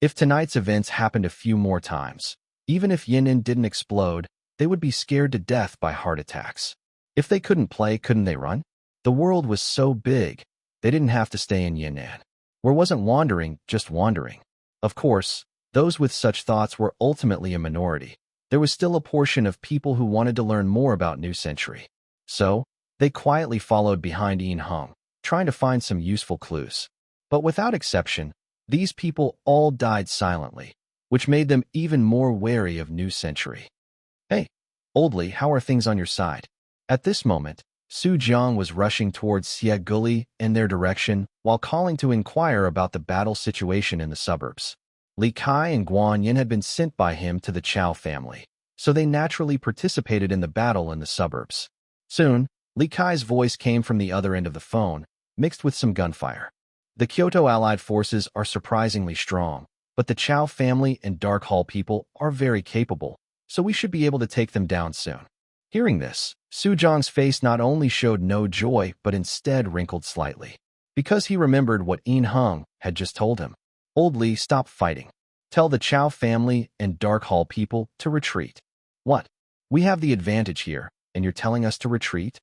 If tonight's events happened a few more times, even if Yan'an didn't explode, they would be scared to death by heart attacks. If they couldn't play, couldn't they run? The world was so big, they didn't have to stay in Yan'an. Where wasn't wandering, just wandering. Of course, those with such thoughts were ultimately a minority. There was still a portion of people who wanted to learn more about New Century. So, they quietly followed behind An Rou, trying to find some useful clues. But without exception, these people all died silently, which made them even more wary of New Century. Hey, Oldly, how are things on your side? At this moment, Jiang was rushing towards Xie Guli in their direction while calling to inquire about the battle situation in the suburbs. Li Kai and Guan Yin had been sent by him to the Chao family, so they naturally participated in the battle in the suburbs. Soon, Li Kai's voice came from the other end of the phone, mixed with some gunfire. The Kyoto Allied forces are surprisingly strong, but the Chao family and Dark Hall people are very capable, so we should be able to take them down soon. Hearing this, Jiang's face not only showed no joy but instead wrinkled slightly, because he remembered what An Rou had just told him. Old Li, stop fighting. Tell the Chao family and Dark Hall people to retreat. What? We have the advantage here, and you're telling us to retreat?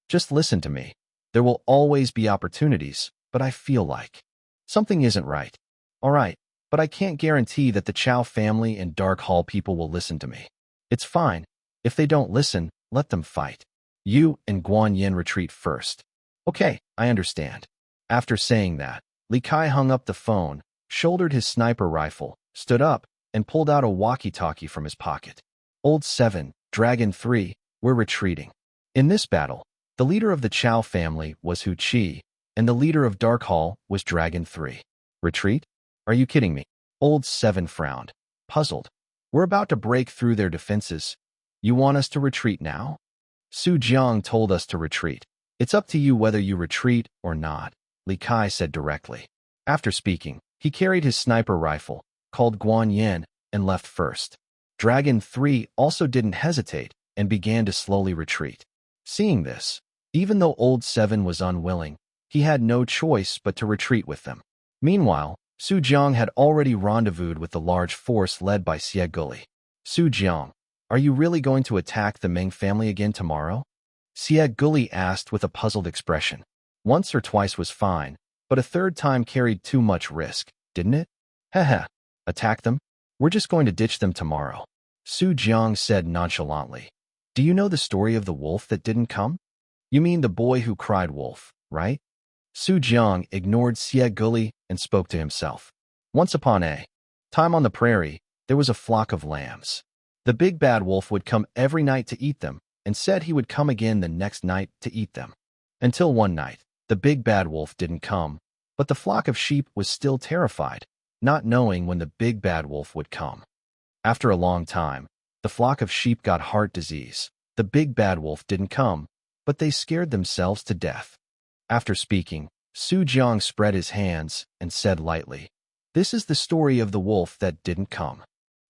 Just listen to me. There will always be opportunities, but I feel like something isn't right. All right, but I can't guarantee that the Chao family and Dark Hall people will listen to me. It's fine. If they don't listen, let them fight. You and Guan Yin retreat first. Okay, I understand. After saying that, Li Kai hung up the phone, shouldered his sniper rifle, stood up, and pulled out a walkie-talkie from his pocket. Old 7, Dragon 3, we're retreating. In this battle, the leader of the Chao family was Hu Qi, and the leader of Dark Hall was Dragon 3. Retreat? Are you kidding me? Old 7 frowned, puzzled. We're about to break through their defenses. You want us to retreat now? Jiang told us to retreat. It's up to you whether you retreat or not, Li Kai said directly. After speaking, he carried his sniper rifle, called Guan Yin, and left first. Dragon 3 also didn't hesitate and began to slowly retreat. Seeing this, even though Old 7 was unwilling, he had no choice but to retreat with them. Meanwhile, Jiang had already rendezvoused with the large force led by Xie Guli. Jiang, are you really going to attack the Meng family again tomorrow? Xie Guli asked with a puzzled expression. Once or twice was fine, but a third time carried too much risk, didn't it? Heh. Attack them? We're just going to ditch them tomorrow. Jiang said nonchalantly. Do you know the story of the wolf that didn't come? You mean the boy who cried wolf, right? Jiang ignored Xie Guli and spoke to himself. Once upon a time on the prairie, there was a flock of lambs. The big bad wolf would come every night to eat them, and said he would come again the next night to eat them. Until one night, the big bad wolf didn't come, but the flock of sheep was still terrified, not knowing when the big bad wolf would come. After a long time, the flock of sheep got heart disease. The big bad wolf didn't come, but they scared themselves to death. After speaking, Jiang spread his hands and said lightly, "This is the story of the wolf that didn't come."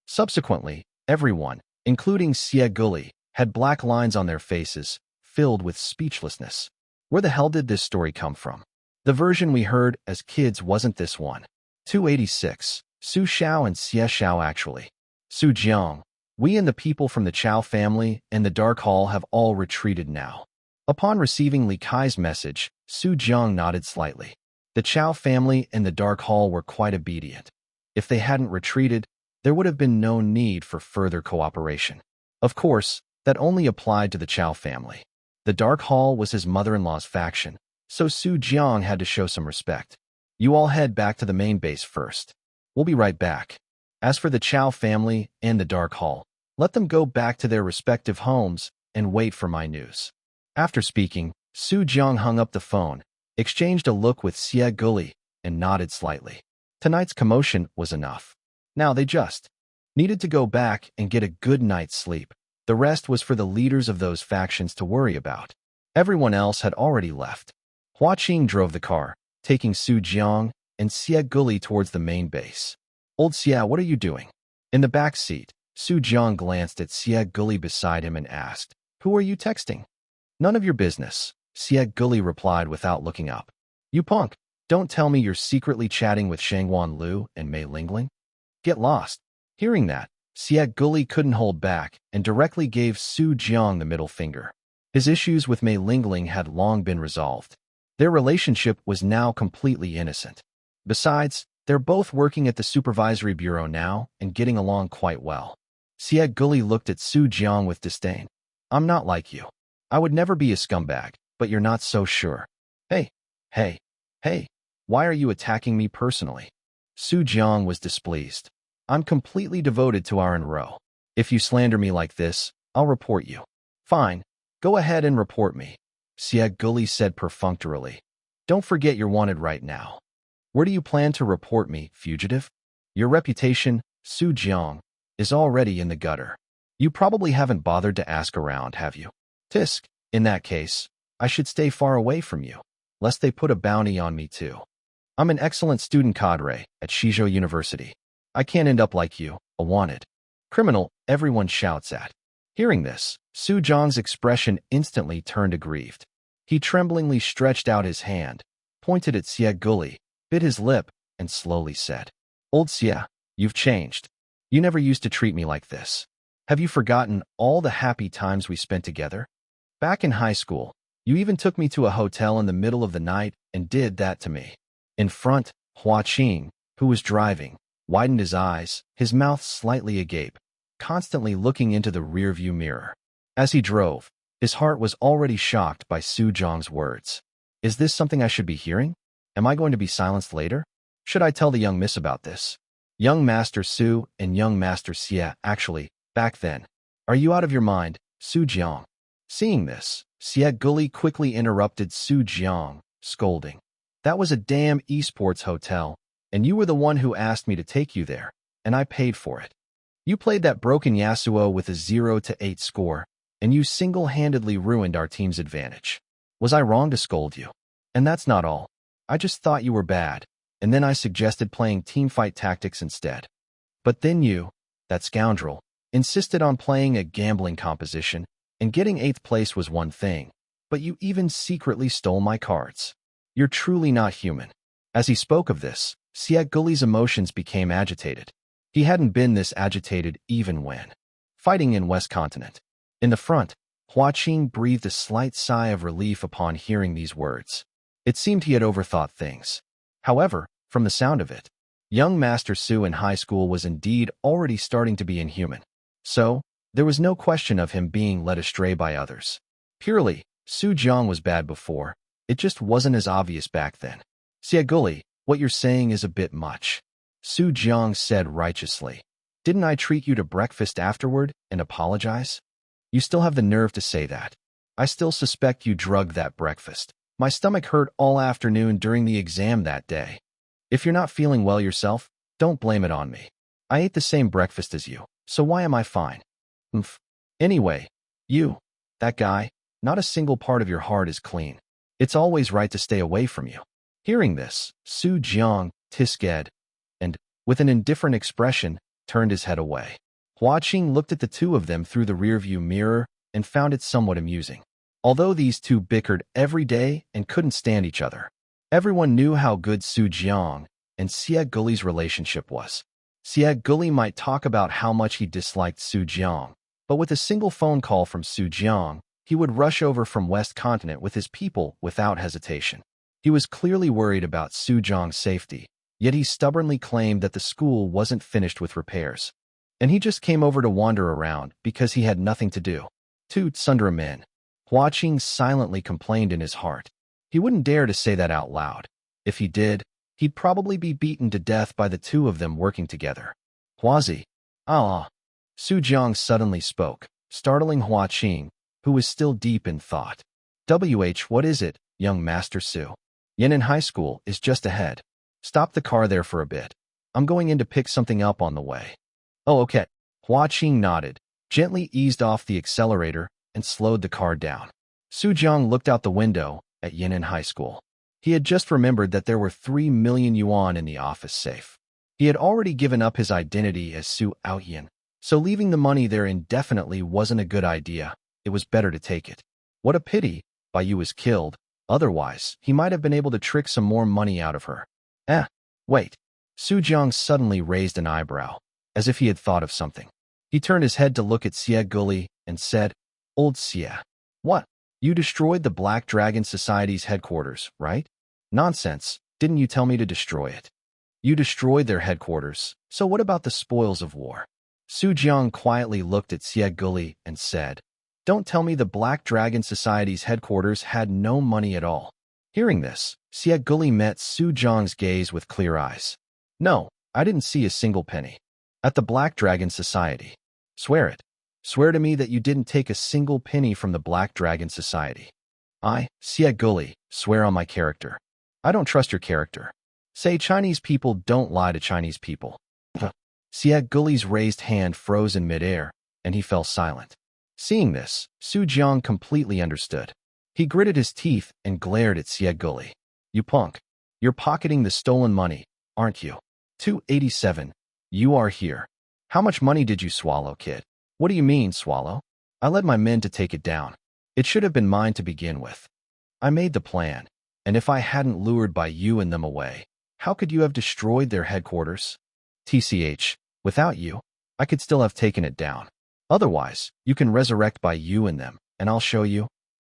Subsequently, everyone, including Xie Guli, had black lines on their faces, filled with speechlessness. Where the hell did this story come from? The version we heard as kids wasn't this one. 286. Su Xiao and Xie Xiao actually. Jiang, we and the people from the Chao family and the Dark Hall have all retreated now. Upon receiving Li Kai's message, Jiang nodded slightly. The Chao family and the Dark Hall were quite obedient. If they hadn't retreated, there would have been no need for further cooperation. Of course, that only applied to the Chao family. The Dark Hall was his mother-in-law's faction, so Jiang had to show some respect. You all head back to the main base first. We'll be right back. As for the Chao family and the Dark Hall, let them go back to their respective homes and wait for my news. After speaking, Jiang hung up the phone, exchanged a look with Xie Guli, and nodded slightly. Tonight's commotion was enough. Now they just needed to go back and get a good night's sleep. The rest was for the leaders of those factions to worry about. Everyone else had already left. Hua Qing drove the car, taking Jiang and Xie Guli towards the main base. Old Xie, what are you doing? In the back seat, Jiang glanced at Xie Guli beside him and asked, Who are you texting? None of your business, Xie Guli replied without looking up. You punk, don't tell me you're secretly chatting with Shangwan Lu and Mei Lingling? Get lost. Hearing that, Siak Guli couldn't hold back and directly gave Su Jiang the middle finger. His issues with Mei Lingling had long been resolved. Their relationship was now completely innocent. Besides, they're both working at the supervisory bureau now and getting along quite well. Siak Guli looked at Su Jiang with disdain. I'm not like you. I would never be a scumbag, but you're not so sure. Hey, hey, hey, why are you attacking me personally? Su Jiang was displeased. I'm completely devoted to An Rou. If you slander me like this, I'll report you. Fine, go ahead and report me, Siak Guli said perfunctorily. Don't forget you're wanted right now. Where do you plan to report me, fugitive? Your reputation, Su Jiang, is already in the gutter. You probably haven't bothered to ask around, have you? Tisk, in that case, I should stay far away from you, lest they put a bounty on me too. I'm an excellent student cadre at Shizhou University. I can't end up like you, a wanted criminal everyone shouts at. Hearing this, Su Jiang's expression instantly turned aggrieved. He tremblingly stretched out his hand, pointed at Siak Guli, bit his lip, and slowly said, Old Xia, you've changed. You never used to treat me like this. Have you forgotten all the happy times we spent together? Back in high school, you even took me to a hotel in the middle of the night and did that to me. In front, Hua Qing, who was driving, widened his eyes, his mouth slightly agape, constantly looking into the rearview mirror. As he drove, his heart was already shocked by Su Jiang's words. Is this something I should be hearing? Am I going to be silenced later? Should I tell the young miss about this? Young Master Su and young Master Xia, actually, back then. Are you out of your mind, Su Jiang? Seeing this, Siak Guli quickly interrupted Su Jiang, scolding. That was a damn esports hotel, and you were the one who asked me to take you there, and I paid for it. You played that broken Yasuo with a 0-8 score, and you single-handedly ruined our team's advantage. Was I wrong to scold you? And that's not all. I just thought you were bad, and then I suggested playing teamfight tactics instead. But then you, that scoundrel, insisted on playing a gambling composition, and getting 8th place was one thing, but you even secretly stole my cards. You're truly not human. As he spoke of this, Siak Guli's emotions became agitated. He hadn't been this agitated even when fighting in West Continent. In the front, Hua Qing breathed a slight sigh of relief upon hearing these words. It seemed he had overthought things. However, from the sound of it, young Master Su in high school was indeed already starting to be inhuman. So, there was no question of him being led astray by others. Purely, Su Jiang was bad before. It just wasn't as obvious back then. Siak Guli, what you're saying is a bit much, Su Jiang said righteously. Didn't I treat you to breakfast afterward and apologize? You still have the nerve to say that. I still suspect you drugged that breakfast. My stomach hurt all afternoon during the exam that day. If you're not feeling well yourself, don't blame it on me. I ate the same breakfast as you, so why am I fine? Anyway, you, that guy, not a single part of your heart is clean. It's always right to stay away from you. Hearing this, Su Jiang tisked, and, with an indifferent expression, turned his head away. Hua Qing looked at the two of them through the rearview mirror and found it somewhat amusing. Although these two bickered every day and couldn't stand each other, everyone knew how good Su Jiang and Siak Guli's relationship was. Siak Guli might talk about how much he disliked Su Jiang, but with a single phone call from Su Jiang, he would rush over from West Continent with his people without hesitation. He was clearly worried about Su Jiang's safety, yet he stubbornly claimed that the school wasn't finished with repairs. And he just came over to wander around because he had nothing to do. To Sundra men. Hua Qing silently complained in his heart. He wouldn't dare to say that out loud. If he did, he'd probably be beaten to death by the two of them working together. Huazi. Su Jiang suddenly spoke, startling Hua Qing, who was still deep in thought. What is it, young Master Su? Yin in high school is just ahead. Stop the car there for a bit. I'm going in to pick something up on the way. Oh, okay. Hua Qing nodded, gently eased off the accelerator, and slowed the car down. Su Jiang looked out the window at Yin in high school. He had just remembered that there were 3 million yuan in the office safe. He had already given up his identity as Su Aoyin, so leaving the money there indefinitely wasn't a good idea. It was better to take it. What a pity, Bai Yu was killed. Otherwise, he might have been able to trick some more money out of her. Wait. Su Jiang suddenly raised an eyebrow, as if he had thought of something. He turned his head to look at Xie Guli and said, "Old Xie, what? You destroyed the Black Dragon Society's headquarters, right?" "Nonsense, didn't you tell me to destroy it?" "You destroyed their headquarters, so what about the spoils of war?" Su Jiang quietly looked at Xie Guli and said, "Don't tell me the Black Dragon Society's headquarters had no money at all." Hearing this, Xie Guli met Su Jiang's gaze with clear eyes. "No, I didn't see a single penny. At the Black Dragon Society. Swear it. Swear to me that you didn't take a single penny from the Black Dragon Society." "I, Xie Guli, swear on my character." "I don't trust your character. Say Chinese people don't lie to Chinese people." Xie Guli's raised hand froze in midair, and he fell silent. Seeing this, Su Jiang completely understood. He gritted his teeth and glared at Xie Guli. "You punk. You're pocketing the stolen money, aren't you?" 287. "You are here. How much money did you swallow, kid?" "What do you mean, swallow? I led my men to take it down. It should have been mine to begin with. I made the plan, and if I hadn't lured by you and them away, how could you have destroyed their headquarters? TCH, without you, I could still have taken it down. Otherwise, you can resurrect by you and them, and I'll show you."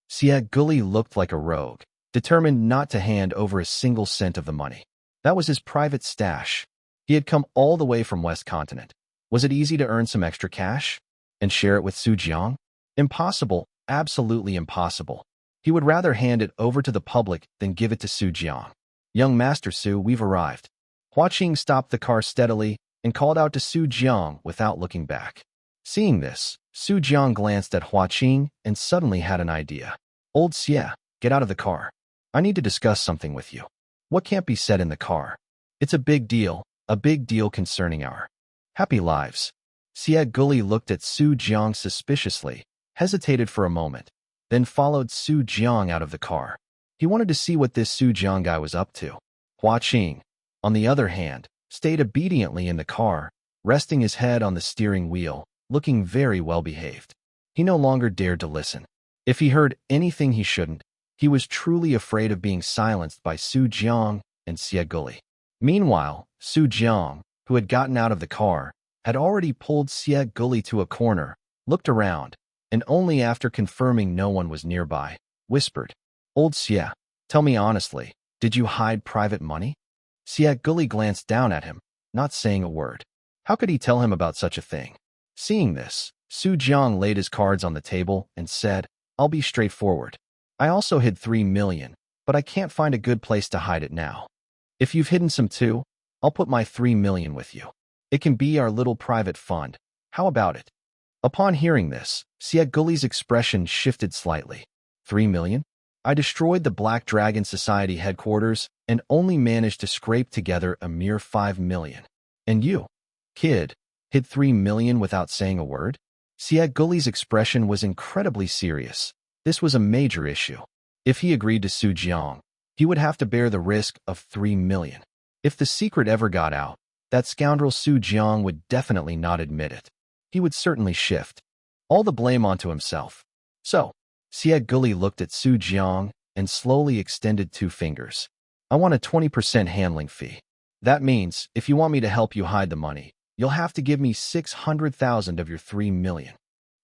Xie Guli looked like a rogue, determined not to hand over a single cent of the money. That was his private stash. He had come all the way from West Continent. Was it easy to earn some extra cash and share it with Su Jiang? Impossible, absolutely impossible. He would rather hand it over to the public than give it to Su Jiang. "Young Master Su, we've arrived." Hua Qing stopped the car steadily and called out to Su Jiang without looking back. Seeing this, Su Jiang glanced at Hua Qing and suddenly had an idea. "Old Xie, get out of the car. I need to discuss something with you." "What can't be said in the car?" "It's a big deal concerning our happy lives." Xie Guli looked at Su Jiang suspiciously, hesitated for a moment, then followed Su Jiang out of the car. He wanted to see what this Su Jiang guy was up to. Hua Qing, on the other hand, stayed obediently in the car, resting his head on the steering wheel, looking very well behaved. He no longer dared to listen. If he heard anything he shouldn't, he was truly afraid of being silenced by Su Jiang and Xie Guli. Meanwhile, Su Jiang, who had gotten out of the car, had already pulled Xie Guli to a corner, looked around, and only after confirming no one was nearby, whispered, "Old Xie, tell me honestly, did you hide private money?" Xie Guli glanced down at him, not saying a word. How could he tell him about such a thing? Seeing this, Su Jiang laid his cards on the table and said, "I'll be straightforward. I also hid 3 million, but I can't find a good place to hide it now. If you've hidden some too, I'll put my 3 million with you. It can be our little private fund. How about it?" Upon hearing this, Xie Guli's expression shifted slightly. 3 million? I destroyed the Black Dragon Society headquarters and only managed to scrape together a mere 5 million. And you, kid, hid 3 million without saying a word? Xie Guli's expression was incredibly serious. This was a major issue. If he agreed to Su Jiang, he would have to bear the risk of 3 million. If the secret ever got out, that scoundrel Su Jiang would definitely not admit it. He would certainly shift all the blame onto himself. So, Xie Guli looked at Su Jiang and slowly extended 2 fingers. "I want a 20% handling fee. That means, if you want me to help you hide the money, you'll have to give me 600,000 of your 3 million.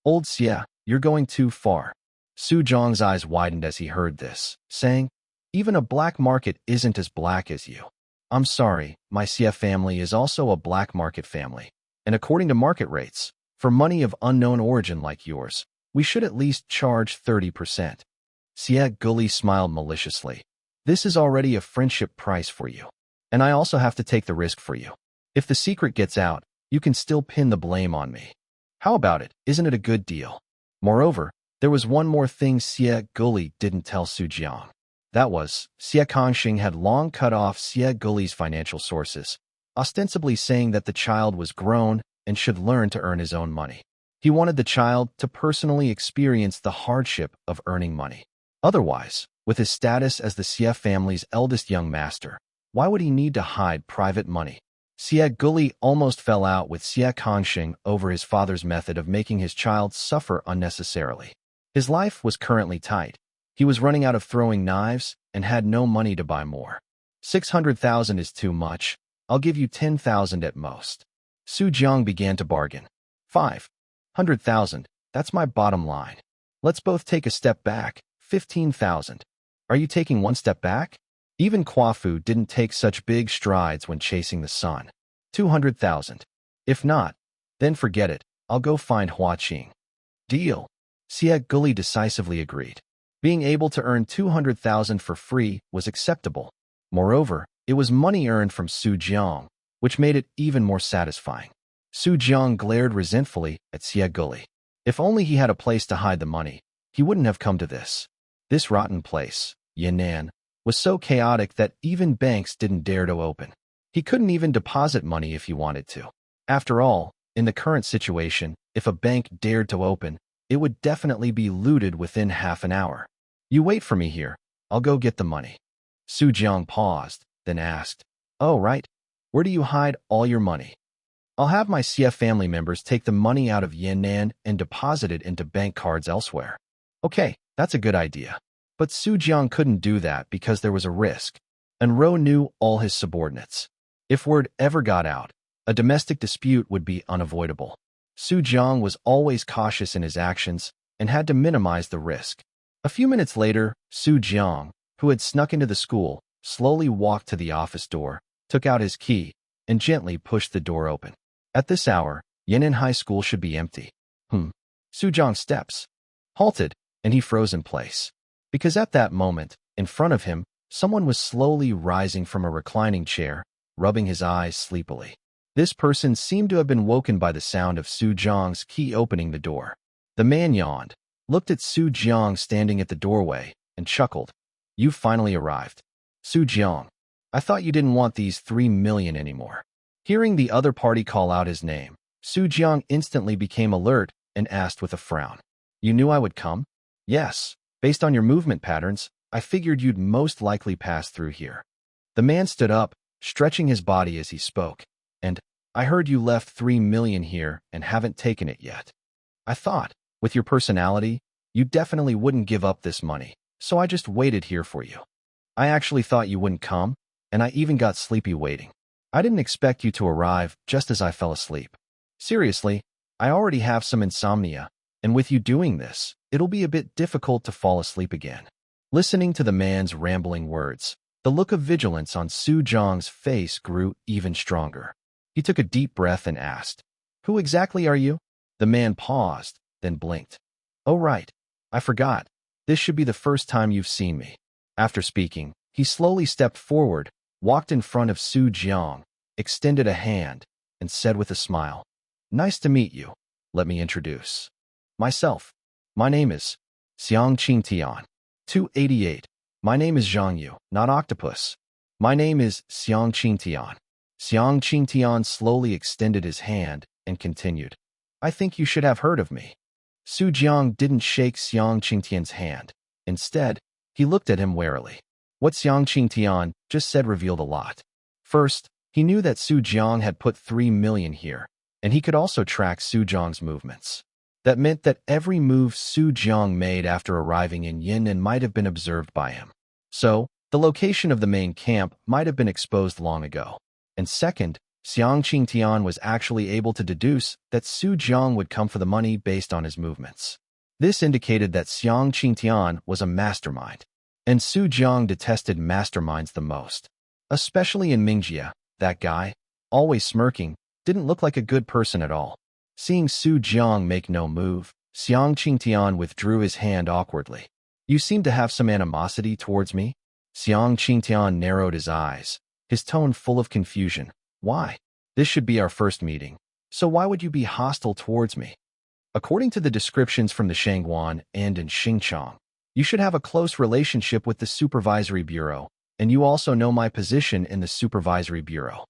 "Old Xie, you're going too far." Su Jiang's eyes widened as he heard this, saying, "Even a black market isn't as black as you." "I'm sorry, my Xie family is also a black market family, and according to market rates, for money of unknown origin like yours, we should at least charge 30%. Xie Guli smiled maliciously. "This is already a friendship price for you, and I also have to take the risk for you. If the secret gets out, you can still pin the blame on me. How about it? Isn't it a good deal?" Moreover, there was one more thing Xie Guli didn't tell Su Jiang. That was, Xie Kangxing had long cut off Xie Guli's financial sources, ostensibly saying that the child was grown and should learn to earn his own money. He wanted the child to personally experience the hardship of earning money. Otherwise, with his status as the Xie family's eldest young master, why would he need to hide private money? Xie Guli almost fell out with Xie Kangxing over his father's method of making his child suffer unnecessarily. His life was currently tight. He was running out of throwing knives and had no money to buy more. 600,000 is too much. I'll give you 10,000 at most. Su Jiang began to bargain. 500,000, that's my bottom line. Let's both take a step back, 15,000. Are you taking one step back? Even Kwafu didn't take such big strides when chasing the sun. 200,000. If not, then forget it, I'll go find Hua Qing. Deal. Xie Guli decisively agreed. Being able to earn 200,000 for free was acceptable. Moreover, it was money earned from Su Jiang, which made it even more satisfying. Su Jiang glared resentfully at Xie Guli. If only he had a place to hide the money, he wouldn't have come to this. This rotten place, Yan'an, was so chaotic that even banks didn't dare to open. He couldn't even deposit money if he wanted to. After all, in the current situation, if a bank dared to open, it would definitely be looted within half an hour. You wait for me here. I'll go get the money. Su Jiang paused, then asked, Oh, right. Where do you hide all your money? I'll have my CF family members take the money out of Yan'an and deposit it into bank cards elsewhere. Okay, that's a good idea. But Su Jiang couldn't do that because there was a risk. An Rou knew all his subordinates. If word ever got out, a domestic dispute would be unavoidable. Su Jiang was always cautious in his actions and had to minimize the risk. A few minutes later, Su Jiang, who had snuck into the school, slowly walked to the office door, took out his key, and gently pushed the door open. At this hour, Yan'an High School should be empty. Su Jiang's steps halted, and he froze in place. Because at that moment, in front of him, someone was slowly rising from a reclining chair, rubbing his eyes sleepily. This person seemed to have been woken by the sound of Su Jiang's key opening the door. The man yawned, looked at Su Jiang standing at the doorway, and chuckled. You finally arrived. Su Jiang, I thought you didn't want these 3 million anymore. Hearing the other party call out his name, Su Jiang instantly became alert and asked with a frown. You knew I would come? Yes. Based on your movement patterns, I figured you'd most likely pass through here. The man stood up, stretching his body as he spoke. And I heard you left 3 million here and haven't taken it yet. I thought, with your personality, you definitely wouldn't give up this money, so I just waited here for you. I actually thought you wouldn't come, and I even got sleepy waiting. I didn't expect you to arrive just as I fell asleep. Seriously, I already have some insomnia, and with you doing this, it'll be a bit difficult to fall asleep again. Listening to the man's rambling words, the look of vigilance on Su Jiang's face grew even stronger. He took a deep breath and asked, Who exactly are you? The man paused, then blinked. Oh right, I forgot. This should be the first time you've seen me. After speaking, he slowly stepped forward, walked in front of Su Jiang, extended a hand, and said with a smile, Nice to meet you. Let me introduce myself. My name is Xiang Qingtian. 288. My name is Zhang Yu, not Octopus. My name is Xiang Qingtian. Xiang Qingtian slowly extended his hand and continued. I think you should have heard of me. Su Jiang didn't shake Xiang Qingtian's hand. Instead, he looked at him warily. What Xiang Qingtian just said revealed a lot. First, he knew that Su Jiang had put 3 million here, and he could also track Su Jiang's movements. That meant that every move Su Jiang made after arriving in Yan'an might have been observed by him. So, the location of the main camp might have been exposed long ago. And second, Xiang Qingtian was actually able to deduce that Su Jiang would come for the money based on his movements. This indicated that Xiang Qingtian was a mastermind. And Su Jiang detested masterminds the most. Especially in Mingjia, that guy, always smirking, didn't look like a good person at all. Seeing Su Jiang make no move, Xiang Qingtian withdrew his hand awkwardly. You seem to have some animosity towards me? Xiang Qingtian narrowed his eyes, his tone full of confusion. Why? This should be our first meeting. So why would you be hostile towards me? According to the descriptions from the Shangguan and in Xingchang, you should have a close relationship with the Supervisory Bureau, and you also know my position in the Supervisory Bureau.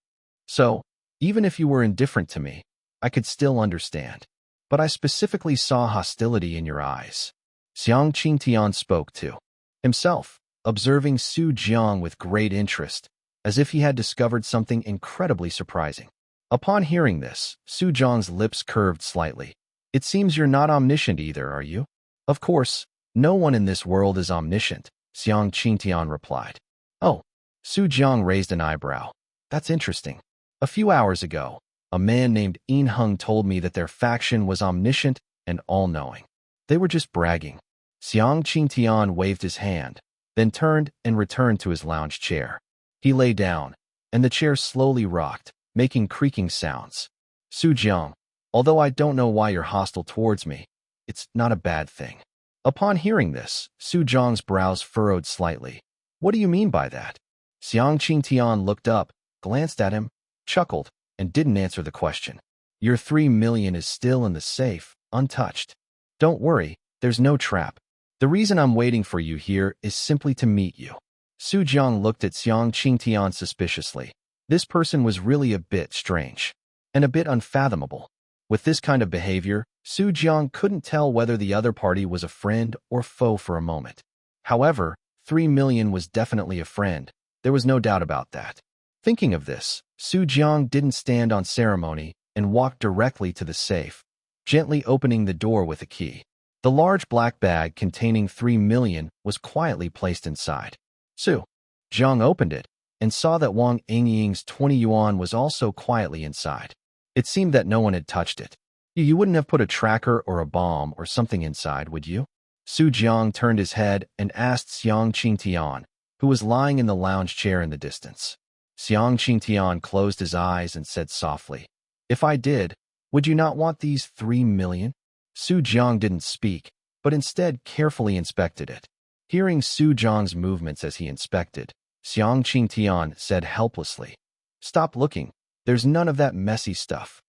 So, even if you were indifferent to me, I could still understand. But I specifically saw hostility in your eyes. Xiang Qingtian spoke to himself, observing Su Jiang with great interest, as if he had discovered something incredibly surprising. Upon hearing this, Su Jiang's lips curved slightly. It seems you're not omniscient either, are you? Of course, no one in this world is omniscient, Xiang Qingtian replied. Oh, Su Jiang raised an eyebrow. That's interesting. A few hours ago, a man named Yin Hung told me that their faction was omniscient and all-knowing. They were just bragging. Xiang Qingtian waved his hand, then turned and returned to his lounge chair. He lay down, and the chair slowly rocked, making creaking sounds. Su Jiang, although I don't know why you're hostile towards me, it's not a bad thing. Upon hearing this, Su Jiang's brows furrowed slightly. What do you mean by that? Xiang Qingtian looked up, glanced at him, chuckled, and didn't answer the question. Your 3 million is still in the safe, untouched. Don't worry, there's no trap. The reason I'm waiting for you here is simply to meet you. Su Jiang looked at Xiang Qingtian suspiciously. This person was really a bit strange, and a bit unfathomable. With this kind of behavior, Su Jiang couldn't tell whether the other party was a friend or foe for a moment. However, 3 million was definitely a friend. There was no doubt about that. Thinking of this, Su Jiang didn't stand on ceremony and walked directly to the safe, gently opening the door with a key. The large black bag containing 3 million was quietly placed inside. Su Jiang opened it and saw that Wang Yingying's 20 yuan was also quietly inside. It seemed that no one had touched it. You wouldn't have put a tracker or a bomb or something inside, would you? Su Jiang turned his head and asked Xiang Qingtian, who was lying in the lounge chair in the distance. Xiang Qingtian closed his eyes and said softly, If I did, would you not want these 3 million? Su Jiang didn't speak, but instead carefully inspected it. Hearing Su Jiang's movements as he inspected, Xiang Qingtian said helplessly, Stop looking, there's none of that messy stuff.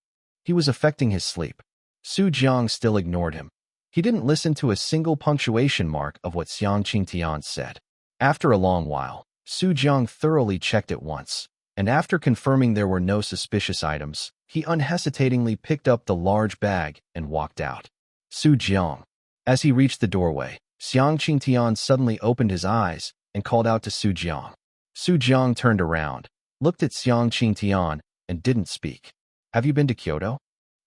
He was affecting his sleep. Su Jiang still ignored him. He didn't listen to a single punctuation mark of what Xiang Qingtian said. After a long while, Su Jiang thoroughly checked it once, and after confirming there were no suspicious items, he unhesitatingly picked up the large bag and walked out. Su Jiang. As he reached the doorway, Xiang Qingtian suddenly opened his eyes and called out to Su Jiang. Su Jiang turned around, looked at Xiang Qingtian, and didn't speak. Have you been to Kyoto?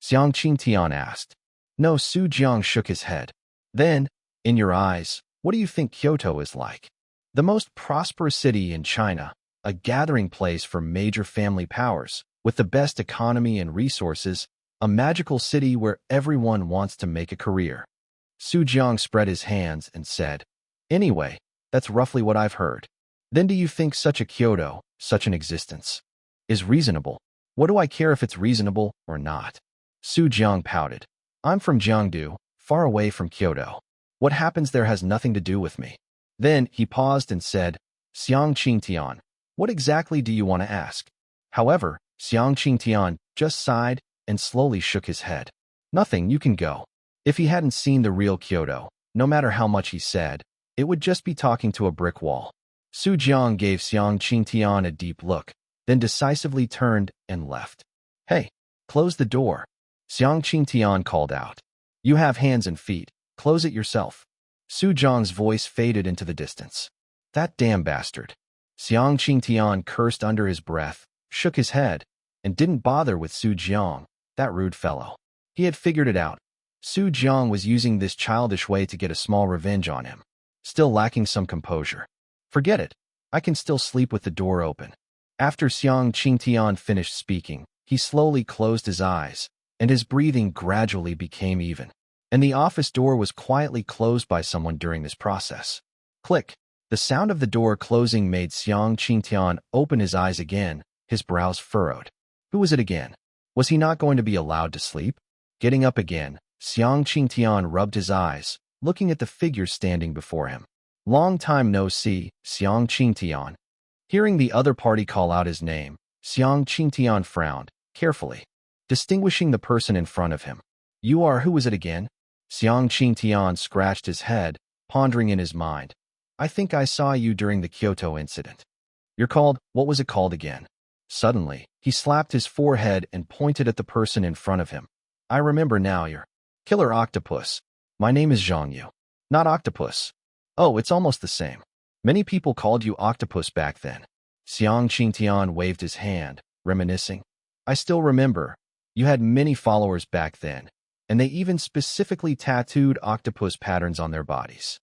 Xiang Qingtian asked. No, Su Jiang shook his head. Then, in your eyes, what do you think Kyoto is like? The most prosperous city in China, a gathering place for major family powers, with the best economy and resources, a magical city where everyone wants to make a career. Su Jiang spread his hands and said, Anyway, that's roughly what I've heard. Then do you think such a Kyoto, such an existence, is reasonable? What do I care if it's reasonable or not? Su Jiang pouted. I'm from Jiangdu, far away from Kyoto. What happens there has nothing to do with me. Then he paused and said, Xiang Qingtian, what exactly do you want to ask? However, Xiang Qingtian just sighed and slowly shook his head. Nothing, you can go. If he hadn't seen the real Kyoto, no matter how much he said, it would just be talking to a brick wall. Su Jiang gave Xiang Qingtian a deep look, then decisively turned and left. Hey, close the door. Xiang Qingtian called out. You have hands and feet, close it yourself. Su Jiang's voice faded into the distance. That damn bastard. Xiang Qingtian cursed under his breath, shook his head, and didn't bother with Su Jiang, that rude fellow. He had figured it out. Su Jiang was using this childish way to get a small revenge on him, still lacking some composure. Forget it. I can still sleep with the door open. After Xiang Qingtian finished speaking, he slowly closed his eyes, and his breathing gradually became even. And the office door was quietly closed by someone during this process. Click. The sound of the door closing made Xiang Qingtian open his eyes again, his brows furrowed. Who was it again? Was he not going to be allowed to sleep? Getting up again, Xiang Qingtian rubbed his eyes, looking at the figure standing before him. Long time no see, Xiang Qingtian. Hearing the other party call out his name, Xiang Qingtian frowned, carefully, distinguishing the person in front of him. You are, who was it again? Xiang Qingtian scratched his head, pondering in his mind. I think I saw you during the Kyoto incident. You're called, what was it called again? Suddenly, he slapped his forehead and pointed at the person in front of him. I remember now, you're Killer Octopus. My name is Zhang Yu. Not Octopus. Oh, it's almost the same. Many people called you Octopus back then. Xiang Qingtian waved his hand, reminiscing. I still remember. You had many followers back then, and they even specifically tattooed octopus patterns on their bodies.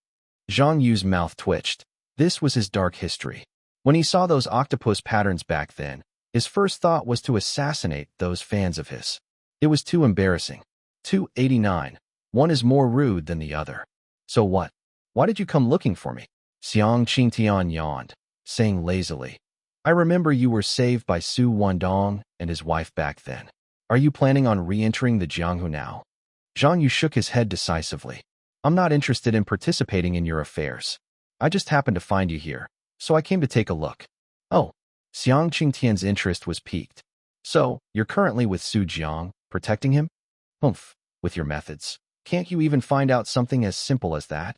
Zhang Yu's mouth twitched. This was his dark history. When he saw those octopus patterns back then, His first thought was to assassinate those fans of his. It was too embarrassing. 289. One is more rude than the other. So what? Why did you come looking for me? Xiang Qingtian yawned, saying lazily, I remember you were saved by Su Wandong and his wife back then. Are you planning on re-entering the Jianghu now? Zhang Yu shook his head decisively. I'm not interested in participating in your affairs. I just happened to find you here, so I came to take a look. Oh, Xiang Qingtian's interest was piqued. So, you're currently with Su Jiang, protecting him? Humph, with your methods. Can't you even find out something as simple as that?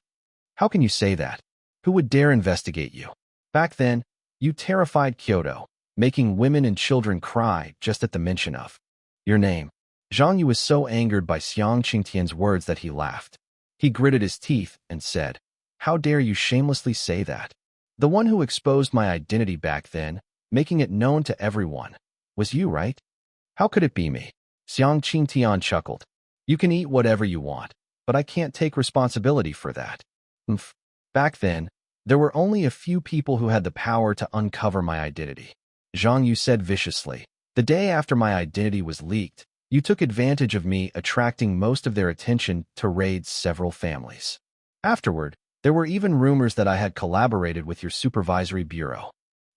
How can you say that? Who would dare investigate you? Back then, you terrified Kyoto, making women and children cry just at the mention of your name. Zhang Yu was so angered by Xiang Qingtian's words that he laughed. He gritted his teeth and said, How dare you shamelessly say that? The one who exposed my identity back then, making it known to everyone, was you, right? How could it be me? Xiang Qingtian chuckled. You can eat whatever you want, but I can't take responsibility for that. Back then, there were only a few people who had the power to uncover my identity. Zhang Yu said viciously. The day after my identity was leaked, you took advantage of me, attracting most of their attention to raid several families. Afterward, there were even rumors that I had collaborated with your supervisory bureau.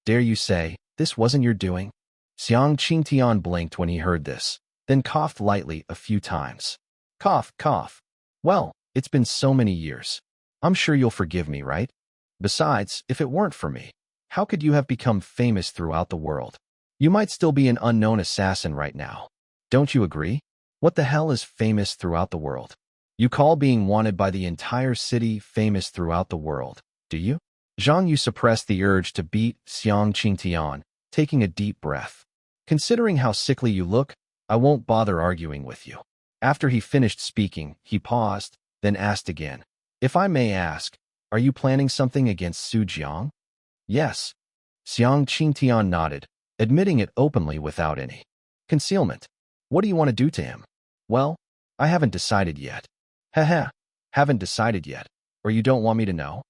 Dare you say, this wasn't your doing? Xiang Qingtian blinked when he heard this, then coughed lightly a few times. Cough, cough. Well, it's been so many years. I'm sure you'll forgive me, right? Besides, if it weren't for me, how could you have become famous throughout the world? You might still be an unknown assassin right now. Don't you agree? What the hell is famous throughout the world? You call being wanted by the entire city famous throughout the world, do you? Zhang Yu suppressed the urge to beat Xiang Qingtian, taking a deep breath. Considering how sickly you look, I won't bother arguing with you. After he finished speaking, he paused, then asked again. If I may ask, are you planning something against Su Jiang? Yes. Xiang Qingtian nodded, admitting it openly without any concealment. What do you want to do to him? Well, I haven't decided yet. Haha, haven't decided yet, or you don't want me to know?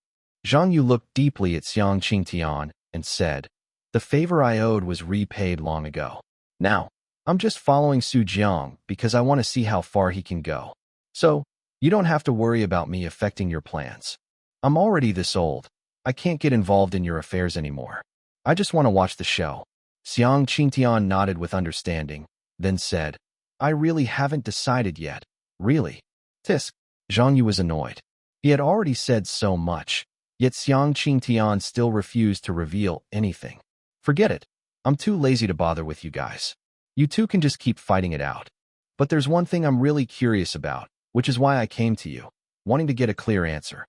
Zhang Yu looked deeply at Xiang Qingtian and said, The favor I owed was repaid long ago. Now, I'm just following Su Jiang because I want to see how far he can go. So, you don't have to worry about me affecting your plans. I'm already this old. I can't get involved in your affairs anymore. I just want to watch the show. Xiang Qingtian nodded with understanding, then said, I really haven't decided yet. Really? Tisk. Zhang Yu was annoyed. He had already said so much, yet Xiang Qingtian still refused to reveal anything. Forget it. I'm too lazy to bother with you guys. You two can just keep fighting it out. But there's one thing I'm really curious about, which is why I came to you, wanting to get a clear answer.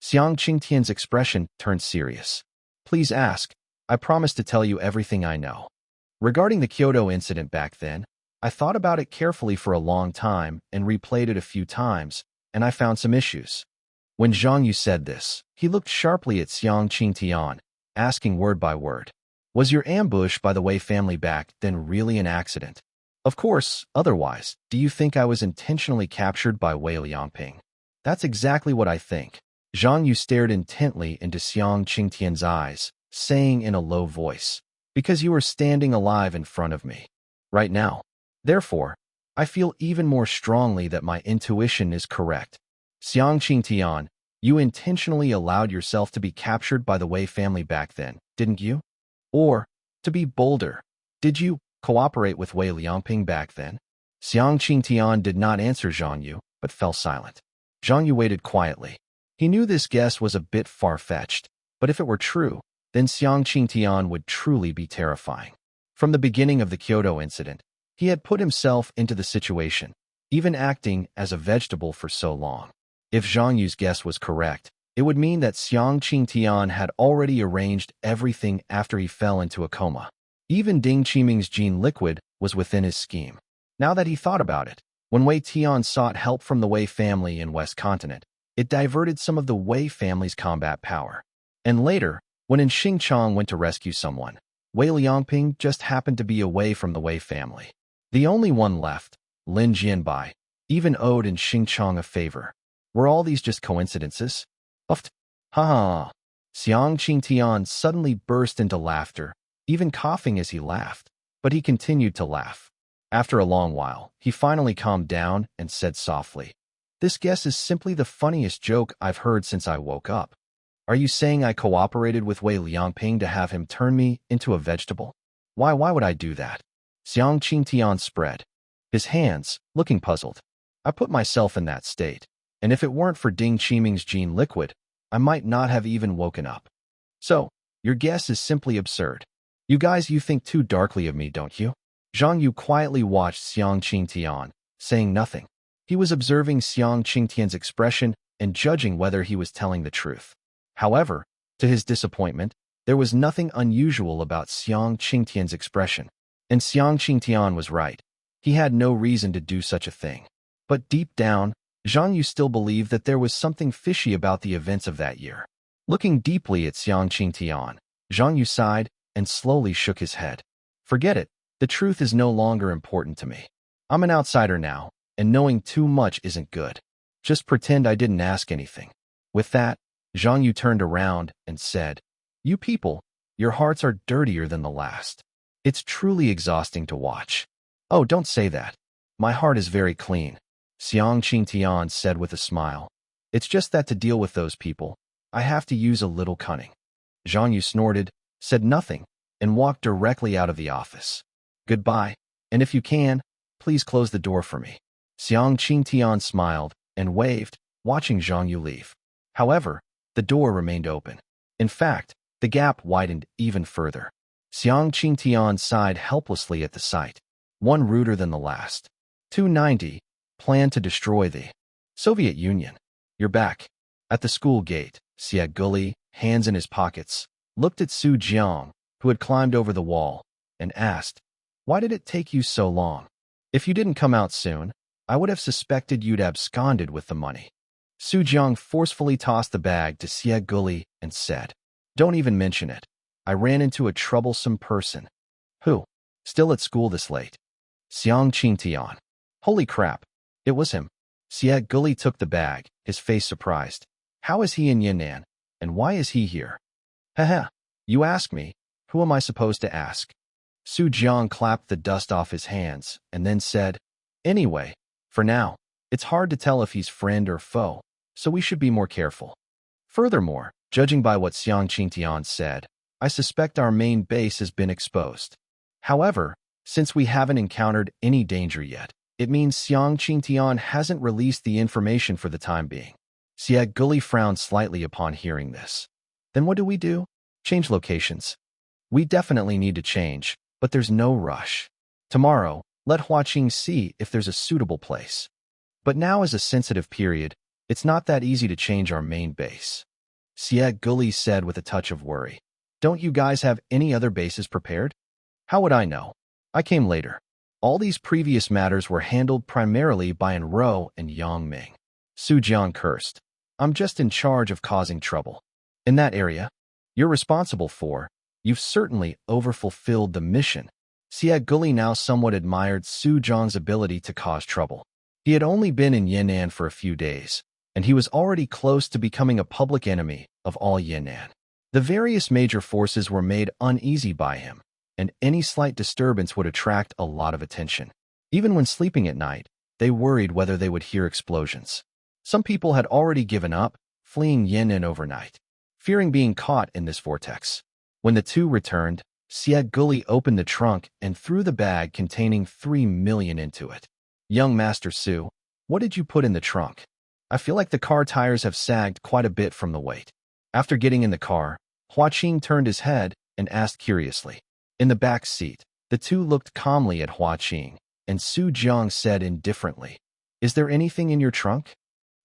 Xiang Qingtian's expression turned serious. Please ask. I promise to tell you everything I know. Regarding the Kyoto incident back then, I thought about it carefully for a long time and replayed it a few times, and I found some issues. When Zhang Yu said this, he looked sharply at Xiang Qingtian, asking word by word. Was your ambush by the Wei family back then really an accident? Of course, otherwise, do you think I was intentionally captured by Wei Liangping? That's exactly what I think. Zhang Yu stared intently into Xiang Qingtian's eyes, saying in a low voice, Because you are standing alive in front of me. Right now. Therefore, I feel even more strongly that my intuition is correct. Xiang Qingtian, you intentionally allowed yourself to be captured by the Wei family back then, didn't you? Or, to be bolder, did you cooperate with Wei Liangping back then? Xiang Qingtian did not answer Zhang Yu, but fell silent. Zhang Yu waited quietly. He knew this guess was a bit far-fetched, but if it were true, then Xiang Qingtian would truly be terrifying. From the beginning of the Kyoto incident, he had put himself into the situation, even acting as a vegetable for so long. If Zhang Yu's guess was correct, it would mean that Xiang Qingtian had already arranged everything after he fell into a coma. Even Ding Qiming's gene liquid was within his scheme. Now that he thought about it, when Wei Tian sought help from the Wei family in West Continent, it diverted some of the Wei family's combat power. And later, when in Xingchang went to rescue someone, Wei Liangping just happened to be away from the Wei family. The only one left, Lin Jianbai, even owed in Xingchang a favor. Were all these just coincidences? Uft. Ha ha. Xiang Qingtian suddenly burst into laughter, even coughing as he laughed. but he continued to laugh. After a long while, he finally calmed down and said softly, "This guess is simply the funniest joke I've heard since I woke up. Are you saying I cooperated with Wei Liangping to have him turn me into a vegetable? Why would I do that?" Xiang Qingtian spread his hands, looking puzzled. "I put myself in that state, and if it weren't for Ding Qiming's gene liquid, I might not have even woken up. So, your guess is simply absurd. You guys, you think too darkly of me, don't you?" Zhang Yu quietly watched Xiang Qingtian, saying nothing. He was observing Xiang Qingtian's expression and judging whether he was telling the truth. However, to his disappointment, there was nothing unusual about Xiang Qingtian's expression. And Xiang Qingtian was right. He had no reason to do such a thing. But deep down, Zhang Yu still believed that there was something fishy about the events of that year. Looking deeply at Xiang Qingtian, Zhang Yu sighed and slowly shook his head. "Forget it. The truth is no longer important to me. I'm an outsider now, and knowing too much isn't good. Just pretend I didn't ask anything." With that, Zhang Yu turned around and said, "You people, your hearts are dirtier than the last. It's truly exhausting to watch." "Oh, don't say that. My heart is very clean," Xiang Qingtian said with a smile. "It's just that to deal with those people, I have to use a little cunning." Zhang Yu snorted, said nothing, and walked directly out of the office. "Goodbye, and if you can, please close the door for me." Xiang Qingtian smiled and waved, watching Zhang Yu leave. However, the door remained open. In fact, the gap widened even further. Xiang Qingtian sighed helplessly at the sight. One ruder than the last. 290. Plan to destroy the Soviet Union. "You're back." At the school gate, Xie Guli, hands in his pockets, looked at Su Jiang, who had climbed over the wall, and asked, "Why did it take you so long? If you didn't come out soon, I would have suspected you'd absconded with the money." Su Jiang forcefully tossed the bag to Xie Guli and said, "Don't even mention it. I ran into a troublesome person." "Who? Still at school this late?" Xiang Qingtian. "Holy crap. It was him." Xie Guli took the bag, his face surprised. "How is he in Yan'an, and why is he here?" "Haha, you ask me. Who am I supposed to ask?" Su Jiang clapped the dust off his hands and then said, "Anyway, for now, it's hard to tell if he's friend or foe, so we should be more careful. Furthermore, judging by what Xiang Qingtian said, I suspect our main base has been exposed. However, since we haven't encountered any danger yet, it means Xiang Qingtian hasn't released the information for the time being." Xie Guli frowned slightly upon hearing this. "Then what do we do? Change locations?" "We definitely need to change, but there's no rush. Tomorrow, let Hua Qing see if there's a suitable place. But now is a sensitive period. It's not that easy to change our main base." Xie Guli said with a touch of worry. "Don't you guys have any other bases prepared?" "How would I know? I came later. All these previous matters were handled primarily by An Rou and Yang Ming." Su Jiang cursed. "I'm just in charge of causing trouble. In that area you're responsible for, you've certainly overfulfilled the mission." Xie Guli now somewhat admired Su Jiang's ability to cause trouble. He had only been in Yan'an for a few days, and he was already close to becoming a public enemy of all Yan'an. The various major forces were made uneasy by him, and any slight disturbance would attract a lot of attention. Even when sleeping at night, they worried whether they would hear explosions. Some people had already given up, fleeing Yan'an overnight, fearing being caught in this vortex. When the two returned, Xie Guli opened the trunk and threw the bag containing 3 million into it. "Young Master Su, what did you put in the trunk? I feel like the car tires have sagged quite a bit from the weight." After getting in the car, Hua Qing turned his head and asked curiously. In the back seat, the two looked calmly at Hua Qing, and Su Jiang said indifferently, "Is there anything in your trunk?"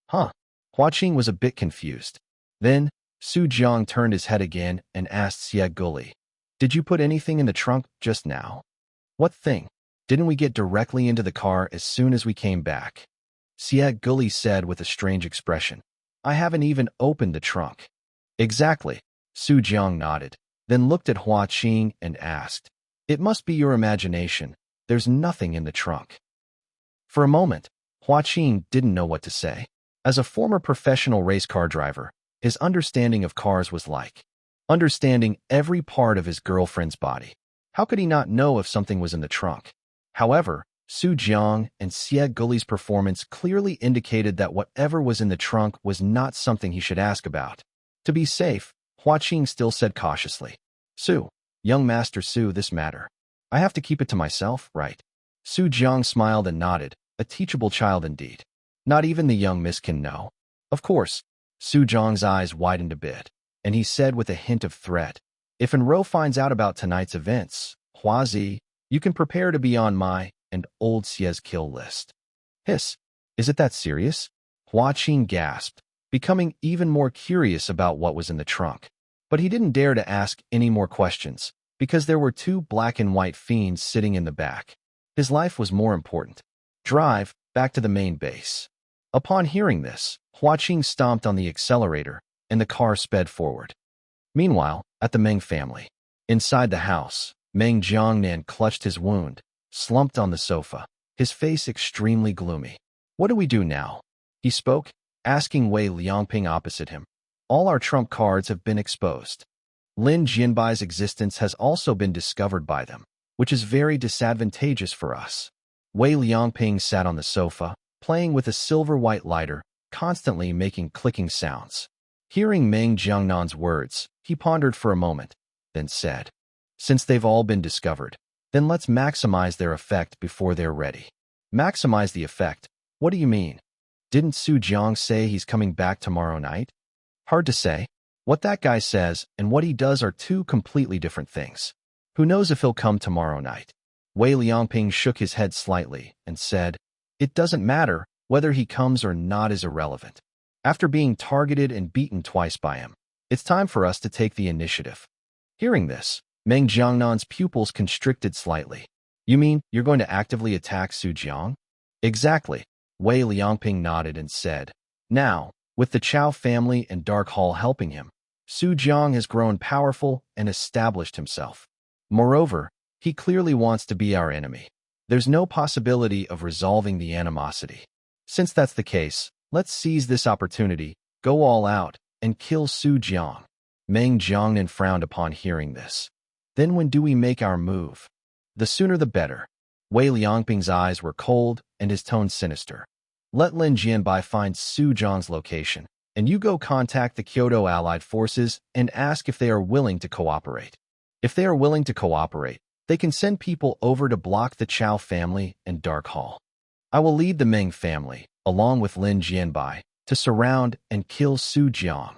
"Huh?" Hua Qing was a bit confused. Then, Su Jiang turned his head again and asked Xie Guli, "Did you put anything in the trunk just now?" "What thing? Didn't we get directly into the car as soon as we came back?" Xie Guli said with a strange expression. "I haven't even opened the trunk." "Exactly," Su Jiang nodded, then looked at Hua Qing and asked, "It must be your imagination. There's nothing in the trunk." For a moment, Hua Qing didn't know what to say. As a former professional race car driver, his understanding of cars was like understanding every part of his girlfriend's body. How could he not know if something was in the trunk? However, Su Jiang and Xie Guli's performance clearly indicated that whatever was in the trunk was not something he should ask about. To be safe, Hua Qing still said cautiously, Su, young Master Su, this matter. I have to keep it to myself, right? Su Jiang smiled and nodded, a teachable child indeed. Not even the young miss can know. Of course. Su Jiang's eyes widened a bit, and he said with a hint of threat, if An Rou finds out about tonight's events, Huazi, you can prepare to be on my and old Xie's kill list. Hiss, is it that serious? Hua Qing gasped, becoming even more curious about what was in the trunk. But he didn't dare to ask any more questions, because there were two black and white fiends sitting in the back. His life was more important. Drive back to the main base. Upon hearing this, Hua Qing stomped on the accelerator, and the car sped forward. Meanwhile, at the Meng family. Inside the house, Meng Jiangnan clutched his wound, slumped on the sofa, his face extremely gloomy. What do we do now? He spoke, asking Wei Liangping opposite him. All our trump cards have been exposed. Lin Jianbai's existence has also been discovered by them, which is very disadvantageous for us. Wei Liangping sat on the sofa, playing with a silver-white lighter, constantly making clicking sounds. Hearing Meng Jiangnan's words, he pondered for a moment, then said, since they've all been discovered, then let's maximize their effect before they're ready. Maximize the effect? What do you mean? Didn't Su Jiang say he's coming back tomorrow night? Hard to say. What that guy says and what he does are two completely different things. Who knows if he'll come tomorrow night? Wei Liangping shook his head slightly and said, it doesn't matter, whether he comes or not is irrelevant. After being targeted and beaten twice by him, it's time for us to take the initiative. Hearing this, Meng Jiangnan's pupils constricted slightly. You mean you're going to actively attack Su Jiang? Exactly. Wei Liangping nodded and said, now, with the Chao family and Dark Hall helping him, Su Jiang has grown powerful and established himself. Moreover, he clearly wants to be our enemy. There's no possibility of resolving the animosity. Since that's the case, let's seize this opportunity, go all out, and kill Su Jiang. Meng Jiangnan frowned upon hearing this. Then when do we make our move? The sooner the better. Wei Liangping's eyes were cold and his tone sinister. Let Lin Jianbai find Su Jiang's location, and you go contact the Kyoto Allied forces and ask if they are willing to cooperate. If they are willing to cooperate, they can send people over to block the Chao family and Dark Hall. I will lead the Meng family, along with Lin Jianbai, to surround and kill Su Jiang.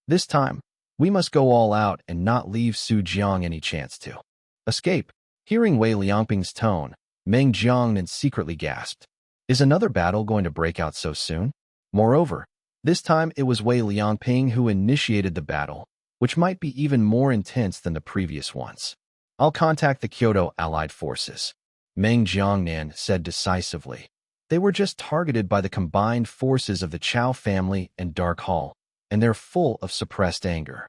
This time, we must go all out and not leave Su Jiang any chance to escape. Hearing Wei Liangping's tone, Meng Jiangnan secretly gasped. Is another battle going to break out so soon? Moreover, this time it was Wei Liangping who initiated the battle, which might be even more intense than the previous ones. I'll contact the Kyoto Allied forces, Meng Jiangnan said decisively. They were just targeted by the combined forces of the Chao family and Dark Hall, and they're full of suppressed anger.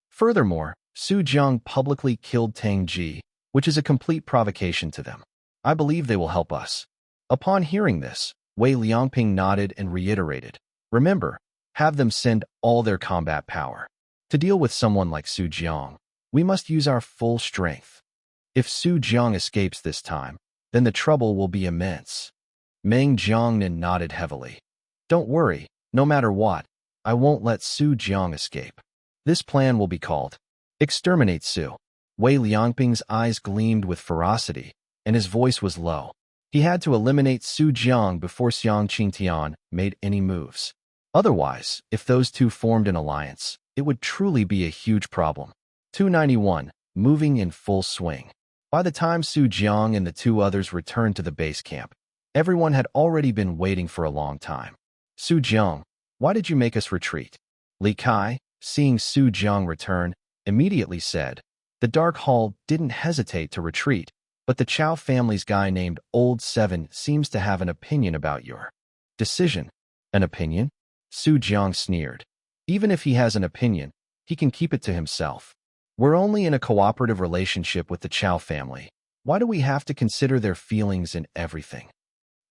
Furthermore, Su Jiang publicly killed Tang Ji, which is a complete provocation to them. I believe they will help us. Upon hearing this, Wei Liangping nodded and reiterated, remember, have them send all their combat power. To deal with someone like Su Jiang, we must use our full strength. If Su Jiang escapes this time, then the trouble will be immense. Meng Jiangnan nodded heavily. Don't worry, no matter what, I won't let Su Jiang escape. This plan will be called Exterminate Su. Wei Liangping's eyes gleamed with ferocity, and his voice was low. He had to eliminate Su Jiang before Xiang Qingtian made any moves. Otherwise, if those two formed an alliance, it would truly be a huge problem. 291, moving in full swing. By the time Su Jiang and the two others returned to the base camp, everyone had already been waiting for a long time. Su Jiang, why did you make us retreat? Li Kai, seeing Su Jiang return, immediately said, the Dark Hall didn't hesitate to retreat, but the Chao family's guy named Old Seven seems to have an opinion about your decision. An opinion? Su Jiang sneered. Even if he has an opinion, he can keep it to himself. We're only in a cooperative relationship with the Chao family. Why do we have to consider their feelings in everything?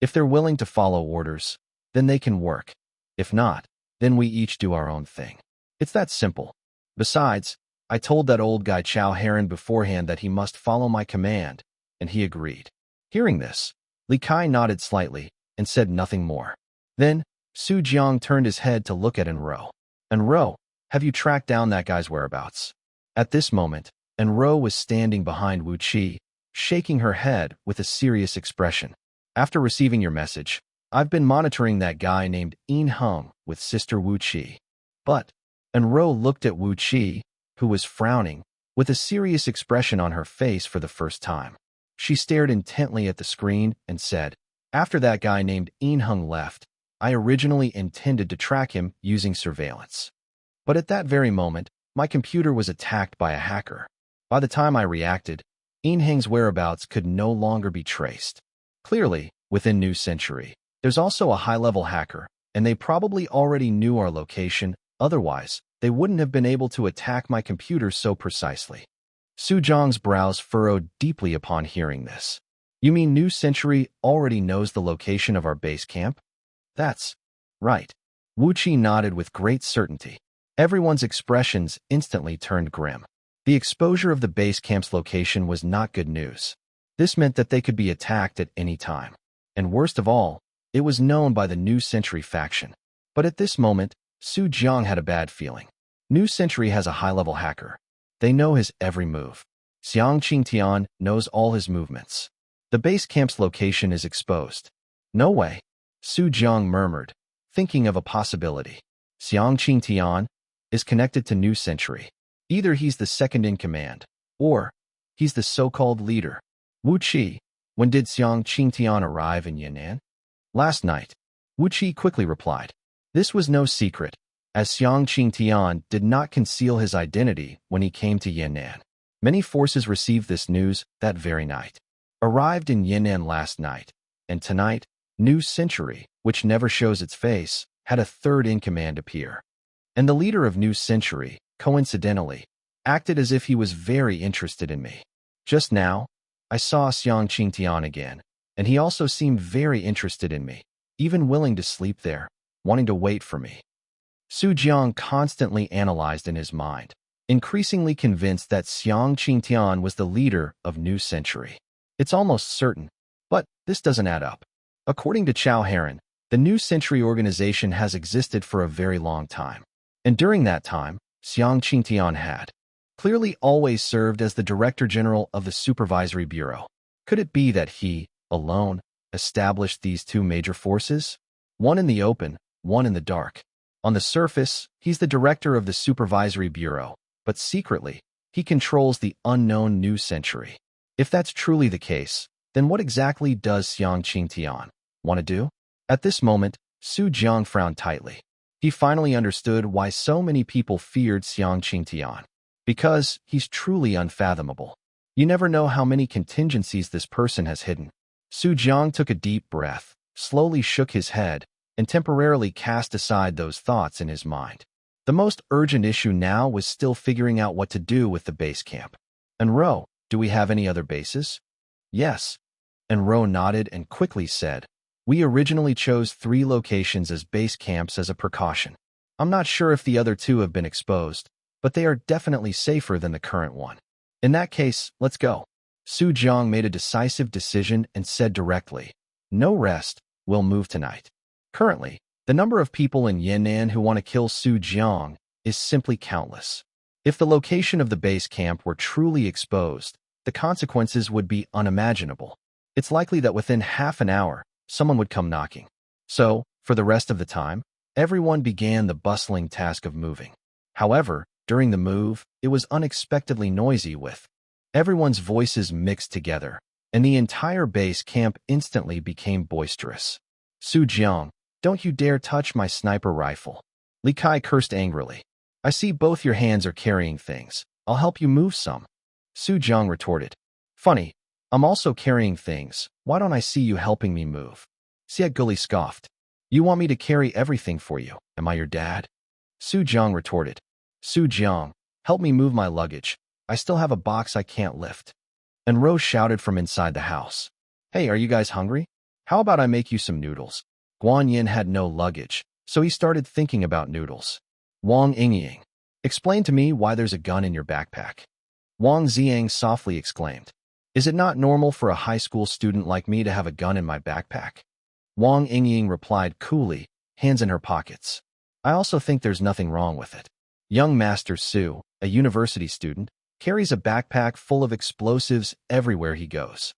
If they're willing to follow orders, then they can work. If not, then we each do our own thing. It's that simple. Besides, I told that old guy Chow Heron beforehand that he must follow my command, and he agreed. Hearing this, Li Kai nodded slightly and said nothing more. Then, Su Jiang turned his head to look at An Rou. An Rou, have you tracked down that guy's whereabouts? At this moment, An Rou was standing behind Wu Qi, shaking her head with a serious expression. After receiving your message, I've been monitoring that guy named Yin Heng with Sister Wu Qi. But, An Rou looked at Wu Qi, who was frowning, with a serious expression on her face for the first time. She stared intently at the screen and said, after that guy named Yin Heng left, I originally intended to track him using surveillance. But at that very moment, my computer was attacked by a hacker. By the time I reacted, Yin Heng's whereabouts could no longer be traced. Clearly, within New Century, there's also a high-level hacker, and they probably already knew our location, otherwise, they wouldn't have been able to attack my computer so precisely. Su Jiang's brows furrowed deeply upon hearing this. You mean New Century already knows the location of our base camp? That's right. Wu Qi nodded with great certainty. Everyone's expressions instantly turned grim. The exposure of the base camp's location was not good news. This meant that they could be attacked at any time. And worst of all, it was known by the New Century faction. But at this moment, Su Jiang had a bad feeling. New Century has a high-level hacker. They know his every move. Xiang Qingtian knows all his movements. The base camp's location is exposed. No way, Su Jiang murmured, thinking of a possibility. Xiang Qingtian is connected to New Century. Either he's the second in command, or he's the so-called leader. Wu Qi, when did Xiang Qingtian arrive in Yan'an? Last night, Wu Qi quickly replied. This was no secret, as Xiang Qingtian did not conceal his identity when he came to Yan'an. Many forces received this news that very night. Arrived in Yan'an last night, and tonight, New Century, which never shows its face, had a third in command appear. And the leader of New Century, coincidentally, acted as if he was very interested in me. Just now, I saw Xiang Qingtian again, and he also seemed very interested in me, even willing to sleep there, wanting to wait for me. Su Jiang constantly analyzed in his mind, increasingly convinced that Xiang Qingtian was the leader of New Century. It's almost certain, but this doesn't add up. According to Chow Heron, the New Century organization has existed for a very long time. And during that time, Xiang Qingtian had clearly always served as the Director General of the Supervisory Bureau. Could it be that he, alone, established these two major forces? One in the open, one in the dark. On the surface, he's the Director of the Supervisory Bureau, but secretly, he controls the unknown New Century. If that's truly the case, then what exactly does Xiang Qingtian want to do? At this moment, Su Jiang frowned tightly. He finally understood why so many people feared Xiang Qingtian. Because he's truly unfathomable. You never know how many contingencies this person has hidden. Su Jiang took a deep breath, slowly shook his head, and temporarily cast aside those thoughts in his mind. The most urgent issue now was still figuring out what to do with the base camp. An Rou, do we have any other bases? Yes. An Rou nodded and quickly said, we originally chose 3 locations as base camps as a precaution. I'm not sure if the other 2 have been exposed, but they are definitely safer than the current one. In that case, let's go. Su Jiang made a decisive decision and said directly, no rest, we'll move tonight. Currently, the number of people in Yan'an who want to kill Su Jiang is simply countless. If the location of the base camp were truly exposed, the consequences would be unimaginable. It's likely that within half an hour, someone would come knocking. So, for the rest of the time, everyone began the bustling task of moving. However, during the move, it was unexpectedly noisy with everyone's voices mixed together, and the entire base camp instantly became boisterous. Su Jiang, don't you dare touch my sniper rifle. Li Kai cursed angrily. I see both your hands are carrying things. I'll help you move some. Su Jiang retorted. Funny, I'm also carrying things. Why don't I see you helping me move? Xie Guli scoffed. You want me to carry everything for you? Am I your dad? Su Jiang retorted. Su Jiang, help me move my luggage. I still have a box I can't lift. An Rou shouted from inside the house. Hey, are you guys hungry? How about I make you some noodles? Guan Yin had no luggage, so he started thinking about noodles. Wang Yingying. Explain to me why there's a gun in your backpack. Wang Jiang softly exclaimed. Is it not normal for a high school student like me to have a gun in my backpack? Wang Yingying replied coolly, hands in her pockets. I also think there's nothing wrong with it. Young Master Su, a university student, carries a backpack full of explosives everywhere he goes.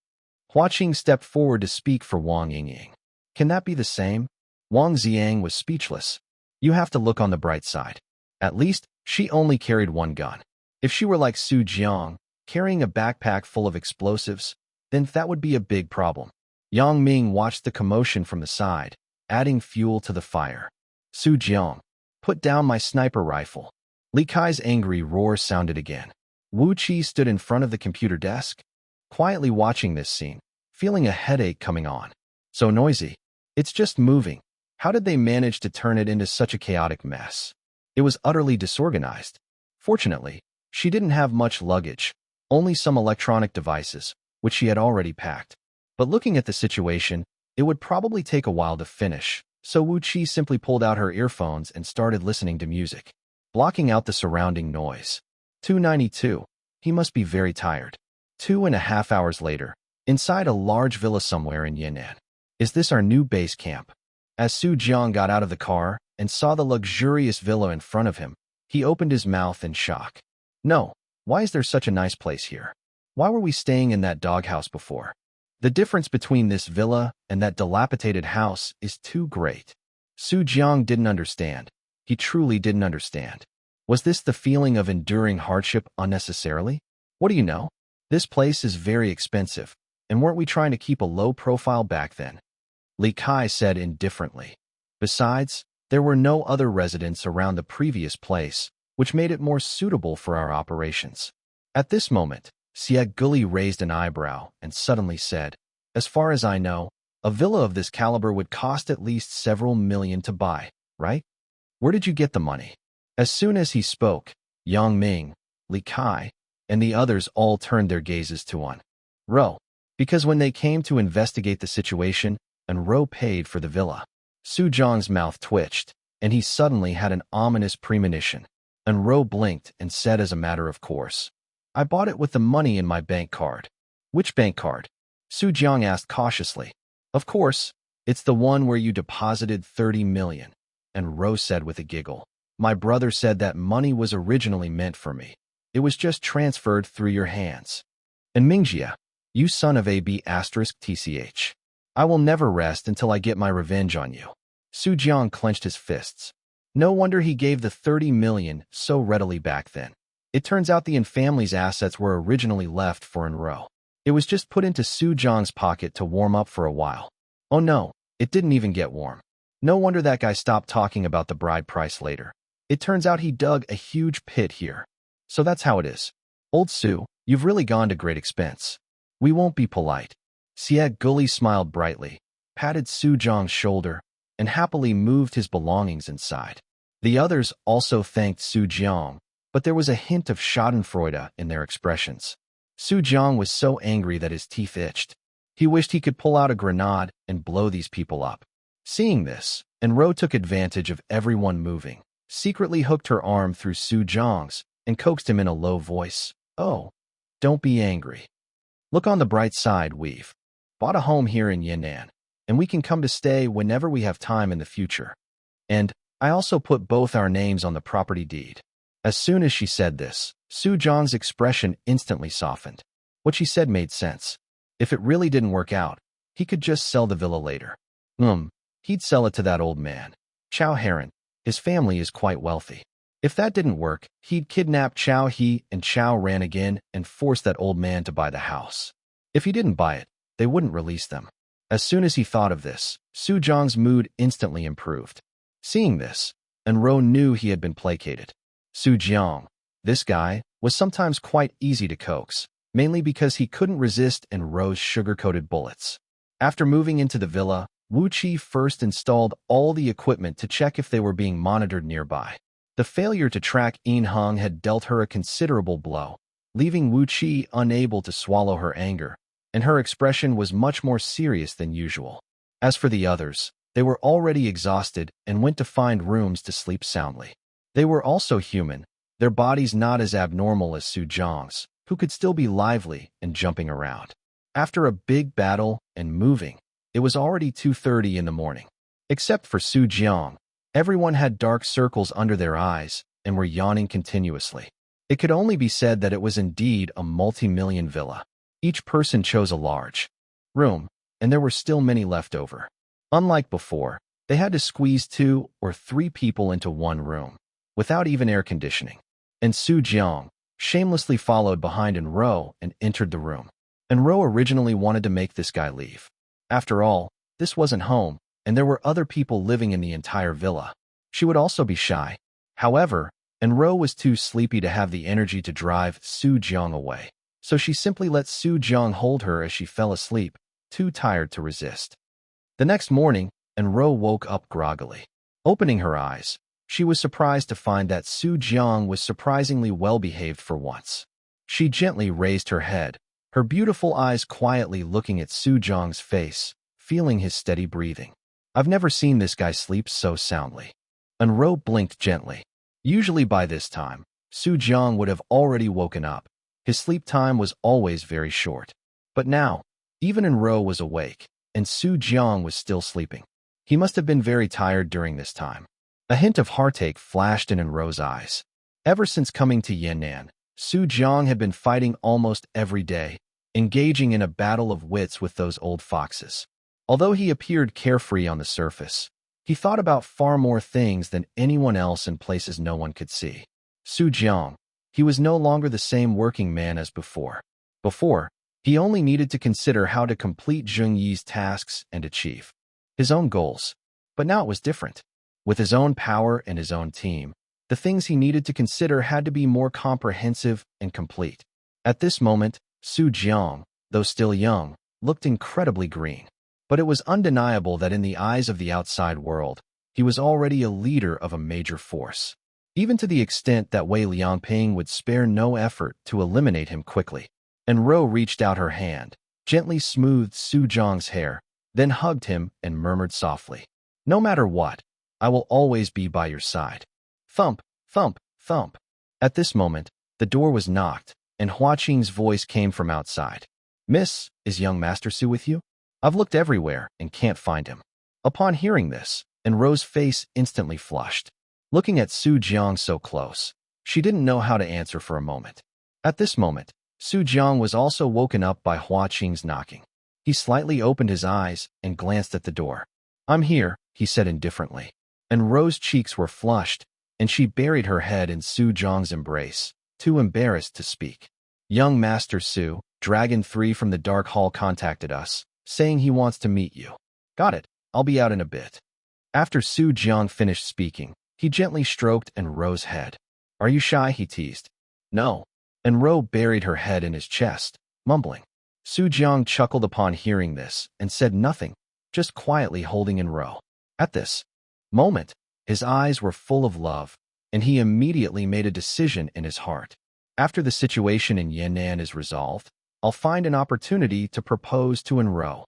Hua Qing stepped forward to speak for Wang Yingying. Can that be the same? Wang Jiang was speechless. You have to look on the bright side. At least, she only carried one gun. If she were like Su Jiang, carrying a backpack full of explosives, then that would be a big problem. Yang Ming watched the commotion from the side, adding fuel to the fire. Su Jiang, put down my sniper rifle. Li Kai's angry roar sounded again. Wu Qi stood in front of the computer desk, quietly watching this scene, feeling a headache coming on. So noisy. It's just moving. How did they manage to turn it into such a chaotic mess? It was utterly disorganized. Fortunately, she didn't have much luggage, only some electronic devices, which she had already packed. But looking at the situation, it would probably take a while to finish, so Wu Qi simply pulled out her earphones and started listening to music, blocking out the surrounding noise. 292. He must be very tired. 2.5 hours later, inside a large villa somewhere in Yan'an. Is this our new base camp? As Su Jiang got out of the car and saw the luxurious villa in front of him, he opened his mouth in shock. No, why is there such a nice place here? Why were we staying in that doghouse before? The difference between this villa and that dilapidated house is too great. Su Jiang didn't understand. He truly didn't understand. Was this the feeling of enduring hardship unnecessarily? What do you know? This place is very expensive, and weren't we trying to keep a low profile back then? Li Kai said indifferently. Besides, there were no other residents around the previous place, which made it more suitable for our operations. At this moment, Xie Guli raised an eyebrow and suddenly said, as far as I know, a villa of this caliber would cost at least several million to buy, right? Where did you get the money? As soon as he spoke, Yang Ming, Li Kai, and the others all turned their gazes to An Rou, because when they came to investigate the situation, An Rou paid for the villa. Su Jiang's mouth twitched, and he suddenly had an ominous premonition. An Rou blinked and said as a matter of course, I bought it with the money in my bank card. Which bank card? Su Jiang asked cautiously. Of course, it's the one where you deposited 30 million. An Rou said with a giggle. My brother said that money was originally meant for me. It was just transferred through your hands. And Mingjia, you son of TCH. I will never rest until I get my revenge on you. Su Jiang clenched his fists. No wonder he gave the 30 million so readily back then. It turns out the An family's assets were originally left for An Rou. It was just put into Su Jiang's pocket to warm up for a while. Oh no, it didn't even get warm. No wonder that guy stopped talking about the bride price later. It turns out he dug a huge pit here. So that's how it is. Old Su, you've really gone to great expense. We won't be polite. Xie Guli smiled brightly, patted Su Jiang's shoulder, and happily moved his belongings inside. The others also thanked Su Jiang, but there was a hint of schadenfreude in their expressions. Su Jiang was so angry that his teeth itched. He wished he could pull out a grenade and blow these people up. Seeing this, An Rou took advantage of everyone moving, secretly hooked her arm through Su Jiang's, and coaxed him in a low voice. Oh, don't be angry. Look on the bright side, we've bought a home here in Yan'an, and we can come to stay whenever we have time in the future. And I also put both our names on the property deed. As soon as she said this, Su Jiang's expression instantly softened. What she said made sense. If it really didn't work out, he could just sell the villa later. He'd sell it to that old man, Chao Heron. His family is quite wealthy. If that didn't work, he'd kidnap Chao He and Chao Ran again and force that old man to buy the house. If he didn't buy it, they wouldn't release them. As soon as he thought of this, Su Jiang's mood instantly improved. Seeing this, An Rou knew he had been placated. Su Jiang, this guy, was sometimes quite easy to coax, mainly because he couldn't resist An Rou's sugar-coated bullets. After moving into the villa, Wu Qi first installed all the equipment to check if they were being monitored nearby. The failure to track Yin Heng had dealt her a considerable blow, leaving Wu Qi unable to swallow her anger, and her expression was much more serious than usual. As for the others, they were already exhausted and went to find rooms to sleep soundly. They were also human, their bodies not as abnormal as Su Jiang's, who could still be lively and jumping around. After a big battle and moving, it was already 2:30 in the morning. Except for Su Jiang, everyone had dark circles under their eyes and were yawning continuously. It could only be said that it was indeed a multi-million villa. Each person chose a large room, and there were still many left over. Unlike before, they had to squeeze 2 or 3 people into one room, without even air conditioning. And Su Jiang shamelessly followed behind An Rou and entered the room. An Rou originally wanted to make this guy leave. After all, this wasn't home, and there were other people living in the entire villa. She would also be shy. However, An Rou was too sleepy to have the energy to drive Su Jiang away, so she simply let Su Jiang hold her as she fell asleep, too tired to resist. The next morning, An Rou woke up groggily. Opening her eyes, she was surprised to find that Su Jiang was surprisingly well-behaved for once. She gently raised her head, her beautiful eyes quietly looking at Su Jiang's face, feeling his steady breathing. I've never seen this guy sleep so soundly. An Rou blinked gently. Usually by this time, Su Jiang would have already woken up. His sleep time was always very short. But now, even An Rou was awake, and Su Jiang was still sleeping. He must have been very tired during this time. A hint of heartache flashed in An Rou's eyes. Ever since coming to Yan'an, Su Jiang had been fighting almost every day, engaging in a battle of wits with those old foxes. Although he appeared carefree on the surface, he thought about far more things than anyone else in places no one could see. Su Jiang, he was no longer the same working man as before. Before, he only needed to consider how to complete Zheng Yi's tasks and achieve his own goals. But now it was different. With his own power and his own team, the things he needed to consider had to be more comprehensive and complete. At this moment, Su Jiang, though still young, looked incredibly green. But it was undeniable that in the eyes of the outside world, he was already a leader of a major force, even to the extent that Wei Liangping would spare no effort to eliminate him quickly. An Rou reached out her hand, gently smoothed Su Jiang's hair, then hugged him and murmured softly, "No matter what, I will always be by your side." Thump, thump, thump. At this moment, the door was knocked, and Hua Qing's voice came from outside. "Miss, is young Master Su with you? I've looked everywhere and can't find him." Upon hearing this, An Rou's face instantly flushed. Looking at Su Jiang so close, she didn't know how to answer for a moment. At this moment, Su Jiang was also woken up by Hua Qing's knocking. He slightly opened his eyes and glanced at the door. "I'm here," he said indifferently. An Rou's cheeks were flushed, and she buried her head in Su Jiang's embrace, too embarrassed to speak. "Young Master Su, Dragon 3 from the Dark Hall contacted us, saying he wants to meet you." "Got it. I'll be out in a bit." After Su Jiang finished speaking, he gently stroked An Rou's head. "Are you shy?" he teased. "No." An Rou buried her head in his chest, mumbling. Su Jiang chuckled upon hearing this and said nothing, just quietly holding An Rou. At this moment, his eyes were full of love, and he immediately made a decision in his heart. After the situation in Yan'an is resolved, I'll find an opportunity to propose to An Rou.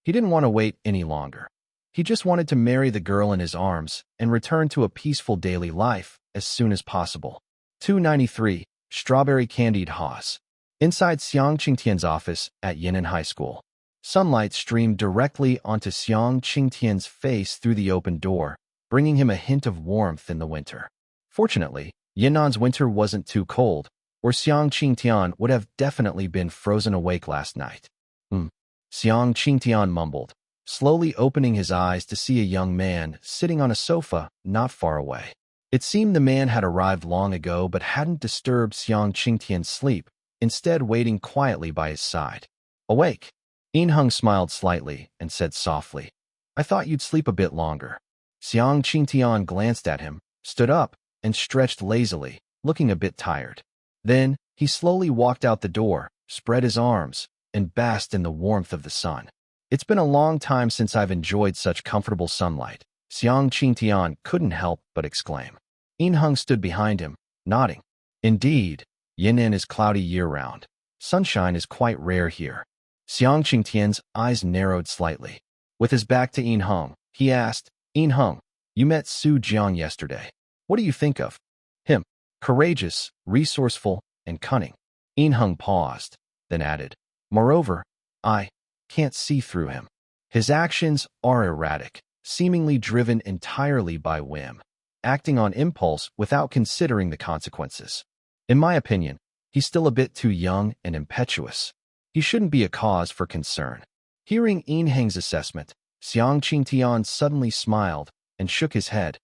He didn't want to wait any longer. He just wanted to marry the girl in his arms and return to a peaceful daily life as soon as possible. 293. Strawberry Candied Haws. Inside Xiang Qingtian's office at Yan'an High School, sunlight streamed directly onto Xiang Qingtian's face through the open door, bringing him a hint of warmth in the winter. Fortunately, Yan'an's winter wasn't too cold, or Xiang Qingtian would have definitely been frozen awake last night. Xiang Qingtian mumbled, slowly opening his eyes to see a young man sitting on a sofa not far away. It seemed the man had arrived long ago but hadn't disturbed Xiang Qingtian's sleep, instead waiting quietly by his side. "Awake." Inheng smiled slightly and said softly, "I thought you'd sleep a bit longer." Xiang Qingtian glanced at him, stood up, and stretched lazily, looking a bit tired. Then, he slowly walked out the door, spread his arms, and basked in the warmth of the sun. "It's been a long time since I've enjoyed such comfortable sunlight," Xiang Qingtian couldn't help but exclaim. Inheng stood behind him, nodding. "Indeed, Yan'an is cloudy year-round. Sunshine is quite rare here." Xiang Qingtian's eyes narrowed slightly. With his back to Inheng, he asked, "Inheng, you met Su Jiang yesterday. What do you think of him?" Courageous, resourceful, and cunning. In Hung paused, then added, moreover, I can't see through him. His actions are erratic, seemingly driven entirely by whim, acting on impulse without considering the consequences. In my opinion, he's still a bit too young and impetuous. He shouldn't be a cause for concern. Hearing In Heng's assessment, Xiang Qingtian suddenly smiled and shook his head.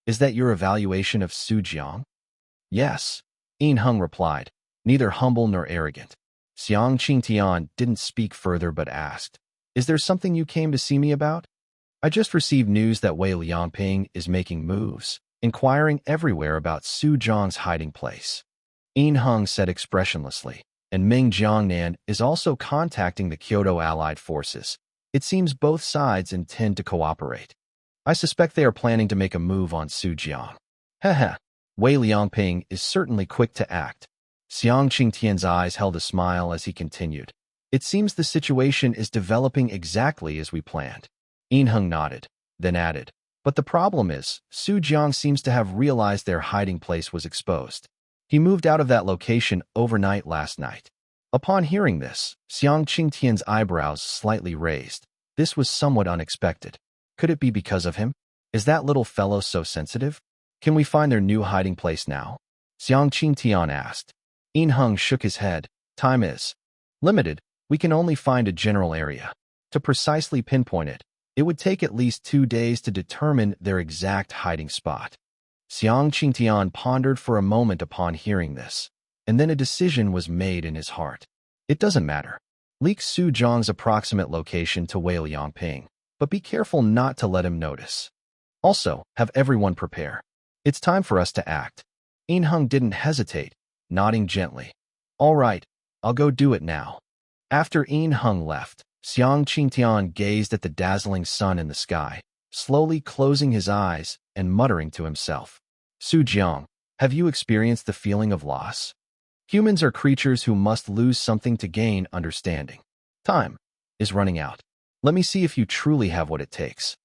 Is that your evaluation of Su Jiang? Yes, In Heng replied, neither humble nor arrogant. Xiang Qingtian didn't speak further but asked, is there something you came to see me about? I just received news that Wei Liangping is making moves, inquiring everywhere about Su Jiang's hiding place. In Heng said expressionlessly, and Ming Jiangnan is also contacting the Kyoto Allied forces. It seems both sides intend to cooperate. I suspect they are planning to make a move on Su Jiang. Heh. Wei Liangping is certainly quick to act. Xiang Qingtian's eyes held a smile as he continued. It seems the situation is developing exactly as we planned. In Heng nodded, then added, but the problem is, Su Jiang seems to have realized their hiding place was exposed. He moved out of that location overnight last night. Upon hearing this, Xiang Qingtian's eyebrows slightly raised. This was somewhat unexpected. Could it be because of him? Is that little fellow so sensitive? Can we find their new hiding place now? Xiang Qingtian asked. In Heng shook his head. Time is limited. We can only find a general area. To precisely pinpoint it, it would take at least 2 days to determine their exact hiding spot. Xiang Qingtian pondered for a moment upon hearing this, and then a decision was made in his heart. It doesn't matter. Leak Su Jiang's approximate location to Wei Liangping, but be careful not to let him notice. Also, have everyone prepare. It's time for us to act. In Heng didn't hesitate, nodding gently. All right, I'll go do it now. After In Heng left, Xiang Qingtian gazed at the dazzling sun in the sky, slowly closing his eyes and muttering to himself. Su Jiang, have you experienced the feeling of loss? Humans are creatures who must lose something to gain understanding. Time is running out. Let me see if you truly have what it takes.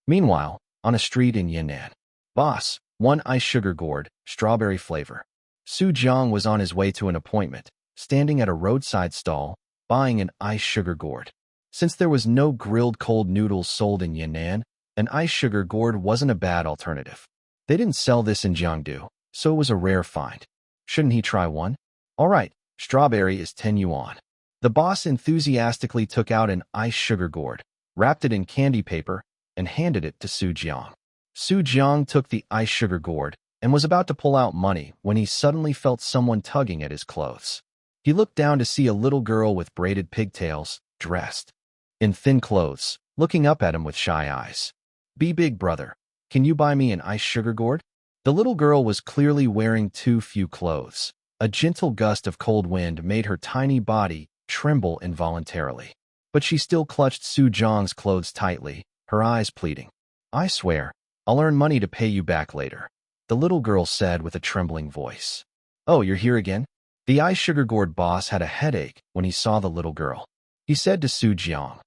Meanwhile, on a street in Yan'an. Boss, 1 ice sugar gourd, strawberry flavor. Su Jiang was on his way to an appointment, standing at a roadside stall, buying an ice sugar gourd. Since there was no grilled cold noodles sold in Yan'an, an ice sugar gourd wasn't a bad alternative. They didn't sell this in Jiangdu, so it was a rare find. Shouldn't he try one? All right, strawberry is 10 yuan. The boss enthusiastically took out an ice sugar gourd, wrapped it in candy paper, and handed it to Su Jiang. Su Jiang took the ice sugar gourd and was about to pull out money when he suddenly felt someone tugging at his clothes. He looked down to see a little girl with braided pigtails, dressed in thin clothes, looking up at him with shy eyes. Be big, brother. Can you buy me an ice sugar gourd? The little girl was clearly wearing too few clothes. A gentle gust of cold wind made her tiny body tremble involuntarily. But she still clutched Su Jiang's clothes tightly, her eyes pleading. I swear, I'll earn money to pay you back later, the little girl said with a trembling voice. Oh, you're here again? The ice sugar gourd boss had a headache when he saw the little girl. He said to Su Jiang,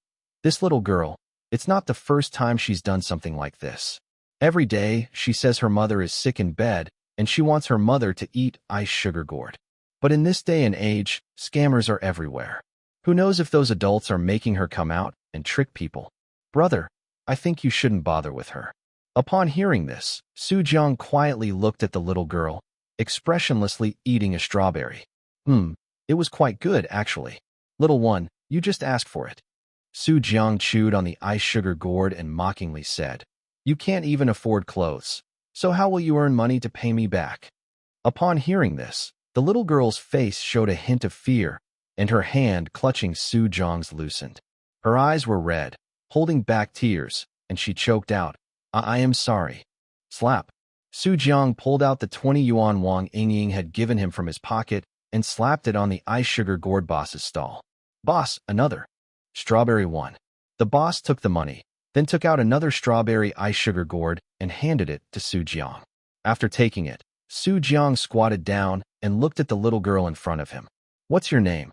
this little girl, it's not the first time she's done something like this. Every day, she says her mother is sick in bed and she wants her mother to eat ice sugar gourd. But in this day and age, scammers are everywhere. Who knows if those adults are making her come out and trick people? Brother, I think you shouldn't bother with her. Upon hearing this, Su Jiang quietly looked at the little girl, expressionlessly eating a strawberry. It was quite good, actually. Little one, you just ask for it. Su Jiang chewed on the ice sugar gourd and mockingly said, you can't even afford clothes, so how will you earn money to pay me back? Upon hearing this, the little girl's face showed a hint of fear, and her hand clutching Su Jiang's loosened. Her eyes were red, holding back tears, and she choked out, I am sorry. Slap. Su Jiang pulled out the 20 yuan Wang Yingying had given him from his pocket and slapped it on the ice sugar gourd boss's stall. Boss, another. Strawberry 1. The boss took the money, then took out another strawberry ice sugar gourd and handed it to Su Jiang. After taking it, Su Jiang squatted down and looked at the little girl in front of him. What's your name?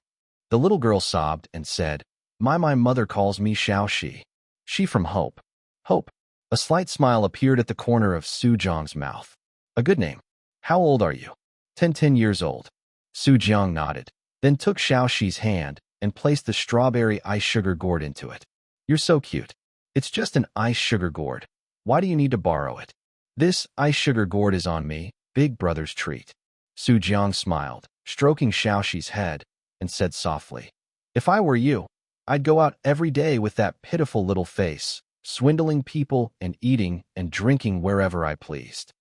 The little girl sobbed and said, my mother calls me Xiao Shi. She from Hope. Hope. A slight smile appeared at the corner of Su Jiang's mouth. A good name. How old are you? 10 years old. Su Jiang nodded, then took Xiaoxi's hand and placed the strawberry ice sugar gourd into it. You're so cute. It's just an ice sugar gourd. Why do you need to borrow it? This ice sugar gourd is on me, big brother's treat. Su Jiang smiled, stroking Xiaoxi's head, and said softly, if I were you, I'd go out every day with that pitiful little face, swindling people and eating and drinking wherever I pleased.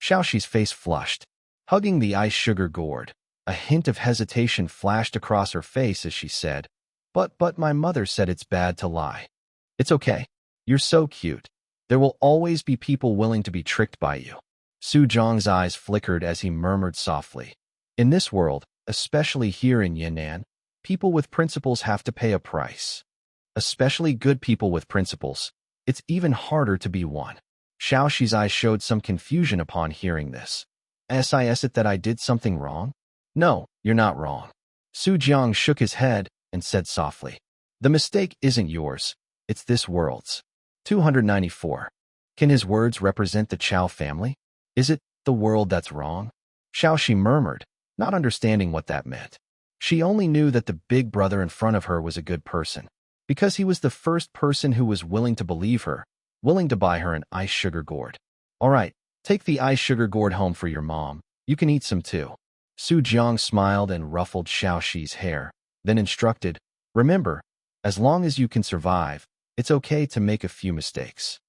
Xiaoxi's face flushed, hugging the ice sugar gourd. A hint of hesitation flashed across her face as she said, But my mother said it's bad to lie. It's okay. You're so cute. There will always be people willing to be tricked by you. Su Jiang's eyes flickered as he murmured softly. In this world, especially here in Yan'an, people with principles have to pay a price. Especially good people with principles. It's even harder to be one. Xiaoxi's eyes showed some confusion upon hearing this. Is it that I did something wrong? No, you're not wrong. Su Jiang shook his head and said softly, the mistake isn't yours, it's this world's. 294. Can his words represent the Chao family? Is it the world that's wrong? Xiaoxi murmured, not understanding what that meant. She only knew that the big brother in front of her was a good person, because he was the first person who was willing to believe her, willing to buy her an ice sugar gourd. All right, take the ice sugar gourd home for your mom. You can eat some too. Su Jiang smiled and ruffled Xiaoxi's hair, then instructed, remember, as long as you can survive, it's okay to make a few mistakes.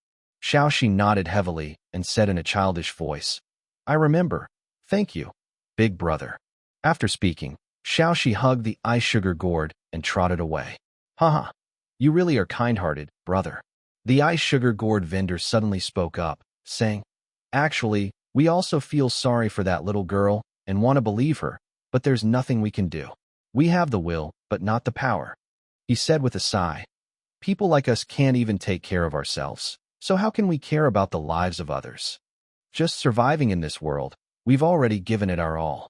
Xiaoxi nodded heavily and said in a childish voice, I remember. Thank you, big brother. After speaking, Xiaoxi hugged the ice sugar gourd and trotted away. Haha, you really are kind-hearted, brother. The ice sugar gourd vendor suddenly spoke up, saying, actually, we also feel sorry for that little girl and want to believe her, but there's nothing we can do. We have the will, but not the power. He said with a sigh. People like us can't even take care of ourselves, so how can we care about the lives of others? Just surviving in this world, we've already given it our all.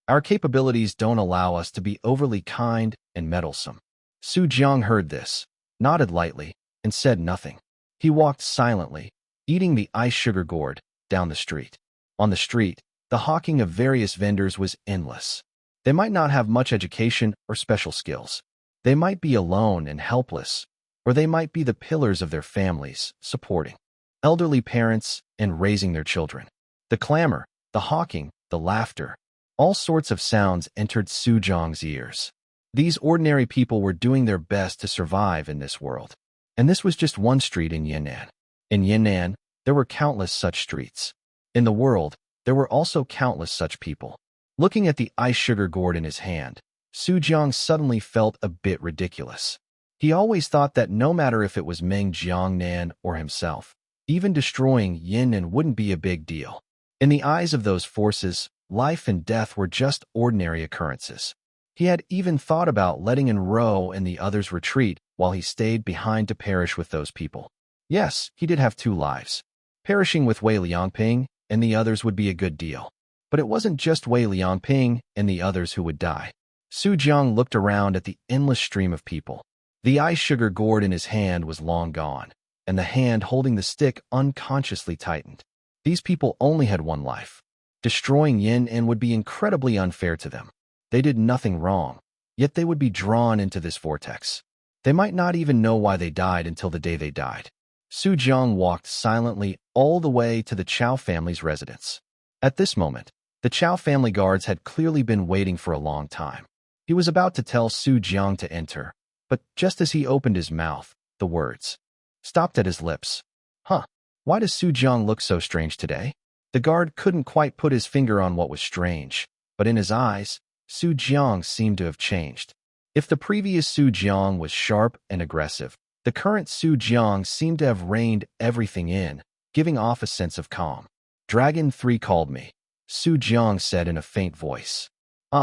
Our capabilities don't allow us to be overly kind and meddlesome. Su Jiang heard this, nodded lightly, and said nothing. He walked silently, eating the ice sugar gourd, down the street. On the street, the hawking of various vendors was endless. They might not have much education or special skills. They might be alone and helpless, or they might be the pillars of their families, supporting elderly parents and raising their children. The clamor, the hawking, the laughter, all sorts of sounds entered Su Jiang's ears. These ordinary people were doing their best to survive in this world. And this was just one street in Yan'an. In Yan'an, there were countless such streets. In the world, there were also countless such people. Looking at the ice sugar gourd in his hand, Su Jiang suddenly felt a bit ridiculous. He always thought that no matter if it was Meng Jiangnan or himself, even destroying Yan'an wouldn't be a big deal. In the eyes of those forces, life and death were just ordinary occurrences. He had even thought about letting An Rou and the others retreat while he stayed behind to perish with those people. Yes, he did have 2 lives. Perishing with Wei Liangping and the others would be a good deal. But it wasn't just Wei Liangping and the others who would die. Su Jiang looked around at the endless stream of people. The ice sugar gourd in his hand was long gone, and the hand holding the stick unconsciously tightened. These people only had 1 life. Destroying Yan'an would be incredibly unfair to them. They did nothing wrong, yet they would be drawn into this vortex. They might not even know why they died until the day they died. Su Jiang walked silently all the way to the Chao family's residence. At this moment, the Chao family guards had clearly been waiting for a long time. He was about to tell Su Jiang to enter, but just as he opened his mouth, the words stopped at his lips. Huh, why does Su Jiang look so strange today? The guard couldn't quite put his finger on what was strange, but in his eyes, Su Jiang seemed to have changed. If the previous Su Jiang was sharp and aggressive, the current Su Jiang seemed to have reined everything in, giving off a sense of calm. Dragon 3 called me, Su Jiang said in a faint voice.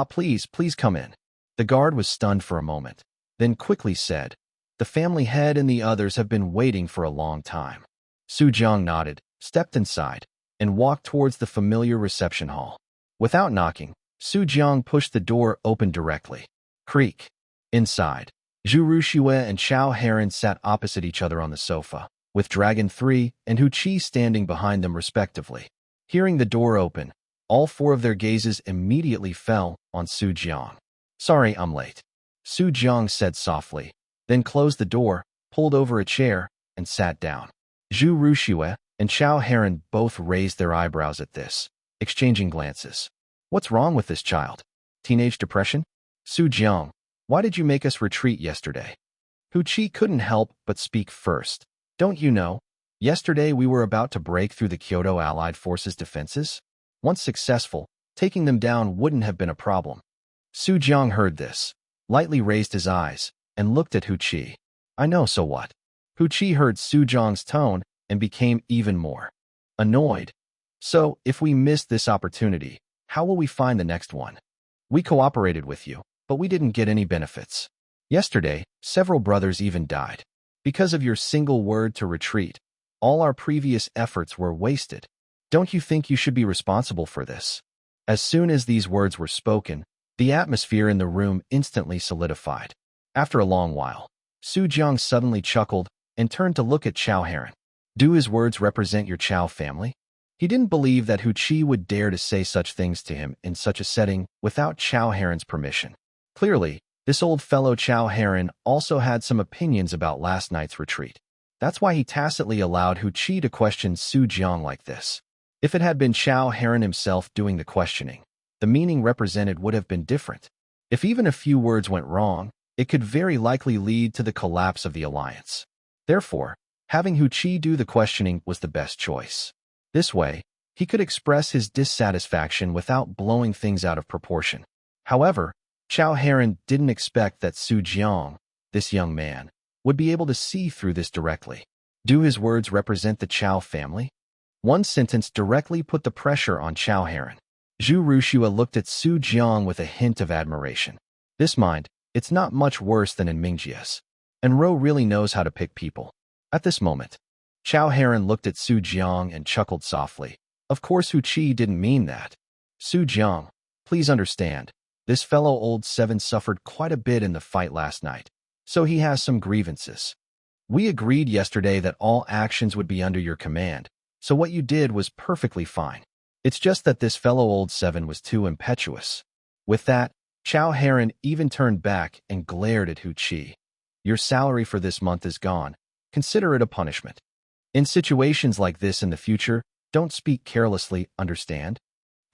Please come in. The guard was stunned for a moment, then quickly said, the family head and the others have been waiting for a long time. Su Jiang nodded, stepped inside, and walked towards the familiar reception hall. Without knocking, Su Jiang pushed the door open directly. Creak. Inside, Zhu Ruxue and Chao Heron sat opposite each other on the sofa, with Dragon 3 and Hu Qi standing behind them respectively. Hearing the door open, All four of their gazes immediately fell on Su Jiang. "Sorry, I'm late," Su Jiang said softly, then closed the door, pulled over a chair, and sat down. Zhu Ruxue and Chao Heron both raised their eyebrows at this, exchanging glances. "What's wrong with this child? Teenage depression?" "Su Jiang, why did you make us retreat yesterday?" Hu Qi couldn't help but speak first. "Don't you know? Yesterday we were about to break through the Kyoto Allied Forces' defenses. Once successful, taking them down wouldn't have been a problem." Su Jiang heard this, lightly raised his eyes, and looked at Hu Qi. "I know, so what?" Hu Qi heard Su Jiang's tone and became even more annoyed. "So, if we missed this opportunity, how will we find the next one? We cooperated with you, but we didn't get any benefits. Yesterday, several brothers even died. Because of your single word to retreat, all our previous efforts were wasted. Don't you think you should be responsible for this?" As soon as these words were spoken, the atmosphere in the room instantly solidified. After a long while, Su Jiang suddenly chuckled and turned to look at Chao Heron. "Do his words represent your Chao family?" He didn't believe that Hu Qi would dare to say such things to him in such a setting without Chao Heron's permission. Clearly, this old fellow Chao Heron also had some opinions about last night's retreat. That's why he tacitly allowed Hu Qi to question Su Jiang like this. If it had been Chao Heron himself doing the questioning, the meaning represented would have been different. If even a few words went wrong, it could very likely lead to the collapse of the alliance. Therefore, having Hu Qi do the questioning was the best choice. This way, he could express his dissatisfaction without blowing things out of proportion. However, Chao Heron didn't expect that Su Jiang, this young man, would be able to see through this directly. Do his words represent the Chao family? One sentence directly put the pressure on Chao Heron. Zhu Ruxue looked at Su Jiang with a hint of admiration. "This mind, it's not much worse than in Mingjia's. An Rou really knows how to pick people." At this moment, Chao Heron looked at Su Jiang and chuckled softly. Of course Hu Qi didn't mean that. "Su Jiang, please understand, this fellow old seven suffered quite a bit in the fight last night, so he has some grievances. We agreed yesterday that all actions would be under your command, so what you did was perfectly fine. It's just that this fellow old seven was too impetuous." With that, Chao Heron even turned back and glared at Hu Qi. "Your salary for this month is gone. Consider it a punishment. In situations like this in the future, don't speak carelessly, understand?"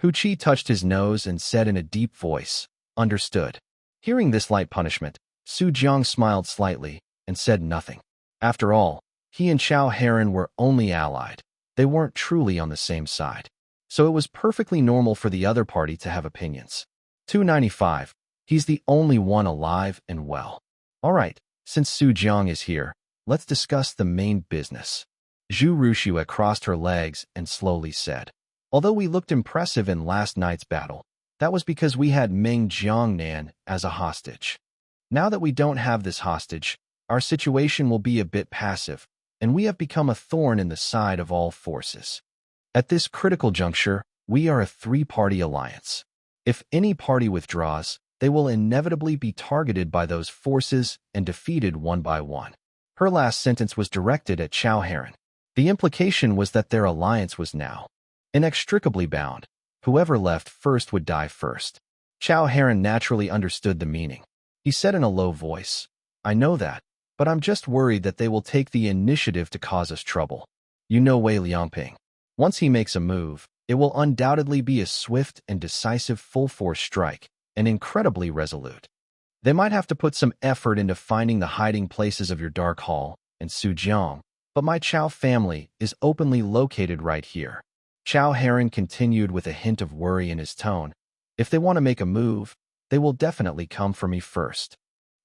Hu Qi touched his nose and said in a deep voice, "Understood." Hearing this light punishment, Su Jiang smiled slightly and said nothing. After all, he and Chao Heron were only allied. They weren't truly on the same side. So it was perfectly normal for the other party to have opinions. 295. He's the only one alive and well. All right, since Su Jiang is here, let's discuss the main business. Zhu Ruxue crossed her legs and slowly said, "Although we looked impressive in last night's battle, that was because we had Meng Jiangnan as a hostage. Now that we don't have this hostage, our situation will be a bit passive, and we have become a thorn in the side of all forces. At this critical juncture, we are a three-party alliance. If any party withdraws, they will inevitably be targeted by those forces and defeated one by one." Her last sentence was directed at Chao Heron. The implication was that their alliance was now inextricably bound. Whoever left first would die first. Chao Heron naturally understood the meaning. He said in a low voice, "I know that, but I'm just worried that they will take the initiative to cause us trouble. You know Wei Liangping. Once he makes a move, it will undoubtedly be a swift and decisive full-force strike, and incredibly resolute. They might have to put some effort into finding the hiding places of your Dark Hall and Su Jiang, but my Chao family is openly located right here." Chao Heron continued with a hint of worry in his tone. "If they want to make a move, they will definitely come for me first.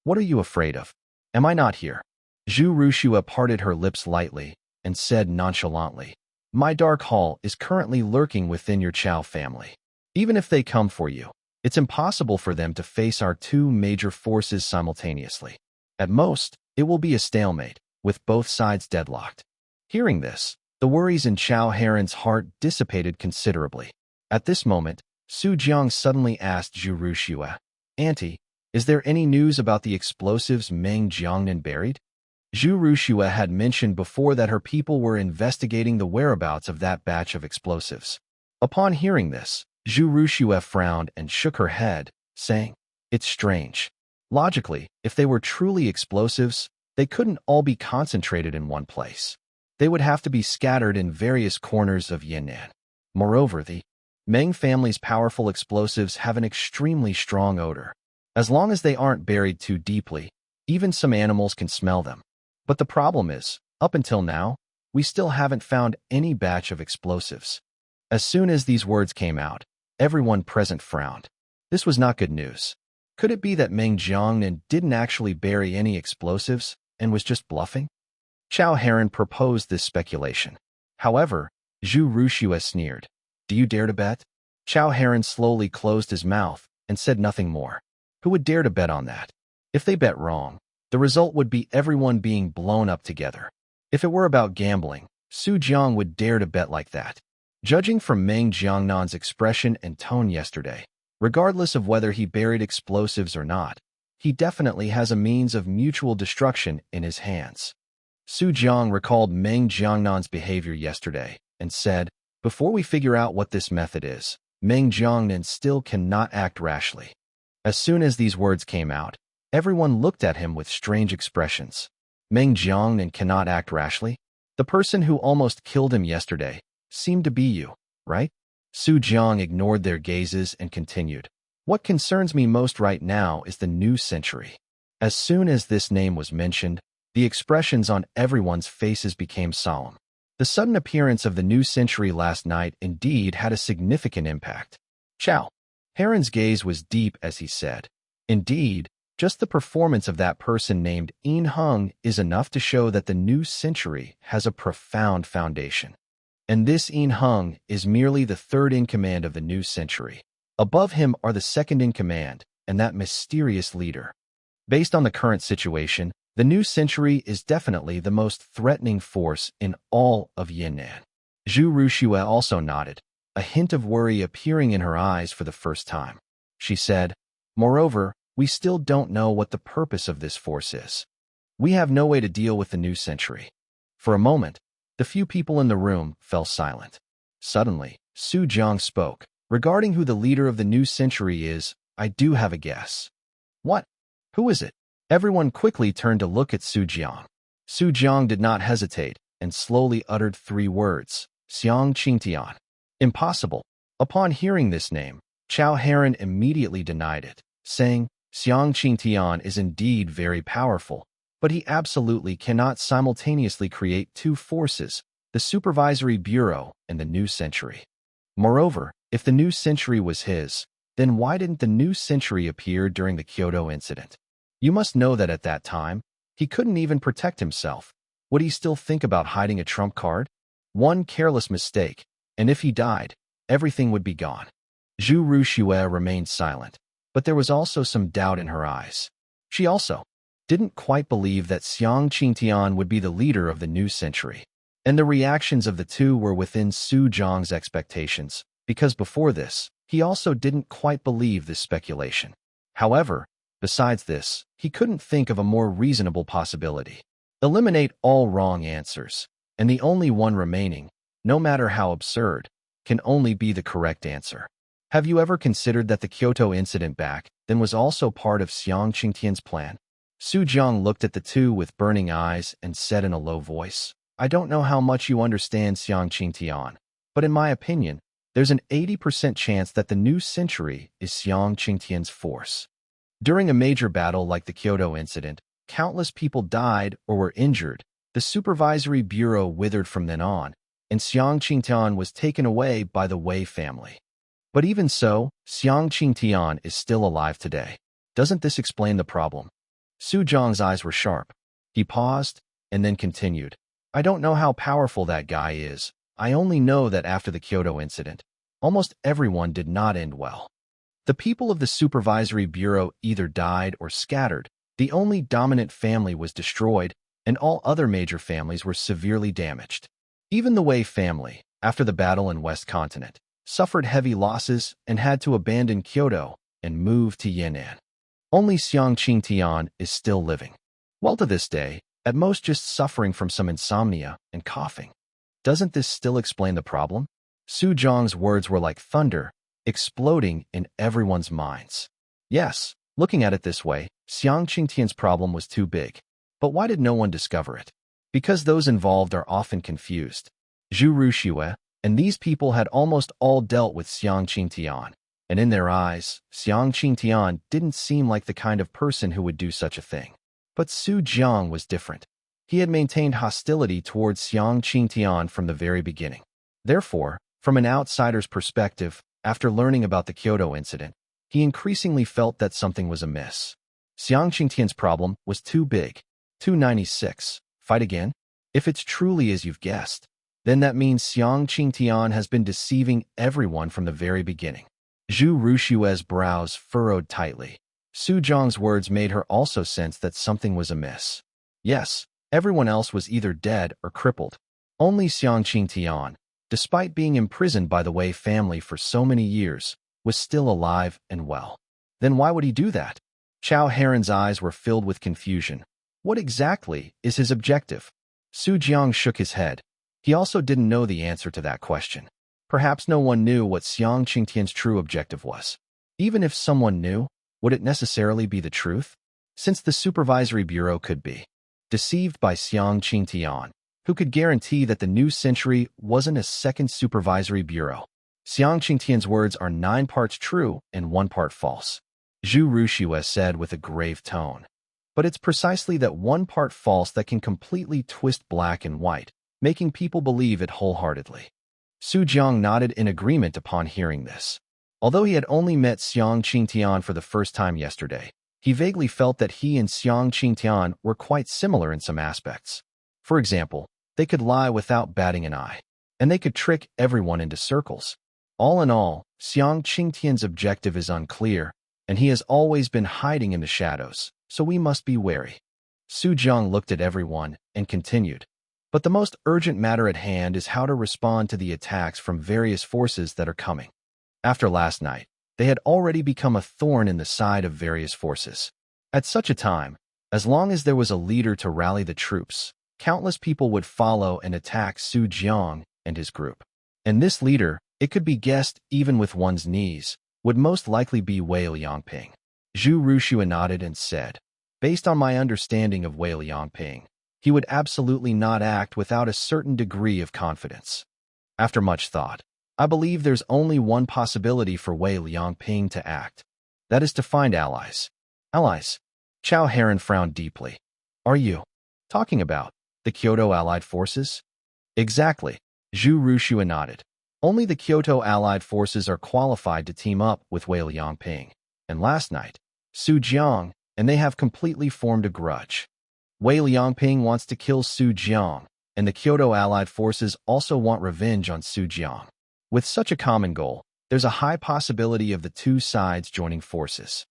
What are you afraid of? Am I not here?" Zhu Ruxue parted her lips lightly and said nonchalantly, "My Dark Hall is currently lurking within your Chao family. Even if they come for you, it's impossible for them to face our two major forces simultaneously. At most, it will be a stalemate, with both sides deadlocked." Hearing this, the worries in Chao Heron's heart dissipated considerably. At this moment, Su Jiang suddenly asked Zhu Ruxue, "Auntie, is there any news about the explosives Meng Jiangnan buried?" Zhu Ruxue had mentioned before that her people were investigating the whereabouts of that batch of explosives. Upon hearing this, Zhu Ruxue frowned and shook her head, saying, "It's strange. Logically, if they were truly explosives, they couldn't all be concentrated in one place. They would have to be scattered in various corners of Yan'an. Moreover, the Meng family's powerful explosives have an extremely strong odor. As long as they aren't buried too deeply, even some animals can smell them. But the problem is, up until now, we still haven't found any batch of explosives." As soon as these words came out, everyone present frowned. This was not good news. Could it be that Meng Jiang didn't actually bury any explosives and was just bluffing? Chao Heron proposed this speculation. However, Zhu Ruxue sneered. "Do you dare to bet?" Chao Heron slowly closed his mouth and said nothing more. Who would dare to bet on that? If they bet wrong, the result would be everyone being blown up together. If it were about gambling, Su Jiang would dare to bet like that. Judging from Meng Jiangnan's expression and tone yesterday, regardless of whether he buried explosives or not, he definitely has a means of mutual destruction in his hands. Su Jiang recalled Meng Jiangnan's behavior yesterday and said, "Before we figure out what this method is, Meng Jiangnan still cannot act rashly." As soon as these words came out, everyone looked at him with strange expressions. Meng Jiangnan cannot act rashly? The person who almost killed him yesterday seemed to be you, right? Su Jiang ignored their gazes and continued. "What concerns me most right now is the new century." As soon as this name was mentioned, the expressions on everyone's faces became solemn. The sudden appearance of the new century last night indeed had a significant impact. Chao Heron's gaze was deep as he said, "Indeed, just the performance of that person named Yin Heng is enough to show that the new century has a profound foundation. And this Yin Heng is merely the third in command of the new century. Above him are the second in command and that mysterious leader. Based on the current situation, the new century is definitely the most threatening force in all of Yan'an." Zhu Ruxue also nodded, a hint of worry appearing in her eyes for the first time. She said, "Moreover, we still don't know what the purpose of this force is. We have no way to deal with the new century." For a moment, the few people in the room fell silent. Suddenly, Su Jiang spoke. "Regarding who the leader of the new century is, I do have a guess." "What? Who is it?" Everyone quickly turned to look at Su Jiang. Su Jiang did not hesitate and slowly uttered 3 words, "Xiang Qingtian." "Impossible." Upon hearing this name, Chao Heron immediately denied it, saying, "Xiang Qingtian is indeed very powerful, but he absolutely cannot simultaneously create 2 forces, the Supervisory Bureau and the New Century. Moreover, if the New Century was his, then why didn't the New Century appear during the Kyoto incident? You must know that at that time, he couldn't even protect himself. Would he still think about hiding a trump card? One careless mistake, and if he died, everything would be gone." Zhu Ruxue remained silent, but there was also some doubt in her eyes. She also didn't quite believe that Xiang Qingtian would be the leader of the new century. And the reactions of the two were within Su Jiang's expectations, because before this, he also didn't quite believe this speculation. However, besides this, he couldn't think of a more reasonable possibility. Eliminate all wrong answers, and the only one remaining, no matter how absurd, can only be the correct answer. Have you ever considered that the Kyoto incident back then was also part of Xiang Qingtian's plan? Su Jiang looked at the two with burning eyes and said in a low voice, "I don't know how much you understand Xiang Qingtian, but in my opinion, there's an 80% chance that the new century is Xiang Qingtian's force." During a major battle like the Kyoto incident, countless people died or were injured, the Supervisory Bureau withered from then on, and Xiang Qingtian was taken away by the Wei family. But even so, Xiang Qingtian is still alive today. Doesn't this explain the problem? Su Jiang's eyes were sharp. He paused, and then continued. "I don't know how powerful that guy is. I only know that after the Kyoto incident, almost everyone did not end well. The people of the Supervisory Bureau either died or scattered, the only dominant family was destroyed, and all other major families were severely damaged. Even the Wei family, after the battle in West Continent, suffered heavy losses and had to abandon Kyoto and move to Yan'an. Only Xiang Qingtian is still living. Well, to this day, at most just suffering from some insomnia and coughing. Doesn't this still explain the problem?" Su Jiang's words were like thunder, exploding in everyone's minds. Yes, looking at it this way, Xiang Qingtian's problem was too big. But why did no one discover it? Because those involved are often confused. Zhu Ruxue and these people had almost all dealt with Xiang Qingtian, and in their eyes, Xiang Qingtian didn't seem like the kind of person who would do such a thing. But Su Jiang was different. He had maintained hostility towards Xiang Qingtian from the very beginning. Therefore, from an outsider's perspective, after learning about the Kyoto incident, he increasingly felt that something was amiss. Xiang Qingtian's problem was too big. 296. Fight again? If it's truly as you've guessed, then that means Xiang Qingtian has been deceiving everyone from the very beginning. Zhu Ruxue's brows furrowed tightly. Su Jiang's words made her also sense that something was amiss. Yes, everyone else was either dead or crippled. Only Xiang Qingtian, despite being imprisoned by the Wei family for so many years, was still alive and well. Then why would he do that? Chao Heron's eyes were filled with confusion. What exactly is his objective? Su Jiang shook his head. He also didn't know the answer to that question. Perhaps no one knew what Xiang Qingtian's true objective was. Even if someone knew, would it necessarily be the truth? Since the supervisory bureau could be deceived by Xiang Qingtian, who could guarantee that the new century wasn't a second supervisory bureau? Xiang Qingtian's words are 9 parts true and 1 part false. Zhu Ruxue said with a grave tone. But it's precisely that 1 part false that can completely twist black and white, making people believe it wholeheartedly. Su Jiang nodded in agreement upon hearing this. Although he had only met Xiang Qingtian for the first time yesterday, he vaguely felt that he and Xiang Qingtian were quite similar in some aspects. For example, they could lie without batting an eye, and they could trick everyone into circles. All in all, Xiang Qingtian's objective is unclear, and he has always been hiding in the shadows, so we must be wary. Su Jiang looked at everyone and continued. But the most urgent matter at hand is how to respond to the attacks from various forces that are coming. After last night, they had already become a thorn in the side of various forces. At such a time, as long as there was a leader to rally the troops, countless people would follow and attack Su Jiang and his group. And this leader, it could be guessed even with one's knees, would most likely be Wei Liangping. Zhu Ruxue nodded and said, based on my understanding of Wei Liangping, he would absolutely not act without a certain degree of confidence. After much thought, I believe there's only one possibility for Wei Liangping to act. That is to find allies. Allies? Chao Heron frowned deeply. Are you talking about the Kyoto Allied forces? Exactly. Zhu Ruxue nodded. Only the Kyoto Allied forces are qualified to team up with Wei Liangping. And last night, Su Jiang and they have completely formed a grudge. Wei Liangping wants to kill Su Jiang, and the Kyoto Allied forces also want revenge on Su Jiang. With such a common goal, there's a high possibility of the two sides joining forces.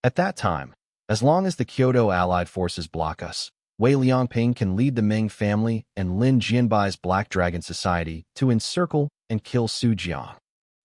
At that time, as long as the Kyoto Allied forces block us, Wei Liangping can lead the Ming family and Lin Jianbai's Black Dragon Society to encircle and kill Su Jiang.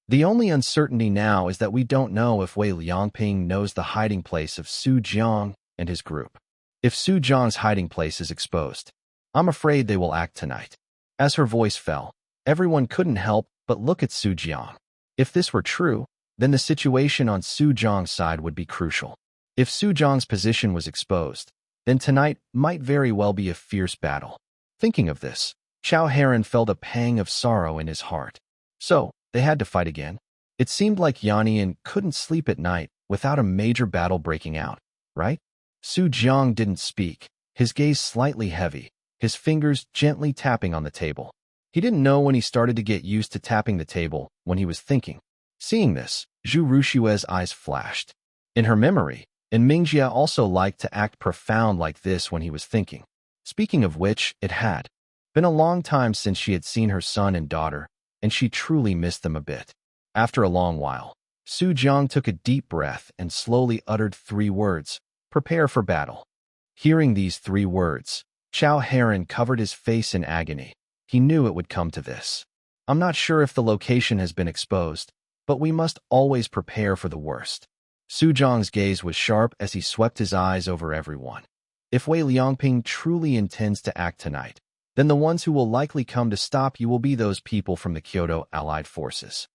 The only uncertainty now is that we don't know if Wei Liangping knows the hiding place of Su Jiang and his group. If Su Jiang's hiding place is exposed, I'm afraid they will act tonight. As her voice fell, everyone couldn't help but look at Su Jiang. If this were true, then the situation on Su Jiang's side would be crucial. If Su Jiang's position was exposed, then tonight might very well be a fierce battle. Thinking of this, Chao Heron felt a pang of sorrow in his heart. So, they had to fight again. It seemed like Yannian couldn't sleep at night without a major battle breaking out, right? Su Jiang didn't speak, his gaze slightly heavy, his fingers gently tapping on the table. He didn't know when he started to get used to tapping the table when he was thinking. Seeing this, Zhu Ruxue's eyes flashed. In her memory, and Mingjia also liked to act profound like this when he was thinking. Speaking of which, it had been a long time since she had seen her son and daughter, and she truly missed them a bit. After a long while, Su Jiang took a deep breath and slowly uttered 3 words, "Prepare for battle." Hearing these 3 words, Chao Heron covered his face in agony. He knew it would come to this. I'm not sure if the location has been exposed, but we must always prepare for the worst. Su Jiang's gaze was sharp as he swept his eyes over everyone. If Wei Liangping truly intends to act tonight, then the ones who will likely come to stop you will be those people from the Kyoto Allied forces.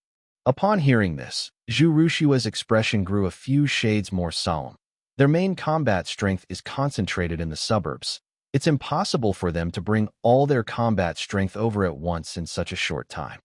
Upon hearing this, Zhu Rushua's expression grew a few shades more solemn. Their main combat strength is concentrated in the suburbs. It's impossible for them to bring all their combat strength over at once in such a short time.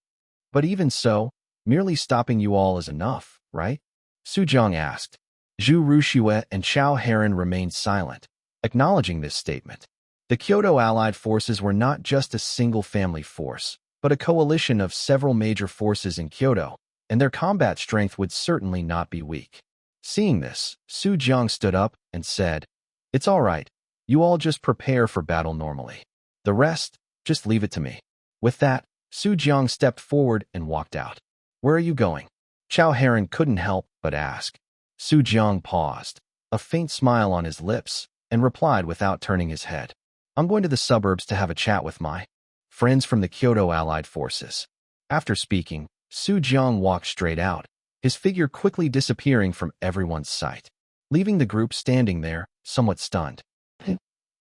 But even so, merely stopping you all is enough, right? Su Jiang asked. Zhu Rushue and Chao Heron remained silent, acknowledging this statement. The Kyoto Allied forces were not just a single-family force, but a coalition of several major forces in Kyoto, and their combat strength would certainly not be weak. Seeing this, Su Jiang stood up and said, "It's all right. You all just prepare for battle normally. The rest, just leave it to me." With that, Su Jiang stepped forward and walked out. "Where are you going?" Chao Heron couldn't help but ask. Su Jiang paused, a faint smile on his lips, and replied without turning his head. "I'm going to the suburbs to have a chat with my friends from the Kyoto Allied forces." After speaking, Su Jiang walked straight out, his figure quickly disappearing from everyone's sight, leaving the group standing there, somewhat stunned.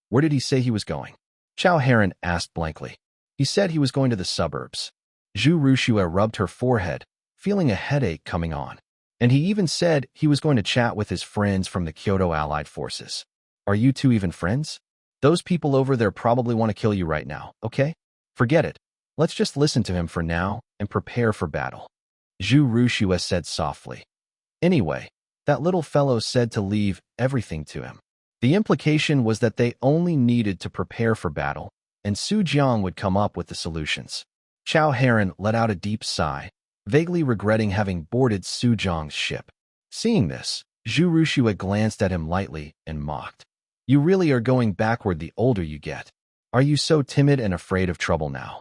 "Where did he say he was going?" Chao Heron asked blankly. "He said he was going to the suburbs." Zhu Rushue rubbed her forehead, feeling a headache coming on. "And he even said he was going to chat with his friends from the Kyoto Allied forces. Are you two even friends? Those people over there probably want to kill you right now, okay? Forget it. Let's just listen to him for now and prepare for battle." Zhu Rushue said softly. Anyway, that little fellow said to leave everything to him. The implication was that they only needed to prepare for battle, and Su Jiang would come up with the solutions. Chao Heron let out a deep sigh, vaguely regretting having boarded Su Jiang's ship. Seeing this, Zhu Rushue glanced at him lightly and mocked. "You really are going backward the older you get. Are you so timid and afraid of trouble now?"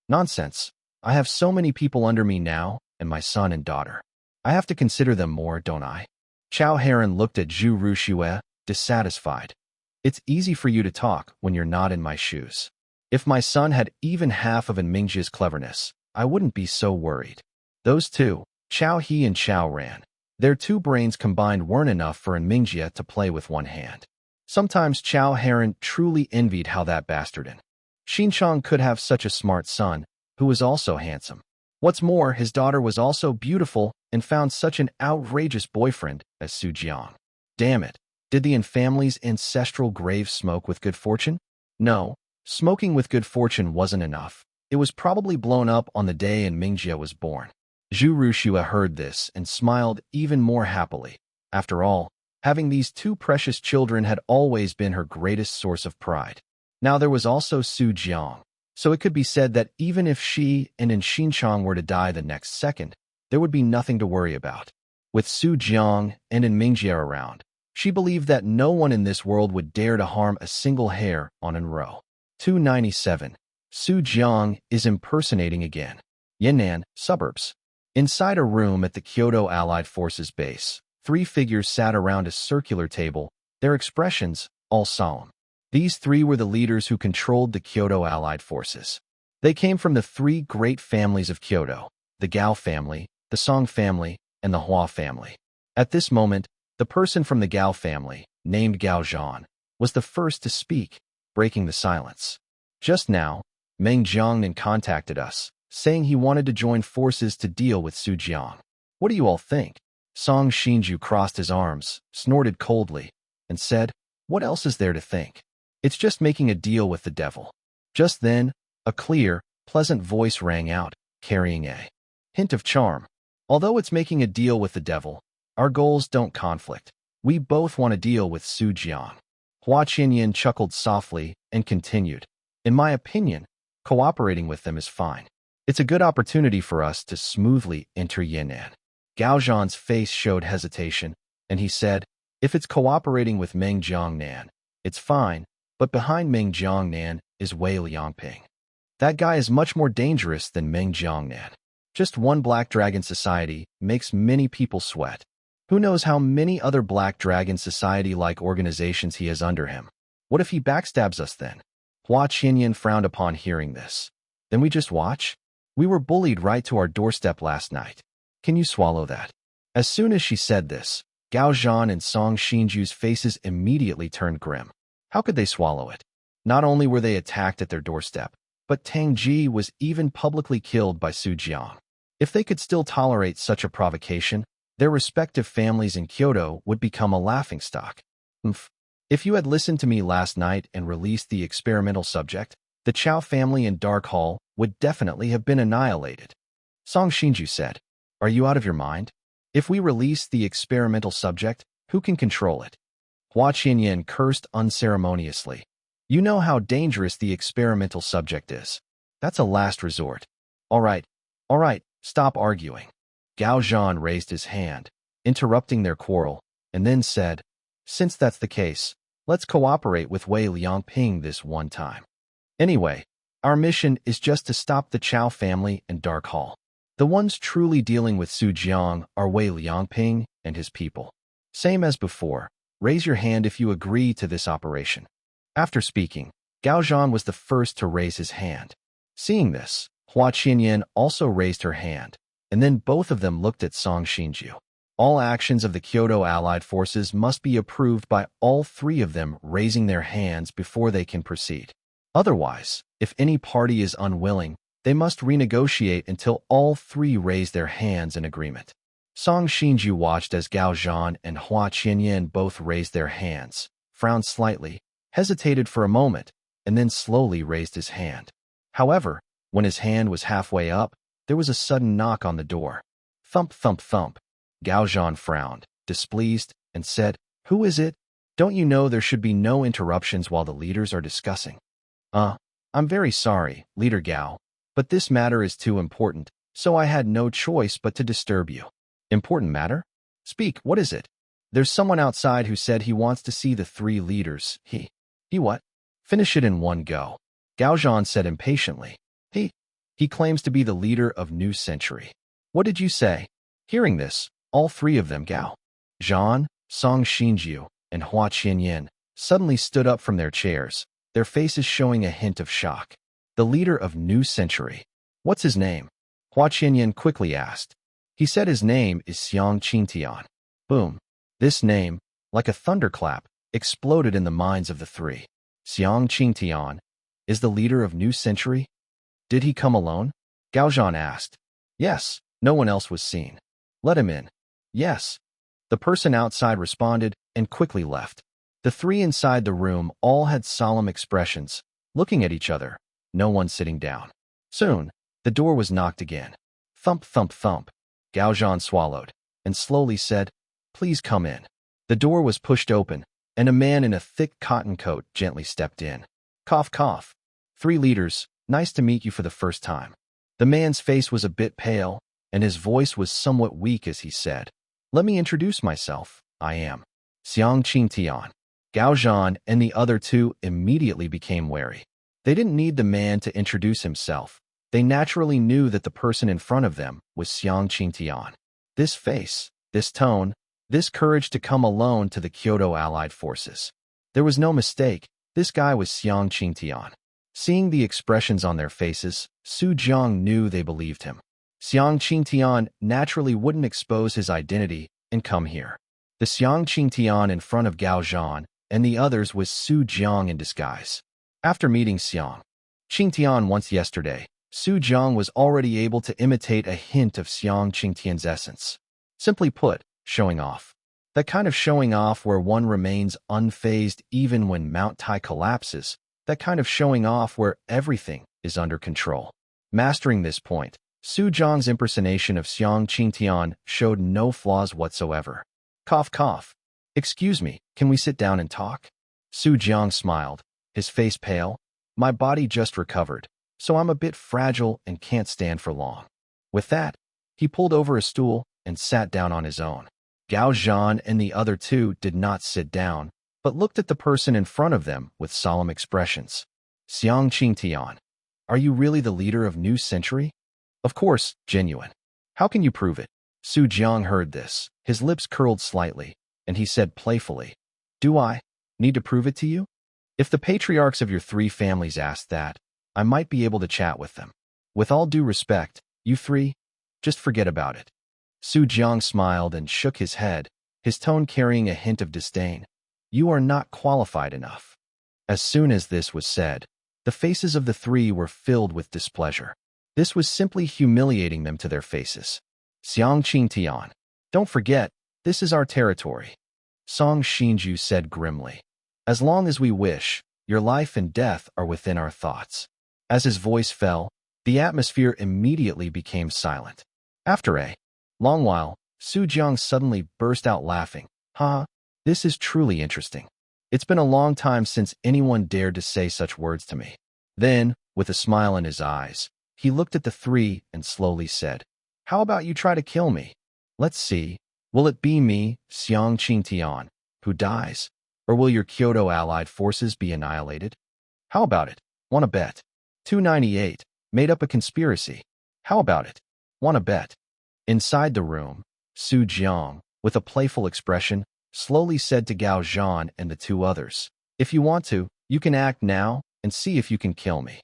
"Nonsense. I have so many people under me now, and my son and daughter. I have to consider them more, don't I?" Chao Heron looked at Zhu Rushue, dissatisfied. "It's easy for you to talk when you're not in my shoes. If my son had even half of An Mingjia's cleverness, I wouldn't be so worried." Those two, Chao He and Chao Ran, their two brains combined weren't enough for An Mingjia to play with one hand. Sometimes Chao Heron truly envied how that bastard Xinchang could have such a smart son, who was also handsome. What's more, his daughter was also beautiful and found such an outrageous boyfriend as Su Jiang. Damn it, did the family's ancestral grave smoke with good fortune? No, smoking with good fortune wasn't enough. It was probably blown up on the day An Mingjia was born. Zhu Rushue heard this and smiled even more happily. After all, having these two precious children had always been her greatest source of pride. Now there was also Su Jiang, so it could be said that even if she and An Xinchang were to die the next second, there would be nothing to worry about. With Su Jiang and An Mingjia around, she believed that no one in this world would dare to harm a single hair on An Rou. 297. Su Jiang is impersonating again. Yan'an, suburbs. Inside a room at the Kyoto Allied Forces base, three figures sat around a circular table, their expressions all solemn. These three were the leaders who controlled the Kyoto Allied Forces. They came from the three great families of Kyoto, the Gao family, the Song family, and the Hua family. At this moment, the person from the Gao family, named Gao Zhan, was the first to speak, breaking the silence. "Just now, Meng Jiangnan contacted us, saying he wanted to join forces to deal with Su Jiang. What do you all think?" Song Xinju crossed his arms, snorted coldly, and said, "What else is there to think? It's just making a deal with the devil." Just then, a clear, pleasant voice rang out, carrying a hint of charm. "Although it's making a deal with the devil, our goals don't conflict. We both want to deal with Su Jiang." Hua Qinyan chuckled softly and continued, "In my opinion, cooperating with them is fine. It's a good opportunity for us to smoothly enter Yan'an." Gao Zhan's face showed hesitation, and he said, "If it's cooperating with Meng Jiangnan, it's fine, but behind Meng Jiangnan is Wei Liangping. That guy is much more dangerous than Meng Jiangnan. Just one Black Dragon Society makes many people sweat. Who knows how many other Black Dragon Society-like organizations he has under him? What if he backstabs us then?" Hua Qinyan frowned upon hearing this. "Then we just watch? We were bullied right to our doorstep last night. Can you swallow that?" As soon as she said this, Gao Zhan and Song Xinju's faces immediately turned grim. How could they swallow it? Not only were they attacked at their doorstep, but Tang Ji was even publicly killed by Su Jiang. If they could still tolerate such a provocation, their respective families in Kyoto would become a laughingstock. Oomph. If you had listened to me last night and released the experimental subject, the Chow family in Dark Hall would definitely have been annihilated. Song Shinju said, "Are you out of your mind? If we release the experimental subject, who can control it?" Hua Qianyan cursed unceremoniously. "You know how dangerous the experimental subject is. That's a last resort. All right, stop arguing." Gao Zhan raised his hand, interrupting their quarrel, and then said, "Since that's the case, let's cooperate with Wei Liangping this one time. Anyway, our mission is just to stop the Chow family and Dark Hall. The ones truly dealing with Su Jiang are Wei Liangping and his people. Same as before, raise your hand if you agree to this operation." After speaking, Gao Zhan was the first to raise his hand. Seeing this, Hua Qianyan also raised her hand, and then both of them looked at Song Shinju. All actions of the Kyoto Allied forces must be approved by all three of them raising their hands before they can proceed. Otherwise, if any party is unwilling, they must renegotiate until all three raise their hands in agreement. Song Shinju watched as Gao Zhan and Hua Qianyan both raised their hands, frowned slightly, hesitated for a moment, and then slowly raised his hand. However, when his hand was halfway up, there was a sudden knock on the door. Thump, thump, thump. Gao Zhan frowned, displeased, and said, "Who is it? Don't you know there should be no interruptions while the leaders are discussing?" I'm very sorry, Leader Gao, but this matter is too important, so I had no choice but to disturb you." "Important matter? Speak, what is it?" "There's someone outside who said he wants to see the three leaders. He what?" "Finish it in one go," Gao Zhan said impatiently. He claims to be the leader of New Century." "What did you say?" Hearing this, all three of them, Gao Zhan, Song Shinju, and Hua Qianyan, suddenly stood up from their chairs, their faces showing a hint of shock. "The leader of New Century. What's his name?" Hua Qianyan quickly asked. "He said his name is Xiang Qingtian." Boom. This name, like a thunderclap, exploded in the minds of the three. Xiang Qingtian is the leader of New Century? Did he come alone? Gao Zhan asked. "Yes, no one else was seen." "Let him in." "Yes." The person outside responded and quickly left. The three inside the room all had solemn expressions, looking at each other, no one sitting down. Soon, the door was knocked again. Thump, thump, thump. Gao Zhan swallowed and slowly said, "Please come in." The door was pushed open, and a man in a thick cotton coat gently stepped in. Cough, cough. "Three leaders, nice to meet you for the first time." The man's face was a bit pale, and his voice was somewhat weak as he said, "Let me introduce myself. I am Xiang Qingtian." Gao Zhan and the other two immediately became wary. They didn't need the man to introduce himself. They naturally knew that the person in front of them was Xiang Qingtian. This face, this tone, this courage to come alone to the Kyoto Allied forces. There was no mistake, this guy was Xiang Qingtian. Seeing the expressions on their faces, Su Jiang knew they believed him. Xiang Qingtian naturally wouldn't expose his identity and come here. The Xiang Qingtian in front of Gao Zhan and the others was Su Jiang in disguise. After meeting Xiang Qingtian once yesterday, Su Jiang was already able to imitate a hint of Xiang Qingtian's essence. Simply put, showing off. That kind of showing off where one remains unfazed even when Mount Tai collapses. That kind of showing off where everything is under control. Mastering this point, Su Jiang's impersonation of Xiang Qingtian showed no flaws whatsoever. Cough, cough. "Excuse me, can we sit down and talk?" Su Jiang smiled, his face pale. "My body just recovered, so I'm a bit fragile and can't stand for long." With that, he pulled over a stool and sat down on his own. Gao Zhan and the other two did not sit down, but looked at the person in front of them with solemn expressions. "Xiang Qingtian, are you really the leader of New Century?" "Of course, genuine." "How can you prove it?" Su Jiang heard this, his lips curled slightly, and he said playfully, "Do I need to prove it to you? If the patriarchs of your three families asked that, I might be able to chat with them. With all due respect, you three, just forget about it." Su Jiang smiled and shook his head, his tone carrying a hint of disdain. "You are not qualified enough." As soon as this was said, the faces of the three were filled with displeasure. This was simply humiliating them to their faces. Xiang Qingtian, don't forget, this is our territory. Song Xinju said grimly. As long as we wish, your life and death are within our thoughts. As his voice fell, the atmosphere immediately became silent. After a long while, Su Jiang suddenly burst out laughing. Ha, this is truly interesting. It's been a long time since anyone dared to say such words to me. Then, with a smile in his eyes, he looked at the three and slowly said, how about you try to kill me? Let's see. Will it be me, Xiang Qingtian, who dies? Or will your Kyoto allied forces be annihilated? How about it? Want to bet? 298. Made up a conspiracy. How about it? Want to bet? Inside the room, Su Jiang, with a playful expression, slowly said to Gao Zhan and the two others, if you want to, you can act now and see if you can kill me.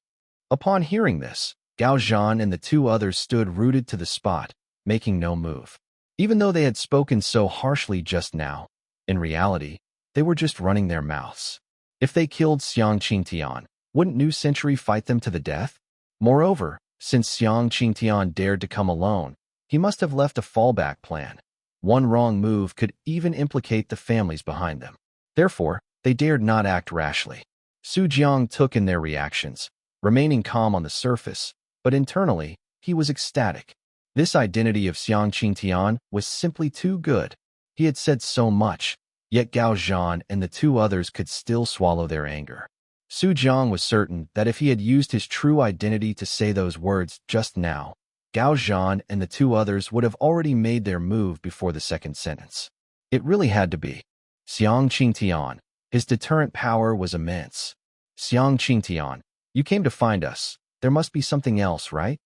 Upon hearing this, Gao Zhan and the two others stood rooted to the spot, making no move. Even though they had spoken so harshly just now, in reality, they were just running their mouths. If they killed Xiang Qingtian, wouldn't New Century fight them to the death? Moreover, since Xiang Qingtian dared to come alone, he must have left a fallback plan. One wrong move could even implicate the families behind them. Therefore, they dared not act rashly. Su Jiang took in their reactions, remaining calm on the surface, but internally, he was ecstatic. This identity of Xiang Qingtian was simply too good. He had said so much, yet Gao Zhan and the two others could still swallow their anger. Su Jiang was certain that if he had used his true identity to say those words just now, Gao Zhan and the two others would have already made their move before the second sentence. It really had to be. Xiang Qingtian, his deterrent power was immense. Xiang Qingtian, you came to find us. There must be something else, right?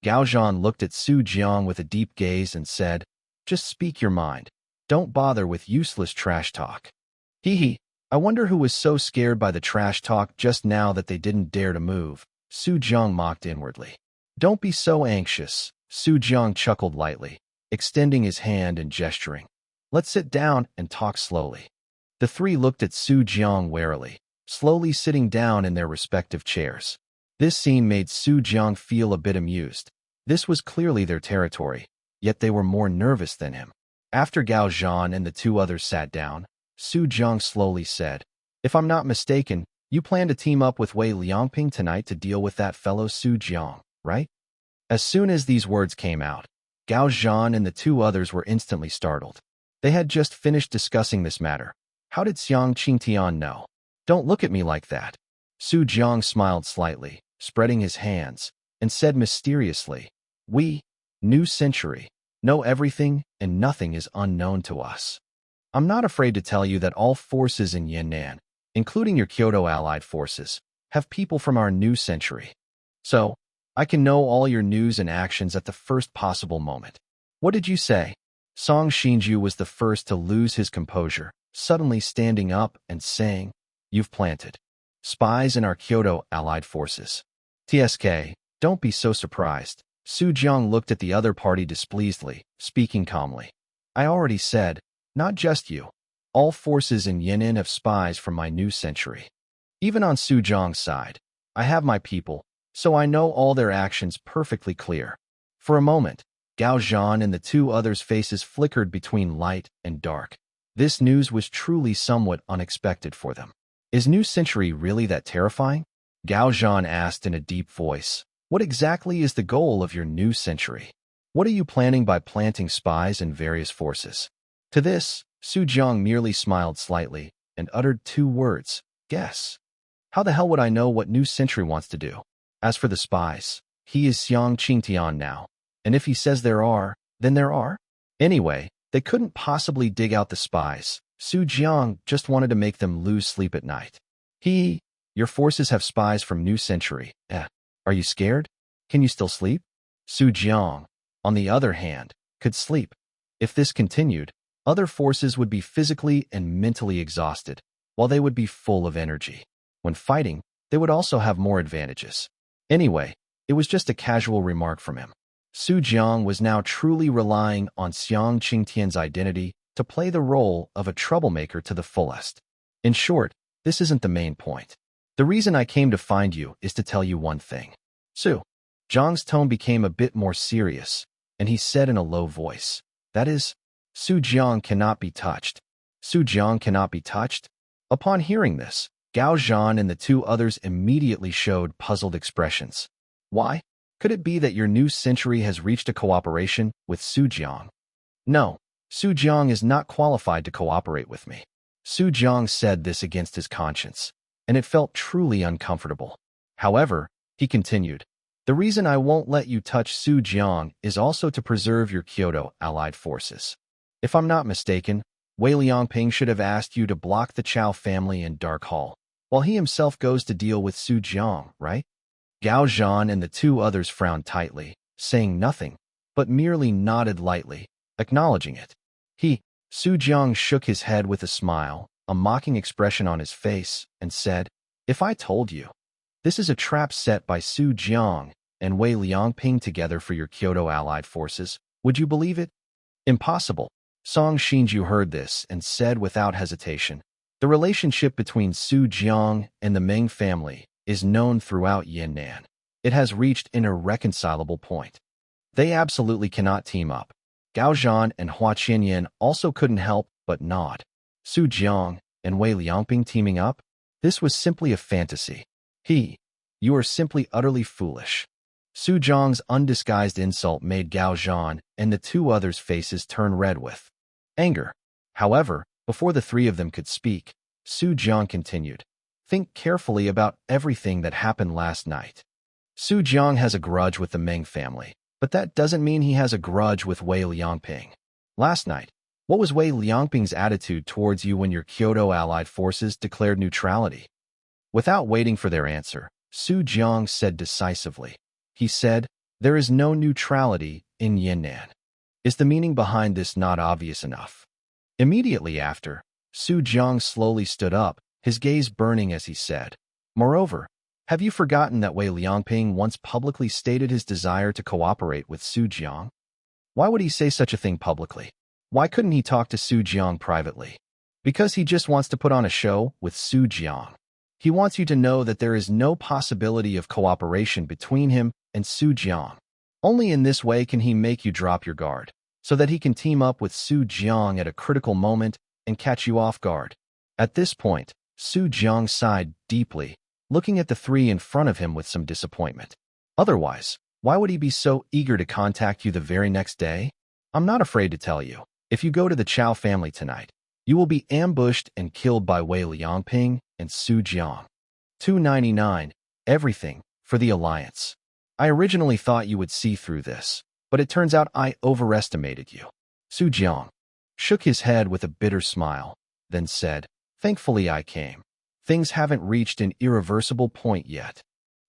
Gao Zhan looked at Su Jiang with a deep gaze and said, just speak your mind. Don't bother with useless trash talk. Hee hee, I wonder who was so scared by the trash talk just now that they didn't dare to move, Su Jiang mocked inwardly. Don't be so anxious, Su Jiang chuckled lightly, extending his hand and gesturing. Let's sit down and talk slowly. The three looked at Su Jiang warily, slowly sitting down in their respective chairs. This scene made Su Jiang feel a bit amused. This was clearly their territory, yet they were more nervous than him. After Gao Zhan and the two others sat down, Su Jiang slowly said, if I'm not mistaken, you plan to team up with Wei Liangping tonight to deal with that fellow Su Jiang, right? As soon as these words came out, Gao Zhan and the two others were instantly startled. They had just finished discussing this matter. How did Xiang Qingtian know? Don't look at me like that. Su Jiang smiled slightly, spreading his hands, and said mysteriously, we, New Century, know everything and nothing is unknown to us. I'm not afraid to tell you that all forces in Yan'an, including your Kyoto allied forces, have people from our New Century. So, I can know all your news and actions at the first possible moment. What did you say? Song Xinju was the first to lose his composure, suddenly standing up and saying, you've planted spies in our Kyoto allied forces. TSK, don't be so surprised. Su Jiang looked at the other party displeasedly, speaking calmly. I already said, not just you. All forces in Yan'an have spies from my New Century. Even on Su Jiang's side, I have my people, so I know all their actions perfectly clear. For a moment, Gao Zhan and the two others' faces flickered between light and dark. This news was truly somewhat unexpected for them. Is New Century really that terrifying? Gao Zhan asked in a deep voice. What exactly is the goal of your New Century? What are you planning by planting spies in various forces? To this, Su Jiang merely smiled slightly and uttered two words, guess. How the hell would I know what New Century wants to do? As for the spies, he is Xiang Qingtian now, and if he says there are, then there are. Anyway, they couldn't possibly dig out the spies. Su Jiang just wanted to make them lose sleep at night. Your forces have spies from New Century. Are you scared? Can you still sleep? Su Jiang, on the other hand, could sleep. If this continued, other forces would be physically and mentally exhausted, while they would be full of energy. When fighting, they would also have more advantages. Anyway, it was just a casual remark from him. Su Jiang was now truly relying on Xiang Qingtian's identity to play the role of a troublemaker to the fullest. In short, this isn't the main point. The reason I came to find you is to tell you one thing. Su, Jiang's tone became a bit more serious, and he said in a low voice, "That is, Su Jiang cannot be touched." Su Jiang cannot be touched? Upon hearing this, Gao Zhan and the two others immediately showed puzzled expressions. Why? Could it be that your new century has reached a cooperation with Su Jiang? No, Su Jiang is not qualified to cooperate with me. Su Jiang said this against his conscience, and it felt truly uncomfortable. However, he continued, the reason I won't let you touch Su Jiang is also to preserve your Kyoto allied forces. If I'm not mistaken, Wei Liangping should have asked you to block the Chao family in Dark Hall, while he himself goes to deal with Su Jiang, right? Gao Zhan and the two others frowned tightly, saying nothing, but merely nodded lightly, acknowledging it. Su Jiang shook his head with a smile, a mocking expression on his face, and said, if I told you, this is a trap set by Su Jiang and Wei Liangping together for your Kyoto allied forces, would you believe it? Impossible. Song Xinju heard this and said without hesitation, the relationship between Su Jiang and the Meng family is known throughout Yan'an. It has reached an irreconcilable point. They absolutely cannot team up. Gao Zhan and Hua Qianyan also couldn't help but nod. Su Jiang and Wei Liangping teaming up? This was simply a fantasy. You are simply utterly foolish. Su Jiang's undisguised insult made Gao Zhan and the two others' faces turn red with anger. However, before the three of them could speak, Su Jiang continued, think carefully about everything that happened last night. Su Jiang has a grudge with the Meng family, but that doesn't mean he has a grudge with Wei Liangping. Last night, what was Wei Liangping's attitude towards you when your Kyoto allied forces declared neutrality? Without waiting for their answer, Su Jiang said decisively. He said, there is no neutrality in Yan'an. Is the meaning behind this not obvious enough? Immediately after, Su Jiang slowly stood up, his gaze burning as he said, moreover, have you forgotten that Wei Liangping once publicly stated his desire to cooperate with Su Jiang? Why would he say such a thing publicly? Why couldn't he talk to Su Jiang privately? Because he just wants to put on a show with Su Jiang. He wants you to know that there is no possibility of cooperation between him and Su Jiang. Only in this way can he make you drop your guard, so that he can team up with Su Jiang at a critical moment and catch you off guard. At this point, Su Jiang sighed deeply, looking at the three in front of him with some disappointment. Otherwise, why would he be so eager to contact you the very next day? I'm not afraid to tell you, if you go to the Chao family tonight, you will be ambushed and killed by Wei Liangping and Su Jiang. 299. Everything for the Alliance. I originally thought you would see through this, but it turns out I overestimated you. Su Jiang shook his head with a bitter smile, then said, thankfully I came. Things haven't reached an irreversible point yet.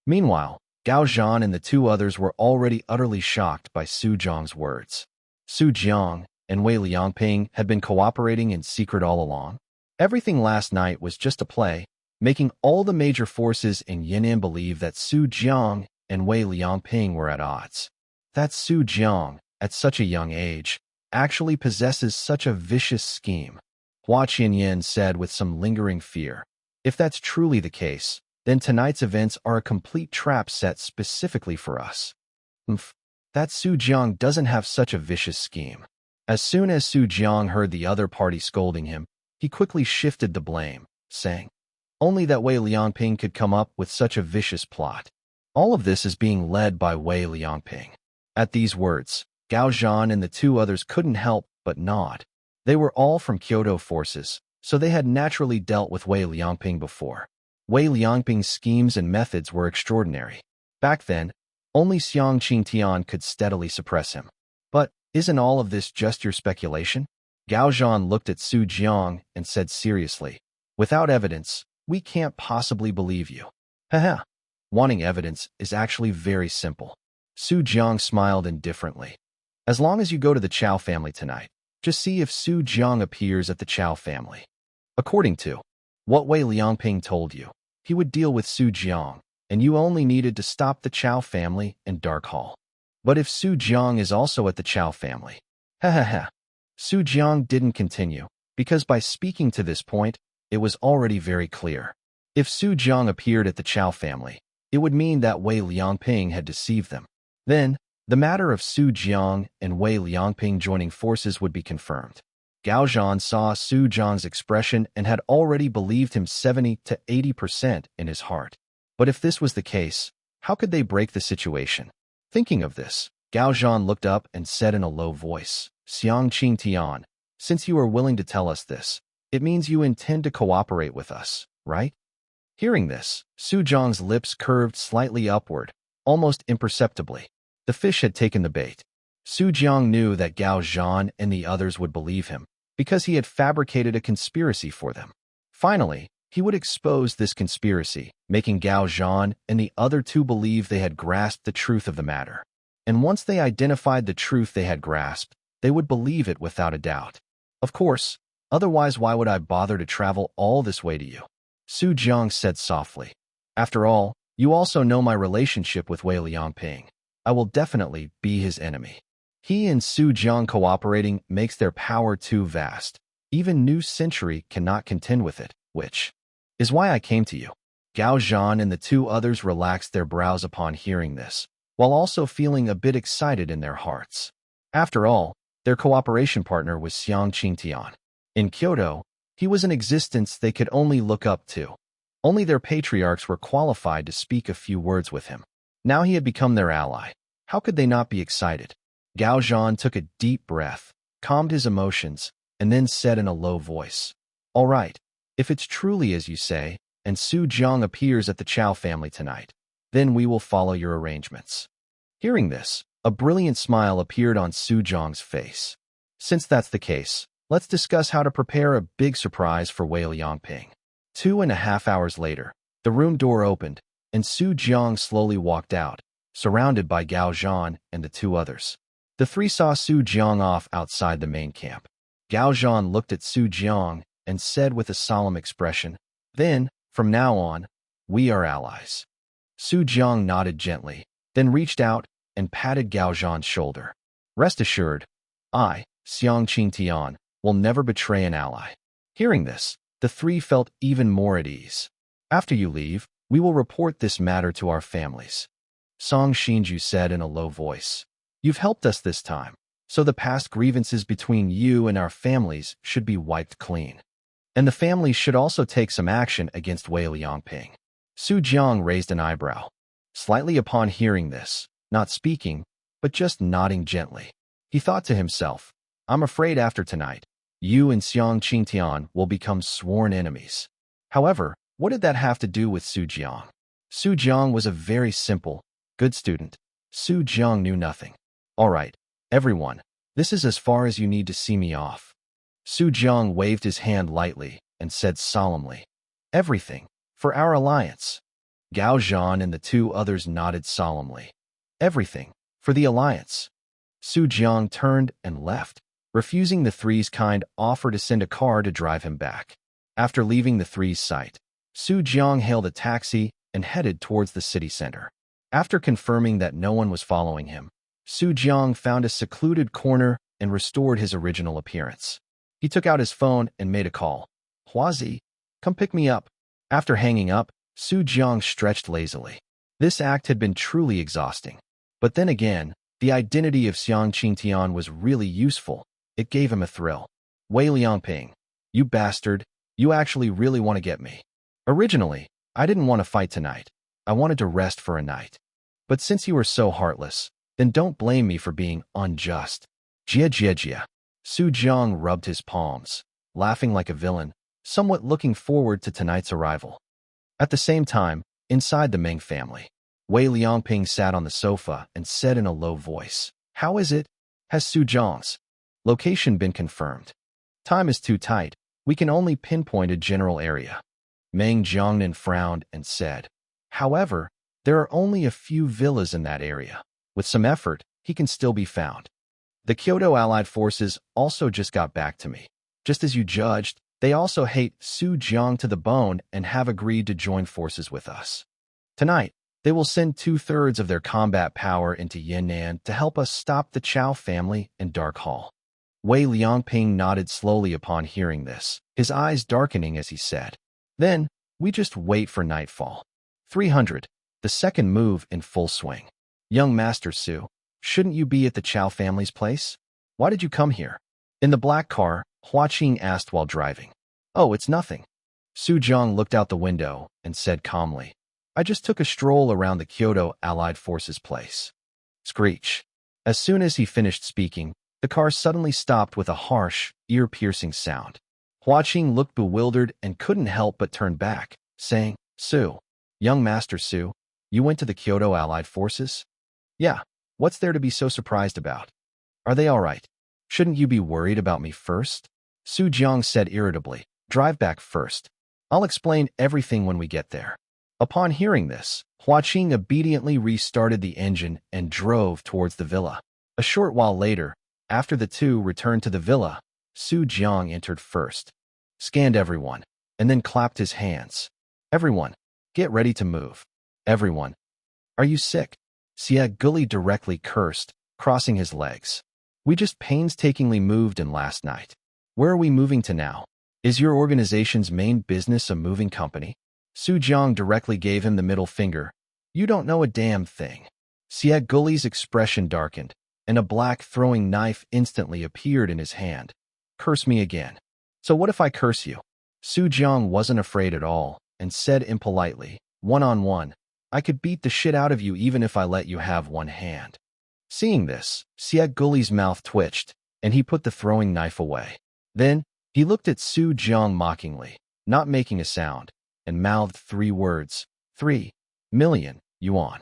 Meanwhile, Gao Zhan and the two others were already utterly shocked by Su Jiang's words. Su Jiang and Wei Liangping had been cooperating in secret all along. Everything last night was just a play, making all the major forces in Yan'an believe that Su Jiang and Wei Liangping were at odds. That Su Jiang, at such a young age, actually possesses such a vicious scheme, Hua Qianyan said with some lingering fear. If that's truly the case, then tonight's events are a complete trap set specifically for us. That Su Jiang doesn't have such a vicious scheme. As soon as Su Jiang heard the other party scolding him, he quickly shifted the blame, saying, only that Wei Liangping could come up with such a vicious plot. All of this is being led by Wei Liangping. At these words, Gao Zhan and the two others couldn't help but nod. They were all from Kyoto forces, so they had naturally dealt with Wei Liangping before. Wei Liangping's schemes and methods were extraordinary. Back then, only Xiang Qingtian could steadily suppress him. But isn't all of this just your speculation? Gao Zhan looked at Su Jiang and said seriously, without evidence, we can't possibly believe you. Haha. Wanting evidence is actually very simple. Su Jiang smiled indifferently. As long as you go to the Chao family tonight, just see if Su Jiang appears at the Chao family. According to what Wei Liangping told you, he would deal with Su Jiang, and you only needed to stop the Chao family and Dark Hall. But if Su Jiang is also at the Chao family, Su Jiang didn't continue, because by speaking to this point, it was already very clear. If Su Jiang appeared at the Chao family, it would mean that Wei Liangping had deceived them. Then, the matter of Su Jiang and Wei Liangping joining forces would be confirmed. Gao Zhan saw Su Jiang's expression and had already believed him 70 to 80% in his heart. But if this was the case, how could they break the situation? Thinking of this, Gao Zhan looked up and said in a low voice, Xiang Qing Tian, since you are willing to tell us this, it means you intend to cooperate with us, right? Hearing this, Su Jiang's lips curved slightly upward, almost imperceptibly. The fish had taken the bait. Su Jiang knew that Gao Zhan and the others would believe him, because he had fabricated a conspiracy for them. Finally, he would expose this conspiracy, making Gao Zhan and the other two believe they had grasped the truth of the matter. And once they identified the truth they had grasped, they would believe it without a doubt. Of course, otherwise why would I bother to travel all this way to you? Su Jiang said softly. After all, you also know my relationship with Wei Liangping. I will definitely be his enemy. He and Su Jiang cooperating makes their power too vast. Even New Century cannot contend with it, which is why I came to you. Gao Zhan and the two others relaxed their brows upon hearing this, while also feeling a bit excited in their hearts. After all, their cooperation partner was Xiang Qingtian. In Kyoto, he was an existence they could only look up to. Only their patriarchs were qualified to speak a few words with him. Now he had become their ally. How could they not be excited? Gao Zhan took a deep breath, calmed his emotions, and then said in a low voice, All right, if it's truly as you say, and Su Jiang appears at the Chow family tonight, then we will follow your arrangements. Hearing this, a brilliant smile appeared on Su Jiang's face. Since that's the case, let's discuss how to prepare a big surprise for Wei Liangping. 2.5 hours later, the room door opened, and Su Jiang slowly walked out, surrounded by Gao Zhan and the two others. The three saw Su Jiang off outside the main camp. Gao Zhan looked at Su Jiang and said with a solemn expression, Then, from now on, we are allies. Su Jiang nodded gently, then reached out and patted Gao Zhan's shoulder. Rest assured, I, Xiang Qingtian, will never betray an ally. Hearing this, the three felt even more at ease. After you leave, we will report this matter to our families. Song Shinju said in a low voice. You've helped us this time, so the past grievances between you and our families should be wiped clean. And the families should also take some action against Wei Liangping. Su Jiang raised an eyebrow. Slightly upon hearing this, not speaking, but just nodding gently, he thought to himself, I'm afraid after tonight, you and Xiang Qingtian will become sworn enemies. However, what did that have to do with Su Jiang? Su Jiang was a very simple, good student. Su Jiang knew nothing. All right, everyone, this is as far as you need to see me off. Su Jiang waved his hand lightly and said solemnly, Everything, for our alliance. Gao Zhan and the two others nodded solemnly. Everything, for the alliance. Su Jiang turned and left, refusing the three's kind offer to send a car to drive him back. After leaving the three's sight, Su Jiang hailed a taxi and headed towards the city center. After confirming that no one was following him, Su Jiang found a secluded corner and restored his original appearance. He took out his phone and made a call. Huazi, come pick me up. After hanging up, Su Jiang stretched lazily. This act had been truly exhausting. But then again, the identity of Xiang Qingtian was really useful. It gave him a thrill. Wei Liangping, you bastard, you actually really want to get me. Originally, I didn't want to fight tonight. I wanted to rest for a night. But since you were so heartless, then don't blame me for being unjust. Jia. Su Jiang rubbed his palms, laughing like a villain, somewhat looking forward to tonight's arrival. At the same time, inside the Meng family, Wei Liangping sat on the sofa and said in a low voice, How is it? Has Su Jiang's location been confirmed? Time is too tight. We can only pinpoint a general area. Meng Jiangnan frowned and said, However, there are only a few villas in that area. With some effort, he can still be found. The Kyoto Allied forces also just got back to me. Just as you judged, they also hate Su Jiang to the bone and have agreed to join forces with us. Tonight, they will send 2/3 of their combat power into Yan'an to help us stop the Chow family and Dark Hall. Wei Liangping nodded slowly upon hearing this, his eyes darkening as he said, Then, we just wait for nightfall. 300, the second move in full swing. Young Master Su, shouldn't you be at the Chow family's place? Why did you come here? In the black car, Hua Qing asked while driving. Oh, it's nothing. Su Jiang looked out the window and said calmly, I just took a stroll around the Kyoto Allied Forces place. Screech. As soon as he finished speaking, the car suddenly stopped with a harsh, ear-piercing sound. Hua Qing looked bewildered and couldn't help but turn back, saying, Su, young Master Su, you went to the Kyoto Allied Forces? Yeah, what's there to be so surprised about? Are they all right? Shouldn't you be worried about me first? Su Jiang said irritably, drive back first. I'll explain everything when we get there. Upon hearing this, Hua Qing obediently restarted the engine and drove towards the villa. A short while later, after the two returned to the villa, Su Jiang entered first, scanned everyone, and then clapped his hands. Everyone, get ready to move. Everyone. Are you sick? Xie Guli directly cursed, crossing his legs. We just painstakingly moved in last night. Where are we moving to now? Is your organization's main business a moving company? Su Jiang directly gave him the middle finger. You don't know a damn thing. Xie Guli's expression darkened, and a black throwing knife instantly appeared in his hand. Curse me again. So what if I curse you? Su Jiang wasn't afraid at all, and said impolitely, one-on-one, I could beat the shit out of you even if I let you have one hand. Seeing this, Xie Guli's mouth twitched, and he put the throwing knife away. Then, he looked at Su Jiang mockingly, not making a sound, and mouthed 3 words, 3 million yuan.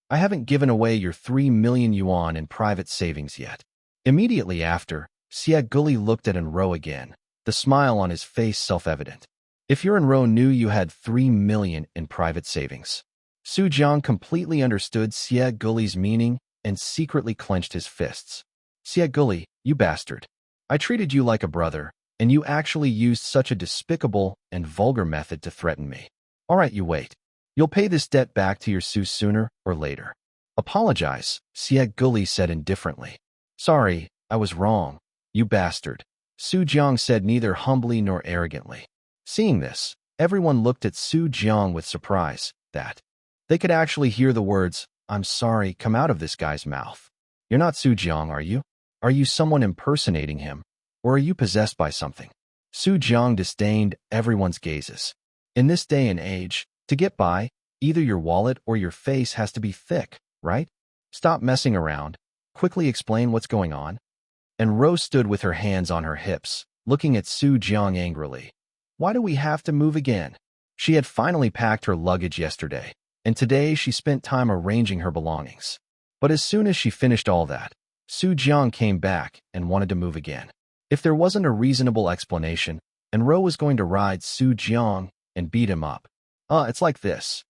I haven't given away your 3 million yuan in private savings yet. Immediately after, Xie Guli looked at An Rou again, the smile on his face self-evident. If your An Rou knew you had 3 million in private savings. Su Jiang completely understood Xie Guli's meaning and secretly clenched his fists. Xie Guli, you bastard. I treated you like a brother, and you actually used such a despicable and vulgar method to threaten me. All right, you wait. You'll pay this debt back to your Su sooner or later. Apologize, Xie Guli said indifferently. Sorry, I was wrong, you bastard. Su Jiang said neither humbly nor arrogantly. Seeing this, everyone looked at Su Jiang with surprise, that they could actually hear the words, I'm sorry, come out of this guy's mouth. You're not Su Jiang, are you? Are you someone impersonating him? Or are you possessed by something? Su Jiang disdained everyone's gazes. In this day and age, to get by, either your wallet or your face has to be thick, right? Stop messing around. Quickly explain what's going on. And Rose stood with her hands on her hips, looking at Su Jiang angrily. Why do we have to move again? She had finally packed her luggage yesterday, and today she spent time arranging her belongings. But as soon as she finished all that, Su Jiang came back and wanted to move again. If there wasn't a reasonable explanation, An Rou was going to ride Su Jiang and beat him up. It's like this.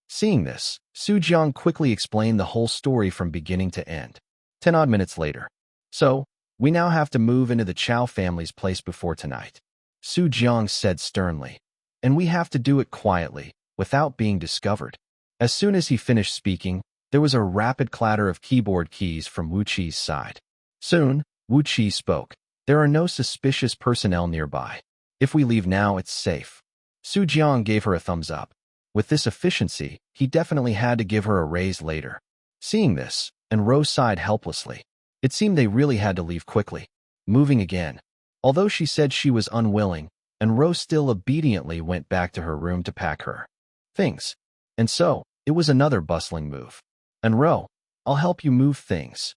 Seeing this, Su Jiang quickly explained the whole story from beginning to end. 10 odd minutes later. So, we now have to move into the Chow family's place before tonight. Su Jiang said sternly. And we have to do it quietly, without being discovered. As soon as he finished speaking, there was a rapid clatter of keyboard keys from Wu Qi's side. Soon, Wu Qi spoke. There are no suspicious personnel nearby. If we leave now, it's safe. Su Jiang gave her a thumbs up. With this efficiency, he definitely had to give her a raise later. Seeing this, An Rou sighed helplessly. It seemed they really had to leave quickly. Moving again. Although she said she was unwilling, An Rou still obediently went back to her room to pack her things. And so, it was another bustling move. An Rou, I'll help you move things.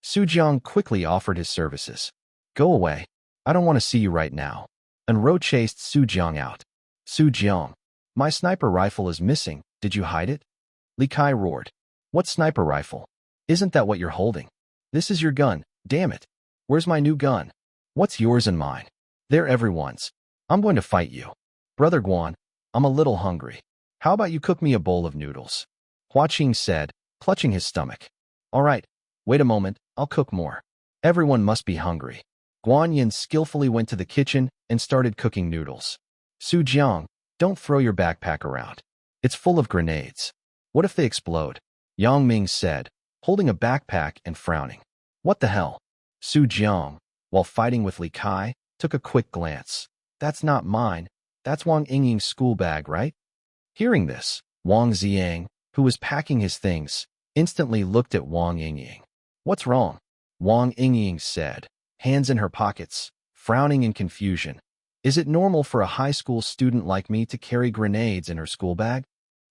Su Jiang quickly offered his services. Go away. I don't want to see you right now. An Rou chased Su Jiang out. Su Jiang, my sniper rifle is missing. Did you hide it? Li Kai roared. What sniper rifle? Isn't that what you're holding? This is your gun, damn it. Where's my new gun? What's yours and mine? They're everyone's. I'm going to fight you. Brother Guan, I'm a little hungry. How about you cook me a bowl of noodles? Hua Qing said, clutching his stomach. All right, wait a moment, I'll cook more. Everyone must be hungry. Guan Yin skillfully went to the kitchen and started cooking noodles. Su Jiang, don't throw your backpack around. It's full of grenades. What if they explode? Yang Ming said, holding a backpack and frowning. What the hell? Su Jiang, while fighting with Li Kai, took a quick glance. That's not mine. That's Wang Yingying's school bag, right? Hearing this, Wang Xiang, who was packing his things, instantly looked at Wang Yingying. What's wrong? Wang Yingying said, hands in her pockets, frowning in confusion. Is it normal for a high school student like me to carry grenades in her school bag?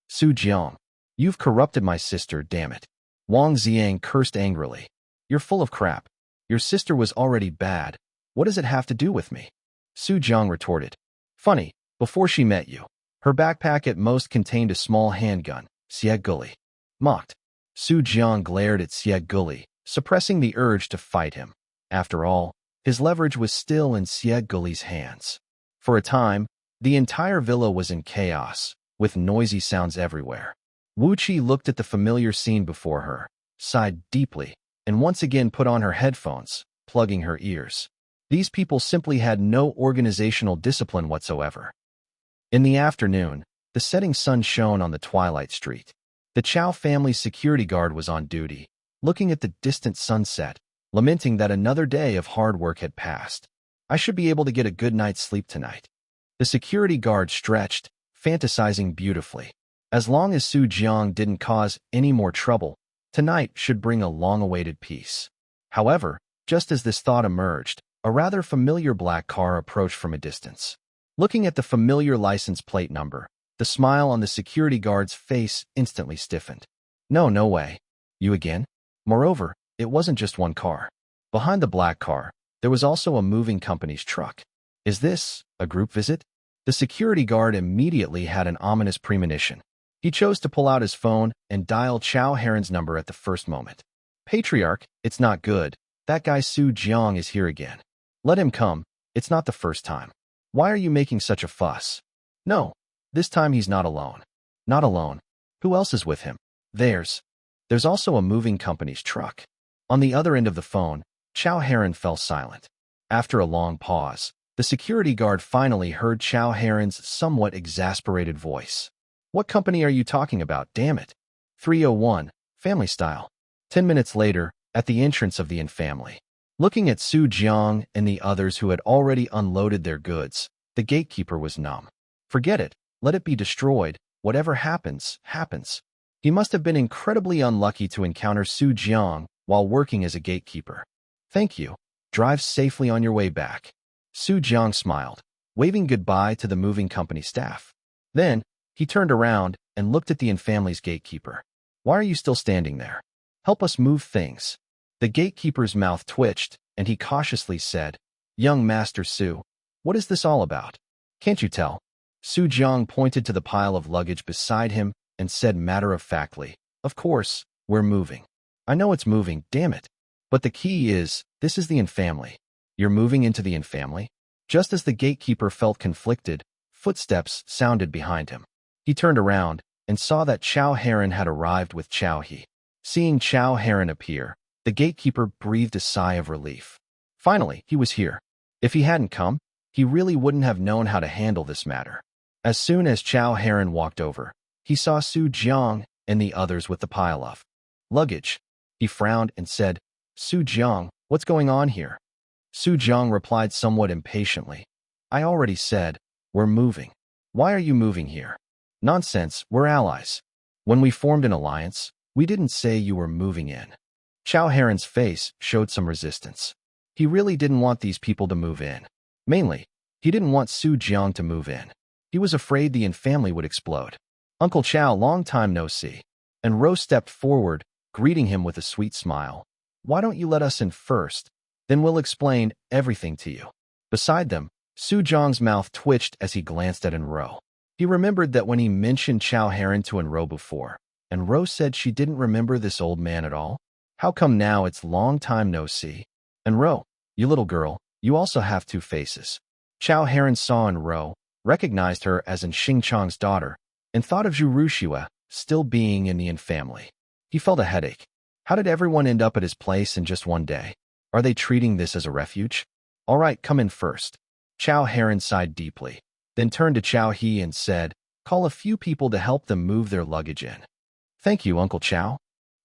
Su Jiang, you've corrupted my sister, damn it. Wang Xiang cursed angrily. You're full of crap. Your sister was already bad. What does it have to do with me? Su Jiang retorted. Funny, before she met you, her backpack at most contained a small handgun, Xie Guli. Mocked. Su Jiang glared at Xie Guli, suppressing the urge to fight him. After all, his leverage was still in Xie Guli's hands. For a time, the entire villa was in chaos, with noisy sounds everywhere. Wu Qi looked at the familiar scene before her, sighed deeply, and once again put on her headphones, plugging her ears. These people simply had no organizational discipline whatsoever. In the afternoon, the setting sun shone on the twilight street. The Chow family's security guard was on duty, looking at the distant sunset, lamenting that another day of hard work had passed. I should be able to get a good night's sleep tonight. The security guard stretched, fantasizing beautifully. As long as Su Jiang didn't cause any more trouble, tonight should bring a long-awaited peace. However, just as this thought emerged, a rather familiar black car approached from a distance. Looking at the familiar license plate number, the smile on the security guard's face instantly stiffened. No way. You again? Moreover, it wasn't just one car. Behind the black car, there was also a moving company's truck. Is this a group visit? The security guard immediately had an ominous premonition. He chose to pull out his phone and dial Chow Heron's number at the first moment. Patriarch, it's not good. That guy Su Jiang is here again. Let him come. It's not the first time. Why are you making such a fuss? No, this time he's not alone. Not alone. Who else is with him? There's also a moving company's truck. On the other end of the phone, Chow Heron fell silent. After a long pause, the security guard finally heard Chow Heron's somewhat exasperated voice. What company are you talking about, damn it? 301, family style. 10 minutes later, at the entrance of the An family. Looking at Su Jiang and the others who had already unloaded their goods, the gatekeeper was numb. Forget it, let it be destroyed, whatever happens, happens. He must have been incredibly unlucky to encounter Su Jiang while working as a gatekeeper. Thank you. Drive safely on your way back. Su Jiang smiled, waving goodbye to the moving company staff. Then, he turned around and looked at the An family's gatekeeper. Why are you still standing there? Help us move things. The gatekeeper's mouth twitched, and he cautiously said, Young Master Su, what is this all about? Can't you tell? Su Jiang pointed to the pile of luggage beside him and said matter-of-factly, Of course, we're moving. I know it's moving, damn it. But the key is, this is the An family. You're moving into the An family? Just as the gatekeeper felt conflicted, footsteps sounded behind him. He turned around and saw that Chow Heron had arrived with Chow He. Seeing Chow Heron appear, the gatekeeper breathed a sigh of relief. Finally, he was here. If he hadn't come, he really wouldn't have known how to handle this matter. As soon as Chow Heron walked over, he saw Su Jiang and the others with the pile of luggage. He frowned and said, Su Jiang, what's going on here? Su Jiang replied somewhat impatiently. I already said, we're moving. Why are you moving here? Nonsense, we're allies. When we formed an alliance, we didn't say you were moving in. Chow Heron's face showed some resistance. He really didn't want these people to move in. Mainly, he didn't want Su Jiang to move in. He was afraid the An family would explode. Uncle Chow, long time no see. An Rou stepped forward, greeting him with a sweet smile. Why don't you let us in first? Then we'll explain everything to you. Beside them, Su Jiang's mouth twitched as he glanced at An Rou. He remembered that when he mentioned Chow Heron to An Rou before, An Rou said she didn't remember this old man at all. How come now it's long time no see? An Rou, you little girl, you also have two faces. Chow Heron saw An Rou, recognized her as An Xingchang's daughter, and thought of Zhu Ruxua still being in the An family. He felt a headache. How did everyone end up at his place in just one day? Are they treating this as a refuge? All right, come in first. Chow Heron sighed deeply, then turned to Chow He and said, Call a few people to help them move their luggage in. Thank you, Uncle Chow.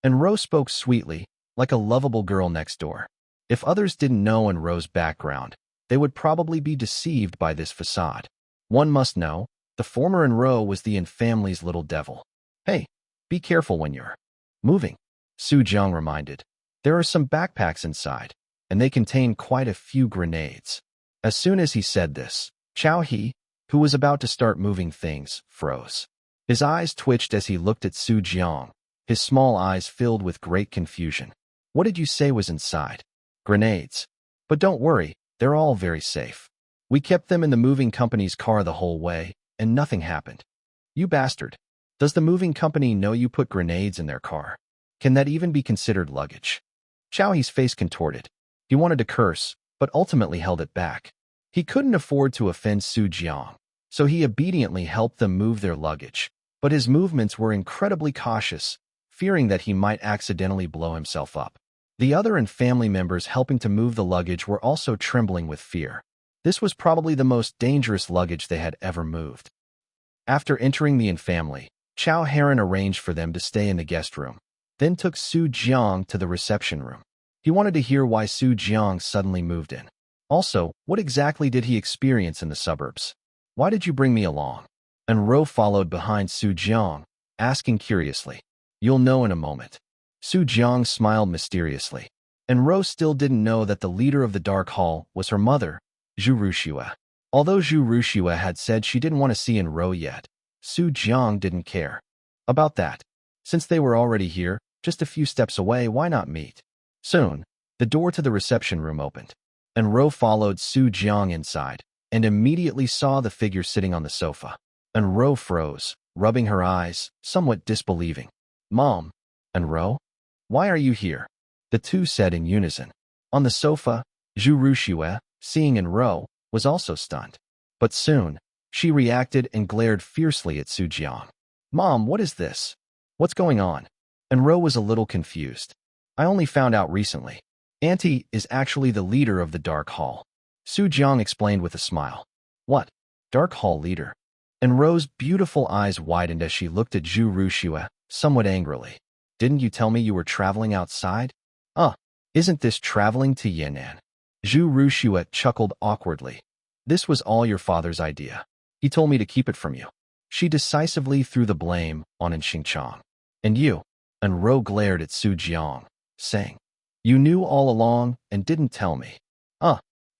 An Rou spoke sweetly, like a lovable girl next door. If others didn't know An Rou's background, they would probably be deceived by this facade. One must know, the former An Rou was the An family's little devil. Hey, be careful when you're moving. Su Jiang reminded. There are some backpacks inside, and they contain quite a few grenades. As soon as he said this, Chao He, who was about to start moving things, froze. His eyes twitched as he looked at Su Jiang, his small eyes filled with great confusion. What did you say was inside? Grenades. But don't worry, they're all very safe. We kept them in the moving company's car the whole way, and nothing happened. You bastard. Does the moving company know you put grenades in their car? Can that even be considered luggage? Chao He's face contorted. He wanted to curse, but ultimately held it back. He couldn't afford to offend Su Jiang, so he obediently helped them move their luggage. But his movements were incredibly cautious, fearing that he might accidentally blow himself up. The other and family members helping to move the luggage were also trembling with fear. This was probably the most dangerous luggage they had ever moved. After entering the family, Chao Heron arranged for them to stay in the guest room, then took Su Jiang to the reception room. He wanted to hear why Su Jiang suddenly moved in. Also, what exactly did he experience in the suburbs? Why did you bring me along? An Rou followed behind Su Jiang, asking curiously. You'll know in a moment. Su Jiang smiled mysteriously. An Rou still didn't know that the leader of the Dark Hall was her mother, Zhu Ruxue. Although Zhu Ruxue had said she didn't want to see An Rou yet, Su Jiang didn't care about that. Since they were already here, just a few steps away, why not meet? Soon, the door to the reception room opened. An Rou followed Su Jiang inside, and immediately saw the figure sitting on the sofa. An Rou froze, rubbing her eyes, somewhat disbelieving. Mom, An Rou? Why are you here? The two said in unison. On the sofa, Zhu Ruxue, seeing An Rou, was also stunned. But soon, she reacted and glared fiercely at Su Jiang. Mom, what is this? What's going on? An Rou was a little confused. I only found out recently. Auntie is actually the leader of the Dark Hall. Su Jiang explained with a smile. What? Dark Hall leader? An Rou's beautiful eyes widened as she looked at Zhu Ruxue, somewhat angrily. Didn't you tell me you were traveling outside? Isn't this traveling to Yan'an? Zhu Ruxue chuckled awkwardly. This was all your father's idea. He told me to keep it from you. She decisively threw the blame on An Xingchang. And you? An Rou glared at Su Jiang, saying, You knew all along and didn't tell me.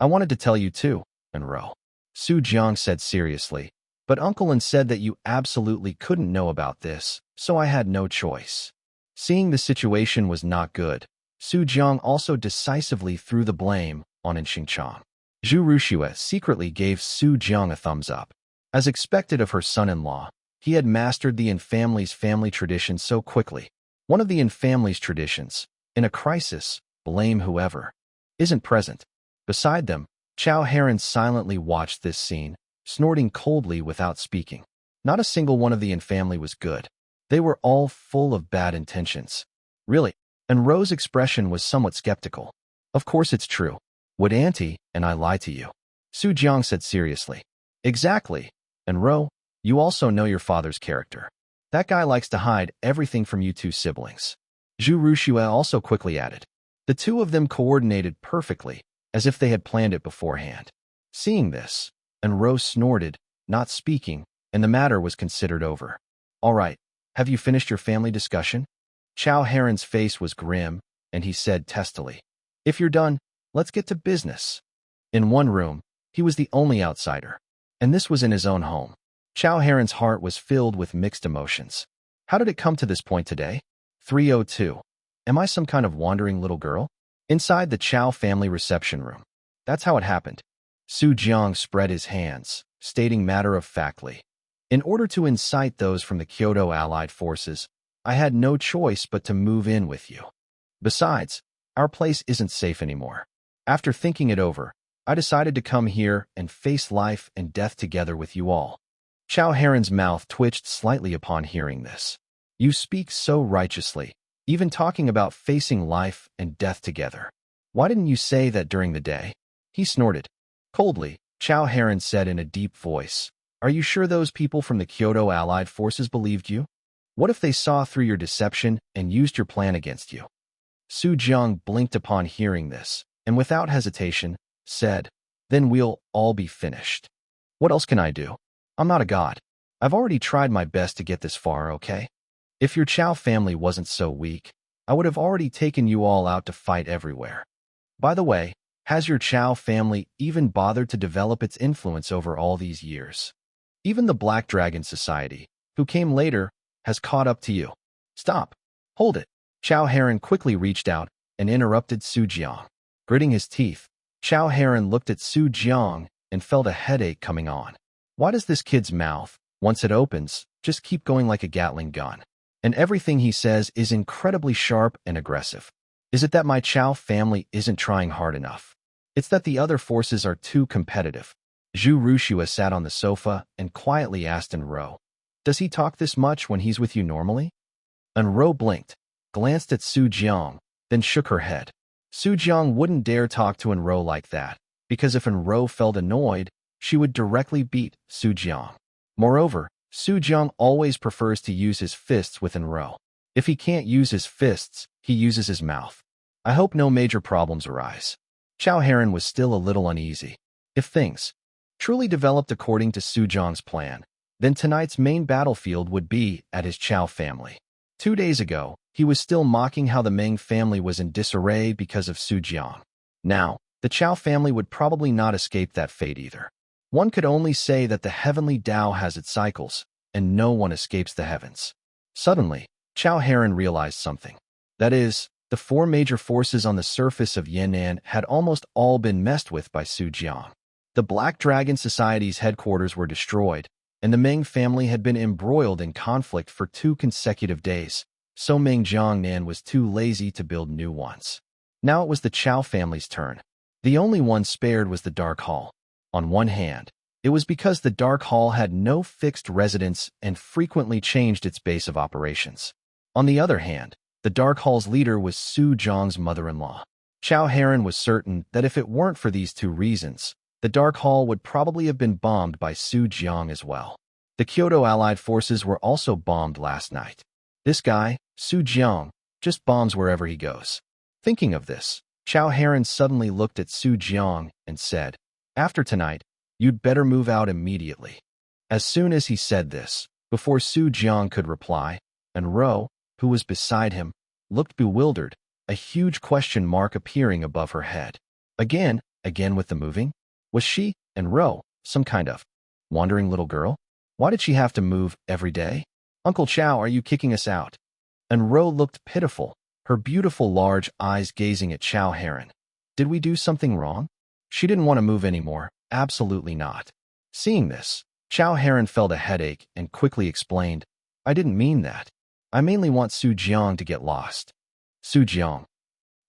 I wanted to tell you too, An Rou. Su Jiang said seriously, but Uncle An said that you absolutely couldn't know about this, so I had no choice. Seeing the situation was not good, Su Jiang also decisively threw the blame on An Xingchang. Zhu Ruxue secretly gave Su Jiang a thumbs up. As expected of her son-in-law, he had mastered the An family's family tradition so quickly. One of the An family's traditions, in a crisis, blame whoever isn't present. Beside them, Chao Heron silently watched this scene, snorting coldly without speaking. Not a single one of the An family was good. They were all full of bad intentions. Really? An Rou's expression was somewhat skeptical. Of course it's true. Would Auntie and I lie to you? Su Jiang said seriously. Exactly. An Rou, you also know your father's character. That guy likes to hide everything from you two siblings. Zhu Ruxue also quickly added. The two of them coordinated perfectly, as if they had planned it beforehand. Seeing this, An Rou snorted, not speaking, and the matter was considered over. All right, have you finished your family discussion? Chao Heron's face was grim, and he said testily. If you're done, let's get to business. In one room, he was the only outsider, and this was in his own home. Chao Heron's heart was filled with mixed emotions. How did it come to this point today? 302. Am I some kind of wandering little girl? Inside the Chao family reception room. That's how it happened. Su Jiang spread his hands, stating matter-of-factly. In order to incite those from the Kyoto Allied forces, I had no choice but to move in with you. Besides, our place isn't safe anymore. After thinking it over, I decided to come here and face life and death together with you all. Chao Heron's mouth twitched slightly upon hearing this. You speak so righteously, even talking about facing life and death together. Why didn't you say that during the day? He snorted. Coldly, Chao Heron said in a deep voice, Are you sure those people from the Kyoto Allied forces believed you? What if they saw through your deception and used your plan against you? Su Jiang blinked upon hearing this, and without hesitation, said, Then we'll all be finished. What else can I do? I'm not a god. I've already tried my best to get this far, okay? If your Chao family wasn't so weak, I would have already taken you all out to fight everywhere. By the way, has your Chow family even bothered to develop its influence over all these years? Even the Black Dragon Society, who came later, has caught up to you. Stop. Hold it. Chow Heron quickly reached out and interrupted Su Jiang. Gritting his teeth, Chow Heron looked at Su Jiang and felt a headache coming on. Why does this kid's mouth, once it opens, just keep going like a Gatling gun? And everything he says is incredibly sharp and aggressive. Is it that my Chow family isn't trying hard enough? It's that the other forces are too competitive. Zhu Rushua sat on the sofa and quietly asked An Rou, "Does he talk this much when he's with you normally?" An Rou blinked, glanced at Su Jiang, then shook her head. Su Jiang wouldn't dare talk to An Rou like that, because if An Rou felt annoyed, she would directly beat Su Jiang. Moreover, Su Jiang always prefers to use his fists with An Rou. If he can't use his fists, he uses his mouth. I hope no major problems arise. Chow Heron was still a little uneasy. If things truly developed according to Su Jiang's plan, then tonight's main battlefield would be at his Chow family. 2 days ago, he was still mocking how the Meng family was in disarray because of Su Jiang. Now, the Chow family would probably not escape that fate either. One could only say that the heavenly Tao has its cycles, and no one escapes the heavens. Suddenly, Chow Heron realized something. That is, the 4 major forces on the surface of Yan'an had almost all been messed with by Su Jiang. The Black Dragon Society's headquarters were destroyed, and the Meng family had been embroiled in conflict for 2 consecutive days, so Meng Jiangnan was too lazy to build new ones. Now it was the Chow family's turn. The only one spared was the Dark Hall. On one hand, it was because the Dark Hall had no fixed residence and frequently changed its base of operations. On the other hand, the Dark Hall's leader was Su Jiang's mother-in-law. Chow Heron was certain that if it weren't for these 2 reasons, the Dark Hall would probably have been bombed by Su Jiang as well. The Kyoto Allied forces were also bombed last night. This guy, Su Jiang, just bombs wherever he goes. Thinking of this, Chow Heron suddenly looked at Su Jiang and said, "After tonight, you'd better move out immediately." As soon as he said this, before Su Jiang could reply, An Rou, who was beside him, looked bewildered, a huge question mark appearing above her head. Again with the moving? Was she, An Rou, some kind of wandering little girl? Why did she have to move every day? "Uncle Chow, are you kicking us out?" An Rou looked pitiful, her beautiful large eyes gazing at Chow Heron. Did we do something wrong? She didn't want to move anymore, absolutely not. Seeing this, Chow Heron felt a headache and quickly explained, "I didn't mean that. I mainly want Su Jiang to get lost." Su Jiang.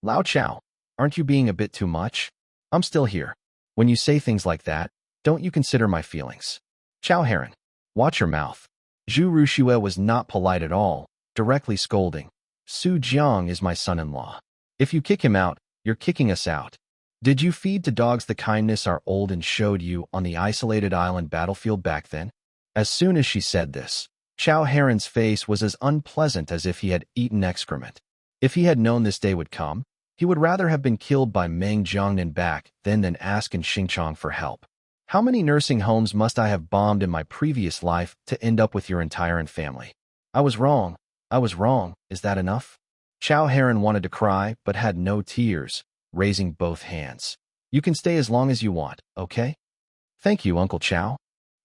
"Lao Chow, aren't you being a bit too much? I'm still here. When you say things like that, don't you consider my feelings?" Chow Heron. "Watch your mouth." Zhu Rushua was not polite at all, directly scolding. "Su Jiang is my son-in-law. If you kick him out, you're kicking us out. Did you feed to dogs the kindness our olden showed you on the isolated island battlefield back then?" As soon as she said this, Chow Heron's face was as unpleasant as if he had eaten excrement. If he had known this day would come, he would rather have been killed by Meng Jiangnan back then than ask in Xinjiang for help. How many nursing homes must I have bombed in my previous life to end up with your entire family? I was wrong. Is that enough? Chow Heron wanted to cry, but had no tears, raising both hands. "You can stay as long as you want, okay?" "Thank you, Uncle Chow."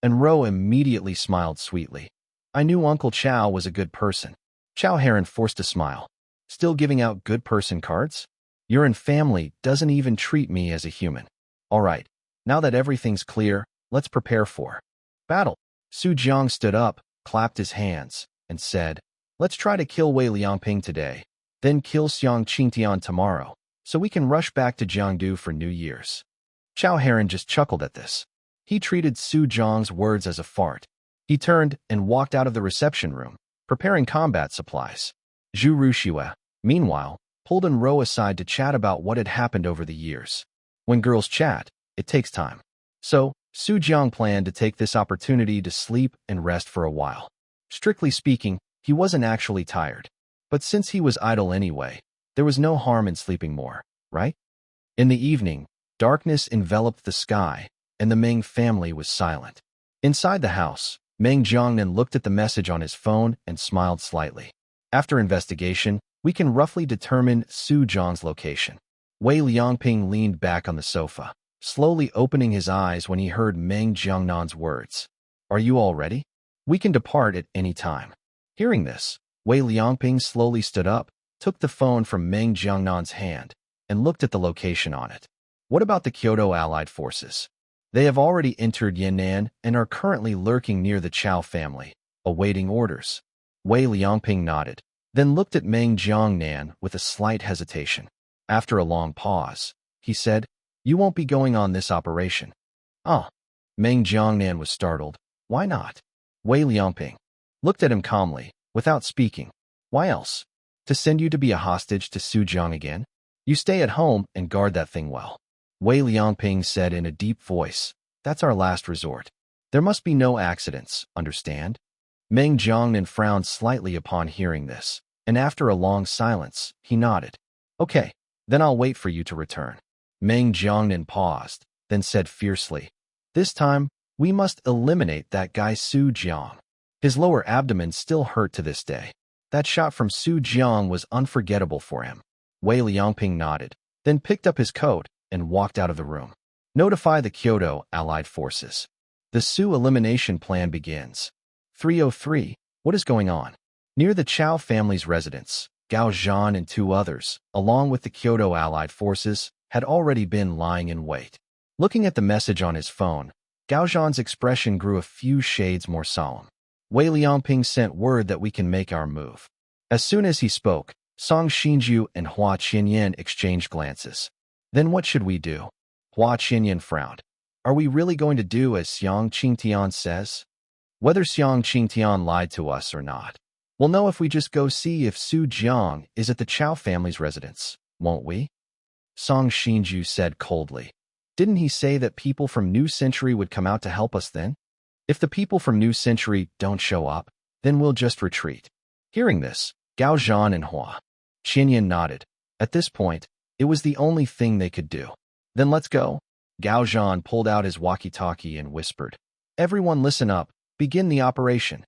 An Rou immediately smiled sweetly. "I knew Uncle Chow was a good person." Chow Heron forced a smile. "Still giving out good person cards? Your family doesn't even treat me as a human. All right, now that everything's clear, let's prepare for battle." Su Jiang stood up, clapped his hands, and said, "Let's try to kill Wei Liangping today, then kill Xiang Qingtian tomorrow, so we can rush back to Jiangdu for New Year's." Chow Heron just chuckled at this. He treated Su Jiang's words as a fart. He turned and walked out of the reception room, preparing combat supplies. Zhu Rushua, meanwhile, pulled An Rou aside to chat about what had happened over the years. When girls chat, it takes time. So, Su Jiang planned to take this opportunity to sleep and rest for a while. Strictly speaking, he wasn't actually tired. But since he was idle anyway, there was no harm in sleeping more, right? In the evening, darkness enveloped the sky, and the Meng family was silent. Inside the house, Meng Jiangnan looked at the message on his phone and smiled slightly. After investigation, We can roughly determine Su Jiang's location. Wei Liangping leaned back on the sofa, slowly opening his eyes when he heard Meng Jiangnan's words. Are you all ready? We can depart at any time. Hearing this, Wei Liangping slowly stood up, took the phone from Meng Jiangnan's hand, and looked at the location on it. What about the Kyoto Allied forces? They have already entered Yan'an and are currently lurking near the Chao family, awaiting orders. Wei Liangping nodded, then looked at Meng Jiangnan with a slight hesitation. After a long pause, he said, You won't be going on this operation. Ah. Meng Jiangnan was startled. Why not? Wei Liangping looked at him calmly, without speaking. Why else? To send you to be a hostage to Su Jiang again? You stay at home and guard that thing well. Wei Liangping said in a deep voice, That's our last resort. There must be no accidents, understand? Meng Jiangnan frowned slightly upon hearing this, and after a long silence, he nodded. Okay, then I'll wait for you to return. Meng Jiangnan paused, then said fiercely, This time, we must eliminate that guy Su Jiang. His lower abdomen still hurt to this day. That shot from Su Jiang was unforgettable for him. Wei Liangping nodded, then picked up his coat and walked out of the room. Notify the Kyoto Allied forces. The Su elimination plan begins. 303. What is going on? Near the Chao family's residence, Gao Zhan and two others, along with the Kyoto Allied forces, had already been lying in wait. Looking at the message on his phone, Gao Zhan's expression grew a few shades more solemn. Wei Liangping sent word that we can make our move. As soon as he spoke, Song Xinju and Hua Qinyan exchanged glances. Then what should we do? Hua Qinyan frowned. Are we really going to do as Xiang Qingtian says? Whether Xiang Qingtian lied to us or not, we'll know if we just go see if Su Jiang is at the Chao family's residence, won't we? Song Xinju said coldly. Didn't he say that people from New Century would come out to help us then? If the people from New Century don't show up, then we'll just retreat. Hearing this, Gao Zhan and Hua Qinyan nodded. At this point, it was the only thing they could do. Then let's go. Gao Zhan pulled out his walkie-talkie and whispered, Everyone listen up, begin the operation.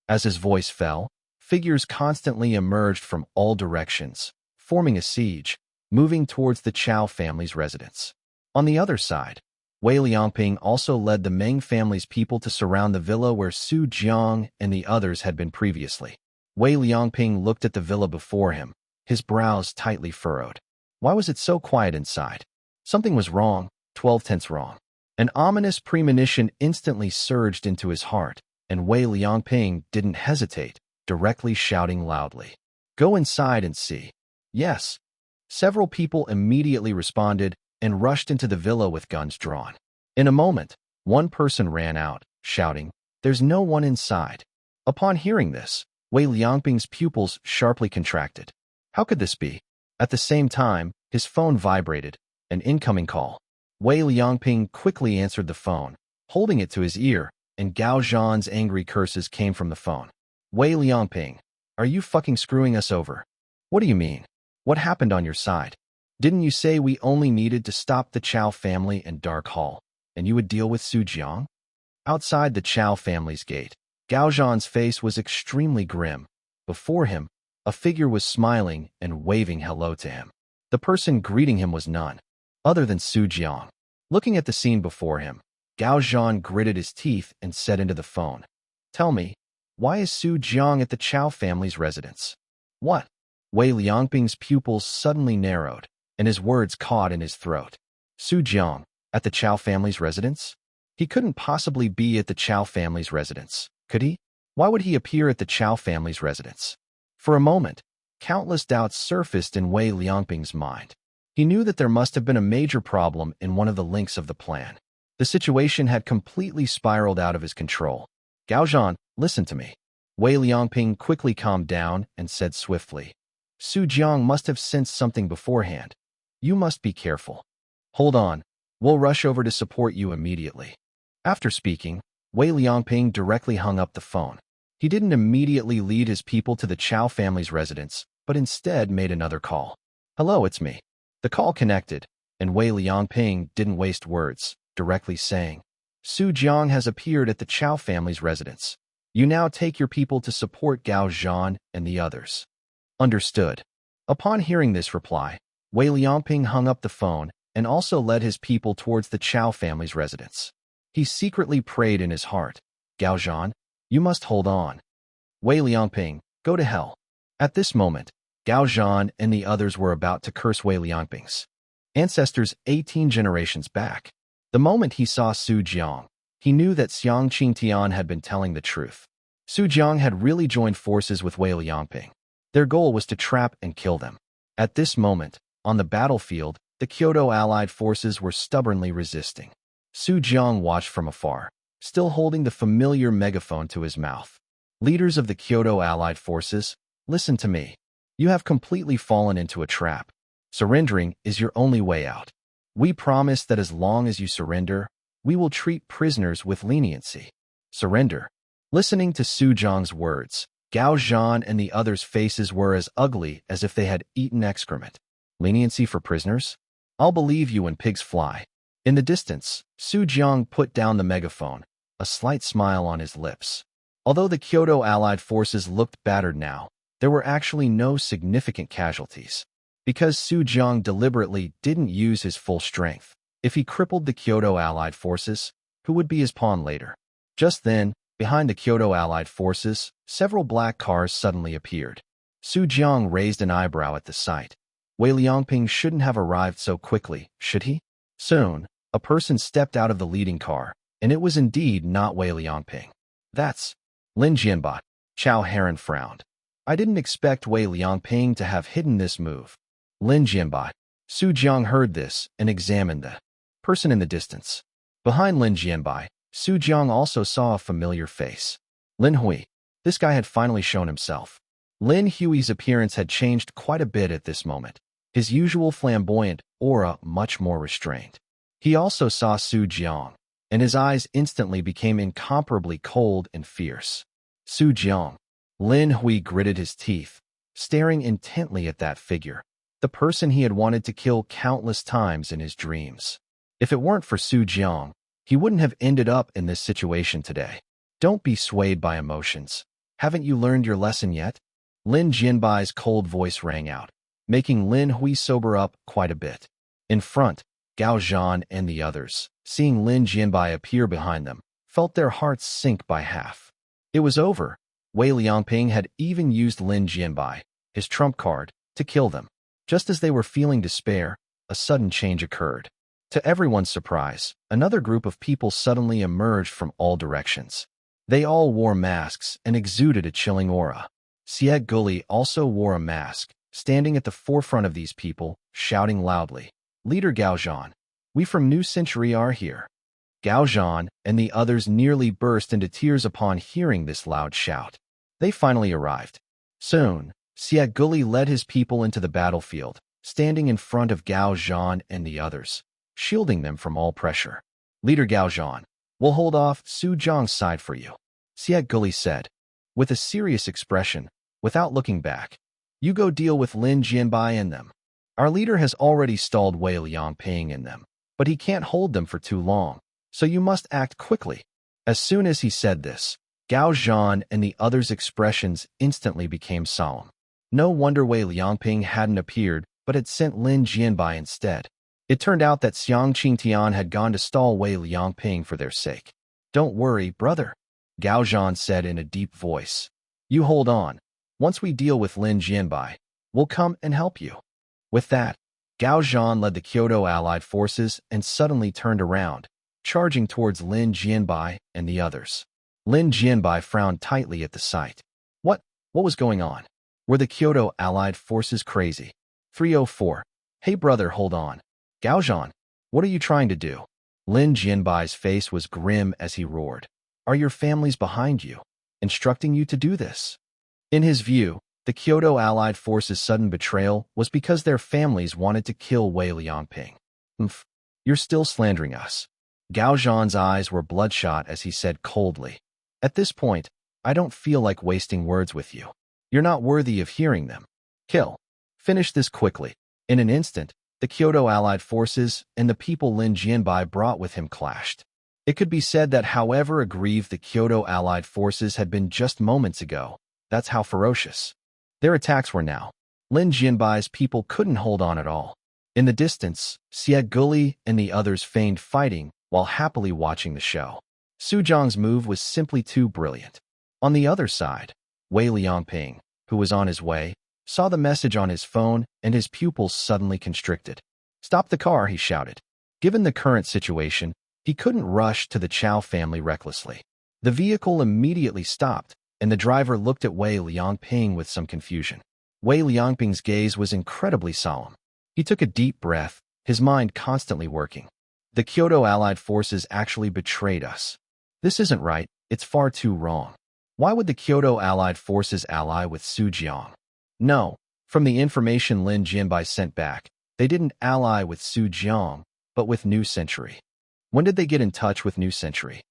As his voice fell, figures constantly emerged from all directions, forming a siege, moving towards the Chao family's residence. On the other side, Wei Liangping also led the Meng family's people to surround the villa where Su Jiang and the others had been previously. Wei Liangping looked at the villa before him, his brows tightly furrowed. Why was it so quiet inside? Something was wrong, 12 tenths wrong. An ominous premonition instantly surged into his heart, and Wei Liangping didn't hesitate, directly shouting loudly. Go inside and see. Yes. Several people immediately responded and rushed into the villa with guns drawn. In a moment, one person ran out, shouting, There's no one inside. Upon hearing this, Wei Liangping's pupils sharply contracted. How could this be? At the same time, his phone vibrated, an incoming call. Wei Liangping quickly answered the phone, holding it to his ear, and Gao Zhan's angry curses came from the phone. Wei Liangping, are you fucking screwing us over? What do you mean? What happened on your side? Didn't you say we only needed to stop the Chao family and Dark Hall, and you would deal with Su Jiang? Outside the Chao family's gate, Gao Zhan's face was extremely grim. Before him, a figure was smiling and waving hello to him. The person greeting him was none other than Su Jiang. Looking at the scene before him, Gao Zhan gritted his teeth and said into the phone, Tell me, why is Su Jiang at the Chao family's residence? What? Wei Liangping's pupils suddenly narrowed, and his words caught in his throat. Su Jiang, at the Chao family's residence? He couldn't possibly be at the Chao family's residence, could he? Why would he appear at the Chao family's residence? For a moment, countless doubts surfaced in Wei Liangping's mind. He knew that there must have been a major problem in one of the links of the plan. The situation had completely spiraled out of his control. Gao Zhan, listen to me. Wei Liangping quickly calmed down and said swiftly, Su Jiang must have sensed something beforehand. You must be careful. Hold on. We'll rush over to support you immediately. After speaking, Wei Liangping directly hung up the phone. He didn't immediately lead his people to the Chao family's residence, but instead made another call. Hello, it's me. The call connected, and Wei Liangping didn't waste words, directly saying, Su Jiang has appeared at the Chao family's residence. You now take your people to support Gao Zhan and the others. Understood. Upon hearing this reply, Wei Liangping hung up the phone and also led his people towards the Chao family's residence. He secretly prayed in his heart, "Gao Zhan, you must hold on. Wei Liangping, go to hell." At this moment, Gao Zhan and the others were about to curse Wei Liangping's ancestors 18 generations back. The moment he saw Su Jiang, he knew that Xiang Qingtian had been telling the truth. Su Jiang had really joined forces with Wei Liangping. Their goal was to trap and kill them. At this moment, on the battlefield, the Kyoto Allied forces were stubbornly resisting. Su Jiang watched from afar, still holding the familiar megaphone to his mouth. "Leaders of the Kyoto Allied forces, listen to me. You have completely fallen into a trap. Surrendering is your only way out. We promise that as long as you surrender, we will treat prisoners with leniency. Surrender." Listening to Su Jiang's words, Gao Zhan and the others' faces were as ugly as if they had eaten excrement. "Leniency for prisoners? I'll believe you when pigs fly." In the distance, Su Jiang put down the megaphone, a slight smile on his lips. Although the Kyoto Allied forces looked battered now, there were actually no significant casualties. Because Su Jiang deliberately didn't use his full strength. If he crippled the Kyoto Allied forces, who would be his pawn later? Just then, behind the Kyoto Allied forces, several black cars suddenly appeared. Su Jiang raised an eyebrow at the sight. Wei Liangping shouldn't have arrived so quickly, should he? Soon, a person stepped out of the leading car, and it was indeed not Wei Liangping. "That's Lin Jianbai." Chao Heron frowned. "I didn't expect Wei Liangping to have hidden this move." Lin Jianbai. Su Jiang heard this and examined the person in the distance. Behind Lin Jianbai, Su Jiang also saw a familiar face. Lin Hui. This guy had finally shown himself. Lin Hui's appearance had changed quite a bit at this moment. His usual flamboyant aura much more restrained. He also saw Su Jiang, and his eyes instantly became incomparably cold and fierce. Su Jiang. Lin Hui gritted his teeth, staring intently at that figure, the person he had wanted to kill countless times in his dreams. If it weren't for Su Jiang, he wouldn't have ended up in this situation today. "Don't be swayed by emotions. Haven't you learned your lesson yet?" Lin Jianbai's cold voice rang out, making Lin Hui sober up quite a bit. In front, Gao Zhan and the others, seeing Lin Jianbai appear behind them, felt their hearts sink by half. It was over. Wei Liangping had even used Lin Jianbai, his trump card, to kill them. Just as they were feeling despair, a sudden change occurred. To everyone's surprise, another group of people suddenly emerged from all directions. They all wore masks and exuded a chilling aura. Sieg Guli also wore a mask, standing at the forefront of these people, shouting loudly, "Leader Gao Zhan, we from New Century are here." Gao Zhan and the others nearly burst into tears upon hearing this loud shout. They finally arrived. Soon, Sieg Guli led his people into the battlefield, standing in front of Gao Zhan and the others, shielding them from all pressure. "Leader Gao Zhan, we'll hold off Su Jiang's side for you," Sieg Guli said, with a serious expression, without looking back. "You go deal with Lin Jianbai and them. Our leader has already stalled Wei Liangping in them, but he can't hold them for too long, so you must act quickly." As soon as he said this, Gao Zhan and the others' expressions instantly became solemn. No wonder Wei Liangping hadn't appeared, but had sent Lin Jianbai instead. It turned out that Xiang Qingtian had gone to stall Wei Liangping for their sake. "Don't worry, brother," Gao Zhan said in a deep voice. "You hold on. Once we deal with Lin Jianbai, we'll come and help you." With that, Gao Zhan led the Kyoto Allied forces and suddenly turned around, charging towards Lin Jianbai and the others. Lin Jianbai frowned tightly at the sight. What was going on? Were the Kyoto Allied forces crazy? 304. "Hey brother, hold on. Gao Zhan, what are you trying to do?" Lin Jianbai's face was grim as he roared. "Are your families behind you, instructing you to do this?" In his view, the Kyoto Allied forces' sudden betrayal was because their families wanted to kill Wei Liangping. You're still slandering us." Gao Zhan's eyes were bloodshot as he said coldly, "At this point, I don't feel like wasting words with you. You're not worthy of hearing them. Kill. Finish this quickly." In an instant, the Kyoto Allied forces and the people Lin Jianbai brought with him clashed. It could be said that however aggrieved the Kyoto Allied forces had been just moments ago, that's how ferocious their attacks were now. Lin Jianbai's people couldn't hold on at all. In the distance, Xie Guli and the others feigned fighting while happily watching the show. Su Jiang's move was simply too brilliant. On the other side, Wei Liangping, who was on his way, saw the message on his phone and his pupils suddenly constricted. "Stop the car," he shouted. Given the current situation, he couldn't rush to the Chow family recklessly. The vehicle immediately stopped, and the driver looked at Wei Liangping with some confusion. Wei Liangping's gaze was incredibly solemn. He took a deep breath, his mind constantly working. The Kyoto Allied forces actually betrayed us. This isn't right, it's far too wrong. Why would the Kyoto Allied forces ally with Su Jiang? No, from the information Lin Jianbai sent back, they didn't ally with Su Jiang, but with New Century. When did they get in touch with New Century?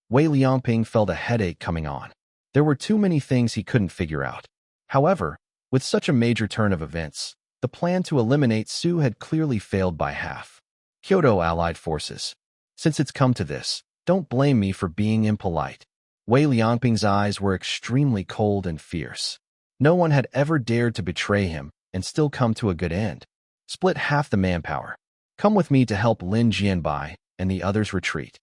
Wei Liangping felt a headache coming on. There were too many things he couldn't figure out. However, with such a major turn of events, the plan to eliminate Su had clearly failed by half. Kyoto Allied forces. Since it's come to this, don't blame me for being impolite. Wei Liangping's eyes were extremely cold and fierce. No one had ever dared to betray him and still come to a good end. Split half the manpower. Come with me to help Lin Jianbai and the others retreat.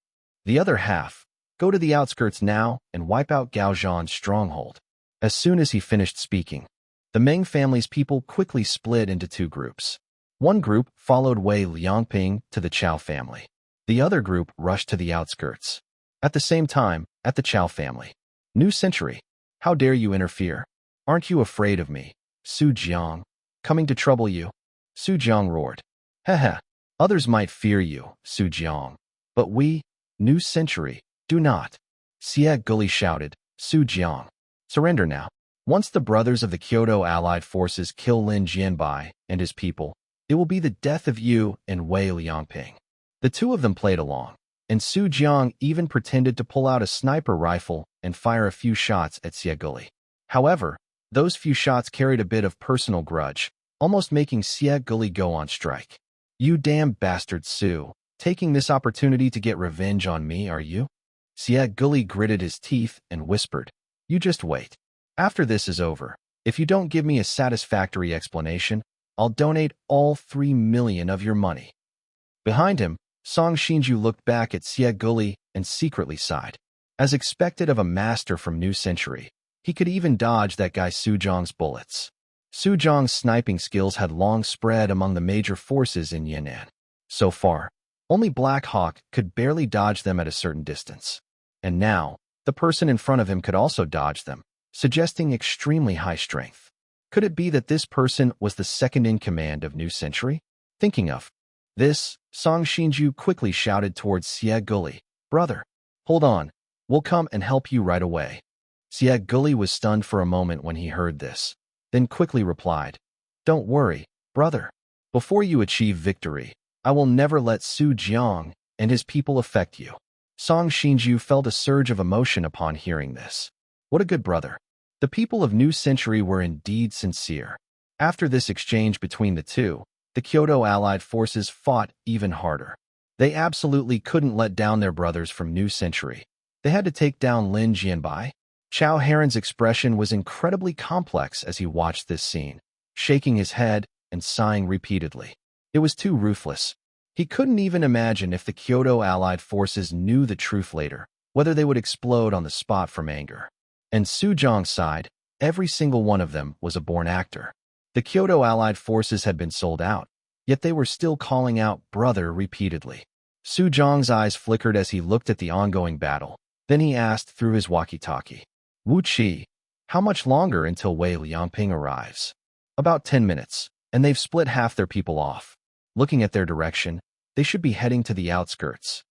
The other half, go to the outskirts now and wipe out Gao Zhan's stronghold. As soon as he finished speaking, the Meng family's people quickly split into two groups. One group followed Wei Liangping to the Chow family. The other group rushed to the outskirts. At the same time, at the Chow family. New Century. How dare you interfere? Aren't you afraid of me, Su Jiang? Coming to trouble you? Su Jiang roared. Heh. Others might fear you, Su Jiang. But we, New Century, do not. Xie Guli shouted. Su Jiang. Surrender now. Once the brothers of the Kyoto Allied forces kill Lin Jianbai and his people, it will be the death of you and Wei Liangping. The two of them played along, and Su Jiang even pretended to pull out a sniper rifle and fire a few shots at Xie Guli. However, those few shots carried a bit of personal grudge, almost making Xie Guli go on strike. You damn bastard Su, taking this opportunity to get revenge on me, are you? Xie Guli gritted his teeth and whispered, you just wait. After this is over, if you don't give me a satisfactory explanation, I'll donate all 3 million of your money. Behind him, Song Xinju looked back at Xie Guli and secretly sighed. As expected of a master from New Century, he could even dodge that guy Su Jiang's bullets. Su Jiang's sniping skills had long spread among the major forces in Yan'an. So far, only Black Hawk could barely dodge them at a certain distance. And now, the person in front of him could also dodge them, suggesting extremely high strength. Could it be that this person was the second in command of New Century? Thinking of this, Song Xinju quickly shouted towards Xie Guli, brother, hold on, we'll come and help you right away. Xie Guli was stunned for a moment when he heard this, then quickly replied, don't worry, brother. Before you achieve victory, I will never let Su Jiang and his people affect you. Song Xinju felt a surge of emotion upon hearing this. What a good brother. The people of New Century were indeed sincere. After this exchange between the two, the Kyoto Allied forces fought even harder. They absolutely couldn't let down their brothers from New Century. They had to take down Lin Jianbai. Chao Heron's expression was incredibly complex as he watched this scene, shaking his head and sighing repeatedly. It was too ruthless. He couldn't even imagine if the Kyoto Allied forces knew the truth later, whether they would explode on the spot from anger. And Su Jiang's side, every single one of them was a born actor. The Kyoto Allied forces had been sold out, yet they were still calling out brother repeatedly. Su Jiang's eyes flickered as he looked at the ongoing battle. Then he asked through his walkie-talkie, Wu Qi, how much longer until Wei Liangping arrives? About 10 minutes, and they've split half their people off. Looking at their direction, they should be heading to the outskirts.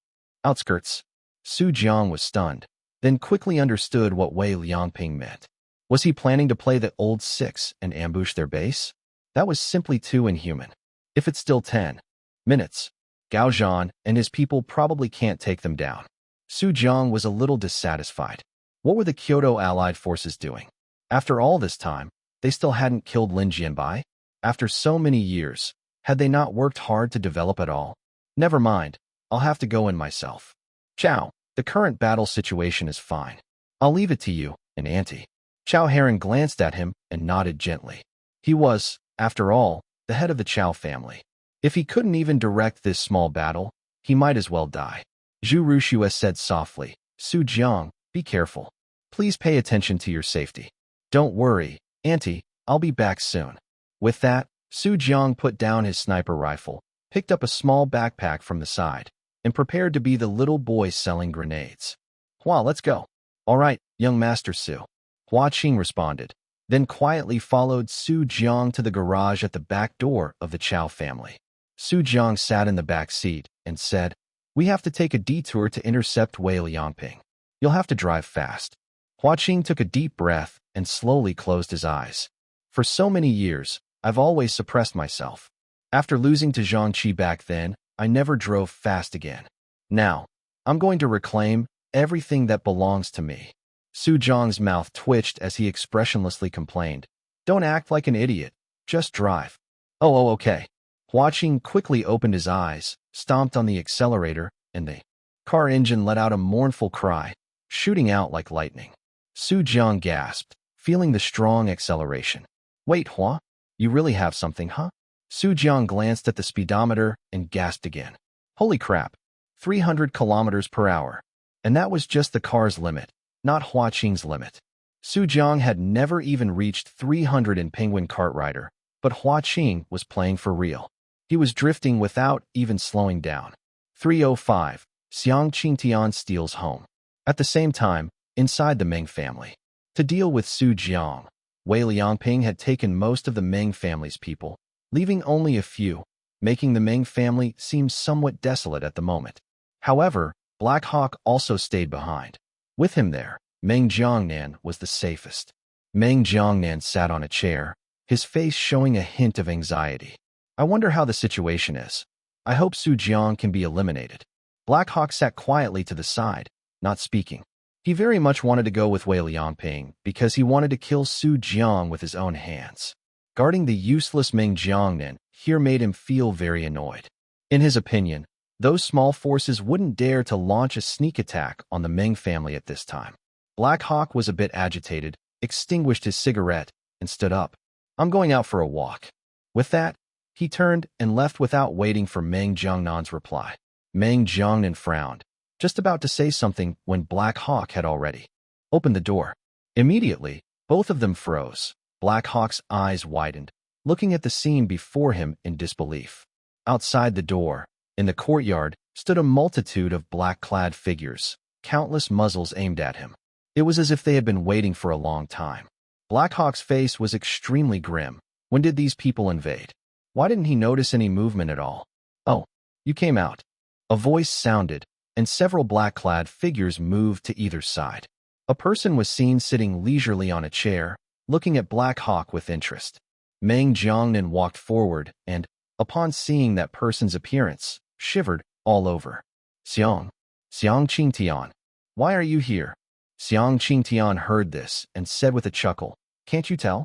Outskirts? Su Jiang was stunned, then quickly understood what Wei Liangping meant. Was he planning to play the old 6 and ambush their base? That was simply too inhuman. If it's still 10 minutes, Gao Zhan and his people probably can't take them down. Su Jiang was a little dissatisfied. What were the Kyoto Allied forces doing? After all this time, they still hadn't killed Lin Jianbai? After so many years, had they not worked hard to develop at all? Never mind, I'll have to go in myself. Chow, the current battle situation is fine. I'll leave it to you and Auntie. Chao Heron glanced at him and nodded gently. He was, After all, the head of the Chao family. If he couldn't even direct this small battle, he might as well die. Zhu Rushue said softly, Su Jiang, be careful. Please pay attention to your safety. Don't worry, Auntie, I'll be back soon. With that, Su Jiang put down his sniper rifle, picked up a small backpack from the side, and prepared to be the little boy selling grenades. Hua, let's go. All right, young Master Su. Hua Qing responded, then quietly followed Su Jiang to the garage at the back door of the Chao family. Su Jiang sat in the back seat and said, we have to take a detour to intercept Wei Liangping. You'll have to drive fast. Hua Qing took a deep breath and slowly closed his eyes. For so many years, I've always suppressed myself. After losing to Zhangqi back then, I never drove fast again. Now, I'm going to reclaim everything that belongs to me. Su Jiang's mouth twitched as he expressionlessly complained, don't act like an idiot, just drive. Oh, okay. Hua Qing quickly opened his eyes, stomped on the accelerator, and the car engine let out a mournful cry, shooting out like lightning. Su Jiang gasped, feeling the strong acceleration. Wait, Hua? You really have something, huh? Su Jiang glanced at the speedometer and gasped again. Holy crap, 300 kilometers per hour. And that was just the car's limit, not Hua Qing's limit. Su Jiang had never even reached 300 in Penguin Kart Rider, but Hua Qing was playing for real. He was drifting without even slowing down. 305, Xiang Qingtian steals home. At the same time, inside the Meng family. To deal with Su Jiang, Wei Liangping had taken most of the Meng family's people, leaving only a few, making the Meng family seem somewhat desolate at the moment. However, Black Hawk also stayed behind. With him there, Meng Jiangnan was the safest. Meng Jiangnan sat on a chair, his face showing a hint of anxiety. I wonder how the situation is. I hope Su Jiang can be eliminated. Black Hawk sat quietly to the side, not speaking. He very much wanted to go with Wei Liangping because he wanted to kill Su Jiang with his own hands. Guarding the useless Meng Jiangnan here made him feel very annoyed. In his opinion, those small forces wouldn't dare to launch a sneak attack on the Meng family at this time. Black Hawk was a bit agitated, extinguished his cigarette, and stood up. I'm going out for a walk. With that, he turned and left without waiting for Meng Jiangnan's reply. Meng Jiangnan frowned, just about to say something when Black Hawk had already opened the door. Immediately, both of them froze. Black Hawk's eyes widened, looking at the scene before him in disbelief. Outside the door, in the courtyard, stood a multitude of black-clad figures, countless muzzles aimed at him. It was as if they had been waiting for a long time. Black Hawk's face was extremely grim. When did these people invade? Why didn't he notice any movement at all? Oh, you came out. A voice sounded, and several black-clad figures moved to either side. A person was seen sitting leisurely on a chair, looking at Black Hawk with interest. Meng Jiangnan walked forward and, upon seeing that person's appearance, shivered all over. Xiang Qingtian, why are you here? Xiang Qingtian heard this and said with a chuckle, can't you tell?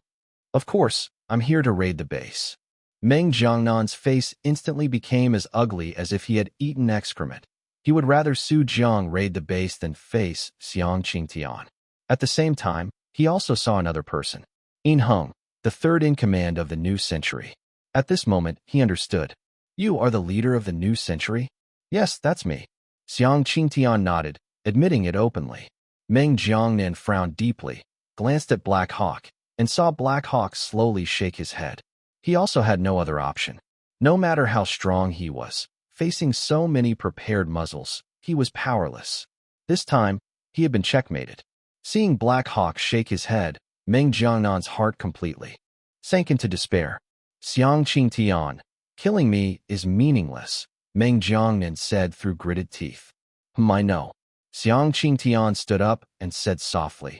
Of course, I'm here to raid the base. Meng Jiangnan's face instantly became as ugly as if he had eaten excrement. He would rather Su Jiang raid the base than face Xiang Qingtian. At the same time, he also saw another person. Yin Heng, the third in command of the new century. At this moment, he understood. You are the leader of the new century? Yes, that's me. Xiang Qingtian nodded, admitting it openly. Meng Jiangnan frowned deeply, glanced at Black Hawk, and saw Black Hawk slowly shake his head. He also had no other option. No matter how strong he was, facing so many prepared muzzles, he was powerless. This time, he had been checkmated. Seeing Black Hawk shake his head, Meng Jiangnan's heart completely sank into despair. Xiang Qingtian, killing me is meaningless, Meng Jiangnan said through gritted teeth. I know. Xiang Qingtian stood up and said softly,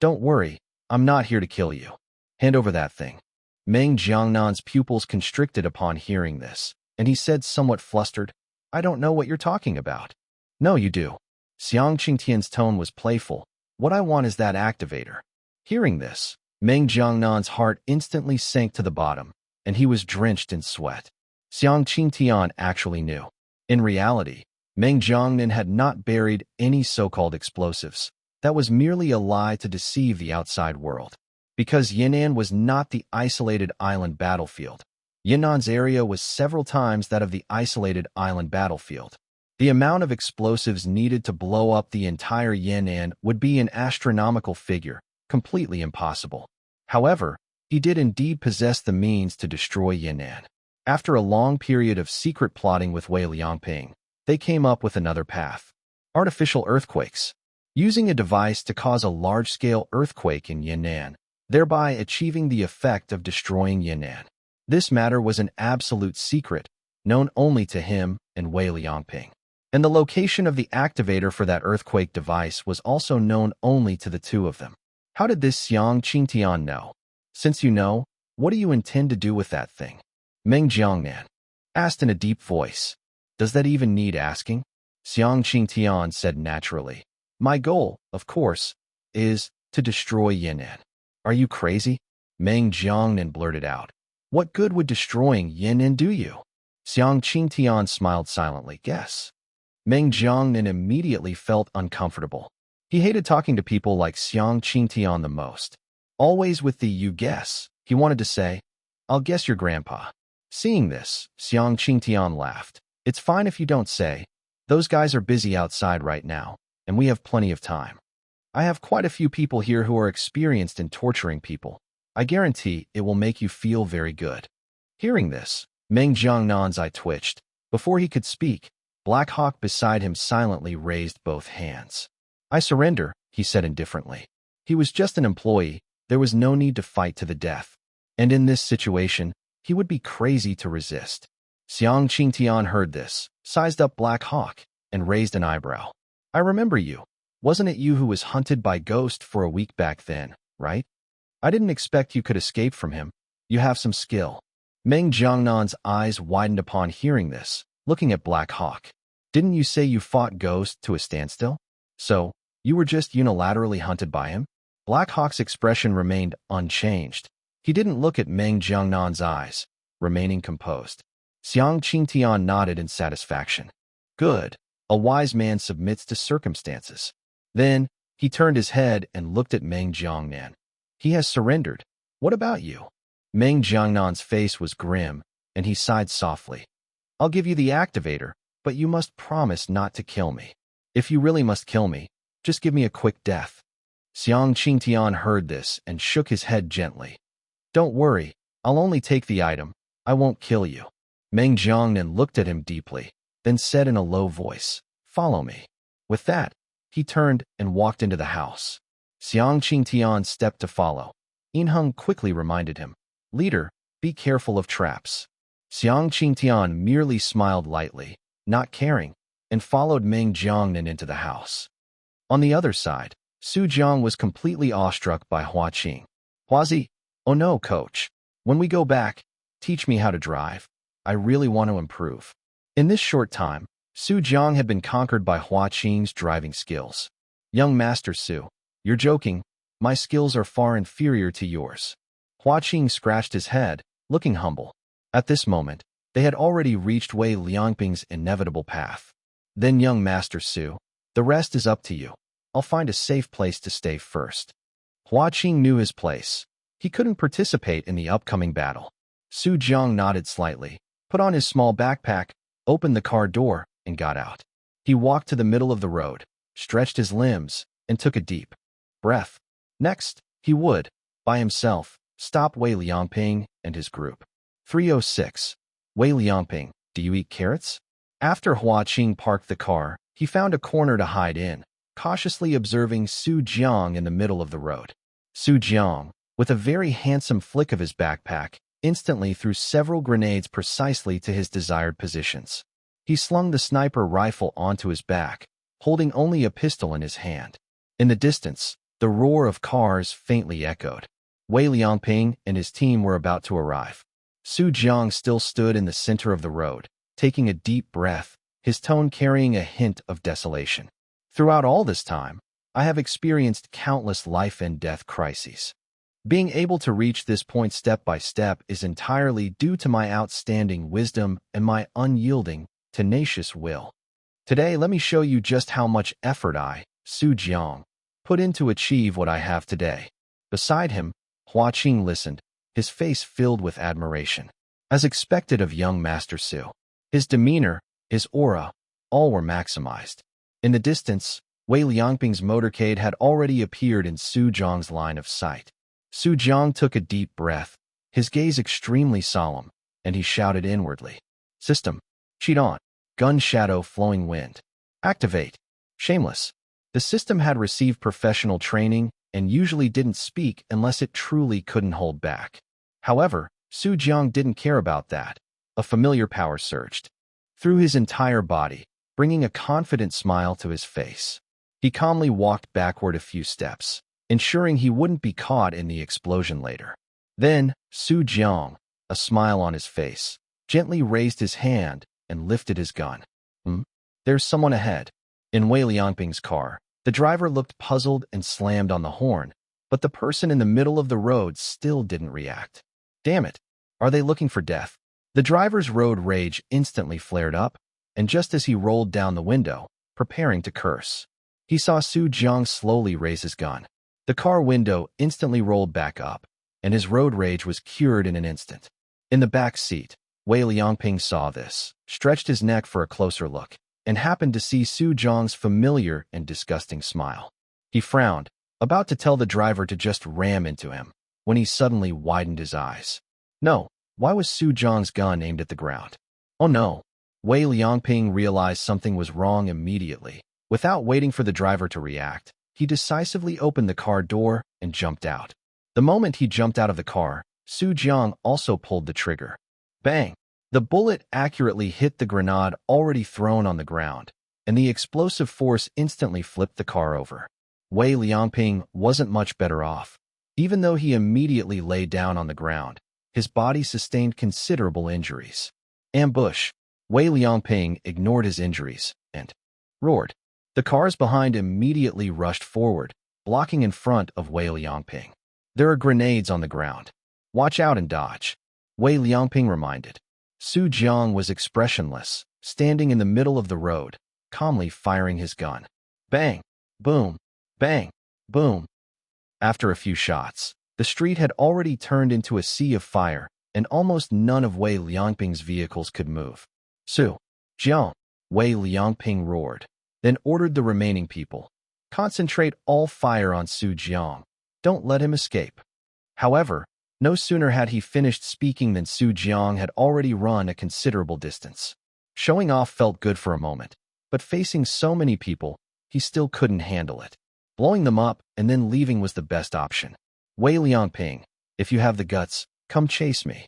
don't worry, I'm not here to kill you. Hand over that thing. Meng Jiangnan's pupils constricted upon hearing this, and he said somewhat flustered, I don't know what you're talking about. No, you do. Xiang Qingtian's tone was playful. What I want is that activator. Hearing this, Meng Jiangnan's heart instantly sank to the bottom, and he was drenched in sweat. Xiang Qingtian actually knew. In reality, Meng Jiangnan had not buried any so-called explosives. That was merely a lie to deceive the outside world. Because Yan'an was not the isolated island battlefield. Yunan's area was several times that of the isolated island battlefield. The amount of explosives needed to blow up the entire Yan'an would be an astronomical figure, completely impossible. However, he did indeed possess the means to destroy Yan'an. After a long period of secret plotting with Wei Liangping, they came up with another path. Artificial earthquakes. Using a device to cause a large-scale earthquake in Yan'an, thereby achieving the effect of destroying Yan'an. This matter was an absolute secret, known only to him and Wei Liangping. And the location of the activator for that earthquake device was also known only to the two of them. How did this Xiang Qingtian know? Since you know, what do you intend to do with that thing? Meng Jiangnan asked in a deep voice. Does that even need asking? Xiang Qingtian said naturally. My goal, of course, is to destroy Yan'an. Are you crazy? Meng Jiangnan blurted out. What good would destroying Yan'an do you? Xiang Qingtian smiled silently. Guess. Meng Jiangnan immediately felt uncomfortable. He hated talking to people like Xiang Qingtian the most. Always with the you guess, he wanted to say, I'll guess your grandpa. Seeing this, Xiang Qingtian laughed. It's fine if you don't say. Those guys are busy outside right now, and we have plenty of time. I have quite a few people here who are experienced in torturing people. I guarantee it will make you feel very good. Hearing this, Meng Jiangnan's eye twitched. Before he could speak, Black Hawk beside him silently raised both hands. I surrender, he said indifferently. He was just an employee. There was no need to fight to the death. And in this situation, he would be crazy to resist. Xiang Qingtian heard this, sized up Black Hawk, and raised an eyebrow. I remember you. Wasn't it you who was hunted by Ghost for a week back then, right? I didn't expect you could escape from him. You have some skill. Meng Jiangnan's eyes widened upon hearing this, looking at Black Hawk. Didn't you say you fought Ghost to a standstill? So, you were just unilaterally hunted by him? Black Hawk's expression remained unchanged. He didn't look at Meng Jiangnan's eyes, remaining composed. Xiang Qingtian nodded in satisfaction. Good. A wise man submits to circumstances. Then, he turned his head and looked at Meng Jiangnan. He has surrendered. What about you? Meng Jiangnan's face was grim, and he sighed softly. I'll give you the activator, but you must promise not to kill me. If you really must kill me, just give me a quick death. Xiang Qingtian heard this and shook his head gently. Don't worry, I'll only take the item. I won't kill you. Meng Jiangnan looked at him deeply, then said in a low voice, Follow me. With that, he turned and walked into the house. Xiang Qingtian stepped to follow. Yinheng quickly reminded him, Leader, be careful of traps. Xiang Qingtian merely smiled lightly, not caring, and followed Meng Jiangnan into the house. On the other side, Su Jiang was completely awestruck by Hua Qing. Huazi, oh no, coach. When we go back, teach me how to drive. I really want to improve. In this short time, Su Jiang had been conquered by Hua Qing's driving skills. Young Master Su, you're joking. My skills are far inferior to yours. Hua Qing scratched his head, looking humble. At this moment, they had already reached Wei Liangping's inevitable path. Then young Master Su, the rest is up to you. I'll find a safe place to stay first. Hua Qing knew his place. He couldn't participate in the upcoming battle. Su Jiang nodded slightly, put on his small backpack, opened the car door, and got out. He walked to the middle of the road, stretched his limbs, and took a deep breath. Next, he would, by himself, stop Wei Liangping and his group. 306. Wei Liangping, do you eat carrots? After Hua Qing parked the car, he found a corner to hide in, cautiously observing Su Jiang in the middle of the road. Su Jiang, with a very handsome flick of his backpack, instantly threw several grenades precisely to his desired positions. He slung the sniper rifle onto his back, holding only a pistol in his hand. In the distance, the roar of cars faintly echoed. Wei Liangping and his team were about to arrive. Su Jiang still stood in the center of the road, taking a deep breath, his tone carrying a hint of desolation. Throughout all this time, I have experienced countless life and death crises. Being able to reach this point step by step is entirely due to my outstanding wisdom and my unyielding, tenacious will. Today, let me show you just how much effort I, Su Jiang, put in to achieve what I have today. Beside him, Hua Qing listened, his face filled with admiration. As expected of young Master Su, his demeanor, his aura, all were maximized. In the distance, Wei Liangping's motorcade had already appeared in Su Jiang's line of sight. Su Jiang took a deep breath, his gaze extremely solemn, and he shouted inwardly. System. Cheat on. Gun shadow flowing wind. Activate. Shameless. The system had received professional training and usually didn't speak unless it truly couldn't hold back. However, Su Jiang didn't care about that. A familiar power surged through his entire body, bringing a confident smile to his face. He calmly walked backward a few steps, ensuring he wouldn't be caught in the explosion later. Then, Su Jiang, a smile on his face, gently raised his hand and lifted his gun. There's someone ahead. In Wei Liangping's car, the driver looked puzzled and slammed on the horn, but the person in the middle of the road still didn't react. Damn it! Are they looking for death? The driver's road rage instantly flared up, and just as he rolled down the window, preparing to curse, he saw Su Jiang slowly raise his gun. The car window instantly rolled back up, and his road rage was cured in an instant. In the back seat, Wei Liangping saw this, stretched his neck for a closer look, and happened to see Su Jiang's familiar and disgusting smile. He frowned, about to tell the driver to just ram into him, when he suddenly widened his eyes. No, why was Su Jiang's gun aimed at the ground? Oh no! Wei Liangping realized something was wrong immediately. Without waiting for the driver to react, he decisively opened the car door and jumped out. The moment he jumped out of the car, Su Jiang also pulled the trigger. Bang! The bullet accurately hit the grenade already thrown on the ground, and the explosive force instantly flipped the car over. Wei Liangping wasn't much better off. Even though he immediately lay down on the ground, his body sustained considerable injuries. Ambush! Wei Liangping ignored his injuries and roared. The cars behind immediately rushed forward, blocking in front of Wei Liangping. There are grenades on the ground. Watch out and dodge, Wei Liangping reminded. Su Jiang was expressionless, standing in the middle of the road, calmly firing his gun. Bang! Boom! Bang! Boom! After a few shots, the street had already turned into a sea of fire, and almost none of Wei Liangping's vehicles could move. Su Jiang! Wei Liangping roared, then ordered the remaining people. Concentrate all fire on Su Jiang. Don't let him escape. However, no sooner had he finished speaking than Su Jiang had already run a considerable distance. Showing off felt good for a moment, but facing so many people, he still couldn't handle it. Blowing them up and then leaving was the best option. Wei Liangping, if you have the guts, come chase me.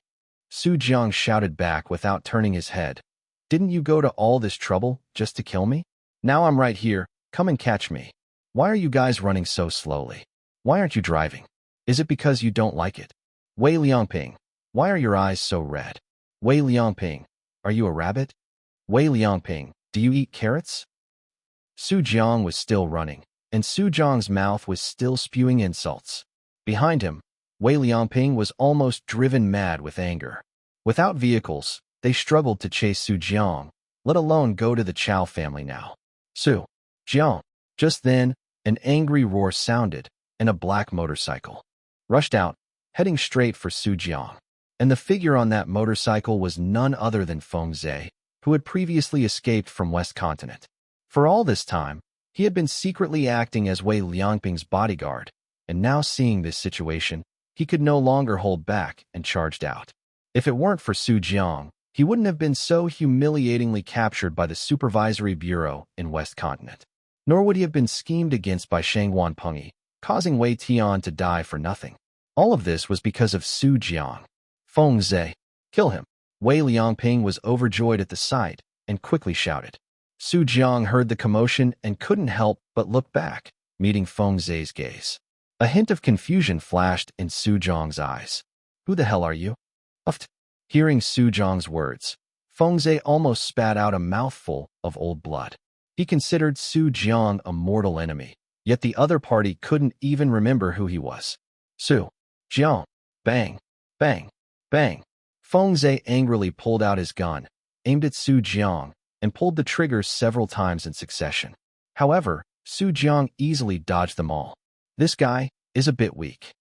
Su Jiang shouted back without turning his head. Didn't you go to all this trouble just to kill me? Now I'm right here, come and catch me. Why are you guys running so slowly? Why aren't you driving? Is it because you don't like it? Wei Liangping, why are your eyes so red? Wei Liangping, are you a rabbit? Wei Liangping, do you eat carrots? Su Jiang was still running, and Su Jiang's mouth was still spewing insults. Behind him, Wei Liangping was almost driven mad with anger. Without vehicles, they struggled to chase Su Jiang, let alone go to the Chow family now. Su Jiang. Just then, an angry roar sounded, and a black motorcycle rushed out, heading straight for Su Jiang. And the figure on that motorcycle was none other than Feng Zhe, who had previously escaped from West Continent. For all this time, he had been secretly acting as Wei Liangping's bodyguard, and now seeing this situation, he could no longer hold back and charged out. If it weren't for Su Jiang, he wouldn't have been so humiliatingly captured by the Supervisory Bureau in West Continent. Nor would he have been schemed against by Shangwan Pengyi, causing Wei Tian to die for nothing. All of this was because of Su Jiang. Feng Zhe, kill him. Wei Liangping was overjoyed at the sight and quickly shouted. Su Jiang heard the commotion and couldn't help but look back, meeting Feng Zhe's gaze. A hint of confusion flashed in Su Jiang's eyes. Who the hell are you? Uft. Hearing Su Jiang's words, Feng Zhe almost spat out a mouthful of old blood. He considered Su Jiang a mortal enemy, yet the other party couldn't even remember who he was. Su Jiang. Bang, bang, bang. Feng Zhe angrily pulled out his gun, aimed at Su Jiang, and pulled the trigger several times in succession. However, Su Jiang easily dodged them all. This guy is a bit weak.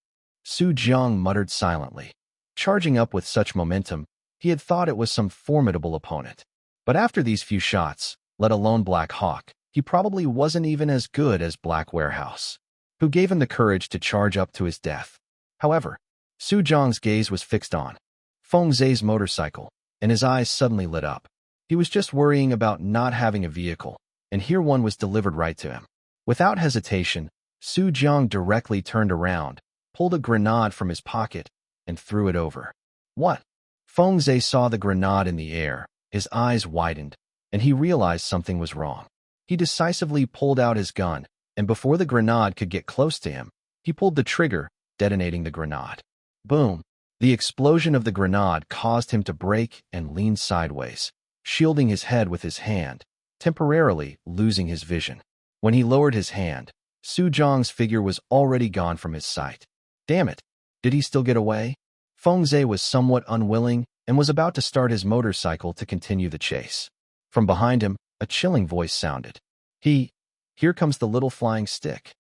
Su Jiang muttered silently. Charging up with such momentum, he had thought it was some formidable opponent. But after these few shots, let alone Black Hawk, he probably wasn't even as good as Black Warehouse, who gave him the courage to charge up to his death. However, Su Jiang's gaze was fixed on Feng Zhe's motorcycle, and his eyes suddenly lit up. He was just worrying about not having a vehicle, and here one was delivered right to him. Without hesitation, Su Jiang directly turned around, pulled a grenade from his pocket, and threw it over. What? Feng Zhe saw the grenade in the air, his eyes widened, and he realized something was wrong. He decisively pulled out his gun, and before the grenade could get close to him, he pulled the trigger, detonating the grenade. Boom! The explosion of the grenade caused him to break and lean sideways, shielding his head with his hand, temporarily losing his vision. When he lowered his hand, Su Jiang's figure was already gone from his sight. Damn it! Did he still get away? Feng Zhe was somewhat unwilling and was about to start his motorcycle to continue the chase. From behind him, a chilling voice sounded. Here comes the little flying stick.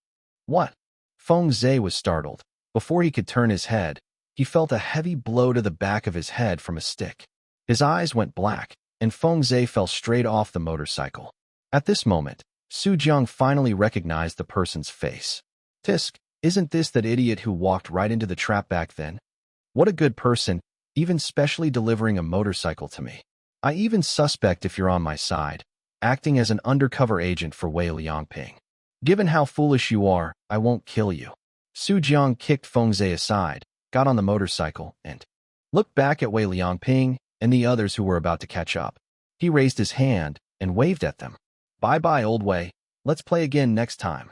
What? Feng Zhe was startled. Before he could turn his head, he felt a heavy blow to the back of his head from a stick. His eyes went black, and Feng Zhe fell straight off the motorcycle. At this moment, Su Jiang finally recognized the person's face. Tisk, isn't this that idiot who walked right into the trap back then? What a good person, even specially delivering a motorcycle to me. I even suspect if you're on my side, acting as an undercover agent for Wei Liangping. Given how foolish you are, I won't kill you. Su Jiang kicked Feng Zhe aside, got on the motorcycle, and looked back at Wei Liangping and the others who were about to catch up. He raised his hand and waved at them. Bye-bye, old Wei. Let's play again next time.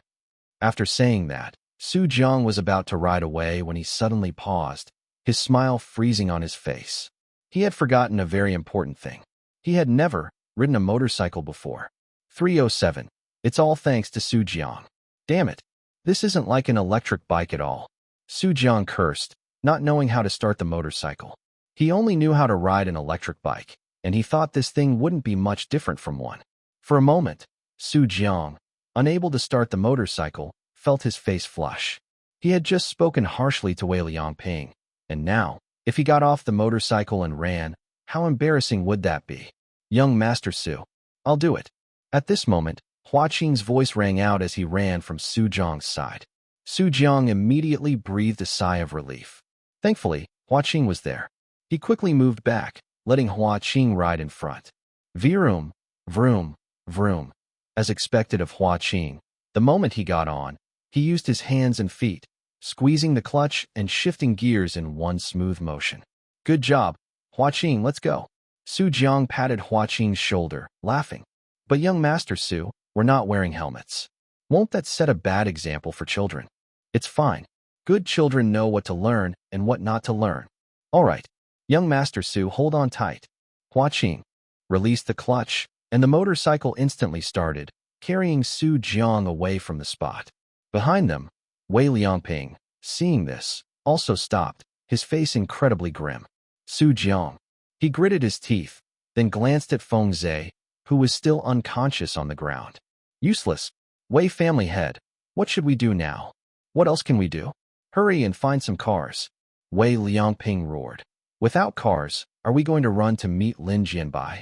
After saying that, Su Jiang was about to ride away when he suddenly paused, his smile freezing on his face. He had forgotten a very important thing. He had never ridden a motorcycle before. 307. It's all thanks to Su Jiang. Damn it. This isn't like an electric bike at all. Su Jiang cursed, not knowing how to start the motorcycle. He only knew how to ride an electric bike, and he thought this thing wouldn't be much different from one. For a moment, Su Jiang, unable to start the motorcycle, felt his face flush. He had just spoken harshly to Wei Liangping, and now, if he got off the motorcycle and ran, how embarrassing would that be? Young Master Su, I'll do it. At this moment, Hua Qing's voice rang out as he ran from Su Jiang's side. Su Jiang immediately breathed a sigh of relief. Thankfully, Hua Qing was there. He quickly moved back, letting Hua Qing ride in front. Vroom, vroom, vroom. As expected of Hua Qing, the moment he got on, he used his hands and feet, squeezing the clutch and shifting gears in one smooth motion. Good job, Hua Qing, let's go. Su Jiang patted Hua Qing's shoulder, laughing. But young Master Su, we're not wearing helmets. Won't that set a bad example for children? It's fine. Good children know what to learn and what not to learn. All right, young Master Su, hold on tight. Hua Qing released the clutch, and the motorcycle instantly started, carrying Su Jiang away from the spot. Behind them, Wei Liangping, seeing this, also stopped, his face incredibly grim. Su Jiang. He gritted his teeth, then glanced at Feng Zhe, who was still unconscious on the ground. Useless. Wei family head. What should we do now? What else can we do? Hurry and find some cars. Wei Liangping roared. Without cars, are we going to run to meet Lin Jianbai?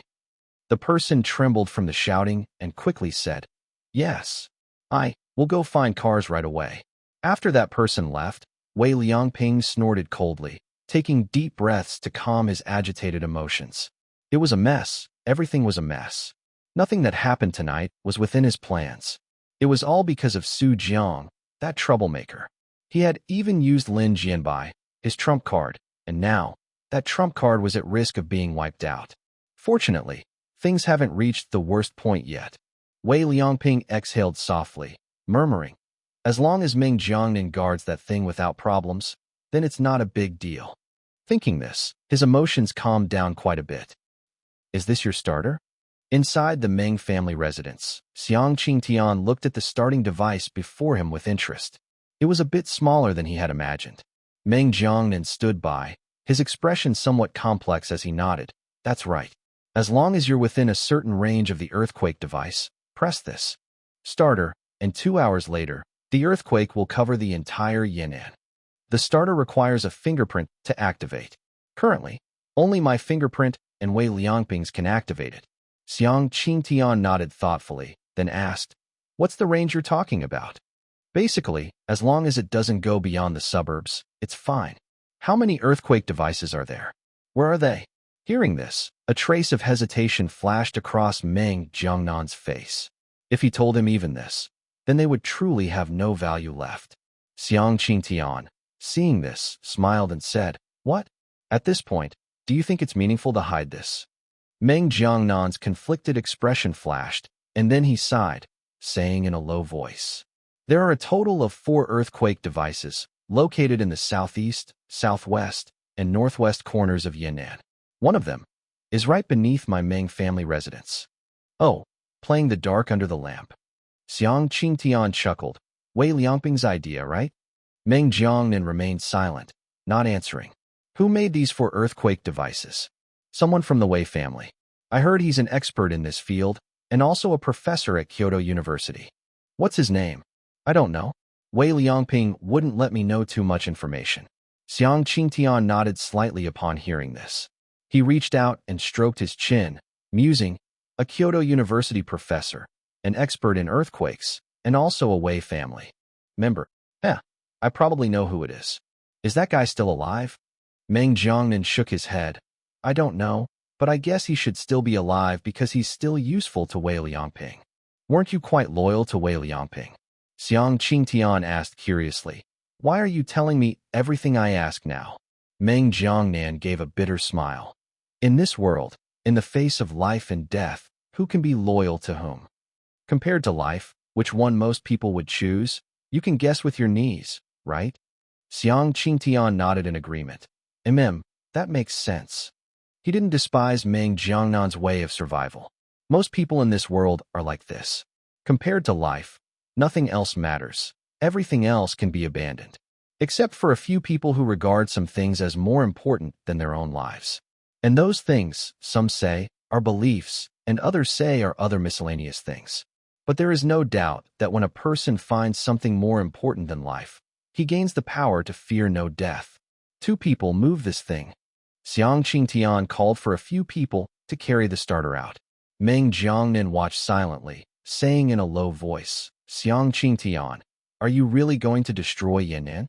The person trembled from the shouting and quickly said, Yes. We'll go find cars right away. After that person left, Wei Liangping snorted coldly, taking deep breaths to calm his agitated emotions. It was a mess. Everything was a mess. Nothing that happened tonight was within his plans. It was all because of Su Jiang, that troublemaker. He had even used Lin Jianbai, his trump card, and now, that trump card was at risk of being wiped out. Fortunately, things haven't reached the worst point yet. Wei Liangping exhaled softly, murmuring, as long as Meng Jiangnan guards that thing without problems, then it's not a big deal. Thinking this, his emotions calmed down quite a bit. Is this your starter? Inside the Meng family residence, Xiang Qingtian looked at the starting device before him with interest. It was a bit smaller than he had imagined. Meng Jiangnan stood by, his expression somewhat complex as he nodded. That's right. As long as you're within a certain range of the earthquake device, press this starter, and 2 hours later, the earthquake will cover the entire Yan'an. The starter requires a fingerprint to activate. Currently, only my fingerprint and Wei Liangping's can activate it. Xiang Qingtian nodded thoughtfully, then asked, "What's the range you're talking about?" "Basically, as long as it doesn't go beyond the suburbs, it's fine." "How many earthquake devices are there? Where are they?" Hearing this, a trace of hesitation flashed across Meng Jiangnan's face. If he told him even this, then they would truly have no value left. Xiang Qingtian, seeing this, smiled and said, "What? At this point, do you think it's meaningful to hide this?" Meng Jiangnan's conflicted expression flashed, and then he sighed, saying in a low voice, "There are a total of 4 earthquake devices located in the southeast, southwest, and northwest corners of Yan'an. One of them is right beneath my Meng family residence." "Oh, playing the dark under the lamp." Xiang Qingtian chuckled. "Wei Liangping's idea, right?" Meng Jiangnan remained silent, not answering. "Who made these 4 earthquake devices?" "Someone from the Wei family. I heard he's an expert in this field, and also a professor at Kyoto University." "What's his name?" "I don't know. Wei Liangping wouldn't let me know too much information." Xiang Qingtian nodded slightly upon hearing this. He reached out and stroked his chin, musing, "A Kyoto University professor, an expert in earthquakes, and also a Wei family member. I probably know who it is. Is that guy still alive?" Meng Jiangnan shook his head. "I don't know, but I guess he should still be alive because he's still useful to Wei Liangping." "Weren't you quite loyal to Wei Liangping?" Xiang Qingtian asked curiously. "Why are you telling me everything I ask now?" Meng Jiangnan gave a bitter smile. "In this world, in the face of life and death, who can be loyal to whom? Compared to life, which one most people would choose, you can guess with your knees, right?" Xiang Qingtian nodded in agreement. That makes sense." He didn't despise Meng Jiangnan's way of survival. Most people in this world are like this. Compared to life, nothing else matters. Everything else can be abandoned. Except for a few people who regard some things as more important than their own lives. And those things, some say, are beliefs, and others say are other miscellaneous things. But there is no doubt that when a person finds something more important than life, he gains the power to fear no death. 2 people move this thing. Xiang Qingtian called for a few people to carry the starter out. Meng Jiangnan watched silently, saying in a low voice, "Xiang Qingtian, are you really going to destroy Yan'an?"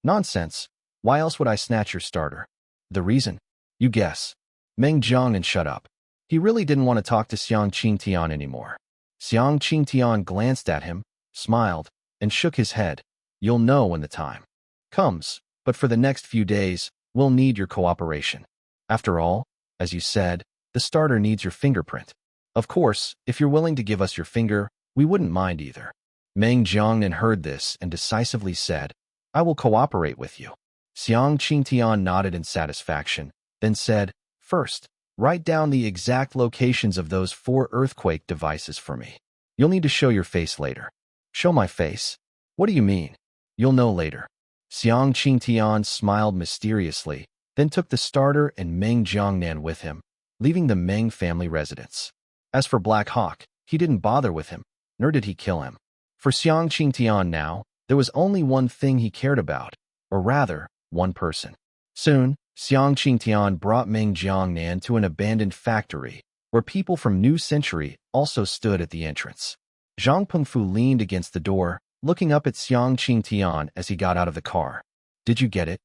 "Nonsense. Why else would I snatch your starter?" "The reason?" "You guess." Meng Jiangnan shut up. He really didn't want to talk to Xiang Qingtian anymore. Xiang Qingtian glanced at him, smiled, and shook his head. "You'll know when the time comes, but for the next few days, we'll need your cooperation. After all, as you said, the starter needs your fingerprint. Of course, if you're willing to give us your finger, we wouldn't mind either." Meng Jiangnan heard this and decisively said, "I will cooperate with you." Xiang Qingtian nodded in satisfaction, then said, "First, write down the exact locations of those 4 earthquake devices for me. You'll need to show your face later." "Show my face? What do you mean?" "You'll know later." Xiang Qingtian smiled mysteriously, then took the starter and Meng Jiangnan with him, leaving the Meng family residence. As for Black Hawk, he didn't bother with him, nor did he kill him. For Xiang Qingtian now, there was only one thing he cared about, or rather, one person. Soon, Xiang Qingtian brought Meng Jiangnan to an abandoned factory, where people from New Century also stood at the entrance. Zhang Pengfu leaned against the door, looking up at Xiang Qingtian as he got out of the car. "Did you get it?"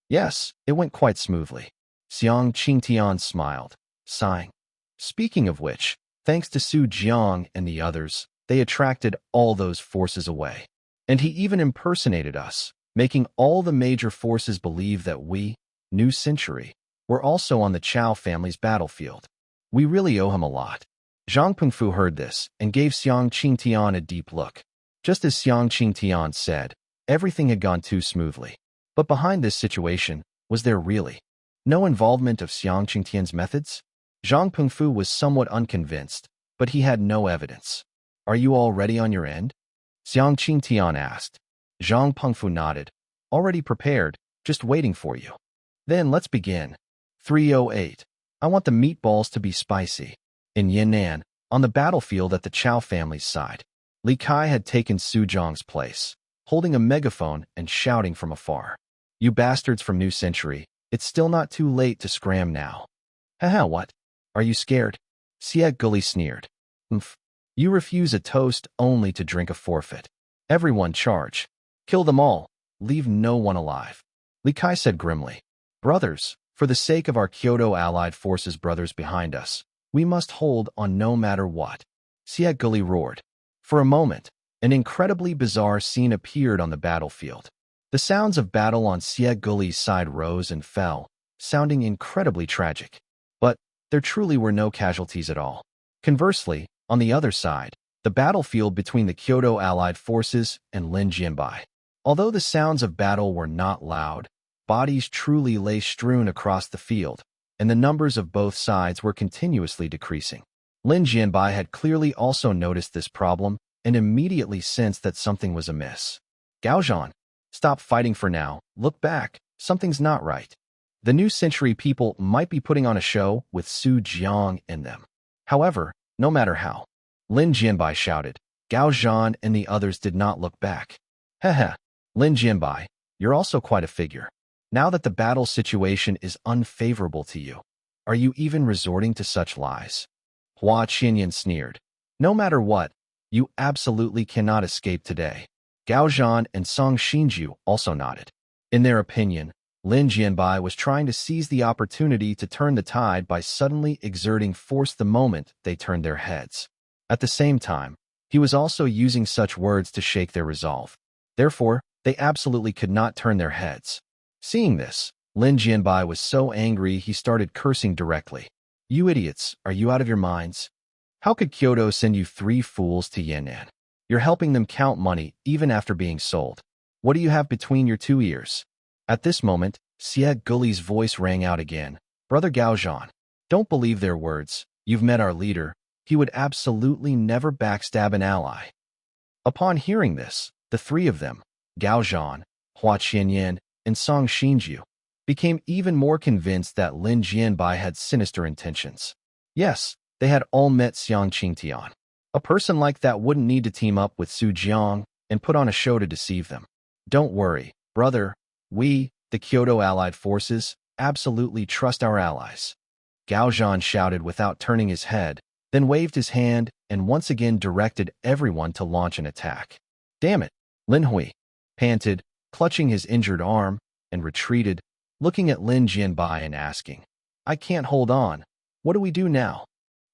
"Yes, it went quite smoothly." Xiang Qingtian smiled, sighing. "Speaking of which, thanks to Su Jiang and the others, they attracted all those forces away. And he even impersonated us, making all the major forces believe that we, New Century, were also on the Chao family's battlefield. We really owe him a lot." Zhang Pengfu heard this and gave Xiang Qingtian a deep look. Just as Xiang Qingtian said, everything had gone too smoothly. But behind this situation, was there really no involvement of Xiang Qingtian's methods? Zhang Pengfu was somewhat unconvinced, but he had no evidence. "Are you already on your end?" Xiang Qingtian asked. Zhang Pengfu nodded. "Already prepared, just waiting for you." "Then let's begin." 308. I want the meatballs to be spicy. In Yan'an, on the battlefield at the Chao family's side, Li Kai had taken Su Zhang's place, holding a megaphone and shouting from afar. You bastards from New Century, it's still not too late to scram now. Haha, what? Are you scared? Sieg Gully sneered. Umph. You refuse a toast only to drink a forfeit. Everyone charge. Kill them all. Leave no one alive. Li Kai said grimly. Brothers, for the sake of our Kyoto Allied Forces brothers behind us, we must hold on no matter what. Sieg Gully roared. For a moment, an incredibly bizarre scene appeared on the battlefield. The sounds of battle on Sieg Gully's side rose and fell, sounding incredibly tragic. But there truly were no casualties at all. Conversely, on the other side, the battlefield between the Kyoto Allied Forces and Lin Jianbai. Although the sounds of battle were not loud, bodies truly lay strewn across the field, and the numbers of both sides were continuously decreasing. Lin Jianbai had clearly also noticed this problem and immediately sensed that something was amiss. Gaozhan, stop fighting for now, look back, something's not right. The New Century people might be putting on a show with Su Jiang in them. However, no matter how, Lin Jianbai shouted. Gaozhan and the others did not look back. Heh. Lin Jianbai, you're also quite a figure. Now that the battle situation is unfavorable to you, are you even resorting to such lies? Hua Qinyan sneered. No matter what, you absolutely cannot escape today. Gaozhan and Song Xinju also nodded. In their opinion, Lin Jianbai was trying to seize the opportunity to turn the tide by suddenly exerting force the moment they turned their heads. At the same time, he was also using such words to shake their resolve. Therefore, they absolutely could not turn their heads. Seeing this, Lin Jianbai was so angry he started cursing directly. You idiots, are you out of your minds? How could Kyoto send you 3 fools to Yan'an? You're helping them count money even after being sold. What do you have between your 2 ears? At this moment, Sieg Gully's voice rang out again. Brother Gaozhan, don't believe their words. You've met our leader. He would absolutely never backstab an ally. Upon hearing this, the 3 of them, Gaozhan, Hua Qinyan, and Song Xinju, became even more convinced that Lin Jianbai had sinister intentions. Yes, they had all met Xiang Qingtian. A person like that wouldn't need to team up with Su Jiang and put on a show to deceive them. Don't worry, brother. We, the Kyoto Allied Forces, absolutely trust our allies. Gaozhan shouted without turning his head, then waved his hand and once again directed everyone to launch an attack. Damn it, Lin Hui panted, clutching his injured arm, and retreated, looking at Lin Jianbai and asking, I can't hold on. What do we do now?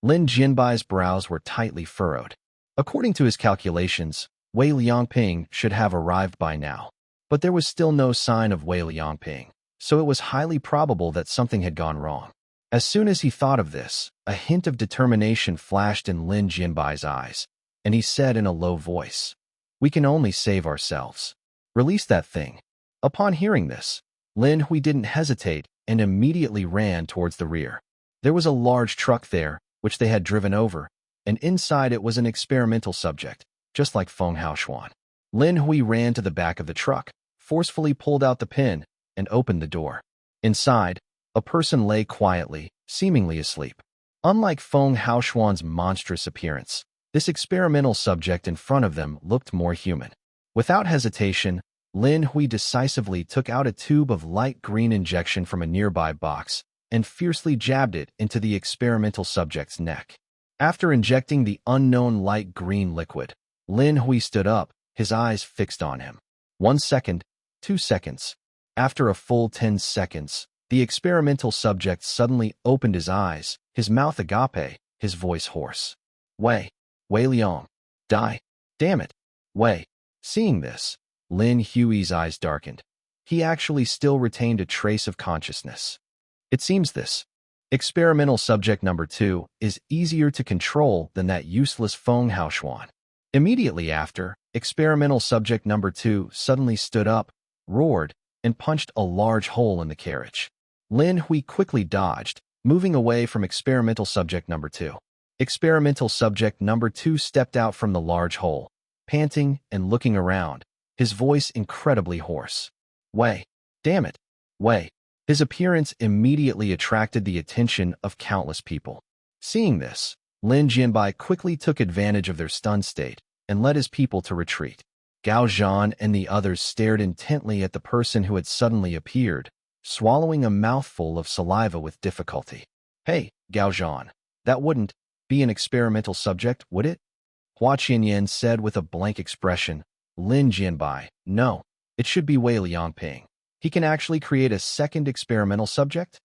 Lin Jianbai's brows were tightly furrowed. According to his calculations, Wei Liangping should have arrived by now. But there was still no sign of Wei Liangping, so it was highly probable that something had gone wrong. As soon as he thought of this, a hint of determination flashed in Lin Jianbai's eyes, and he said in a low voice, We can only save ourselves. Release that thing. Upon hearing this, Lin Hui didn't hesitate and immediately ran towards the rear. There was a large truck there, which they had driven over, and inside it was an experimental subject, just like Feng Haoshuan. Lin Hui ran to the back of the truck, forcefully pulled out the pin, and opened the door. Inside, a person lay quietly, seemingly asleep. Unlike Feng Haoshuan's monstrous appearance, this experimental subject in front of them looked more human. Without hesitation, Lin Hui decisively took out a tube of light green injection from a nearby box and fiercely jabbed it into the experimental subject's neck. After injecting the unknown light green liquid, Lin Hui stood up, his eyes fixed on him. 1 second, 2 seconds. After a full 10 seconds, the experimental subject suddenly opened his eyes, his mouth agape, his voice hoarse. Wei Liang, die. Damn it. Wei. Seeing this, Lin Hui's eyes darkened. He actually still retained a trace of consciousness. It seems this experimental subject number 2 is easier to control than that useless Feng Haoshuan. Immediately after, experimental subject number 2 suddenly stood up, roared, and punched a large hole in the carriage. Lin Hui quickly dodged, moving away from experimental subject number 2. Experimental subject number 2 stepped out from the large hole, panting and looking around, his voice incredibly hoarse. Wei. Damn it. Wei. His appearance immediately attracted the attention of countless people. Seeing this, Lin Jianbai quickly took advantage of their stunned state and led his people to retreat. Gao Zhan and the others stared intently at the person who had suddenly appeared, swallowing a mouthful of saliva with difficulty. Hey, Gao Zhan, that wouldn't be an experimental subject, would it? Hua Qianyan said with a blank expression. Lin Jianbai, no, it should be Wei Liangping. He can actually create a second experimental subject?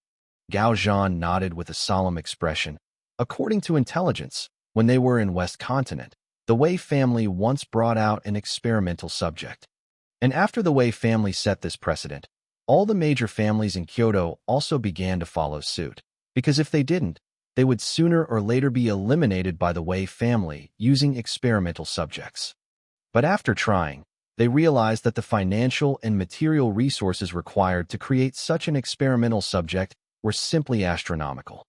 Gao Zhan nodded with a solemn expression. According to intelligence, when they were in West Continent, the Wei family once brought out an experimental subject. And after the Wei family set this precedent, all the major families in Kyoto also began to follow suit, because if they didn't, they would sooner or later be eliminated by the Wei family using experimental subjects. But after trying, they realized that the financial and material resources required to create such an experimental subject were simply astronomical.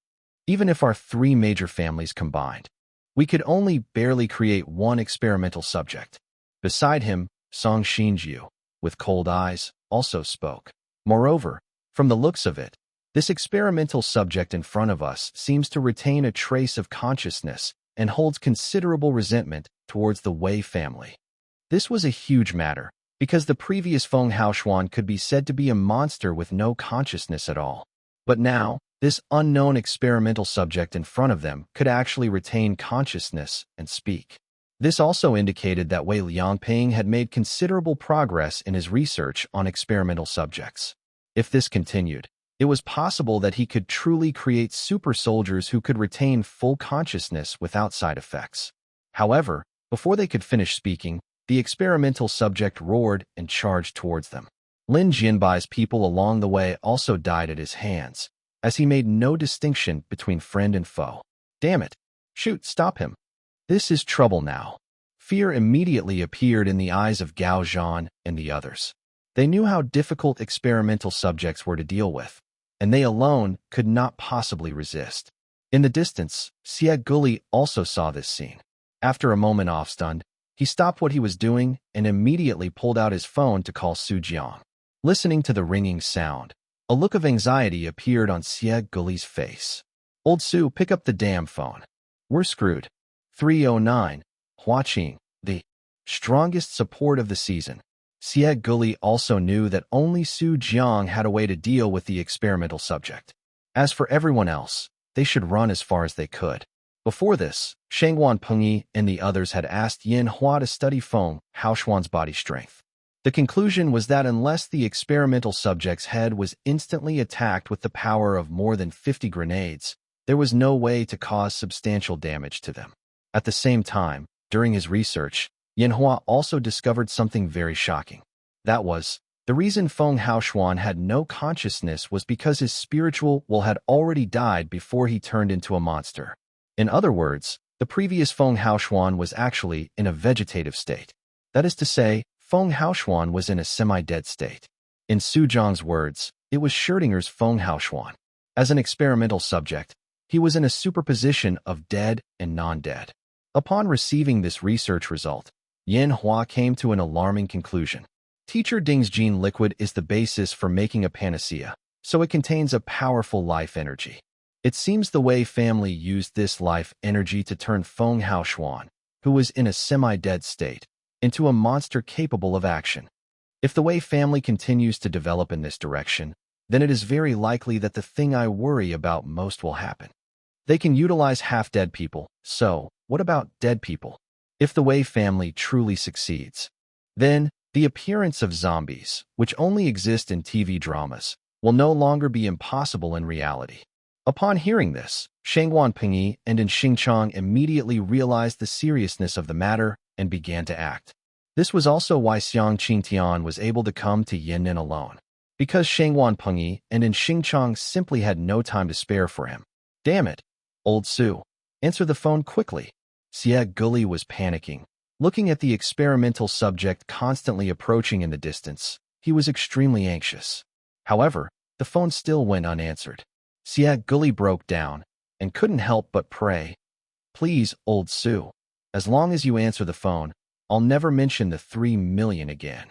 Even if our 3 major families combined, we could only barely create one experimental subject. Beside him, Song Xinjiu, with cold eyes, also spoke. Moreover, from the looks of it, this experimental subject in front of us seems to retain a trace of consciousness and holds considerable resentment towards the Wei family. This was a huge matter, because the previous Feng Haoshuan could be said to be a monster with no consciousness at all. But now, this unknown experimental subject in front of them could actually retain consciousness and speak. This also indicated that Wei Liangping had made considerable progress in his research on experimental subjects. If this continued, it was possible that he could truly create super soldiers who could retain full consciousness without side effects. However, before they could finish speaking, the experimental subject roared and charged towards them. Lin Jianbai's people along the way also died at his hands, as he made no distinction between friend and foe. Damn it! Shoot, stop him! This is trouble now. Fear immediately appeared in the eyes of Gao Zhan and the others. They knew how difficult experimental subjects were to deal with, and they alone could not possibly resist. In the distance, Xie Guli also saw this scene. After a moment off-stunned, he stopped what he was doing and immediately pulled out his phone to call Su Jiang. Listening to the ringing sound, a look of anxiety appeared on Xie Guli's face. Old Su, pick up the damn phone. We're screwed. 309. Hua Qing, the strongest support of the season. Xie Guli also knew that only Su Jiang had a way to deal with the experimental subject. As for everyone else, they should run as far as they could. Before this, Shangwan Pengyi and the others had asked Yin Hua to study Feng Haoshuan's body strength. The conclusion was that unless the experimental subject's head was instantly attacked with the power of more than 50 grenades, there was no way to cause substantial damage to them. At the same time, during his research, Yin Hua also discovered something very shocking. That was, the reason Feng Haoshuan had no consciousness was because his spiritual will had already died before he turned into a monster. In other words, the previous Feng Haoshuan was actually in a vegetative state. That is to say, Feng Haoshuan was in a semi-dead state. In Su Jiang's words, it was Schrödinger's Feng Haoshuan. As an experimental subject, he was in a superposition of dead and non-dead. Upon receiving this research result, Yin Hua came to an alarming conclusion. Teacher Ding's gene liquid is the basis for making a panacea, so it contains a powerful life energy. It seems the Wei family used this life energy to turn Feng Haoshuan, who was in a semi-dead state, into a monster capable of action. If the Wei family continues to develop in this direction, then it is very likely that the thing I worry about most will happen. They can utilize half-dead people, so what about dead people? If the Wei family truly succeeds, then the appearance of zombies, which only exist in TV dramas, will no longer be impossible in reality. Upon hearing this, Shangwan Pengyi and An Xingchang immediately realized the seriousness of the matter and began to act. This was also why Xiang Qingtian was able to come to Yan'an alone, because Shangwan Pengyi and An Xingchang simply had no time to spare for him. Damn it, old Su, answer the phone quickly. Xie Guli was panicking. Looking at the experimental subject constantly approaching in the distance, he was extremely anxious. However, the phone still went unanswered. Xie Guli broke down and couldn't help but pray. Please, old Su, as long as you answer the phone, I'll never mention the 3 million again.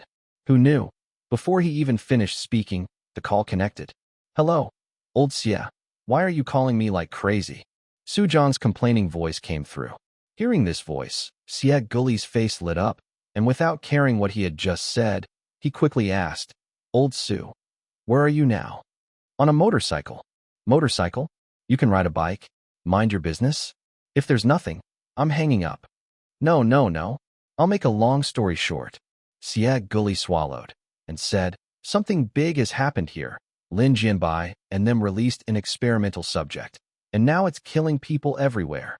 Who knew? Before he even finished speaking, the call connected. Hello, old Xie. Why are you calling me like crazy? Su Jiang's complaining voice came through. Hearing this voice, Xie Guli's face lit up. and without caring what he had just said, he quickly asked, "Old Su, where are you now?" "On a motorcycle." "Motorcycle? You can ride a bike? Mind your business? If there's nothing, I'm hanging up." "No, no, no. I'll make a long story short." Sieg Gully swallowed and said, "Something big has happened here. Lin Jianbai and them released an experimental subject, and now it's killing people everywhere."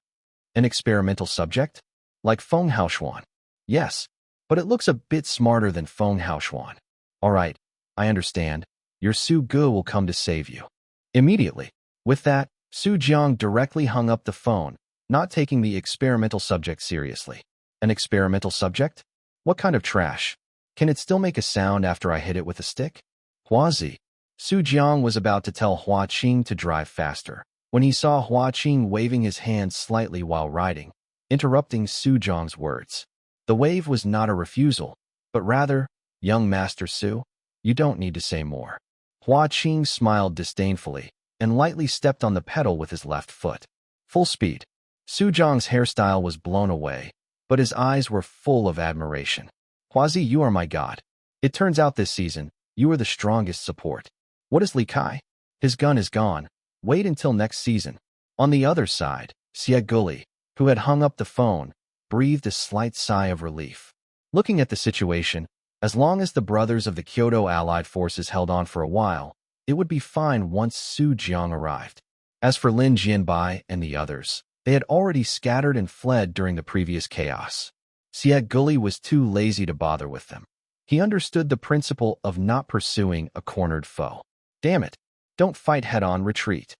"An experimental subject? Like Feng Haoshuan?" "Yes, but it looks a bit smarter than Feng Haoshuan." "All right, I understand. Your Su Ge will come to save you." Immediately. With that, Su Jiang directly hung up the phone, not taking the experimental subject seriously. "An experimental subject? What kind of trash? Can it still make a sound after I hit it with a stick?" "Huazi." Su Jiang was about to tell Hua Qing to drive faster, when he saw Hua Qing waving his hands slightly while riding, interrupting Su Jiang's words. The wave was not a refusal, but rather, "Young Master Su, you don't need to say more." Hua Qing smiled disdainfully and lightly stepped on the pedal with his left foot. Full speed. Su Jiang's hairstyle was blown away, but his eyes were full of admiration. "Huazi, you are my god. It turns out this season, you are the strongest support." "What is Li Kai?" "His gun is gone. Wait until next season." On the other side, Sieg Gully, who had hung up the phone, breathed a slight sigh of relief. Looking at the situation, as long as the brothers of the Kyoto Allied forces held on for a while, it would be fine once Su Jiang arrived. As for Lin Jianbai and the others, they had already scattered and fled during the previous chaos. Sieg Gully was too lazy to bother with them. He understood the principle of not pursuing a cornered foe. "Damn it! Don't fight head-on, retreat!"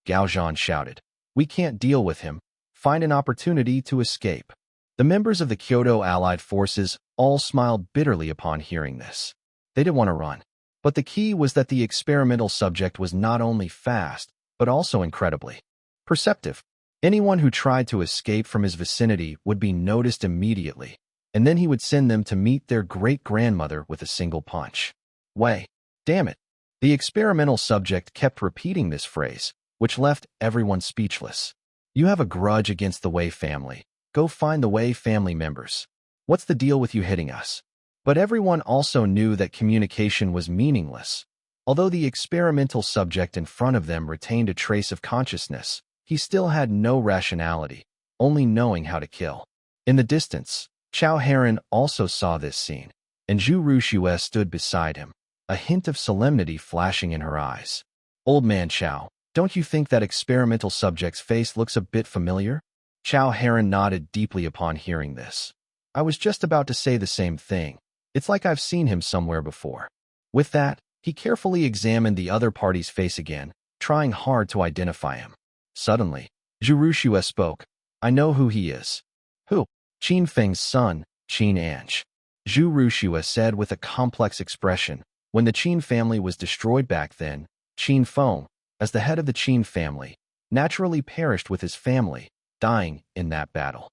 Gao Zhan shouted. "We can't deal with him. Find an opportunity to escape." The members of the Kyoto Allied forces all smiled bitterly upon hearing this. They didn't want to run. But the key was that the experimental subject was not only fast, but also incredibly perceptive. Anyone who tried to escape from his vicinity would be noticed immediately, and then he would send them to meet their great-grandmother with a single punch. "Way, damn it." The experimental subject kept repeating this phrase, which left everyone speechless. "You have a grudge against the Wei family. Go find the Wei family members. What's the deal with you hitting us?" But everyone also knew that communication was meaningless. Although the experimental subject in front of them retained a trace of consciousness, he still had no rationality, only knowing how to kill. In the distance, Chao Heron also saw this scene, and Zhu Ruxue stood beside him, a hint of solemnity flashing in her eyes. "Old man Chao, don't you think that experimental subject's face looks a bit familiar?" Chao Heron nodded deeply upon hearing this. "I was just about to say the same thing. It's like I've seen him somewhere before." With that, he carefully examined the other party's face again, trying hard to identify him. Suddenly, Zhu Ruxue spoke. "I know who he is." "Who?" "Qin Feng's son, Qin Ange." Zhu Ruxue said with a complex expression. When the Qin family was destroyed back then, Qin Feng, as the head of the Qin family, naturally perished with his family, dying in that battle.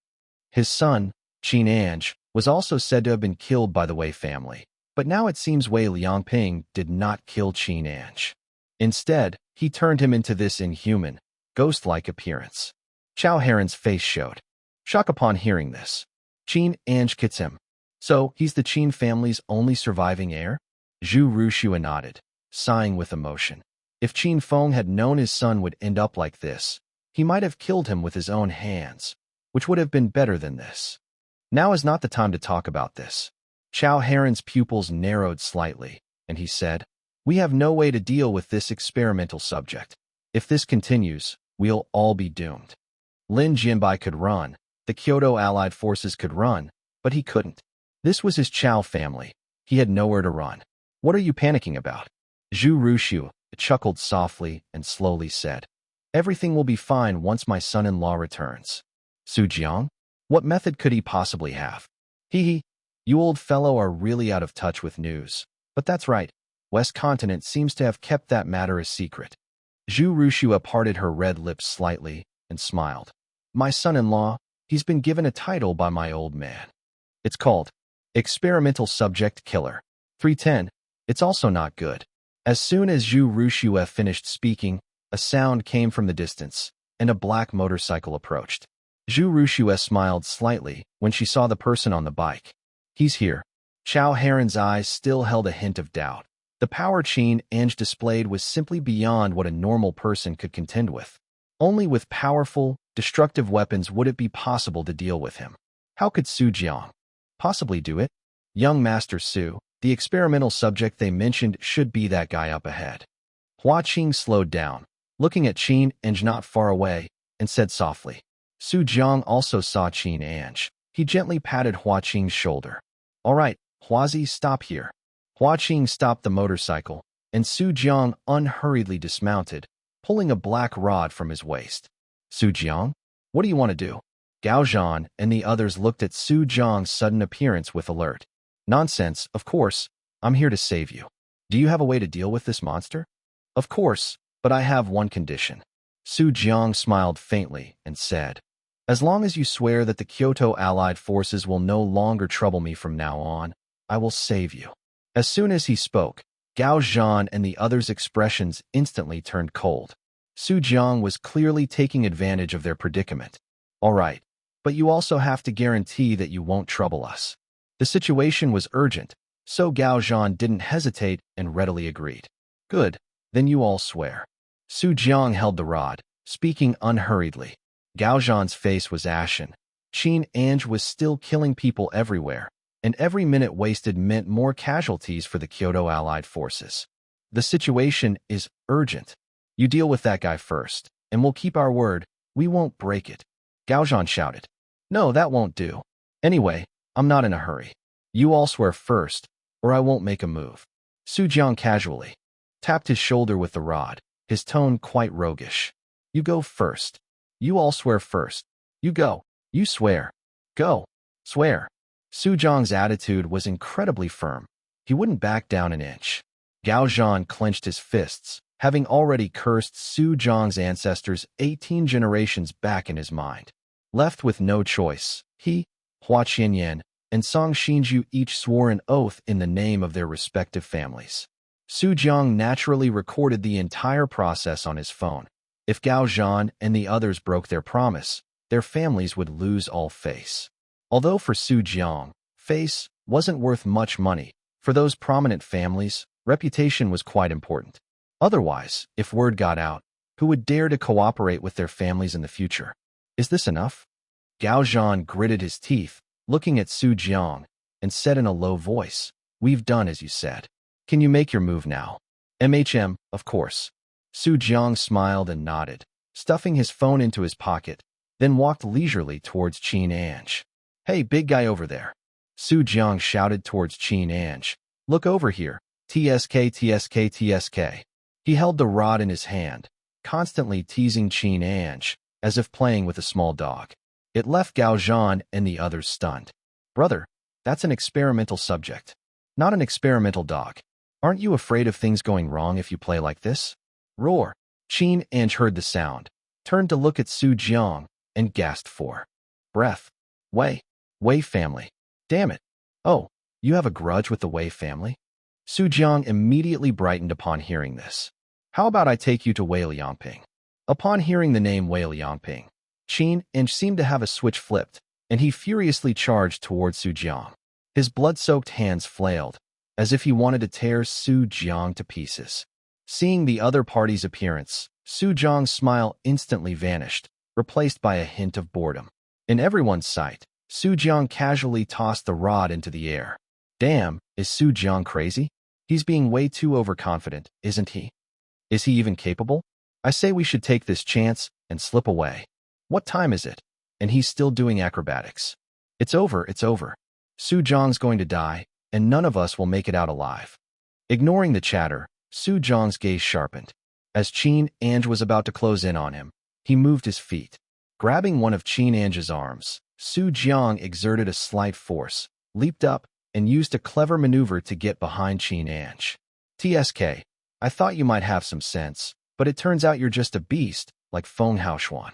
His son, Qin Ange, was also said to have been killed by the Wei family, but now it seems Wei Liangping did not kill Qin Ange. Instead, he turned him into this inhuman, ghost-like appearance. Chao Heron's face showed shock upon hearing this. "Qin Ange kits him. So, he's the Qin family's only surviving heir?" Zhu Ruxue nodded, sighing with emotion. If Qin Feng had known his son would end up like this, he might have killed him with his own hands, which would have been better than this. Now is not the time to talk about this. Chao Heron's pupils narrowed slightly, and he said, "We have no way to deal with this experimental subject. If this continues, we'll all be doomed." Lin Jianbai could run, the Kyoto Allied forces could run, but he couldn't. This was his Chao family. He had nowhere to run. "What are you panicking about?" Zhu Ruxue chuckled softly and slowly said, "Everything will be fine once my son-in-law returns." "Su Jiang? What method could he possibly have?" "Hee, you old fellow are really out of touch with news. But that's right. West Continent seems to have kept that matter a secret." Zhu Ruxue parted her red lips slightly and smiled. "My son-in-law, he's been given a title by my old man. It's called Experimental Subject Killer. 310. It's also not good." As soon as Zhu Ruxue finished speaking, a sound came from the distance, and a black motorcycle approached. Zhu Ruxue smiled slightly when she saw the person on the bike. He's here. Chao Heron's eyes still held a hint of doubt. The power Qin Ange displayed was simply beyond what a normal person could contend with. Only with powerful, destructive weapons would it be possible to deal with him. How could Su Jiang possibly do it? Young Master Su, the experimental subject they mentioned, should be that guy up ahead. Hua Qing slowed down, looking at Qin Ange not far away, and said softly. Su Jiang also saw Qin Ange. He gently patted Hua Qing's shoulder. All right, Huazi, stop here. Hua Qing stopped the motorcycle, and Su Jiang unhurriedly dismounted, pulling a black rod from his waist. Su Jiang? What do you want to do? Gao Zhan and the others looked at Su Jiang's sudden appearance with alert. Nonsense, of course. I'm here to save you. Do you have a way to deal with this monster? Of course, but I have one condition. Su Jiang smiled faintly and said, as long as you swear that the Kyoto Allied forces will no longer trouble me from now on, I will save you. As soon as he spoke, Gao Zhan and the others' expressions instantly turned cold. Su Jiang was clearly taking advantage of their predicament. All right, but you also have to guarantee that you won't trouble us. The situation was urgent, so Gao Zhan didn't hesitate and readily agreed. Good, then you all swear. Su Jiang held the rod, speaking unhurriedly. Gao Zhan's face was ashen. Qin Ange was still killing people everywhere, and every minute wasted meant more casualties for the Kyoto Allied forces. The situation is urgent. You deal with that guy first, and we'll keep our word. We won't break it. Gao Zhan shouted. No, that won't do. Anyway, I'm not in a hurry. You all swear first, or I won't make a move. Su Jiang casually tapped his shoulder with the rod, his tone quite roguish. You go first. You all swear first. You go. You swear. Go. Swear. Su Jiang's attitude was incredibly firm. He wouldn't back down an inch. Gao Zhan clenched his fists, having already cursed Su Jiang's ancestors 18 generations back in his mind. Left with no choice, he, Hua Qianyan, and Song Xinju each swore an oath in the name of their respective families. Su Jiang naturally recorded the entire process on his phone. If Gao Zhan and the others broke their promise, their families would lose all face. Although for Su Jiang, face wasn't worth much money, for those prominent families, reputation was quite important. Otherwise, if word got out, who would dare to cooperate with their families in the future? Is this enough? Gao Zhan gritted his teeth, looking at Su Jiang, and said in a low voice, We've done as you said. Can you make your move now? MHM, of course. Su Jiang smiled and nodded, stuffing his phone into his pocket, then walked leisurely towards Qin Ange. Hey, big guy over there. Su Jiang shouted towards Qin Ange. Look over here. TSK, TSK, TSK. He held the rod in his hand, constantly teasing Qin Ange, as if playing with a small dog. It left Gao Zhan and the others stunned. Brother, that's an experimental subject. Not an experimental dog. Aren't you afraid of things going wrong if you play like this? Roar. Qin Ange heard the sound, turned to look at Su Jiang, and gasped for breath. Wei family. Damn it. Oh, you have a grudge with the Wei family? Su Jiang immediately brightened upon hearing this. How about I take you to Wei Liangping? Upon hearing the name Wei Liangping, Qin Ange seemed to have a switch flipped, and he furiously charged towards Su Jiang. His blood-soaked hands flailed, as if he wanted to tear Su Jiang to pieces. Seeing the other party's appearance, Su Jiang's smile instantly vanished, replaced by a hint of boredom. In everyone's sight, Su Jiang casually tossed the rod into the air. Damn, is Su Jiang crazy? He's being way too overconfident, isn't he? Is he even capable? I say we should take this chance and slip away. What time is it? And he's still doing acrobatics. It's over, it's over. Su Jiang's going to die, and none of us will make it out alive. Ignoring the chatter, Su Jiang's gaze sharpened. As Qin Ange was about to close in on him, he moved his feet. Grabbing one of Qin Ange's arms, Su Jiang exerted a slight force, leaped up, and used a clever maneuver to get behind Qin Ange. TSK, I thought you might have some sense, but it turns out you're just a beast, like Feng Haoshuan.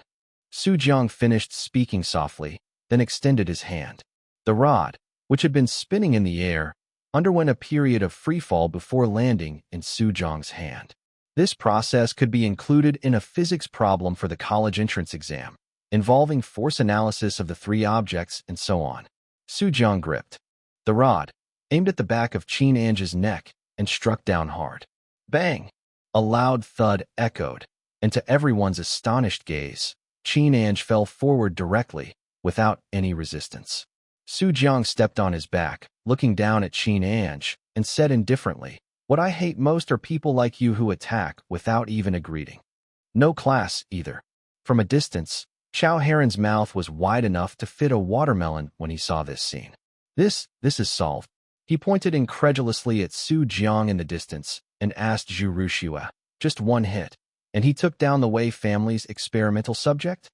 Su Jiang finished speaking softly, then extended his hand. The rod, which had been spinning in the air, underwent a period of freefall before landing in Su Jiang's hand. This process could be included in a physics problem for the college entrance exam, involving force analysis of the three objects and so on. Su Jiang gripped The rod aimed at the back of Qin Ange's neck and struck down hard. Bang! A loud thud echoed, and to everyone's astonished gaze, Qin Ange fell forward directly, without any resistance. Su Jiang stepped on his back, looking down at Qin Ange, and said indifferently, "What I hate most are people like you who attack without even a greeting. No class, either." From a distance, Chao Heron's mouth was wide enough to fit a watermelon when he saw this scene. This is solved." He pointed incredulously at Su Jiang in the distance and asked Zhu Rushua, "Just one hit, and he took down the Wei family's experimental subject?"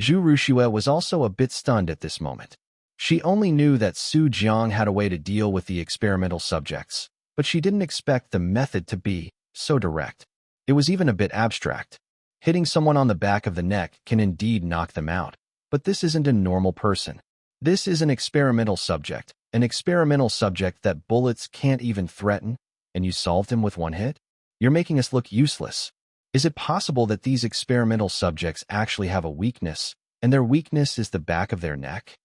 Zhu Rushua was also a bit stunned at this moment. She only knew that Su Jiang had a way to deal with the experimental subjects, but she didn't expect the method to be so direct. It was even a bit abstract. Hitting someone on the back of the neck can indeed knock them out, but this isn't a normal person. This is an experimental subject that bullets can't even threaten, and you solved him with one hit? You're making us look useless. Is it possible that these experimental subjects actually have a weakness, and their weakness is the back of their neck?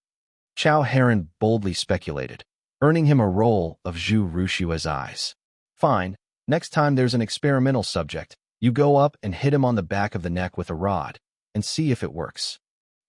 Chao Heron boldly speculated, earning him a roll of Zhu Rushua's eyes. "Fine, next time there's an experimental subject, you go up and hit him on the back of the neck with a rod, and see if it works."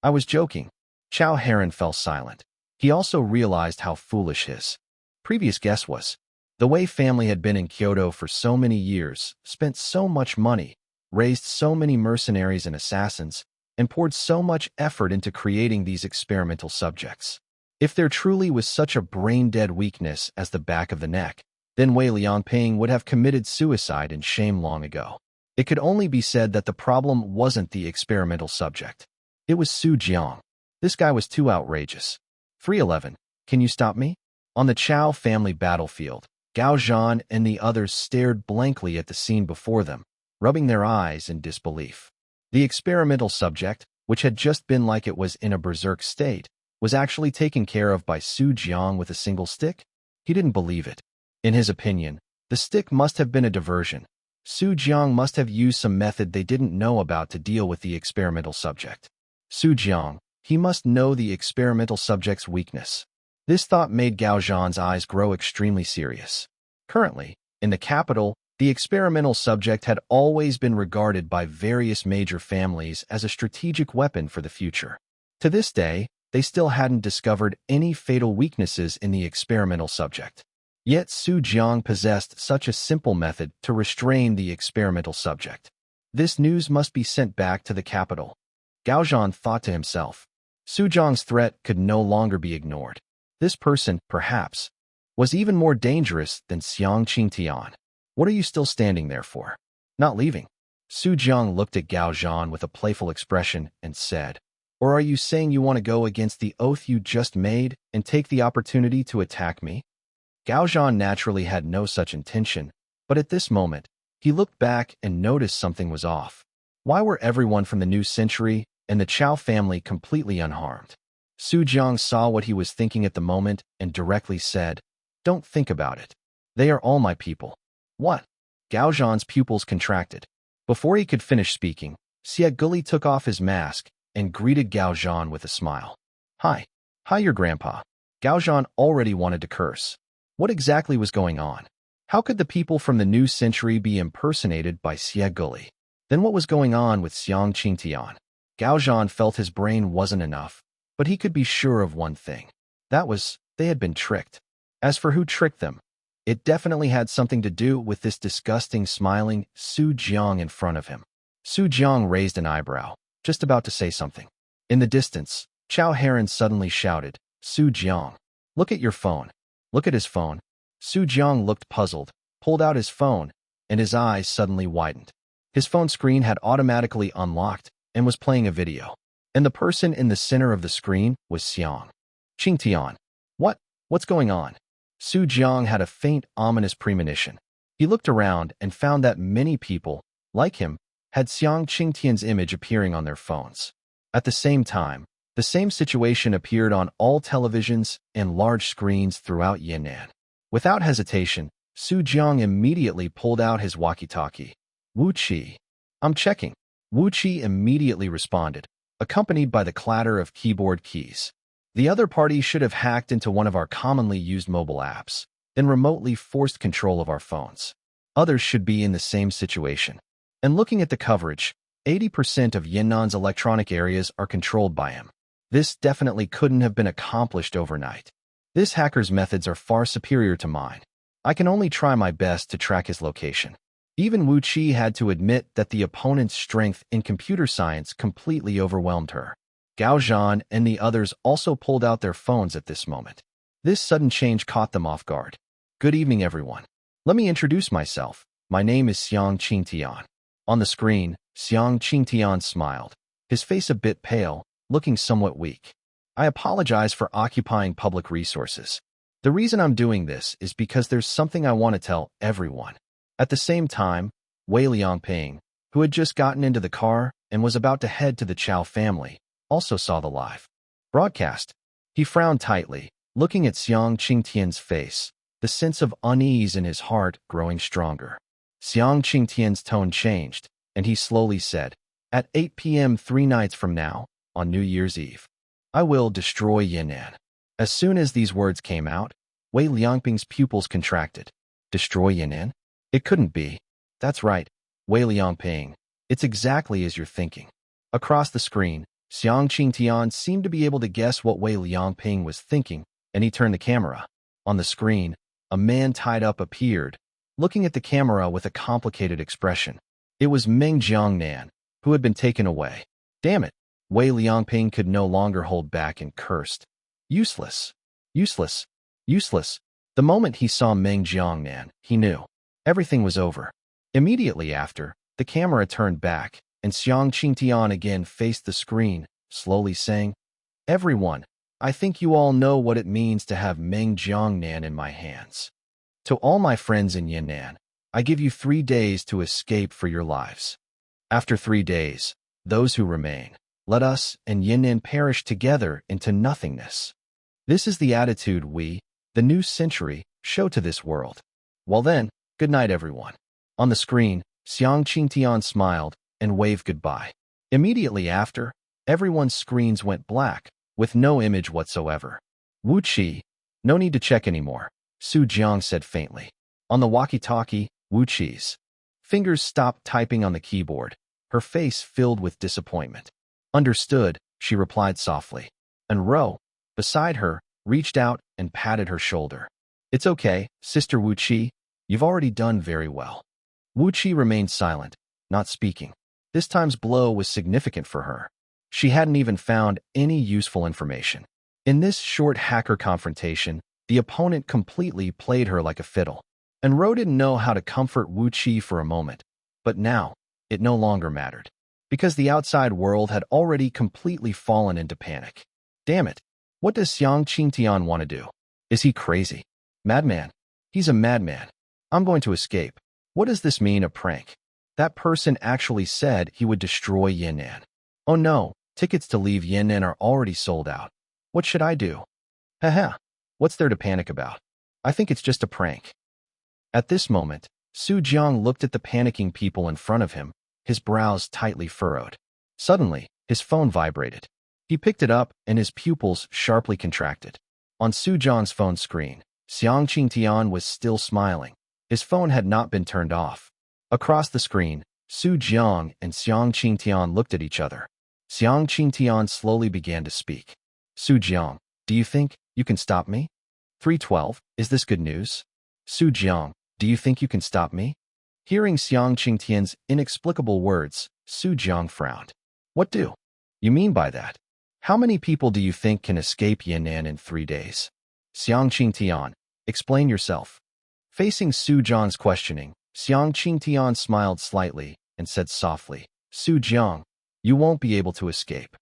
"I was joking." Chao Heron fell silent. He also realized how foolish his previous guess was. The Wei family had been in Kyoto for so many years, spent so much money, raised so many mercenaries and assassins, and poured so much effort into creating these experimental subjects. If there truly was such a brain-dead weakness as the back of the neck, then Wei Liangping would have committed suicide in shame long ago. It could only be said that the problem wasn't the experimental subject. It was Su Jiang. This guy was too outrageous. 311, can you stop me? On the Chao family battlefield, Gao Zhan and the others stared blankly at the scene before them, rubbing their eyes in disbelief. The experimental subject, which had just been like it was in a berserk state, was actually taken care of by Su Jiang with a single stick? He didn't believe it. In his opinion, the stick must have been a diversion. Su Jiang must have used some method they didn't know about to deal with the experimental subject. Su Jiang, he must know the experimental subject's weakness. This thought made Gao Zhan's eyes grow extremely serious. Currently, in the capital, the experimental subject had always been regarded by various major families as a strategic weapon for the future. To this day, they still hadn't discovered any fatal weaknesses in the experimental subject. Yet Su Jiang possessed such a simple method to restrain the experimental subject. This news must be sent back to the capital. Gao Zhan thought to himself. Su Jiang's threat could no longer be ignored. This person, perhaps, was even more dangerous than Xiang Qingtian. What are you still standing there for? Not leaving? Su Jiang looked at Gao Zhan with a playful expression and said, "Or are you saying you want to go against the oath you just made and take the opportunity to attack me?" Gao Zhan naturally had no such intention, but at this moment, he looked back and noticed something was off. Why were everyone from the new century and the Chao family completely unharmed? Su Jiang saw what he was thinking at the moment and directly said, "Don't think about it. They are all my people." "What?" Gao Zhan's pupils contracted. Before he could finish speaking, Xie Guli took off his mask and greeted Gao Zhan with a smile. Hi, your grandpa." Gao Zhan already wanted to curse. What exactly was going on? How could the people from the new century be impersonated by Xie Guli? Then what was going on with Xiang Qingtian? Gao Zhan felt his brain wasn't enough, but he could be sure of one thing. That was, they had been tricked. As for who tricked them, it definitely had something to do with this disgusting smiling Su Jiang in front of him. Su Jiang raised an eyebrow, just about to say something. In the distance, Chao Heron suddenly shouted, "Su Jiang, look at your phone." Look at his phone. Su Jiang looked puzzled, pulled out his phone, and his eyes suddenly widened. His phone screen had automatically unlocked and was playing a video. And the person in the center of the screen was Xiang Qingtian. What's going on? Su Jiang had a faint, ominous premonition. He looked around and found that many people, like him, had Xiang Qingtian's image appearing on their phones. At the same time, the same situation appeared on all televisions and large screens throughout Yan'an. Without hesitation, Su Jiang immediately pulled out his walkie-talkie. "Wu Qi. I'm checking." Wu Qi immediately responded, accompanied by the clatter of keyboard keys. The other party should have hacked into one of our commonly used mobile apps, then remotely forced control of our phones. Others should be in the same situation. And looking at the coverage, 80% of Yinnan's electronic areas are controlled by him. This definitely couldn't have been accomplished overnight. This hacker's methods are far superior to mine. I can only try my best to track his location. Even Wu Qi had to admit that the opponent's strength in computer science completely overwhelmed her. Gao Zhan and the others also pulled out their phones at this moment. This sudden change caught them off guard. Good evening, everyone. Let me introduce myself. My name is Xiang Qingtian. On the screen, Xiang Qingtian smiled, his face a bit pale, looking somewhat weak. I apologize for occupying public resources. The reason I'm doing this is because there's something I want to tell everyone. At the same time, Wei Liangping, who had just gotten into the car and was about to head to the Chao family, also saw the live broadcast. He frowned tightly, looking at Xiang Qingtian's face, the sense of unease in his heart growing stronger. Xiang Qingtian's tone changed, and he slowly said, "At 8 p.m. 3 nights from now, on New Year's Eve, I will destroy Yinnan." As soon as these words came out, Wei Liangping's pupils contracted. Destroy Yinnan? It couldn't be. That's right, Wei Liangping. It's exactly as you're thinking. Across the screen, Xiang Qingtian seemed to be able to guess what Wei Liangping was thinking, and he turned the camera. On the screen, a man tied up appeared, looking at the camera with a complicated expression. It was Meng Jiangnan, who had been taken away. Damn it! Wei Liangping could no longer hold back and cursed. Useless. Useless. Useless. The moment he saw Meng Jiangnan, he knew. Everything was over. Immediately after, the camera turned back, and Xiang Qingtian again faced the screen, slowly saying, "Everyone, I think you all know what it means to have Meng Jiangnan in my hands. To all my friends in Yinnan, I give you 3 days to escape for your lives. After 3 days, those who remain, let us and Yinnan perish together into nothingness." This is the attitude we, the new century, show to this world. Well then, good night, everyone. On the screen, Xiang Qingtian smiled and waved goodbye. Immediately after, everyone's screens went black, with no image whatsoever. Wu Qi, no need to check anymore, Su Jiang said faintly. On the walkie-talkie, Wu Qi's fingers stopped typing on the keyboard, her face filled with disappointment. Understood, she replied softly. An Rou, beside her, reached out and patted her shoulder. It's okay, Sister Wu Qi, you've already done very well. Wu Qi remained silent, not speaking. This time's blow was significant for her. She hadn't even found any useful information. In this short hacker confrontation, the opponent completely played her like a fiddle. An Rou didn't know how to comfort Wu Qi for a moment, but now, it no longer mattered, because the outside world had already completely fallen into panic. Damn it, what does Xiang Qingtian want to do? Is he crazy? Madman? He's a madman. I'm going to escape. What does this mean, a prank? That person actually said he would destroy Yinnan. Oh no, tickets to leave Yinnan are already sold out. What should I do? Haha, what's there to panic about? I think it's just a prank. At this moment, Su Jiang looked at the panicking people in front of him, his brows tightly furrowed. Suddenly, his phone vibrated. He picked it up and his pupils sharply contracted. On Su Jiang's phone screen, Xiang Qingtian was still smiling. His phone had not been turned off. Across the screen, Su Jiang and Xiang Qingtian looked at each other. Xiang Qingtian slowly began to speak. Su Jiang, do you think you can stop me? 312, is this good news? Su Jiang, do you think you can stop me? Hearing Xiang Qingtian's inexplicable words, Su Jiang frowned. What do you mean by that? How many people do you think can escape Yinnan in 3 days? Xiang Qingtian, explain yourself. Facing Su Jiang's questioning, Xiang Qingtian smiled slightly and said softly, Su Jiang, you won't be able to escape.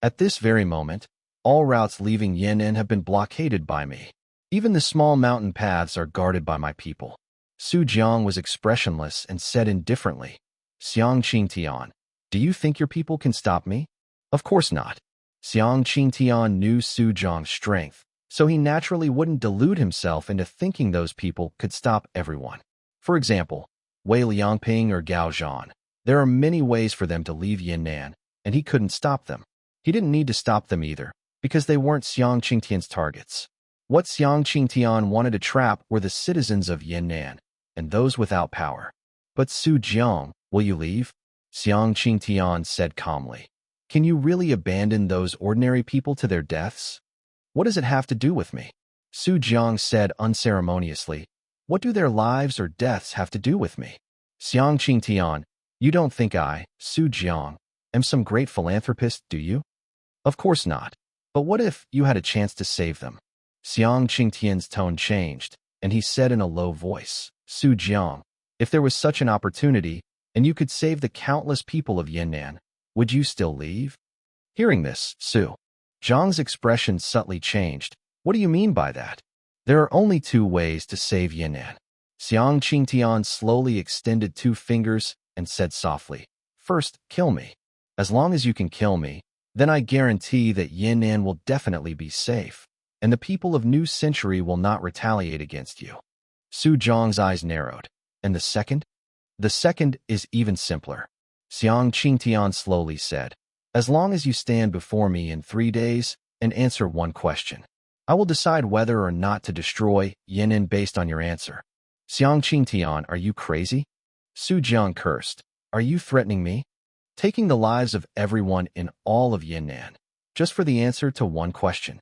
At this very moment, all routes leaving Yinnan have been blockaded by me. Even the small mountain paths are guarded by my people. Su Jiang was expressionless and said indifferently, Xiang Qingtian, do you think your people can stop me? Of course not. Xiang Qingtian knew Su Jiang's strength, so he naturally wouldn't delude himself into thinking those people could stop everyone. For example, Wei Liangping or Gao Zhan. There are many ways for them to leave Yinnan, and he couldn't stop them. He didn't need to stop them either, Because they weren't Xiang Qingtian's targets. What Xiang Qingtian wanted to trap were the citizens of Yan'an, and those without power. But Su Jiang, will you leave? Xiang Qingtian said calmly. Can you really abandon those ordinary people to their deaths? What does it have to do with me? Su Jiang said unceremoniously. What do their lives or deaths have to do with me? Xiang Qingtian, you don't think I, Su Jiang, am some great philanthropist, do you? Of course not. But what if you had a chance to save them? Xiang Qingtian's tone changed, and he said in a low voice, Su Jiang, if there was such an opportunity, and you could save the countless people of Yan'an, would you still leave? Hearing this, Su Jiang's expression subtly changed. What do you mean by that? There are only two ways to save Yan'an. Xiang Qingtian slowly extended two fingers and said softly, First, kill me. As long as you can kill me, then I guarantee that Yan'an will definitely be safe, and the people of New Century will not retaliate against you. Su Jiang's eyes narrowed. And the second? The second is even simpler. Xiang Qingtian slowly said, As long as you stand before me in 3 days and answer one question, I will decide whether or not to destroy Yan'an based on your answer. Xiang Qingtian, are you crazy? Su Jiang cursed. Are you threatening me? Taking the lives of everyone in all of Yan'an, just for the answer to one question.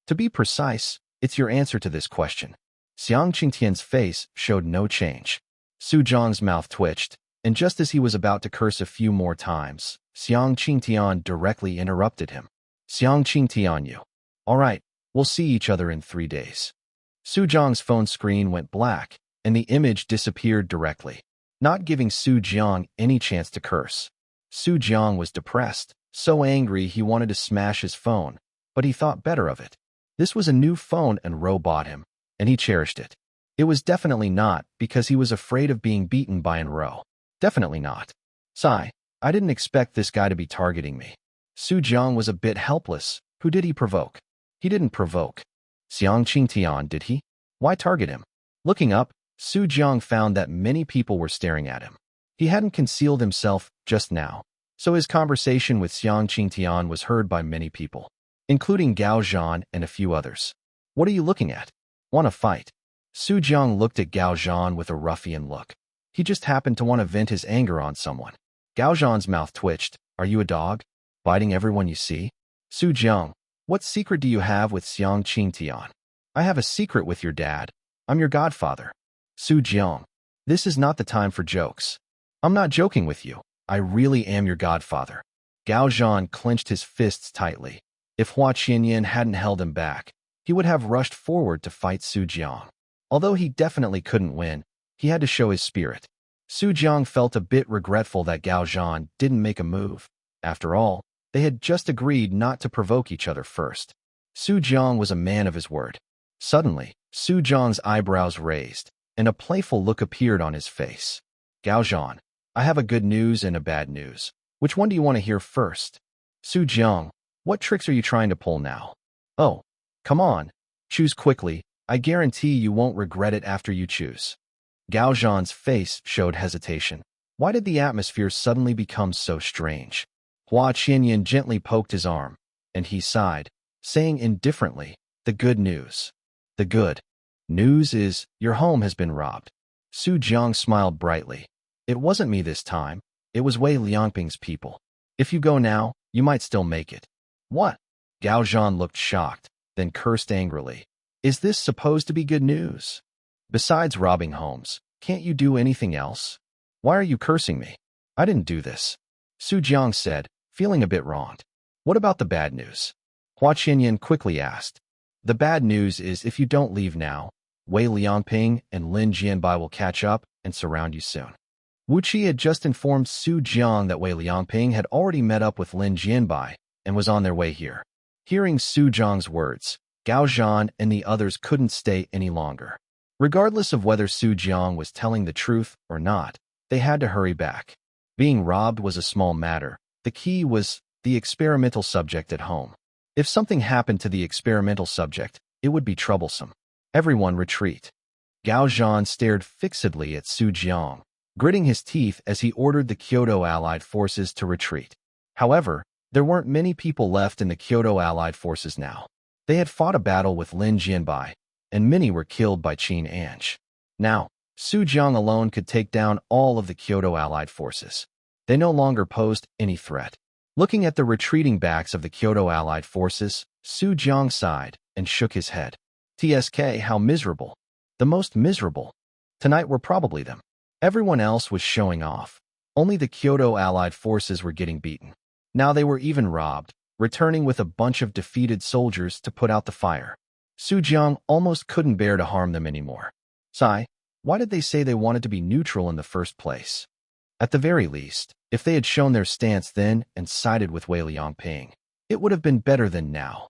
To be precise, it's your answer to this question. Xiang Qingtian's face showed no change. Su Jiang's mouth twitched, and just as he was about to curse a few more times, Xiang Qingtian directly interrupted him. Xiang Qingtian, you. All right, we'll see each other in 3 days. Su Jiang's phone screen went black, and the image disappeared directly, not giving Su Jiang any chance to curse. Su Jiang was depressed, so angry he wanted to smash his phone, but he thought better of it. This was a new phone An Rou bought him, and he cherished it. It was definitely not because he was afraid of being beaten by An Rou. Definitely not. Sigh, I didn't expect this guy to be targeting me. Su Jiang was a bit helpless. Who did he provoke? He didn't provoke Xiang Qingtian, did he? Why target him? Looking up, Su Jiang found that many people were staring at him. He hadn't concealed himself just now, so his conversation with Xiang Qingtian was heard by many people, including Gao Zhan and a few others. What are you looking at? Want to fight? Su Jiang looked at Gao Zhan with a ruffian look. He just happened to want to vent his anger on someone. Gao Zhan's mouth twitched. Are you a dog? Biting everyone you see? Su Jiang, what secret do you have with Xiang Qingtian? I have a secret with your dad. I'm your godfather. Su Jiang, this is not the time for jokes. I'm not joking with you. I really am your godfather. Gao Zhan clenched his fists tightly. If Hua Qianyan hadn't held him back, he would have rushed forward to fight Su Jiang. Although he definitely couldn't win, he had to show his spirit. Su Jiang felt a bit regretful that Gao Zhan didn't make a move. After all, they had just agreed not to provoke each other first. Su Jiang was a man of his word. Suddenly, Su Jiang's eyebrows raised, and a playful look appeared on his face. Gao Zhan, I have a good news and a bad news. Which one do you want to hear first? Su Jiang, what tricks are you trying to pull now? Oh, come on. Choose quickly. I guarantee you won't regret it after you choose. Gao Zhan's face showed hesitation. Why did the atmosphere suddenly become so strange? Hua Qianyan gently poked his arm, and he sighed, saying indifferently, the good news. The good news is, your home has been robbed. Su Jiang smiled brightly. It wasn't me this time. It was Wei Liangping's people. If you go now, you might still make it. What? Gao Zhan looked shocked, then cursed angrily. Is this supposed to be good news? Besides robbing homes, can't you do anything else? Why are you cursing me? I didn't do this. Su Jiang said, feeling a bit wronged. What about the bad news? Hua Qianyan quickly asked. The bad news is if you don't leave now, Wei Liangping and Lin Jianbai will catch up and surround you soon. Wu Qi had just informed Su Jiang that Wei Liangping had already met up with Lin Jianbai and was on their way here. Hearing Su Jiang's words, Gao Zhan and the others couldn't stay any longer. Regardless of whether Su Jiang was telling the truth or not, they had to hurry back. Being robbed was a small matter. The key was the experimental subject at home. If something happened to the experimental subject, it would be troublesome. Everyone retreat. Gao Zhan stared fixedly at Su Jiang, gritting his teeth as he ordered the Kyoto Allied forces to retreat. However, There weren't many people left in the Kyoto Allied forces now. They had fought a battle with Lin Jianbai, and many were killed by Qin Ange. Now, Su Jiang alone could take down all of the Kyoto Allied forces. They no longer posed any threat. Looking at the retreating backs of the Kyoto Allied forces, Su Jiang sighed and shook his head. TSK, how miserable. The most miserable. Tonight were probably them. Everyone else was showing off. Only the Kyoto Allied forces were getting beaten. Now they were even robbed, returning with a bunch of defeated soldiers to put out the fire. Su Jiang almost couldn't bear to harm them anymore. Sigh, why did they say they wanted to be neutral in the first place? At the very least, if they had shown their stance then and sided with Wei Liangping, it would have been better than now.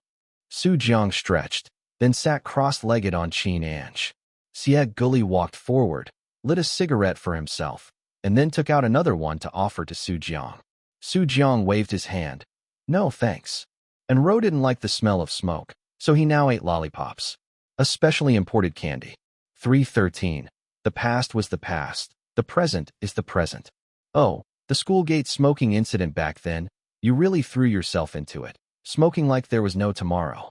Su Jiang stretched, then sat cross-legged on Qin Ange. Xie Guli walked forward, lit a cigarette for himself, and then took out another one to offer to Su Jiang. Su Jiang waved his hand. No, thanks. An Rou didn't like the smell of smoke, so he now ate lollipops. A specially imported candy. 313. The past was the past. The present is the present. Oh, the schoolgate smoking incident back then, you really threw yourself into it, smoking like there was no tomorrow.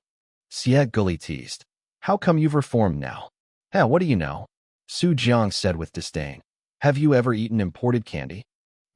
Xie Guli teased. How come you've reformed now? Heh, what do you know? Su Jiang said with disdain. Have you ever eaten imported candy?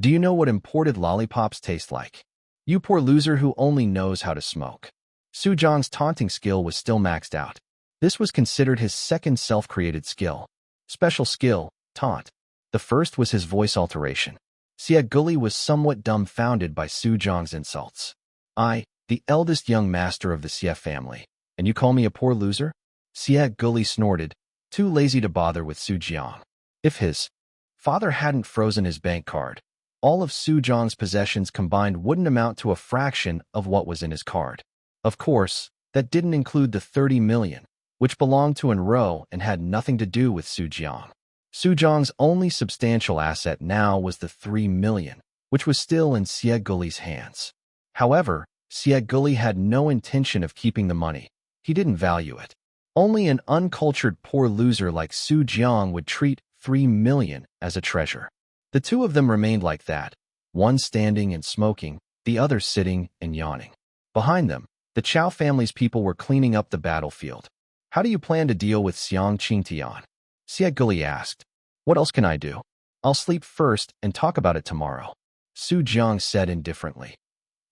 Do you know what imported lollipops taste like? You poor loser who only knows how to smoke. Su Jiang's taunting skill was still maxed out. This was considered his second self-created skill. Special skill, taunt. The first was his voice alteration. Xie Guli was somewhat dumbfounded by Su Jiang's insults. I, the eldest young master of the Xie family, and you call me a poor loser? Xie Guli snorted, too lazy to bother with Su Jiang. If his father hadn't frozen his bank card, all of Su Jiang's possessions combined wouldn't amount to a fraction of what was in his card. Of course, that didn't include the 30 million, which belonged to An Rou and had nothing to do with Su Jiang. Su Jiang's only substantial asset now was the 3 million, which was still in Xie Guli's hands. However, Xie Guli had no intention of keeping the money. He didn't value it. Only an uncultured poor loser like Su Jiang would treat 3 million as a treasure. The two of them remained like that, one standing and smoking, the other sitting and yawning. Behind them, the Chao family's people were cleaning up the battlefield. How do you plan to deal with Xiang Qingtian? Xie Guli asked. What else can I do? I'll sleep first and talk about it tomorrow. Su Jiang said indifferently.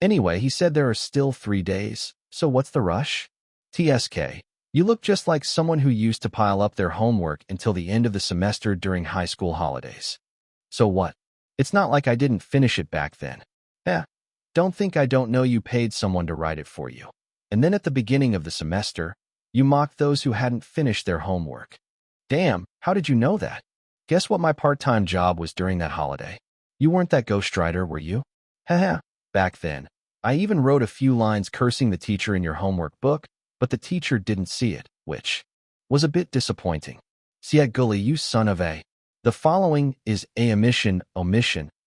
Anyway, he said there are still 3 days, so what's the rush? TSK, you look just like someone who used to pile up their homework until the end of the semester during high school holidays. So what? It's not like I didn't finish it back then. Don't think I don't know you paid someone to write it for you. And then at the beginning of the semester, you mocked those who hadn't finished their homework. Damn, how did you know that? Guess what my part-time job was during that holiday? You weren't that ghostwriter, were you? Haha, back then. I even wrote a few lines cursing the teacher in your homework book, but the teacher didn't see it, which was a bit disappointing. Xie Guli, you son of a... The following is a omission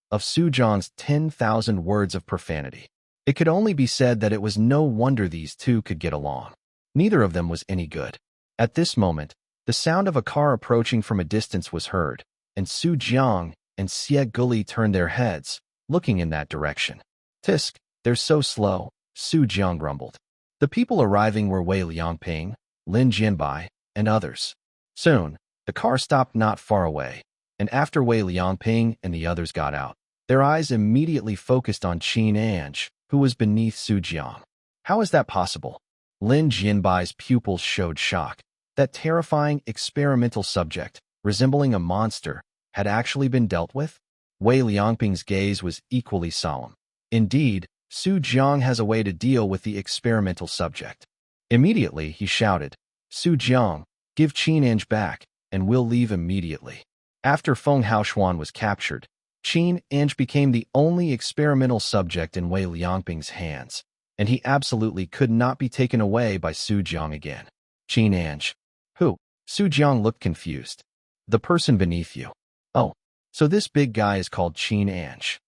of Su Jiang's 10,000 words of profanity. It could only be said that it was no wonder these two could get along. Neither of them was any good. At this moment, the sound of a car approaching from a distance was heard, and Su Jiang and Xie Guli turned their heads, looking in that direction. Tisk, they're so slow, Su Jiang grumbled. The people arriving were Wei Liangping, Lin Jianbai, and others. Soon, the car stopped not far away, and after Wei Liangping and the others got out, their eyes immediately focused on Qin Ange, who was beneath Su Jiang. How is that possible? Lin Jianbai's pupils showed shock. That terrifying experimental subject, resembling a monster, had actually been dealt with? Wei Liangping's gaze was equally solemn. Indeed, Su Jiang has a way to deal with the experimental subject. Immediately, he shouted, Su Jiang, give Qin Ange back, and we'll leave immediately. After Feng Haoshuan was captured, Qin Ange became the only experimental subject in Wei Liangping's hands, and he absolutely could not be taken away by Su Jiang again. Qin Ange. Who? Su Jiang looked confused. The person beneath you. Oh, so this big guy is called Qin Ange.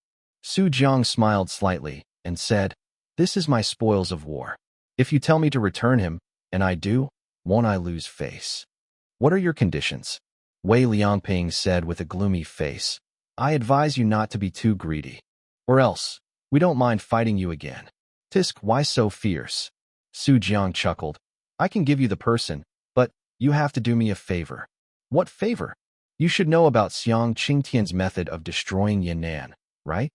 Su Jiang smiled slightly and said, This is my spoils of war. If you tell me to return him, and I do, won't I lose face? What are your conditions? Wei Liangping said with a gloomy face. I advise you not to be too greedy. Or else, we don't mind fighting you again. Tisk, why so fierce? Su Jiang chuckled. I can give you the person, but you have to do me a favor. What favor? You should know about Xiang Qingtian's method of destroying Yan'an, right?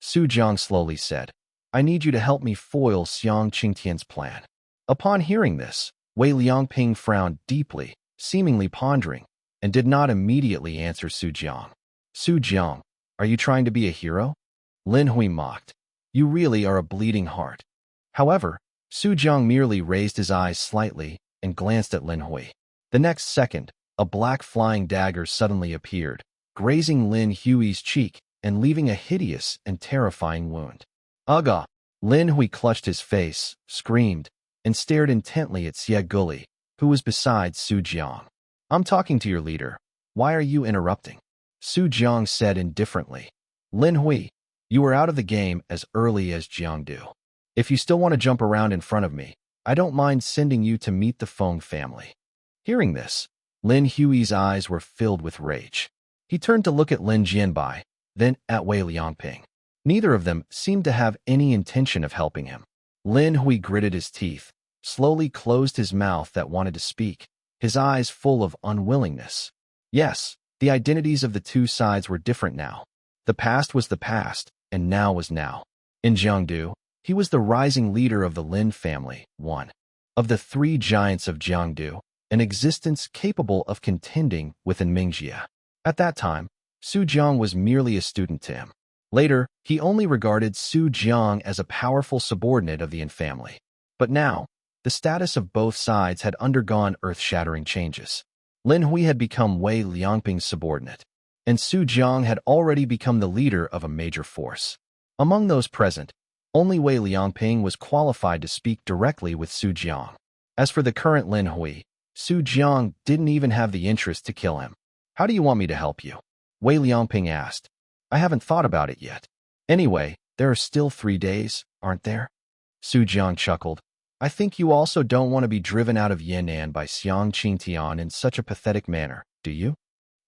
Su Jiang slowly said. I need you to help me foil Xiang Qingtian's plan. Upon hearing this, Wei Liangping frowned deeply, seemingly pondering, and did not immediately answer Su Jiang. Su Jiang, are you trying to be a hero? Lin Hui mocked. You really are a bleeding heart. However, Su Jiang merely raised his eyes slightly and glanced at Lin Hui. The next second, a black flying dagger suddenly appeared, grazing Lin Hui's cheek and leaving a hideous and terrifying wound. Ugh! Lin Hui clutched his face, screamed, and stared intently at Xie Guli, who was beside Su Jiang. I'm talking to your leader. Why are you interrupting? Su Jiang said indifferently. Lin Hui, you were out of the game as early as Jiang do. If you still want to jump around in front of me, I don't mind sending you to meet the Feng family. Hearing this, Lin Hui's eyes were filled with rage. He turned to look at Lin Jianbai, then at Wei Liangping. Neither of them seemed to have any intention of helping him. Lin Hui gritted his teeth, slowly closed his mouth that wanted to speak, his eyes full of unwillingness. Yes, the identities of the two sides were different now. The past was the past, and now was now. In Jiangdu, he was the rising leader of the Lin family, one of the three giants of Jiangdu, an existence capable of contending with an Mingjia. At that time, Su Jiang was merely a student to him. Later, he only regarded Su Jiang as a powerful subordinate of the An family. But now, the status of both sides had undergone earth-shattering changes. Lin Hui had become Wei Liangping's subordinate, and Su Jiang had already become the leader of a major force. Among those present, only Wei Liangping was qualified to speak directly with Su Jiang. As for the current Lin Hui, Su Jiang didn't even have the interest to kill him. How do you want me to help you? Wei Liangping asked. I haven't thought about it yet. Anyway, there are still 3 days, aren't there? Su Jiang chuckled. I think you also don't want to be driven out of Yan'an by Xiang Qingtian in such a pathetic manner, do you?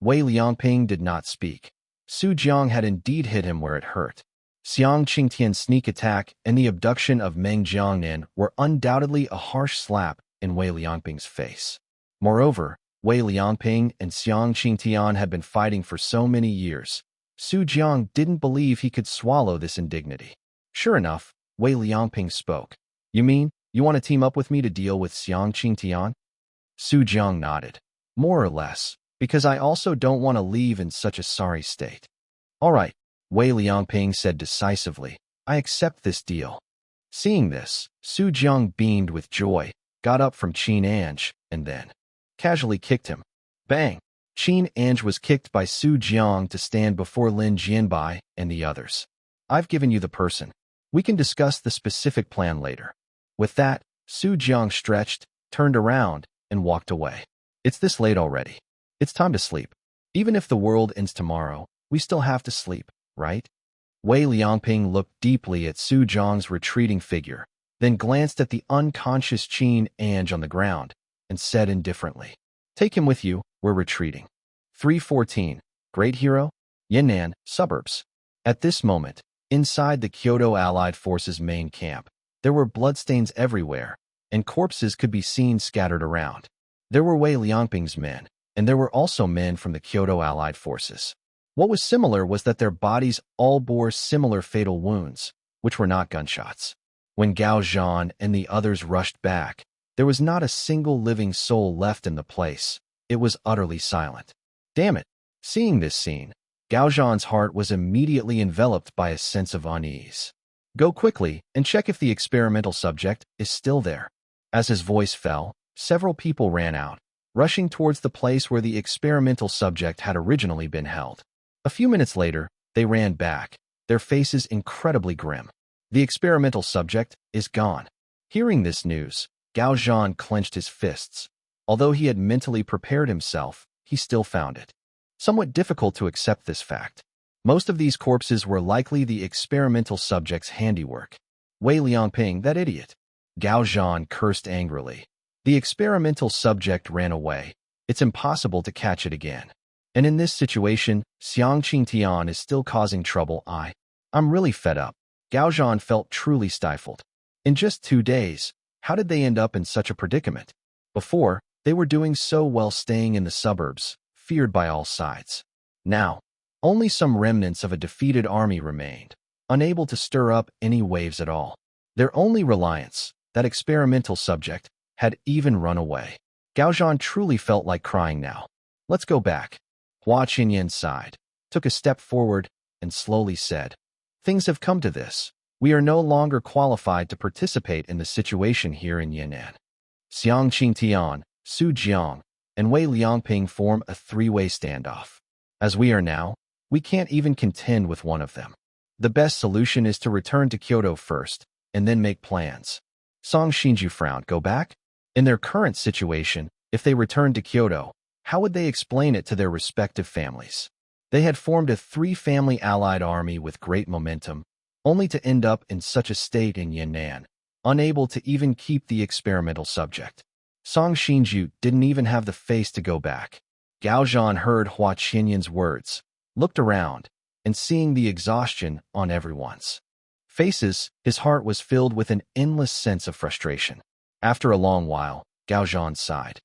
Wei Liangping did not speak. Su Jiang had indeed hit him where it hurt. Xiang Qingtian's sneak attack and the abduction of Meng Jiangnan were undoubtedly a harsh slap in Wei Liangping's face. Moreover, Wei Liangping and Xiang Qingtian had been fighting for so many years. Su Jiang didn't believe he could swallow this indignity. Sure enough, Wei Liangping spoke. You mean, you want to team up with me to deal with Xiang Qingtian? Su Jiang nodded. More or less, because I also don't want to leave in such a sorry state. All right, Wei Liangping said decisively. I accept this deal. Seeing this, Su Jiang beamed with joy, got up from Qin Ange, and then casually kicked him. Bang! Qin Ange was kicked by Su Jiang to stand before Lin Jianbai and the others. I've given you the person. We can discuss the specific plan later. With that, Su Jiang stretched, turned around, and walked away. It's this late already. It's time to sleep. Even if the world ends tomorrow, we still have to sleep, right? Wei Liangping looked deeply at Su Jiang's retreating figure, then glanced at the unconscious Qin Ange on the ground, and said indifferently, Take him with you, we're retreating. 314. Great Hero? Yan'an, Suburbs. At this moment, inside the Kyoto Allied Forces main camp, there were bloodstains everywhere, and corpses could be seen scattered around. There were Wei Liangping's men, and there were also men from the Kyoto Allied Forces. What was similar was that their bodies all bore similar fatal wounds, which were not gunshots. When Gao Zhan and the others rushed back, there was not a single living soul left in the place. It was utterly silent. Damn it! Seeing this scene, Gao Zhan's heart was immediately enveloped by a sense of unease. Go quickly and check if the experimental subject is still there. As his voice fell, several people ran out, rushing towards the place where the experimental subject had originally been held. A few minutes later, they ran back, their faces incredibly grim. The experimental subject is gone. Hearing this news, Gao Zhan clenched his fists. Although he had mentally prepared himself, he still found it somewhat difficult to accept this fact. Most of these corpses were likely the experimental subject's handiwork. Wei Liangping, that idiot. Gao Zhan cursed angrily. The experimental subject ran away. It's impossible to catch it again. And in this situation, Xiang Qingtian is still causing trouble. I'm really fed up. Gao Zhan felt truly stifled. In just 2 days, how did they end up in such a predicament? Before, they were doing so well staying in the suburbs, feared by all sides. Now, only some remnants of a defeated army remained, unable to stir up any waves at all. Their only reliance, that experimental subject, had even run away. Gaozhan truly felt like crying now. Let's go back. Hua Qinyan sighed, took a step forward, and slowly said, things have come to this. We are no longer qualified to participate in the situation here in Yan'an. Xiang Qingtian, Su Jiang, and Wei Liangping form a three-way standoff. As we are now, we can't even contend with one of them. The best solution is to return to Kyoto first, and then make plans. Song Shinju frowned. Go back? In their current situation, if they returned to Kyoto, how would they explain it to their respective families? They had formed a three-family allied army with great momentum, only to end up in such a state in Yan'an, unable to even keep the experimental subject. Song Shinju didn't even have the face to go back. Gaozhan heard Hua Qinyan's words, looked around, and seeing the exhaustion on everyone's faces, his heart was filled with an endless sense of frustration. After a long while, Gaozhan sighed.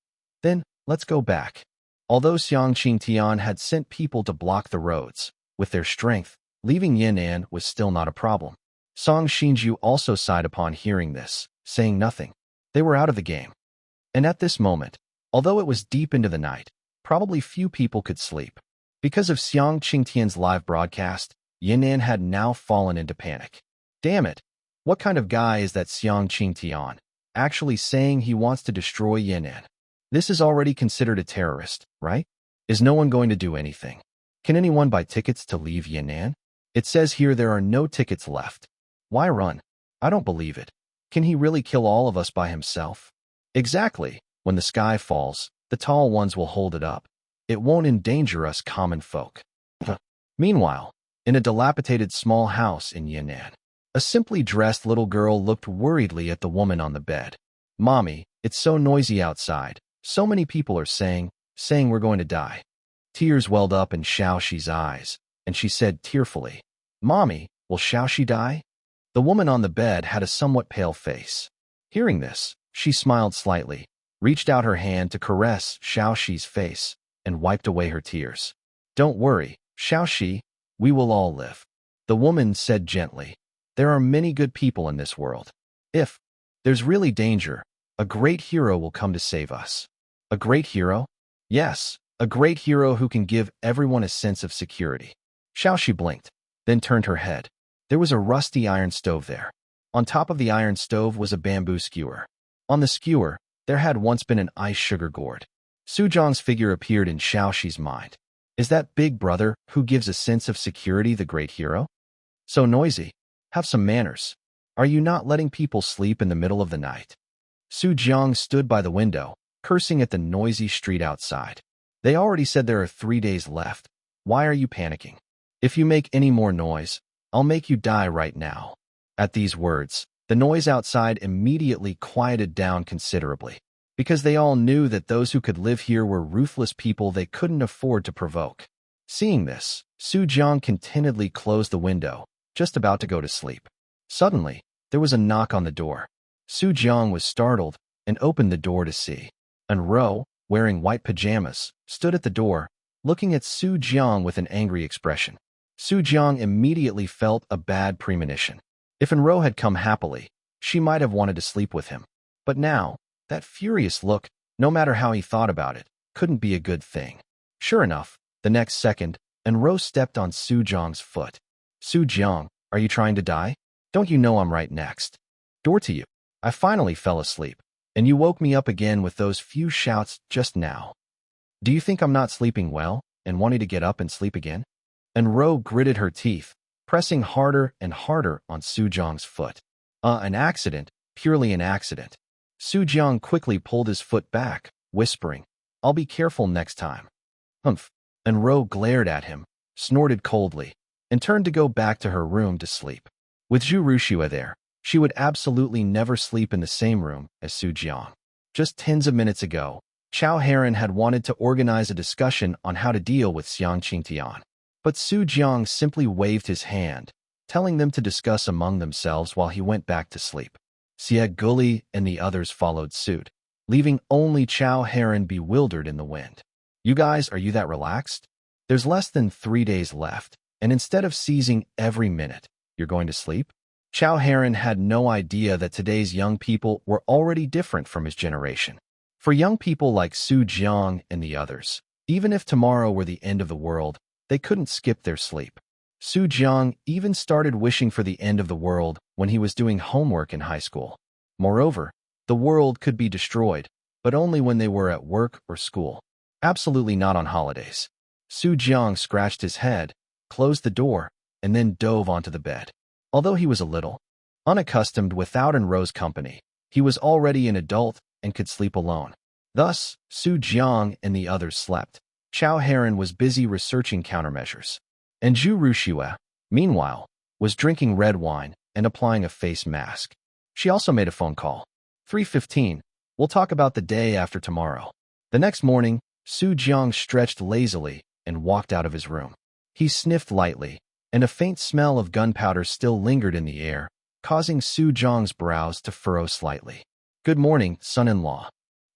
Then, let's go back. Although Xiang Qingtian had sent people to block the roads, with their strength, leaving Yan'an was still not a problem. Song Shinju also sighed upon hearing this, saying nothing. They were out of the game. And at this moment, although it was deep into the night, probably few people could sleep. Because of Xiang Qingtian's live broadcast, Yan'an had now fallen into panic. Damn it! What kind of guy is that Xiang Qingtian, actually saying he wants to destroy Yan'an? This is already considered a terrorist, right? Is no one going to do anything? Can anyone buy tickets to leave Yan'an? It says here there are no tickets left. Why run? I don't believe it. Can he really kill all of us by himself? Exactly. When the sky falls, the tall ones will hold it up. It won't endanger us common folk. Meanwhile, in a dilapidated small house in Yan'an, a simply dressed little girl looked worriedly at the woman on the bed. Mommy, it's so noisy outside. So many people are saying we're going to die. Tears welled up in Xiaoxi's eyes, and she said tearfully, Mommy, will Xiaoxi die? The woman on the bed had a somewhat pale face. Hearing this, she smiled slightly, reached out her hand to caress Xiaoxi's face, and wiped away her tears. Don't worry, Xiaoxi, we will all live. The woman said gently, there are many good people in this world. If there's really danger, a great hero will come to save us. A great hero? Yes, a great hero who can give everyone a sense of security. Xiaoxi blinked, then turned her head. There was a rusty iron stove there. On top of the iron stove was a bamboo skewer. On the skewer, there had once been an ice sugar gourd. Su Jiang's figure appeared in Xiaoxi's mind. Is that big brother who gives a sense of security the great hero? So noisy. Have some manners. Are you not letting people sleep in the middle of the night? Su Jiang stood by the window, cursing at the noisy street outside. They already said there are 3 days left. Why are you panicking? If you make any more noise, I'll make you die right now. At these words, the noise outside immediately quieted down considerably, because they all knew that those who could live here were ruthless people they couldn't afford to provoke. Seeing this, Su Jiang contentedly closed the window, just about to go to sleep. Suddenly, there was a knock on the door. Su Jiang was startled and opened the door to see An Rou, wearing white pajamas, stood at the door, looking at Su Jiang with an angry expression. Su Jiang immediately felt a bad premonition. If An Rou had come happily, she might have wanted to sleep with him. But now, that furious look, no matter how he thought about it, couldn't be a good thing. Sure enough, the next second, An Rou stepped on Su Jiang's foot. Su Jiang, are you trying to die? Don't you know I'm right next? Door to you. I finally fell asleep, and you woke me up again with those few shouts just now. Do you think I'm not sleeping well and wanting to get up and sleep again? An Rou gritted her teeth, pressing harder and harder on Su Jiang's foot. An accident, purely an accident. Su Jiang quickly pulled his foot back, whispering, I'll be careful next time. Humph. An Rou glared at him, snorted coldly, and turned to go back to her room to sleep. With Zhu Ruxua there, she would absolutely never sleep in the same room as Su Jiang. Just tens of minutes ago, Chao Heron had wanted to organize a discussion on how to deal with Xiang Qingtian. But Su Jiang simply waved his hand, telling them to discuss among themselves while he went back to sleep. Xie Guli and the others followed suit, leaving only Chao Heron bewildered in the wind. You guys, are you that relaxed? There's less than 3 days left, and instead of seizing every minute, you're going to sleep? Chao Heron had no idea that today's young people were already different from his generation. For young people like Su Jiang and the others, even if tomorrow were the end of the world, they couldn't skip their sleep. Su Jiang even started wishing for the end of the world when he was doing homework in high school. Moreover, the world could be destroyed, but only when they were at work or school. Absolutely not on holidays. Su Jiang scratched his head, closed the door, and then dove onto the bed. Although he was a little unaccustomed without An Rou's company, he was already an adult and could sleep alone. Thus, Su Jiang and the others slept. Chao Heron was busy researching countermeasures. And Zhu Ruxue, meanwhile, was drinking red wine and applying a face mask. She also made a phone call. 3:15. We'll talk about the day after tomorrow. The next morning, Su Jiang stretched lazily and walked out of his room. He sniffed lightly, and a faint smell of gunpowder still lingered in the air, causing Su Jiang's brows to furrow slightly. Good morning, son-in-law.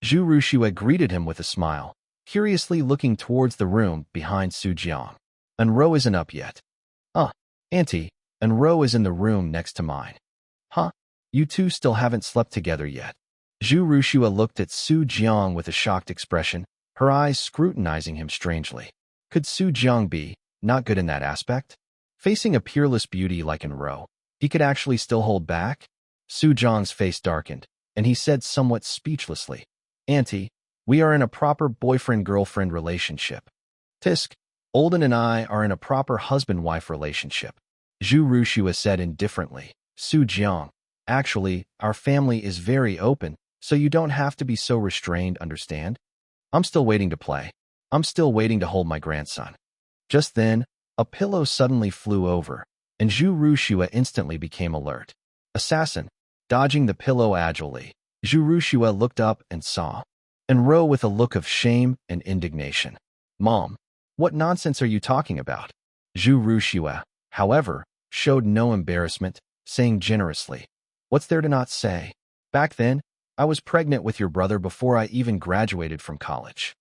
Zhu Ruxue greeted him with a smile, curiously looking towards the room behind Su Jiang. An Rou isn't up yet. Auntie, An Rou is in the room next to mine. Huh? You two still haven't slept together yet. Zhu Ruxue looked at Su Jiang with a shocked expression, her eyes scrutinizing him strangely. Could Su Jiang be not good in that aspect? Facing a peerless beauty like An Rou, he could actually still hold back? Su Jiang's face darkened, and he said somewhat speechlessly, Auntie, we are in a proper boyfriend-girlfriend relationship. Tisk, Olden and I are in a proper husband-wife relationship. Zhu Ruxue said indifferently. Su Jiang, actually, our family is very open, so you don't have to be so restrained, understand? I'm still waiting to play. I'm still waiting to hold my grandson. Just then, a pillow suddenly flew over, and Zhu Ruxue instantly became alert. Assassin, dodging the pillow agilely, Zhu Ruxue looked up and saw An Rou with a look of shame and indignation. Mom, what nonsense are you talking about? Zhu Ruxue, however, showed no embarrassment, saying generously, what's there to not say? Back then, I was pregnant with your brother before I even graduated from college.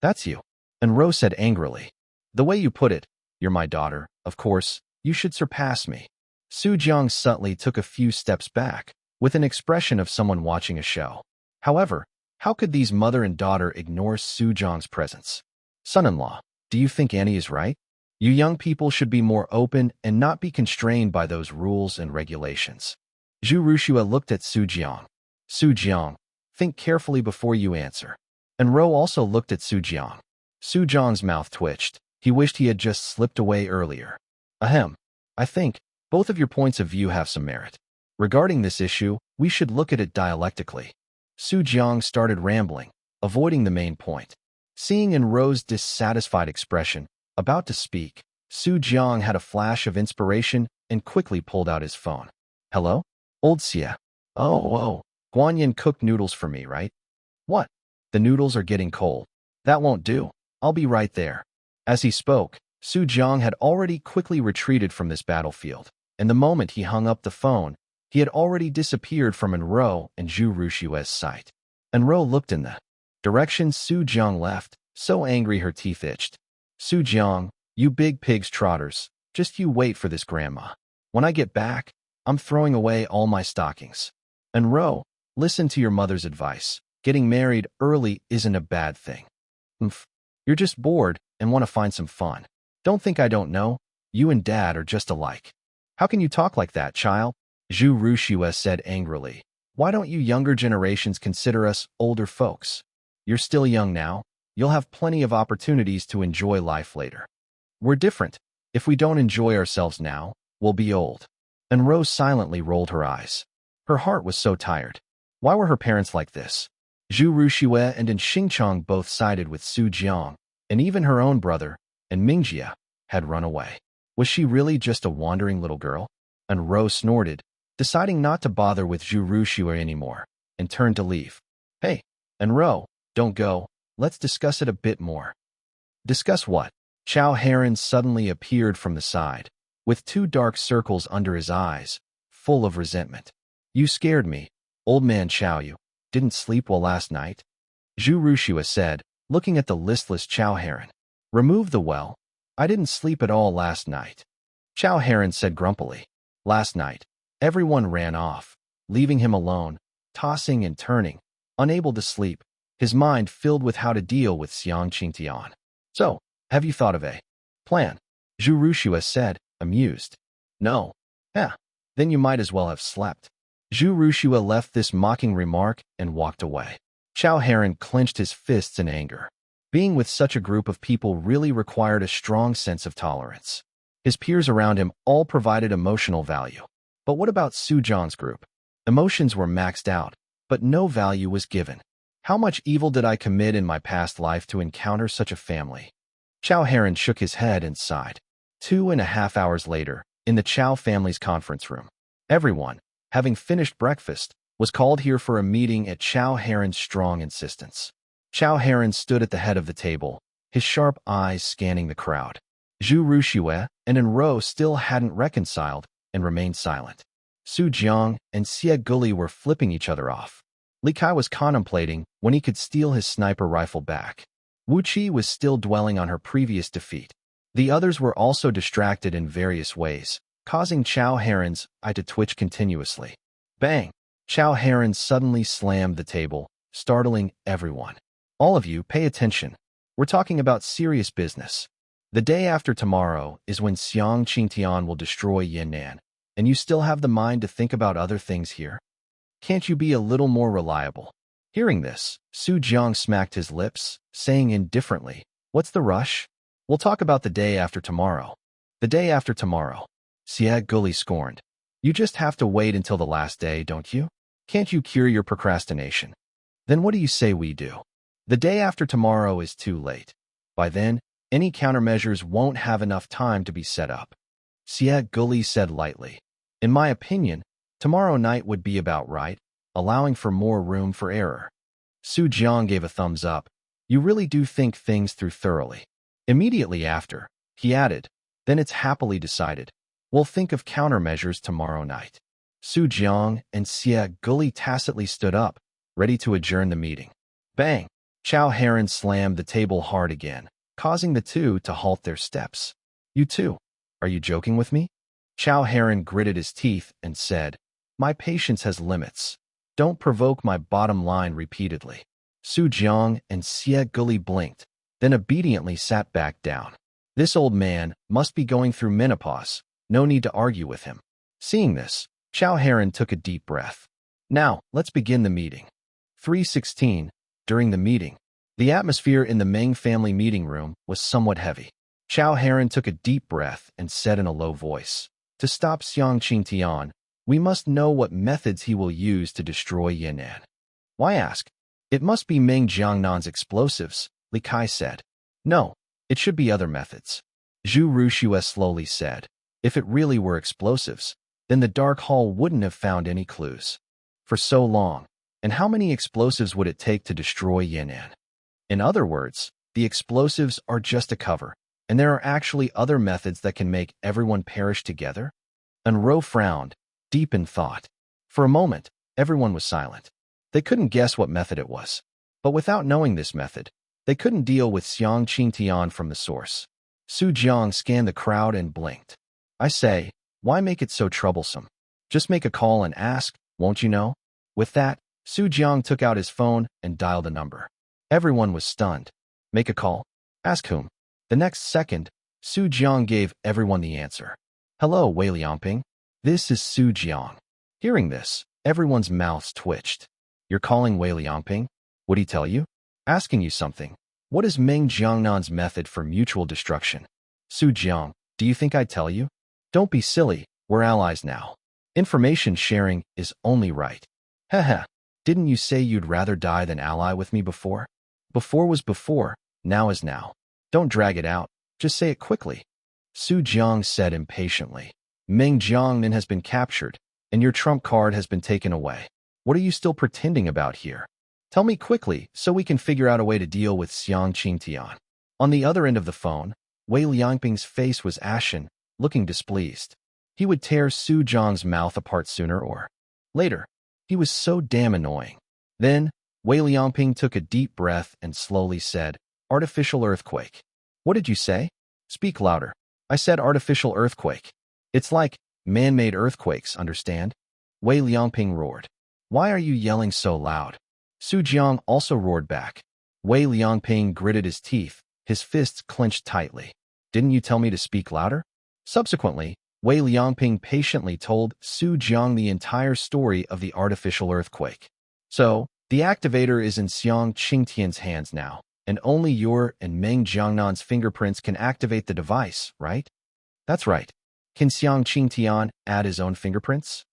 That's you. An Rou said angrily. The way you put it, you're my daughter, of course, you should surpass me. Su Jiang subtly took a few steps back, with an expression of someone watching a show. However, how could these mother and daughter ignore Su Jiang's presence? Son-in-law, do you think Annie is right? You young people should be more open and not be constrained by those rules and regulations. Zhu Ruxue looked at Su Jiang. Su Jiang, think carefully before you answer. An Rou also looked at Su Jiang. Su Jiang's mouth twitched. He wished he had just slipped away earlier. Ahem. I think both of your points of view have some merit. Regarding this issue, we should look at it dialectically. Su Jiang started rambling, avoiding the main point. Seeing An Rou's dissatisfied expression, about to speak, Su Jiang had a flash of inspiration and quickly pulled out his phone. Hello? Old Xie. Oh. Guanyin cooked noodles for me, right? What? The noodles are getting cold. That won't do. I'll be right there. As he spoke, Su Jiang had already quickly retreated from this battlefield, and the moment he hung up the phone, he had already disappeared from An Rou and Zhu Ruxue's sight. An Rou looked in the direction Su Jiang left, so angry her teeth itched. Su Jiang, you big pig's trotters, just you wait for this grandma. When I get back, I'm throwing away all my stockings. An Rou, listen to your mother's advice. Getting married early isn't a bad thing. You're just bored and want to find some fun. Don't think I don't know. You and Dad are just alike. How can you talk like that, child? Zhu Ruxue said angrily. Why don't you younger generations consider us older folks? You're still young now. You'll have plenty of opportunities to enjoy life later. We're different. If we don't enjoy ourselves now, we'll be old. And Rose silently rolled her eyes. Her heart was so tired. Why were her parents like this? Zhu Ruxue and An Xingchang both sided with Su Jiang, and even her own brother, and Mingjie, had run away. Was she really just a wandering little girl? And Rose snorted, deciding not to bother with Zhu Ruxue anymore, and turned to leave. Hey, and Rou, don't go. Let's discuss it a bit more. Discuss what? Chao Heron suddenly appeared from the side, with 2 dark circles under his eyes, full of resentment. You scared me. Old man Chao, you didn't sleep well last night? Zhu Rushua said, looking at the listless Chao Heron. Remove the well. I didn't sleep at all last night. Chao Heron said grumpily. Last night, everyone ran off, leaving him alone, tossing and turning, unable to sleep, his mind filled with how to deal with Xiang Qingtian. So, have you thought of a plan? Zhu Rushua said, amused. No. Then you might as well have slept. Zhu Rushua left this mocking remark and walked away. Chao Heron clenched his fists in anger. Being with such a group of people really required a strong sense of tolerance. His peers around him all provided emotional value. But what about Su Jiang's group? Emotions were maxed out, but no value was given. How much evil did I commit in my past life to encounter such a family? Chao Heron shook his head and sighed. 2.5 hours later, in the Chao family's conference room, everyone, having finished breakfast, was called here for a meeting at Chao Heron's strong insistence. Chao Heron stood at the head of the table, his sharp eyes scanning the crowd. Zhu Rushue and An Rou still hadn't reconciled and remained silent. Su Jiang and Xie Guli were flipping each other off. Li Kai was contemplating when he could steal his sniper rifle back. Wu Qi was still dwelling on her previous defeat. The others were also distracted in various ways, causing Chao Heron's eye to twitch continuously. Bang! Chao Heron suddenly slammed the table, startling everyone. All of you, pay attention. We're talking about serious business. The day after tomorrow is when Xiang Qingtian will destroy Yan'an, and you still have the mind to think about other things here? Can't you be a little more reliable? Hearing this, Su Jiang smacked his lips, saying indifferently, What's the rush? We'll talk about the day after tomorrow. The day after tomorrow. Xie Guli scorned. You just have to wait until the last day, don't you? Can't you cure your procrastination? Then what do you say we do? The day after tomorrow is too late. By then, any countermeasures won't have enough time to be set up. Xie Guli said lightly. In my opinion, tomorrow night would be about right, allowing for more room for error. Su Jiang gave a thumbs up. You really do think things through thoroughly. Immediately after, he added, then it's happily decided. We'll think of countermeasures tomorrow night. Su Jiang and Xie Guli tacitly stood up, ready to adjourn the meeting. Bang! Chao Heron slammed the table hard again, causing the two to halt their steps. You two, are you joking with me? Chao Heron gritted his teeth and said, My patience has limits. Don't provoke my bottom line repeatedly. Su Jiang and Xie Guli blinked, then obediently sat back down. This old man must be going through menopause. No need to argue with him. Seeing this, Chao Heron took a deep breath. Now, let's begin the meeting. 3:16. During the meeting, the atmosphere in the Meng family meeting room was somewhat heavy. Chao Heron took a deep breath and said in a low voice, To stop Xiang Qingtian, we must know what methods he will use to destroy Yan'an. Why ask? It must be Meng Jiangnan's explosives, Li Kai said. No, it should be other methods. Zhu Rushue slowly said. If it really were explosives, then the Dark Hall wouldn't have found any clues. For so long, and how many explosives would it take to destroy Yan'an? In other words, the explosives are just a cover, and there are actually other methods that can make everyone perish together? An Rou frowned, deep in thought. For a moment, everyone was silent. They couldn't guess what method it was. But without knowing this method, they couldn't deal with Xiang Qingtian from the source. Su Jiang scanned the crowd and blinked. I say, why make it so troublesome? Just make a call and ask, won't you know? With that, Su Jiang took out his phone and dialed a number. Everyone was stunned. Make a call? Ask whom? The next second, Su Jiang gave everyone the answer. Hello, Wei Liangping. This is Su Jiang. Hearing this, everyone's mouths twitched. You're calling Wei Liangping? What'd he tell you? Asking you something. What is Meng Jiangnan's method for mutual destruction? Su Jiang, do you think I'd tell you? Don't be silly, we're allies now. Information sharing is only right. Heh. Didn't you say you'd rather die than ally with me before? Before was before, now is now. Don't drag it out, just say it quickly. Su Jiang said impatiently. Meng Jiangnan has been captured, and your trump card has been taken away. What are you still pretending about here? Tell me quickly so we can figure out a way to deal with Xiang Qingtian. On the other end of the phone, Wei Liangping's face was ashen, looking displeased. He would tear Su Jiang's mouth apart sooner or later. He was so damn annoying. Then, Wei Liangping took a deep breath and slowly said, "Artificial earthquake." "What did you say?" "Speak louder." "I said artificial earthquake. It's like man-made earthquakes, understand?" Wei Liangping roared. "Why are you yelling so loud?" Su Jiang also roared back. Wei Liangping gritted his teeth, his fists clenched tightly. "Didn't you tell me to speak louder?" Subsequently, Wei Liangping patiently told Su Jiang the entire story of the artificial earthquake. "So, the activator is in Xiang Qingtian's hands now, and only your and Meng Jiangnan's fingerprints can activate the device, right?" "That's right." "Can Xiang Qingtian add his own fingerprints?"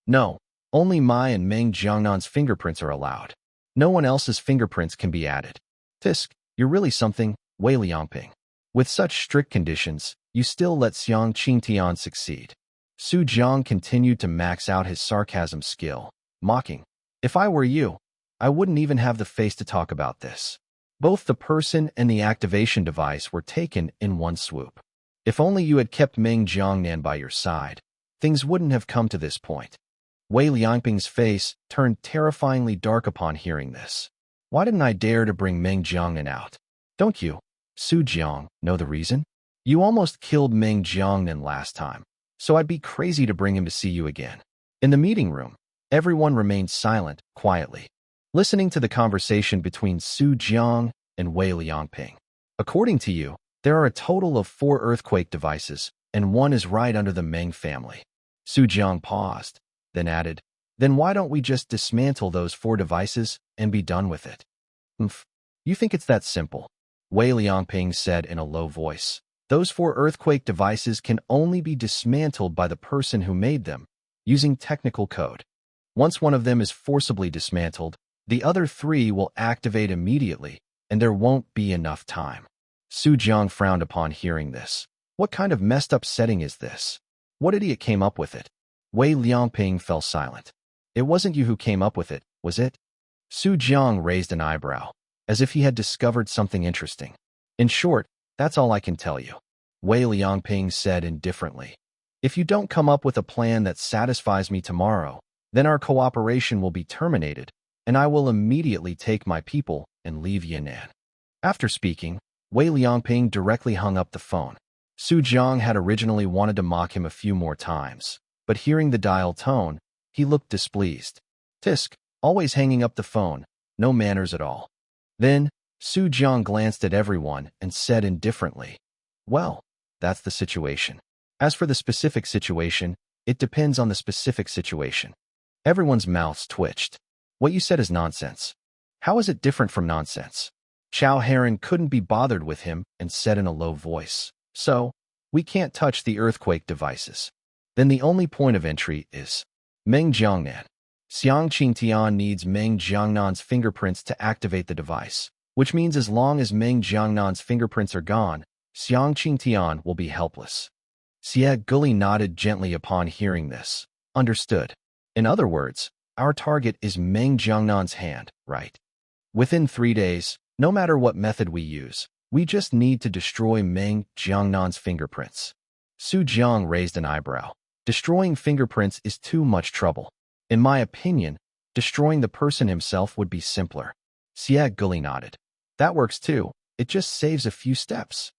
"No, only my and Meng Jiangnan's fingerprints are allowed. No one else's fingerprints can be added." "Tisk, you're really something, Wei Liangping. With such strict conditions, you still let Xiang Qingtian succeed." Su Jiang continued to max out his sarcasm skill, mocking, "If I were you, I wouldn't even have the face to talk about this." Both the person and the activation device were taken in one swoop. If only you had kept Meng Jiangnan by your side, things wouldn't have come to this point. Wei Liangping's face turned terrifyingly dark upon hearing this. "Why didn't I dare to bring Meng Jiangnan out?" "Don't you, Su Jiang, know the reason? You almost killed Meng Jiangnan last time, so I'd be crazy to bring him to see you again." In the meeting room, everyone remained silent, quietly, listening to the conversation between Su Jiang and Wei Liangping. "According to you, there are a total of 4 earthquake devices, and one is right under the Meng family." Su Jiang paused, then added, "Then why don't we just dismantle those 4 devices and be done with it?" "Umph, you think it's that simple?" Wei Liangping said in a low voice. "Those 4 earthquake devices can only be dismantled by the person who made them, using technical code. Once one of them is forcibly dismantled, the other 3 will activate immediately, and there won't be enough time." Su Jiang frowned upon hearing this. What kind of messed up setting is this? What idiot came up with it? Wei Liangping fell silent. "It wasn't you who came up with it, was it?" Su Jiang raised an eyebrow, as if he had discovered something interesting. "In short, that's all I can tell you," Wei Liangping said indifferently. "If you don't come up with a plan that satisfies me tomorrow, then our cooperation will be terminated, and I will immediately take my people and leave Yan'an." After speaking, Wei Liangping directly hung up the phone. Su Jiang had originally wanted to mock him a few more times, but hearing the dial tone, he looked displeased. "Tisk, always hanging up the phone, no manners at all." Then, Su Jiang glanced at everyone and said indifferently, "Well, that's the situation. As for the specific situation, it depends on the specific situation." Everyone's mouths twitched. "What you said is nonsense." "How is it different from nonsense?" Chao Heron couldn't be bothered with him and said in a low voice, "So, we can't touch the earthquake devices. Then the only point of entry is Meng Jiangnan. Xiang Qingtian needs Meng Jiangnan's fingerprints to activate the device, which means as long as Meng Jiangnan's fingerprints are gone, Xiang Qingtian will be helpless." Xie Guli nodded gently upon hearing this. "Understood. In other words, our target is Meng Jiangnan's hand, right? Within 3 days, no matter what method we use, we just need to destroy Meng Jiangnan's fingerprints." Su Jiang raised an eyebrow. "Destroying fingerprints is too much trouble. In my opinion, destroying the person himself would be simpler." Xie Guli nodded. "That works too. It just saves a few steps.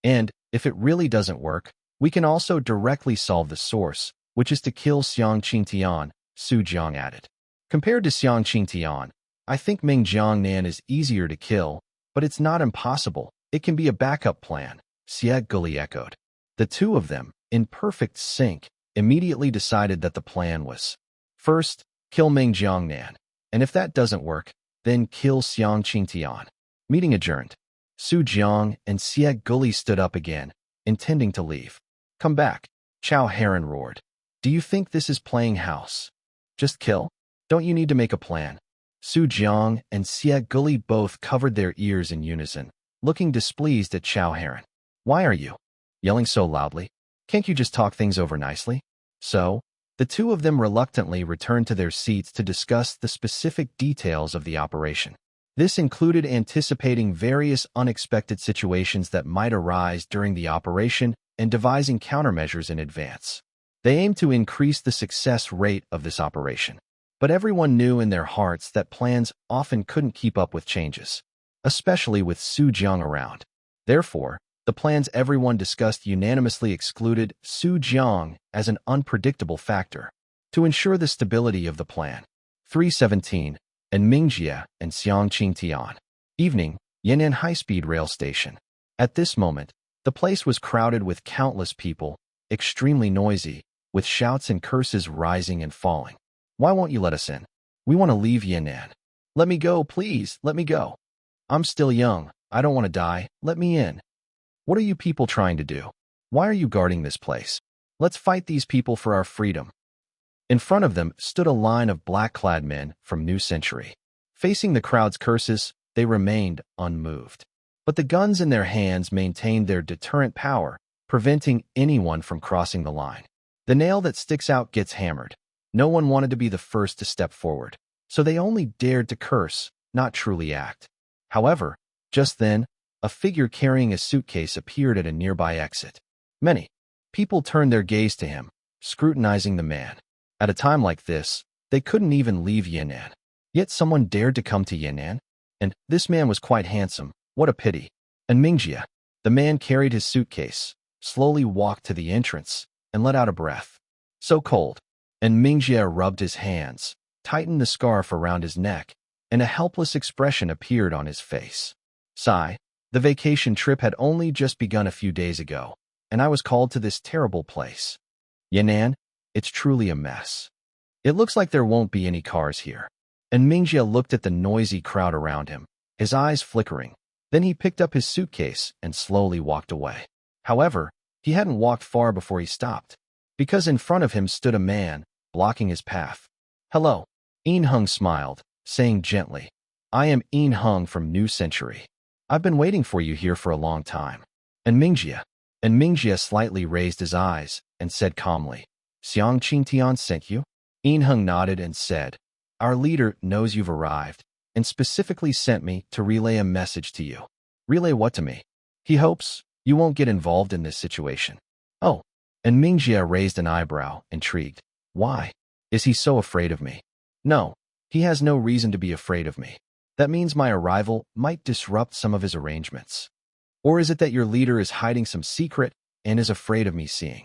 And, if it really doesn't work, we can also directly solve the source, which is to kill Xiang Qingtian," Su Jiang added. "Compared to Xiang Qingtian, I think Meng Jiangnan is easier to kill, but it's not impossible. It can be a backup plan," Xie Guli echoed. The two of them, in perfect sync, immediately decided that the plan was: first, kill Meng Jiangnan, and if that doesn't work, then kill Xiang Qingtian. Meeting adjourned. Su Jiang and Xie Guli stood up again, intending to leave. "Come back," Chao Heron roared. "Do you think this is playing house? Just kill? Don't you need to make a plan?" Su Jiang and Xie Guli both covered their ears in unison, looking displeased at Chao Heron. "Why are you yelling so loudly? Can't you just talk things over nicely?" So, the two of them reluctantly returned to their seats to discuss the specific details of the operation. This included anticipating various unexpected situations that might arise during the operation and devising countermeasures in advance. They aimed to increase the success rate of this operation. But everyone knew in their hearts that plans often couldn't keep up with changes, especially with Jiang around. Therefore, the plans everyone discussed unanimously excluded Jiang as an unpredictable factor. To ensure the stability of the plan, 317, and Mingjie and Xiang Qingtian. Evening, Yan'an high-speed rail station. At this moment, the place was crowded with countless people, extremely noisy, with shouts and curses rising and falling. Why won't you let us in? We want to leave Yan'an. Let me go, please, let me go. I'm still young, I don't want to die, let me in. What are you people trying to do? Why are you guarding this place? Let's fight these people for our freedom. In front of them stood a line of black-clad men from New Century. Facing the crowd's curses, they remained unmoved. But the guns in their hands maintained their deterrent power, preventing anyone from crossing the line. The nail that sticks out gets hammered. No one wanted to be the first to step forward, so they only dared to curse, not truly act. However, just then, a figure carrying a suitcase appeared at a nearby exit. Many people turned their gaze to him, scrutinizing the man. At a time like this, they couldn't even leave Yan'an. Yet someone dared to come to Yan'an, and this man was quite handsome. What a pity. And Mingjie, the man carried his suitcase, slowly walked to the entrance, and let out a breath. So cold. And Mingjie rubbed his hands, tightened the scarf around his neck, and a helpless expression appeared on his face. Sigh. The vacation trip had only just begun a few days ago, and I was called to this terrible place. Yan'an, it's truly a mess. It looks like there won't be any cars here. And Mingjie looked at the noisy crowd around him, his eyes flickering. Then he picked up his suitcase and slowly walked away. However, he hadn't walked far before he stopped, because in front of him stood a man, blocking his path. Hello. An Rou smiled, saying gently, I am An Rou from New Century. I've been waiting for you here for a long time. And Mingjie slightly raised his eyes and said calmly, Xiang Qingtian sent you? An Rou nodded and said, Our leader knows you've arrived, and specifically sent me to relay a message to you. Relay what to me? He hopes you won't get involved in this situation. Oh. And Mingjie raised an eyebrow, intrigued. Why? Is he so afraid of me? No, he has no reason to be afraid of me. That means my arrival might disrupt some of his arrangements. Or is it that your leader is hiding some secret and is afraid of me seeing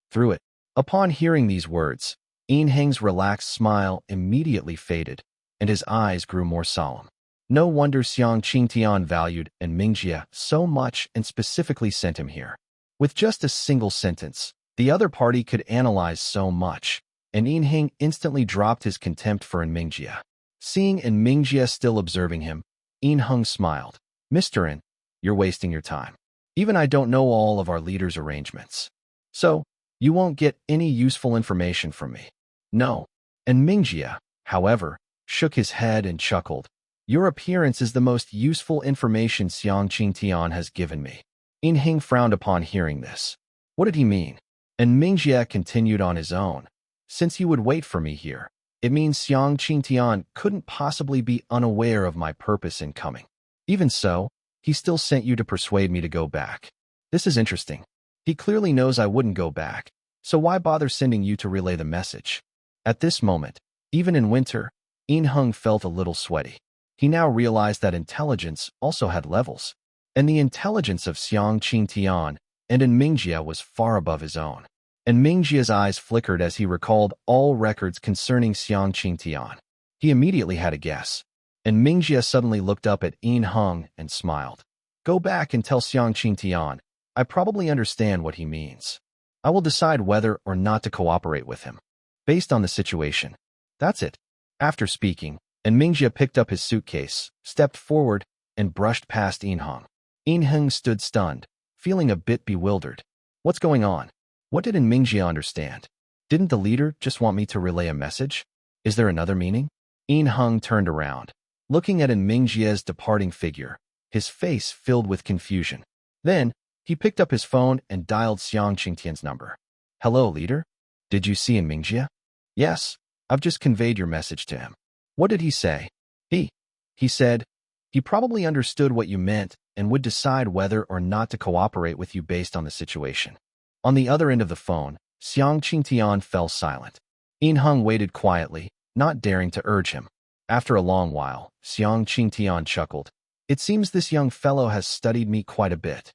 through it? Upon hearing these words, An Rou's relaxed smile immediately faded, and his eyes grew more solemn. No wonder Xiang Qingtian valued and Mingjie so much and specifically sent him here. With just a single sentence, the other party could analyze so much, and An Rou instantly dropped his contempt for An Mingjie. Seeing An Mingjie still observing him, An Rou smiled. Mr. An, you're wasting your time. Even I don't know all of our leader's arrangements. So, you won't get any useful information from me. No. And Mingjie, however, shook his head and chuckled. Your appearance is the most useful information Xiang Qingtian has given me. An Rou frowned upon hearing this. What did he mean? And Mingjie continued on his own. Since you would wait for me here, it means Xiang Qingtian couldn't possibly be unaware of my purpose in coming. Even so, he still sent you to persuade me to go back. This is interesting. He clearly knows I wouldn't go back, so why bother sending you to relay the message? At this moment, even in winter, An Rou felt a little sweaty. He now realized that intelligence also had levels, and the intelligence of Xiang Qingtian and An Mingjie was far above his own. And Mingjie's eyes flickered as he recalled all records concerning Xiang Qingtian. He immediately had a guess, and Mingjie suddenly looked up at An Rou and smiled. Go back and tell Xiang Qingtian, I probably understand what he means. I will decide whether or not to cooperate with him, based on the situation. That's it. After speaking, and Mingjie picked up his suitcase, stepped forward, and brushed past An Rou. An Rou stood stunned, feeling a bit bewildered. What's going on? What did An Mingjie understand? Didn't the leader just want me to relay a message? Is there another meaning? An Rou turned around, looking at An Mingjie's departing figure, his face filled with confusion. Then, he picked up his phone and dialed Xiang Qingtian's number. Hello, leader? Did you see An Mingjie? Yes, I've just conveyed your message to him. What did he say? He said, he probably understood what you meant and would decide whether or not to cooperate with you based on the situation. On the other end of the phone, Xiang Qingtian fell silent. An Rou waited quietly, not daring to urge him. After a long while, Xiang Qingtian chuckled. It seems this young fellow has studied me quite a bit.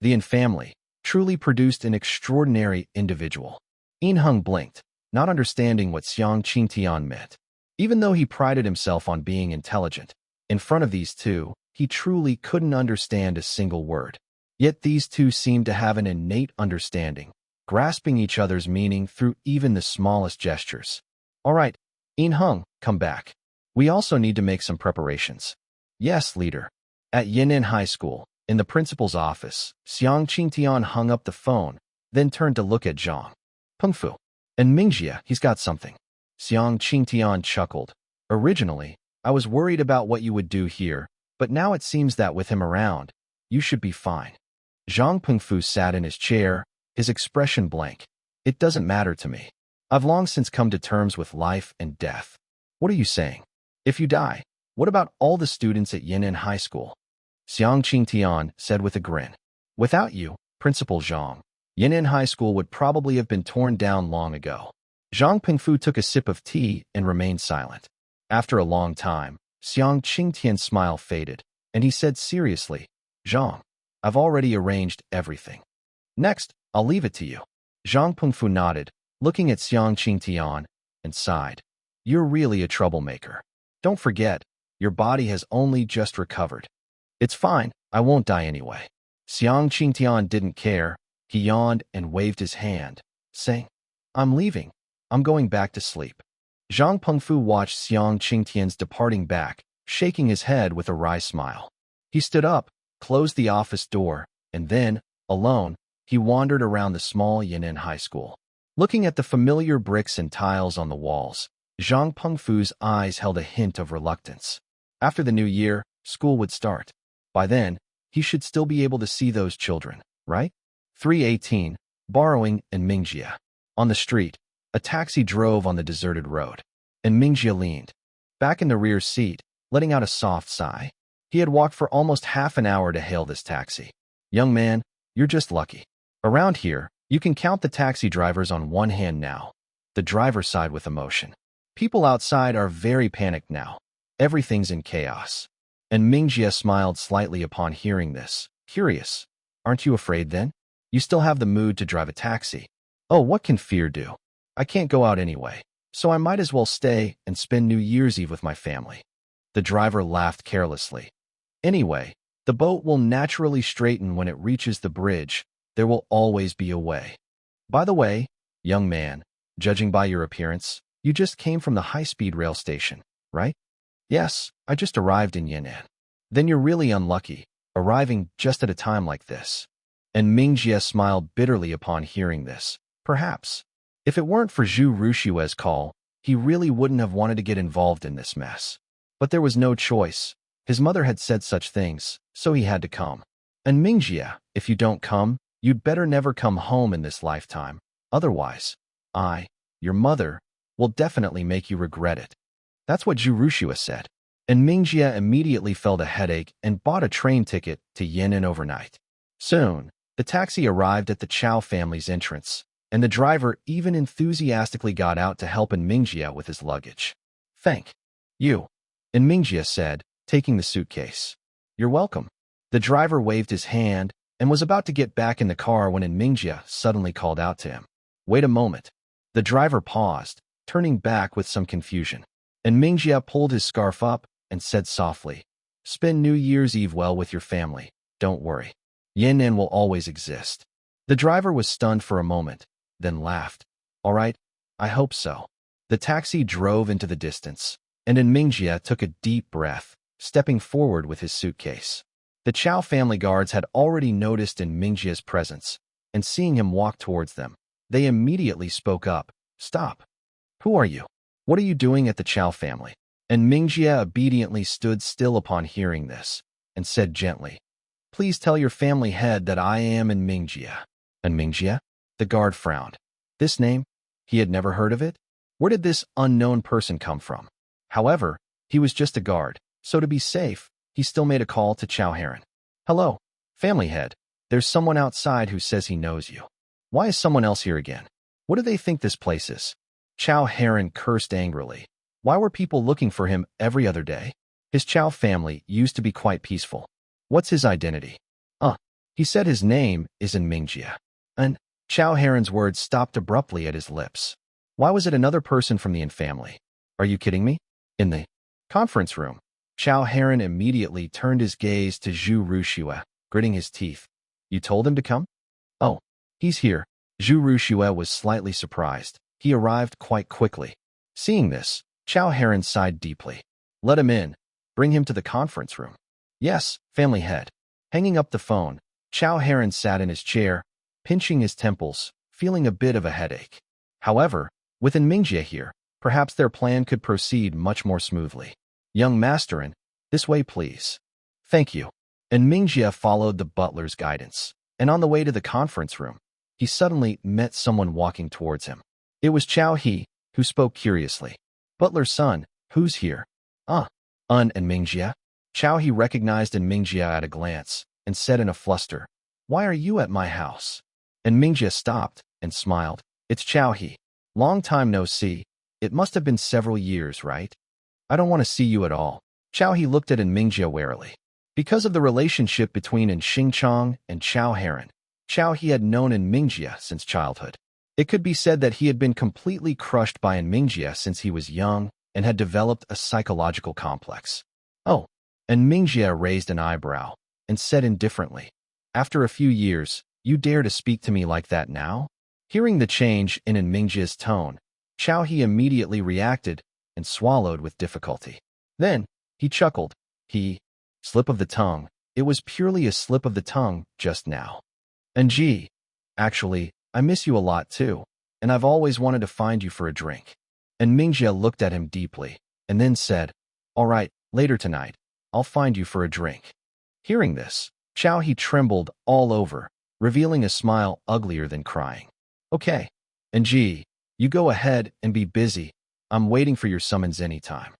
The Yin family truly produced an extraordinary individual. Yin Heng blinked, not understanding what Xiang Qingtian meant. Even though he prided himself on being intelligent, in front of these two, he truly couldn't understand a single word. Yet these two seemed to have an innate understanding, grasping each other's meaning through even the smallest gestures. All right, Yin Heng, come back. We also need to make some preparations. Yes, leader. At Yan'an High School, in the principal's office, Xiang Qingtian hung up the phone, then turned to look at Jiang. Pengfu. And Mingjie, he's got something. Xiang Qingtian chuckled. Originally, I was worried about what you would do here, but now it seems that with him around, you should be fine. Zhang Pengfu sat in his chair, his expression blank. It doesn't matter to me. I've long since come to terms with life and death. What are you saying? If you die, what about all the students at Yan'an High School? Xiang Qingtian said with a grin. Without you, Principal Zhang, Yan'an High School would probably have been torn down long ago. Zhang Pengfu took a sip of tea and remained silent. After a long time, Xiang Qingtian's smile faded, and he said seriously, Zhang, I've already arranged everything. Next, I'll leave it to you. Zhang Pengfu nodded, looking at Xiang Qingtian, and sighed. You're really a troublemaker. Don't forget, your body has only just recovered. It's fine, I won't die anyway. Xiang Qingtian didn't care. He yawned and waved his hand, saying, I'm leaving. I'm going back to sleep. Zhang Pengfu watched Xiang Qingtian's departing back, shaking his head with a wry smile. He stood up, closed the office door, and then, alone, he wandered around the small Yan'an High School. Looking at the familiar bricks and tiles on the walls, Zhang Pengfu's eyes held a hint of reluctance. After the new year, school would start. By then, he should still be able to see those children, right? 318, Borrowing and Mingjie. On the street, a taxi drove on the deserted road, and Mingjie leaned back in the rear seat, letting out a soft sigh. He had walked for almost half an hour to hail this taxi. Young man, you're just lucky. Around here, you can count the taxi drivers on one hand now. The driver sighed with emotion. People outside are very panicked now. Everything's in chaos. And Mingjie smiled slightly upon hearing this. Curious. Aren't you afraid then? You still have the mood to drive a taxi. Oh, what can fear do? I can't go out anyway, so I might as well stay and spend New Year's Eve with my family. The driver laughed carelessly. Anyway, the boat will naturally straighten when it reaches the bridge. There will always be a way. By the way, young man, judging by your appearance, you just came from the high-speed rail station, right? Yes, I just arrived in Yan'an. Then you're really unlucky, arriving just at a time like this. And Mingjie smiled bitterly upon hearing this. Perhaps. If it weren't for Zhu Rushue's call, he really wouldn't have wanted to get involved in this mess. But there was no choice. His mother had said such things, so he had to come. And Mingjie, if you don't come, you'd better never come home in this lifetime. Otherwise, your mother, will definitely make you regret it. That's what Zhu Rushue said. And Mingjie immediately felt a headache and bought a train ticket to Yan'an overnight. Soon, the taxi arrived at the Chow family's entrance, and the driver even enthusiastically got out to help Mingjie with his luggage. Thank you, and Mingjie said, taking the suitcase. You're welcome. The driver waved his hand and was about to get back in the car when Mingjie suddenly called out to him. Wait a moment. The driver paused, turning back with some confusion. And Mingjie pulled his scarf up and said softly, Spend New Year's Eve well with your family. Don't worry. Yan'an will always exist. The driver was stunned for a moment, then laughed. All right, I hope so. The taxi drove into the distance, and Mingjie took a deep breath, stepping forward with his suitcase. The Chow family guards had already noticed Mingjie's presence, and seeing him walk towards them, they immediately spoke up. Stop. Who are you? What are you doing at the Chow family? And Mingjie obediently stood still upon hearing this, and said gently, Please tell your family head that I am Mingjie. And Mingjie? The guard frowned. This name? He had never heard of it? Where did this unknown person come from? However, he was just a guard, so to be safe, he still made a call to Chow Heron. Hello, family head. There's someone outside who says he knows you. Why is someone else here again? What do they think this place is? Chow Heron cursed angrily. Why were people looking for him every other day? His Chow family used to be quite peaceful. What's his identity? He said his name is An Mingjia. And Chow Heron's words stopped abruptly at his lips. Why was it another person from the An family? Are you kidding me? In the conference room, Chow Heron immediately turned his gaze to Zhu Rushue, gritting his teeth. You told him to come? Oh, he's here. Zhu Rushue was slightly surprised. He arrived quite quickly. Seeing this, Chow Heron sighed deeply. Let him in. Bring him to the conference room. Yes, family head. Hanging up the phone, Chow Heron sat in his chair, pinching his temples, feeling a bit of a headache. However, with An Mingjia here, perhaps their plan could proceed much more smoothly. Young Masterin, this way please. Thank you. An Mingjia followed the butler's guidance, and on the way to the conference room, he suddenly met someone walking towards him. It was Chow He, who spoke curiously. Butler's son, who's here? An Mingjia. Chow He recognized An Mingjia at a glance, and said in a fluster, Why are you at my house? An Mingjia stopped and smiled. It's Chow He. Long time no see. It must have been several years, right? I don't want to see you at all. Chow He looked at An Mingjia warily. Because of the relationship between An Xingchong and Chow Heron, Chow He had known An Mingjia since childhood. It could be said that he had been completely crushed by An Mingjia since he was young and had developed a psychological complex. Oh, An Mingjia raised an eyebrow and said indifferently, After a few years, you dare to speak to me like that now? Hearing the change in An Mingjia's tone, Chow He immediately reacted and swallowed with difficulty. Then, he chuckled. Slip of the tongue. It was purely a slip of the tongue just now. And gee, actually, I miss you a lot too, and I've always wanted to find you for a drink. And Mingjia looked at him deeply, and then said, All right, later tonight, I'll find you for a drink. Hearing this, Chow He trembled all over, revealing a smile uglier than crying. Okay, and gee, you go ahead and be busy. I'm waiting for your summons anytime.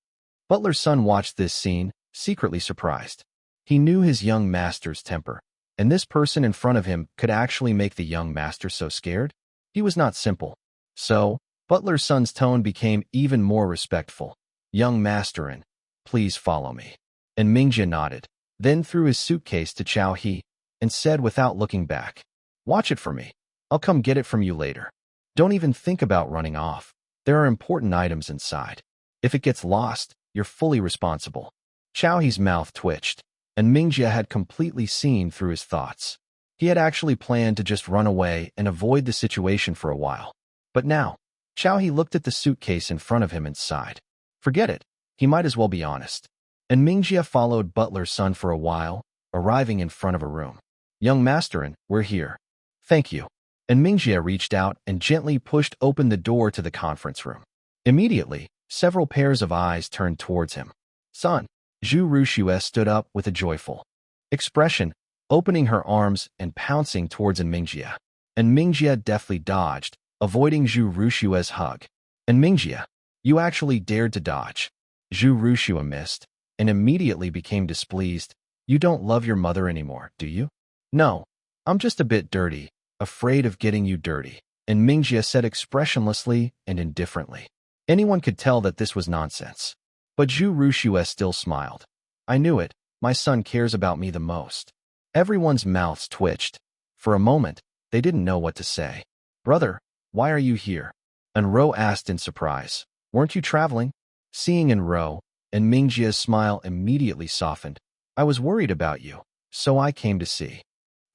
Butler's son watched this scene, secretly surprised. He knew his young master's temper, and this person in front of him could actually make the young master so scared? He was not simple. So, Butler's son's tone became even more respectful. Young Masterin, please follow me. And Mingjia nodded, then threw his suitcase to Chow He, and said without looking back, Watch it for me. I'll come get it from you later. Don't even think about running off. There are important items inside. If it gets lost, you're fully responsible. Chow He's mouth twitched, and Mingjia had completely seen through his thoughts. He had actually planned to just run away and avoid the situation for a while. But now, Chow He looked at the suitcase in front of him and sighed. Forget it. He might as well be honest. And Mingjia followed Butler's son for a while, arriving in front of a room. Young Masterin, we're here. Thank you. And Mingjia reached out and gently pushed open the door to the conference room. Immediately, several pairs of eyes turned towards him. Son, Zhu Rushue stood up with a joyful expression, opening her arms and pouncing towards An Mingjia. And Mingjia deftly dodged, avoiding Zhu Rushue's hug. And Mingjia, you actually dared to dodge. Zhu Rushue missed, and immediately became displeased. You don't love your mother anymore, do you? No, I'm just a bit dirty, afraid of getting you dirty. And Mingjia said expressionlessly and indifferently. Anyone could tell that this was nonsense. But Zhu Rushue still smiled. I knew it, my son cares about me the most. Everyone's mouths twitched. For a moment, they didn't know what to say. Brother, why are you here? An Rou asked in surprise. Weren't you traveling? Seeing An Rou, and Mingjia's smile immediately softened. I was worried about you, so I came to see.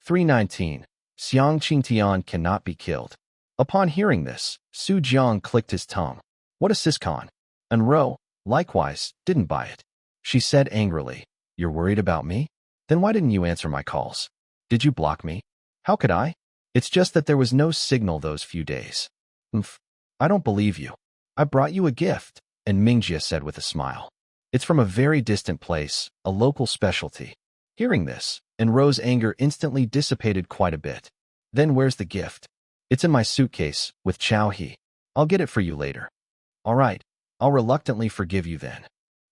319. Xiang Qingtian cannot be killed. Upon hearing this, Su Jiang clicked his tongue. What a siscon. An Rou, likewise, didn't buy it. She said angrily, You're worried about me? Then why didn't you answer my calls? Did you block me? How could I? It's just that there was no signal those few days. I don't believe you. I brought you a gift, and Mingjia said with a smile. It's from a very distant place, a local specialty. Hearing this, An Rou's anger instantly dissipated quite a bit. Then where's the gift? It's in my suitcase, with Chow He. I'll get it for you later. All right, I'll reluctantly forgive you then.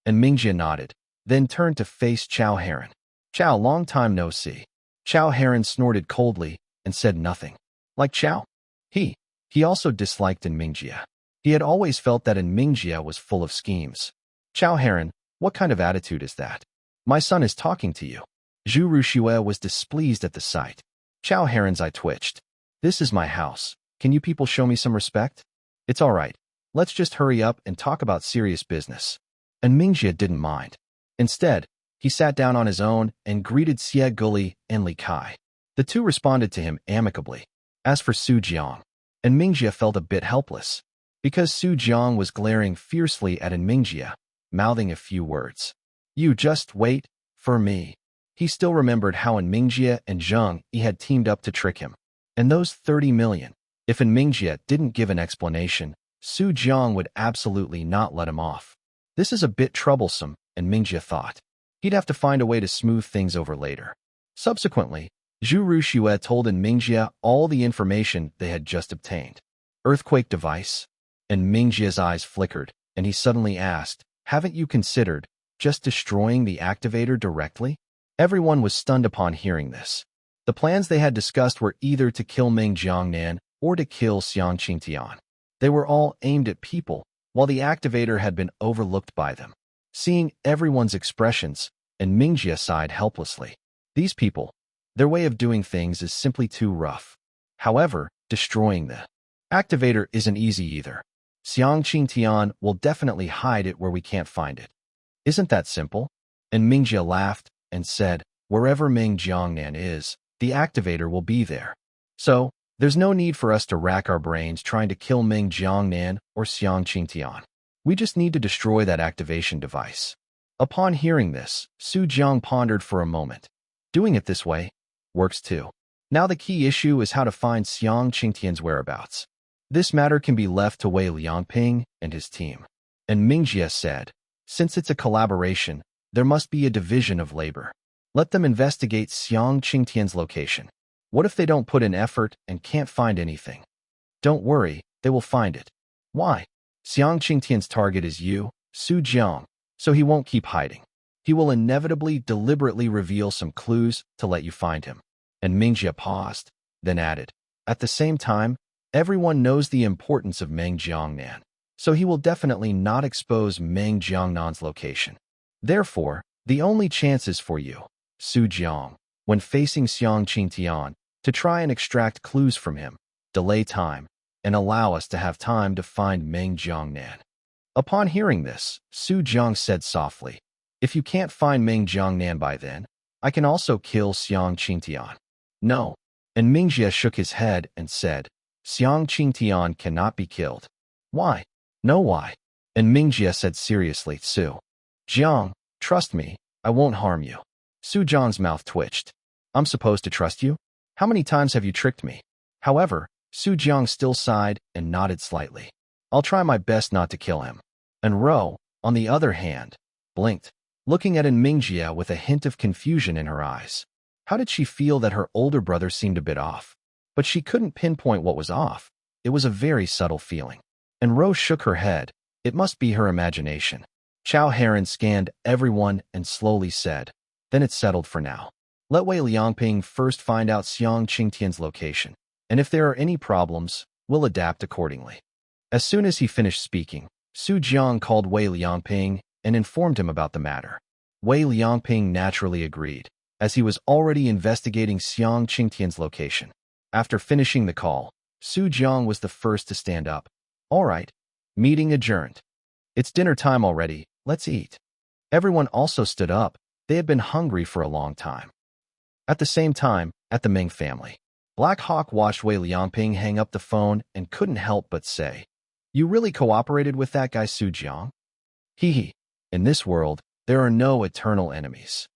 And Mingjia nodded, then turned to face Chow Heron. Chow, long time no see. Chow Heron snorted coldly and said nothing. Like Chow? He also disliked An Mingjia. He had always felt that An Mingjie was full of schemes. Chao Heron, what kind of attitude is that? My son is talking to you. Zhu Ruxue was displeased at the sight. Chao Heron's eye twitched. This is my house. Can you people show me some respect? It's all right. Let's just hurry up and talk about serious business. An Mingjie didn't mind. Instead, he sat down on his own and greeted Xie Guli and Li Kai. The two responded to him amicably. As for Su Jiang, An Mingjie felt a bit helpless, because Su Jiang was glaring fiercely at An Mingjie, mouthing a few words. You just wait for me. He still remembered how An Mingjie and Jiang had teamed up to trick him. And those 30 million. If An Mingjie didn't give an explanation, Su Jiang would absolutely not let him off. This is a bit troublesome, An Mingjie thought. He'd have to find a way to smooth things over later. Subsequently, Zhu Ruxue told An Mingjie all the information they had just obtained. Earthquake device? An Mingjie's eyes flickered, and he suddenly asked, haven't you considered just destroying the activator directly? Everyone was stunned upon hearing this. The plans they had discussed were either to kill Meng Jiangnan or to kill Xiang Qingtian. They were all aimed at people, while the activator had been overlooked by them. Seeing everyone's expressions, An Mingjie sighed helplessly. These people, their way of doing things is simply too rough. However, destroying the activator isn't easy either. Xiang Qingtian will definitely hide it where we can't find it. Isn't that simple? An Mingjie laughed and said, wherever Meng Jiangnan is, the activator will be there. So, there's no need for us to rack our brains trying to kill Meng Jiangnan or Xiang Qingtian. We just need to destroy that activation device. Upon hearing this, Su Jiang pondered for a moment. Doing it this way works too. Now the key issue is how to find Xiang Qingtian's whereabouts. This matter can be left to Wei Liangping and his team. And Mingjie said, since it's a collaboration, there must be a division of labor. Let them investigate Xiang Qingtian's location. What if they don't put in effort and can't find anything? Don't worry, they will find it. Why? Xiang Qingtian's target is you, Su Jiang, so he won't keep hiding. He will inevitably deliberately reveal some clues to let you find him. And Mingjie paused, then added, at the same time, everyone knows the importance of Meng Jiangnan, so he will definitely not expose Meng Jiangnan's location. Therefore, the only chance is for you, Su Jiang, when facing Xiang Qingtian, to try and extract clues from him, delay time, and allow us to have time to find Meng Jiangnan. Upon hearing this, Su Jiang said softly, if you can't find Meng Jiangnan by then, I can also kill Xiang Qingtian. No. And Mingjie shook his head and said, Xiang Qingtian cannot be killed. Why? No why. And Mingjie said seriously, Su Jiang, trust me, I won't harm you. Su Jiang's mouth twitched. I'm supposed to trust you? How many times have you tricked me? However, Su Jiang still sighed and nodded slightly. I'll try my best not to kill him. An Rou, on the other hand, blinked, looking at An Mingjie with a hint of confusion in her eyes. How did she feel that her older brother seemed a bit off? But she couldn't pinpoint what was off. It was a very subtle feeling. An Rou shook her head. It must be her imagination. Chao Heron scanned everyone and slowly said, then it's settled for now. Let Wei Liangping first find out Xiang Qingtian's location, and if there are any problems, we'll adapt accordingly. As soon as he finished speaking, Su Jiang called Wei Liangping and informed him about the matter. Wei Liangping naturally agreed, as he was already investigating Xiang Qingtian's location. After finishing the call, Su Jiang was the first to stand up. All right, meeting adjourned. It's dinner time already, let's eat. Everyone also stood up. They had been hungry for a long time. At the same time, at the Meng family, Black Hawk watched Wei Liangping hang up the phone and couldn't help but say, you really cooperated with that guy Su Jiang? Hee hee. In this world, there are no eternal enemies.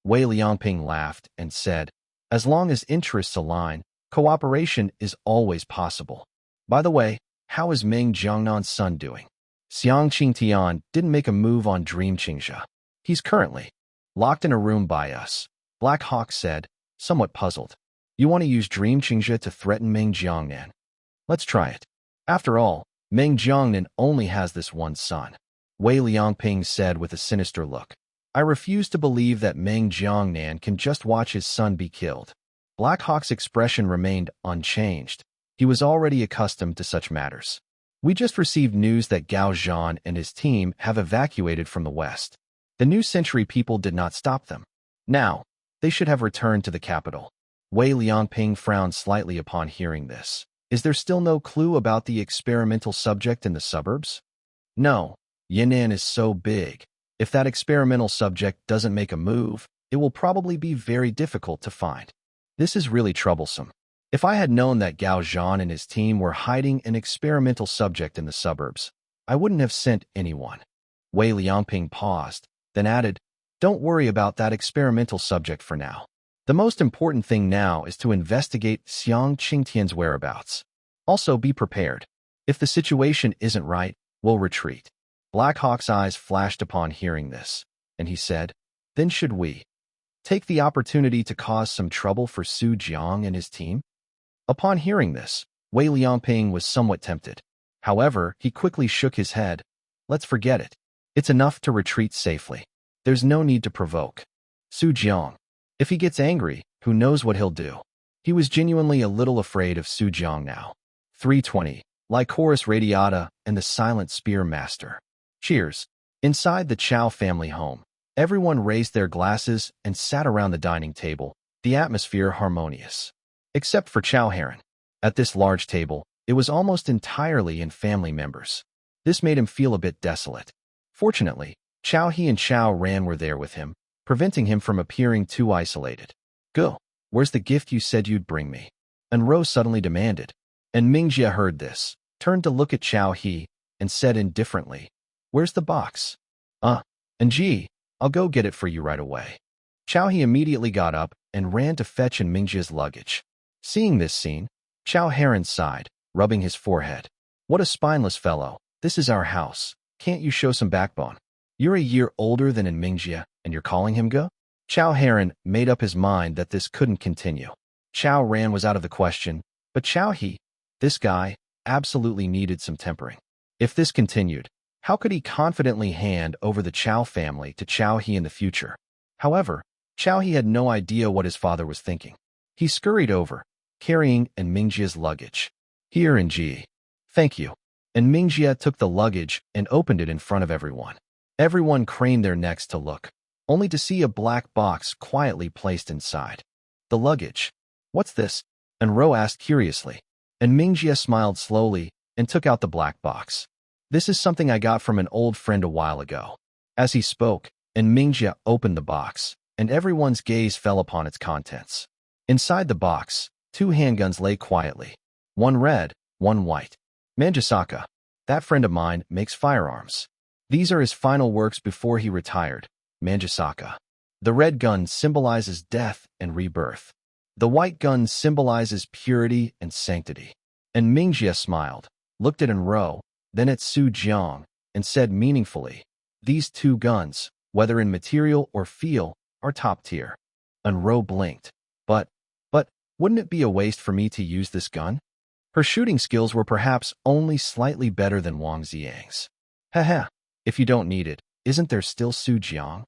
Wei Liangping laughed and said, as long as interests align, cooperation is always possible. By the way, how is Meng Jiangnan's son doing? Xiang Qingtian didn't make a move on Dream Qingxia. He's currently locked in a room by us, Black Hawk said, somewhat puzzled. You want to use Dream Qingxia to threaten Meng Jiangnan? Let's try it. After all, Meng Jiangnan only has this one son. Wei Liangping said with a sinister look. I refuse to believe that Meng Jiangnan can just watch his son be killed. Black Hawk's expression remained unchanged. He was already accustomed to such matters. We just received news that Gao Zhan and his team have evacuated from the west. The New Century people did not stop them. Now, they should have returned to the capital. Wei Liangping frowned slightly upon hearing this. Is there still no clue about the experimental subject in the suburbs? No. Yan'an is so big. If that experimental subject doesn't make a move, it will probably be very difficult to find. This is really troublesome. If I had known that Gao Zhan and his team were hiding an experimental subject in the suburbs, I wouldn't have sent anyone. Wei Liangping paused, then added, don't worry about that experimental subject for now. The most important thing now is to investigate Xiang Qingtian's whereabouts. Also be prepared. If the situation isn't right, we'll retreat. Black Hawk's eyes flashed upon hearing this, and he said, then should we take the opportunity to cause some trouble for Su Jiang and his team? Upon hearing this, Wei Liangping was somewhat tempted. However, he quickly shook his head. Let's forget it. It's enough to retreat safely. There's no need to provoke Su Jiang. If he gets angry, who knows what he'll do. He was genuinely a little afraid of Su Jiang now. 320. Lycoris Radiata and the Silent Spear Master. Cheers. Inside the Chow family home, everyone raised their glasses and sat around the dining table, the atmosphere harmonious. Except for Chow Heron. At this large table, it was almost entirely in family members. This made him feel a bit desolate. Fortunately, Chow He and Chow Ran were there with him, preventing him from appearing too isolated. Go. Where's the gift you said you'd bring me? An Rou suddenly demanded. And Mingjie heard this, turned to look at Chow He, and said indifferently, where's the box? And gee, I'll go get it for you right away. Chow He immediately got up and ran to fetch An Mingjie's luggage. Seeing this scene, Chow Heron sighed, rubbing his forehead. What a spineless fellow. This is our house. Can't you show some backbone? You're a year older than An Mingjie, and you're calling him go? Chow Heron made up his mind that this couldn't continue. Chow Ran was out of the question, but Chow He, this guy, absolutely needed some tempering. If this continued, how could he confidently hand over the Chow family to Chow He in the future? However, Chow He had no idea what his father was thinking. He scurried over, carrying An Mingjie's luggage. Here, Ng. Thank you. An Mingjie took the luggage and opened it in front of everyone. Everyone craned their necks to look, only to see a black box quietly placed inside. The luggage. What's this? An Rou asked curiously. An Mingjie smiled slowly and took out the black box. This is something I got from an old friend a while ago. As he spoke, An Mingjie opened the box, and everyone's gaze fell upon its contents. Inside the box, 2 handguns lay quietly. One red, one white. Manjisaka, that friend of mine, makes firearms. These are his final works before he retired. Manjisaka. The red gun symbolizes death and rebirth. The white gun symbolizes purity and sanctity. And Mingjie smiled, looked at An Rou, then at Su Jiang, and said meaningfully, these 2 guns, whether in material or feel, are top tier. An Rou blinked. But, wouldn't it be a waste for me to use this gun? Her shooting skills were perhaps only slightly better than Wang Xiang's. Haha, if you don't need it, isn't there still Su Jiang?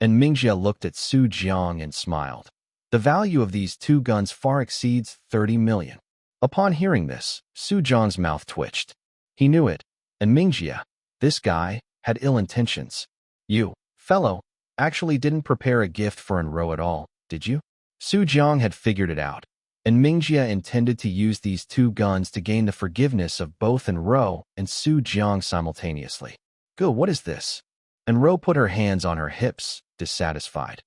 And Mingjie looked at Su Jiang and smiled. The value of these 2 guns far exceeds 30 million. Upon hearing this, Su Jiang's mouth twitched. He knew it, and Mingjie, this guy, had ill intentions. You, fellow, actually didn't prepare a gift for An Rou at all, did you? Su Jiang had figured it out, and Mingjie intended to use these 2 guns to gain the forgiveness of both An Rou and Su Jiang simultaneously. Go, what is this? An Rou put her hands on her hips, dissatisfied.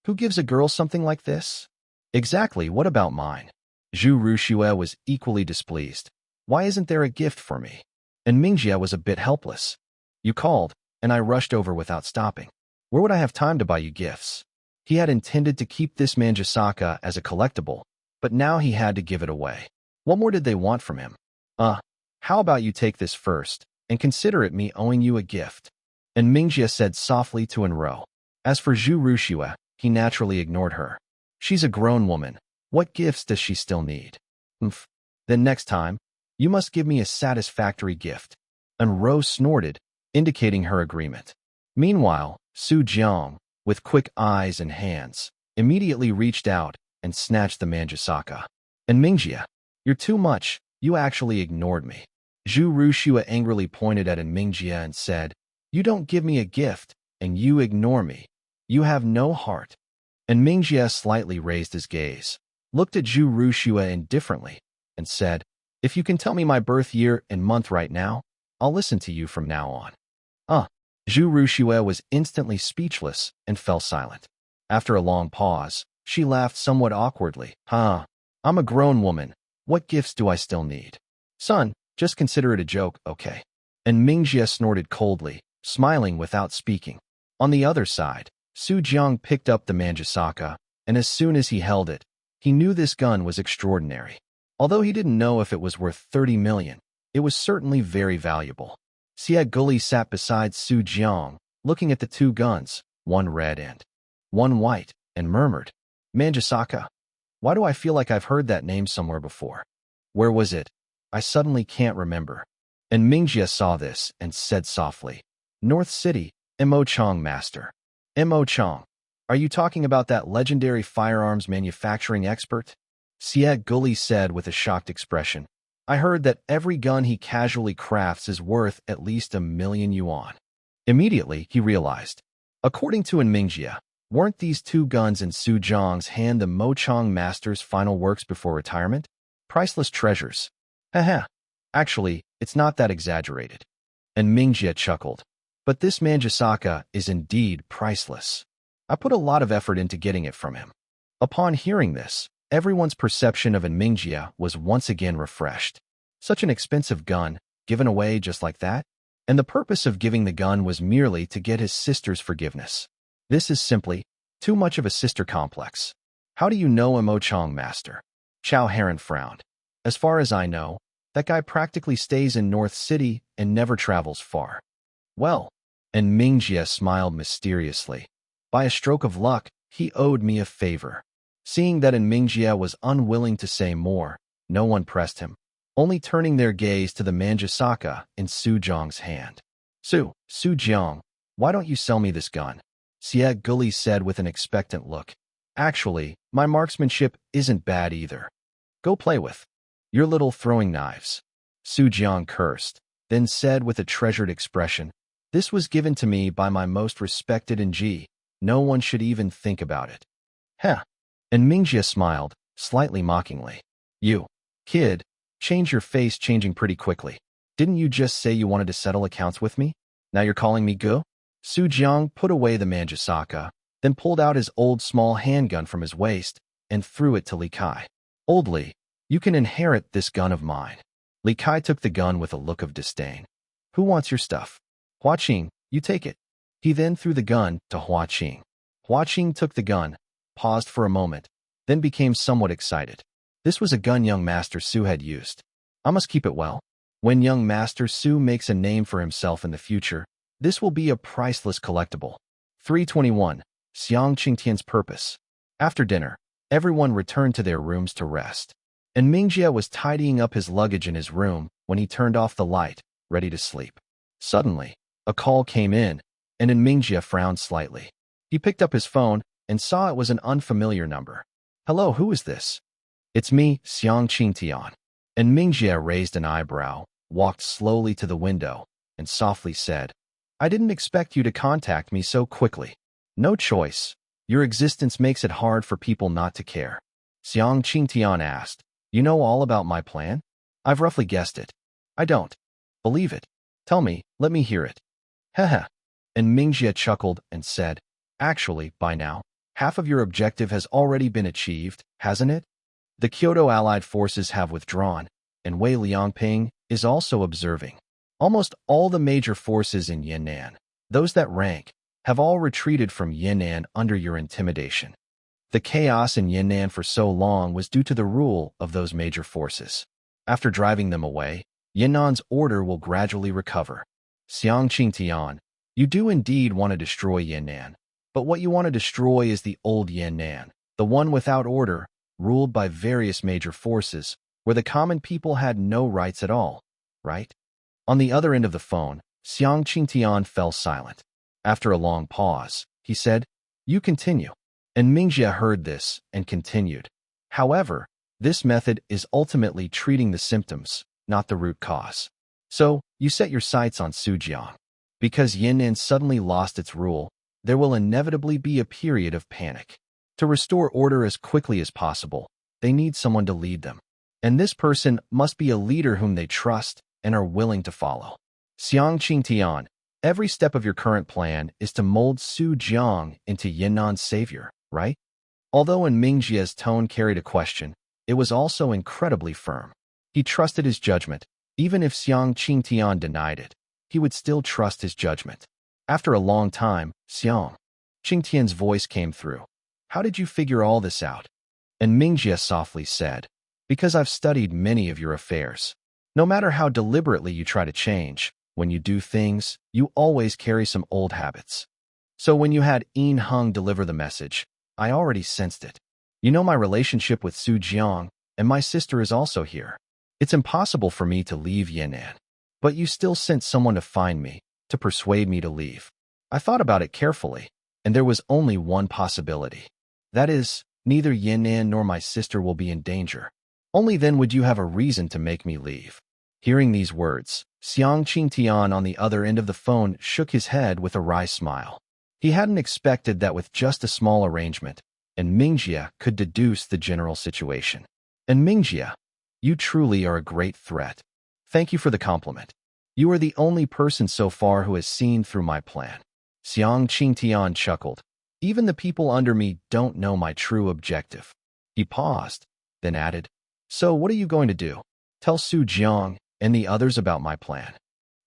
Who gives a girl something like this? Exactly, what about mine? Zhu Ruxue was equally displeased. Why isn't there a gift for me? And Mingjie was a bit helpless. You called, and I rushed over without stopping. Where would I have time to buy you gifts? He had intended to keep this Manjisaka as a collectible, but now he had to give it away. What more did they want from him? How about you take this first, and consider it me owing you a gift? And Mingjie said softly to An Rou. As for Zhu Ruxue, he naturally ignored her. She's a grown woman. What gifts does she still need? Then next time, you must give me a satisfactory gift. An Rou snorted, indicating her agreement. Meanwhile, Su Jiang, with quick eyes and hands, immediately reached out and snatched the Manjisaka. And Mingjie, you're too much, you actually ignored me. Zhu Rushua angrily pointed at An Mingjie and said, "You don't give me a gift, and you ignore me. You have no heart." And Mingjie slightly raised his gaze, looked at Zhu Rushua indifferently, and said, "If you can tell me my birth year and month right now, I'll listen to you from now on." Zhu Rushua was instantly speechless and fell silent. After a long pause, she laughed somewhat awkwardly. I'm a grown woman. What gifts do I still need? Son, just consider it a joke, okay? And Mingjie snorted coldly, smiling without speaking. On the other side, Su Jiang picked up the Manjusaka, and as soon as he held it, he knew this gun was extraordinary. Although he didn't know if it was worth 30 million, it was certainly very valuable. Xie Guli sat beside Su Jiang, looking at the two guns, one red and one white, and murmured, "Manjusaka? Why do I feel like I've heard that name somewhere before? Where was it? I suddenly can't remember." And Mingjie saw this and said softly, "North City, Mo Chong Master." Mo Chong, are you talking about that legendary firearms manufacturing expert? Xie Guli said with a shocked expression. "I heard that every gun he casually crafts is worth at least 1,000,000 yuan. Immediately, he realized. According to An Mingjie, weren't these two guns in Su Jiang's hand the Mo Chong Master's final works before retirement? Priceless treasures. Haha. Actually, it's not that exaggerated." And Mingjie chuckled. "But this Manjusaka is indeed priceless. I put a lot of effort into getting it from him." Upon hearing this, everyone's perception of An Mingjie was once again refreshed. Such an expensive gun, given away just like that? And the purpose of giving the gun was merely to get his sister's forgiveness. This is simply too much of a sister complex. "How do you know a Mo Chong Master?" Chao Heron frowned. "As far as I know, that guy practically stays in North City and never travels far." "Well," and Mingjie smiled mysteriously, "by a stroke of luck, he owed me a favor." Seeing that An Mingjie was unwilling to say more, no one pressed him, only turning their gaze to the Manjusaka in Su Jiang's hand. Su Jiang, why don't you sell me this gun?" Xie Guli said with an expectant look. "Actually, my marksmanship isn't bad either. Go play with your little throwing knives." Su Jiang cursed, then said with a treasured expression, "This was given to me by my most respected NG. No one should even think about it." "Heh." And Mingjie smiled, slightly mockingly. "You, kid, change your face changing pretty quickly. Didn't you just say you wanted to settle accounts with me? Now you're calling me go?" Su Jiang put away the Manjusaka, then pulled out his old small handgun from his waist and threw it to Li Kai. "Old Li, you can inherit this gun of mine." Li Kai took the gun with a look of disdain. "Who wants your stuff? Hua Qing, you take it." He then threw the gun to Hua Qing. Hua Qing took the gun, paused for a moment, then became somewhat excited. This was a gun young Master Su had used. "I must keep it well. When young Master Su makes a name for himself in the future, this will be a priceless collectible." 321. Xiang Qingtian's purpose. After dinner, everyone returned to their rooms to rest. And Mingjie was tidying up his luggage in his room when he turned off the light, ready to sleep. Suddenly, a call came in, and Mingjie frowned slightly. He picked up his phone and saw it was an unfamiliar number. "Hello, who is this?" "It's me, Xiang Qingtian." And Mingjie raised an eyebrow, walked slowly to the window, and softly said, "I didn't expect you to contact me so quickly." "No choice. Your existence makes it hard for people not to care." Xiang Qingtian asked, "You know all about my plan?" "I've roughly guessed it." "I don't believe it. Tell me, let me hear it." "Heh." And Mingjie chuckled and said, "Actually, by now, half of your objective has already been achieved, hasn't it? The Kyoto Allied forces have withdrawn, and Wei Liangping is also observing. Almost all the major forces in Yan'an, those that rank, have all retreated from Yan'an under your intimidation. The chaos in Yan'an for so long was due to the rule of those major forces. After driving them away, Yannan's order will gradually recover. Xiang Qingtian, you do indeed want to destroy Yan'an, but what you want to destroy is the old Yan'an, the one without order, ruled by various major forces, where the common people had no rights at all, right?" On the other end of the phone, Xiang Qingtian fell silent. After a long pause, he said, "You continue." And Mingjie heard this and continued. "However, this method is ultimately treating the symptoms, not the root cause. So, you set your sights on Su Jiang. Because Yan'an suddenly lost its rule, there will inevitably be a period of panic. To restore order as quickly as possible, they need someone to lead them. And this person must be a leader whom they trust and are willing to follow. Xiang Qingtian, every step of your current plan is to mold Su Jiang into Yannan's savior, right? Although in Mingjia's tone carried a question, it was also incredibly firm. He trusted his judgment. Even if Xiang Qingtian denied it, he would still trust his judgment. After a long time, Xiang Qingtian's voice came through. How did you figure all this out? And Mingjia softly said, because I've studied many of your affairs. No matter how deliberately you try to change, when you do things, you always carry some old habits. So when you had Yin Heng deliver the message, I already sensed it. You know my relationship with Su Jiang, and my sister is also here. It's impossible for me to leave Yan'an. But you still sent someone to find me, to persuade me to leave. I thought about it carefully, and there was only one possibility. That is, neither Yan'an nor my sister will be in danger. Only then would you have a reason to make me leave. Hearing these words, Xiang Qingtian on the other end of the phone shook his head with a wry smile. He hadn't expected that with just a small arrangement, and Mingjia could deduce the general situation. And Mingjia, you truly are a great threat. Thank you for the compliment. You are the only person so far who has seen through my plan. Xiang Qingtian chuckled. Even the people under me don't know my true objective. He paused, then added, so what are you going to do? Tell Su Jiang and the others about my plan.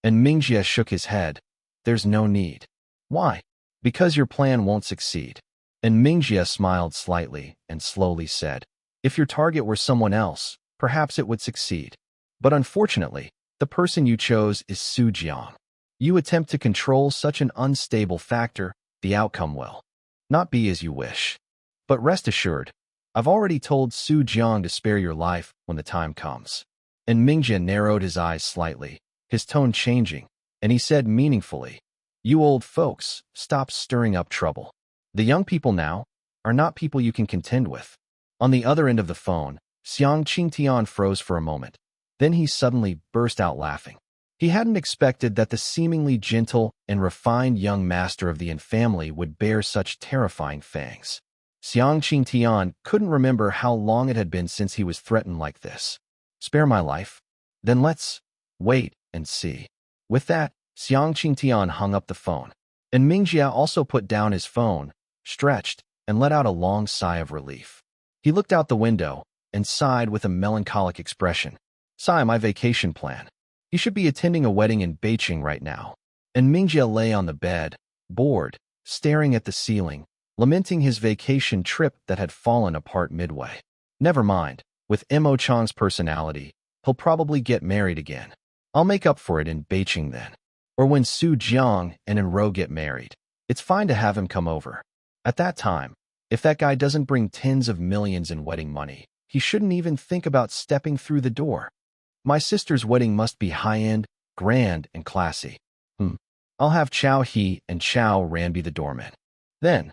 And Mingjia shook his head. There's no need. Why? Because your plan won't succeed. And Mingjia smiled slightly and slowly said, if your target were someone else, perhaps it would succeed. But unfortunately, the person you chose is Su Jiang. You attempt to control such an unstable factor, the outcome will not be as you wish. But rest assured, I've already told Su Jiang to spare your life when the time comes. And Mingjia narrowed his eyes slightly, his tone changing, and he said meaningfully, you old folks, stop stirring up trouble. The young people now are not people you can contend with. On the other end of the phone, Xiang Qingtian froze for a moment. Then he suddenly burst out laughing. He hadn't expected that the seemingly gentle and refined young master of the An family would bear such terrifying fangs. Xiang Qingtian couldn't remember how long it had been since he was threatened like this. Spare my life? Then let's wait and see. With that, Xiang Qingtian hung up the phone. And Mingjia also put down his phone, stretched, and let out a long sigh of relief. He looked out the window and sighed with a melancholic expression. Sigh, my vacation plan. He should be attending a wedding in Beijing right now. And Mingjia lay on the bed, bored, staring at the ceiling, lamenting his vacation trip that had fallen apart midway. Never mind, with Mo Chang's personality, he'll probably get married again. I'll make up for it in Beijing then. Or when Su Jiang and An Rou get married. It's fine to have him come over. At that time, if that guy doesn't bring tens of millions in wedding money, he shouldn't even think about stepping through the door. My sister's wedding must be high-end, grand, and classy. I'll have Chao He and Chao Ran be the doormen. Then,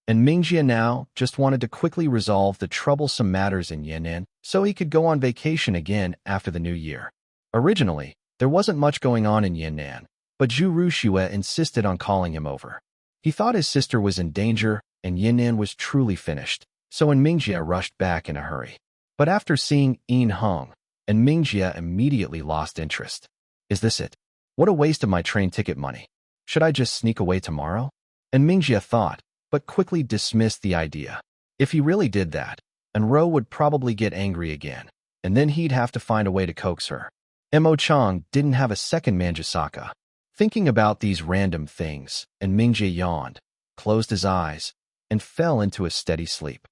and Mingjia now just wanted to quickly resolve the troublesome matters in Yan'an so he could go on vacation again after the new year. Originally, there wasn't much going on in Yan'an, but Zhu Ruxue insisted on calling him over. He thought his sister was in danger and Yan'an was truly finished, so Mingjia rushed back in a hurry. But after seeing Yin Heng, and Mingjia immediately lost interest. Is this it? What a waste of my train ticket money. Should I just sneak away tomorrow? And Mingjia thought, but quickly dismissed the idea. If he really did that, An Rou would probably get angry again, and then he'd have to find a way to coax her. Mo Chang didn't have a second Manjusaka. Thinking about these random things, and Mingjia yawned, closed his eyes, and fell into a steady sleep.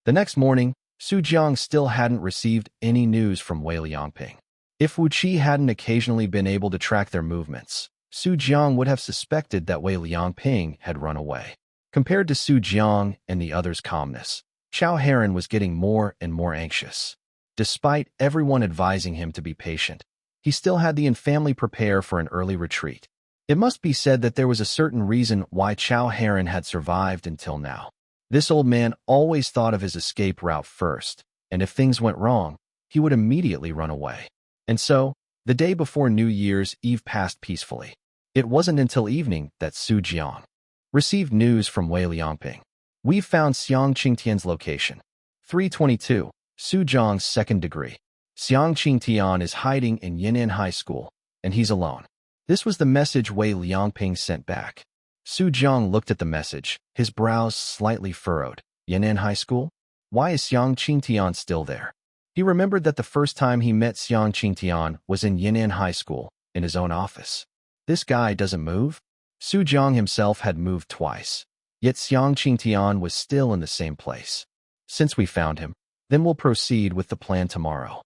The next morning, Su Jiang still hadn't received any news from Wei Liangping. If Wu Qi hadn't occasionally been able to track their movements, Su Jiang would have suspected that Wei Liangping had run away. Compared to Su Jiang and the others' calmness, Chao Heron was getting more and more anxious. Despite everyone advising him to be patient, he still had the An family prepare for an early retreat. It must be said that there was a certain reason why Chao Heron had survived until now. This old man always thought of his escape route first, and if things went wrong, he would immediately run away. And so, The day before New Year's Eve passed peacefully. It wasn't until evening that Jiang received news from Wei Liangping. We've found Xiang Qingtian's location. 322. Jiang's second degree. Xiang Qingtian is hiding in Yan'an High School, and he's alone. This was the message Wei Liangping sent back. Jiang looked at the message, his brows slightly furrowed. Yan'an High School? Why is Xiang Qingtian still there? He remembered that the first time he met Xiang Qingtian was in Yan'an High School, in his own office. This guy doesn't move? Jiang himself had moved twice. Yet Xiang Qingtian was still in the same place. Since we found him, then we'll proceed with the plan tomorrow.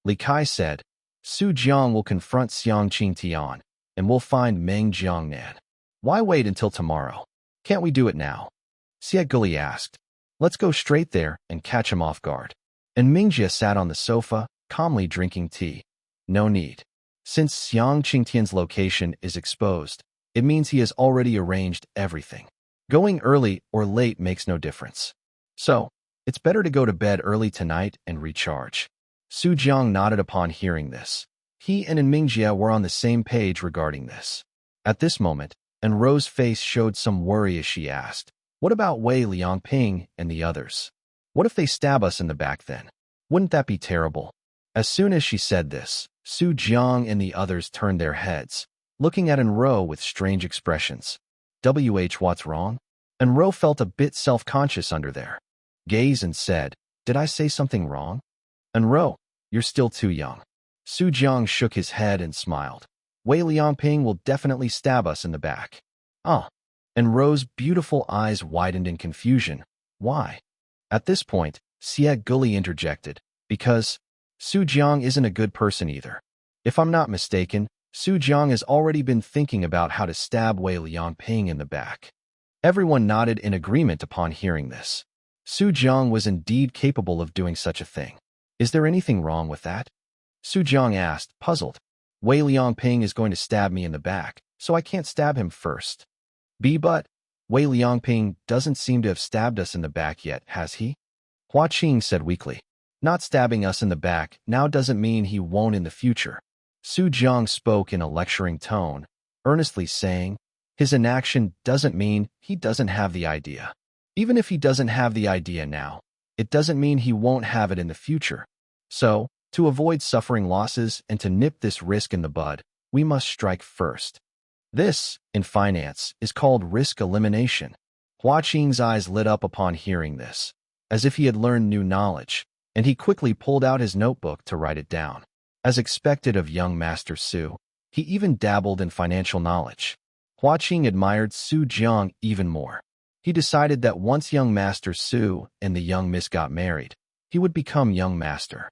Li Kai said. Jiang will confront Xiang Qingtian, and we'll find Meng Jiangnan. Why wait until tomorrow? Can't we do it now? Xie Guli asked. Let's go straight there and catch him off guard. And Mingjie sat on the sofa, calmly drinking tea. No need. Since Xiang Qingtian's location is exposed, it means he has already arranged everything. Going early or late makes no difference. So, it's better to go to bed early tonight and recharge. Jiang nodded upon hearing this. He and Mingjie were on the same page regarding this. At this moment, An Rou's face showed some worry as she asked, what about Wei Liangping and the others? What if they stab us in the back then? Wouldn't that be terrible? As soon as she said this, Jiang and the others turned their heads, looking at An Rou with strange expressions. What's wrong? An Rou felt a bit self-conscious under their gaze and said, did I say something wrong? An Rou, you're still too young. Jiang shook his head and smiled. Wei Liangping will definitely stab us in the back. An Rou's beautiful eyes widened in confusion. Why? At this point, Xie Guli interjected, because Jiang isn't a good person either. If I'm not mistaken, Jiang has already been thinking about how to stab Wei Liangping in the back. Everyone nodded in agreement upon hearing this. Jiang was indeed capable of doing such a thing. Is there anything wrong with that? Jiang asked, puzzled. Wei Liangping is going to stab me in the back, so I can't stab him first. But Wei Liangping doesn't seem to have stabbed us in the back yet, has he? Hua Qing said weakly. Not stabbing us in the back now doesn't mean he won't in the future. Jiang spoke in a lecturing tone, earnestly saying, his inaction doesn't mean he doesn't have the idea. Even if he doesn't have the idea now, it doesn't mean he won't have it in the future. So, to avoid suffering losses and to nip this risk in the bud, we must strike first. This, in finance, is called risk elimination. Hua Qing's eyes lit up upon hearing this, as if he had learned new knowledge, and he quickly pulled out his notebook to write it down. As expected of young Master Su, he even dabbled in financial knowledge. Hua Qing admired Jiang even more. He decided that once young Master Su and the young miss got married, he would become young master.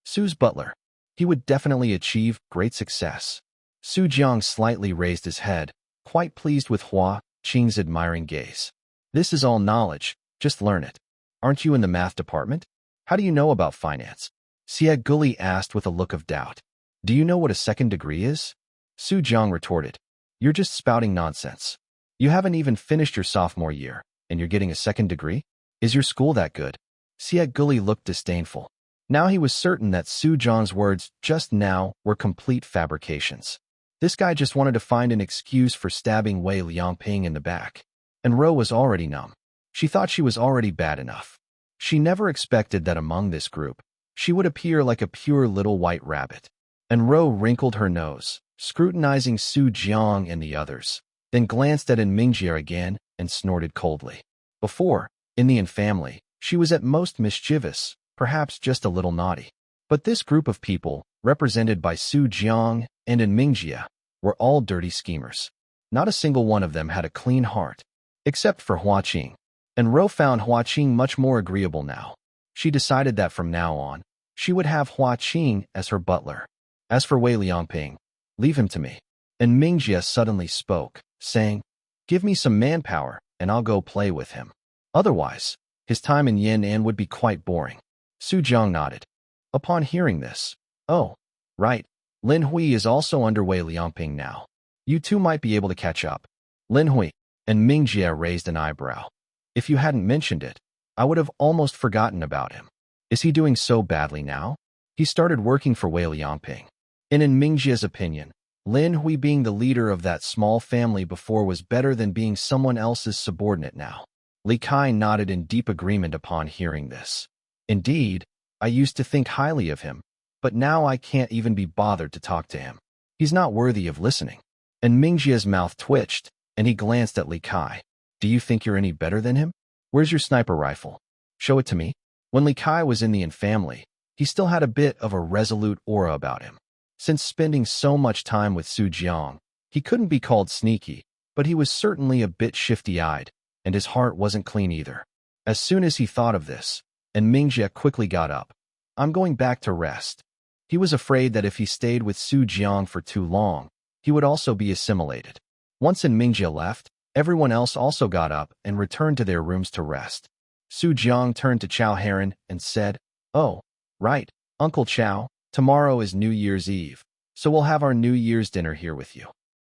Su's butler. He would definitely achieve great success. Jiang slightly raised his head, quite pleased with Hua Qing's admiring gaze. This is all knowledge, just learn it. Aren't you in the math department? How do you know about finance? Xie Guli asked with a look of doubt. Do you know what a second degree is? Jiang retorted. You're just spouting nonsense. You haven't even finished your sophomore year, and you're getting a second degree? Is your school that good? Xie Guli looked disdainful. Now he was certain that Jiang's words just now were complete fabrications. This guy just wanted to find an excuse for stabbing Wei Liangping in the back. And Rou was already numb. She thought she was already bad enough. She never expected that among this group, she would appear like a pure little white rabbit. And Rou wrinkled her nose, scrutinizing Jiang and the others, then glanced at An Mingjie again and snorted coldly. Before, in the An family, she was at most mischievous, perhaps just a little naughty. But this group of people, represented by Jiang and An Mingjie, were all dirty schemers. Not a single one of them had a clean heart, except for Hua Qing. And Rou found Hua Qing much more agreeable now. She decided that from now on, she would have Hua Qing as her butler. As for Wei Liangping, leave him to me. And Mingjie suddenly spoke, saying, give me some manpower, and I'll go play with him. Otherwise, his time in Yan'an would be quite boring. Jiang nodded. Upon hearing this, oh, right, Lin Hui is also under Wei Liangping now. You two might be able to catch up. Lin Hui. And Mingjie raised an eyebrow. If you hadn't mentioned it, I would have almost forgotten about him. Is he doing so badly now? He started working for Wei Liangping. And in Mingjia's opinion, Lin Hui being the leader of that small family before was better than being someone else's subordinate now. Li Kai nodded in deep agreement upon hearing this. Indeed, I used to think highly of him, but now I can't even be bothered to talk to him. He's not worthy of listening. And Mingjia's mouth twitched, and he glanced at Li Kai. Do you think you're any better than him? Where's your sniper rifle? Show it to me. When Li Kai was in the An family, he still had a bit of a resolute aura about him. Since spending so much time with Su Jiang, he couldn't be called sneaky, but he was certainly a bit shifty-eyed, and his heart wasn't clean either. As soon as he thought of this, and Mingjie quickly got up. I'm going back to rest. He was afraid that if he stayed with Su Jiang for too long, he would also be assimilated. Once Mingjie left, everyone else also got up and returned to their rooms to rest. Su Jiang turned to Chao Heron and said, "Oh, right, Uncle Chao, tomorrow is New Year's Eve, so we'll have our New Year's dinner here with you."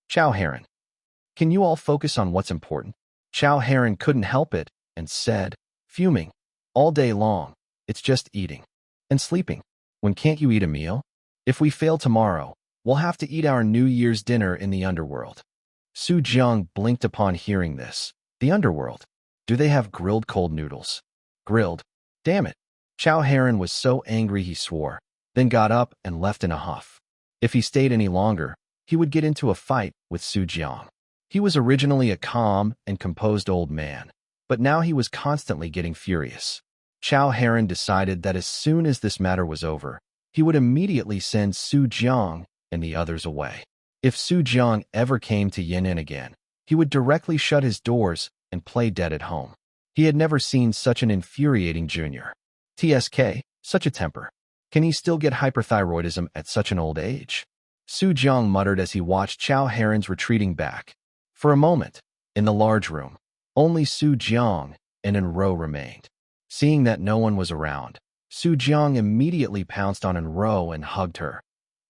Chao Heron, can you all focus on what's important? Chao Heron couldn't help it and said, fuming, all day long, it's just eating and sleeping. When can't you eat a meal? If we fail tomorrow, we'll have to eat our New Year's dinner in the Underworld. Su Jiang blinked upon hearing this. The Underworld? Do they have grilled cold noodles? Grilled? Damn it. Chao Heron was so angry he swore, then got up and left in a huff. If he stayed any longer, he would get into a fight with Su Jiang. He was originally a calm and composed old man, but now he was constantly getting furious. Chao Heron decided that as soon as this matter was over, he would immediately send Su Jiang and the others away. If Su Jiang ever came to Yan'an again, he would directly shut his doors and play dead at home. He had never seen such an infuriating junior. TSK, such a temper. Can he still get hyperthyroidism at such an old age? Su Jiang muttered as he watched Chao Heron's retreating back. For a moment, in the large room, only Su Jiang and An Rou remained. Seeing that no one was around, Su Jiang immediately pounced on An Rou and hugged her.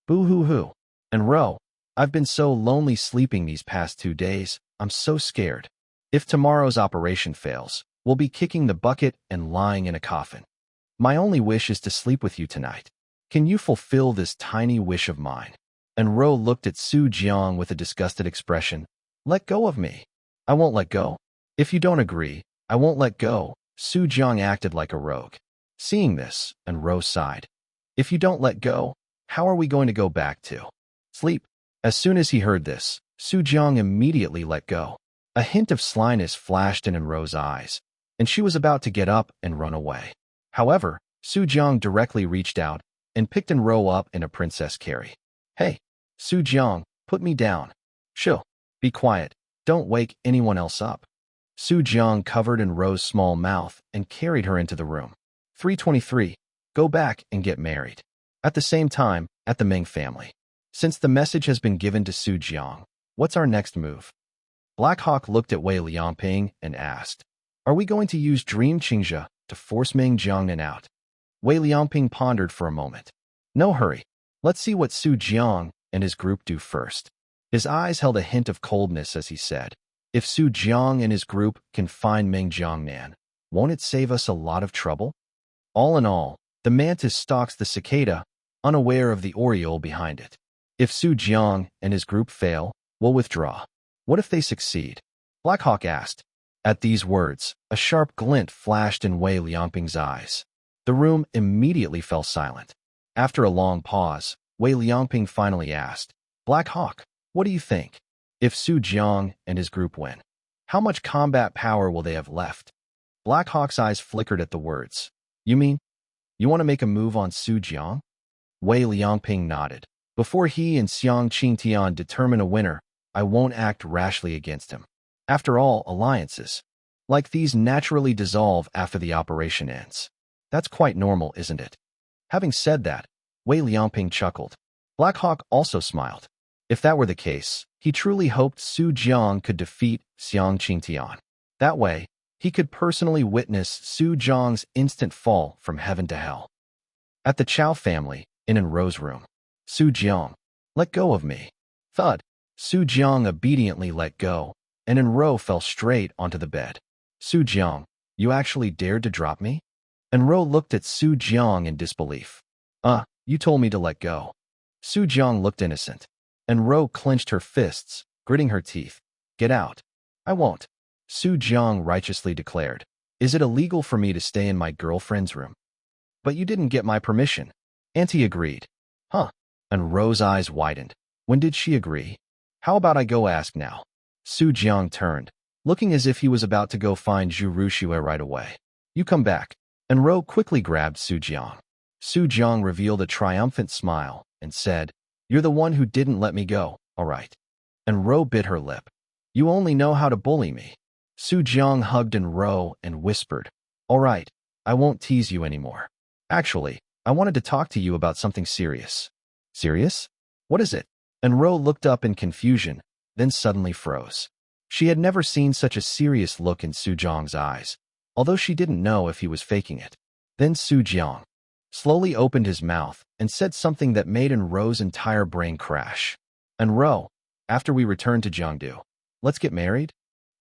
Boo-hoo-hoo. An Rou, I've been so lonely sleeping these past 2 days, I'm so scared. If tomorrow's operation fails, we'll be kicking the bucket and lying in a coffin. My only wish is to sleep with you tonight. Can you fulfill this tiny wish of mine? An Rou looked at Su Jiang with a disgusted expression. Let go of me. I won't let go. If you don't agree, I won't let go. Su Jiang acted like a rogue. Seeing this, An Rou sighed. If you don't let go, how are we going to go back to sleep? As soon as he heard this, Su Jiang immediately let go. A hint of slyness flashed in An Rou's eyes, and she was about to get up and run away. However, Su Jiang directly reached out and picked An Rou up in a princess carry. Hey, Su Jiang, put me down. Shoo. Be quiet. Don't wake anyone else up. Su Jiang covered An Rou's small mouth and carried her into the room. 323. Go back and get married. At the same time, at the Meng family. Since the message has been given to Su Jiang, what's our next move? Black Hawk looked at Wei Liangping and asked, are we going to use Dream Qingxia to force Meng Jiangnan out? Wei Liangping pondered for a moment. No hurry. Let's see what Su Jiang and his group do first. His eyes held a hint of coldness as he said, if Su Jiang and his group can find Meng Jiangnan, won't it save us a lot of trouble? All in all, the mantis stalks the cicada, unaware of the oriole behind it. If Su Jiang and his group fail, we'll withdraw. What if they succeed? Blackhawk asked. At these words, a sharp glint flashed in Wei Liangping's eyes. The room immediately fell silent. After a long pause, Wei Liangping finally asked, Black Hawk, what do you think? If Su Jiang and his group win, how much combat power will they have left? Black Hawk's eyes flickered at the words. You mean, you want to make a move on Su Jiang? Wei Liangping nodded. Before he and Xiang Qingtian determine a winner, I won't act rashly against him. After all, alliances like these naturally dissolve after the operation ends. That's quite normal, isn't it? Having said that, Wei Liangping chuckled. Black Hawk also smiled. If that were the case, he truly hoped Su Jiang could defeat Xiang Qingtian. That way, he could personally witness Su Jiang's instant fall from heaven to hell. At the Chao family, in An Rou's room, Su Jiang, let go of me. Thud. Su Jiang obediently let go, and An Rou fell straight onto the bed. Su Jiang, you actually dared to drop me? An Rou looked at Su Jiang in disbelief. You told me to let go. Su Jiang looked innocent. An Rou clenched her fists, gritting her teeth. Get out. I won't. Su Jiang righteously declared. Is it illegal for me to stay in my girlfriend's room? But you didn't get my permission. Auntie agreed. Huh. An Rou's eyes widened. When did she agree? How about I go ask now? Su Jiang turned, looking as if he was about to go find Zhu Ruxue right away. You come back. An Rou quickly grabbed Su Jiang. Su Jiang revealed a triumphant smile and said, You're the one who didn't let me go, all right. An Rou bit her lip. You only know how to bully me. Su Jiang hugged An Rou and whispered, All right, I won't tease you anymore. Actually, I wanted to talk to you about something serious. Serious? What is it? An Rou looked up in confusion, then suddenly froze. She had never seen such a serious look in Su Jiang's eyes, although she didn't know if he was faking it. Then Su Jiang slowly opened his mouth and said something that made An Rou's entire brain crash. An Rou, after we return to Jiangdu, let's get married?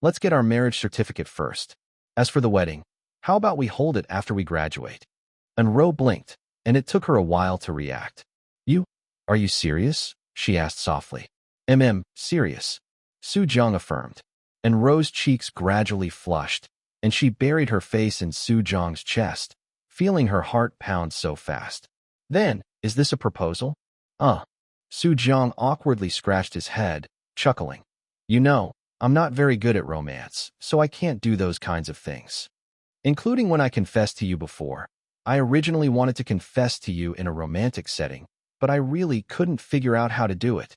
Let's get our marriage certificate first. As for the wedding, how about we hold it after we graduate? An Rou blinked, and it took her a while to react. Are you serious? She asked softly. Serious. Su Jiang affirmed. An Rou's cheeks gradually flushed, and she buried her face in Su Jiang's chest, feeling her heart pound so fast. Then, is this a proposal? Su Jiang awkwardly scratched his head, chuckling. You know, I'm not very good at romance, so I can't do those kinds of things. Including when I confessed to you before. I originally wanted to confess to you in a romantic setting, but I really couldn't figure out how to do it.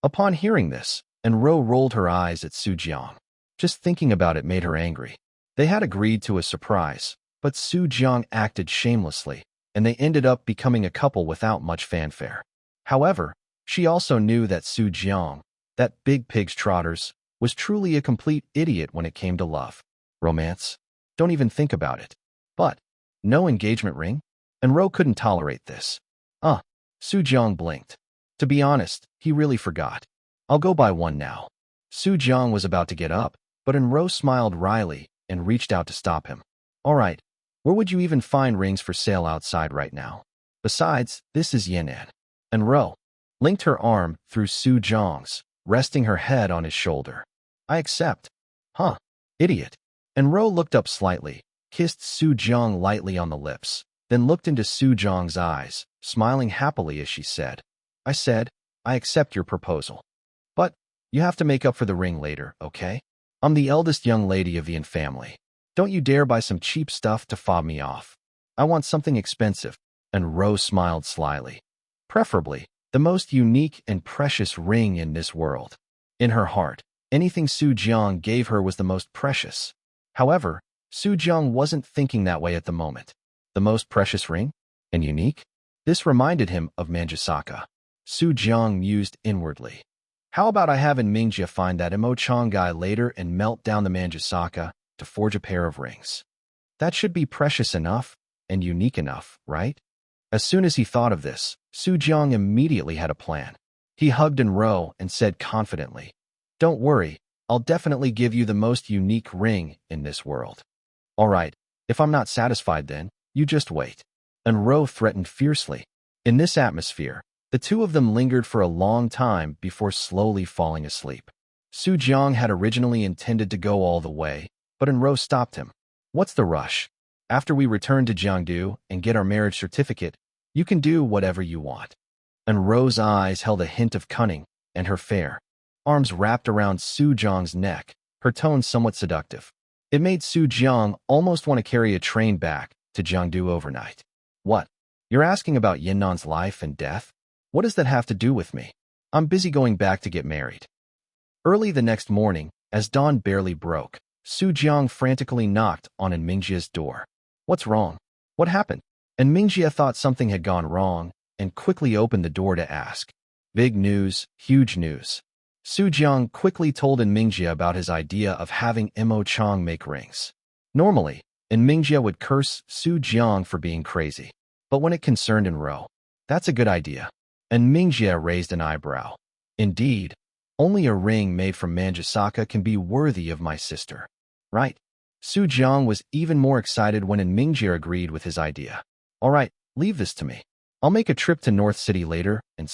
Upon hearing this, An Rou rolled her eyes at Su Jiang. Just thinking about it made her angry. They had agreed to a surprise, but Su Jiang acted shamelessly, and they ended up becoming a couple without much fanfare. However, she also knew that Su Jiang, that big pig's trotters, was truly a complete idiot when it came to love. Romance? Don't even think about it. But, no engagement ring? An Rou couldn't tolerate this. Su Jiang blinked. To be honest, he really forgot. I'll go buy one now. Su Jiang was about to get up, but An Rou smiled wryly and reached out to stop him. All right, where would you even find rings for sale outside right now? Besides, this is Yan'an. An Rou linked her arm through Su Jiang's, resting her head on his shoulder. I accept. Idiot. An Rou looked up slightly, kissed Su Jiang lightly on the lips, then looked into Su Jiang's eyes, smiling happily as she said, I accept your proposal. But, you have to make up for the ring later, okay? I'm the eldest young lady of the An family. Don't you dare buy some cheap stuff to fob me off. I want something expensive. An Rou smiled slyly. Preferably, the most unique and precious ring in this world. In her heart, anything Su Jiang gave her was the most precious. However, Su Jiang wasn't thinking that way at the moment. The most precious ring? And unique? This reminded him of Manjusaka. Su Jiang mused inwardly. How about I have An Mingjia find that Imo-chan guy later and melt down the Manjusaka to forge a pair of rings? That should be precious enough and unique enough, right? As soon as he thought of this, Su Jiang immediately had a plan. He hugged An Rou and said confidently, Don't worry, I'll definitely give you the most unique ring in this world. All right, if I'm not satisfied then, you just wait. An Rou threatened fiercely. In this atmosphere, the two of them lingered for a long time before slowly falling asleep. Su Jiang had originally intended to go all the way, but An Rou stopped him. What's the rush? After we return to Jiangdu and get our marriage certificate, you can do whatever you want. An Rou's eyes held a hint of cunning, and her fair arms wrapped around Su Jiang's neck, her tone somewhat seductive. It made Su Jiang almost want to carry a train back to Jiangdu overnight. What? You're asking about Yinnan's life and death? What does that have to do with me? I'm busy going back to get married. Early the next morning, as dawn barely broke, Su Jiang frantically knocked on An Mingjia's door. What's wrong? What happened? An Mingjia thought something had gone wrong and quickly opened the door to ask. Big news, huge news. Su Jiang quickly told An Mingjia about his idea of having Imo-chan make rings. Normally, An Mingjia would curse Su Jiang for being crazy. But when it concerned An Rou, that's a good idea. An Mingjia raised an eyebrow. Indeed, only a ring made from Manjusaka can be worthy of my sister. Right. Su Jiang was even more excited when An Mingjia agreed with his idea. All right, leave this to me. I'll make a trip to North City later and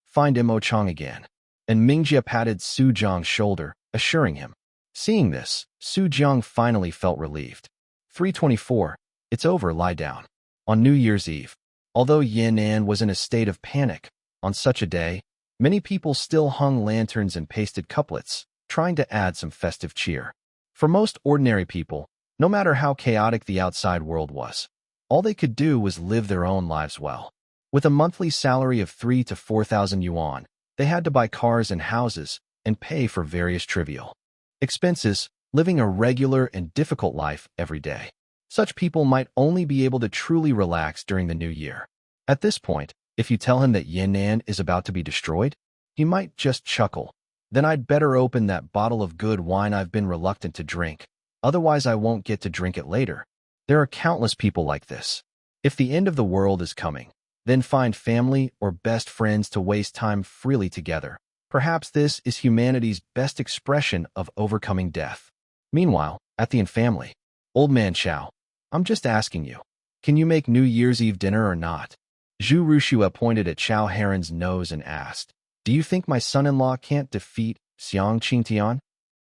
find Imo Chong again. And Mingjia patted Su Jiang's shoulder, assuring him. Seeing this, Su Jiang finally felt relieved. 324. It's over, lie down. On New Year's Eve, although Yin An was in a state of panic, on such a day, many people still hung lanterns and pasted couplets, trying to add some festive cheer. For most ordinary people, no matter how chaotic the outside world was, all they could do was live their own lives well. With a monthly salary of 3,000 to 4,000 yuan, they had to buy cars and houses and pay for various trivial expenses, living a regular and difficult life every day. Such people might only be able to truly relax during the new year. At this point, if you tell him that Yan'an is about to be destroyed, he might just chuckle. Then I'd better open that bottle of good wine I've been reluctant to drink. Otherwise, I won't get to drink it later. There are countless people like this. If the end of the world is coming, then find family or best friends to waste time freely together. Perhaps this is humanity's best expression of overcoming death. Meanwhile, at the family, Old Man Chow, I'm just asking you, can you make New Year's Eve dinner or not? Zhu Rushua pointed at Chow Heron's nose and asked, do you think my son-in-law can't defeat Xiang Qingtian?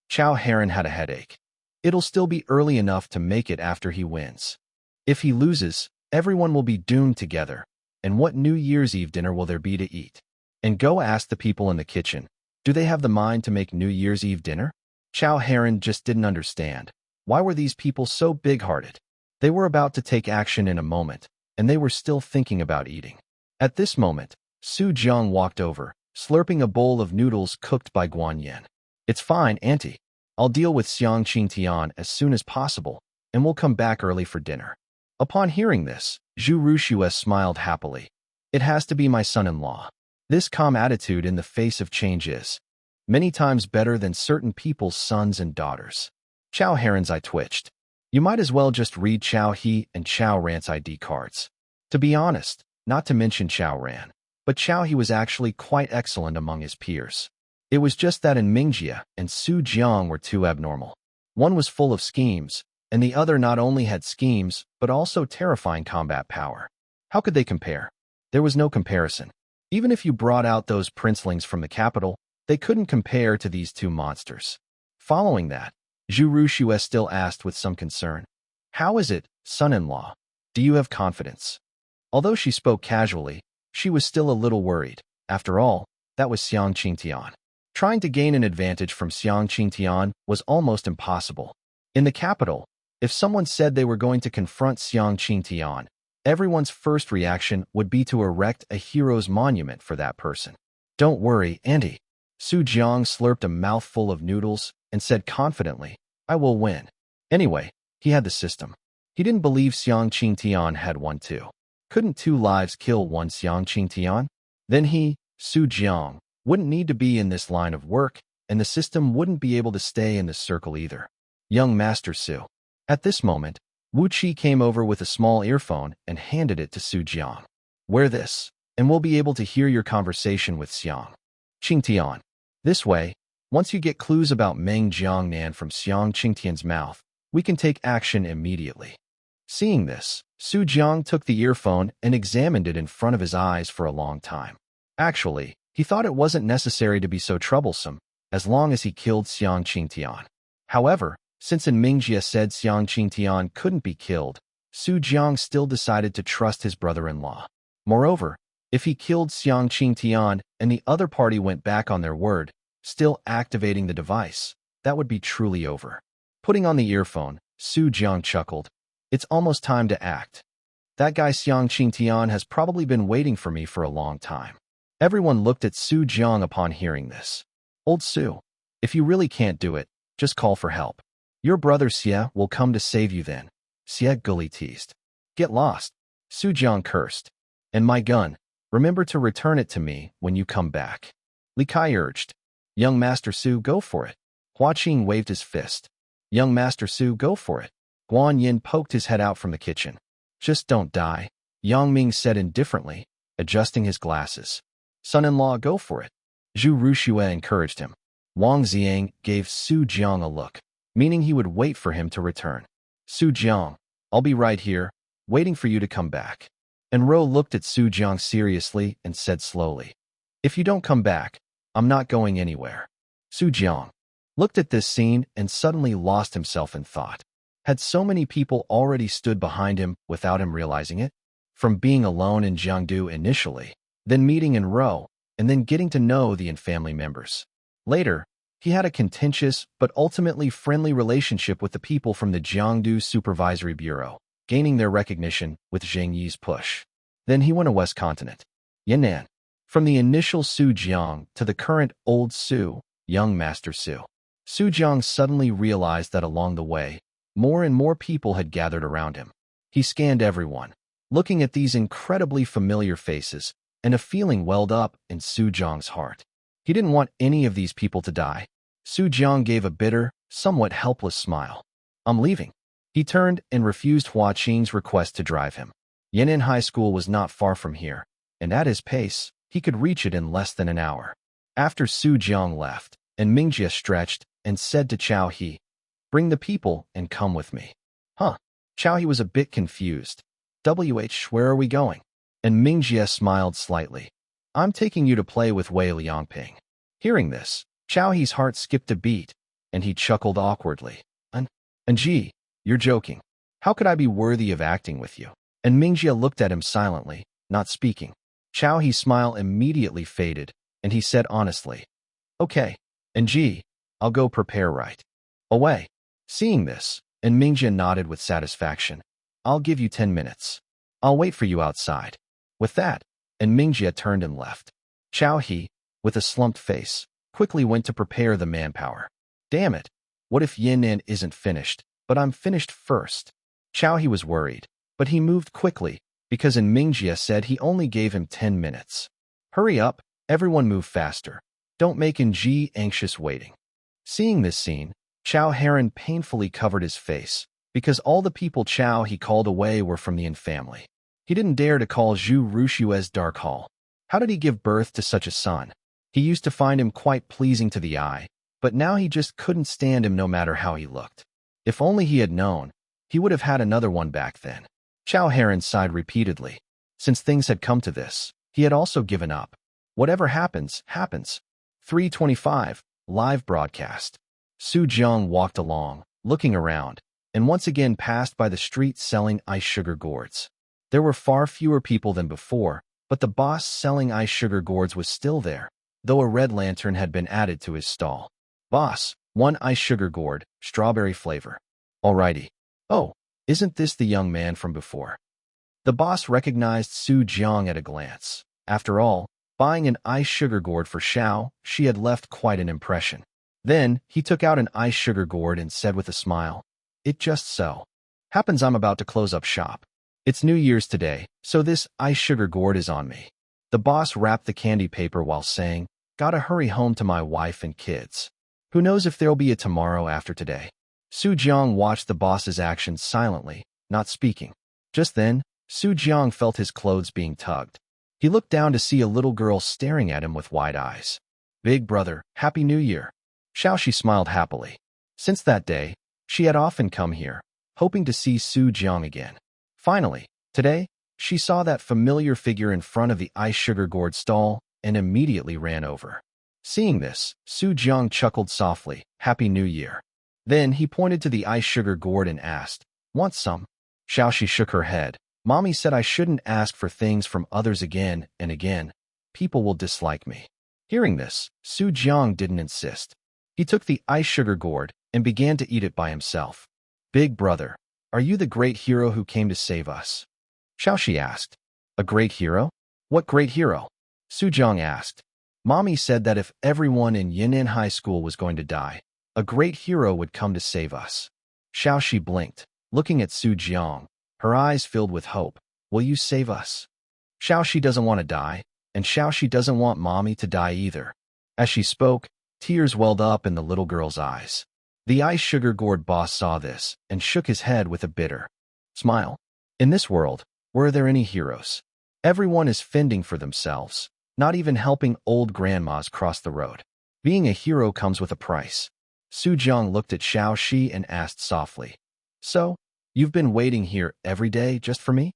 Chow Heron had a headache. It'll still be early enough to make it after he wins. If he loses, everyone will be doomed together. And what New Year's Eve dinner will there be to eat? And go ask the people in the kitchen, do they have the mind to make New Year's Eve dinner? Chow Heron just didn't understand. Why were these people so big-hearted? They were about to take action in a moment, and they were still thinking about eating. At this moment, Su Jiang walked over, slurping a bowl of noodles cooked by Guan Yin. It's fine, Auntie. I'll deal with Xiang Qingtian as soon as possible, and we'll come back early for dinner. Upon hearing this, Zhu Rushua smiled happily. It has to be my son-in-law. This calm attitude in the face of change is many times better than certain people's sons and daughters. Chow Heron's eye twitched. You might as well just read Chow He and Chow Ran's ID cards. To be honest, not to mention Chow Ran, but Chow He was actually quite excellent among his peers. It was just that in Mingjia and Su Jiang were too abnormal. One was full of schemes, and the other not only had schemes, but also terrifying combat power. How could they compare? There was no comparison. Even if you brought out those princelings from the capital, they couldn't compare to these two monsters. Following that, Zhu Rushua still asked with some concern, how is it, son-in-law? Do you have confidence? Although she spoke casually, she was still a little worried. After all, that was Xiang Qingtian. Trying to gain an advantage from Xiang Qingtian was almost impossible. In the capital, if someone said they were going to confront Xiang Qingtian, everyone's first reaction would be to erect a hero's monument for that person. Don't worry, Auntie. Su Jiang slurped a mouthful of noodles and said confidently, I will win. Anyway, he had the system. He didn't believe Xiang Qingtian had one too. Couldn't two lives kill one Xiang Qingtian? Then he, Su Jiang, wouldn't need to be in this line of work, and the system wouldn't be able to stay in the circle either. Young Master Su. At this moment, Wu Qi came over with a small earphone and handed it to Su Jiang. Wear this, and we'll be able to hear your conversation with Xiang Qingtian. This way, once you get clues about Meng Jiangnan from Xiang Qingtian's mouth, we can take action immediately. Seeing this, Su Jiang took the earphone and examined it in front of his eyes for a long time. Actually, he thought it wasn't necessary to be so troublesome, as long as he killed Xiang Qingtian. However, since An Mingjia said Xiang Qingtian couldn't be killed, Su Jiang still decided to trust his brother-in-law. Moreover, if he killed Xiang Qingtian and the other party went back on their word, still activating the device, that would be truly over. Putting on the earphone, Su Jiang chuckled. It's almost time to act. That guy Xiang Qingtian has probably been waiting for me for a long time. Everyone looked at Su Jiang upon hearing this. Old Su, if you really can't do it, just call for help. Your brother Xie will come to save you then. Xie gully teased. Get lost. Su Jiang cursed. And my gun, remember to return it to me when you come back. Li Kai urged. Young Master Su, go for it. Hua Qing waved his fist. Young Master Su, go for it. Guan Yin poked his head out from the kitchen. Just don't die, Yang Ming said indifferently, adjusting his glasses. Son-in-law, go for it. Zhu Rushua encouraged him. Wang Xiang gave Su Jiang a look, meaning he would wait for him to return. Su Jiang, I'll be right here, waiting for you to come back. An Rou looked at Su Jiang seriously and said slowly, "If you don't come back, I'm not going anywhere." Su Jiang looked at this scene and suddenly lost himself in thought. Had so many people already stood behind him without him realizing it? From being alone in Jiangdu initially, then meeting An Rou, and then getting to know the family members. Later, he had a contentious but ultimately friendly relationship with the people from the Jiangdu Supervisory Bureau, gaining their recognition with Zheng Yi's push. Then he went to West Continent, Yan'an. From the initial Su Jiang to the current Old Su, young Master Su. Su Jiang suddenly realized that along the way, more and more people had gathered around him. He scanned everyone, looking at these incredibly familiar faces, and a feeling welled up in Su Jiang's heart. He didn't want any of these people to die. Su Jiang gave a bitter, somewhat helpless smile. "I'm leaving." He turned and refused Hua Qing's request to drive him. Yan'an High School was not far from here, and at his pace, he could reach it in less than an hour. After Su Jiang left, and Mingjie stretched and said to Chao He, "Bring the people and come with me." Huh? Chao He was a bit confused. Where are we going? And Mingjie smiled slightly. "I'm taking you to play with Wei Liangping." Hearing this, Chao He's heart skipped a beat, and he chuckled awkwardly. Gee, you're joking. How could I be worthy of acting with you?" And Mingjie looked at him silently, not speaking. Chao He's smile immediately faded, and he said honestly, "Okay, gee, I'll go prepare right away." Seeing this, and Mingjie nodded with satisfaction. "I'll give you 10 minutes. I'll wait for you outside." With that, and Mingjie turned and left. Chao He, with a slumped face, quickly went to prepare the manpower. Damn it, what if Yan'an isn't finished, but I'm finished first? Chao He was worried, but he moved quickly, because Mingjie said he only gave him 10 minutes. Hurry up, everyone move faster. Don't make Ji anxious waiting. Seeing this scene, Chao Heron painfully covered his face, because all the people Chao He called away were from the An family. He didn't dare to call Zhu Rushue's Dark Hall. How did he give birth to such a son? He used to find him quite pleasing to the eye, but now he just couldn't stand him no matter how he looked. If only he had known, he would have had another one back then. Chao Heron sighed repeatedly. Since things had come to this, he had also given up. Whatever happens, happens. 3:25, live broadcast. Su Jiang walked along, looking around, and once again passed by the street selling ice sugar gourds. There were far fewer people than before, but the boss selling ice sugar gourds was still there, though a red lantern had been added to his stall. "Boss, 1 ice sugar gourd, strawberry flavor." "Alrighty." "Oh, isn't this the young man from before?" The boss recognized Su Jiang at a glance. After all, buying an ice sugar gourd for Xiao, she had left quite an impression. Then, he took out an ice sugar gourd and said with a smile, "It just so happens I'm about to close up shop. It's New Year's today, so this ice sugar gourd is on me." The boss wrapped the candy paper while saying, "Gotta hurry home to my wife and kids. Who knows if there'll be a tomorrow after today." Su Jiang watched the boss's actions silently, not speaking. Just then, Su Jiang felt his clothes being tugged. He looked down to see a little girl staring at him with wide eyes. "Big brother, Happy New Year." Xiaoxi smiled happily. Since that day, she had often come here, hoping to see Su Jiang again. Finally, today, she saw that familiar figure in front of the ice sugar gourd stall and immediately ran over. Seeing this, Su Jiang chuckled softly, "Happy New Year." Then he pointed to the ice sugar gourd and asked, "Want some?" Xiaoxi shook her head. "Mommy said I shouldn't ask for things from others again and again. People will dislike me." Hearing this, Su Jiang didn't insist. He took the ice sugar gourd and began to eat it by himself. "Big brother, are you the great hero who came to save us?" Xiaoxi asked. "A great hero? What great hero?" Su Jiang asked. "Mommy said that if everyone in Yan'an High School was going to die, a great hero would come to save us." Xiaoxi blinked, looking at Su Jiang, her eyes filled with hope. "Will you save us?" Xiaoxi doesn't want to die, and Xiaoxi doesn't want Mommy to die either. As she spoke, tears welled up in the little girl's eyes. The ice sugar gourd boss saw this and shook his head with a bitter smile. In this world, were there any heroes? Everyone is fending for themselves, not even helping old grandmas cross the road. Being a hero comes with a price. Su Jiang looked at Xiaoxi and asked softly, "So, you've been waiting here every day just for me?"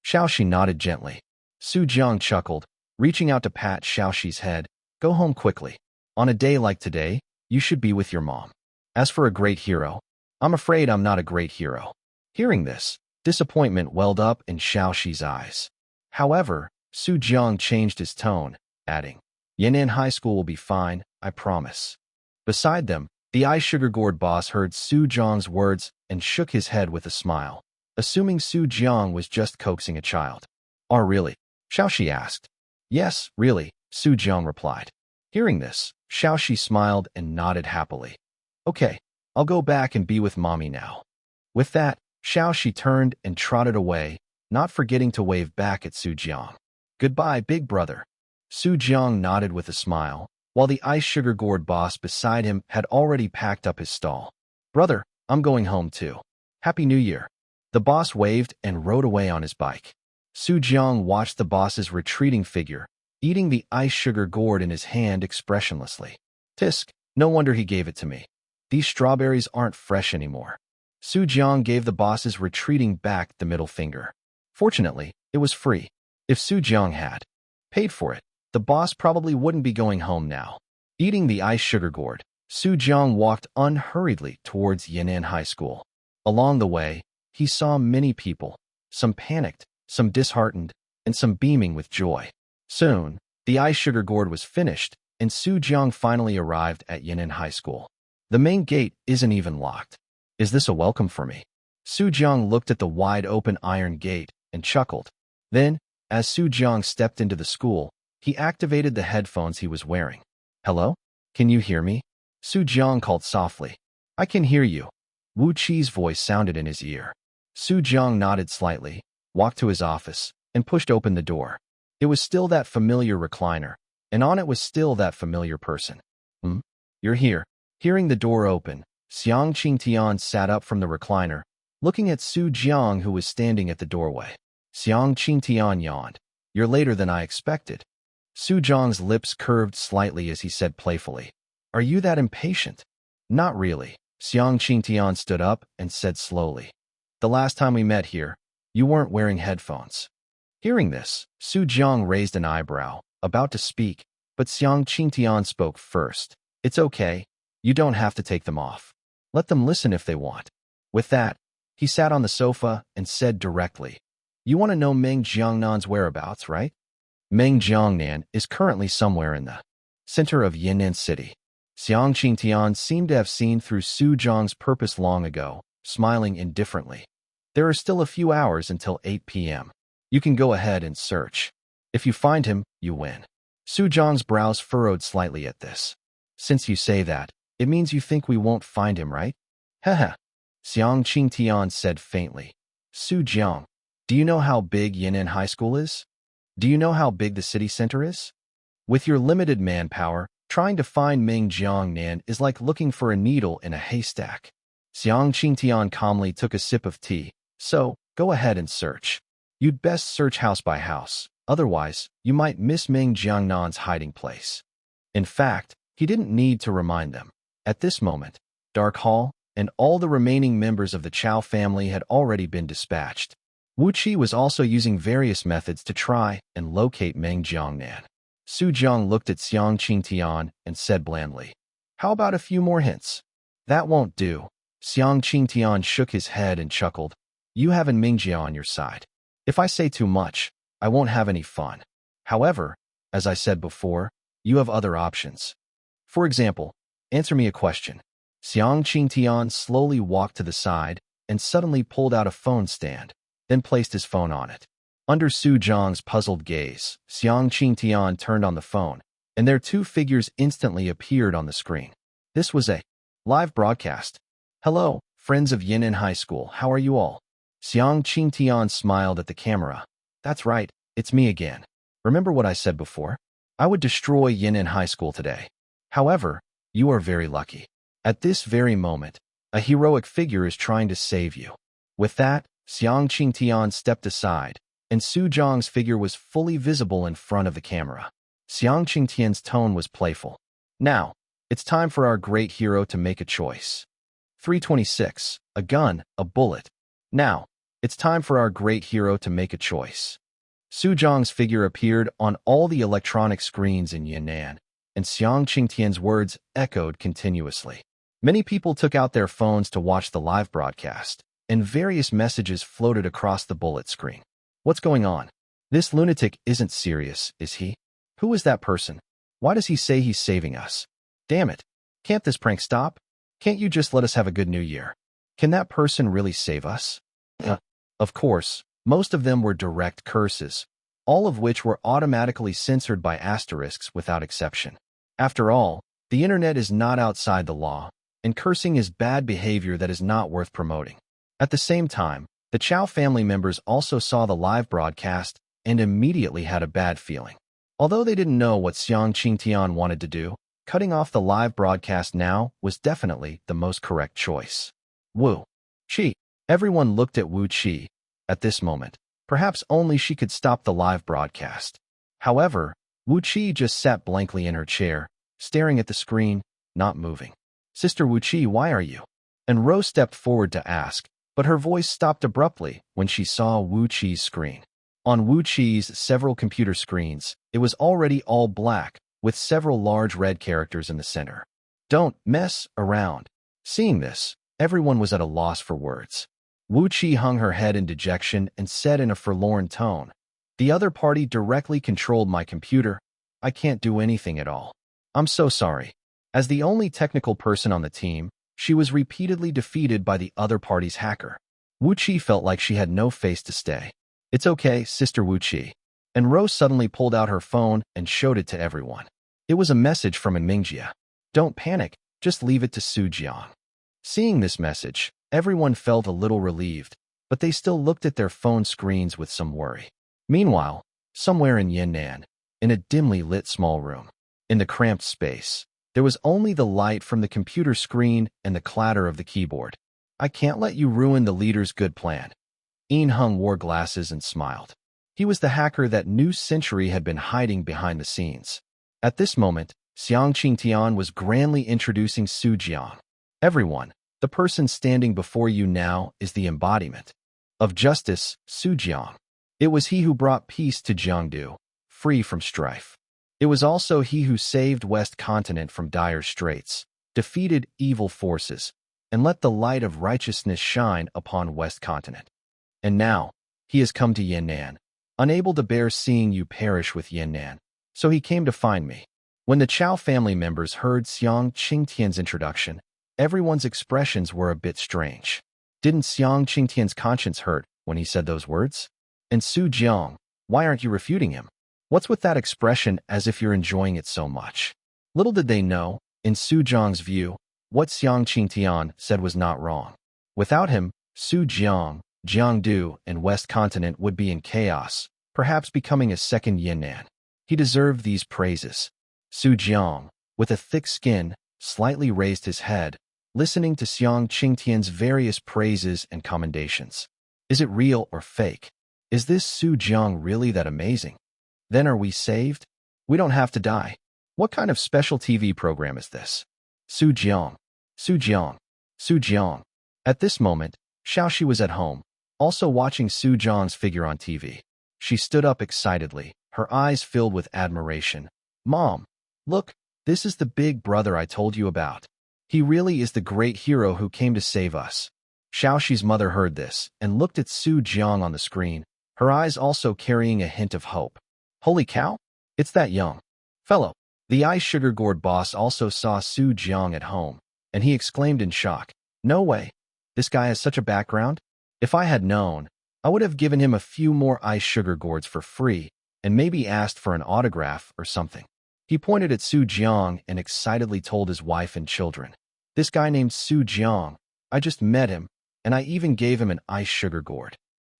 Xiaoxi nodded gently. Su Jiang chuckled, reaching out to pat Xiaoxi's head. Go home quickly. On a day like today, you should be with your mom. As for a great hero, I'm afraid I'm not a great hero. Hearing this, disappointment welled up in Xiaoxi's eyes. However, Su Jiang changed his tone, adding, Yan'an High School will be fine, I promise. Beside them, the Ice Sugar Gourd boss heard Su Jiang's words and shook his head with a smile, assuming Su Jiang was just coaxing a child. Oh, really? Xiaoxi asked. Yes, really, Su Jiang replied. Hearing this, Xiaoxi smiled and nodded happily. Okay, I'll go back and be with mommy now. With that, Xiaoxi turned and trotted away, not forgetting to wave back at Su Jiang. Goodbye, big brother. Su Jiang nodded with a smile, while the Ice Sugar Gourd boss beside him had already packed up his stall. Brother, I'm going home too. Happy New Year. The boss waved and rode away on his bike. Su Jiang watched the boss's retreating figure, eating the Ice Sugar Gourd in his hand expressionlessly. Tisk, no wonder he gave it to me. These strawberries aren't fresh anymore. Su Jiang gave the boss's retreating back the middle finger. Fortunately, it was free. If Su Jiang had paid for it, the boss probably wouldn't be going home now. Eating the Ice Sugar Gourd, Su Jiang walked unhurriedly towards Yan'an High School. Along the way, he saw many people, some panicked, some disheartened, and some beaming with joy. Soon, the Ice Sugar Gourd was finished, and Su Jiang finally arrived at Yan'an High School. The main gate isn't even locked. Is this a welcome for me? Su Jiang looked at the wide-open iron gate and chuckled. Then, as Su Jiang stepped into the school, he activated the headphones he was wearing. Hello? Can you hear me? Su Jiang called softly. I can hear you. Wu Qi's voice sounded in his ear. Su Jiang nodded slightly, walked to his office, and pushed open the door. It was still that familiar recliner, and on it was still that familiar person. You're here. Hearing the door open, Xiang Qingtian sat up from the recliner, looking at Su Jiang who was standing at the doorway. Xiang Qingtian yawned. You're later than I expected. Su Jiang's lips curved slightly as he said playfully. Are you that impatient? Not really. Xiang Qingtian stood up and said slowly. The last time we met here, you weren't wearing headphones. Hearing this, Su Jiang raised an eyebrow, about to speak, but Xiang Qingtian spoke first. It's okay. You don't have to take them off. Let them listen if they want. With that, he sat on the sofa and said directly, You want to know Meng Jiangnan's whereabouts, right? Meng Jiangnan is currently somewhere in the center of Yan'an City. Xiang Qingtian seemed to have seen through Su Jiang's purpose long ago, smiling indifferently. There are still a few hours until 8 p.m. You can go ahead and search. If you find him, you win. Su Jiang's brows furrowed slightly at this. Since you say that, it means you think we won't find him, right? Haha. Xiang Qingtian said faintly. Su Jiang, do you know how big Yan'an High School is? Do you know how big the city center is? With your limited manpower, trying to find Meng Jiangnan is like looking for a needle in a haystack. Xiang Qingtian calmly took a sip of tea. So, go ahead and search. You'd best search house by house, otherwise, you might miss Meng Jiangnan's hiding place. In fact, he didn't need to remind them. At this moment, Dark Hall and all the remaining members of the Chao family had already been dispatched. Wu Qi was also using various methods to try and locate Meng Jiangnan. Su Jiang looked at Xiang Qingtian and said blandly, How about a few more hints? That won't do. Xiang Qingtian shook his head and chuckled. You have an Mingjia on your side. If I say too much, I won't have any fun. However, as I said before, you have other options. For example, answer me a question. Xiang Qingtian slowly walked to the side and suddenly pulled out a phone stand, then placed his phone on it. Under Su Jiang's puzzled gaze, Xiang Qingtian turned on the phone, and their two figures instantly appeared on the screen. This was a live broadcast. Hello, friends of Yan'an High School, how are you all? Xiang Qingtian smiled at the camera. That's right, it's me again. Remember what I said before? I would destroy Yan'an High School today. However, you are very lucky. At this very moment, a heroic figure is trying to save you. With that, Xiang Qingtian stepped aside, and Su Jiang's figure was fully visible in front of the camera. Xiang Qingtian's tone was playful. Now, it's time for our great hero to make a choice. 326, a gun, a bullet. Now, It's time for our great hero to make a choice. Su Jiang's figure appeared on all the electronic screens in Yan'an, and Xiang Qingtian's words echoed continuously. Many people took out their phones to watch the live broadcast, and various messages floated across the bullet screen. What's going on? This lunatic isn't serious, is he? Who is that person? Why does he say he's saving us? Damn it. Can't this prank stop? Can't you just let us have a good new year? Can that person really save us? Of course, most of them were direct curses, all of which were automatically censored by asterisks without exception. After all, the internet is not outside the law, and cursing is bad behavior that is not worth promoting. At the same time, the Chow family members also saw the live broadcast and immediately had a bad feeling. Although they didn't know what Xiang Qingtian wanted to do, cutting off the live broadcast now was definitely the most correct choice. Wu Qi. Everyone looked at Wu Qi at this moment. Perhaps only she could stop the live broadcast. However, Wu Qi just sat blankly in her chair, staring at the screen, not moving. Sister Wu Qi, why are you? An Rou stepped forward to ask, but her voice stopped abruptly when she saw Wu Qi's screen. On Wu Qi's several computer screens, it was already all black, with several large red characters in the center. Don't mess around. Seeing this, everyone was at a loss for words. Wu Qi hung her head in dejection and said in a forlorn tone, "The other party directly controlled my computer. I can't do anything at all. I'm so sorry." As the only technical person on the team, she was repeatedly defeated by the other party's hacker. Wu Qi felt like she had no face to stay. "It's okay, Sister Wu Qi." And Rose suddenly pulled out her phone and showed it to everyone. It was a message from An Mingjia. "Don't panic, just leave it to Su Jiang." Seeing this message, everyone felt a little relieved, but they still looked at their phone screens with some worry. Meanwhile, somewhere in Yan'an, in a dimly lit small room, in the cramped space, there was only the light from the computer screen and the clatter of the keyboard. "I can't let you ruin the leader's good plan." An Hung wore glasses and smiled. He was the hacker that New Century had been hiding behind the scenes. At this moment, Xiang Qingtian was grandly introducing Su Jiang. "Everyone, the person standing before you now is the embodiment of justice, Su Jiang. It was he who brought peace to Jiangdu, free from strife. It was also he who saved West Continent from dire straits, defeated evil forces, and let the light of righteousness shine upon West Continent. And now, he has come to Yan'an, unable to bear seeing you perish with Yan'an, so he came to find me." When the Chow family members heard Xiang Qingtian's introduction, everyone's expressions were a bit strange. Didn't Xiang Qingtian's conscience hurt when he said those words? And Su Jiang, why aren't you refuting him? What's with that expression as if you're enjoying it so much? Little did they know, in Su Jiang's view, what Xiang Qingtian said was not wrong. Without him, Su Jiang, Jiangdu, and West Continent would be in chaos, perhaps becoming a second Yan'an. He deserved these praises. Su Jiang, with a thick skin, slightly raised his head, listening to Xiang Qingtian's various praises and commendations. Is it real or fake? Is this Su Jiang really that amazing? Then are we saved? We don't have to die. What kind of special TV program is this? Su Jiang, Su Jiang, Su Jiang. At this moment, Xiaoxi was at home, also watching Su Jiang's figure on TV. She stood up excitedly, her eyes filled with admiration. "Mom, look, this is the big brother I told you about. He really is the great hero who came to save us." Xiaoxi's mother heard this and looked at Su Jiang on the screen, her eyes also carrying a hint of hope. "Holy cow, it's that young fellow." The ice sugar gourd boss also saw Su Jiang at home, and he exclaimed in shock, "No way, this guy has such a background? If I had known, I would have given him a few more ice sugar gourds for free and maybe asked for an autograph or something." He pointed at Su Jiang and excitedly told his wife and children, "This guy named Su Jiang, I just met him, and I even gave him an ice sugar gourd."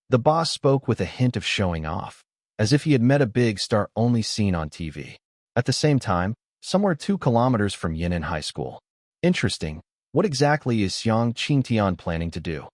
The boss spoke with a hint of showing off, as if he had met a big star only seen on TV. At the same time, somewhere 2 kilometers from Yan'an High School. Interesting, what exactly is Xiang Qingtian planning to do?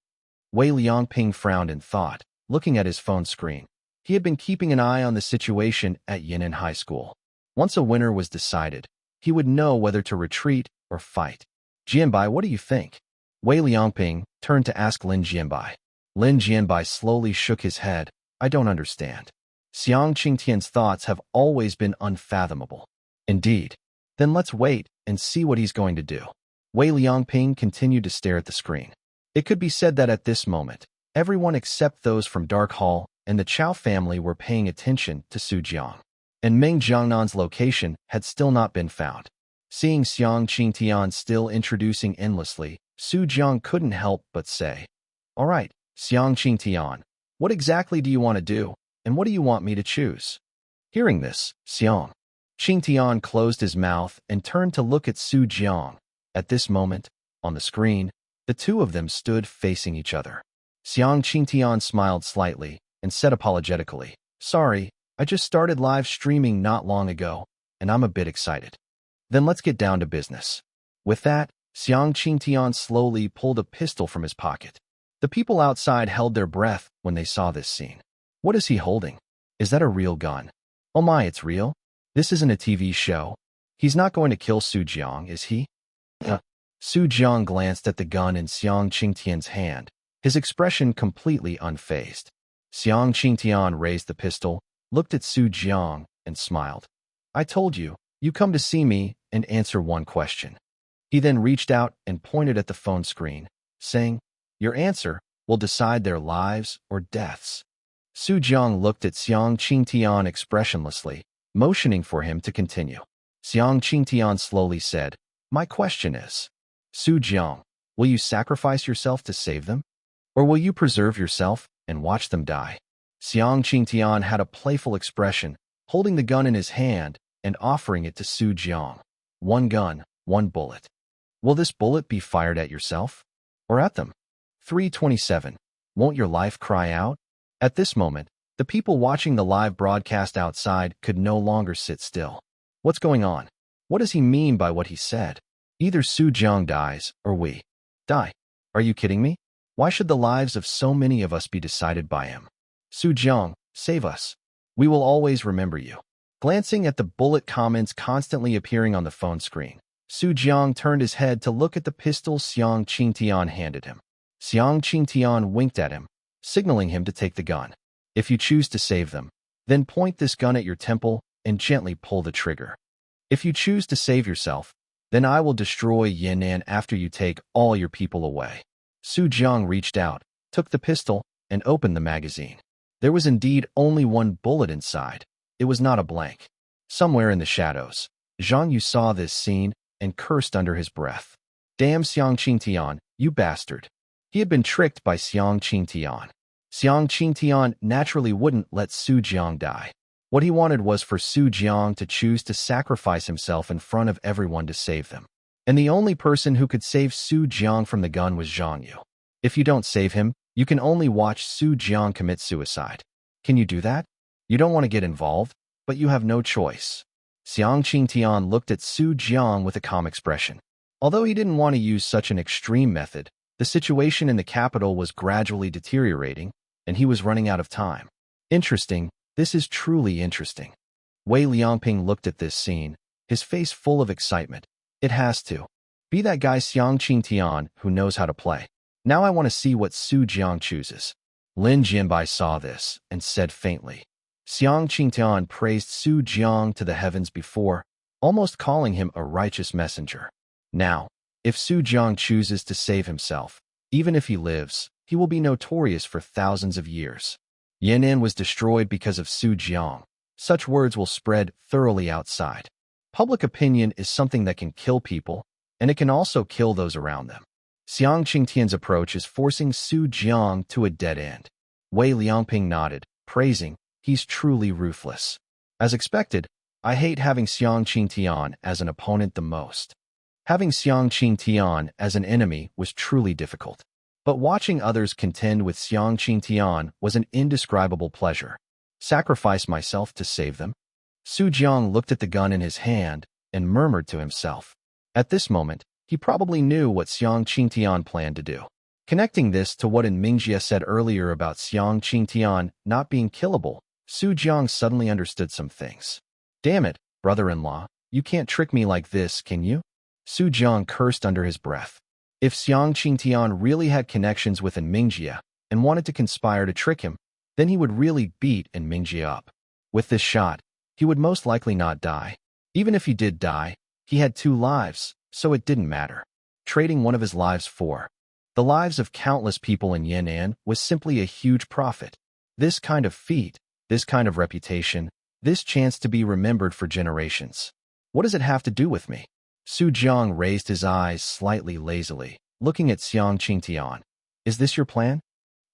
Wei Liangping frowned in thought, looking at his phone screen. He had been keeping an eye on the situation at Yan'an High School. Once a winner was decided, he would know whether to retreat or fight. "Jianbai, what do you think?" Wei Liangping turned to ask Lin Jianbai. Lin Jianbai slowly shook his head. I don't understand. Xiang Qingtian's thoughts have always been unfathomable. Indeed. Then let's wait and see what he's going to do. Wei Liangping continued to stare at the screen. It could be said that at this moment, everyone except those from Dark Hall and the Chao family were paying attention to Su Jiang. And Ming Jiangnan's location had still not been found. Seeing Xiang Qingtian still introducing endlessly, Su Jiang couldn't help but say, All right, Xiang Qingtian, what exactly do you want to do, and what do you want me to choose? Hearing this, Xiang Qingtian closed his mouth and turned to look at Su Jiang. At this moment, on the screen, the two of them stood facing each other. Xiang Qingtian smiled slightly and said apologetically, Sorry, I just started live streaming not long ago, and I'm a bit excited. Then let's get down to business. With that, Xiang Qingtian slowly pulled a pistol from his pocket. The people outside held their breath when they saw this scene. What is he holding? Is that a real gun? Oh my, it's real? This isn't a TV show. He's not going to kill Su Jiang, is he? Su Jiang glanced at the gun in Xiang Qingtian's hand, his expression completely unfazed. Xiang Qingtian raised the pistol, looked at Su Jiang, and smiled. I told you, you come to see me and answer one question. He then reached out and pointed at the phone screen, saying, Your answer will decide their lives or deaths. Su Jiang looked at Xiang Qingtian expressionlessly, motioning for him to continue. Xiang Qingtian slowly said, My question is, Su Jiang, will you sacrifice yourself to save them? Or will you preserve yourself and watch them die? Xiang Qingtian had a playful expression, holding the gun in his hand and offering it to Su Jiang. One gun, one bullet. Will this bullet be fired at yourself? Or at them? 327. Won't your life cry out? At this moment, the people watching the live broadcast outside could no longer sit still. What's going on? What does he mean by what he said? Either Su Jiang dies, or we die. Are you kidding me? Why should the lives of so many of us be decided by him? Su Jiang, save us. We will always remember you. Glancing at the bullet comments constantly appearing on the phone screen, Su Jiang turned his head to look at the pistol Xiang Qingtian handed him. Xiang Qingtian winked at him, signaling him to take the gun. If you choose to save them, then point this gun at your temple and gently pull the trigger. If you choose to save yourself, then I will destroy Yan'an after you take all your people away. Su Jiang reached out, took the pistol, and opened the magazine. There was indeed only one bullet inside. It was not a blank. Somewhere in the shadows, Jiang Yu saw this scene and cursed under his breath. Damn Xiang Qingtian, you bastard. He had been tricked by Xiang Qingtian. Xiang Qingtian naturally wouldn't let Su Jiang die. What he wanted was for Su Jiang to choose to sacrifice himself in front of everyone to save them. And the only person who could save Su Jiang from the gun was Jiang Yu. If you don't save him, you can only watch Su Jiang commit suicide. Can you do that? You don't want to get involved, but you have no choice. Xiang Qingtian looked at Su Jiang with a calm expression. Although he didn't want to use such an extreme method, the situation in the capital was gradually deteriorating, and he was running out of time. Interesting, this is truly interesting. Wei Liangping looked at this scene, his face full of excitement. It has to be that guy Xiang Qingtian who knows how to play. Now I want to see what Su Jiang chooses. Lin Jianbai saw this and said faintly. Xiang Qingtian praised Su Jiang to the heavens before, almost calling him a righteous messenger. Now, if Su Jiang chooses to save himself, even if he lives, he will be notorious for thousands of years. Yan'an was destroyed because of Su Jiang. Such words will spread thoroughly outside. Public opinion is something that can kill people, and it can also kill those around them. Xiang Qingtian's approach is forcing Su Jiang to a dead end. Wei Liangping nodded, praising, he's truly ruthless. As expected, I hate having Xiang Qingtian as an opponent the most. Having Xiang Qingtian as an enemy was truly difficult. But watching others contend with Xiang Qingtian was an indescribable pleasure. Sacrifice myself to save them? Su Jiang looked at the gun in his hand and murmured to himself. At this moment, he probably knew what Xiang Qingtian planned to do. Connecting this to what An Mingjie said earlier about Xiang Qingtian not being killable, Su Jiang suddenly understood some things. Damn it, brother-in-law, you can't trick me like this, can you? Su Jiang cursed under his breath. If Xiang Qingtian really had connections with An Mingjie, and wanted to conspire to trick him, then he would really beat and Mingjie up. With this shot, he would most likely not die. Even if he did die, he had 2 lives, so it didn't matter. Trading one of his lives for the lives of countless people in Yan'an was simply a huge profit. This kind of feat, this kind of reputation, this chance to be remembered for generations. What does it have to do with me? Su Jiang raised his eyes slightly lazily, looking at Xiang Qingtian. Is this your plan?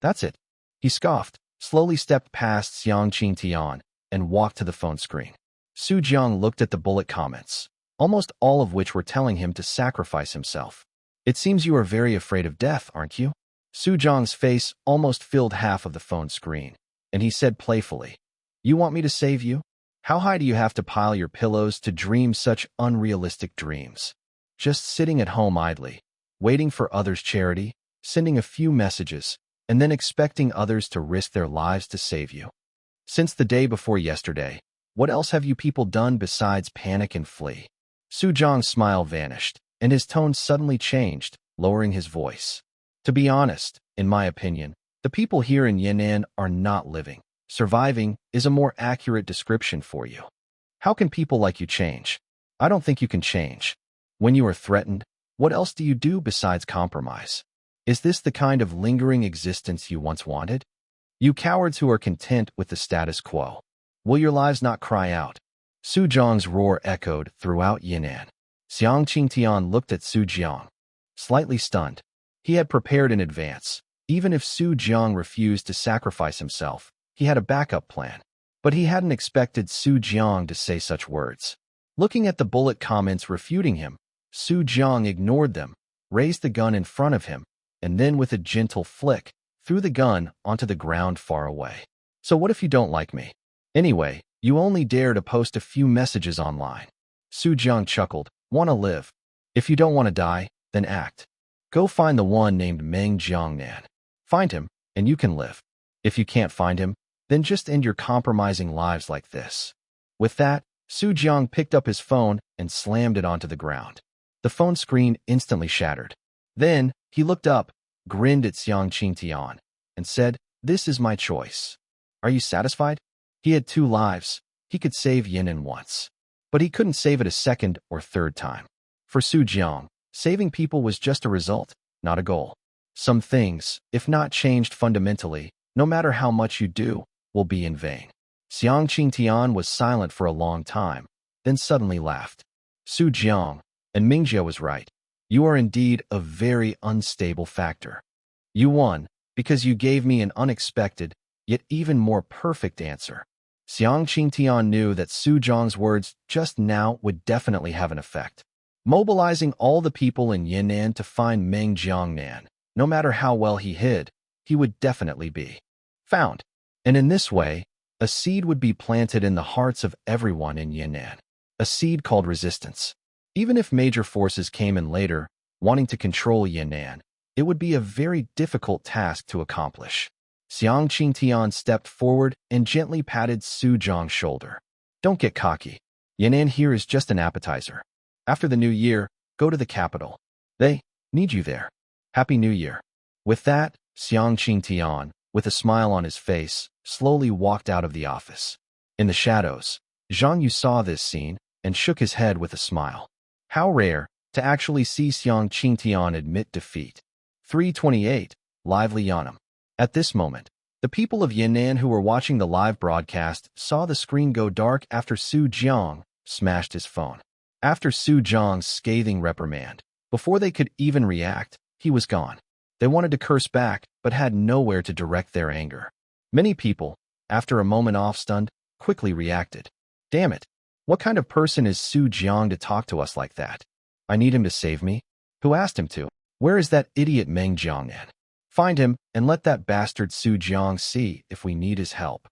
That's it. He scoffed, slowly stepped past Xiang Qingtian, and walked to the phone screen. Su Jiang looked at the bullet comments, almost all of which were telling him to sacrifice himself. It seems you are very afraid of death, aren't you? Su Jiang's face almost filled half of the phone screen, and he said playfully, You want me to save you? How high do you have to pile your pillows to dream such unrealistic dreams? Just sitting at home idly, waiting for others' charity, sending a few messages, and then expecting others to risk their lives to save you. Since the day before yesterday, what else have you people done besides panic and flee? Su Jiang's smile vanished, and his tone suddenly changed, lowering his voice. To be honest, in my opinion, the people here in Yan'an are not living. Surviving is a more accurate description for you. How can people like you change? I don't think you can change. When you are threatened, what else do you do besides compromise? Is this the kind of lingering existence you once wanted? You cowards who are content with the status quo. Will your lives not cry out? Su Jiang's roar echoed throughout Yan'an. Xiang Qingtian looked at Su Jiang, slightly stunned. He had prepared in advance. Even if Su Jiang refused to sacrifice himself, he had a backup plan. But he hadn't expected Su Jiang to say such words. Looking at the bullet comments refuting him, Su Jiang ignored them, raised the gun in front of him, and then with a gentle flick, threw the gun onto the ground far away. So what if you don't like me? Anyway, you only dare to post a few messages online. Su Jiang chuckled. Wanna live? If you don't want to die, then act. Go find the one named Meng Jiangnan. Find him, and you can live. If you can't find him, then just end your compromising lives like this. With that, Su Jiang picked up his phone and slammed it onto the ground. The phone screen instantly shattered. Then, he looked up, grinned at Xiang Qingtian, and said, This is my choice. Are you satisfied? He had 2 lives. He could save Yan'an once. But he couldn't save it a second or third time. For Su Jiang, saving people was just a result, not a goal. Some things, if not changed fundamentally, no matter how much you do, will be in vain. Xiang Qingtian was silent for a long time, then suddenly laughed. Su Jiang, and Mingjie was right. You are indeed a very unstable factor. You won, because you gave me an unexpected, yet even more perfect answer. Xiang Qingtian knew that Su Jiang's words just now would definitely have an effect. Mobilizing all the people in Yan'an to find Meng Jiangnan, no matter how well he hid, he would definitely be found. And in this way, a seed would be planted in the hearts of everyone in Yan'an. A seed called resistance. Even if major forces came in later, wanting to control Yan'an, it would be a very difficult task to accomplish. Xiang Qingtian stepped forward and gently patted Su Jiang's shoulder. Don't get cocky. Yan'an here is just an appetizer. After the new year, go to the capital. They need you there. Happy New Year. With that, Xiang Qingtian, with a smile on his face, slowly walked out of the office. In the shadows, Jiang Yu saw this scene and shook his head with a smile. How rare to actually see Xiang Qingtian admit defeat. 328, Lively Yanam. At this moment, the people of Yan'an who were watching the live broadcast saw the screen go dark after Su Jiang smashed his phone. After Su Jiang's scathing reprimand, before they could even react, he was gone. They wanted to curse back, but had nowhere to direct their anger. Many people, after a moment off stunned, quickly reacted. Damn it! What kind of person is Su Jiang to talk to us like that? I need him to save me? Who asked him to? Where is that idiot Meng Jiangnan? Find him and let that bastard Su Jiang see if we need his help.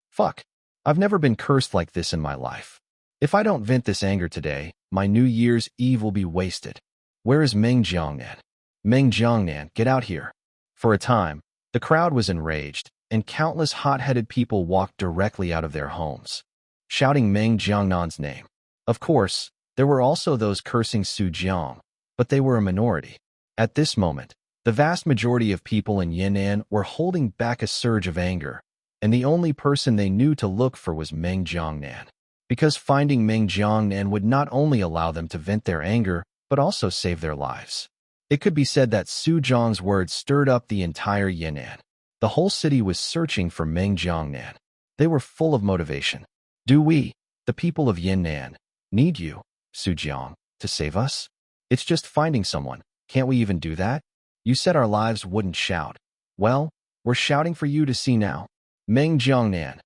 Fuck. I've never been cursed like this in my life. If I don't vent this anger today, my New Year's Eve will be wasted. Where is Meng Jiangnan? Meng Jiangnan, get out here. For a time, the crowd was enraged, and countless hot-headed people walked directly out of their homes, shouting Meng Jiangnan's name. Of course, there were also those cursing Su Jiang, but they were a minority. At this moment, The vast majority of people in Yan'an were holding back a surge of anger, and the only person they knew to look for was Meng Jiangnan. Because finding Meng Jiangnan would not only allow them to vent their anger, but also save their lives. It could be said that Su Jiang's words stirred up the entire Yan'an. The whole city was searching for Meng Jiangnan. They were full of motivation. Do we, the people of Yan'an, need you, Su Jiang, to save us? It's just finding someone. Can't we even do that? You said our lives wouldn't shout. Well, we're shouting for you to see now. Meng Jiangnan.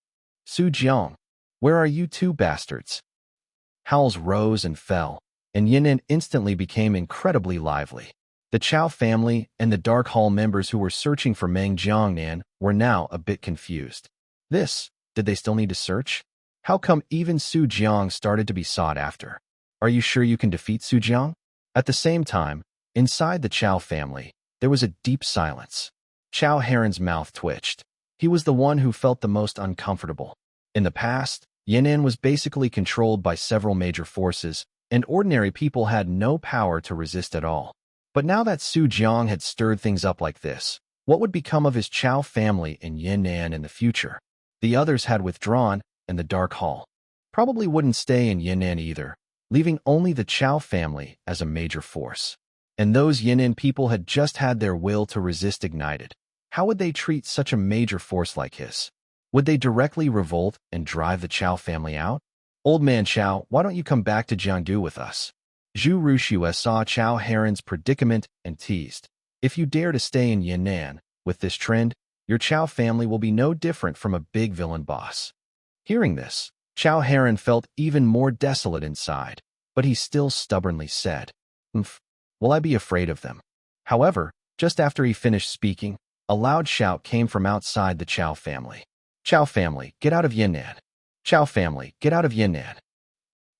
Su Jiang. Where are you two bastards? Howls rose and fell, and Yan'an instantly became incredibly lively. The Chao family and the Dark Hall members who were searching for Meng Jiangnan were now a bit confused. Did they still need to search? How come even Su Jiang started to be sought after? Are you sure you can defeat Su Jiang? At the same time, inside the Chao family, there was a deep silence. Chao Heron's mouth twitched. He was the one who felt the most uncomfortable. In the past, Yan'an was basically controlled by several major forces, and ordinary people had no power to resist at all. But now that Su Jiang had stirred things up like this, what would become of his Chao family in Yan'an in the future? The others had withdrawn, and the Dark Hall probably wouldn't stay in Yan'an either, leaving only the Chao family as a major force. And those Yan'an people had just had their will to resist ignited. How would they treat such a major force like his? Would they directly revolt and drive the Chao family out? Old man Chao, why don't you come back to Jiangdu with us? Zhu Ruxue saw Chao Heron's predicament and teased. If you dare to stay in Yan'an, with this trend, your Chao family will be no different from a big villain boss. Hearing this, Chao Heron felt even more desolate inside, but he still stubbornly said, will I be afraid of them? However, just after he finished speaking, a loud shout came from outside the Chao family. Chao family, get out of Yan'an. Chao family, get out of Yan'an.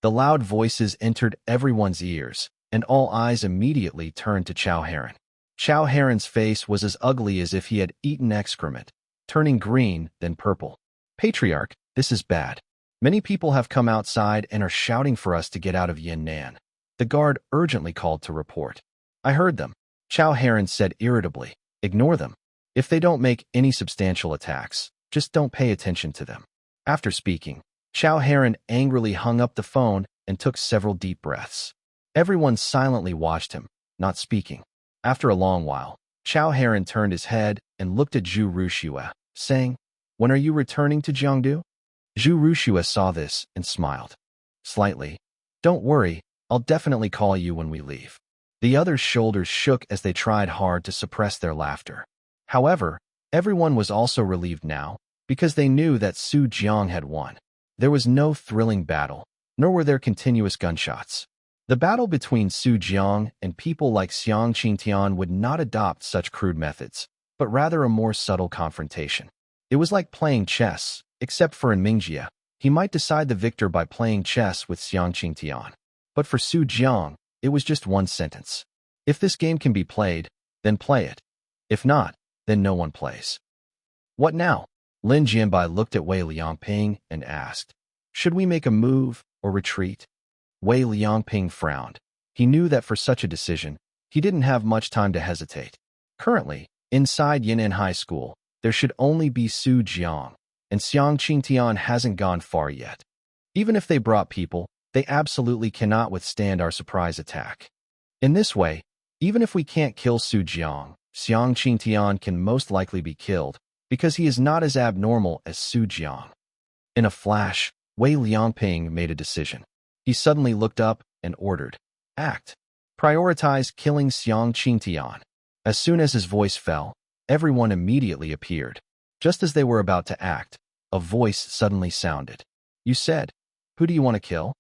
The loud voices entered everyone's ears, and all eyes immediately turned to Chao Heron. Chao Heron's face was as ugly as if he had eaten excrement, turning green, then purple. Patriarch, this is bad. Many people have come outside and are shouting for us to get out of Yan'an. The guard urgently called to report. I heard them. Chao Heron said irritably. Ignore them. If they don't make any substantial attacks, just don't pay attention to them. After speaking, Chao Heron angrily hung up the phone and took several deep breaths. Everyone silently watched him, not speaking. After a long while, Chao Heron turned his head and looked at Zhu Ruxue, saying, When are you returning to Jiangdu? Zhu Ruxue saw this and smiled. Slightly. Don't worry, I'll definitely call you when we leave. The others' shoulders shook as they tried hard to suppress their laughter. However, everyone was also relieved now, because they knew that Su Jiang had won. There was no thrilling battle, nor were there continuous gunshots. The battle between Su Jiang and people like Xiang Qingtian would not adopt such crude methods, but rather a more subtle confrontation. It was like playing chess, except for in Mingjia, he might decide the victor by playing chess with Xiang Qingtian. But for Su Jiang, it was just one sentence. If this game can be played, then play it. If not, then no one plays. What now? Lin Jianbai looked at Wei Liangping and asked, Should we make a move or retreat? Wei Liangping frowned. He knew that for such a decision, he didn't have much time to hesitate. Currently, inside Yan'an High School, there should only be Su Jiang, and Xiang Qingtian hasn't gone far yet. Even if they brought people, they absolutely cannot withstand our surprise attack. In this way, even if we can't kill Su Jiang, Xiang Qingtian can most likely be killed, because he is not as abnormal as Su Jiang. In a flash, Wei Liangping made a decision. He suddenly looked up and ordered, Act. Prioritize killing Xiang Qingtian. As soon as his voice fell, everyone immediately appeared. Just as they were about to act, a voice suddenly sounded. You said, Who do you want to kill?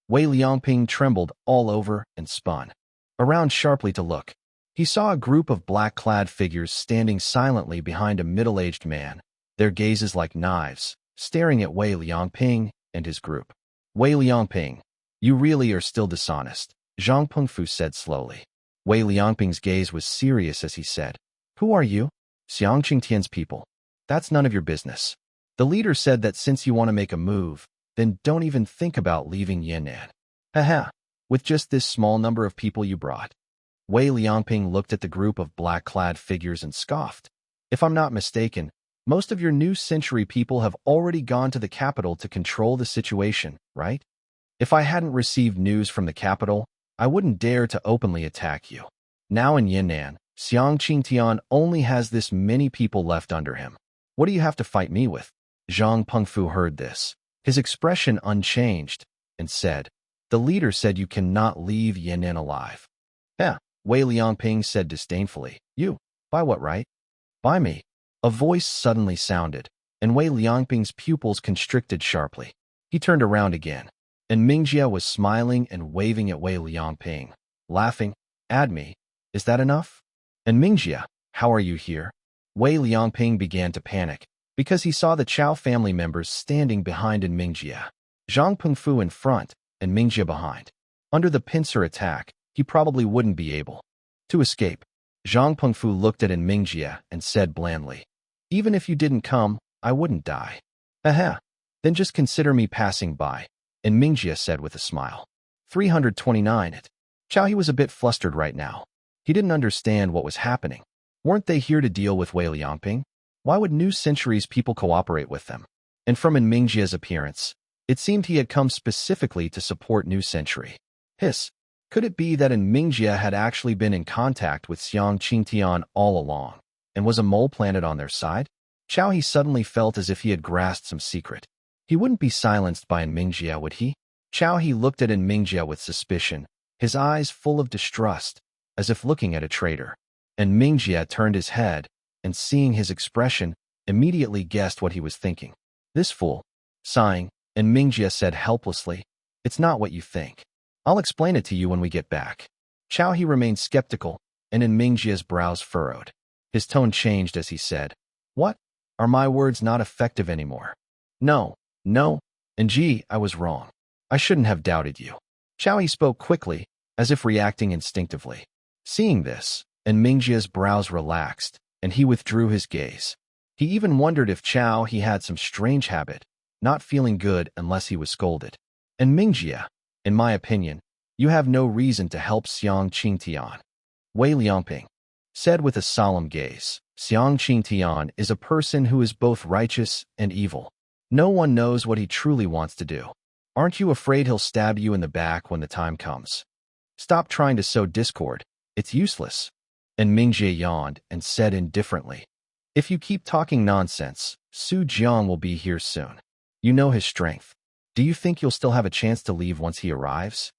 Wei Liangping trembled all over and spun around sharply to look. He saw a group of black-clad figures standing silently behind a middle-aged man, their gazes like knives, staring at Wei Liangping and his group. Wei Liangping, you really are still dishonest, Zhang Pengfu said slowly. Wei Liangping's gaze was serious as he said, Who are you? Xiang Qingtian's people. That's none of your business. The leader said that since you want to make a move, then don't even think about leaving Yan'an. Haha, with just this small number of people you brought. Wei Liangping looked at the group of black-clad figures and scoffed. If I'm not mistaken, most of your new century people have already gone to the capital to control the situation, right? If I hadn't received news from the capital, I wouldn't dare to openly attack you. Now in Yunnan, Xiang Qingtian only has this many people left under him. What do you have to fight me with? Zhang Pengfu heard this, his expression unchanged, and said, the leader said you cannot leave Yunnan alive. Yeah, Wei Liangping said disdainfully. You? By what right? By me. A voice suddenly sounded, and Wei Liangping's pupils constricted sharply. He turned around again, and Mingjie was smiling and waving at Wei Liangping, laughing. Add me. Is that enough? And Mingjie, how are you here? Wei Liangping began to panic, because he saw the Chao family members standing behind in Mingjie. Zhang Pengfu in front, and Mingjie behind. Under the pincer attack, he probably wouldn't be able to escape. Zhang Pengfu looked at In Mingjie and said blandly, even if you didn't come, I wouldn't die. Aha, then just consider me passing by, In Mingjie said with a smile. 329 it. Chao he was a bit flustered right now. He didn't understand what was happening. Weren't they here to deal with Wei Liangping? Why would New Century's people cooperate with them? And from In Mingjie's appearance, it seemed he had come specifically to support New Century. Hiss. Could it be that In Mingjie had actually been in contact with Xiang Qingtian all along, and was a mole planted on their side? Chao he suddenly felt as if he had grasped some secret. He wouldn't be silenced by In Mingjie, would he? Chao he looked at In Mingjie with suspicion, his eyes full of distrust, as if looking at a traitor. And Mingjie turned his head, and seeing his expression, immediately guessed what he was thinking. This fool. Sighing, and Mingjie said helplessly, it's not what you think. I'll explain it to you when we get back. Chao he remained skeptical, and In Mingjie's brows furrowed. His tone changed as he said, what? Are my words not effective anymore? No, and gee, I was wrong. I shouldn't have doubted you. Chao he spoke quickly, as if reacting instinctively. Seeing this, In Mingjie's brows relaxed, and he withdrew his gaze. He even wondered if Chao he had some strange habit, not feeling good unless he was scolded. And Mingjie, in my opinion, you have no reason to help Xiang Qingtian. Wei Liangping said with a solemn gaze, Xiang Qingtian is a person who is both righteous and evil. No one knows what he truly wants to do. Aren't you afraid he'll stab you in the back when the time comes? Stop trying to sow discord. It's useless. And Mingjie yawned and said indifferently, if you keep talking nonsense, Su Jiang will be here soon. You know his strength. Do you think you'll still have a chance to leave once he arrives?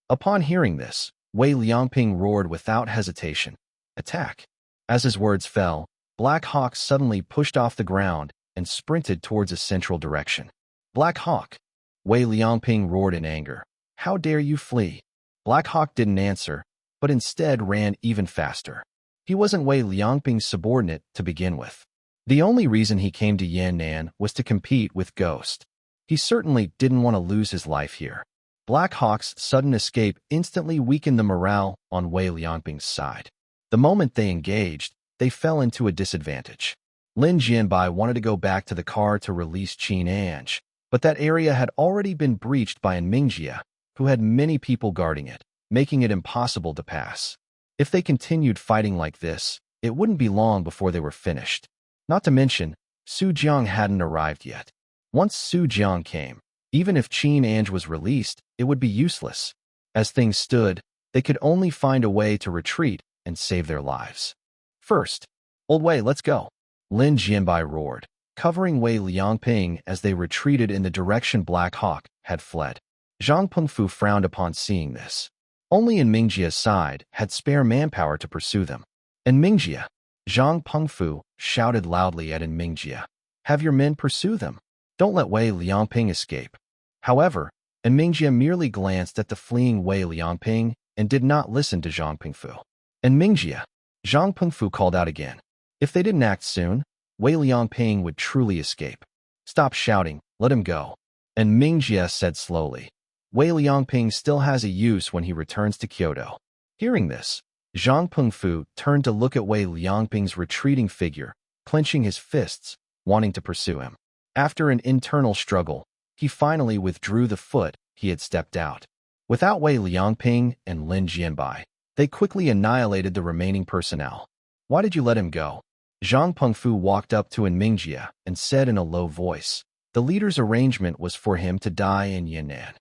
Upon hearing this, Wei Liangping roared without hesitation, attack. As his words fell, Black Hawk suddenly pushed off the ground and sprinted towards a central direction. Black Hawk! Wei Liangping roared in anger. How dare you flee? Black Hawk didn't answer, but instead ran even faster. He wasn't Wei Liangping's subordinate to begin with. The only reason he came to Yan'an was to compete with Ghost. He certainly didn't want to lose his life here. Black Hawk's sudden escape instantly weakened the morale on Wei Liangping's side. The moment they engaged, they fell into a disadvantage. Lin Jianbai wanted to go back to the car to release Qin Ange, but that area had already been breached by An Mingjie, who had many people guarding it, making it impossible to pass. If they continued fighting like this, it wouldn't be long before they were finished. Not to mention, Su Jiang hadn't arrived yet. Once Su Jiang came, even if Qin Ange was released, it would be useless. As things stood, they could only find a way to retreat and save their lives. First, old Wei, let's go. Lin Jianbai roared, covering Wei Liangping as they retreated in the direction Black Hawk had fled. Zhang Pengfu frowned upon seeing this. Only In Mingjie's side had spare manpower to pursue them. And Mingjie, Zhang Pengfu shouted loudly at In Mingjie, have your men pursue them. Don't let Wei Liangping escape. However, In Mingjie merely glanced at the fleeing Wei Liangping and did not listen to Zhang Pengfu. And Mingjie, Zhang Pengfu called out again. If they didn't act soon, Wei Liangping would truly escape. Stop shouting, let him go. And Mingjie said slowly, Wei Liangping still has a use when he returns to Kyoto. Hearing this, Zhang Pengfu turned to look at Wei Liangping's retreating figure, clenching his fists, wanting to pursue him. After an internal struggle, he finally withdrew the foot he had stepped out. Without Wei Liangping and Lin Jianbai, They quickly annihilated the remaining personnel. Why did you let him go? Zhang Pengfu walked up to An Mingjia and said in a low voice, the leader's arrangement was for him to die in Yan'an.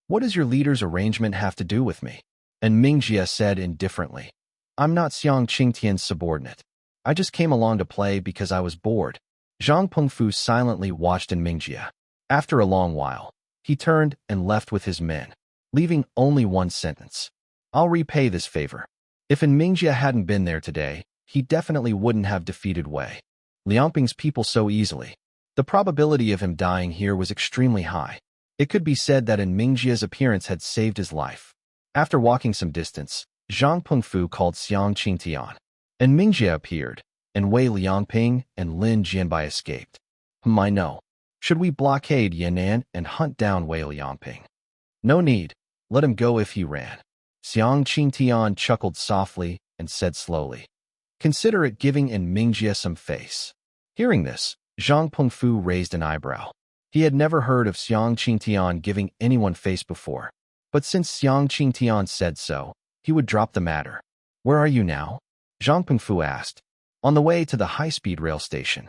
What does your leader's arrangement have to do with me? And Mingjia said indifferently, I'm not Xiang Qingtian's subordinate. I just came along to play because I was bored. Zhang Pengfu silently watched An Mingjia. After a long while, he turned and left with his men, leaving only one sentence. I'll repay this favor. If An Mingjia hadn't been there today, he definitely wouldn't have defeated Wei Liangping's people so easily. The probability of him dying here was extremely high. It could be said that An Mingjia's appearance had saved his life. After walking some distance, Zhang Pengfu called Xiang Qingtian. An Mingjia appeared, and Wei Liangping and Lin Jianbai escaped. I know. Should we blockade Yan'an and hunt down Wei Liangping? No need. Let him go if he ran. Xiang Qingtian chuckled softly and said slowly, consider it giving An Mingjia some face. Hearing this, Zhang Pengfu raised an eyebrow. He had never heard of Xiang Qingtian giving anyone face before. But since Xiang Qingtian said so, he would drop the matter. Where are you now? Zhang Pengfu asked. On the way to the high-speed rail station.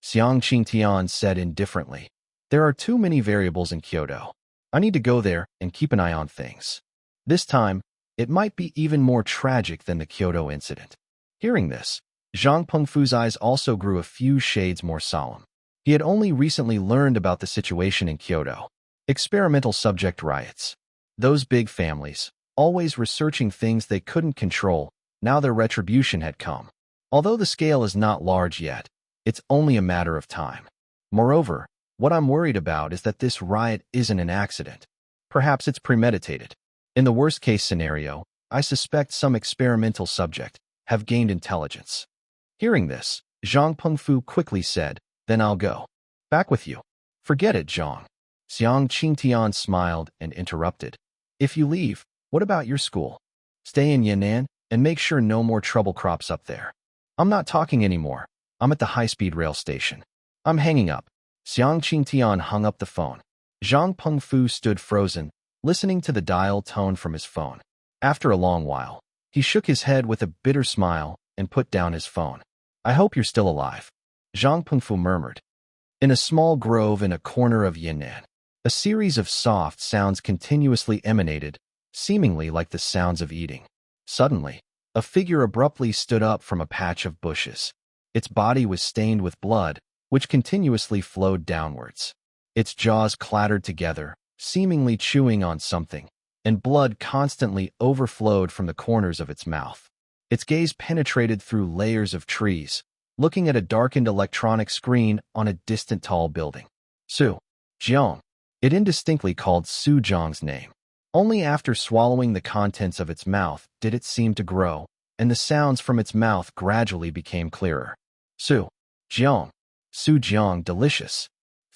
Xiang Qingtian said indifferently. There are too many variables in Kyoto. I need to go there and keep an eye on things. This time, it might be even more tragic than the Kyoto incident. Hearing this, Zhang Pengfu's eyes also grew a few shades more solemn. He had only recently learned about the situation in Kyoto. Experimental subject riots. Those big families, always researching things they couldn't control, now their retribution had come. Although the scale is not large yet, it's only a matter of time. Moreover, what I'm worried about is that this riot isn't an accident. Perhaps it's premeditated. In the worst-case scenario, I suspect some experimental subject have gained intelligence. Hearing this, Zhang Pengfu quickly said, then I'll go. Back with you. Forget it, Jiang. Xiang Qingtian smiled and interrupted. If you leave, what about your school? Stay in Yan'an and make sure no more trouble crops up there. I'm not talking anymore. I'm at the high-speed rail station. I'm hanging up. Xiang Qingtian hung up the phone. Zhang Pengfu stood frozen, listening to the dial tone from his phone. After a long while, he shook his head with a bitter smile and put down his phone. I hope you're still alive. Zhang Pengfu murmured. In a small grove in a corner of Yan'an, a series of soft sounds continuously emanated, seemingly like the sounds of eating. Suddenly, a figure abruptly stood up from a patch of bushes. Its body was stained with blood, which continuously flowed downwards. Its jaws clattered together, seemingly chewing on something, and blood constantly overflowed from the corners of its mouth. Its gaze penetrated through layers of trees, looking at a darkened electronic screen on a distant tall building. Su Jiang. It indistinctly called Su Jiang's name. Only after swallowing the contents of its mouth did it seem to grow, and the sounds from its mouth gradually became clearer. Su Jiang. Su Jiang, delicious.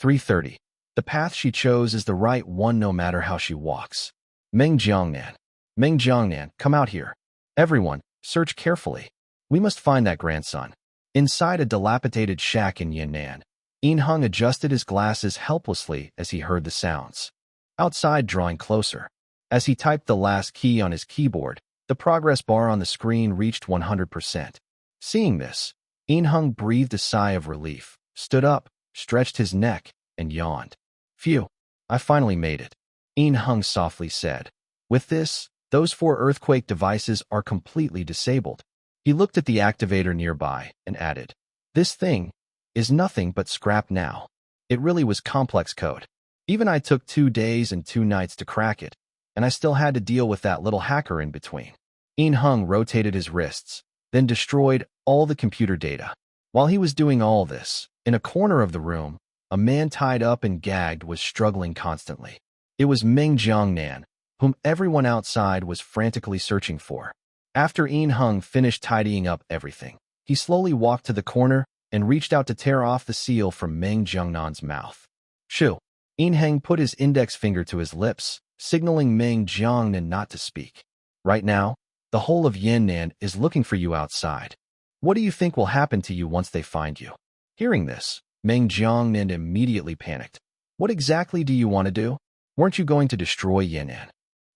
3:30. The path she chose is the right one no matter how she walks. Meng Jiangnan. Meng Jiangnan, come out here. Everyone, search carefully. We must find that grandson. Inside a dilapidated shack in Yan'an, An Hung adjusted his glasses helplessly as he heard the sounds. Outside, drawing closer. As he typed the last key on his keyboard, the progress bar on the screen reached 100%. Seeing this, An Hung breathed a sigh of relief, stood up, stretched his neck, and yawned. Phew, I finally made it. An Hung softly said. With this, those 4 earthquake devices are completely disabled. He looked at the activator nearby and added, this thing is nothing but scrap now. It really was complex code. Even I took 2 days and 2 nights to crack it, and I still had to deal with that little hacker in between. An Hung rotated his wrists, then destroyed all the computer data. While he was doing all this, in a corner of the room, a man tied up and gagged was struggling constantly. It was Meng Jiangnan, whom everyone outside was frantically searching for. After An Hung finished tidying up everything, he slowly walked to the corner and reached out to tear off the seal from Meng Jiangnan's mouth. Shoo! An Hung put his index finger to his lips, signaling Meng Jiangnan not to speak. Right now, the whole of Yan'an is looking for you outside. What do you think will happen to you once they find you? Hearing this, Meng Jiangnan immediately panicked. What exactly do you want to do? Weren't you going to destroy Yan'an?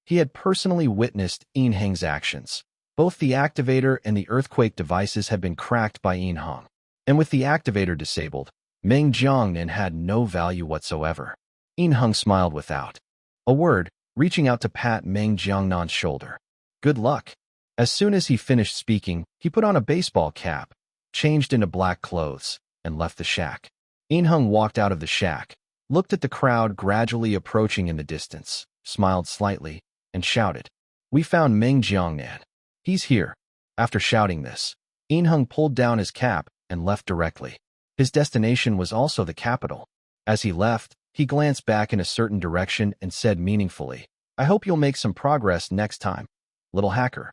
He had personally witnessed An Hung's actions. Both the activator and the earthquake devices had been cracked by Yin Heng. And with the activator disabled, Meng Jiangnan had no value whatsoever. Yin Heng smiled without a word, reaching out to pat Meng Jiangnan's shoulder. Good luck. As soon as he finished speaking, he put on a baseball cap, changed into black clothes, and left the shack. Yin Heng walked out of the shack, looked at the crowd gradually approaching in the distance, smiled slightly, and shouted, "We found Meng Jiangnan. He's here." After shouting this, Yin Heng pulled down his cap and left directly. His destination was also the capital. As he left, he glanced back in a certain direction and said meaningfully, "I hope you'll make some progress next time, little hacker."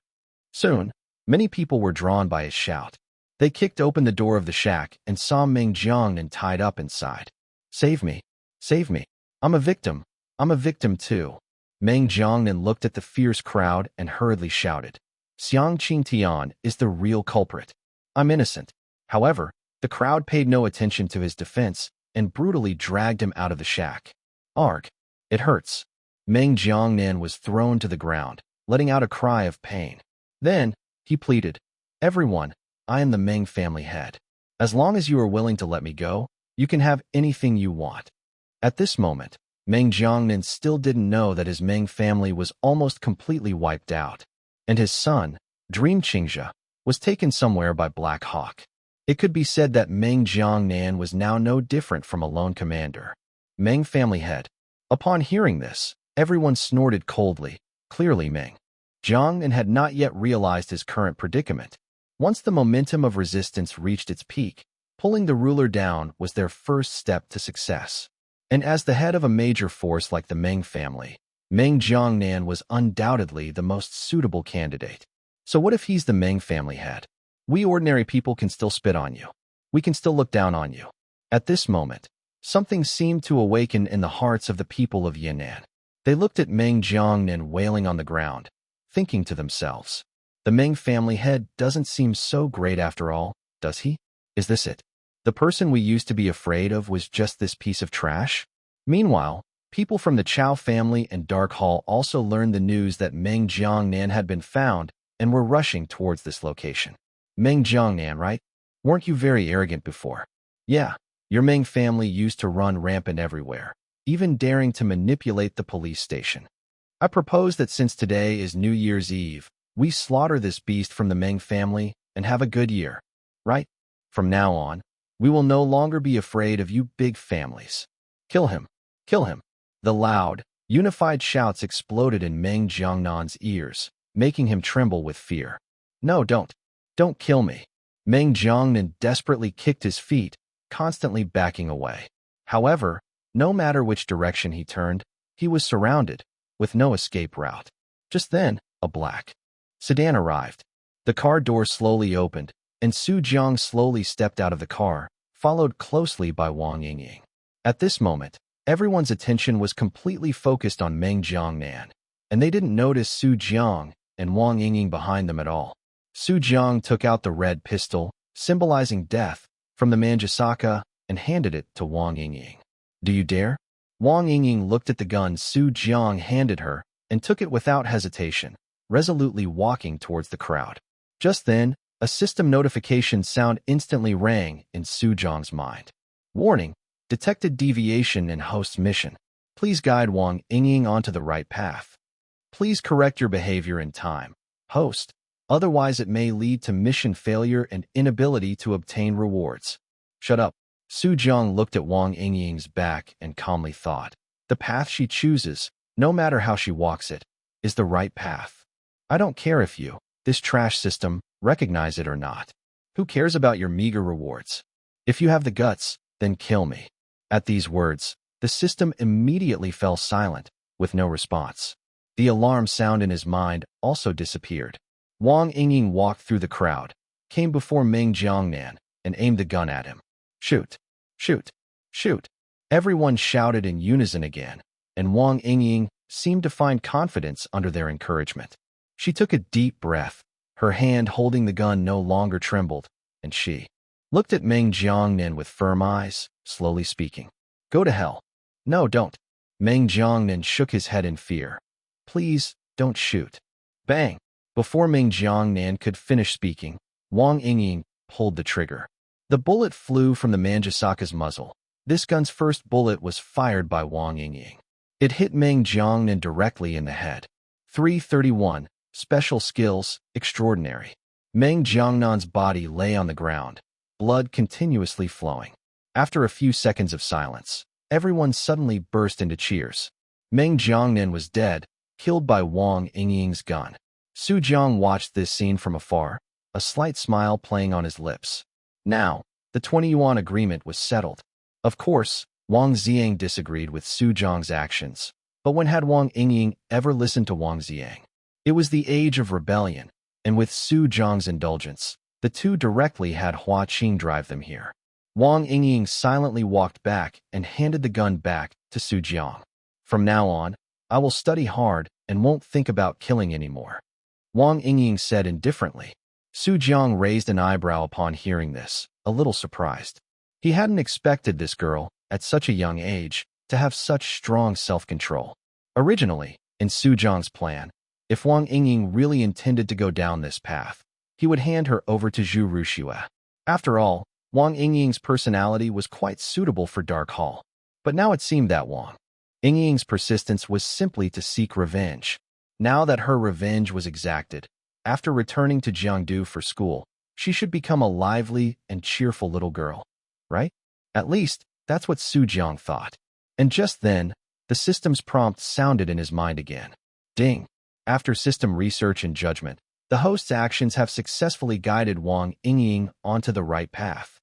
Soon, many people were drawn by his shout. They kicked open the door of the shack and saw Meng Jiangnan tied up inside. "Save me! Save me! I'm a victim! I'm a victim too!" Meng Jiangnan looked at the fierce crowd and hurriedly shouted, "Xiang Qingtian is the real culprit. I'm innocent." However, the crowd paid no attention to his defense and brutally dragged him out of the shack. "Arg! It hurts." Meng Jiangnan was thrown to the ground, letting out a cry of pain. Then, he pleaded, "Everyone, I am the Meng family head. As long as you are willing to let me go, you can have anything you want." At this moment, Meng Jiangnan still didn't know that his Meng family was almost completely wiped out, and his son, Dream Qingzhe, was taken somewhere by Black Hawk. It could be said that Meng Jiangnan was now no different from a lone commander. Meng family head. Upon hearing this, everyone snorted coldly. Clearly Meng Jiangnan had not yet realized his current predicament. Once the momentum of resistance reached its peak, pulling the ruler down was their first step to success. And as the head of a major force like the Meng family, Meng Jiangnan was undoubtedly the most suitable candidate. So what if he's the Meng family head? We ordinary people can still spit on you. We can still look down on you. At this moment, something seemed to awaken in the hearts of the people of Yan'an. They looked at Meng Jiangnan wailing on the ground, thinking to themselves, "The Meng family head doesn't seem so great after all, does he? Is this it? The person we used to be afraid of was just this piece of trash?" Meanwhile, people from the Chao family and Dark Hall also learned the news that Meng Jiangnan had been found and were rushing towards this location. "Meng Jiangnan, right? Weren't you very arrogant before?" "Yeah, your Meng family used to run rampant everywhere, even daring to manipulate the police station. I propose that since today is New Year's Eve, we slaughter this beast from the Meng family and have a good year, right? From now on, we will no longer be afraid of you big families. Kill him! Kill him!" The loud, unified shouts exploded in Meng Jiangnan's ears, making him tremble with fear. "No, don't! Don't kill me!" Meng Jiangnan desperately kicked his feet, constantly backing away. However, no matter which direction he turned, he was surrounded, with no escape route. Just then, a black sedan arrived. The car door slowly opened, and Su Jiang slowly stepped out of the car, followed closely by Wang Yingying. At this moment, everyone's attention was completely focused on Meng Jiangnan, and they didn't notice Su Jiang and Wang Yingying behind them at all. Su Jiang took out the red pistol, symbolizing death, from the Manjusaka and handed it to Wang Yingying. "Do you dare?" Wang Yingying looked at the gun Su Jiang handed her and took it without hesitation, resolutely walking towards the crowd. Just then, a system notification sound instantly rang in Su Jiang's mind. "Warning, detected deviation in host's mission. Please guide Wang Yingying onto the right path. Please correct your behavior in time, host. Otherwise it may lead to mission failure and inability to obtain rewards." "Shut up." Su Jiang looked at Wang Yingying's back and calmly thought, "The path she chooses, no matter how she walks it, is the right path. I don't care if you, this trash system, recognize it or not. Who cares about your meager rewards? If you have the guts, then kill me." At these words, the system immediately fell silent, with no response. The alarm sound in his mind also disappeared. Wang Yingying walked through the crowd, came before Meng Jiangnan, and aimed the gun at him. "Shoot! Shoot! Shoot!" Everyone shouted in unison again, and Wang Yingying seemed to find confidence under their encouragement. She took a deep breath, her hand holding the gun no longer trembled, and she looked at Meng Jiangnan with firm eyes, slowly speaking. "Go to hell." "No, don't." Meng Jiangnan shook his head in fear. "Please, don't shoot." Bang! Before Meng Jiangnan could finish speaking, Wang Yingying pulled the trigger. The bullet flew from the Manjusaka's muzzle. This gun's first bullet was fired by Wang Yingying. It hit Meng Jiangnan directly in the head. 331. Special skills, extraordinary. Meng Jiangnan's body lay on the ground, blood continuously flowing. After a few seconds of silence, everyone suddenly burst into cheers. Meng Jiangnan was dead, killed by Wang Yingying's gun. Su Jiang watched this scene from afar, a slight smile playing on his lips. Now, the 20 yuan agreement was settled. Of course, Wang Xiang disagreed with Su Jiang's actions, but when had Wang Yingying ever listened to Wang Xiang? It was the age of rebellion, and with Su Jiang's indulgence, the two directly had Hua Qing drive them here. Wang Yingying silently walked back and handed the gun back to Su Jiang. From now on, I will study hard and won't think about killing anymore, Wang Yingying said indifferently. Su Jiang raised an eyebrow upon hearing this, a little surprised. He hadn't expected this girl, at such a young age, to have such strong self-control. Originally, in Su Jiang's plan, if Wang Yingying really intended to go down this path, he would hand her over to Zhu Ruxue. After all, Wang Yingying's personality was quite suitable for Dark Hall. But now it seemed that Wang Yingying's persistence was simply to seek revenge. Now that her revenge was exacted, after returning to Jiangdu for school, she should become a lively and cheerful little girl. Right? At least, that's what Su Jiang thought. And just then, the system's prompt sounded in his mind again. Ding! After system research and judgment, the host's actions have successfully guided Wang Yingying onto the right path.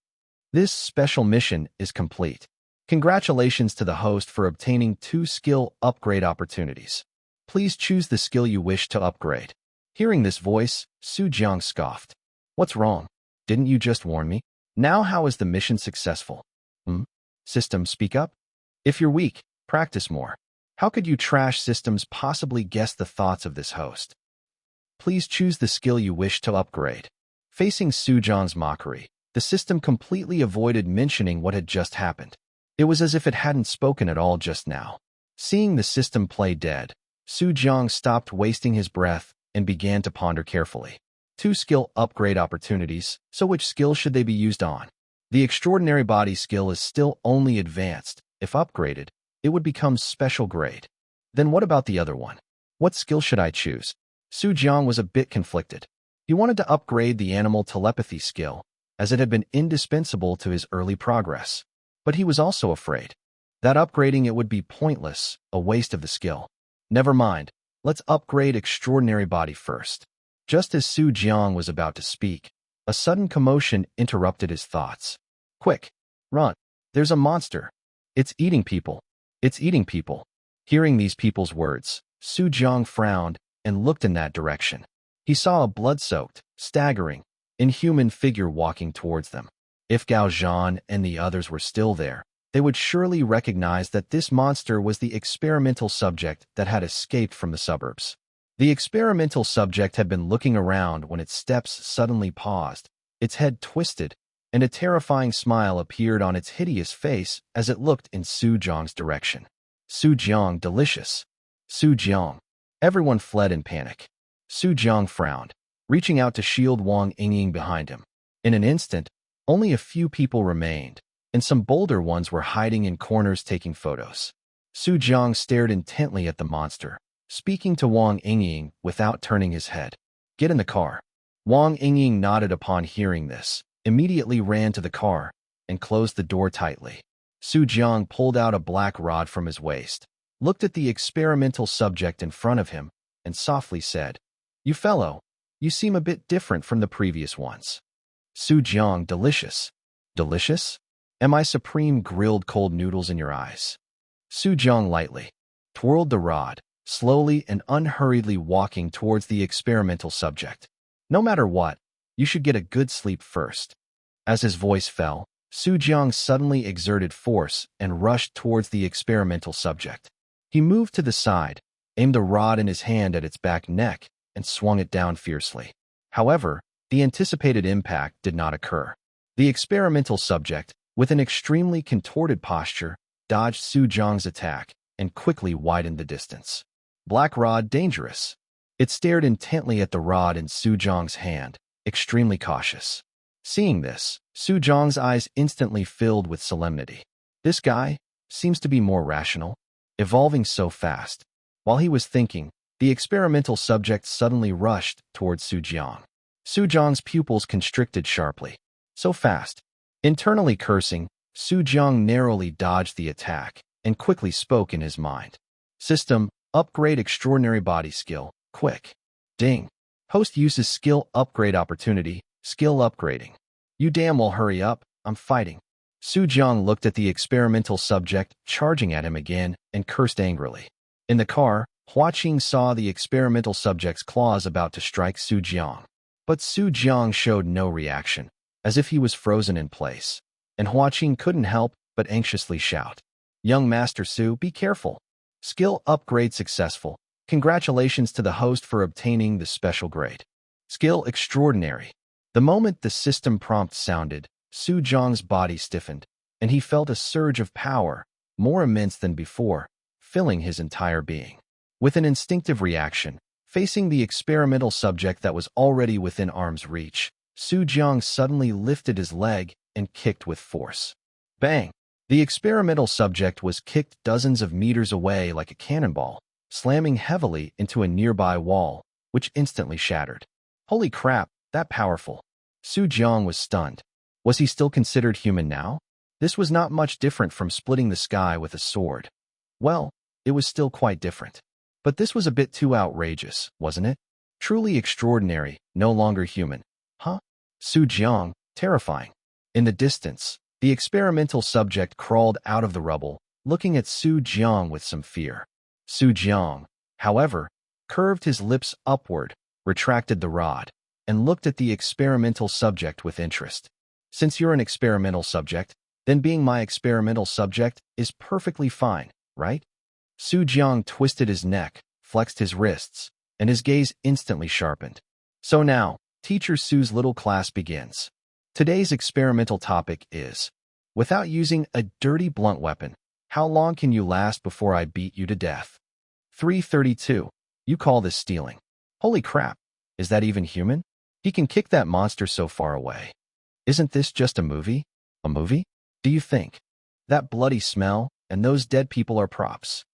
This special mission is complete. Congratulations to the host for obtaining 2 skill upgrade opportunities. Please choose the skill you wish to upgrade. Hearing this voice, Su Jiang scoffed. What's wrong? Didn't you just warn me? Now how is the mission successful? System, speak up? If you're weak, practice more. How could you trash systems possibly guess the thoughts of this host? Please choose the skill you wish to upgrade. Facing Su Jiang's mockery, the system completely avoided mentioning what had just happened. It was as if it hadn't spoken at all just now. Seeing the system play dead, Su Jiang stopped wasting his breath and began to ponder carefully. 2 skill upgrade opportunities, so which skill should they be used on? The extraordinary body skill is still only advanced. If upgraded, it would become special grade. Then what about the other one? What skill should I choose? Su Jiang was a bit conflicted. He wanted to upgrade the animal telepathy skill, as it had been indispensable to his early progress. But he was also afraid that upgrading it would be pointless, a waste of the skill. Never mind, let's upgrade extraordinary body first. Just as Su Jiang was about to speak, a sudden commotion interrupted his thoughts. Quick, run. There's a monster. It's eating people. It's eating people. Hearing these people's words, Su Jiang frowned and looked in that direction. He saw a blood-soaked, staggering, inhuman figure walking towards them. If Gao Zhan and the others were still there, they would surely recognize that this monster was the experimental subject that had escaped from the suburbs. The experimental subject had been looking around when its steps suddenly paused, its head twisted, and a terrifying smile appeared on its hideous face as it looked in Su Jiang's direction. Su Jiang, delicious. Su Jiang. Everyone fled in panic. Su Jiang frowned, reaching out to shield Wang Yingying behind him. In an instant, only a few people remained, and some bolder ones were hiding in corners taking photos. Su Jiang stared intently at the monster, speaking to Wang Yingying without turning his head. Get in the car. Wang Yingying nodded upon hearing this, immediately ran to the car, and closed the door tightly. Su Jiang pulled out a black rod from his waist, looked at the experimental subject in front of him, and softly said, You fellow, you seem a bit different from the previous ones. Su Jiang, delicious. Delicious? Am I supreme grilled cold noodles in your eyes? Su Jiang lightly twirled the rod, slowly and unhurriedly walking towards the experimental subject. No matter what, you should get a good sleep first. As his voice fell, Su Jiang suddenly exerted force and rushed towards the experimental subject. He moved to the side, aimed a rod in his hand at its back neck, and swung it down fiercely. However, the anticipated impact did not occur. The experimental subject, with an extremely contorted posture, dodged Su Jiang's attack and quickly widened the distance. Black rod dangerous. It stared intently at the rod in Su Jiang's hand, extremely cautious. Seeing this, Su Jiang's eyes instantly filled with solemnity. This guy seems to be more rational, evolving so fast. While he was thinking, the experimental subject suddenly rushed towards Su Jiang. Su Jiang's pupils constricted sharply. So fast. Internally cursing, Su Jiang narrowly dodged the attack and quickly spoke in his mind. System, upgrade extraordinary body skill, quick. Ding. Host uses skill upgrade opportunity, skill upgrading. You damn well hurry up, I'm fighting. Su Jiang looked at the experimental subject charging at him again and cursed angrily. In the car, Hua Qing saw the experimental subject's claws about to strike Su Jiang. But Su Jiang showed no reaction, as if he was frozen in place. And Hua Qing couldn't help but anxiously shout, "Young Master Su, be careful. Skill upgrade successful. Congratulations to the host for obtaining the special grade. Skill extraordinary." The moment the system prompt sounded, Su Jiang's body stiffened, and he felt a surge of power, more immense than before, filling his entire being. With an instinctive reaction, facing the experimental subject that was already within arm's reach, Su Jiang suddenly lifted his leg and kicked with force. Bang! The experimental subject was kicked dozens of meters away like a cannonball, slamming heavily into a nearby wall, which instantly shattered. Holy crap, that powerful. Su Jiang was stunned. Was he still considered human now? This was not much different from splitting the sky with a sword. Well, it was still quite different. But this was a bit too outrageous, wasn't it? Truly extraordinary, no longer human. Huh? Su Jiang, terrifying. In the distance, the experimental subject crawled out of the rubble, looking at Su Jiang with some fear. Su Jiang, however, curved his lips upward, retracted the rod, and looked at the experimental subject with interest. Since you're an experimental subject, then being my experimental subject is perfectly fine, right? Su Jiang twisted his neck, flexed his wrists, and his gaze instantly sharpened. So now, Teacher Su's little class begins. Today's experimental topic is, without using a dirty blunt weapon, how long can you last before I beat you to death? 332. You call this stealing. Holy crap, is that even human? He can kick that monster so far away. Isn't this just a movie? A movie? Do you think? That bloody smell and those dead people are props.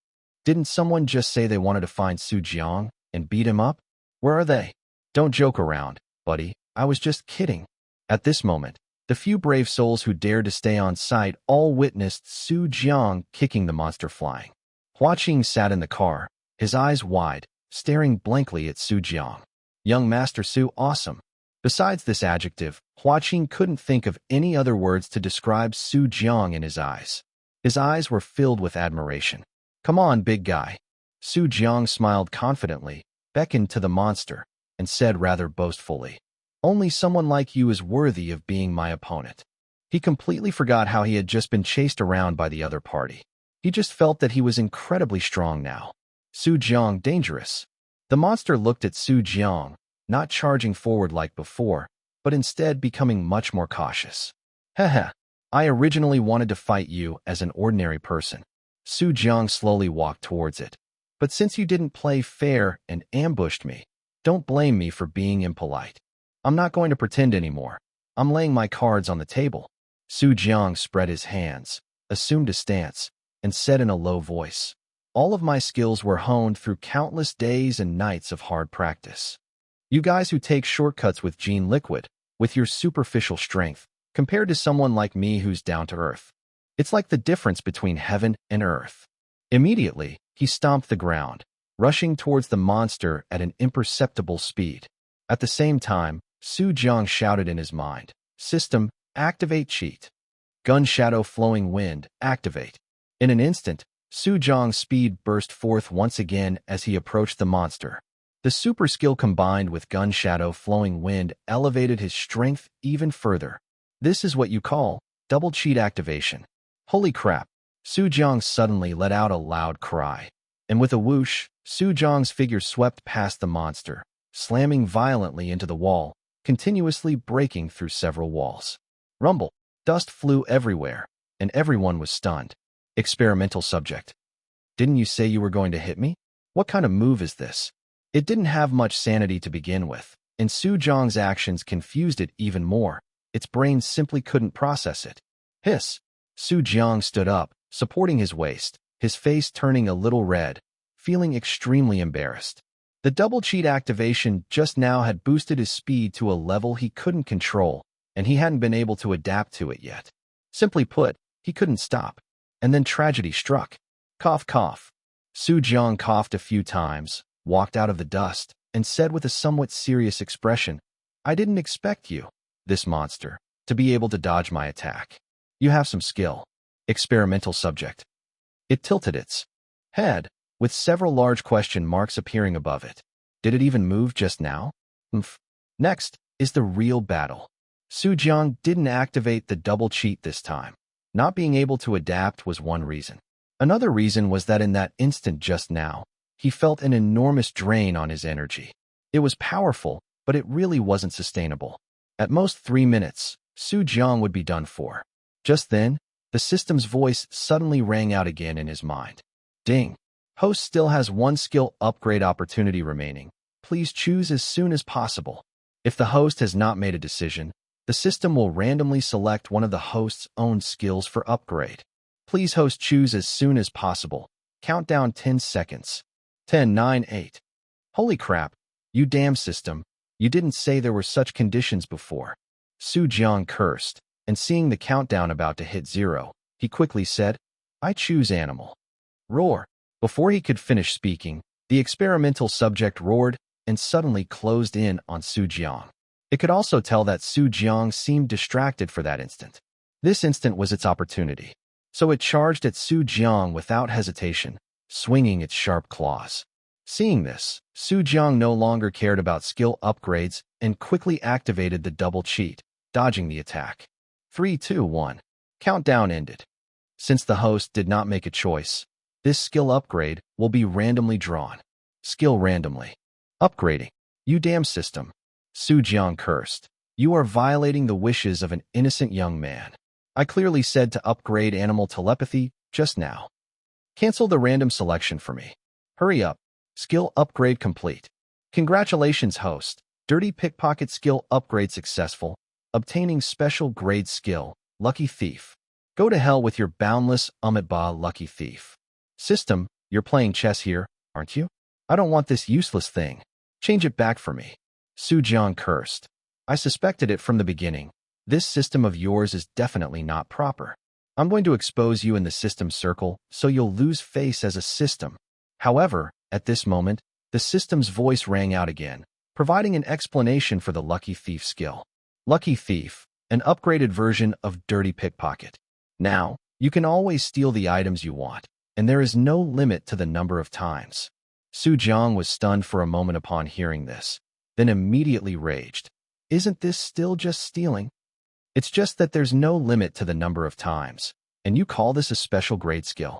Didn't someone just say they wanted to find Su Jiang and beat him up? Where are they? Don't joke around, buddy. I was just kidding. At this moment, the few brave souls who dared to stay on site all witnessed Su Jiang kicking the monster flying. Hua Qing sat in the car, his eyes wide, staring blankly at Su Jiang. Young Master Su, awesome. Besides this adjective, Hua Qing couldn't think of any other words to describe Su Jiang in his eyes. His eyes were filled with admiration. Come on, big guy. Su Jiang smiled confidently, beckoned to the monster, and said rather boastfully, only someone like you is worthy of being my opponent. He completely forgot how he had just been chased around by the other party. He just felt that he was incredibly strong now. Su Jiang, dangerous. The monster looked at Su Jiang, not charging forward like before, but instead becoming much more cautious. Heh. I originally wanted to fight you as an ordinary person. Su Jiang slowly walked towards it. But since you didn't play fair and ambushed me, don't blame me for being impolite. I'm not going to pretend anymore. I'm laying my cards on the table. Su Jiang spread his hands, assumed a stance, and said in a low voice, all of my skills were honed through countless days and nights of hard practice. You guys who take shortcuts with Gene Liquid, with your superficial strength, compared to someone like me who's down to earth. It's like the difference between heaven and earth. Immediately, he stomped the ground, rushing towards the monster at an imperceptible speed. At the same time, Su Jiang shouted in his mind, System, activate cheat. Gun Shadow Flowing Wind, activate. In an instant, Su Jiang's speed burst forth once again as he approached the monster. The super skill combined with Gun Shadow Flowing Wind elevated his strength even further. This is what you call double cheat activation. Holy crap! Su Jiang suddenly let out a loud cry. And with a whoosh, Su Jiang's figure swept past the monster, slamming violently into the wall, continuously breaking through several walls. Rumble! Dust flew everywhere, and everyone was stunned. Experimental subject. Didn't you say you were going to hit me? What kind of move is this? It didn't have much sanity to begin with, and Su Jiang's actions confused it even more. Its brain simply couldn't process it. Hiss! Su Jiang stood up, supporting his waist, his face turning a little red, feeling extremely embarrassed. The double cheat activation just now had boosted his speed to a level he couldn't control, and he hadn't been able to adapt to it yet. Simply put, he couldn't stop. And then tragedy struck. Cough, cough. Su Jiang coughed a few times, walked out of the dust, and said with a somewhat serious expression, "I didn't expect you, this monster, to be able to dodge my attack. You have some skill." Experimental subject. It tilted its head, with several large question marks appearing above it. Did it even move just now? Next is the real battle. Su Jiang didn't activate the double cheat this time. Not being able to adapt was one reason. Another reason was that in that instant just now, he felt an enormous drain on his energy. It was powerful, but it really wasn't sustainable. At most 3 minutes, Su Jiang would be done for. Just then, the system's voice suddenly rang out again in his mind. Ding! Host still has one skill upgrade opportunity remaining. Please choose as soon as possible. If the host has not made a decision, the system will randomly select one of the host's own skills for upgrade. Please host choose as soon as possible. Countdown 10 seconds. 10, 9, 8. Holy crap, you damn system. You didn't say there were such conditions before. Su Jiang cursed, and seeing the countdown about to hit 0, he quickly said, "I choose animal." Roar. Before he could finish speaking, the experimental subject roared and suddenly closed in on Su Jiang. It could also tell that Su Jiang seemed distracted for that instant. This instant was its opportunity. So it charged at Su Jiang without hesitation, swinging its sharp claws. Seeing this, Su Jiang no longer cared about skill upgrades and quickly activated the double cheat, dodging the attack. 3, 2, 1. Countdown ended. Since the host did not make a choice, this skill upgrade will be randomly drawn. Skill randomly. Upgrading. You damn system. Su Jiang cursed. You are violating the wishes of an innocent young man. I clearly said to upgrade animal telepathy just now. Cancel the random selection for me. Hurry up. Skill upgrade complete. Congratulations, host. Dirty pickpocket skill upgrade successful. Obtaining special grade skill, lucky thief. Go to hell with your boundless Umitba lucky thief. System, you're playing chess here, aren't you? I don't want this useless thing. Change it back for me. Su Jiang cursed. I suspected it from the beginning. This system of yours is definitely not proper. I'm going to expose you in the system circle so you'll lose face as a system. However, at this moment, the system's voice rang out again, providing an explanation for the Lucky Thief skill. Lucky Thief, an upgraded version of Dirty Pickpocket. Now, you can always steal the items you want, and there is no limit to the number of times. Su Jiang was stunned for a moment upon hearing this, then immediately raged. Isn't this still just stealing? It's just that there's no limit to the number of times, and you call this a special grade skill.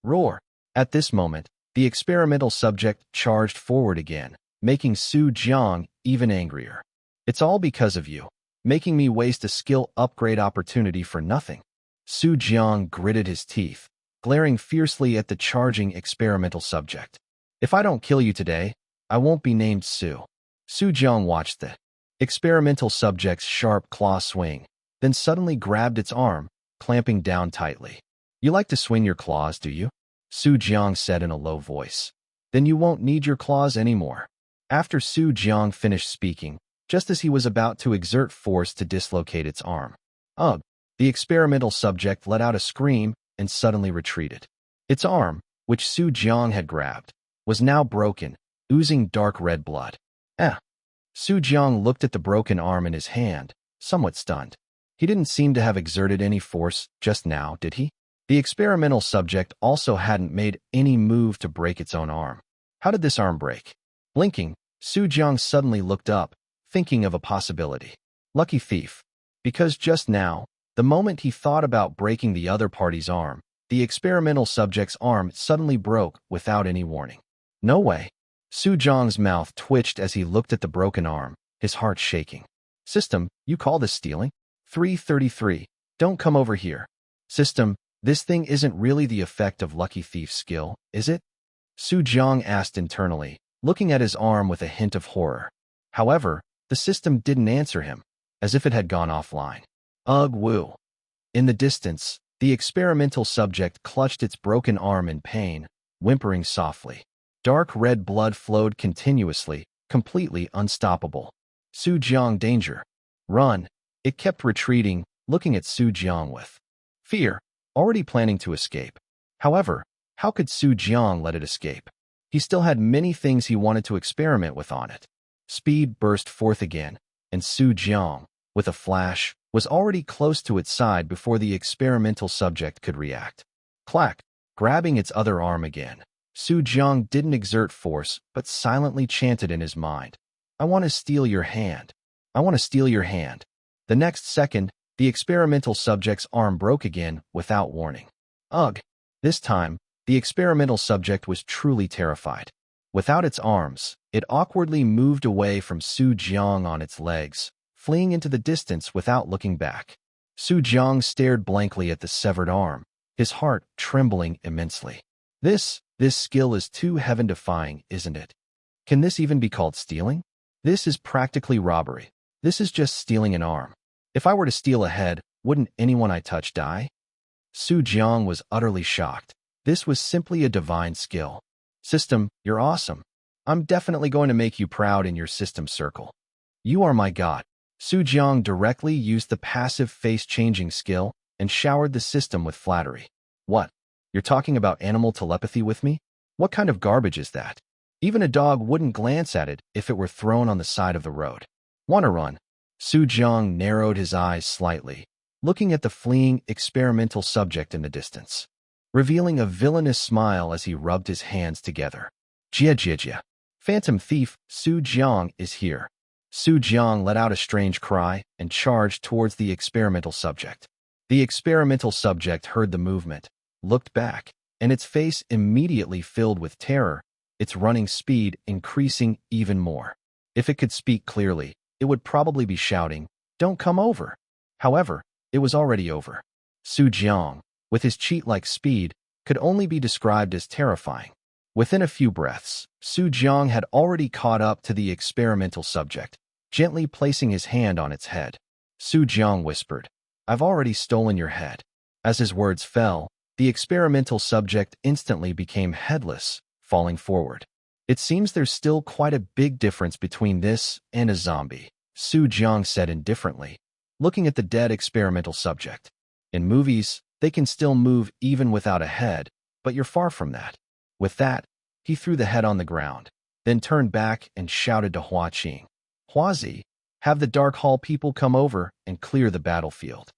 Roar. At this moment, the experimental subject charged forward again, making Su Jiang even angrier. It's all because of you, making me waste a skill upgrade opportunity for nothing. Su Jiang gritted his teeth, glaring fiercely at the charging experimental subject. If I don't kill you today, I won't be named Su. Su Jiang watched the experimental subject's sharp claw swing, then suddenly grabbed its arm, clamping down tightly. You like to swing your claws, do you? Su Jiang said in a low voice. Then you won't need your claws anymore. After Su Jiang finished speaking, just as he was about to exert force to dislocate its arm, ugh, the experimental subject let out a scream and suddenly retreated. Its arm, which Su Jiang had grabbed, was now broken, oozing dark red blood. Su Jiang looked at the broken arm in his hand, somewhat stunned. He didn't seem to have exerted any force just now, did he? The experimental subject also hadn't made any move to break its own arm. How did this arm break? Blinking, Su Jiang suddenly looked up, thinking of a possibility. Lucky thief. Because just now, the moment he thought about breaking the other party's arm, the experimental subject's arm suddenly broke without any warning. No way. Su Jiang's mouth twitched as he looked at the broken arm, his heart shaking. System, you call this stealing? 333. Don't come over here. System, this thing isn't really the effect of Lucky Thief's skill, is it? Su Jiang asked internally, looking at his arm with a hint of horror. However, the system didn't answer him, as if it had gone offline. Ugh, woo. In the distance, the experimental subject clutched its broken arm in pain, whimpering softly. Dark red blood flowed continuously, completely unstoppable. Su Jiang, danger. Run. It kept retreating, looking at Su Jiang with fear, already planning to escape. However, how could Su Jiang let it escape? He still had many things he wanted to experiment with on it. Speed burst forth again, and Su Jiang, with a flash, was already close to its side before the experimental subject could react. Clack, grabbing its other arm again. Su Jiang didn't exert force, but silently chanted in his mind, "I want to steal your hand. I want to steal your hand." The next second, the experimental subject's arm broke again, without warning. Ugh! This time, the experimental subject was truly terrified. Without its arms, it awkwardly moved away from Su Jiang on its legs, fleeing into the distance without looking back. Su Jiang stared blankly at the severed arm, his heart trembling immensely. This skill is too heaven-defying, isn't it? Can this even be called stealing? This is practically robbery. This is just stealing an arm. If I were to steal a head, wouldn't anyone I touch die? Su Jiang was utterly shocked. This was simply a divine skill. System, you're awesome. I'm definitely going to make you proud in your system circle. You are my god. Su Jiang directly used the passive face-changing skill and showered the system with flattery. What? You're talking about animal telepathy with me? What kind of garbage is that? Even a dog wouldn't glance at it if it were thrown on the side of the road. Wanna run? Su Jiang narrowed his eyes slightly, looking at the fleeing experimental subject in the distance, revealing a villainous smile as he rubbed his hands together. Jia. Phantom thief, Su Jiang is here. Su Jiang let out a strange cry and charged towards the experimental subject. The experimental subject heard the movement, looked back, and its face immediately filled with terror, its running speed increasing even more. If it could speak clearly, it would probably be shouting, "Don't come over." However, it was already over. Su Jiang, with his cheat-like speed, could only be described as terrifying. Within a few breaths, Su Jiang had already caught up to the experimental subject, gently placing his hand on its head. Su Jiang whispered, "I've already stolen your head." As his words fell, the experimental subject instantly became headless, falling forward. "It seems there's still quite a big difference between this and a zombie," Su Jiang said indifferently, looking at the dead experimental subject. "In movies, they can still move even without a head, but you're far from that." With that, he threw the head on the ground, then turned back and shouted to Hua Qing, "Huazi, have the Dark Hall people come over and clear the battlefield."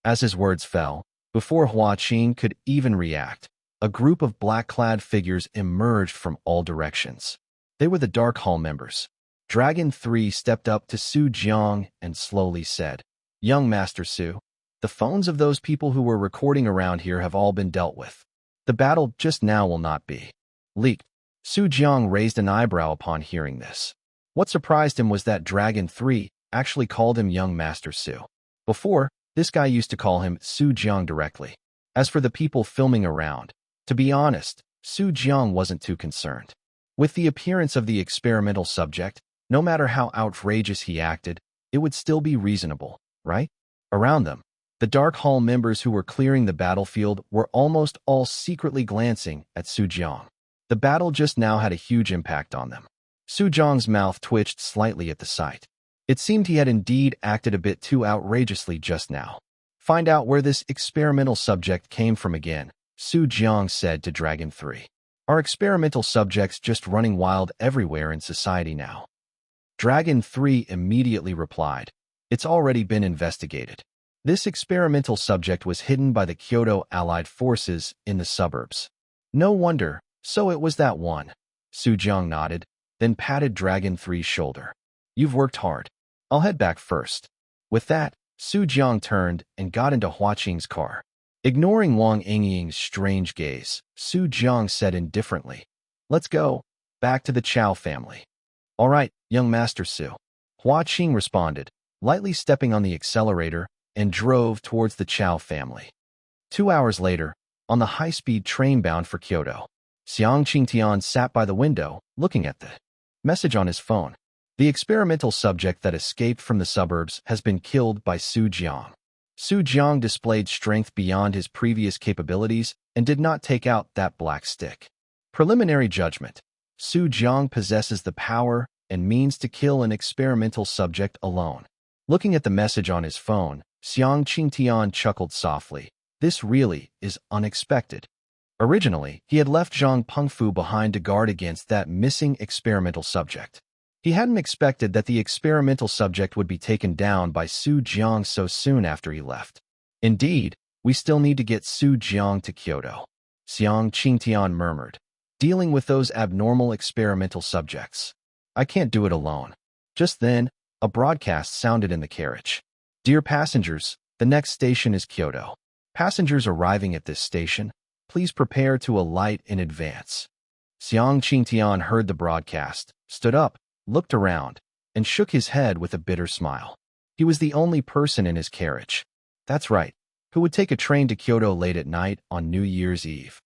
As his words fell, before Hua Qing could even react, a group of black-clad figures emerged from all directions. They were the Dark Hall members. Dragon 3 stepped up to Su Jiang and slowly said, "Young Master Su, the phones of those people who were recording around here have all been dealt with. The battle just now will not be leaked." Su Jiang raised an eyebrow upon hearing this. What surprised him was that Dragon 3 actually called him Young Master Su. Before, this guy used to call him Su Jiang directly. As for the people filming around, to be honest, Su Jiang wasn't too concerned. With the appearance of the experimental subject, no matter how outrageous he acted, it would still be reasonable, right? Around them, the Dark Hall members who were clearing the battlefield were almost all secretly glancing at Su Jiang. The battle just now had a huge impact on them. Su Jiang's mouth twitched slightly at the sight. It seemed he had indeed acted a bit too outrageously just now. "Find out where this experimental subject came from again," Su Jiang said to Dragon 3. "Are experimental subjects just running wild everywhere in society now?" Dragon 3 immediately replied, "It's already been investigated. This experimental subject was hidden by the Kyoto Allied forces in the suburbs." "No wonder, so it was that one." Su Jiang nodded, then patted Dragon 3's shoulder. "You've worked hard. I'll head back first." With that, Su Jiang turned and got into Hua Qing's car. Ignoring Wang Yingying's strange gaze, Su Jiang said indifferently, "Let's go. Back to the Chow family." "All right, young Master Su." Hua Qing responded, lightly stepping on the accelerator, and drove towards the Chow family. 2 hours later, on the high-speed train bound for Kyoto, Xiang Qingtian sat by the window, looking at the Message on his phone. The experimental subject that escaped from the suburbs has been killed by Jiang. Jiang displayed strength beyond his previous capabilities and did not take out that black stick. Preliminary judgment. Jiang possesses the power and means to kill an experimental subject alone. Looking at the message on his phone, Xiang Qingtian chuckled softly. This really is unexpected. Originally, he had left Zhang Pengfu behind to guard against that missing experimental subject. He hadn't expected that the experimental subject would be taken down by Jiang so soon after he left. Indeed, we still need to get Jiang to Kyoto. Xiang Qingtian murmured. Dealing with those abnormal experimental subjects. I can't do it alone. Just then, a broadcast sounded in the carriage. Dear passengers, the next station is Kyoto. Passengers arriving at this station, please prepare to alight in advance. Xiang Qingtian heard the broadcast, stood up, looked around, and shook his head with a bitter smile. He was the only person in his carriage. That's right, who would take a train to Kyoto late at night on New Year's Eve.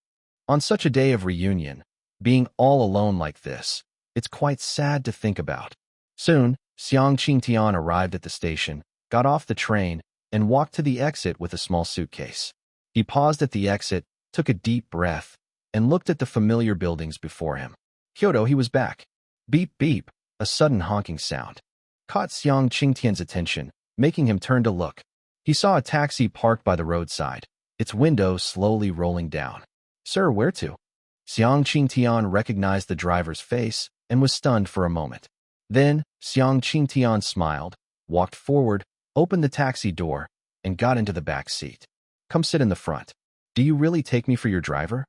On such a day of reunion, being all alone like this, it's quite sad to think about. Soon, Xiang Qingtian arrived at the station, got off the train, and walked to the exit with a small suitcase. He paused at the exit, took a deep breath, and looked at the familiar buildings before him. Kyoto, he was back. Beep, beep, a sudden honking sound caught Xiang Qingtian's attention, making him turn to look. He saw a taxi parked by the roadside, its window slowly rolling down. Sir, where to? Xiang Qingtian recognized the driver's face and was stunned for a moment. Then, Xiang Qingtian smiled, walked forward, opened the taxi door, and got into the back seat. Come sit in the front. Do you really take me for your driver?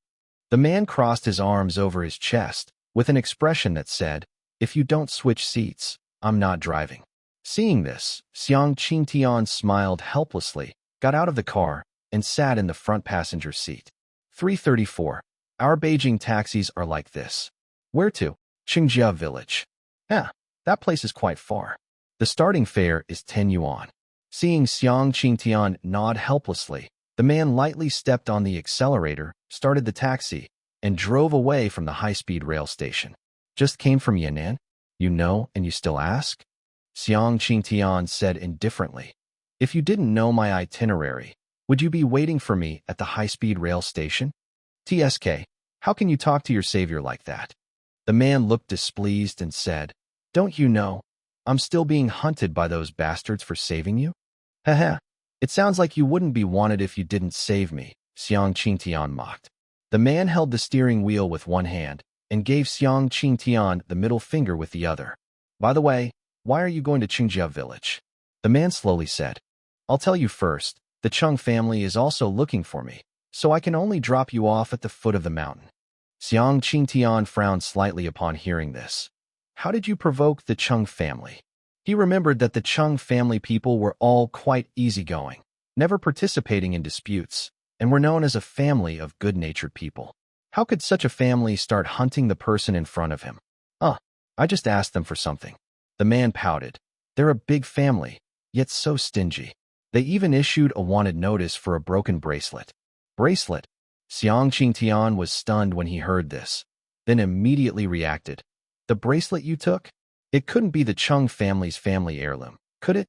The man crossed his arms over his chest, with an expression that said, if you don't switch seats, I'm not driving. Seeing this, Xiang Qingtian smiled helplessly, got out of the car, and sat in the front passenger seat. 334. Our Beijing taxis are like this. Where to? Qingjia Village. That place is quite far. The starting fare is 10 yuan. Seeing Xiang Qingtian nod helplessly, the man lightly stepped on the accelerator, started the taxi, and drove away from the high-speed rail station. Just came from Yan'an? You know, and you still ask? Xiang Qingtian said indifferently. If you didn't know my itinerary, would you be waiting for me at the high-speed rail station? TSK, how can you talk to your savior like that? The man looked displeased and said, Don't you know? I'm still being hunted by those bastards for saving you? Haha, it sounds like you wouldn't be wanted if you didn't save me, Xiang Qingtian mocked. The man held the steering wheel with one hand and gave Xiang Qingtian the middle finger with the other. By the way, why are you going to Qingjia Village? The man slowly said, I'll tell you first, the Chung family is also looking for me, so I can only drop you off at the foot of the mountain. Xiang Qingtian frowned slightly upon hearing this. How did you provoke the Chung family? He remembered that the Chung family people were all quite easygoing, never participating in disputes, and were known as a family of good-natured people. How could such a family start hunting the person in front of him? I just asked them for something. The man pouted. They're a big family, yet so stingy. They even issued a wanted notice for a broken bracelet. Bracelet? Xiang Qingtian was stunned when he heard this, then immediately reacted. The bracelet you took? It couldn't be the Chung family's family heirloom, could it?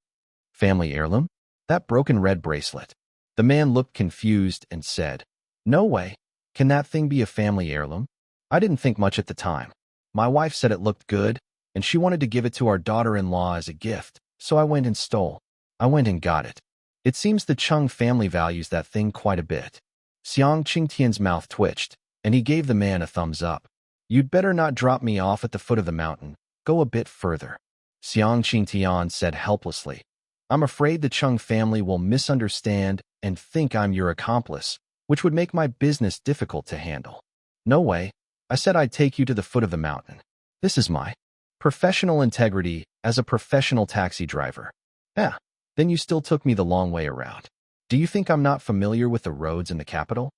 Family heirloom? That broken red bracelet. The man looked confused and said, No way. Can that thing be a family heirloom? I didn't think much at the time. My wife said it looked good, and she wanted to give it to our daughter-in-law as a gift, so I went and stole. I went and got it. It seems the Chung family values that thing quite a bit. Xiang Qingtian's mouth twitched, and he gave the man a thumbs up. You'd better not drop me off at the foot of the mountain. Go a bit further. Xiang Qingtian said helplessly. I'm afraid the Chung family will misunderstand and think I'm your accomplice, which would make my business difficult to handle. No way. I said I'd take you to the foot of the mountain. This is my professional integrity as a professional taxi driver. Then you still took me the long way around. Do you think I'm not familiar with the roads in the capital?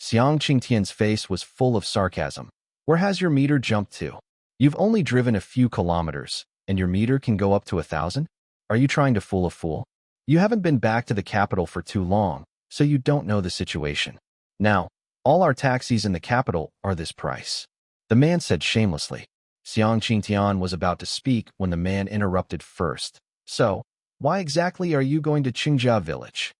Xiang Qingtian's face was full of sarcasm. Where has your meter jumped to? You've only driven a few kilometers, and your meter can go up to 1,000? Are you trying to fool a fool? You haven't been back to the capital for too long, so you don't know the situation. Now, all our taxis in the capital are this price. The man said shamelessly. Xiang Qingtian was about to speak when the man interrupted first. So, why exactly are you going to Qingjia village?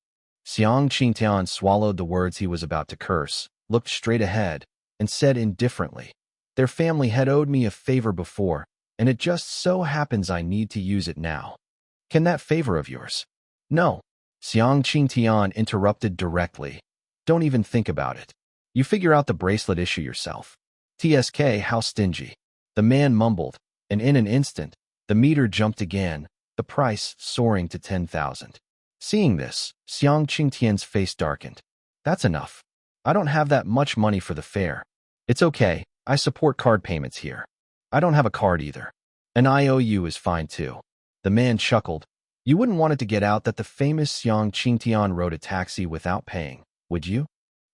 Xiang Qingtian swallowed the words he was about to curse, looked straight ahead, and said indifferently, their family had owed me a favor before, and it just so happens I need to use it now. Can that favor of yours? No. Xiang Qingtian interrupted directly. Don't even think about it. You figure out the bracelet issue yourself. TSK, how stingy. The man mumbled, and in an instant, the meter jumped again, the price soaring to 10,000. Seeing this, Xiang Qingtian's face darkened. That's enough. I don't have that much money for the fare. It's okay, I support card payments here. I don't have a card either. An IOU is fine too. The man chuckled. You wouldn't want it to get out that the famous Xiang Qingtian rode a taxi without paying, would you?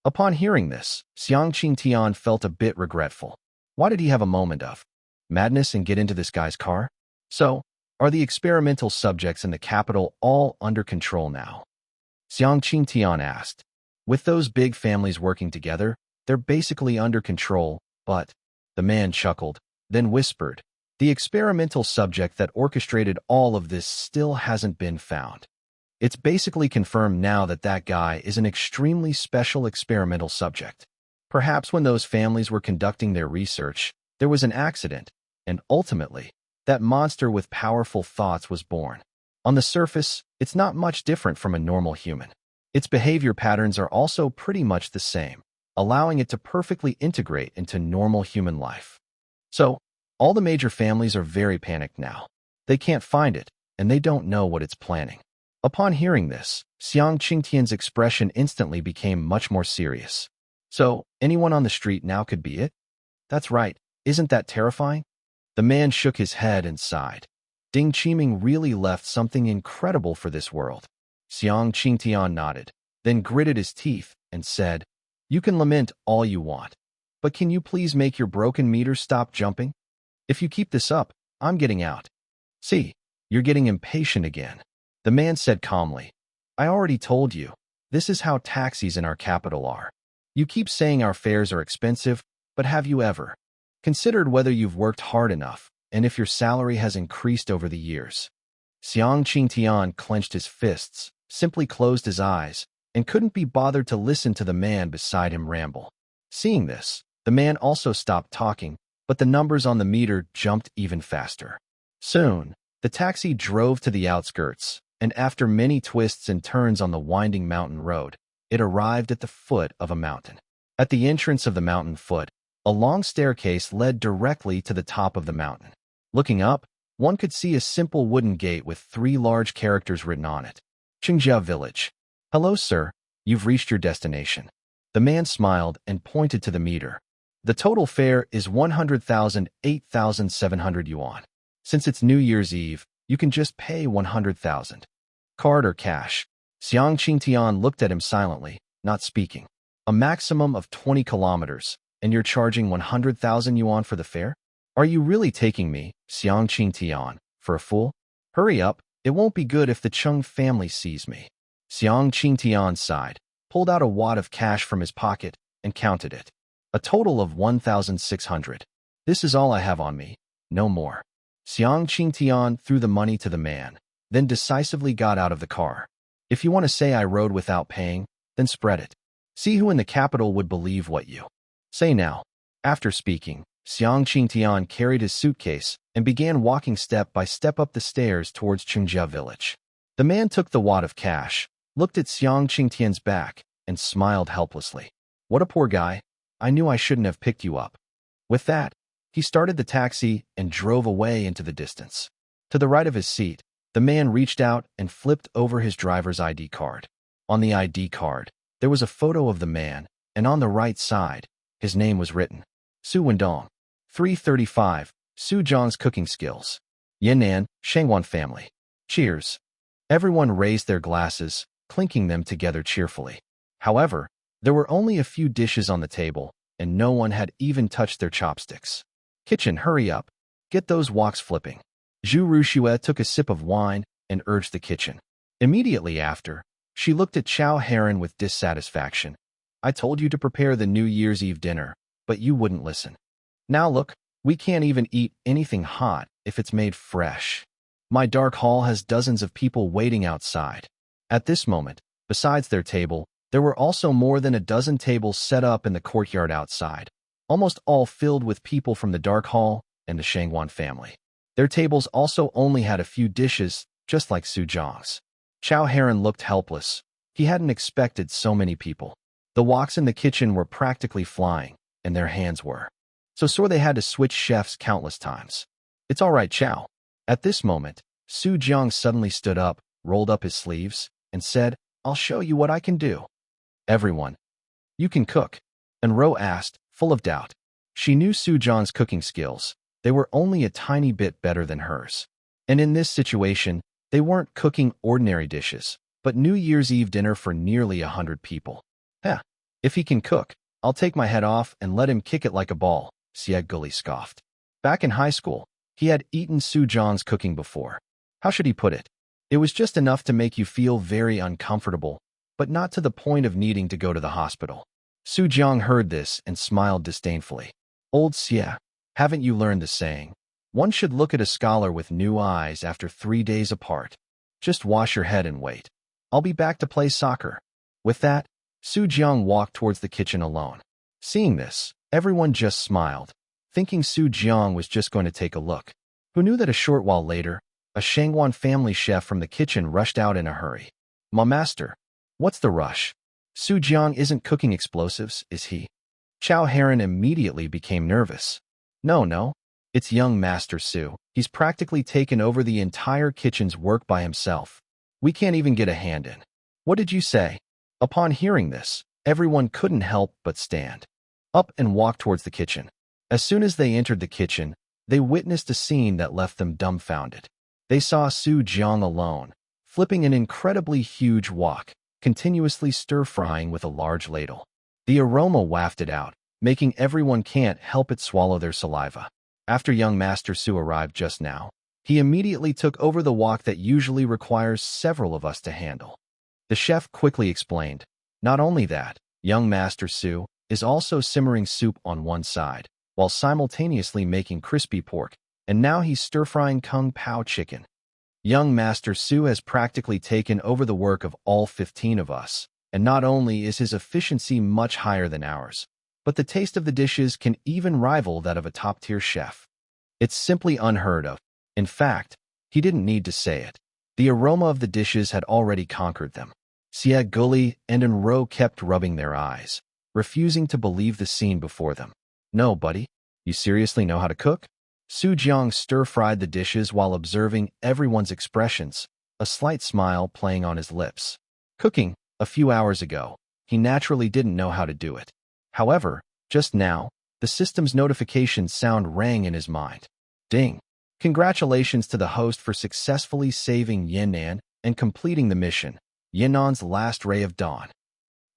Upon hearing this, Xiang Qingtian felt a bit regretful. Why did he have a moment of madness and get into this guy's car? So, are the experimental subjects in the capital all under control now? Xiang Qingtian asked. With those big families working together, they're basically under control, but the man chuckled, then whispered, the experimental subject that orchestrated all of this still hasn't been found. It's basically confirmed now that that guy is an extremely special experimental subject. Perhaps when those families were conducting their research, there was an accident, and ultimately, that monster with powerful thoughts was born. On the surface, it's not much different from a normal human. Its behavior patterns are also pretty much the same, allowing it to perfectly integrate into normal human life. So, all the major families are very panicked now. They can't find it, and they don't know what it's planning. Upon hearing this, Xiang Qingtian's expression instantly became much more serious. So, anyone on the street now could be it? That's right, isn't that terrifying? The man shook his head and sighed. Ding Qiming really left something incredible for this world. Xiang Qingtian nodded, then gritted his teeth and said, you can lament all you want, but can you please make your broken meter stop jumping? If you keep this up, I'm getting out. See, you're getting impatient again. The man said calmly, I already told you, this is how taxis in our capital are. You keep saying our fares are expensive, but have you ever considered whether you've worked hard enough and if your salary has increased over the years? Xiang Qingtian clenched his fists, simply closed his eyes, and couldn't be bothered to listen to the man beside him ramble. Seeing this, the man also stopped talking, but the numbers on the meter jumped even faster. Soon, the taxi drove to the outskirts, and after many twists and turns on the winding mountain road, it arrived at the foot of a mountain. At the entrance of the mountain foot, a long staircase led directly to the top of the mountain. Looking up, one could see a simple wooden gate with 3 large characters written on it. Qingjia Village. Hello, sir. You've reached your destination. The man smiled and pointed to the meter. The total fare is 8,700 yuan. Since it's New Year's Eve, you can just pay 100,000. Card or cash? Xiang Qingtian looked at him silently, not speaking. A maximum of 20 kilometers, and you're charging 100,000 yuan for the fare? Are you really taking me, Xiang Qingtian, for a fool? Hurry up, it won't be good if the Chung family sees me. Xiang Qingtian sighed, pulled out a wad of cash from his pocket, and counted it. A total of 1,600. This is all I have on me, no more. Xiang Qingtian threw the money to the man, then decisively got out of the car. If you want to say I rode without paying, then spread it. See who in the capital would believe what you say now. After speaking, Xiang Qingtian carried his suitcase and began walking step by step up the stairs towards Qingjia village. The man took the wad of cash, looked at Xiang Qingtian's back, and smiled helplessly. What a poor guy. I knew I shouldn't have picked you up. With that, he started the taxi and drove away into the distance. To the right of his seat, the man reached out and flipped over his driver's ID card. On the ID card, there was a photo of the man, and on the right side, his name was written. Su Wendong. 335. Su Zhang's cooking skills. Yan'an, Shangwan family. Cheers. Everyone raised their glasses, clinking them together cheerfully. However, there were only a few dishes on the table, and no one had even touched their chopsticks. Kitchen, hurry up. Get those woks flipping. Zhu Ruxue took a sip of wine and urged the kitchen. Immediately after, she looked at Chow Heron with dissatisfaction. I told you to prepare the New Year's Eve dinner, but you wouldn't listen. Now look, We can't even eat anything hot if it's made fresh. My dark hall has dozens of people waiting outside. At this moment, besides their table, there were also more than a dozen tables set up in the courtyard outside, almost all filled with people from the dark hall and the Shangwan family. Their tables also only had a few dishes, just like Su Jiang's. Chao Heron looked helpless. He hadn't expected so many people. The woks in the kitchen were practically flying, and their hands were. So sore they had to switch chefs countless times. It's all right, Chao. At this moment, Su Jiang suddenly stood up, rolled up his sleeves, and said, I'll show you what I can do. Everyone. You can cook? An Rou asked, full of doubt. She knew Su Jiang's cooking skills. They were only a tiny bit better than hers. And in this situation, they weren't cooking ordinary dishes, but New Year's Eve dinner for nearly 100 people. Heh, if he can cook, I'll take my head off and let him kick it like a ball, Sieg Gully scoffed. Back in high school, he had eaten Su Jiang's cooking before. How should he put it? It was just enough to make you feel very uncomfortable, but not to the point of needing to go to the hospital. Su Jiang heard this and smiled disdainfully. Old Xie, haven't you learned the saying? One should look at a scholar with new eyes after 3 days apart. Just wash your head and wait. I'll be back to play soccer. With that, Su Jiang walked towards the kitchen alone. Seeing this, everyone just smiled, thinking Su Jiang was just going to take a look. Who knew that a short while later, a Shangwan family chef from the kitchen rushed out in a hurry. Ma master, what's the rush? Su Jiang isn't cooking explosives, is he? Chao Heron immediately became nervous. No, it's young Master Su. He's practically taken over the entire kitchen's work by himself. We can't even get a hand in. What did you say? Upon hearing this, everyone couldn't help but stand up and walk towards the kitchen. As soon as they entered the kitchen, they witnessed a scene that left them dumbfounded. They saw Su Jiang alone, flipping an incredibly huge wok, continuously stir-frying with a large ladle. The aroma wafted out, making everyone can't help but swallow their saliva. After young Master Su arrived just now, he immediately took over the wok that usually requires several of us to handle. The chef quickly explained, not only that, young Master Su is also simmering soup on one side, while simultaneously making crispy pork, and now he's stir-frying Kung Pao chicken. Young Master Su has practically taken over the work of all 15 of us, and not only is his efficiency much higher than ours, but the taste of the dishes can even rival that of a top-tier chef. It's simply unheard of. In fact, he didn't need to say it. The aroma of the dishes had already conquered them. Sieg Gully and An Rou kept rubbing their eyes, refusing to believe the scene before them. No, buddy, you seriously know how to cook? Su Jiang stir-fried the dishes while observing everyone's expressions, a slight smile playing on his lips. Cooking, a few hours ago, he naturally didn't know how to do it. However, just now, the system's notification sound rang in his mind. Ding! Congratulations to the host for successfully saving Yan'an and completing the mission, Yan'an's last ray of dawn.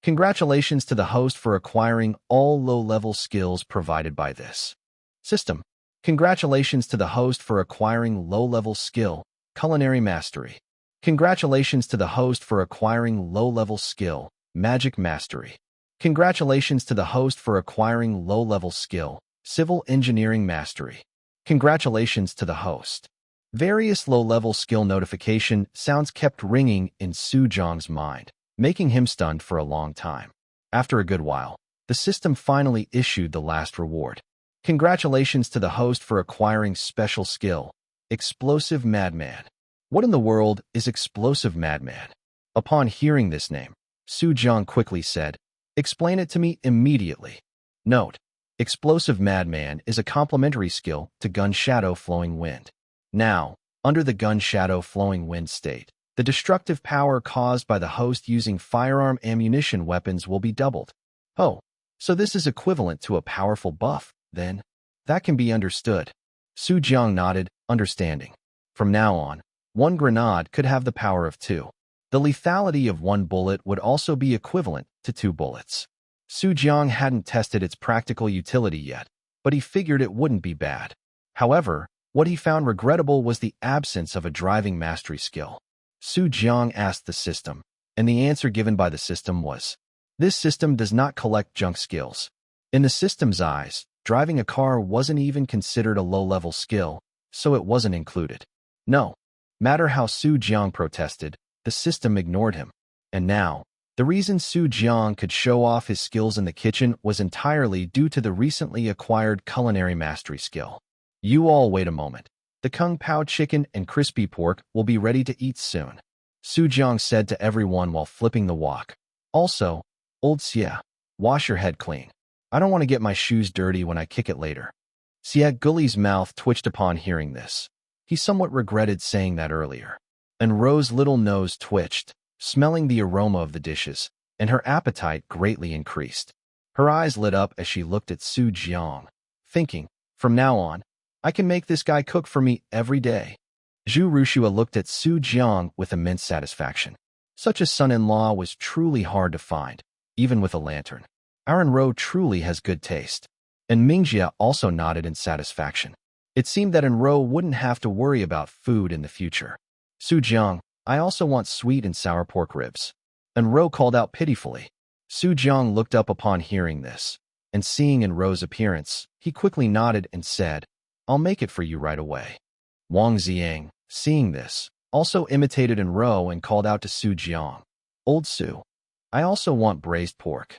Congratulations to the host for acquiring all low-level skills provided by this system. Congratulations to the host for acquiring low-level skill, culinary mastery. Congratulations to the host for acquiring low-level skill, magic mastery. Congratulations to the host for acquiring low-level skill, civil engineering mastery. Congratulations to the host. Various low-level skill notification sounds kept ringing in Su Jiang's mind, making him stunned for a long time. After a good while, the system finally issued the last reward. Congratulations to the host for acquiring special skill, Explosive Madman. What in the world is Explosive Madman? Upon hearing this name, Su Jiang quickly said, Explain it to me immediately. Note, Explosive Madman is a complementary skill to Gun Shadow Flowing Wind. Now, under the Gun Shadow Flowing Wind state, the destructive power caused by the host using firearm ammunition weapons will be doubled. Oh, so this is equivalent to a powerful buff, then? That can be understood. Su Jiang nodded, understanding. From now on, one grenade could have the power of 2. The lethality of 1 bullet would also be equivalent to 2 bullets. Su Jiang hadn't tested its practical utility yet, but he figured it wouldn't be bad. However, what he found regrettable was the absence of a driving mastery skill. Su Jiang asked the system, and the answer given by the system was, this system does not collect junk skills. In the system's eyes, Driving a car wasn't even considered a low-level skill, so it wasn't included. No matter how Su Jiang protested, the system ignored him. And now, the reason Su Jiang could show off his skills in the kitchen was entirely due to the recently acquired culinary mastery skill. You all wait a moment. The Kung Pao chicken and crispy pork will be ready to eat soon, Su Jiang said to everyone while flipping the wok. Also, old Xie, wash your head clean. I don't want to get my shoes dirty when I kick it later. Xie Guli's mouth twitched upon hearing this. He somewhat regretted saying that earlier. An Rou's little nose twitched, smelling the aroma of the dishes, and her appetite greatly increased. Her eyes lit up as she looked at Su Jiang, thinking, from now on, I can make this guy cook for me every day. Zhu Rushua looked at Su Jiang with immense satisfaction. Such a son-in-law was truly hard to find, even with a lantern. An Rou truly has good taste. And Mingjia also nodded in satisfaction. It seemed that An Rou wouldn't have to worry about food in the future. Su Jiang, I also want sweet and sour pork ribs. An Rou called out pitifully. Su Jiang looked up upon hearing this, and seeing An Rou's appearance, he quickly nodded and said, I'll make it for you right away. Wang Xiang, seeing this, also imitated An Rou and called out to Su Jiang. Old Su, I also want braised pork.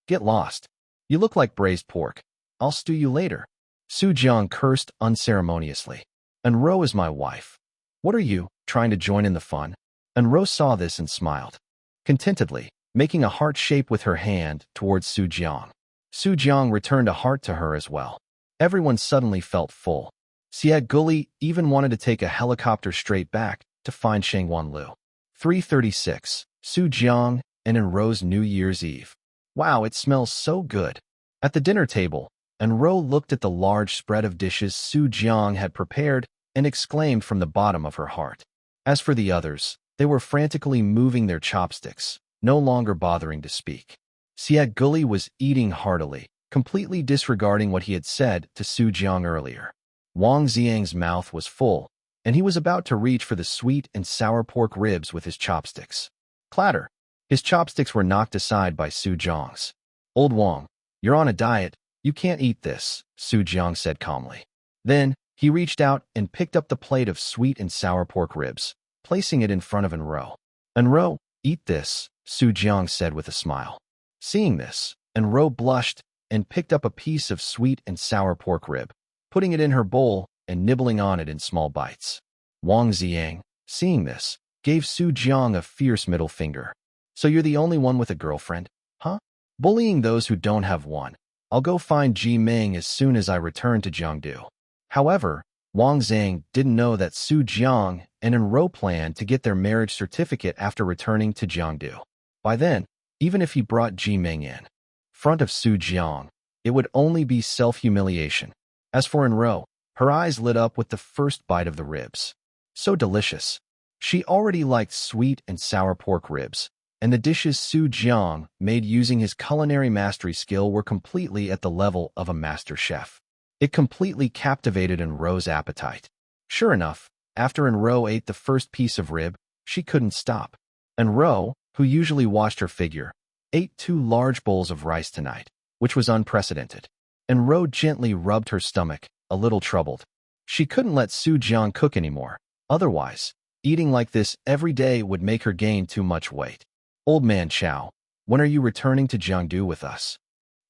Get lost. You look like braised pork. I'll stew you later. Su Jiang cursed unceremoniously. An Rou is my wife. What are you, trying to join in the fun? An Rou saw this and smiled contentedly, making a heart shape with her hand towards Su Jiang. Su Jiang returned a heart to her as well. Everyone suddenly felt full. Xie Guli even wanted to take a helicopter straight back to find Shangwanlu. 336. Su Jiang and An Rou's New Year's Eve. Wow, it smells so good. At the dinner table, An Rou looked at the large spread of dishes Su Jiang had prepared and exclaimed from the bottom of her heart. As for the others, they were frantically moving their chopsticks, no longer bothering to speak. Xie Guli was eating heartily, completely disregarding what he had said to Su Jiang earlier. Wang Xiang's mouth was full, and he was about to reach for the sweet and sour pork ribs with his chopsticks. Clatter! His chopsticks were knocked aside by Su Jiang's. Old Wang, you're on a diet. You can't eat this, Su Jiang said calmly. Then, he reached out and picked up the plate of sweet and sour pork ribs, placing it in front of An Rou. An Rou, eat this, Su Jiang said with a smile. Seeing this, An Rou blushed and picked up a piece of sweet and sour pork rib, putting it in her bowl and nibbling on it in small bites. Wang Xiang, seeing this, gave Su Jiang a fierce middle finger. So you're the only one with a girlfriend, huh? Bullying those who don't have one. I'll go find Ji Ming as soon as I return to Jiangdu. However, Wang Xiang didn't know that Su Jiang and An Rou planned to get their marriage certificate after returning to Jiangdu. By then, even if he brought Ji Ming in front of Su Jiang, it would only be self-humiliation. As for An Rou, her eyes lit up with the first bite of the ribs. So delicious. She already liked sweet and sour pork ribs, and the dishes Su Jiang made using his culinary mastery skill were completely at the level of a master chef. It completely captivated An Rou's appetite. Sure enough, after An Rou ate the first piece of rib, she couldn't stop. An Rou, who usually washed her figure, ate 2 large bowls of rice tonight, which was unprecedented. An Rou gently rubbed her stomach, a little troubled. She couldn't let Su Jiang cook anymore. Otherwise, eating like this every day would make her gain too much weight. Old man Chow, when are you returning to Jiangdu with us?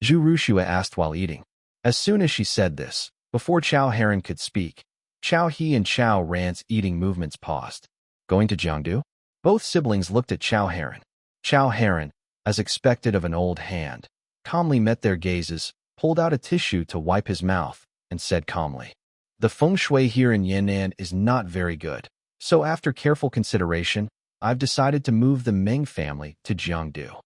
Zhu Rushua asked while eating. As soon as she said this, before Chow Heron could speak, Chow He and Chow Ran's eating movements paused. Going to Jiangdu? Both siblings looked at Chow Heron. Chow Heron, as expected of an old hand, calmly met their gazes, pulled out a tissue to wipe his mouth, and said calmly, the feng shui here in Yan'an is not very good, so after careful consideration, I've decided to move the Meng family to Jiangdu.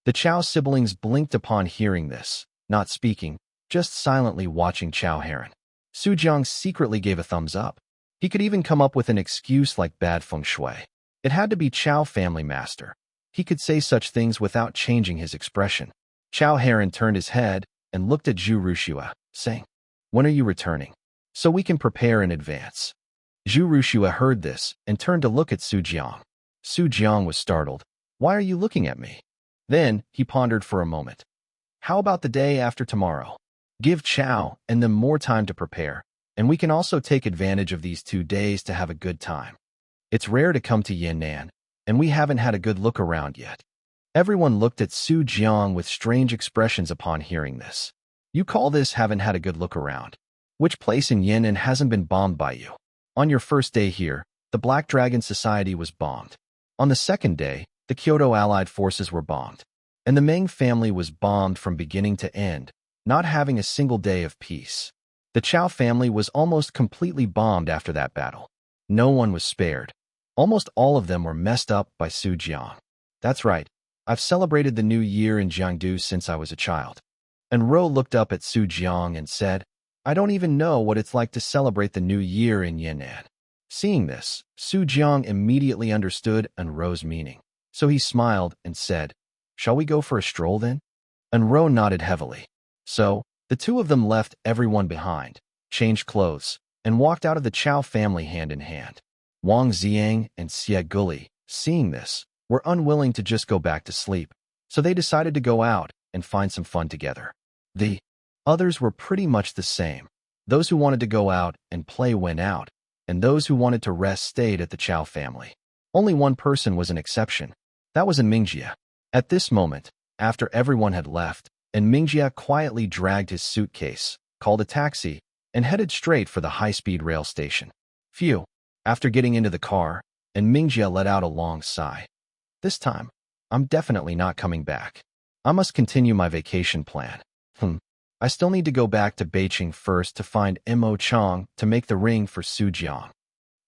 The Chow siblings blinked upon hearing this, not speaking, just silently watching Chow Heron. Su Jiang secretly gave a thumbs up. He could even come up with an excuse like bad feng shui. It had to be Chow family master. He could say such things without changing his expression. Chow Heron turned his head and looked at Zhu Rushua, saying, when are you returning? So we can prepare in advance. Zhu Rushua heard this and turned to look at Su Jiang. Su Jiang was startled. Why are you looking at me? Then he pondered for a moment. How about the day after tomorrow? Give Chow and them more time to prepare, and we can also take advantage of these 2 days to have a good time. It's rare to come to Yan'an, and we haven't had a good look around yet. Everyone looked at Su Jiang with strange expressions upon hearing this. You call this haven't had a good look around? Which place in Yan'an hasn't been bombed by you? On your first day here, the Black Dragon Society was bombed. On the second day, the Kyoto Allied forces were bombed. And the Ming family was bombed from beginning to end, not having a single day of peace. The Chow family was almost completely bombed after that battle. No one was spared. Almost all of them were messed up by Su Jiang. That's right. I've celebrated the new year in Jiangdu since I was a child. An Rou looked up at Su Jiang and said, I don't even know what it's like to celebrate the new year in Yan'an. Seeing this, Su Jiang immediately understood An Rou's meaning. So he smiled and said, Shall we go for a stroll then? An Rou nodded heavily. So, the two of them left everyone behind, changed clothes, and walked out of the Chow family hand in hand. Wang Xiang and Xie Guli, seeing this, were unwilling to just go back to sleep, so they decided to go out and find some fun together. The others were pretty much the same. Those who wanted to go out and play went out, and those who wanted to rest stayed at the Chow family. Only one person was an exception. That was An Mingjia. At this moment, after everyone had left, An Mingjia quietly dragged his suitcase, called a taxi, and headed straight for the high-speed rail station. Phew. After getting into the car, An Mingjia let out a long sigh. This time, I'm definitely not coming back. I must continue my vacation plan. I still need to go back to Beijing first to find Mo Chang to make the ring for Su Jiang.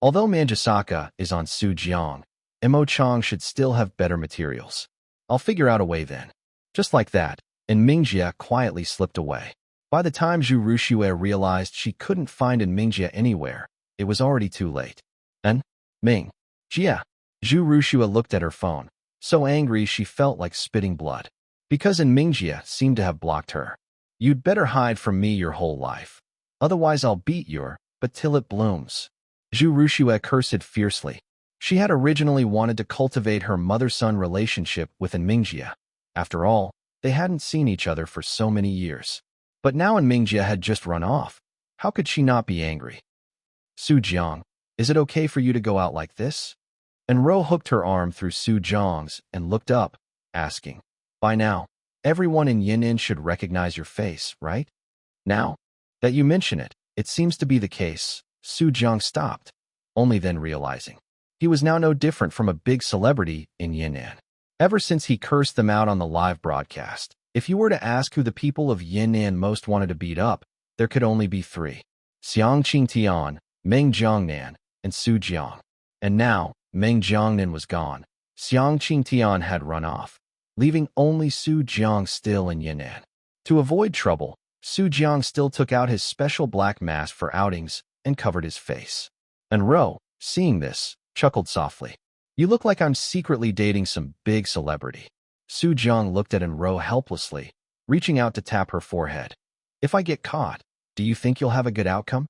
Although Manjusaka is on Su Jiang, Mo Chang should still have better materials. I'll figure out a way then. Just like that, An Mingjia quietly slipped away. By the time Zhu Ruxue realized she couldn't find An Mingjia anywhere, it was already too late. An Mingjia. Zhu Ruxue looked at her phone, so angry she felt like spitting blood. Because An Mingjia seemed to have blocked her. You'd better hide from me your whole life. Otherwise I'll beat your but till it blooms. Zhu Ruxue cursed fiercely. She had originally wanted to cultivate her mother-son relationship with An Mingjia. After all, they hadn't seen each other for so many years. But now An Mingjia had just run off. How could she not be angry? Su Jiang, is it okay for you to go out like this? An Rou hooked her arm through Su Jiang's and looked up, asking, By now, everyone in Yan'an should recognize your face, right? Now that you mention it, it seems to be the case. Su Jiang stopped, only then realizing. He was now no different from a big celebrity in Yan'an. Ever since he cursed them out on the live broadcast, if you were to ask who the people of Yan'an most wanted to beat up, there could only be three. Xiang Qingtian, Meng Jiangnan, and Su Jiang. And now, Meng Jiangnan was gone. Xiang Qingtian had run off, leaving only Su Jiang still in Yan'an. To avoid trouble, Su Jiang still took out his special black mask for outings and covered his face. An Rou, seeing this, chuckled softly. You look like I'm secretly dating some big celebrity. Su Jiang looked at An Rou helplessly, reaching out to tap her forehead. If I get caught, do you think you'll have a good outcome?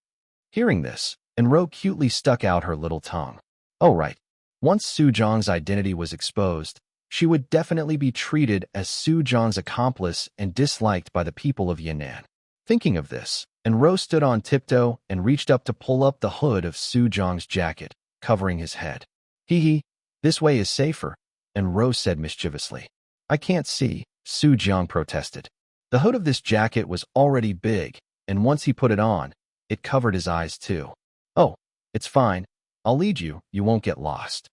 Hearing this, An Rou cutely stuck out her little tongue. Oh right. Once Su Jiang's identity was exposed, she would definitely be treated as Su Jiang's accomplice and disliked by the people of Yan'an. Thinking of this, An Rou stood on tiptoe and reached up to pull up the hood of Su Jiang's jacket, covering his head. Hee, this way is safer, An Rou said mischievously. I can't see, Su Jiang protested. The hood of this jacket was already big, and once he put it on, it covered his eyes too. Oh, it's fine. I'll lead you, you won't get lost.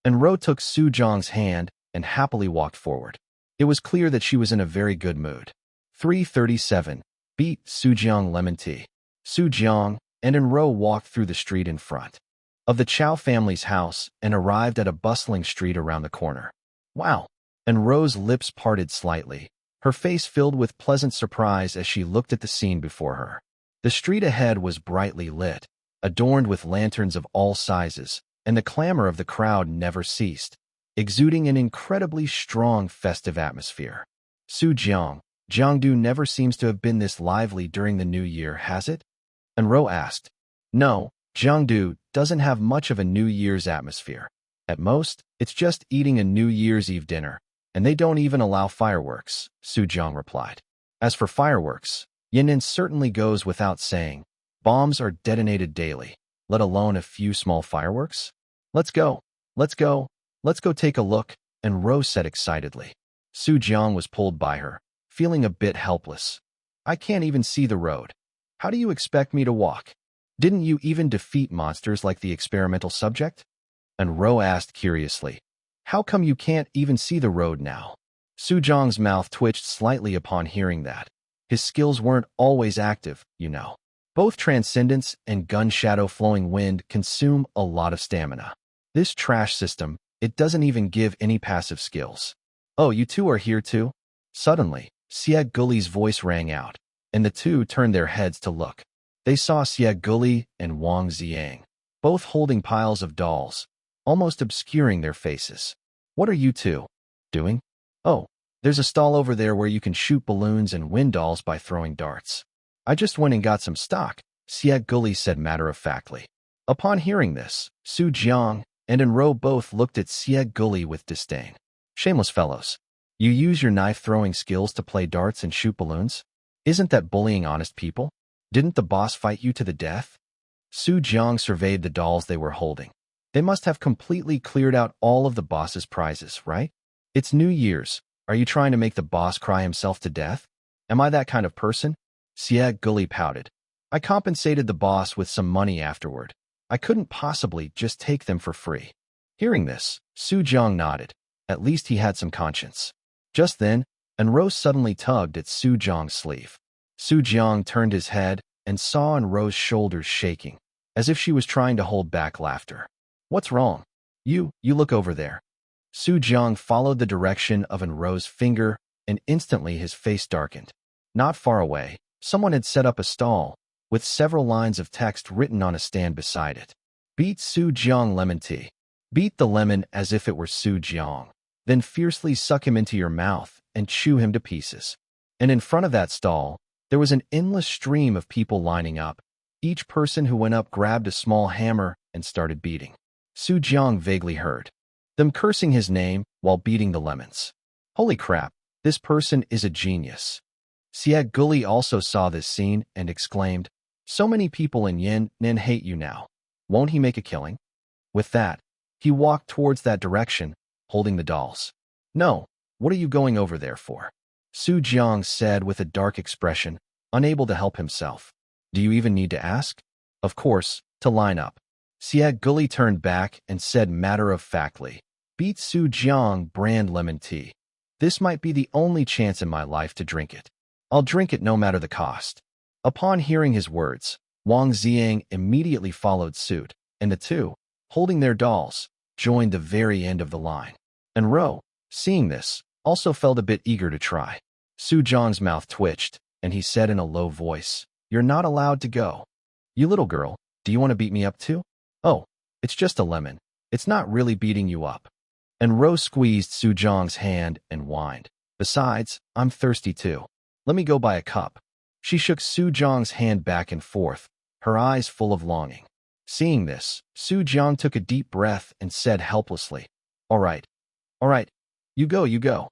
An Rou took Su Jiang's hand and happily walked forward. It was clear that she was in a very good mood. 337. Beat Su Jiang lemon tea. Su Jiang and An Rou walked through the street in front of the Chow family's house and arrived at a bustling street around the corner. Wow! An Rou's lips parted slightly, her face filled with pleasant surprise as she looked at the scene before her. The street ahead was brightly lit, adorned with lanterns of all sizes, and the clamor of the crowd never ceased, exuding an incredibly strong festive atmosphere. Su Jiang, Jiangdu never seems to have been this lively during the new year, has it? An Rou asked. No, Jiangdu doesn't have much of a New Year's atmosphere. At most, it's just eating a New Year's Eve dinner, and they don't even allow fireworks, Su Jiang replied. As for fireworks, Yin certainly goes without saying. Bombs are detonated daily, let alone a few small fireworks. Let's go. Let's go. Let's go take a look, An Rou said excitedly. Jiang was pulled by her, feeling a bit helpless. I can't even see the road. How do you expect me to walk? Didn't you even defeat monsters like the experimental subject? An Rou asked curiously. How come you can't even see the road now? Jiang's mouth twitched slightly upon hearing that. His skills weren't always active, you know. Both Transcendence and Gun Shadow Flowing Wind consume a lot of stamina. This trash system, it doesn't even give any passive skills. Oh, you two are here too? Suddenly, Xie Guli's voice rang out, and the two turned their heads to look. They saw Xie Guli and Wang Jiang, both holding piles of dolls, almost obscuring their faces. What are you two doing? Oh, there's a stall over there where you can shoot balloons and win dolls by throwing darts. I just went and got some stock, Xie Guli said matter-of-factly. Upon hearing this, Jiang and An Rou both looked at Xie Guli with disdain. Shameless fellows. You use your knife-throwing skills to play darts and shoot balloons? Isn't that bullying honest people? Didn't the boss fight you to the death? Jiang surveyed the dolls they were holding. They must have completely cleared out all of the boss's prizes, right? It's New Year's. Are you trying to make the boss cry himself to death? Am I that kind of person? Xie Guli pouted. I compensated the boss with some money afterward. I couldn't possibly just take them for free. Hearing this, Jiang nodded. At least he had some conscience. Just then, An Rou suddenly tugged at Jiang's sleeve. Jiang turned his head and saw An Rou's shoulders shaking, as if she was trying to hold back laughter. What's wrong? You look over there. Jiang followed the direction of An Rou's finger, and instantly his face darkened. Not far away, someone had set up a stall, with several lines of text written on a stand beside it. Beat Jiang lemon tea. Beat the lemon as if it were Jiang. Then fiercely suck him into your mouth and chew him to pieces. And in front of that stall, there was an endless stream of people lining up. Each person who went up grabbed a small hammer and started beating. Jiang vaguely heard them cursing his name while beating the lemons. Holy crap, this person is a genius. Xie Guli also saw this scene and exclaimed, so many people in Yin hate you now. Won't he make a killing? With that, he walked towards that direction, holding the dolls. No, what are you going over there for? Jiang said with a dark expression, unable to help himself. Do you even need to ask? Of course, to line up. Xie Guli turned back and said matter-of-factly, beat Jiang brand lemon tea. This might be the only chance in my life to drink it. I'll drink it no matter the cost. Upon hearing his words, Wang Jiang immediately followed suit, and the two, holding their dolls, joined the very end of the line. An Rou, seeing this, also felt a bit eager to try. Jiang's mouth twitched, and he said in a low voice, you're not allowed to go. You little girl, do you want to beat me up too? Oh, it's just a lemon. It's not really beating you up. An Rou squeezed Jiang's hand and whined. Besides, I'm thirsty too. Let me go buy a cup. She shook Jiang's hand back and forth, her eyes full of longing. Seeing this, Jiang took a deep breath and said helplessly, All right, you go.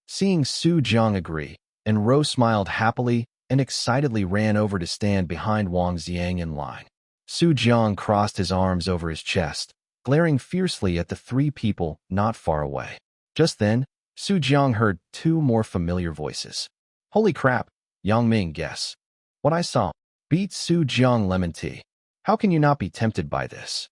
Seeing Jiang agree, An Rou smiled happily and excitedly ran over to stand behind Wang Jiang in line. Jiang crossed his arms over his chest, glaring fiercely at the three people not far away. Just then, Jiang heard two more familiar voices. Holy crap, Yang Ming, guess what I saw? Beat Jiang lemon tea. How can you not be tempted by this?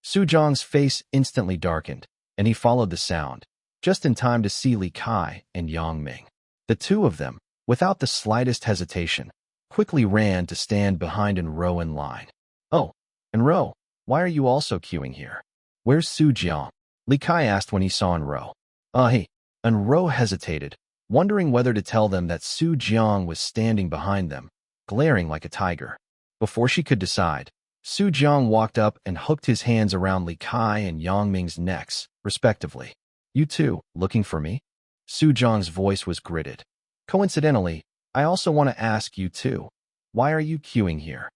Jiang's face instantly darkened, and he followed the sound, just in time to see Li Kai and Yang Ming. The two of them, without the slightest hesitation, quickly ran to stand behind An Rou in line. Oh, An Rou, why are you also queuing here? Where's Jiang? Li Kai asked when he saw An Rou. Hey. An Rou hesitated, wondering whether to tell them that Jiang was standing behind them, glaring like a tiger. Before she could decide, Jiang walked up and hooked his hands around Li Kai and Yang Ming's necks, respectively. You two, looking for me? Jiang's voice was gritted. Coincidentally, I also want to ask you too. Why are you queuing here?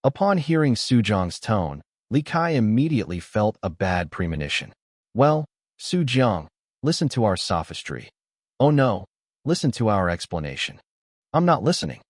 Upon hearing Jiang's tone, Li Kai immediately felt a bad premonition. Well, Jiang, listen to our sophistry. Oh no, listen to our explanation. I'm not listening.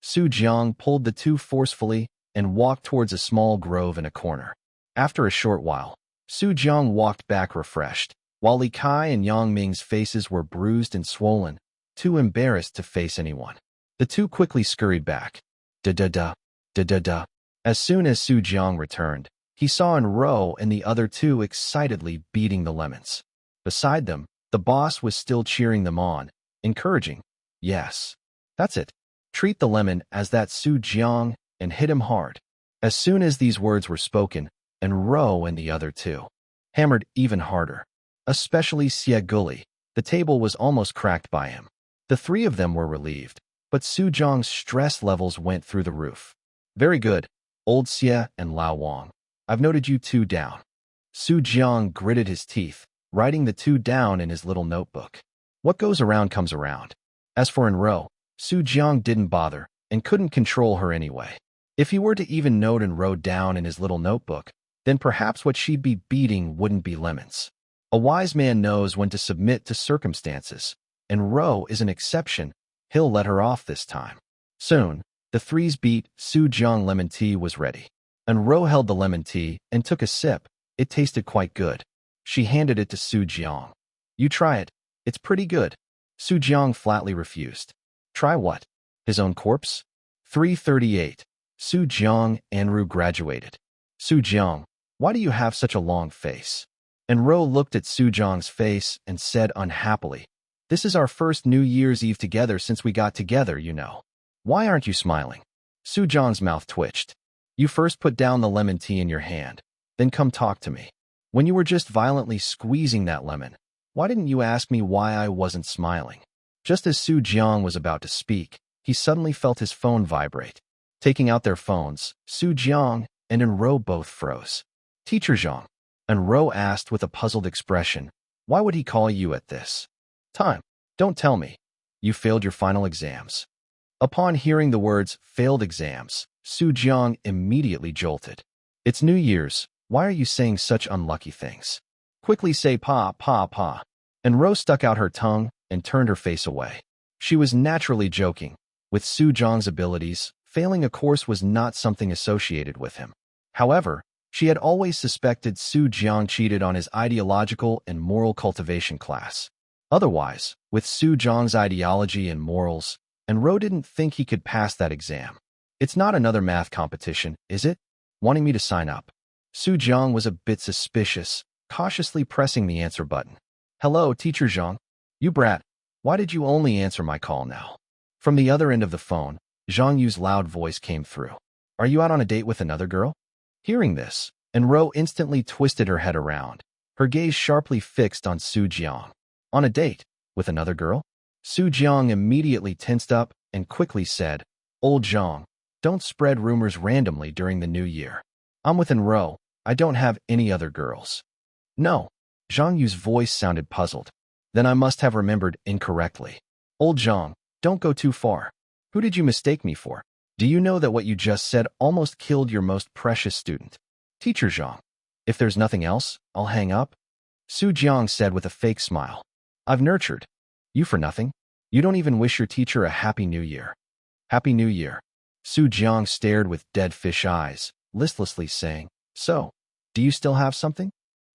Su Jiang pulled the two forcefully and walked towards a small grove in a corner. After a short while, Su Jiang walked back refreshed, while Li Kai and Yang Ming's faces were bruised and swollen, too embarrassed to face anyone. The two quickly scurried back. Da-da-da, da-da-da. As soon as Su Jiang returned, he saw An Rou and the other two excitedly beating the lemons. Beside them, the boss was still cheering them on, encouraging, "Yes, that's it. Treat the lemon as that Su Jiang and hit him hard." As soon as these words were spoken, An Rou and the other two hammered even harder. Especially Xie Guli. The table was almost cracked by him. The three of them were relieved, but Su Jiang's stress levels went through the roof. "Very good, old Xie and Lao Wang. I've noted you two down." Su Jiang gritted his teeth, writing the two down in his little notebook. What goes around comes around. As for An Rou, Su Jiang didn't bother and couldn't control her anyway. If he were to even note An Rou down in his little notebook, then perhaps what she'd be beating wouldn't be lemons. A wise man knows when to submit to circumstances. An Rou is an exception. He'll let her off this time. Soon, the three's beat Su Jiang lemon tea was ready. An Rou held the lemon tea and took a sip. It tasted quite good. She handed it to Su Jiang. "You try it. It's pretty good." Su Jiang flatly refused. "Try what? His own corpse?" 338. Su Jiang, An Rou graduated. "Su Jiang, why do you have such a long face?" An Rou looked at Su Jiang's face and said unhappily, "This is our first New Year's Eve together since we got together, you know. Why aren't you smiling?" Su Jiang's mouth twitched. "You first put down the lemon tea in your hand, then come talk to me. When you were just violently squeezing that lemon, why didn't you ask me why I wasn't smiling?" Just as Su Jiang was about to speak, he suddenly felt his phone vibrate. Taking out their phones, Su Jiang and An Rou both froze. "Teacher Jiang," An Rou asked with a puzzled expression, "why would he call you at this time? Don't tell me. You failed your final exams." Upon hearing the words "failed exams," Su Jiang immediately jolted. "It's New Year's. Why are you saying such unlucky things? Quickly say pa, pa, pa." An Rou stuck out her tongue and turned her face away. She was naturally joking. With Su Jiang's abilities, failing a course was not something associated with him. However, she had always suspected Su Jiang cheated on his ideological and moral cultivation class. Otherwise, with Su Jiang's ideology and morals, An Rou didn't think he could pass that exam. "It's not another math competition, is it? Wanting me to sign up?" Su Jiang was a bit suspicious, cautiously pressing the answer button. "Hello, Teacher Jiang. You brat. Why did you only answer my call now?" From the other end of the phone, Zhang Yu's loud voice came through. "Are you out on a date with another girl?" Hearing this, An Rou instantly twisted her head around, her gaze sharply fixed on Su Jiang. "On a date? With another girl?" Su Jiang immediately tensed up and quickly said, "Old Jiang, don't spread rumors randomly during the new year. I'm with An Rou. I don't have any other girls." "No." Zhang Yu's voice sounded puzzled. "Then I must have remembered incorrectly. Old Jiang, don't go too far. Who did you mistake me for? Do you know that what you just said almost killed your most precious student?" "Teacher Jiang, if there's nothing else, I'll hang up," Su Jiang said with a fake smile. "I've nurtured you for nothing. You don't even wish your teacher a Happy New Year." "Happy New Year." Su Jiang stared with dead fish eyes, listlessly saying, "So, do you still have something?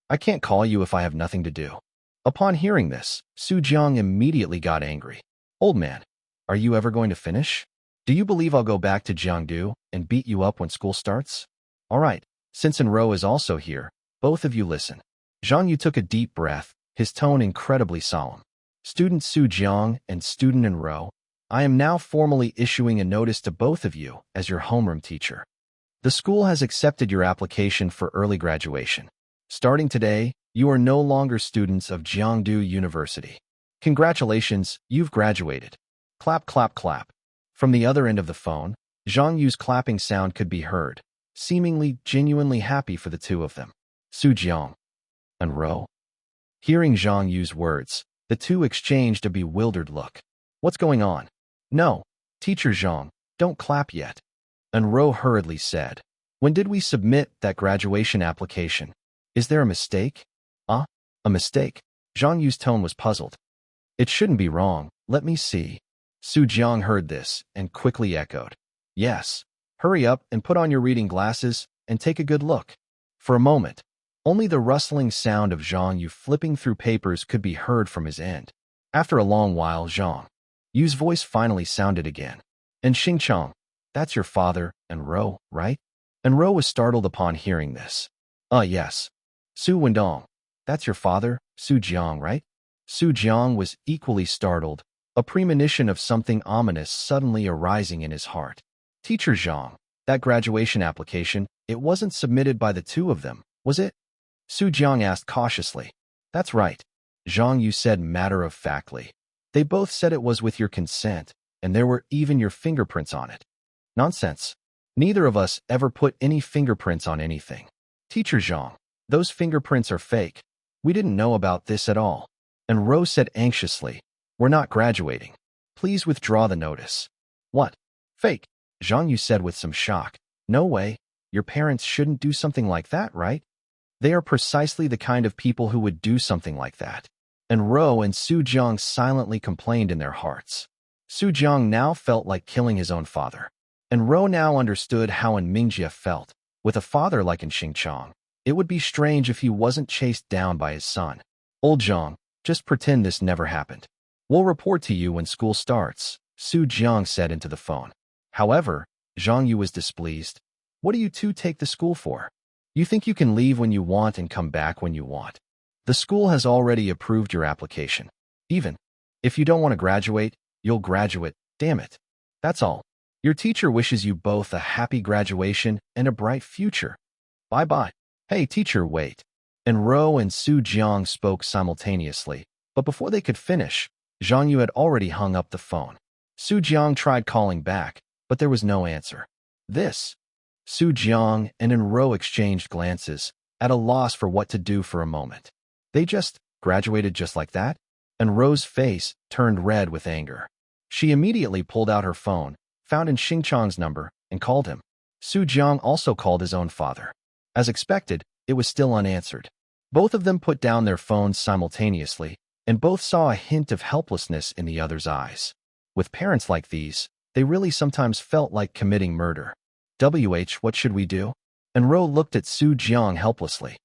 I can't call you if I have nothing to do." Upon hearing this, Su Jiang immediately got angry. "Old man, are you ever going to finish? Do you believe I'll go back to Jiangdu and beat you up when school starts? All right, since An Rou is also here, both of you listen." Zhang Yu took a deep breath, his tone incredibly solemn. "Student Su Jiang and student An Rou, I am now formally issuing a notice to both of you as your homeroom teacher. The school has accepted your application for early graduation. Starting today, you are no longer students of Jiangdu University. Congratulations, you've graduated. Clap, clap, clap." From the other end of the phone, Zhang Yu's clapping sound could be heard, seemingly genuinely happy for the two of them. "Su Jiang, An Rou." Hearing Zhang Yu's words, the two exchanged a bewildered look. "What's going on?" "No, Teacher Jiang, don't clap yet," An Rou hurriedly said. "When did we submit that graduation application? Is there a mistake?" "Ah, a mistake?" Zhang Yu's tone was puzzled. "It shouldn't be wrong. Let me see." Su Jiang heard this and quickly echoed, Yes. Hurry up and put on your reading glasses and take a good look. For a moment, only the rustling sound of Jiang Yu flipping through papers could be heard from his end. After a long while, Jiang Yu's voice finally sounded again. And Xingqiang, that's your father, An Rou, right? An Rou was startled upon hearing this. Yes. Su Wendong, that's your father, Su Jiang, right? Su Jiang was equally startled, a premonition of something ominous suddenly arising in his heart. Teacher Jiang, that graduation application, it wasn't submitted by the two of them, was it? Su Jiang asked cautiously. That's right. Jiang Yu said matter-of-factly. They both said it was with your consent, and there were even your fingerprints on it. Nonsense. Neither of us ever put any fingerprints on anything. Teacher Jiang, those fingerprints are fake. We didn't know about this at all. And Rou said anxiously, we're not graduating. Please withdraw the notice. What? Fake? Jiang Yu said with some shock. No way. Your parents shouldn't do something like that, right? They are precisely the kind of people who would do something like that. And Rou and Su Jiang silently complained in their hearts. Su Jiang now felt like killing his own father. And Rou now understood how An Mingjie felt. With a father like An Xingqiang, it would be strange if he wasn't chased down by his son. Old Jiang, just pretend this never happened. We'll report to you when school starts, Su Jiang said into the phone. However, Jiang Yu was displeased. What do you two take the school for? You think you can leave when you want and come back when you want. The school has already approved your application. Even if you don't want to graduate, you'll graduate, damn it. That's all. Your teacher wishes you both a happy graduation and a bright future. Bye-bye. Hey, teacher, wait. And Rou and Su Jiang spoke simultaneously, but before they could finish, Jiang Yu had already hung up the phone. Su Jiang tried calling back, but there was no answer. Su Jiang and An Rou exchanged glances, at a loss for what to do for a moment. They just graduated just like that? And Rou's face turned red with anger. She immediately pulled out her phone, found An Xingqiang's number, and called him. Su Jiang also called his own father. As expected, it was still unanswered. Both of them put down their phones simultaneously, and both saw a hint of helplessness in the other's eyes. With parents like these, they really sometimes felt like committing murder. What should we do? And Rou looked at Su Jiang helplessly.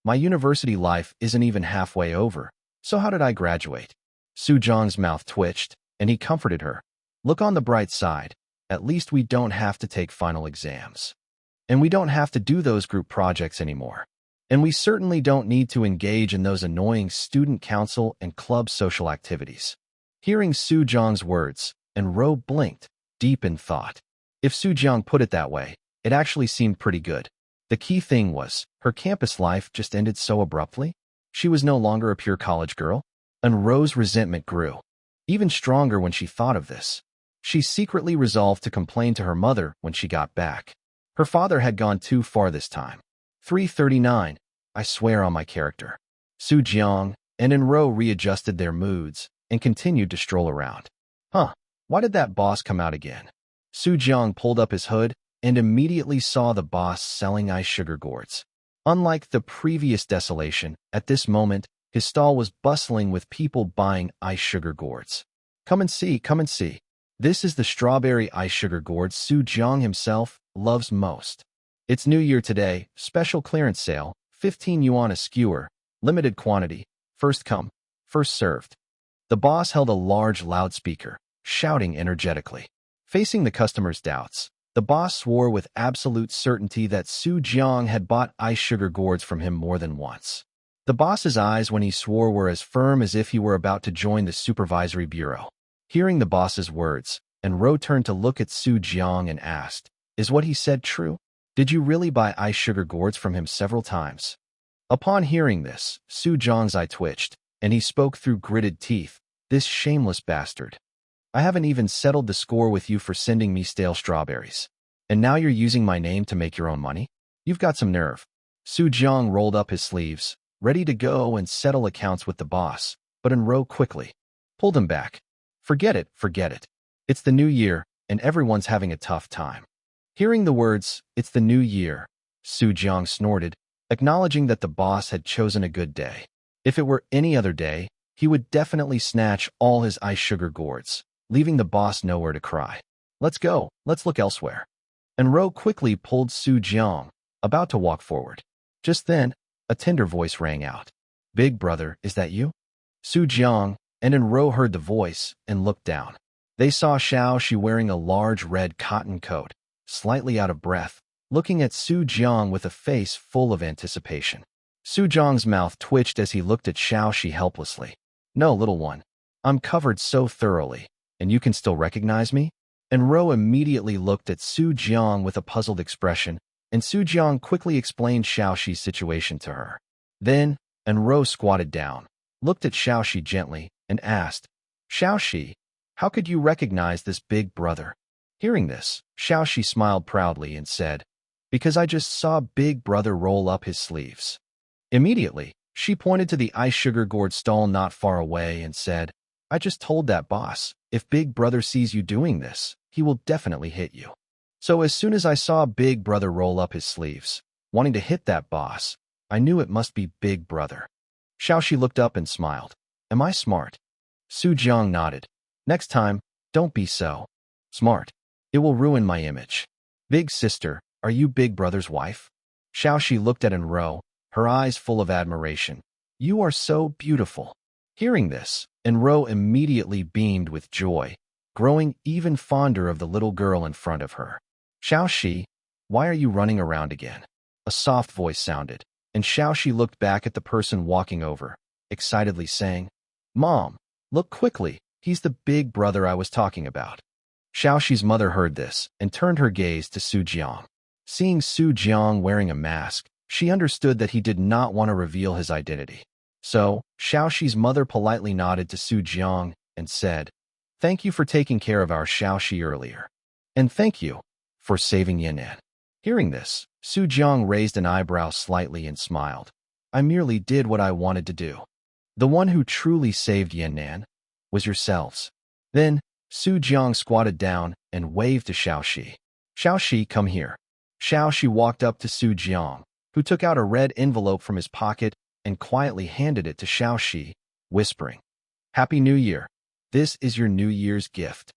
My university life isn't even halfway over, so how did I graduate? Su Jiang's mouth twitched, and he comforted her. Look on the bright side. At least we don't have to take final exams. And we don't have to do those group projects anymore. And we certainly don't need to engage in those annoying student council and club social activities. Hearing Su Jiang's words, and Rou blinked, deep in thought. If Su Jiang put it that way, it actually seemed pretty good. The key thing was, her campus life just ended so abruptly. She was no longer a pure college girl. And Rou's resentment grew. Even stronger when she thought of this. She secretly resolved to complain to her mother when she got back. Her father had gone too far this time. 339. I swear on my character. Su Jiang and An Rou readjusted their moods and continued to stroll around. Why did that boss come out again? Su Jiang pulled up his hood and immediately saw the boss selling ice sugar gourds. Unlike the previous desolation, at this moment, his stall was bustling with people buying ice sugar gourds. Come and see, come and see. This is the strawberry ice sugar gourds Su Jiang himself loves most. It's New Year today, special clearance sale, 15 yuan a skewer, limited quantity, first come, first served. The boss held a large loudspeaker, shouting energetically. Facing the customer's doubts, the boss swore with absolute certainty that Su Jiang had bought ice sugar gourds from him more than once. The boss's eyes when he swore were as firm as if he were about to join the supervisory bureau. Hearing the boss's words, An Rou turned to look at Su Jiang and asked, is what he said true? Did you really buy ice sugar gourds from him several times? Upon hearing this, Su Jiang's eye twitched, and he spoke through gritted teeth. This shameless bastard. I haven't even settled the score with you for sending me stale strawberries. And now you're using my name to make your own money? You've got some nerve. Su Jiang rolled up his sleeves, ready to go and settle accounts with the boss, but An Rou quickly pulled him back. Forget it, forget it. It's the new year, and everyone's having a tough time. Hearing the words, it's the new year, Su Jiang snorted, acknowledging that the boss had chosen a good day. If it were any other day, he would definitely snatch all his ice sugar gourds, leaving the boss nowhere to cry. Let's go. Let's look elsewhere. An Rou quickly pulled Su Jiang, about to walk forward. Just then, a tender voice rang out. Big brother, is that you? Su Jiang and An Rou heard the voice and looked down. They saw Xiaoxi wearing a large red cotton coat, slightly out of breath, looking at Su Jiang with a face full of anticipation. Su Jiang's mouth twitched as he looked at Xiaoxi helplessly. No, little one. I'm covered so thoroughly, and you can still recognize me? An Rou immediately looked at Su Jiang with a puzzled expression, and Su Jiang quickly explained Xiaoxi's situation to her. Then, An Rou squatted down, looked at Xiaoxi gently, and asked, Xiaoxi, how could you recognize this big brother? Hearing this, Xiaoxi smiled proudly and said, Because I just saw Big Brother roll up his sleeves. Immediately, she pointed to the ice sugar gourd stall not far away and said, I just told that boss, if Big Brother sees you doing this, he will definitely hit you. So as soon as I saw Big Brother roll up his sleeves, wanting to hit that boss, I knew it must be Big Brother. Xiaoxi looked up and smiled. Am I smart? Su Jiang nodded. Next time, don't be so smart. It will ruin my image. Big sister, are you Big Brother's wife? Xiaoxi looked at An Rou, her eyes full of admiration. You are so beautiful. Hearing this, An Rou immediately beamed with joy, growing even fonder of the little girl in front of her. Xiaoxi, why are you running around again? A soft voice sounded, and Xiaoxi looked back at the person walking over, excitedly saying, Mom, look quickly, he's the big brother I was talking about. Xiaoxi's mother heard this and turned her gaze to Su Jiang. Seeing Su Jiang wearing a mask, she understood that he did not want to reveal his identity. So, Xiaoxi's mother politely nodded to Su Jiang and said, Thank you for taking care of our Xiaoxi earlier. And thank you for saving Yan'an. Hearing this, Su Jiang raised an eyebrow slightly and smiled. I merely did what I wanted to do. The one who truly saved Yan'an was yourselves. Then, Su Jiang squatted down and waved to Xiaoxi. Xiaoxi, come here. Xiaoxi walked up to Su Jiang, who took out a red envelope from his pocket and quietly handed it to Xiaoxi, whispering, Happy New Year. This is your New Year's gift.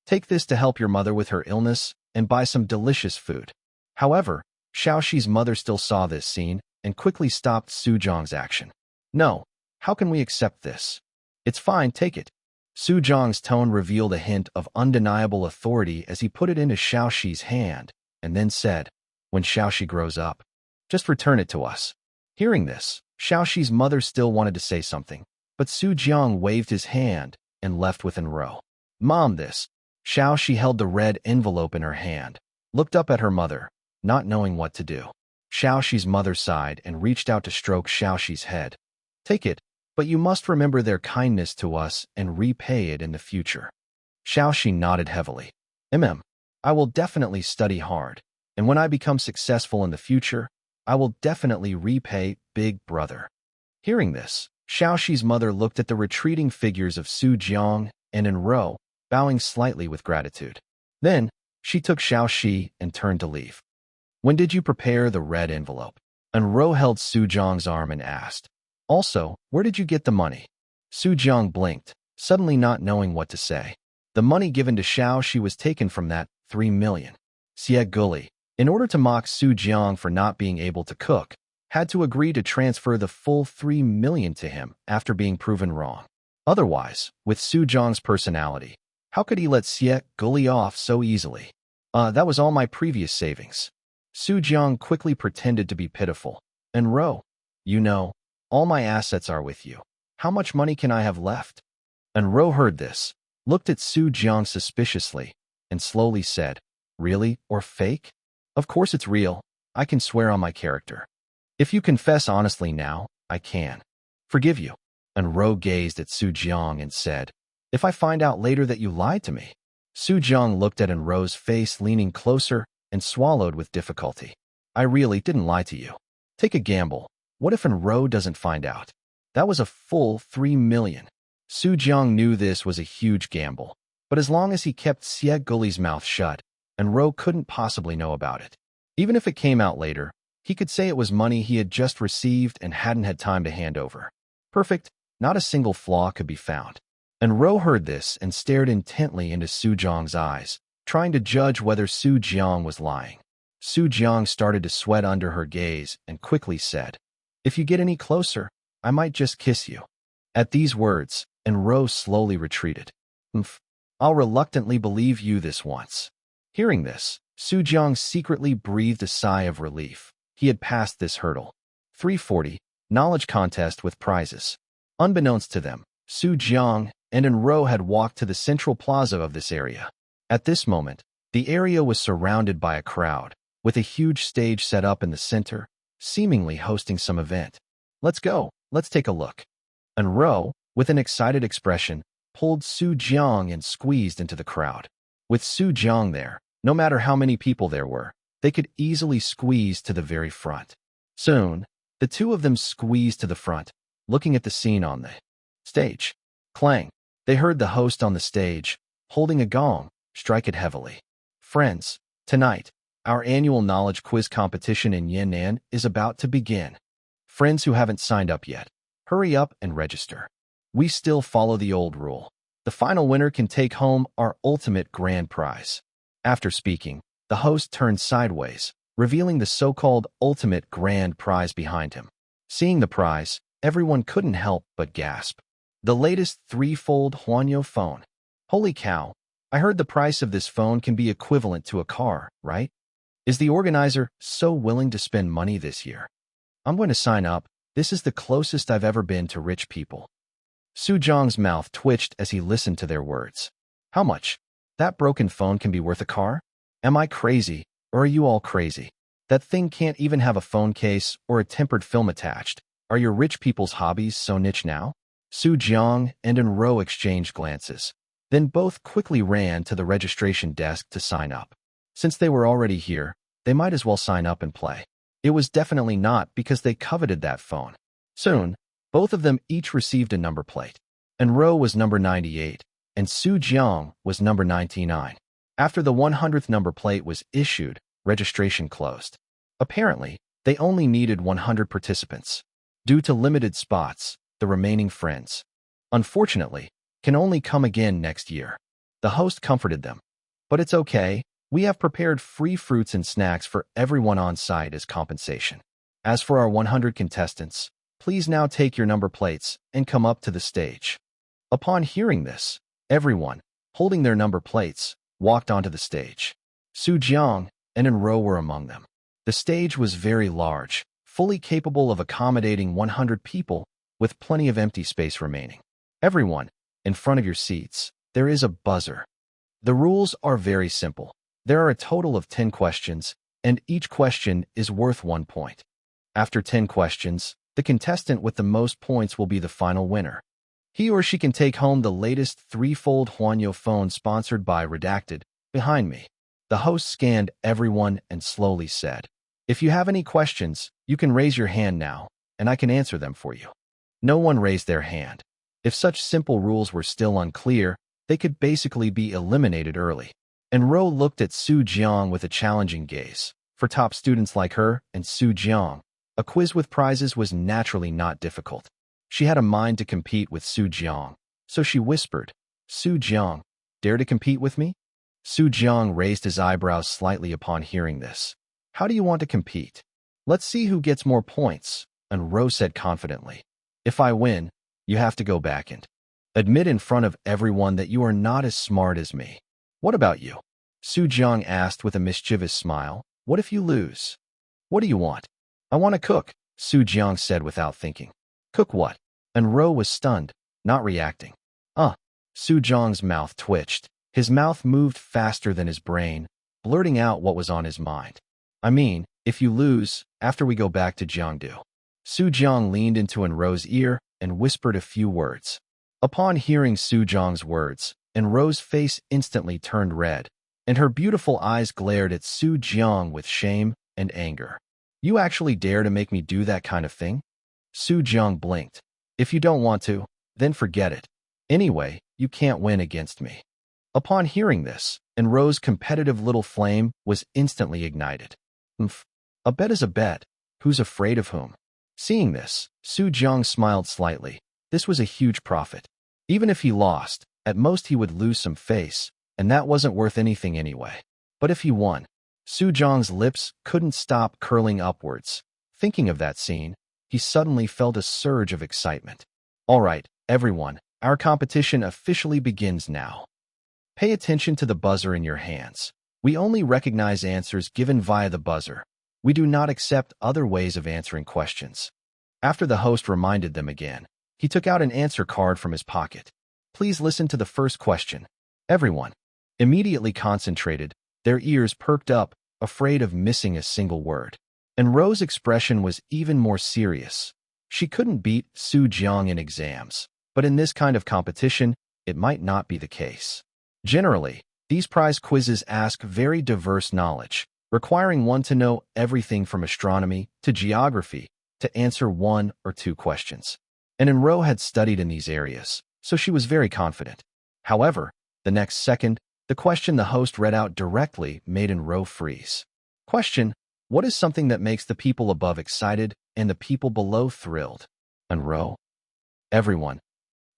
Take this to help your mother with her illness and buy some delicious food. However, Xiaoxi's mother still saw this scene and quickly stopped Su Jiang's action. No, how can we accept this? It's fine, take it. Su Jiang's tone revealed a hint of undeniable authority as he put it into Xiaoxi's hand, and then said, When Xiaoxi grows up, just return it to us. Hearing this, Xiaoxi's mother still wanted to say something, but Su Jiang waved his hand and left with An Rou. Mom, this. Xiaoxi held the red envelope in her hand, looked up at her mother, not knowing what to do. Xiaoxi's mother sighed and reached out to stroke Xiaoxi's head. Take it, but you must remember their kindness to us and repay it in the future. Xiaoxi nodded heavily. I will definitely study hard, and when I become successful in the future, I will definitely repay Big Brother. Hearing this, Xiaoxi's mother looked at the retreating figures of Su Jiang and An Rou, bowing slightly with gratitude. Then, she took Xiaoxi and turned to leave. When did you prepare the red envelope? An Rou held Su Jiang's arm and asked. Also, where did you get the money? Su Jiang blinked, suddenly not knowing what to say. The money given to Xiaoxi was taken from that 3 million. Xie Guli, in order to mock Su Jiang for not being able to cook, had to agree to transfer the full 3 million to him after being proven wrong. Otherwise, with Su Jiang's personality, how could he let Xie Guli off so easily? That was all my previous savings. Su Jiang quickly pretended to be pitiful. An Rou, you know, all my assets are with you. How much money can I have left? An Rou heard this, looked at Su Jiang suspiciously, and slowly said, Really or fake? Of course it's real. I can swear on my character. If you confess honestly now, I can forgive you. An Rou gazed at Su Jiang and said, If I find out later that you lied to me. Su Jiang looked at An Rou's face, leaning closer, and swallowed with difficulty. I really didn't lie to you. Take a gamble. What if An Rou doesn't find out? That was a full 3 million. Su Jiang knew this was a huge gamble, but as long as he kept Xie Guli's mouth shut, An Rou couldn't possibly know about it. Even if it came out later, he could say it was money he had just received and hadn't had time to hand over. Perfect, not a single flaw could be found. An Rou heard this and stared intently into Su Jiang's eyes, trying to judge whether Su Jiang was lying. Su Jiang started to sweat under her gaze and quickly said, "If you get any closer, I might just kiss you." At these words, An Rou slowly retreated. "Umph, I'll reluctantly believe you this once." Hearing this, Su Jiang secretly breathed a sigh of relief. He had passed this hurdle. 340. Knowledge contest with prizes. Unbeknownst to them, Su Jiang and An Rou had walked to the central plaza of this area. At this moment, the area was surrounded by a crowd, with a huge stage set up in the center, seemingly hosting some event. "Let's go, let's take a look." An Rou, with an excited expression, pulled Su Jiang and squeezed into the crowd. With Su Jiang there, no matter how many people there were, they could easily squeeze to the very front. Soon, the two of them squeezed to the front, looking at the scene on the stage. Clang! They heard the host on the stage, holding a gong, strike it heavily. "Friends, tonight, our annual knowledge quiz competition in Yan'an is about to begin. Friends who haven't signed up yet, hurry up and register. We still follow the old rule. The final winner can take home our ultimate grand prize." After speaking, the host turned sideways, revealing the so-called ultimate grand prize behind him. Seeing the prize, everyone couldn't help but gasp. The latest threefold Huanyo phone. Holy cow, I heard the price of this phone can be equivalent to a car, right? Is the organizer so willing to spend money this year? I'm going to sign up. This is the closest I've ever been to rich people. Su Jiang's mouth twitched as he listened to their words. How much? That broken phone can be worth a car? Am I crazy, or are you all crazy? That thing can't even have a phone case or a tempered film attached. Are your rich people's hobbies so niche now? Su Jiang and An Rou exchanged glances. Then both quickly ran to the registration desk to sign up. Since they were already here, they might as well sign up and play. It was definitely not because they coveted that phone. Soon, both of them each received a number plate. An Rou was number 98, and Su Jiang was number 99. After the 100th number plate was issued, registration closed. Apparently, they only needed 100 participants. Due to limited spots, the remaining friends, unfortunately, can only come again next year. The host comforted them. But it's okay, we have prepared free fruits and snacks for everyone on site as compensation. As for our 100 contestants, please now take your number plates and come up to the stage. Upon hearing this, everyone, holding their number plates, walked onto the stage. Su Jiang and An Rou were among them. The stage was very large, fully capable of accommodating 100 people, with plenty of empty space remaining. Everyone, in front of your seats, there is a buzzer. The rules are very simple. There are a total of 10 questions, and each question is worth 1 point. After 10 questions, the contestant with the most points will be the final winner. He or she can take home the latest threefold Huanyo phone sponsored by Redacted, behind me. The host scanned everyone and slowly said, "If you have any questions, you can raise your hand now, and I can answer them for you." No one raised their hand. If such simple rules were still unclear, they could basically be eliminated early. An Rou looked at Su Jiang with a challenging gaze. For top students like her and Su Jiang, a quiz with prizes was naturally not difficult. She had a mind to compete with Su Jiang, so she whispered, "Su Jiang, dare to compete with me?" Su Jiang raised his eyebrows slightly upon hearing this. "How do you want to compete?" "Let's see who gets more points," An Rou said confidently. "If I win, you have to go back and admit in front of everyone that you are not as smart as me." "What about you?" Su Jiang asked with a mischievous smile. "What if you lose?" "What do you want?" "I want to cook," Su Jiang said without thinking. "Cook what?" An Rou was stunned, not reacting. Su Jiang's mouth twitched. His mouth moved faster than his brain, blurting out what was on his mind. "I mean, if you lose, after we go back to Jiangdu." Su Jiang leaned into An Rou's ear and whispered a few words. Upon hearing Su Jiang's words, An Rou's face instantly turned red, and her beautiful eyes glared at Su Jiang with shame and anger. "You actually dare to make me do that kind of thing?" Su Jiang blinked. "If you don't want to, then forget it. Anyway, you can't win against me." Upon hearing this, An Rou's competitive little flame was instantly ignited. A bet is a bet. Who's afraid of whom? Seeing this, Su Jiang smiled slightly. This was a huge profit. Even if he lost, at most he would lose some face, and that wasn't worth anything anyway. But if he won, Su Jiang's lips couldn't stop curling upwards. Thinking of that scene, he suddenly felt a surge of excitement. All right, everyone, our competition officially begins now. Pay attention to the buzzer in your hands. We only recognize answers given via the buzzer. We do not accept other ways of answering questions. After the host reminded them again, he took out an answer card from his pocket. Please listen to the first question. Everyone, immediately concentrated, their ears perked up, afraid of missing a single word. An Rou's expression was even more serious. She couldn't beat Su Jiang in exams, but in this kind of competition, it might not be the case. Generally, these prize quizzes ask very diverse knowledge, requiring one to know everything from astronomy to geography to answer 1 or 2 questions. And An Rou had studied in these areas, so she was very confident. However, the next second, the question the host read out directly made An Rou freeze. Question: what is something that makes the people above excited and the people below thrilled? An Rou. Everyone.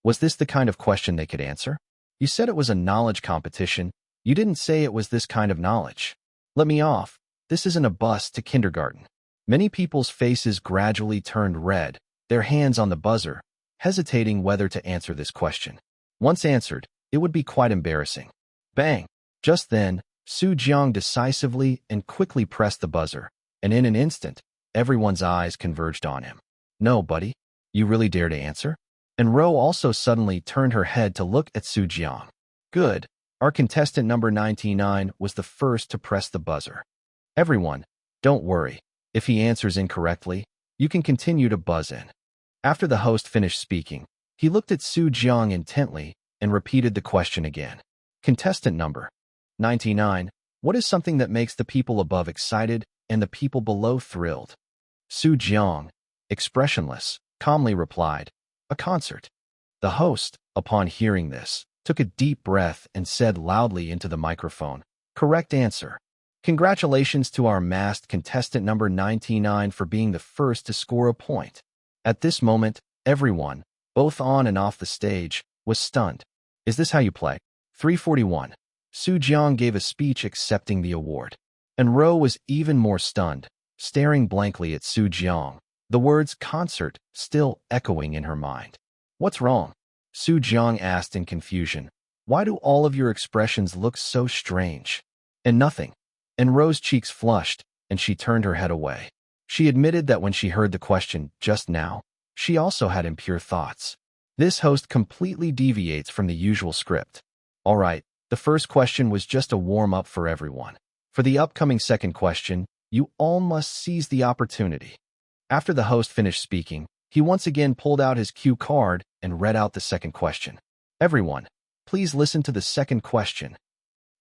Was this the kind of question they could answer? You said it was a knowledge competition. You didn't say it was this kind of knowledge. Let me off. This isn't a bus to kindergarten. Many people's faces gradually turned red, their hands on the buzzer, hesitating whether to answer this question. Once answered, it would be quite embarrassing. Bang! Just then, Su Jiang decisively and quickly pressed the buzzer, and in an instant, everyone's eyes converged on him. No, buddy. You really dare to answer? And Rou also suddenly turned her head to look at Su Jiang. Good. Our contestant number 99 was the first to press the buzzer. Everyone, don't worry. If he answers incorrectly, you can continue to buzz in. After the host finished speaking, he looked at Su Jiang intently and repeated the question again. Contestant number 99, what is something that makes the people above excited and the people below thrilled? Su Jiang, expressionless, calmly replied, a concert. The host, upon hearing this, took a deep breath and said loudly into the microphone, correct answer. Congratulations to our masked contestant number 99 for being the first to score a point. At this moment, everyone, both on and off the stage, was stunned. Is this how you play? 341. Su Jiang gave a speech accepting the award. An Rou was even more stunned, staring blankly at Su Jiang, the words concert still echoing in her mind. What's wrong? Su Jiang asked in confusion. Why do all of your expressions look so strange? And nothing. An Rou's cheeks flushed, and she turned her head away. She admitted that when she heard the question just now, she also had impure thoughts. This host completely deviates from the usual script. All right, the first question was just a warm-up for everyone. For the upcoming second question, you all must seize the opportunity. After the host finished speaking, he once again pulled out his cue card and read out the second question. Everyone, please listen to the second question.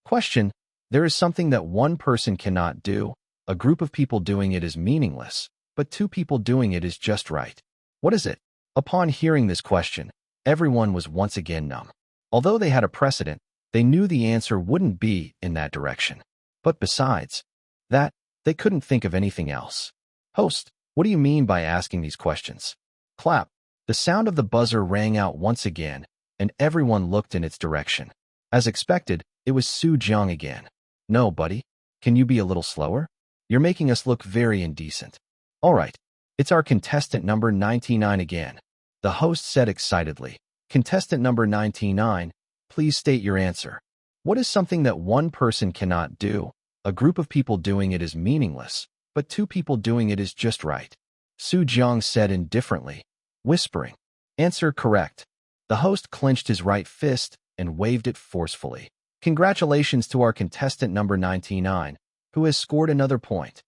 Question: there is something that one person cannot do. A group of people doing it is meaningless, but 2 people doing it is just right. What is it? Upon hearing this question, everyone was once again numb. Although they had a precedent, they knew the answer wouldn't be in that direction. But besides that, they couldn't think of anything else. Host, what do you mean by asking these questions? Clap. The sound of the buzzer rang out once again, and everyone looked in its direction. As expected, it was Su Jiang again. No, buddy. Can you be a little slower? You're making us look very indecent. All right. It's our contestant number 99 again. The host said excitedly. Contestant number 99, please state your answer. What is something that one person cannot do? A group of people doing it is meaningless, but 2 people doing it is just right. Su Jiang said indifferently, whispering. Answer correct. The host clenched his right fist and waved it forcefully. Congratulations to our contestant number 99, who has scored another point.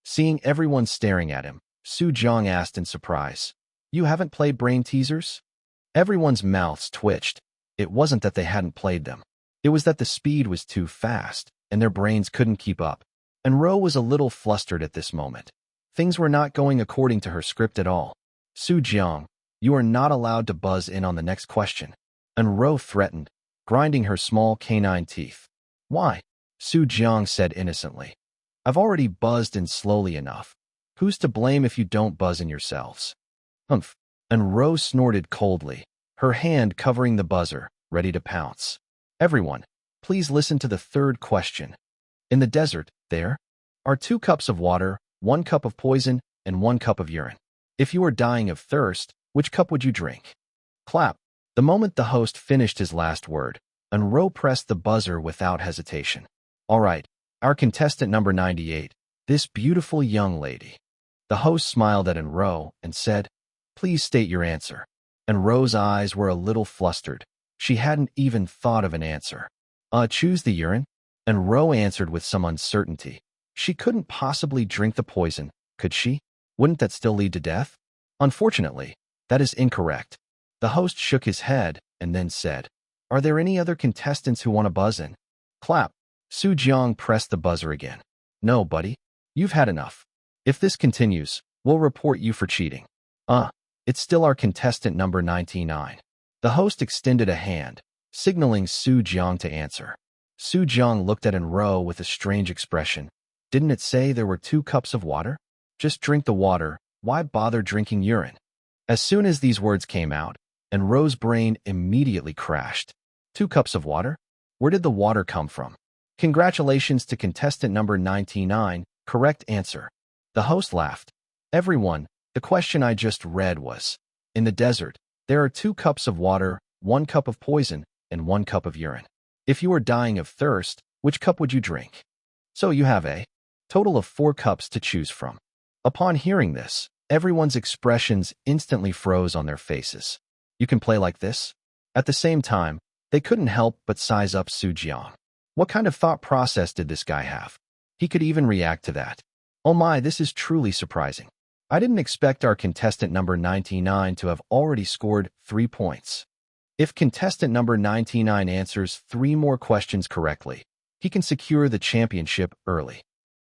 Seeing everyone staring at him, Su Jiang asked in surprise, you haven't played brain teasers? Everyone's mouths twitched. It wasn't that they hadn't played them. It was that the speed was too fast, and their brains couldn't keep up. An Rou was a little flustered at this moment. Things were not going according to her script at all. Su Jiang, you are not allowed to buzz in on the next question. An Rou threatened, grinding her small canine teeth. Why? Su Jiang said innocently. I've already buzzed in slowly enough. Who's to blame if you don't buzz in yourselves? Humph. An Rou snorted coldly, her hand covering the buzzer, ready to pounce. Everyone, Please listen to the third question. In the desert, there are 2 cups of water, 1 cup of poison, and 1 cup of urine. If you were dying of thirst, which cup would you drink? Clap. The moment the host finished his last word, An Rou pressed the buzzer without hesitation. All right, our contestant number 98, this beautiful young lady. The host smiled at An Rou and said, "Please state your answer." An Rou's eyes were a little flustered. She hadn't even thought of an answer. Choose the urine? An Rou answered with some uncertainty. She couldn't possibly drink the poison, could she? Wouldn't that still lead to death? Unfortunately, that is incorrect. The host shook his head and then said, "Are there any other contestants who want to buzz in?" Clap. Jiang pressed the buzzer again. "No, buddy. You've had enough. If this continues, we'll report you for cheating." It's still our contestant number 99. The host extended a hand, signaling Jiang to answer. Jiang looked at An Rou with a strange expression. Didn't it say there were 2 cups of water? Just drink the water. Why bother drinking urine? As soon as these words came out, An Rou's brain immediately crashed. 2 cups of water? Where did the water come from? Congratulations to contestant number 99, correct answer. The host laughed. Everyone, the question I just read was, in the desert, there are 2 cups of water, 1 cup of poison, and 1 cup of urine. If you were dying of thirst, which cup would you drink? So you have a total of 4 cups to choose from. Upon hearing this, everyone's expressions instantly froze on their faces. You can play like this? At the same time, they couldn't help but size up Jiang. What kind of thought process did this guy have? He could even react to that. Oh my, this is truly surprising. I didn't expect our contestant number 99 to have already scored 3 points. If contestant number 99 answers 3 more questions correctly, he can secure the championship early.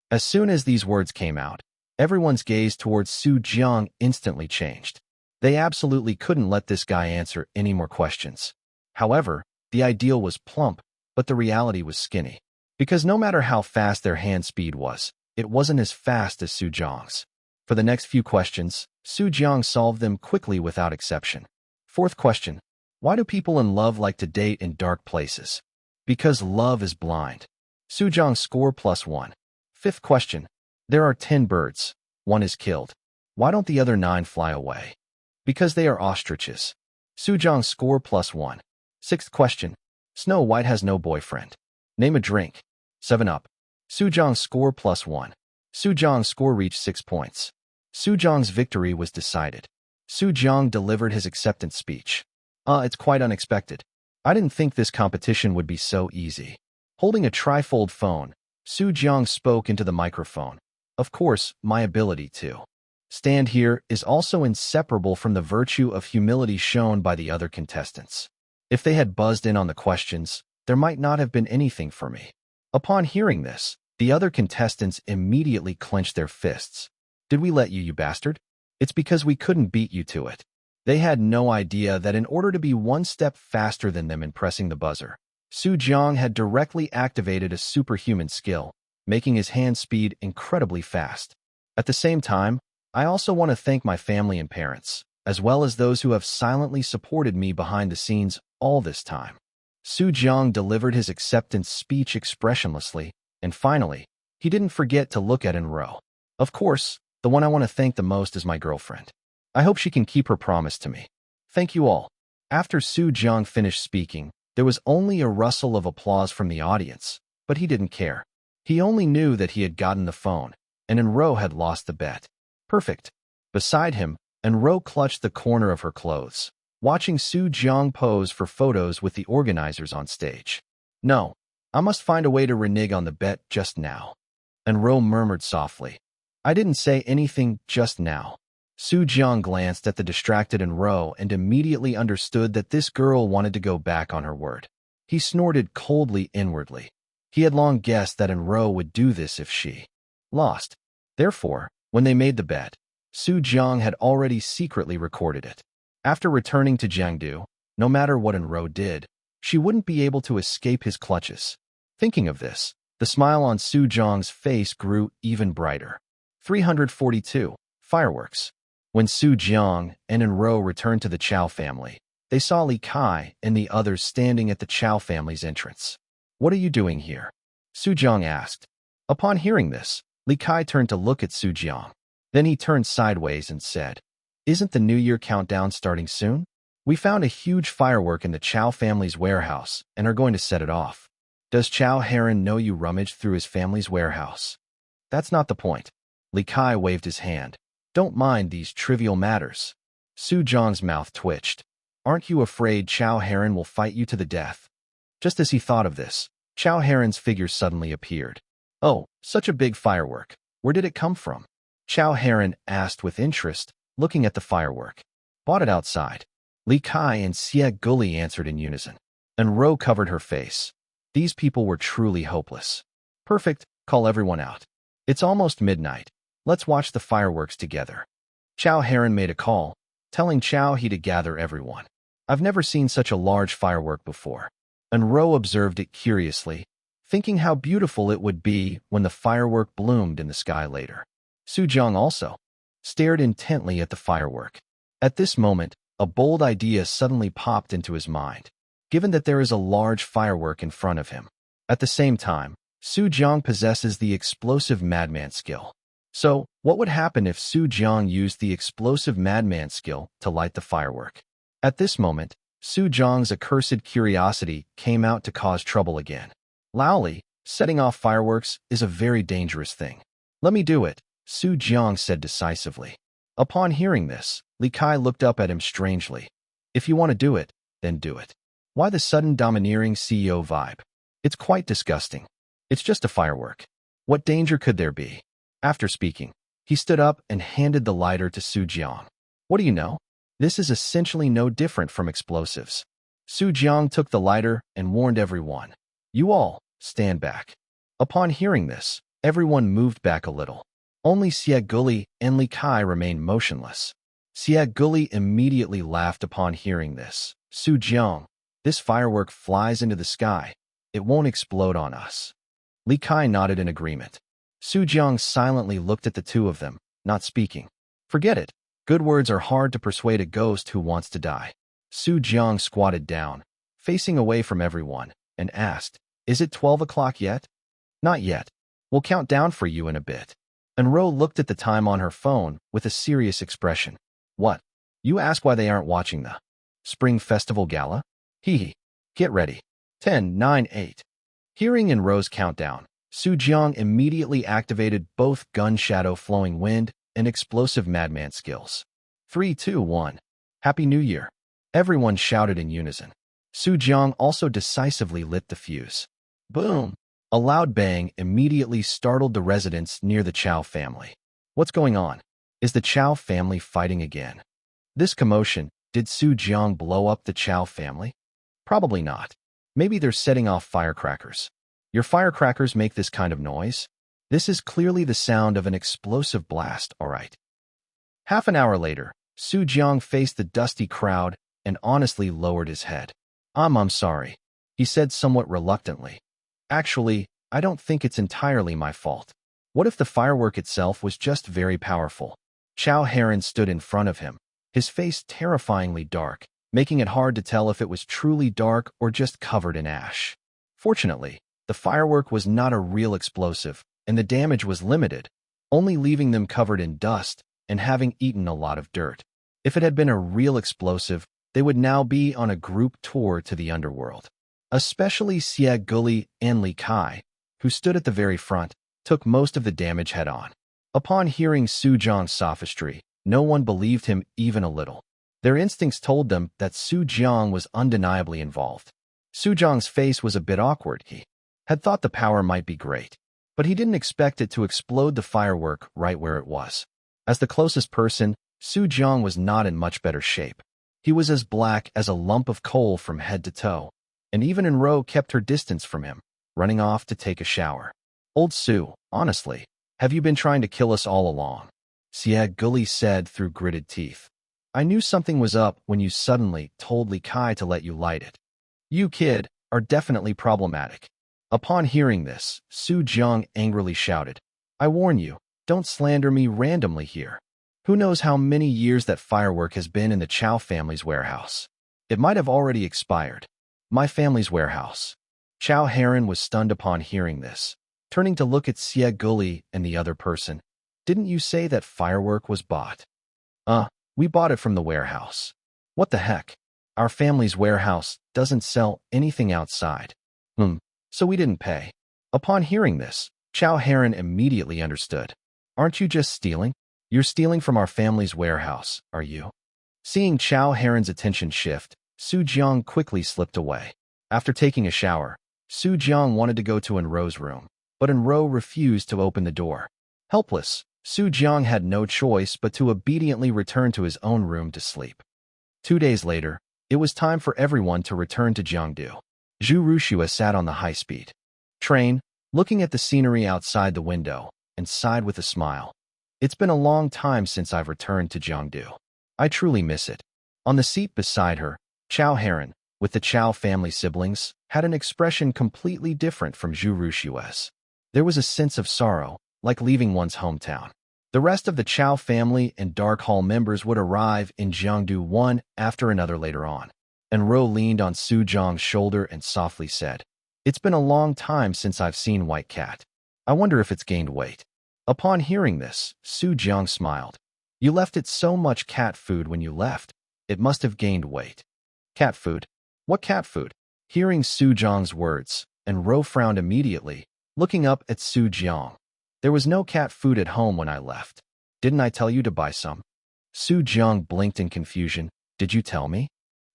As soon as these words came out, everyone's gaze towards Jiang instantly changed. They absolutely couldn't let this guy answer any more questions. However, the ideal was plump, but the reality was skinny. Because no matter how fast their hand speed was, it wasn't as fast as Jiang's. For the next few questions, Jiang solved them quickly without exception. 4th question. Why do people in love like to date in dark places? Because love is blind. Jiang score +1. 5th question. There are 10 birds. 1 is killed. Why don't the other 9 fly away? Because they are ostriches. Jiang score +1. 6th question. Snow White has no boyfriend. Name a drink. 7-Up. Jiang score +1. Jiang's score reached 6 points. Jiang's victory was decided. Jiang delivered his acceptance speech. It's quite unexpected. I didn't think this competition would be so easy. Holding a trifold phone, Jiang spoke into the microphone. Of course, my ability to stand here is also inseparable from the virtue of humility shown by the other contestants. If they had buzzed in on the questions, there might not have been anything for me. Upon hearing this, the other contestants immediately clenched their fists. Did we let you, you bastard? It's because we couldn't beat you to it. They had no idea that in order to be 1 step faster than them in pressing the buzzer, Jiang had directly activated a superhuman skill, making his hand speed incredibly fast. At the same time, I also want to thank my family and parents, as well as those who have silently supported me behind the scenes all this time. Jiang delivered his acceptance speech expressionlessly, and finally, he didn't forget to look at An Rou. Of course, the one I want to thank the most is my girlfriend. I hope she can keep her promise to me. Thank you all. After Jiang finished speaking, there was only a rustle of applause from the audience, but he didn't care. He only knew that he had gotten the phone, and An Rou had lost the bet. Perfect. Beside him, An Rou clutched the corner of her clothes, watching Jiang pose for photos with the organizers on stage. No, I must find a way to renege on the bet just now. An Rou murmured softly. I didn't say anything just now. Jiang glanced at the distracted An Rou and immediately understood that this girl wanted to go back on her word. He snorted coldly inwardly. He had long guessed that An Rou would do this if she lost. Therefore, when they made the bet, Jiang had already secretly recorded it. After returning to Jiangdu, no matter what An Rou did, she wouldn't be able to escape his clutches. Thinking of this, the smile on Jiang's face grew even brighter. 342. Fireworks. When Jiang and An Rou returned to the Chow family, they saw Li Kai and the others standing at the Chow family's entrance. What are you doing here? Su Jiang asked. Upon hearing this, Li Kai turned to look at Su Jiang. Then he turned sideways and said, Isn't the New Year countdown starting soon? We found a huge firework in the Chow family's warehouse and are going to set it off. Does Chow Heron know you rummaged through his family's warehouse? That's not the point. Li Kai waved his hand. Don't mind these trivial matters. Su Jiang's mouth twitched. Aren't you afraid Chow Heron will fight you to the death? Just as he thought of this, Chow Heron's figure suddenly appeared. Oh, such a big firework. Where did it come from? Chow Heron asked with interest, looking at the firework. Bought it outside. Li Kai and Xie Guli answered in unison. An Rou covered her face. These people were truly hopeless. Perfect, call everyone out. It's almost midnight. Let's watch the fireworks together. Chow Heron made a call, telling Chow he to gather everyone. I've never seen such a large firework before. An Rou observed it curiously, thinking how beautiful it would be when the firework bloomed in the sky later. Su Jiang also stared intently at the firework. At this moment, a bold idea suddenly popped into his mind, given that there is a large firework in front of him. At the same time, Su Jiang possesses the explosive madman skill. So, what would happen if Su Jiang used the explosive madman skill to light the firework? At this moment, Su Jiang's accursed curiosity came out to cause trouble again. Laoli, setting off fireworks is a very dangerous thing. Let me do it, Su Jiang said decisively. Upon hearing this, Li Kai looked up at him strangely. If you want to do it, then do it. Why the sudden domineering CEO vibe? It's quite disgusting. It's just a firework. What danger could there be? After speaking, he stood up and handed the lighter to Su Jiang. What do you know? This is essentially no different from explosives. Su Jiang took the lighter and warned everyone. You all, stand back. Upon hearing this, everyone moved back a little. Only Xie Guli and Li Kai remained motionless. Xie Guli immediately laughed upon hearing this. Su Jiang, this firework flies into the sky. It won't explode on us. Li Kai nodded in agreement. Su Jiang silently looked at the two of them, not speaking. Forget it. Good words are hard to persuade a ghost who wants to die. Su Jiang squatted down, facing away from everyone, and asked, Is it 12 o'clock yet? Not yet. We'll count down for you in a bit. An Rou looked at the time on her phone with a serious expression. What? You ask why they aren't watching the Spring Festival Gala? Hee hee. Get ready. 10, 9, 8. Hearing An Rou's countdown, Su Jiang immediately activated both gun shadow flowing wind and explosive madman skills. 3, 2, 1. Happy New Year. Everyone shouted in unison. Su Jiang also decisively lit the fuse. Boom! A loud bang immediately startled the residents near the Chow family. What's going on? Is the Chow family fighting again? This commotion, did Su Jiang blow up the Chow family? Probably not. Maybe they're setting off firecrackers. Your firecrackers make this kind of noise? This is clearly the sound of an explosive blast, all right. Half an hour later, Su Jiang faced the dusty crowd and honestly lowered his head. I'm sorry, he said somewhat reluctantly. Actually, I don't think it's entirely my fault. What if the firework itself was just very powerful? Chow Heron stood in front of him, his face terrifyingly dark, making it hard to tell if it was truly dark or just covered in ash. Fortunately, the firework was not a real explosive, and the damage was limited, only leaving them covered in dust and having eaten a lot of dirt. If it had been a real explosive, they would now be on a group tour to the Underworld. Especially Xie Guli and Li Kai, who stood at the very front, took most of the damage head-on. Upon hearing Su Jiang's sophistry, no one believed him even a little. Their instincts told them that Su Jiang was undeniably involved. Su Jiang's face was a bit awkward. He had thought the power might be great, but he didn't expect it to explode the firework right where it was. As the closest person, Su Jiang was not in much better shape. He was as black as a lump of coal from head to toe, and even An Rou kept her distance from him, running off to take a shower. Old Su, honestly, have you been trying to kill us all along? Xie Guli said through gritted teeth. I knew something was up when you suddenly told Li Kai to let you light it. You, kid, are definitely problematic. Upon hearing this, Su Jiang angrily shouted, I warn you, don't slander me randomly here. Who knows how many years that firework has been in the Chow family's warehouse? It might have already expired. My family's warehouse. Chow Heron was stunned upon hearing this. Turning to look at Xie Guli and the other person. Didn't you say that firework was bought? We bought it from the warehouse. What the heck? Our family's warehouse doesn't sell anything outside. So we didn't pay. Upon hearing this, Chow Heron immediately understood. Aren't you just stealing? You're stealing from our family's warehouse, are you? Seeing Chow Heron's attention shift, Su Jiang quickly slipped away. After taking a shower, Su Jiang wanted to go to An Rou's room, but An Rou refused to open the door. Helpless, Su Jiang had no choice but to obediently return to his own room to sleep. 2 days later, it was time for everyone to return to Jiangdu. Zhu Rushua sat on the high-speed train, looking at the scenery outside the window, and sighed with a smile. It's been a long time since I've returned to Jiangdu. I truly miss it. On the seat beside her, Chow Heron, with the Chow family siblings, had an expression completely different from Zhu Rushua's. There was a sense of sorrow, like leaving one's hometown. The rest of the Chow family and Dark Hall members would arrive in Jiangdu one after another later on. An Rou leaned on Su Jiang's shoulder and softly said, "It's been a long time since I've seen White Cat. I wonder if it's gained weight." Upon hearing this, Su Jiang smiled. "You left it so much cat food when you left. It must have gained weight." "Cat food? What cat food?" Hearing Su Jiang's words, An Rou frowned immediately, looking up at Su Jiang. "There was no cat food at home when I left. Didn't I tell you to buy some?" Su Jiang blinked in confusion. "Did you tell me?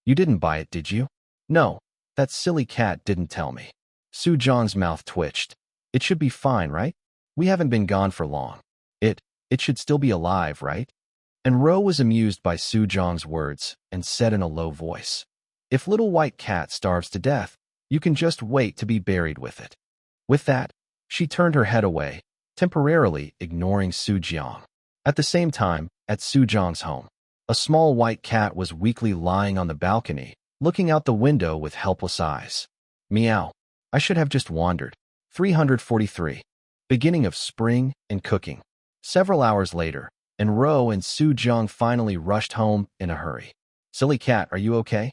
You didn't buy it, did you?" "No, that silly cat didn't tell me." Su Jiang's mouth twitched. "It should be fine, right? We haven't been gone for long. It should still be alive, right?" And Rou was amused by Su Jiang's words and said in a low voice, "If little White Cat starves to death, you can just wait to be buried with it." With that, she turned her head away, temporarily ignoring Su Jiang. At the same time, at Su Jiang's home, a small white cat was weakly lying on the balcony, looking out the window with helpless eyes. Meow. I should have just wandered. 343. Beginning of spring and cooking. Several hours later, An Rou and Su Jiang finally rushed home in a hurry. "Silly cat, are you okay?"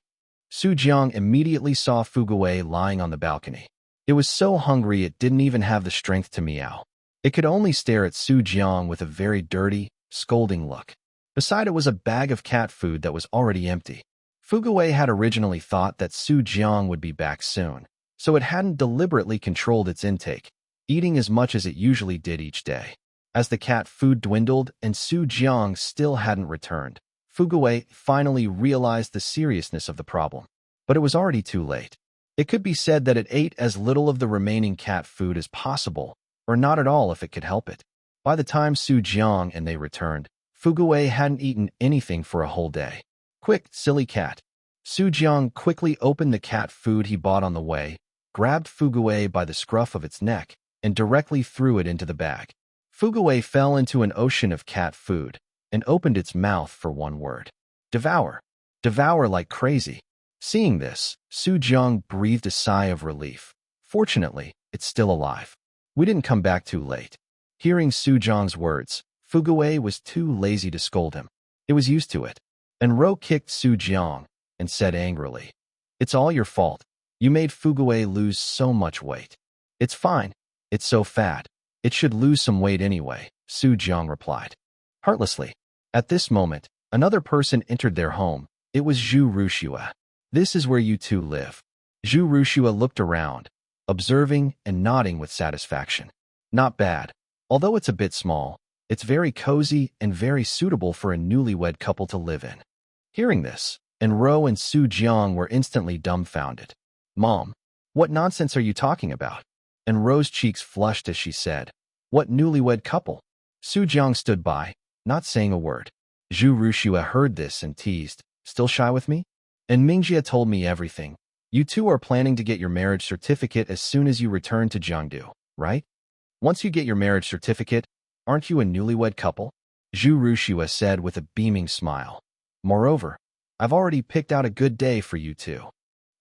Su Jiang immediately saw Fugawei lying on the balcony. It was so hungry it didn't even have the strength to meow. It could only stare at Su Jiang with a very dirty, scolding look. Beside it was a bag of cat food that was already empty. Fugawei had originally thought that Su Jiang would be back soon, so it hadn't deliberately controlled its intake, eating as much as it usually did each day. As the cat food dwindled and Su Jiang still hadn't returned, Fugawei finally realized the seriousness of the problem. But it was already too late. It could be said that it ate as little of the remaining cat food as possible, or not at all if it could help it. By the time Su Jiang and they returned, Fugawei hadn't eaten anything for a whole day. "Quick, silly cat." Su Jiang quickly opened the cat food he bought on the way, grabbed Fugawei by the scruff of its neck, and directly threw it into the bag. Fugawei fell into an ocean of cat food and opened its mouth for one word. "Devour. Devour like crazy." Seeing this, Su Jiang breathed a sigh of relief. Fortunately, it's still alive. We didn't come back too late. Hearing Su Jiang's words, Fugawei was too lazy to scold him. It was used to it. And Rou kicked Su Jiang and said angrily, "It's all your fault. You made Fugawei lose so much weight." "It's fine. It's so fat. It should lose some weight anyway," Su Jiang replied. Heartlessly. At this moment, another person entered their home. It was Zhu Rushua. "This is where you two live." Zhu Rushua looked around, observing and nodding with satisfaction. "Not bad. Although it's a bit small, it's very cozy and very suitable for a newlywed couple to live in." Hearing this, An Rou and Su Jiang were instantly dumbfounded. "Mom, what nonsense are you talking about?" And Rou's cheeks flushed as she said, "What newlywed couple?" Su Jiang stood by, not saying a word. Zhu Rushua heard this and teased, "Still shy with me? And Mingjia told me everything. You two are planning to get your marriage certificate as soon as you return to Jiangdu, right? Once you get your marriage certificate, aren't you a newlywed couple?" Zhu Rushua said with a beaming smile. "Moreover, I've already picked out a good day for you two.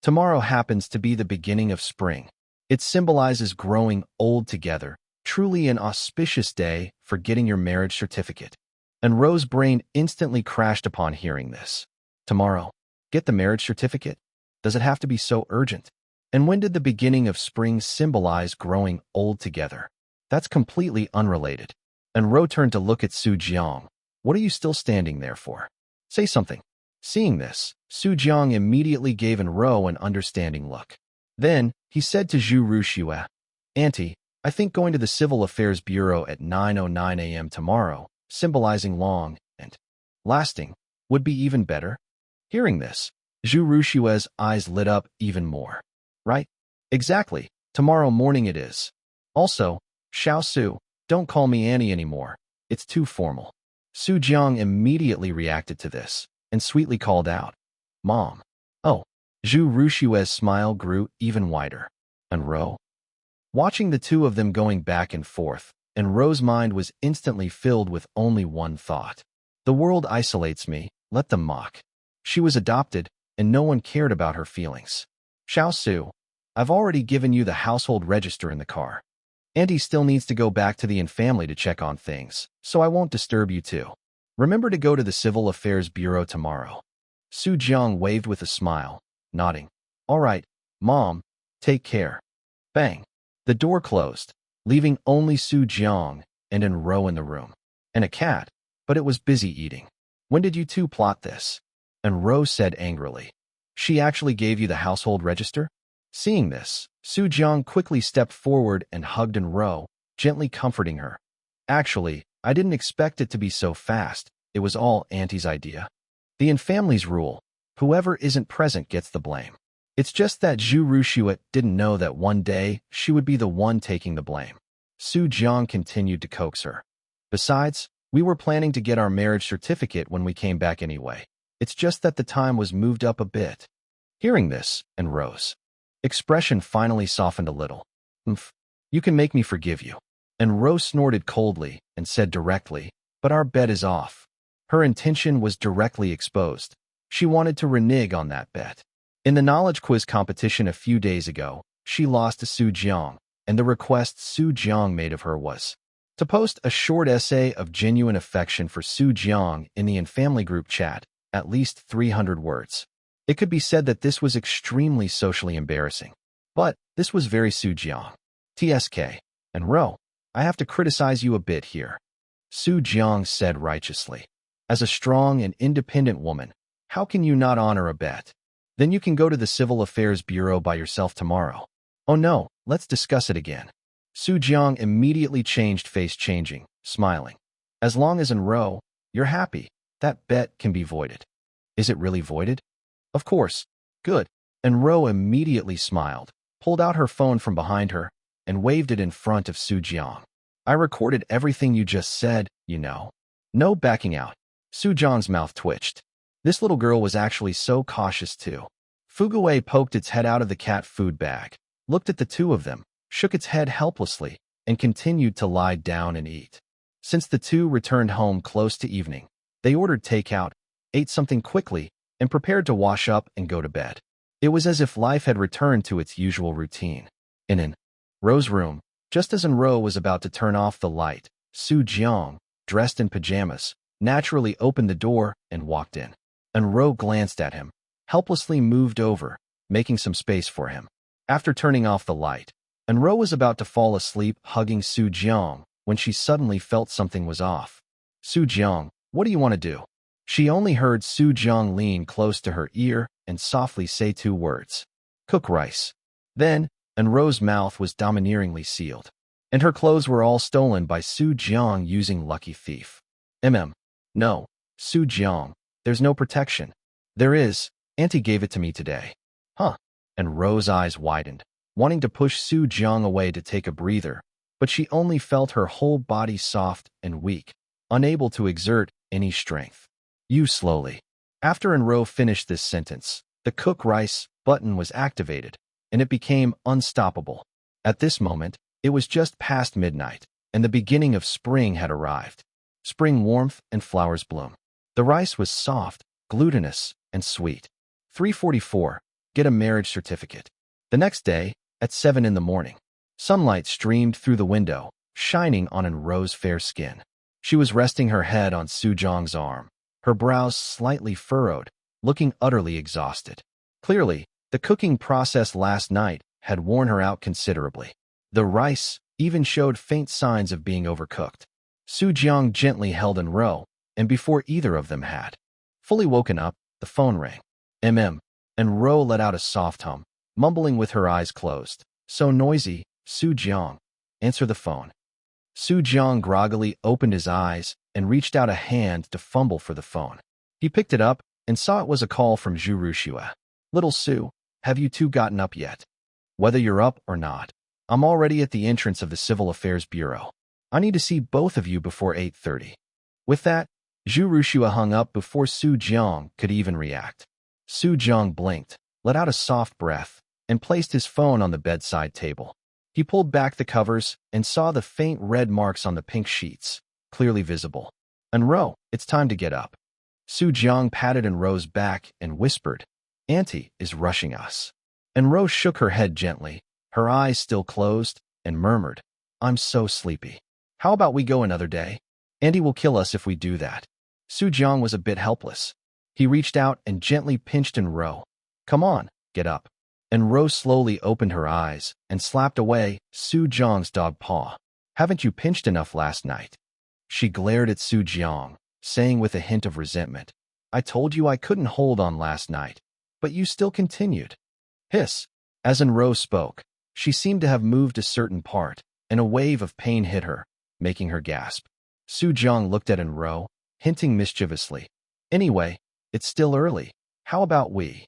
Tomorrow happens to be the beginning of spring. It symbolizes growing old together, truly an auspicious day for getting your marriage certificate." And Rou's brain instantly crashed upon hearing this. Tomorrow? Get the marriage certificate? Does it have to be so urgent? And when did the beginning of spring symbolize growing old together? That's completely unrelated. An Rou turned to look at Jiang. What are you still standing there for? Say something. Seeing this, Jiang immediately gave An Rou an understanding look. Then, he said to Zhu Ruxue, Auntie, I think going to the Civil Affairs Bureau at 9:09 a.m. tomorrow, symbolizing long and lasting, would be even better. Hearing this, Zhu Ruxue's eyes lit up even more. Right? Exactly. Tomorrow morning it is. Also, Xiao Su, don't call me Annie anymore. It's too formal. Jiang immediately reacted to this and sweetly called out, Mom. Oh. Zhu Ruxue's smile grew even wider. An Rou. Watching the two of them going back and forth, An Rou's mind was instantly filled with only one thought. The world isolates me, let them mock. She was adopted, and no one cared about her feelings. Xiao Su, I've already given you the household register in the car. Auntie still needs to go back to the An family to check on things, so I won't disturb you too. Remember to go to the Civil Affairs Bureau tomorrow. Jiang waved with a smile, nodding. All right, Mom, take care. Bang. The door closed, leaving only Jiang and An Rou in the room. And a cat, but it was busy eating. When did you two plot this? An Rou said angrily. She actually gave you the household register? Seeing this, Jiang quickly stepped forward and hugged An Rou, gently comforting her. Actually, I didn't expect it to be so fast. It was all Auntie's idea. The An family's rule. Whoever isn't present gets the blame. It's just that Zhu Ruxue didn't know that one day she would be the one taking the blame. Jiang continued to coax her. Besides, we were planning to get our marriage certificate when we came back anyway. It's just that the time was moved up a bit. Hearing this, An Rou's expression finally softened a little. You can make me forgive you. An Rou snorted coldly and said directly, but our bet is off. Her intention was directly exposed. She wanted to renege on that bet. In the knowledge quiz competition a few days ago, she lost to Jiang, and the request Jiang made of her was to post a short essay of genuine affection for Jiang in the An family group chat, at least 300 words. It could be said that this was extremely socially embarrassing. But this was very Jiang. TSK. An Rou, I have to criticize you a bit here. Jiang said righteously. As a strong and independent woman, how can you not honor a bet? Then you can go to the Civil Affairs Bureau by yourself tomorrow. Oh no, let's discuss it again. Jiang immediately changed face changing, smiling. As long as An Rou, you're happy, that bet can be voided. Is it really voided? Of course. Good. An Rou immediately smiled, pulled out her phone from behind her, and waved it in front of Jiang. I recorded everything you just said, you know. No backing out. Jiang's mouth twitched. This little girl was actually so cautious too. Fuguwei poked its head out of the cat food bag, looked at the two of them, shook its head helplessly, and continued to lie down and eat. Since the two returned home close to evening, they ordered takeout, ate something quickly, and prepared to wash up and go to bed. It was as if life had returned to its usual routine. In An Rou's room, just as An Rou was about to turn off the light, Jiang, dressed in pajamas, naturally opened the door and walked in. An Rou glanced at him, helplessly moved over, making some space for him. After turning off the light, An Rou was about to fall asleep hugging Jiang when she suddenly felt something was off. Jiang, what do you want to do? She only heard Jiang lean close to her ear and softly say two words. Cook rice. Then, An Rou's mouth was domineeringly sealed, and her clothes were all stolen by Jiang using Lucky Thief. No, Jiang. There's no protection. There is. Auntie gave it to me today. Huh. And Rou's eyes widened, wanting to push Jiang away to take a breather, but she only felt her whole body soft and weak, unable to exert any strength. You slowly. After An Rou finished this sentence, the cook rice button was activated, and it became unstoppable. At this moment, it was just past midnight, and the beginning of spring had arrived. Spring warmth and flowers bloom. The rice was soft, glutinous, and sweet. 3:44. Get a marriage certificate. The next day, at 7 in the morning, sunlight streamed through the window, shining on An Rou's fair skin. She was resting her head on Jiang's arm, her brows slightly furrowed, looking utterly exhausted. Clearly, the cooking process last night had worn her out considerably. The rice even showed faint signs of being overcooked. Jiang gently held An Rou, and before either of them had fully woken up, the phone rang. An Rou let out a soft hum, mumbling with her eyes closed. So noisy, Jiang. Answer the phone. Jiang groggily opened his eyes and reached out a hand to fumble for the phone. He picked it up and saw it was a call from An Rou. Little Sue, have you two gotten up yet? Whether you're up or not, I'm already at the entrance of the Civil Affairs Bureau. I need to see both of you before 8:30. With that, An Rou hung up before Jiang could even react. Jiang blinked, let out a soft breath, and placed his phone on the bedside table. He pulled back the covers and saw the faint red marks on the pink sheets, clearly visible. An Rou, it's time to get up. Jiang patted An Rou's back and whispered, Auntie is rushing us. An Rou shook her head gently, her eyes still closed, and murmured, I'm so sleepy. How about we go another day? Auntie will kill us if we do that. Jiang was a bit helpless. He reached out and gently pinched An Rou. Come on, get up. An Rou slowly opened her eyes and slapped away Jiang's dog paw. Haven't you pinched enough last night? She glared at Jiang, saying with a hint of resentment, I told you I couldn't hold on last night, but you still continued. Hiss. As An Rou spoke, she seemed to have moved a certain part, and a wave of pain hit her, making her gasp. Jiang looked at An Rou, hinting mischievously, Anyway, it's still early. How about we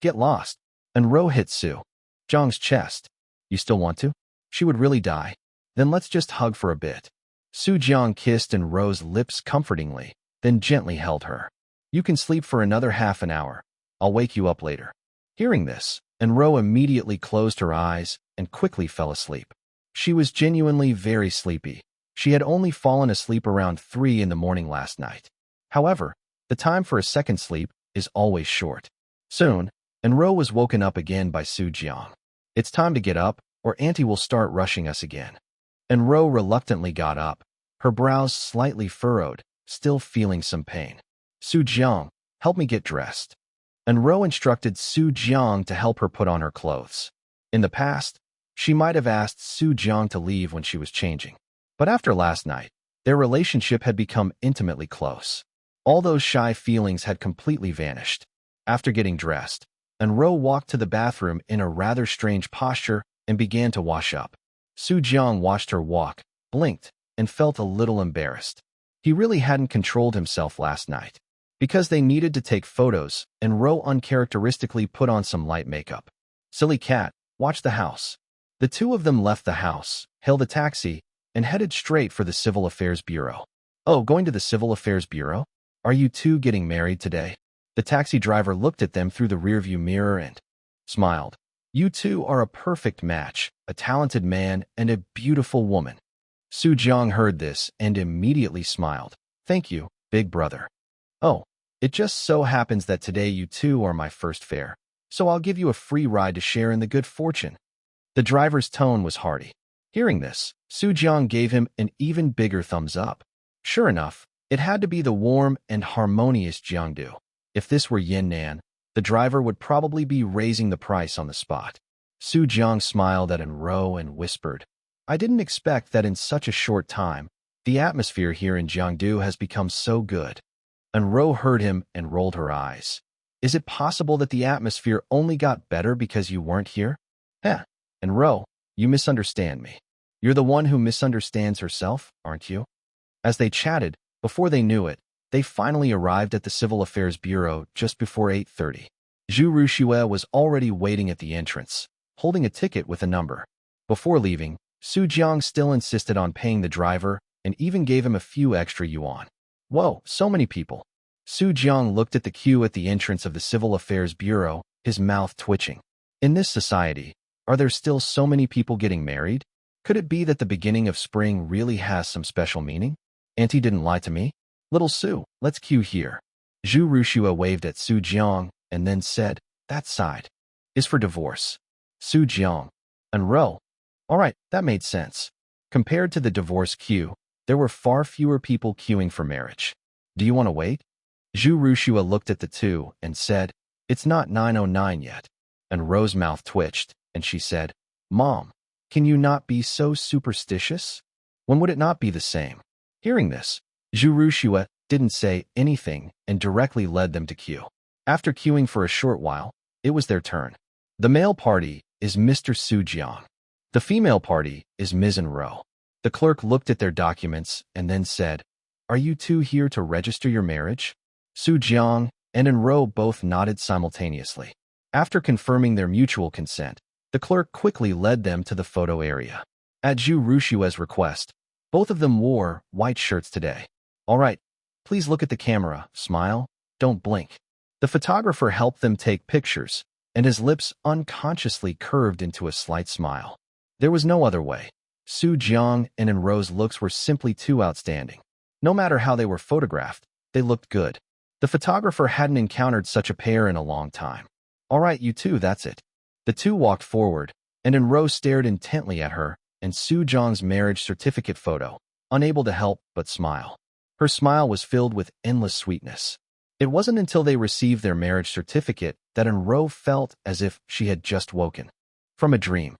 get lost? An Rou hit Jiang's chest. You still want to? She would really die. Then let's just hug for a bit. Jiang kissed An Rou's lips comfortingly, then gently held her. You can sleep for another half an hour. I'll wake you up later. Hearing this, An Rou immediately closed her eyes and quickly fell asleep. She was genuinely very sleepy. She had only fallen asleep around 3 in the morning last night. However, the time for a second sleep is always short. Soon, An Rou was woken up again by Jiang. It's time to get up, or Auntie will start rushing us again. An Rou reluctantly got up, her brows slightly furrowed, still feeling some pain. Jiang, help me get dressed. An Rou instructed Jiang to help her put on her clothes. In the past, she might have asked Jiang to leave when she was changing. But after last night, their relationship had become intimately close. All those shy feelings had completely vanished. After getting dressed, An Rou walked to the bathroom in a rather strange posture and began to wash up. Jiang watched her walk, blinked, and felt a little embarrassed. He really hadn't controlled himself last night. Because they needed to take photos, An Rou uncharacteristically put on some light makeup. Silly cat, watch the house. The two of them left the house, hailed a taxi, and headed straight for the Civil Affairs Bureau. Oh, going to the Civil Affairs Bureau? Are you two getting married today? The taxi driver looked at them through the rearview mirror and smiled. You two are a perfect match, a talented man and a beautiful woman. Jiang heard this and immediately smiled. Thank you, big brother. Oh, it just so happens that today you two are my first fare, so I'll give you a free ride to share in the good fortune. The driver's tone was hearty. Hearing this, Jiang gave him an even bigger thumbs up. Sure enough, it had to be the warm and harmonious Jiangdu. If this were Yan'an, the driver would probably be raising the price on the spot. Jiang smiled at An Rou and whispered, I didn't expect that in such a short time, the atmosphere here in Jiangdu has become so good. An Rou heard him and rolled her eyes. Is it possible that the atmosphere only got better because you weren't here? An Rou, you misunderstand me. You're the one who misunderstands herself, aren't you? As they chatted, before they knew it, they finally arrived at the Civil Affairs Bureau just before 8:30. An Rou was already waiting at the entrance, holding a ticket with a number. Before leaving, Jiang still insisted on paying the driver and even gave him a few extra yuan. Whoa, so many people. Jiang looked at the queue at the entrance of the Civil Affairs Bureau, his mouth twitching. In this society, are there still so many people getting married? Could it be that the beginning of spring really has some special meaning? Auntie didn't lie to me. Little Sue, let's queue here. An Rou waved at Jiang and then said, that side is for divorce. Jiang. An Rou. All right, that made sense. Compared to the divorce queue, there were far fewer people queuing for marriage. Do you want to wait? An Rou looked at the two and said, it's not 9:09 yet. An Rou's mouth twitched, and she said, "Mom, can you not be so superstitious? When would it not be the same?" Hearing this, Zhu Rushua didn't say anything and directly led them to queue. After queuing for a short while, it was their turn. The male party is Mr. Su Jiang. The female party is Ms. An Rou. The clerk looked at their documents and then said, "Are you two here to register your marriage?" Su Jiang and An Rou both nodded simultaneously. After confirming their mutual consent, the clerk quickly led them to the photo area. At Zhu Rushua's request, both of them wore white shirts today. "All right, please look at the camera, smile, don't blink." The photographer helped them take pictures, and his lips unconsciously curved into a slight smile. There was no other way. Su Jiang and An Rou's looks were simply too outstanding. No matter how they were photographed, they looked good. The photographer hadn't encountered such a pair in a long time. "All right, you two, that's it." The two walked forward, and An Rou stared intently at her and Su Jiang's marriage certificate photo, unable to help but smile. Her smile was filled with endless sweetness. It wasn't until they received their marriage certificate that An Rou felt as if she had just woken from a dream.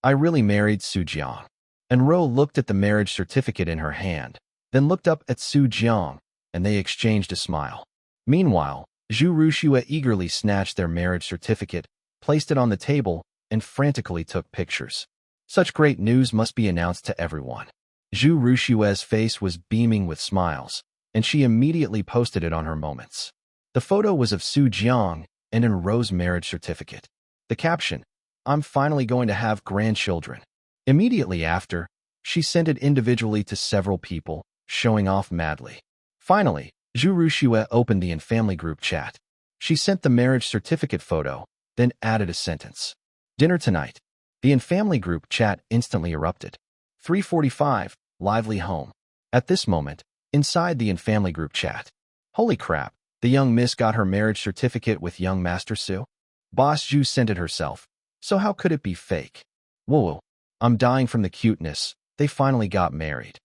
I really married Su Jiang." An Rou looked at the marriage certificate in her hand, then looked up at Su Jiang, and they exchanged a smile. Meanwhile, Zhu Rushua eagerly snatched their marriage certificate, placed it on the table, and frantically took pictures. Such great news must be announced to everyone. Zhu Rushua's face was beaming with smiles, and she immediately posted it on her moments. The photo was of Su Jiang and An Rou's marriage certificate. The caption, "I'm finally going to have grandchildren." Immediately after, she sent it individually to several people, showing off madly. Finally, Zhu Rushua opened the in-family group chat. She sent the marriage certificate photo, then added a sentence. "Dinner tonight." The in-family group chat instantly erupted. 3:45, lively home. At this moment, inside the in-family group chat. "Holy crap, the young miss got her marriage certificate with young Master Su? Boss Zhu sent it herself, so how could it be fake? Whoa, I'm dying from the cuteness, they finally got married.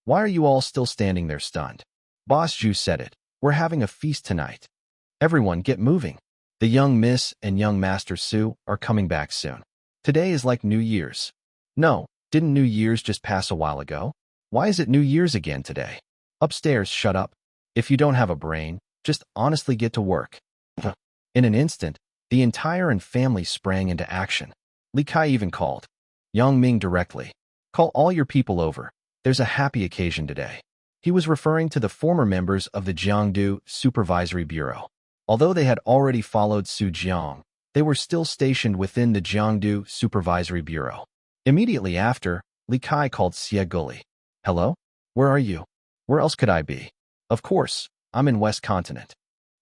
Why are you all still standing there stunned? Boss Zhu said it, we're having a feast tonight. Everyone get moving. The young miss and young Master Su are coming back soon. Today is like New Year's. No, didn't New Year's just pass a while ago? Why is it New Year's again today? Upstairs, shut up. If you don't have a brain, just honestly get to work." In an instant, the entire and family sprang into action. Li Kai even called Yang Ming directly. "Call all your people over. There's a happy occasion today." He was referring to the former members of the Jiangdu Supervisory Bureau. Although they had already followed Su Jiang, they were still stationed within the Jiangdu Supervisory Bureau. Immediately after, Li Kai called Xie Guli. "Hello? Where are you? Where else could I be?" "Of course, I'm in West Continent."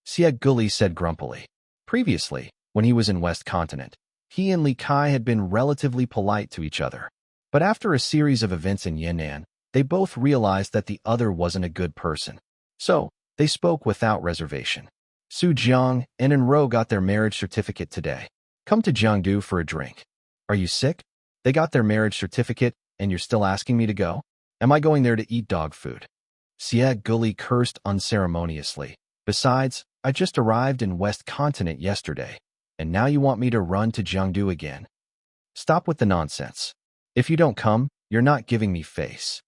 Xie Guli said grumpily. Previously, when he was in West Continent, he and Li Kai had been relatively polite to each other. But after a series of events in Yan'an, they both realized that the other wasn't a good person. So, they spoke without reservation. Su Jiang and An Rou got their marriage certificate today. "Come to Jiangdu for a drink." "Are you sick? They got their marriage certificate, and you're still asking me to go? Am I going there to eat dog food?" Xie Guli cursed unceremoniously. "Besides, I just arrived in West Continent yesterday, and now you want me to run to Jiangdu again? Stop with the nonsense. If you don't come, you're not giving me face."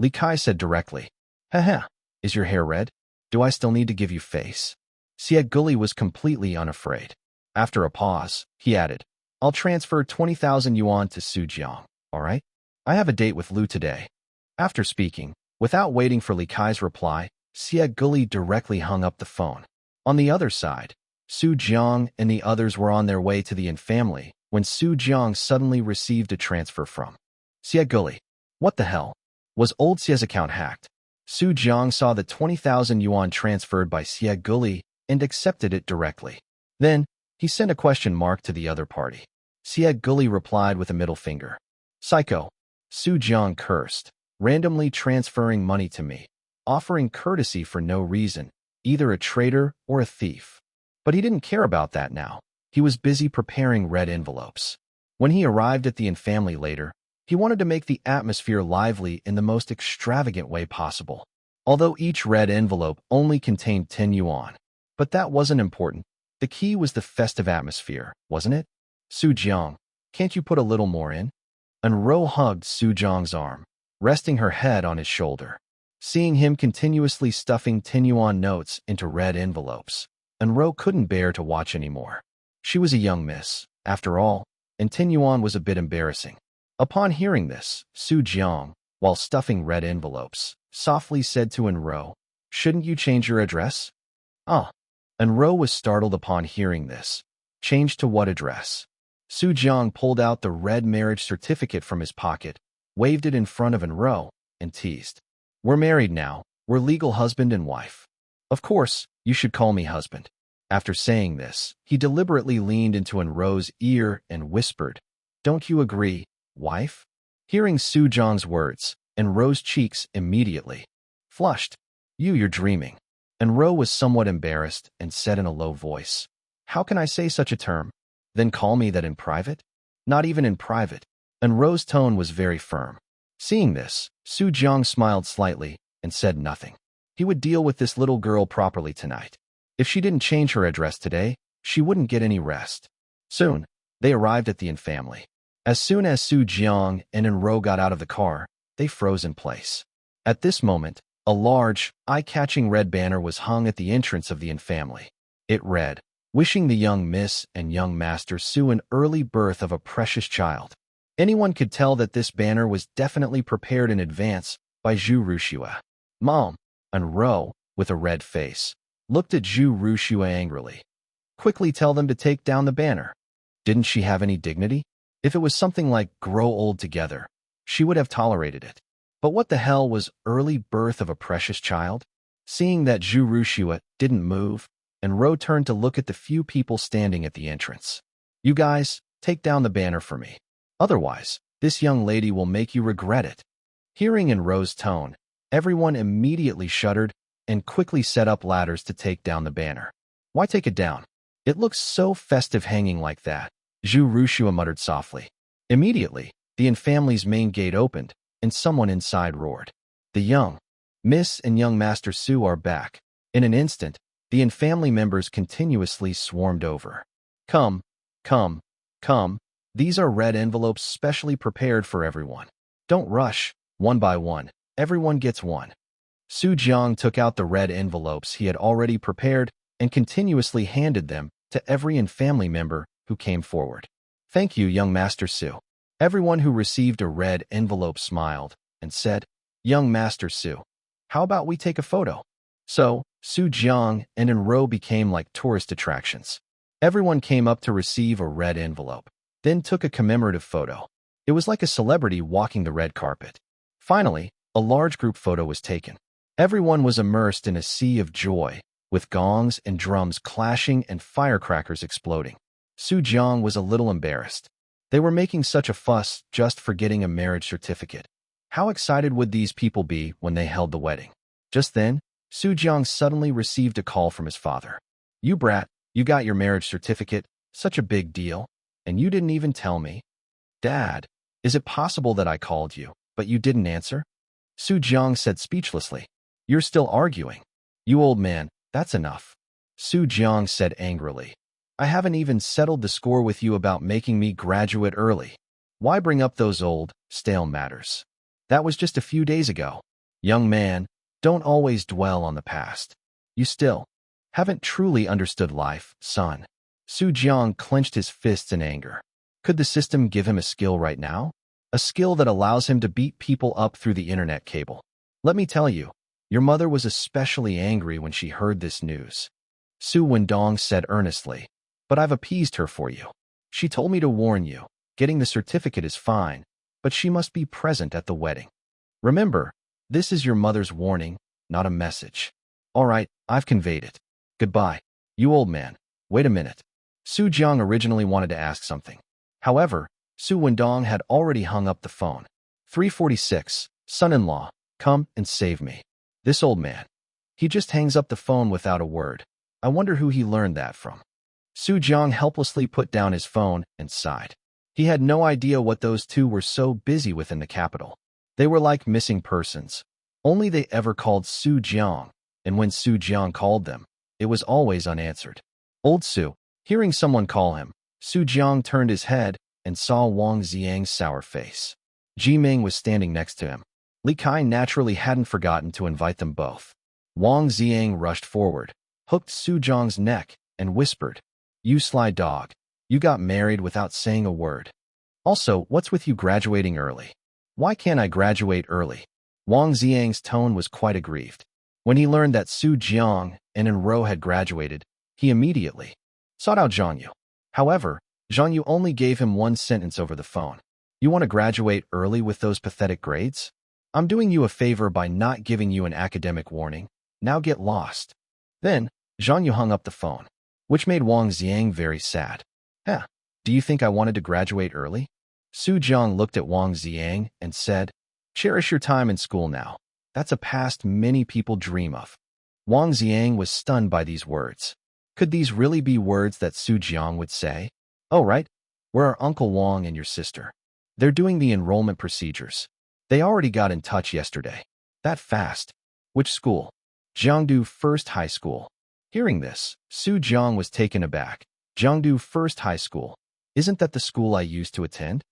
Li Kai said directly. "Haha, is your hair red? Do I still need to give you face?" Xie Guli was completely unafraid. After a pause, he added, "I'll transfer 20,000 yuan to Su Jiang, all right? I have a date with Lu today." After speaking, without waiting for Li Kai's reply, Xie Guli directly hung up the phone. On the other side, Su Jiang and the others were on their way to the in-family when Su Jiang suddenly received a transfer from Xie Guli. What the hell? Was old Xie's account hacked? Su Jiang saw the 20,000 yuan transferred by Xie Guli and accepted it directly. Then, he sent a question mark to the other party. Xie Guli replied with a middle finger. "Psycho." Su Jiang cursed, randomly transferring money to me, offering courtesy for no reason, either a traitor or a thief. But he didn't care about that now. He was busy preparing red envelopes. When he arrived at the in-family later, he wanted to make the atmosphere lively in the most extravagant way possible. Although each red envelope only contained 10 yuan. But that wasn't important. The key was the festive atmosphere, wasn't it? Su Jiang, Can't you put a little more in? An Rou hugged Su Jiang's arm, resting her head on his shoulder. Seeing him continuously stuffing Tinyuan notes into red envelopes, An Rou couldn't bear to watch anymore. She was a young miss, after all, and Tinyuan was a bit embarrassing. Upon hearing this, Su Jiang, while stuffing red envelopes, softly said to An Rou, "Shouldn't you change your address?" Ah. An Rou was startled upon hearing this. Change to what address? Su Jiang pulled out the red marriage certificate from his pocket, waved it in front of An Rou, and teased. "We're married now. We're legal husband and wife. Of course, you should call me husband." After saying this, he deliberately leaned into An Rou's ear and whispered, "Don't you agree, wife?" Hearing Su Jiang's words, An Rou's cheeks immediately flushed. You're dreaming." An Rou was somewhat embarrassed and said in a low voice, "How can I say such a term? Then call me that in private?" "Not even in private." An Rou's tone was very firm. Seeing this, Su Jiang smiled slightly and said nothing. He would deal with this little girl properly tonight. If she didn't change her address today, she wouldn't get any rest. Soon, they arrived at the An family. As soon as Su Jiang and An Rou got out of the car, they froze in place. At this moment, a large, eye-catching red banner was hung at the entrance of the An family. It read, "Wishing the young Miss and young Master Su an early birth of a precious child." Anyone could tell that this banner was definitely prepared in advance by Zhu Rushua. Mom, An Rou, with a red face, looked at Zhu Rushua angrily. "Quickly tell them to take down the banner." Didn't she have any dignity? If it was something like "grow old together," she would have tolerated it. But what the hell was early birth of a precious child? Seeing that Zhu Rushua didn't move, An Rou turned to look at the few people standing at the entrance. "You guys, take down the banner for me. Otherwise, this young lady will make you regret it." Hearing An Rou's tone, everyone immediately shuddered and quickly set up ladders to take down the banner. "Why take it down? It looks so festive hanging like that," Zhu Rushua muttered softly. Immediately, the An family's main gate opened, and someone inside roared, "The young Miss and young Master Su are back." In an instant, the An family members continuously swarmed over. Come, come, come. These are red envelopes specially prepared for everyone. Don't rush, one by one. Everyone gets one." Su Jiang took out the red envelopes he had already prepared and continuously handed them to every An family member who came forward. "Thank you, young Master Su." Everyone who received a red envelope smiled and said, "Young Master Su, how about we take a photo?" So, Su Jiang and An Rou became like tourist attractions. Everyone came up to receive a red envelope, then took a commemorative photo. It was like a celebrity walking the red carpet. Finally, a large group photo was taken. Everyone was immersed in a sea of joy, with gongs and drums clashing and firecrackers exploding. Su Jiang was a little embarrassed. They were making such a fuss just for getting a marriage certificate. How excited would these people be when they held the wedding? Just then, Su Jiang suddenly received a call from his father. "You brat, you got your marriage certificate, such a big deal, and you didn't even tell me." "Dad, is it possible that I called you, but you didn't answer?" Su Jiang said speechlessly. "You're still arguing. You old man, that's enough." Su Jiang said angrily. "I haven't even settled the score with you about making me graduate early. Why bring up those old, stale matters? That was just a few days ago. Young man, don't always dwell on the past. You still haven't truly understood life, son." Su Jiang clenched his fists in anger. Could the system give him a skill right now? A skill that allows him to beat people up through the internet cable. "Let me tell you, your mother was especially angry when she heard this news," Su Wendong said earnestly. "But I've appeased her for you. She told me to warn you, getting the certificate is fine, but she must be present at the wedding. Remember, this is your mother's warning, not a message." "All right, I've conveyed it. Goodbye." "You old man, wait a minute." Su Jiang originally wanted to ask something. However, Su Wendong had already hung up the phone. 346, son-in-law, come and save me. This old man. He just hangs up the phone without a word. I wonder who he learned that from. Su Jiang helplessly put down his phone and sighed. He had no idea what those two were so busy with in the capital. They were like missing persons. Only they ever called Su Jiang, and when Su Jiang called them, it was always unanswered. Old Su, hearing someone call him, Su Jiang turned his head and saw Wang Xiang's sour face. Jiming was standing next to him. Li Kai naturally hadn't forgotten to invite them both. Wang Xiang rushed forward, hooked Su Jiang's neck, and whispered, "You sly dog. You got married without saying a word. Also, what's with you graduating early? Why can't I graduate early?" Wang Xiang's tone was quite aggrieved. When he learned that Su Jiang and An Rou had graduated, he immediately sought out Jiang Yu. However, Jiang Yu only gave him one sentence over the phone. "You want to graduate early with those pathetic grades? I'm doing you a favor by not giving you an academic warning. Now get lost." Then, Jiang Yu hung up the phone, which made Wang Xiang very sad. "Huh, do you think I wanted to graduate early?" Su Jiang looked at Wang Xiang and said, "Cherish your time in school now. That's a past many people dream of." Wang Xiang was stunned by these words. Could these really be words that Su Jiang would say? "Oh, right. Where are Uncle Wang and your sister? They're doing the enrollment procedures. They already got in touch yesterday." "That fast? Which school?" "Jiangdu First High School." Hearing this, Su Jiang was taken aback. "Jiangdu First High School? Isn't that the school I used to attend?"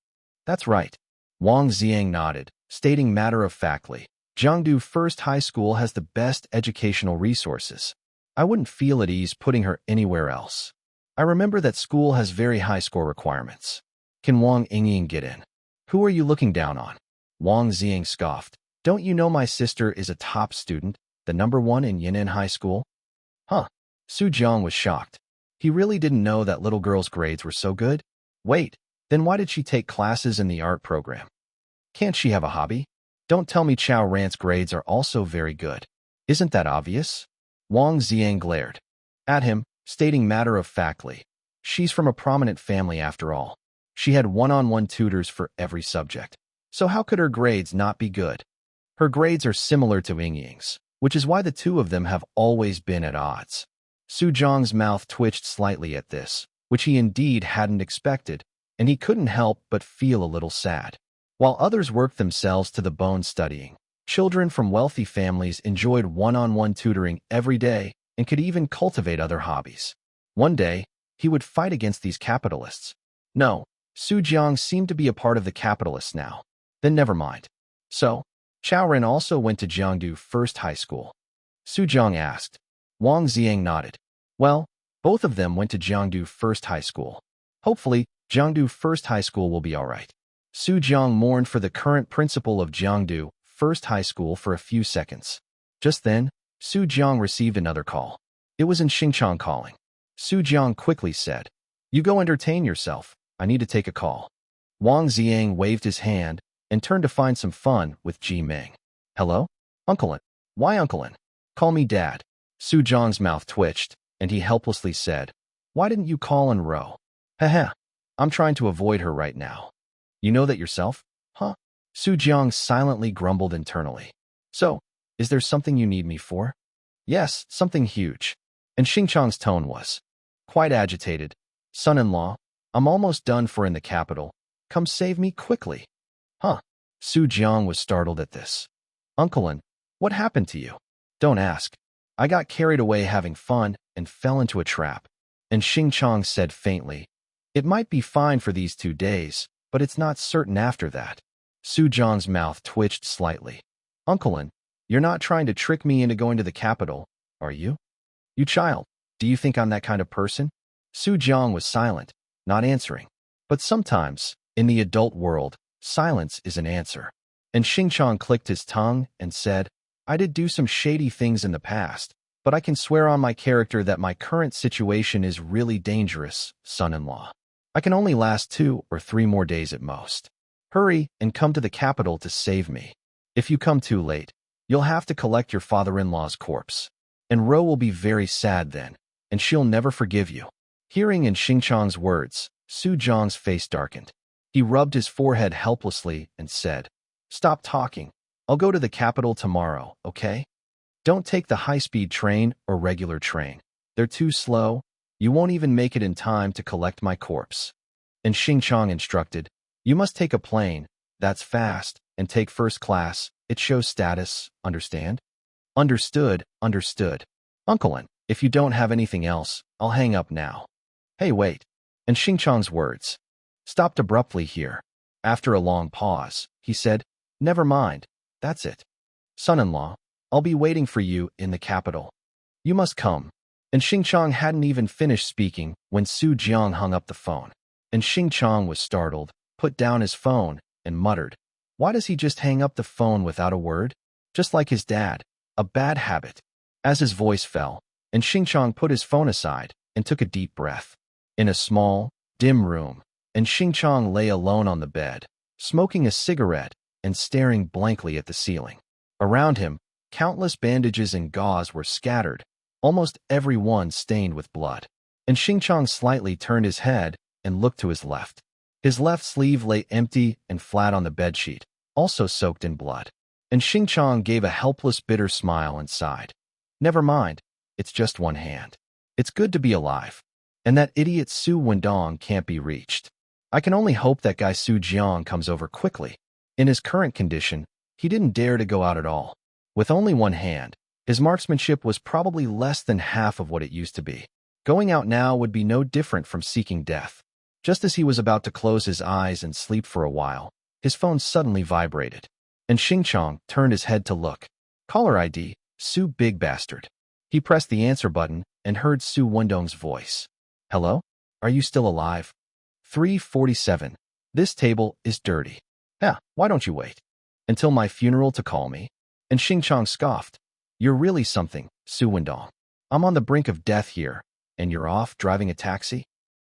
"That's right." Wang Xiang nodded, stating matter-of-factly, "Jiangdu First High School has the best educational resources. I wouldn't feel at ease putting her anywhere else. I remember that school has very high score requirements. Can Wang Yingying get in?" "Who are you looking down on?" Wang Xiang scoffed. "Don't you know my sister is a top student, the #1 in Yan'an High School?" "Huh?" Su Jiang was shocked. He really didn't know that little girl's grades were so good. Wait, then why did she take classes in the art program? Can't she have a hobby? Don't tell me Chao Rant's grades are also very good. Isn't that obvious? Wang Xiang glared at him, stating matter-of-factly, "She's from a prominent family after all. She had one-on-one tutors for every subject. So how could her grades not be good? Her grades are similar to Yingying's, which is why the two of them have always been at odds." Su Jiang's mouth twitched slightly at this, which he indeed hadn't expected, and he couldn't help but feel a little sad. While others worked themselves to the bone studying, children from wealthy families enjoyed one-on-one tutoring every day and could even cultivate other hobbies. One day, he would fight against these capitalists. No, Su Jiang seemed to be a part of the capitalists now. Then never mind. "So, Chao Ren also went to Jiangdu First High School?" Su Jiang asked. Wang Xiang nodded. "Well, both of them went to Jiangdu First High School. Hopefully, Jiangdu First High School will be all right." Su Jiang mourned for the current principal of Jiangdu First High School for a few seconds. Just then, Su Jiang received another call. It was An Rou calling. Su Jiang quickly said, "You go entertain yourself. I need to take a call." Wang Xiang waved his hand and turned to find some fun with Jiming. "Hello? Uncle An. Why Uncle An? Call me Dad." Su Jiang's mouth twitched, and he helplessly said, "Why didn't you call An Rou?" "Heh. I'm trying to avoid her right now." "You know that yourself? Huh?" Su Jiang silently grumbled internally. "So, is there something you need me for?" "Yes, something huge." And Xingqiang's tone was quite agitated. "Son-in-law, I'm almost done for in the capital. Come save me quickly." "Huh?" Su Jiang was startled at this. "Uncle An, what happened to you?" "Don't ask. I got carried away having fun and fell into a trap." And Xingqiang said faintly, "It might be fine for these 2 days, but it's not certain after that." Su Jiang's mouth twitched slightly. "Uncle An, you're not trying to trick me into going to the capital, are you? You child, do you think I'm that kind of person?" Su Jiang was silent, not answering. But sometimes, in the adult world, silence is an answer. And Xingqiang clicked his tongue and said, "I did do some shady things in the past, but I can swear on my character that my current situation is really dangerous, son-in-law. I can only last 2 or 3 more days at most. Hurry and come to the capital to save me. If you come too late, you'll have to collect your father-in-law's corpse. And Rou will be very sad then, and she'll never forgive you." Hearing in Xingqiang's words, Su Jiang's face darkened. He rubbed his forehead helplessly and said, "Stop talking. I'll go to the capital tomorrow, okay? Don't take the high-speed train or regular train. They're too slow. You won't even make it in time to collect my corpse." And Xingqiang instructed, "You must take a plane. That's fast, and take first class. It shows status, understand?" "Understood. Uncle An, if you don't have anything else, I'll hang up now." "Hey, wait." And Xingqiang's words stopped abruptly here. After a long pause, he said, "Never mind, that's it. Son-in-law, I'll be waiting for you in the capital. You must come." And Xingqiang hadn't even finished speaking when Su Jiang hung up the phone. And Xingqiang was startled, put down his phone, and muttered, "Why does he just hang up the phone without a word? Just like his dad, a bad habit." As his voice fell, and Xingqiang put his phone aside and took a deep breath. In a small, dim room, and Xingqiang lay alone on the bed, smoking a cigarette and staring blankly at the ceiling. Around him, countless bandages and gauze were scattered, almost every one stained with blood. And Xingqiang slightly turned his head and looked to his left. His left sleeve lay empty and flat on the bedsheet, also soaked in blood. And Xingqiang gave a helpless, bitter smile and sighed. "Never mind, it's just one hand. It's good to be alive. And that idiot Su Wendong can't be reached. I can only hope that guy Su Jiang comes over quickly." In his current condition, he didn't dare to go out at all. With only one hand, his marksmanship was probably less than half of what it used to be. Going out now would be no different from seeking death. Just as he was about to close his eyes and sleep for a while, his phone suddenly vibrated. And Xingqiang turned his head to look. Caller ID, Su Big Bastard. He pressed the answer button and heard Su Wendong's voice. "Hello? Are you still alive? 347. This table is dirty. Yeah, why don't you wait until my funeral to call me?" And Xingqiang scoffed. "You're really something, Su Wendong. I'm on the brink of death here, and you're off driving a taxi?"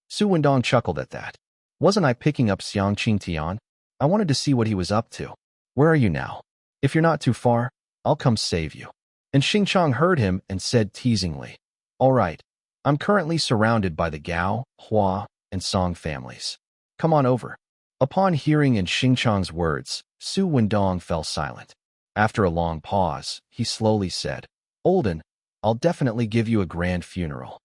Su Wendong chuckled at that. "Wasn't I picking up Xiang Qingtian? I wanted to see what he was up to. Where are you now? If you're not too far, I'll come save you." And Xingqiang heard him and said teasingly, "All right, I'm currently surrounded by the Gao, Hua, and Song families. Come on over." Upon hearing in Xingqiang's words, Su Wendong fell silent. After a long pause, he slowly said, "Olden, I'll definitely give you a grand funeral."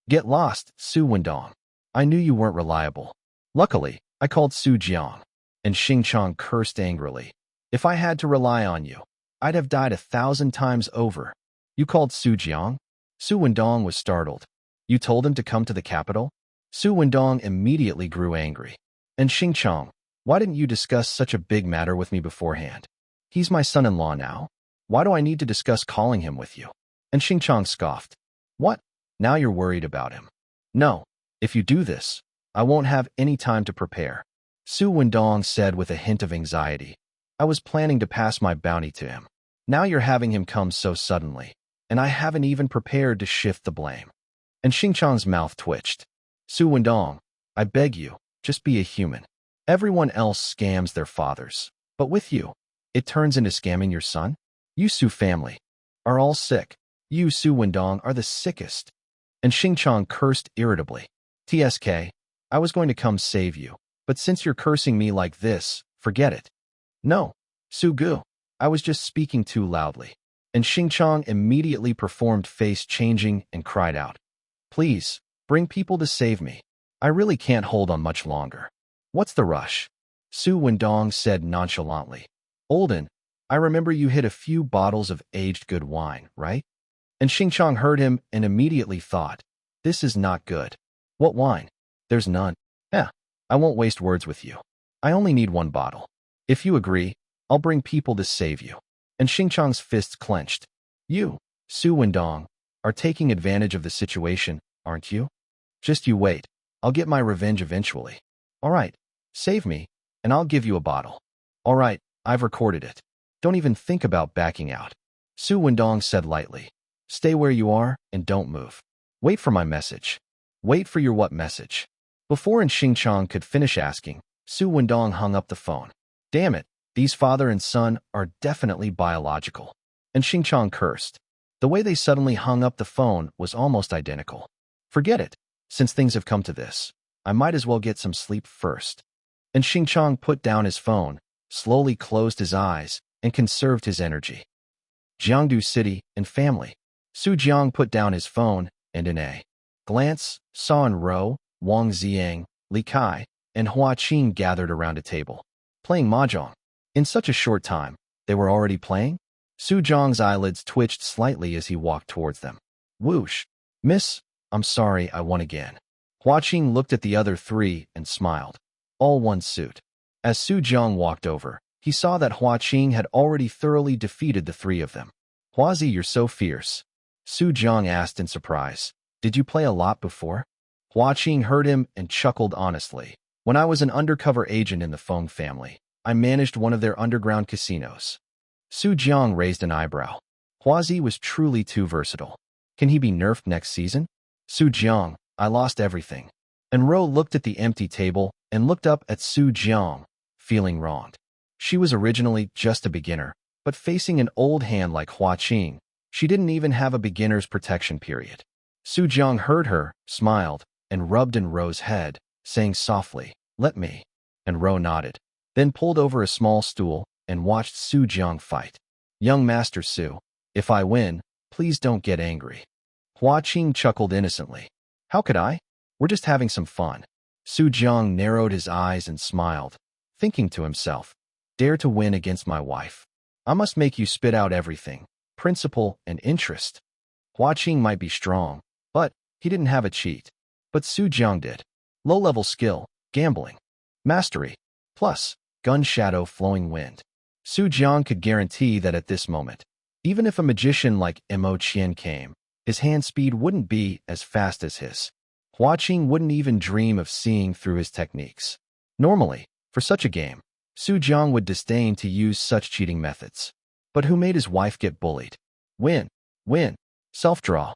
"Get lost, Su Wendong. I knew you weren't reliable. Luckily, I called Su Jiang." And Xingqiang cursed angrily. "If I had to rely on you, I'd have died 1,000 times over." "You called Su Jiang?" Su Wendong was startled. "You told him to come to the capital?" Su Wendong immediately grew angry. "And Xingqiang, why didn't you discuss such a big matter with me beforehand? He's my son-in-law now. Why do I need to discuss calling him with you?" And Xingqiang scoffed. "What? Now you're worried about him? No, if you do this, I won't have any time to prepare." Su Wendong said with a hint of anxiety. "I was planning to pass my bounty to him. Now you're having him come so suddenly, and I haven't even prepared to shift the blame." And Xingqiang's mouth twitched. "Su Wendong, I beg you, just be a human. Everyone else scams their fathers, but with you, it turns into scamming your son? You Su family are all sick. You Su Wendong are the sickest." And Xingqiang cursed irritably. "TSK, I was going to come save you, but since you're cursing me like this, forget it." "No, Su Gu, I was just speaking too loudly." And Xingqiang immediately performed face-changing and cried out, "Please, bring people to save me. I really can't hold on much longer." "What's the rush?" Su Wendong said nonchalantly. "Olden, I remember you hid a few bottles of aged good wine, right?" And Xingqiang heard him and immediately thought, "This is not good. What wine? There's none. I won't waste words with you. I only need one bottle. If you agree, I'll bring people to save you." And Xingqiang's fists clenched. "You, Su Wendong, are taking advantage of the situation, aren't you? Just you wait. I'll get my revenge eventually. All right, save me, and I'll give you a bottle." "All right, I've recorded it. Don't even think about backing out." Su Wendong said lightly. "Stay where you are and don't move. Wait for my message." "Wait for your what message?" Before Xingqiang could finish asking, Su Wendong hung up the phone. "Damn it, these father and son are definitely biological." And Xingqiang cursed. The way they suddenly hung up the phone was almost identical. "Forget it. Since things have come to this, I might as well get some sleep first." And Xingqiang put down his phone, slowly closed his eyes, and conserved his energy. Jiangdu City and family. Su Jiang put down his phone and in a glance saw An Rou, Wang Xiang, Li Kai, and Hua Qing gathered around a table, playing mahjong. In such a short time, they were already playing? Su Jiang's eyelids twitched slightly as he walked towards them. "Whoosh. Miss, I'm sorry I won again." Hua Qing looked at the other three and smiled. all one suit. As Su Jiang walked over, he saw that Hua Qing had already thoroughly defeated the three of them. Huazi, you're so fierce. Su Jiang asked in surprise. Did you play a lot before? Hua Qing heard him and chuckled honestly. When I was an undercover agent in the Feng family, I managed one of their underground casinos. Su Jiang raised an eyebrow. Huazi was truly too versatile. Can he be nerfed next season? Su Jiang, I lost everything. An Rou looked at the empty table and looked up at Su Jiang, feeling wronged. She was originally just a beginner, but facing an old hand like Hua Qing, she didn't even have a beginner's protection period. Su Jiang heard her, smiled, and rubbed An Rou's head, saying softly, "Let me." An Rou nodded, then pulled over a small stool and watched Su Jiang fight. Young Master Su, if I win, please don't get angry. Hua Qing chuckled innocently. How could I? We're just having some fun. Su Jiang narrowed his eyes and smiled, thinking to himself, dare to win against my wife. I must make you spit out everything, principle and interest. Hua Qing might be strong, but he didn't have a cheat. But Su Jiang did. Low-level skill, gambling, mastery, plus gun shadow flowing wind. Su Jiang could guarantee that at this moment, even if a magician like Mo Qian came, his hand speed wouldn't be as fast as his. Hua Qing wouldn't even dream of seeing through his techniques. Normally, for such a game, Su Jiang would disdain to use such cheating methods. But who made his wife get bullied? Win, self-draw.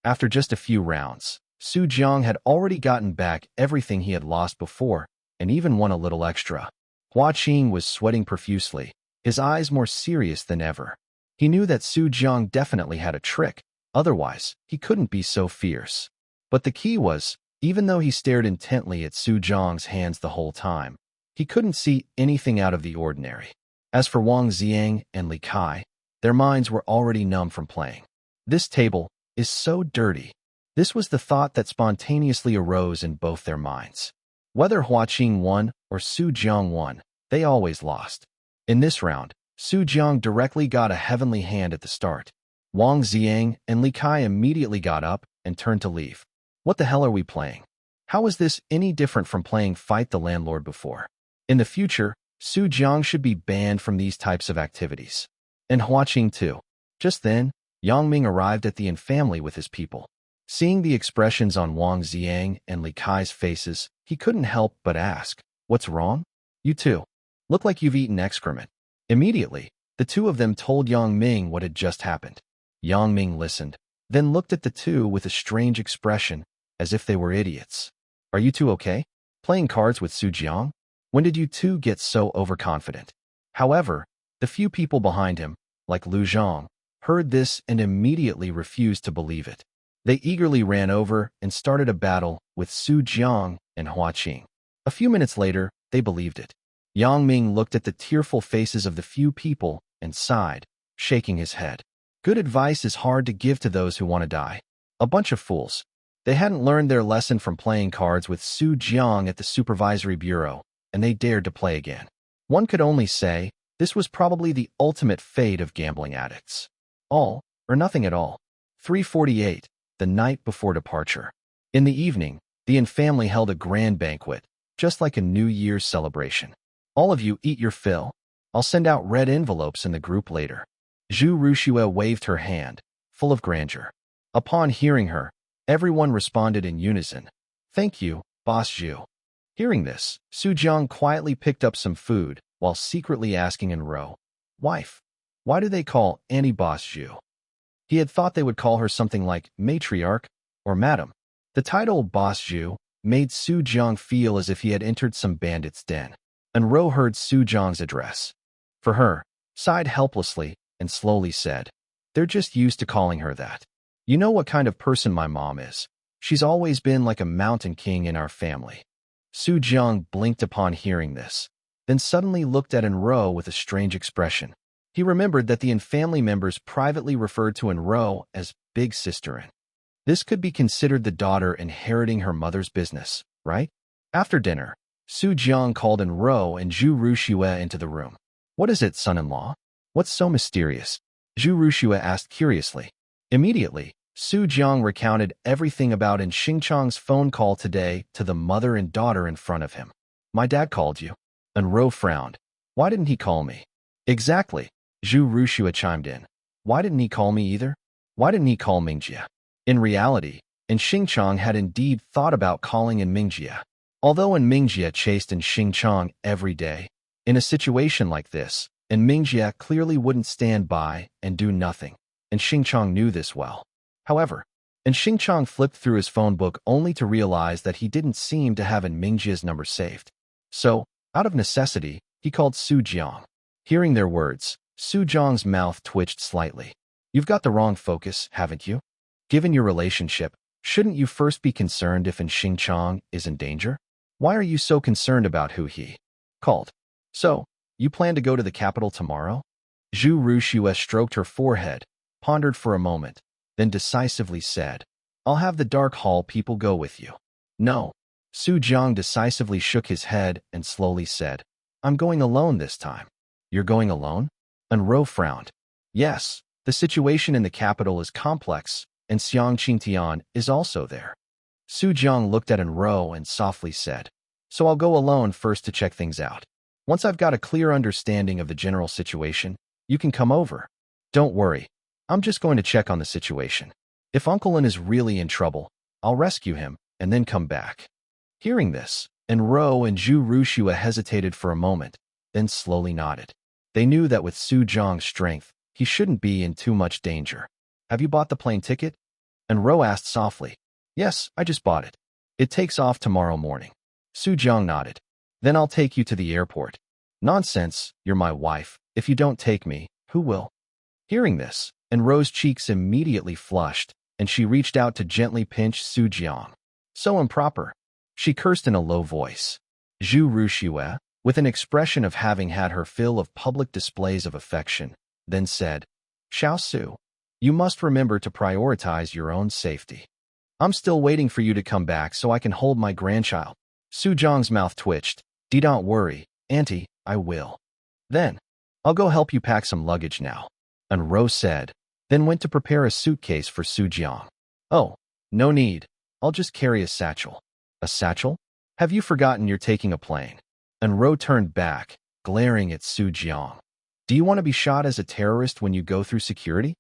After just a few rounds, Su Jiang had already gotten back everything he had lost before, and even won a little extra. Hua Qing was sweating profusely, his eyes more serious than ever. He knew that Su Jiang definitely had a trick, otherwise he couldn't be so fierce. But the key was, even though he stared intently at Su Jiang's hands the whole time, he couldn't see anything out of the ordinary. As for Wang Jiang and Li Kai, their minds were already numb from playing. This table is so dirty. This was the thought that spontaneously arose in both their minds. Whether Hua Qing won or Su Jiang won, they always lost. In this round, Su Jiang directly got a heavenly hand at the start. Wang Jiang and Li Kai immediately got up and turned to leave. What the hell are we playing? How is this any different from playing Fight the Landlord before? In the future, Su Jiang should be banned from these types of activities. And Hua Qing too. Just then, Yang Ming arrived at the An family with his people. Seeing the expressions on Wang Jiang and Li Kai's faces, he couldn't help but ask, what's wrong? You two look like you've eaten excrement. Immediately, the two of them told Yang Ming what had just happened. Yang Ming listened, then looked at the two with a strange expression, as if they were idiots. Are you two okay? Playing cards with Su Jiang? When did you two get so overconfident? However, the few people behind him, like Lu Zhang, heard this and immediately refused to believe it. They eagerly ran over and started a battle with Su Jiang and Hua Qing. A few minutes later, they believed it. Yang Ming looked at the tearful faces of the few people and sighed, shaking his head. Good advice is hard to give to those who want to die. A bunch of fools. They hadn't learned their lesson from playing cards with Su Jiang at the Supervisory Bureau, and they dared to play again. One could only say, this was probably the ultimate fate of gambling addicts. All, or nothing at all. 348, the night before departure. In the evening, the An family held a grand banquet, just like a New Year's celebration. All of you eat your fill. I'll send out red envelopes in the group later. Zhu Ruxue waved her hand, full of grandeur. Upon hearing her, everyone responded in unison. Thank you, Boss Zhu. Hearing this, Su Jiang quietly picked up some food, while secretly asking An Rou, wife, why do they call Annie Boss Zhu? He had thought they would call her something like matriarch or madam. The title Boss Zhu made Su Jiang feel as if he had entered some bandit's den. An Rou heard Su Jiang's address. For her, sighed helplessly and slowly said, they're just used to calling her that. You know what kind of person my mom is. She's always been like a mountain king in our family. Su Jiang blinked upon hearing this, then suddenly looked at An Rou with a strange expression. He remembered that the An family members privately referred to An Rou as Big Sister An. This could be considered the daughter inheriting her mother's business, right? After dinner, Su Jiang called An Rou and Zhu Ruxue into the room. What is it, son-in-law? What's so mysterious? Zhu Ruxue asked curiously. Immediately, Su Jiang recounted everything about An Xingchang's phone call today to the mother and daughter in front of him. My dad called you. An Rou frowned. Why didn't he call me? Exactly. Zhu Rushua chimed in. Why didn't he call me either? Why didn't he call Mingjie? In reality, and Xingqiang had indeed thought about calling in Mingjie. Although in Mingjie chased in Xingqiang every day, in a situation like this, and Mingjie clearly wouldn't stand by and do nothing, and Xingqiang knew this well. However, and Xingqiang flipped through his phone book only to realize that he didn't seem to have in Mingjie's number saved. So, out of necessity, he called Su Jiang. Hearing their words, Su Jiang's mouth twitched slightly. You've got the wrong focus, haven't you? Given your relationship, shouldn't you first be concerned if Xingqiang is in danger? Why are you so concerned about who he called? So, you plan to go to the capital tomorrow? Zhu Rushua stroked her forehead, pondered for a moment, then decisively said, I'll have the Dark Hall people go with you. No. Su Jiang decisively shook his head and slowly said, I'm going alone this time. You're going alone? An Rou frowned. Yes, the situation in the capital is complex, and Xiang Qingtian is also there. Su Jiang looked at An Rou and softly said, So I'll go alone first to check things out. Once I've got a clear understanding of the general situation, you can come over. Don't worry, I'm just going to check on the situation. If Uncle An is really in trouble, I'll rescue him and then come back. Hearing this, An Rou and Zhu Rushua hesitated for a moment, then slowly nodded. They knew that with Su Jiang's strength, he shouldn't be in too much danger. Have you bought the plane ticket? An Rou asked softly. Yes, I just bought it. It takes off tomorrow morning. Su Jiang nodded. Then I'll take you to the airport. Nonsense, you're my wife. If you don't take me, who will? Hearing this, An Rou's cheeks immediately flushed, and she reached out to gently pinch Su Jiang. So improper. She cursed in a low voice. Zhu Rushua, with an expression of having had her fill of public displays of affection, then said, Xiao Su, you must remember to prioritize your own safety. I'm still waiting for you to come back so I can hold my grandchild. Su Jiang's mouth twitched. Don't worry, Auntie, I will. Then, I'll go help you pack some luggage now. An Rou said, then went to prepare a suitcase for Su Jiang. Oh, no need. I'll just carry a satchel. A satchel? Have you forgotten you're taking a plane? An Rou turned back, glaring at Su Jiang. Do you want to be shot as a terrorist when you go through security?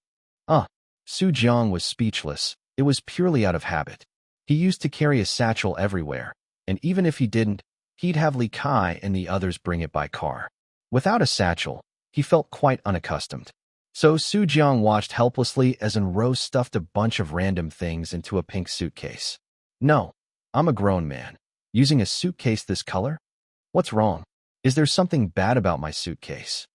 Su Jiang was speechless. It was purely out of habit. He used to carry a satchel everywhere, and even if he didn't, he'd have Li Kai and the others bring it by car. Without a satchel, he felt quite unaccustomed. So Su Jiang watched helplessly as An Rou stuffed a bunch of random things into a pink suitcase. No, I'm a grown man. Using a suitcase this color? What's wrong? Is there something bad about my suitcase?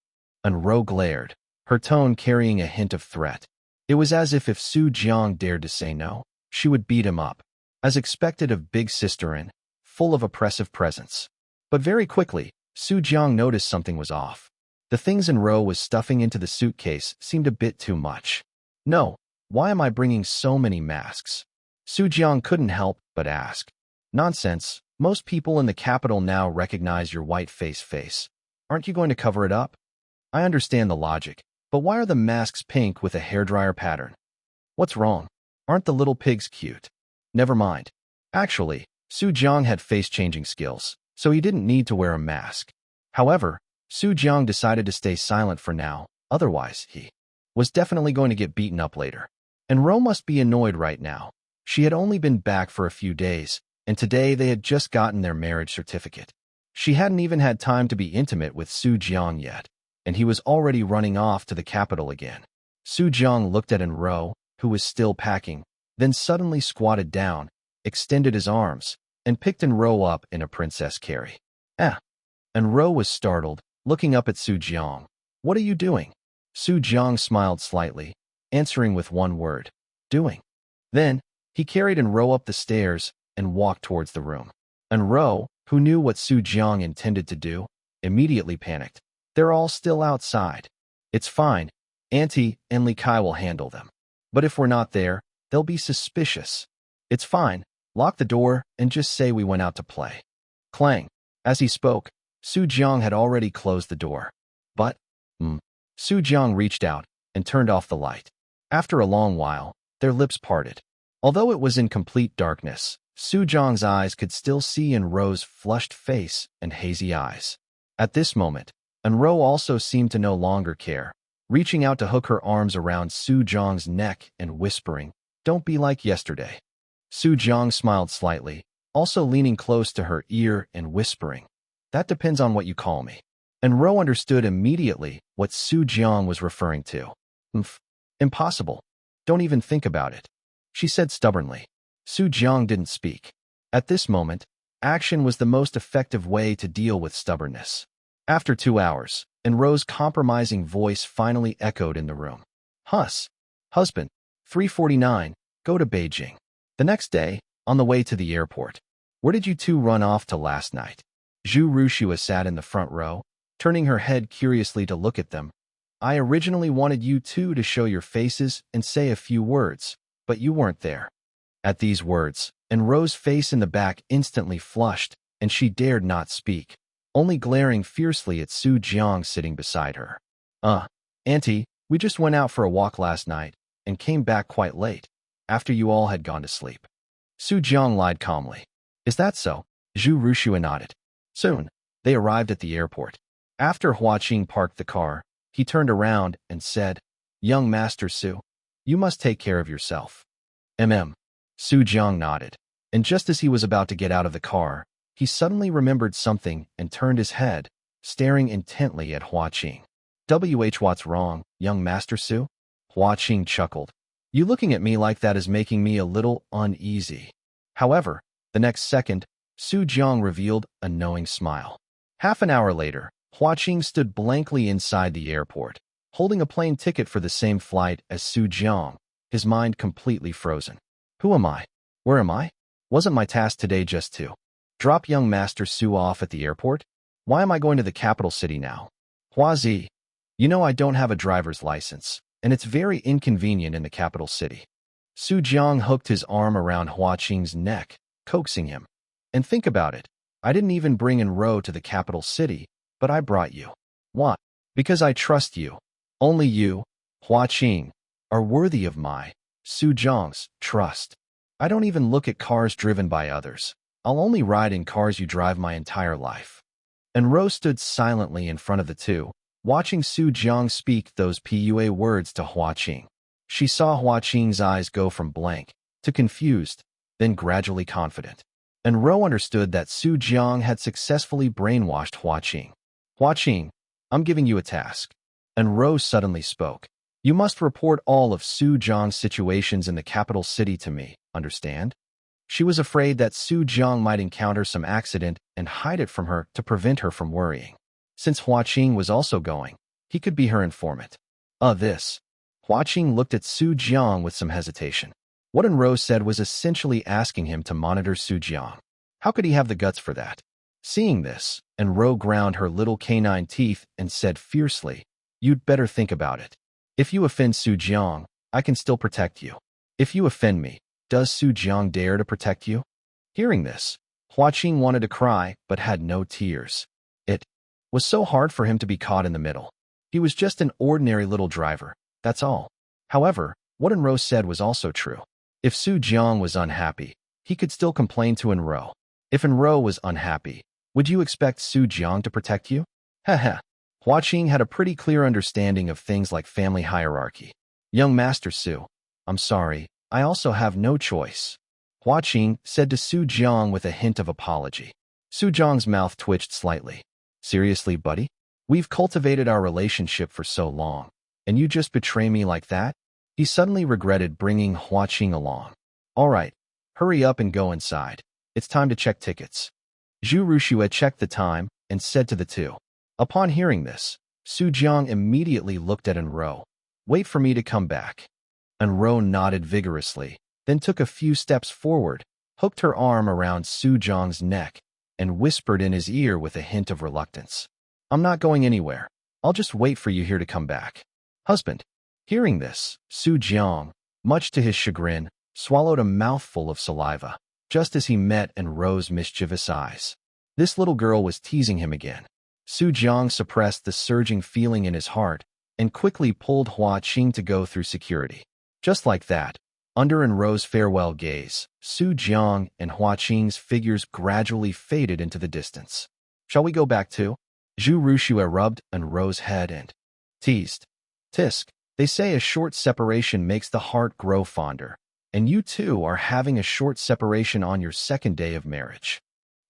An Rou glared, her tone carrying a hint of threat. It was as if Su Jiang dared to say no, she would beat him up, as expected of big sister An, full of oppressive presence. But very quickly, Su Jiang noticed something was off. The things An Rou was stuffing into the suitcase seemed a bit too much. No, why am I bringing so many masks? Su Jiang couldn't help but ask. Nonsense, most people in the capital now recognize your white face. Aren't you going to cover it up? I understand the logic, but why are the masks pink with a hairdryer pattern? What's wrong? Aren't the little pigs cute? Never mind. Actually, Su Jiang had face-changing skills, so he didn't need to wear a mask. However, Su Jiang decided to stay silent for now, otherwise he was definitely going to get beaten up later. And Rou must be annoyed right now. She had only been back for a few days, and today they had just gotten their marriage certificate. She hadn't even had time to be intimate with Su Jiang yet, and he was already running off to the capital again. Su Jiang looked at An Rou, who was still packing, then suddenly squatted down, extended his arms, and picked An Rou up in a princess carry. An Rou was startled, looking up at Su Jiang. What are you doing? Su Jiang smiled slightly, answering with one word. Doing. Then, he carried An Rou up the stairs and walked towards the room. An Rou, who knew what Su Jiang intended to do, immediately panicked. They're all still outside. It's fine. Auntie and Li Kai will handle them. But if we're not there, they'll be suspicious. It's fine. Lock the door and just say we went out to play. Clang. As he spoke, Su Jiang had already closed the door. But, Su Jiang reached out and turned off the light. After a long while, their lips parted. Although it was in complete darkness, Su Jiang's eyes could still see An Rou's flushed face and hazy eyes. At this moment, An Rou also seemed to no longer care, reaching out to hook her arms around Su Jiang's neck and whispering, "Don't be like yesterday." Su Jiang smiled slightly, also leaning close to her ear and whispering, "That depends on what you call me." An Rou understood immediately what Su Jiang was referring to. Impossible. Don't even think about it," she said stubbornly. Su Jiang didn't speak. At this moment, action was the most effective way to deal with stubbornness. After 2 hours, An Rou's compromising voice finally echoed in the room. Husband, 3:49, go to Beijing." The next day, on the way to the airport, "Where did you two run off to last night?" Zhu Rushua sat in the front row, turning her head curiously to look at them. "I originally wanted you two to show your faces and say a few words, but you weren't there." At these words, An Rou's face in the back instantly flushed, and she dared not speak, only glaring fiercely at Su Jiang sitting beside her. Auntie, we just went out for a walk last night and came back quite late, after you all had gone to sleep." Su Jiang lied calmly. "Is that so?" Zhu Rushua nodded. Soon, they arrived at the airport. After Huaqing parked the car, he turned around and said, "Young Master Su, you must take care of yourself." Su Jiang nodded, and just as he was about to get out of the car, he suddenly remembered something and turned his head, staring intently at Huaqing. What's wrong, young Master Su?" Huaqing chuckled. "You looking at me like that is making me a little uneasy." However, the next second, Su Jiang revealed a knowing smile. Half an hour later, Huaqing stood blankly inside the airport, holding a plane ticket for the same flight as Su Jiang, his mind completely frozen. "Who am I? Where am I? Wasn't my task today just to drop young Master Su off at the airport? Why am I going to the capital city now? Huazi, you know I don't have a driver's license, and it's very inconvenient in the capital city." Su Jiang hooked his arm around Huaqing's neck, coaxing him. "And think about it. I didn't even bring An Rou to the capital city, but I brought you. Why? Because I trust you. Only you, Huaqing, are worthy of my, Su Jiang's, trust. I don't even look at cars driven by others. I'll only ride in cars you drive my entire life." An Rou stood silently in front of the two, watching Su Jiang speak those PUA words to Huaqing. She saw Huaqing's eyes go from blank to confused, then gradually confident. An Rou understood that Su Jiang had successfully brainwashed Huaqing. "Huaqing, I'm giving you a task." An Rou suddenly spoke. "You must report all of Su Jiang's situations in the capital city to me, understand?" She was afraid that Su Jiang might encounter some accident and hide it from her to prevent her from worrying. Since Huaqing was also going, he could be her informant. Huaqing looked at Su Jiang with some hesitation. What An Rou said was essentially asking him to monitor Su Jiang. How could he have the guts for that? Seeing this, An Rou ground her little canine teeth and said fiercely, "You'd better think about it. If you offend Su Jiang, I can still protect you. If you offend me, does Su Jiang dare to protect you?" Hearing this, Huaqing wanted to cry but had no tears. It was so hard for him to be caught in the middle. He was just an ordinary little driver, that's all. However, what An Rou said was also true. If Su Jiang was unhappy, he could still complain to An Rou. If An Rou was unhappy, would you expect Su Jiang to protect you? Huaqing had a pretty clear understanding of things like family hierarchy. "Young Master Su, I'm sorry, I also have no choice," Huaqing said to Su Jiang with a hint of apology. Su Jiang's mouth twitched slightly. "Seriously, buddy? We've cultivated our relationship for so long, and you just betray me like that?" He suddenly regretted bringing Huaqing along. "All right, hurry up and go inside. It's time to check tickets." Zhu Rushua checked the time and said to the two. Upon hearing this, Su Jiang immediately looked at An Rou. "Wait for me to come back." An Rou nodded vigorously, then took a few steps forward, hooked her arm around Su Jiang's neck, and whispered in his ear with a hint of reluctance, "I'm not going anywhere. I'll just wait for you here to come back." "Husband." Hearing this, Su Jiang, much to his chagrin, swallowed a mouthful of saliva, just as he met An Rou's mischievous eyes. This little girl was teasing him again. Su Jiang suppressed the surging feeling in his heart and quickly pulled Huaqing to go through security. Just like that, Under An Rou's farewell gaze, Su Jiang and Hua Qing's figures gradually faded into the distance. Shall we go back too? Zhu Rushue rubbed An Rou's head and teased. Tisk, they say a short separation makes the heart grow fonder, and you two are having a short separation on your second day of marriage.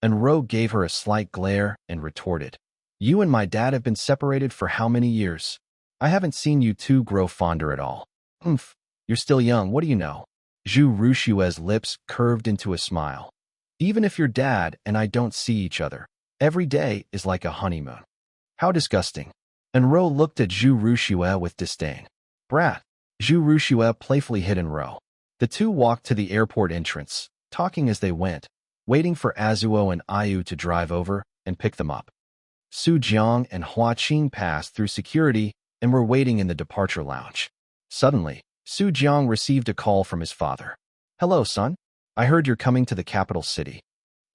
An Rou gave her a slight glare and retorted, You and my dad have been separated for how many years? I haven't seen you two grow fonder at all. Humph. You're still young, what do you know? Zhu Rushue's lips curved into a smile. Even if your dad and I don't see each other, every day is like a honeymoon. How disgusting. An Rou looked at Zhu Rushue with disdain. Brat. Zhu Rushue playfully hit An Rou. The two walked to the airport entrance, talking as they went, waiting for Azuo and Ayu to drive over and pick them up. Su Jiang and Hua Qing passed through security and were waiting in the departure lounge. Suddenly, Su Jiang received a call from his father. Hello, son. I heard you're coming to the capital city.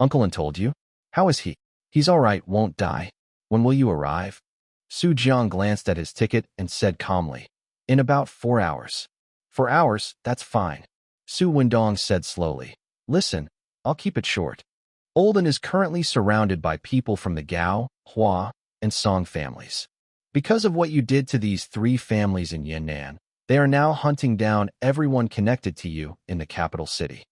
Uncle An told you? How is he? He's all right, won't die. When will you arrive? Su Jiang glanced at his ticket and said calmly, In about 4 hours. 4 hours, that's fine. Su Wendong said slowly, Listen, I'll keep it short. Olden is currently surrounded by people from the Gao, Hua, and Song families. Because of what you did to these 3 families in Yan'an, they are now hunting down everyone connected to you in the capital city.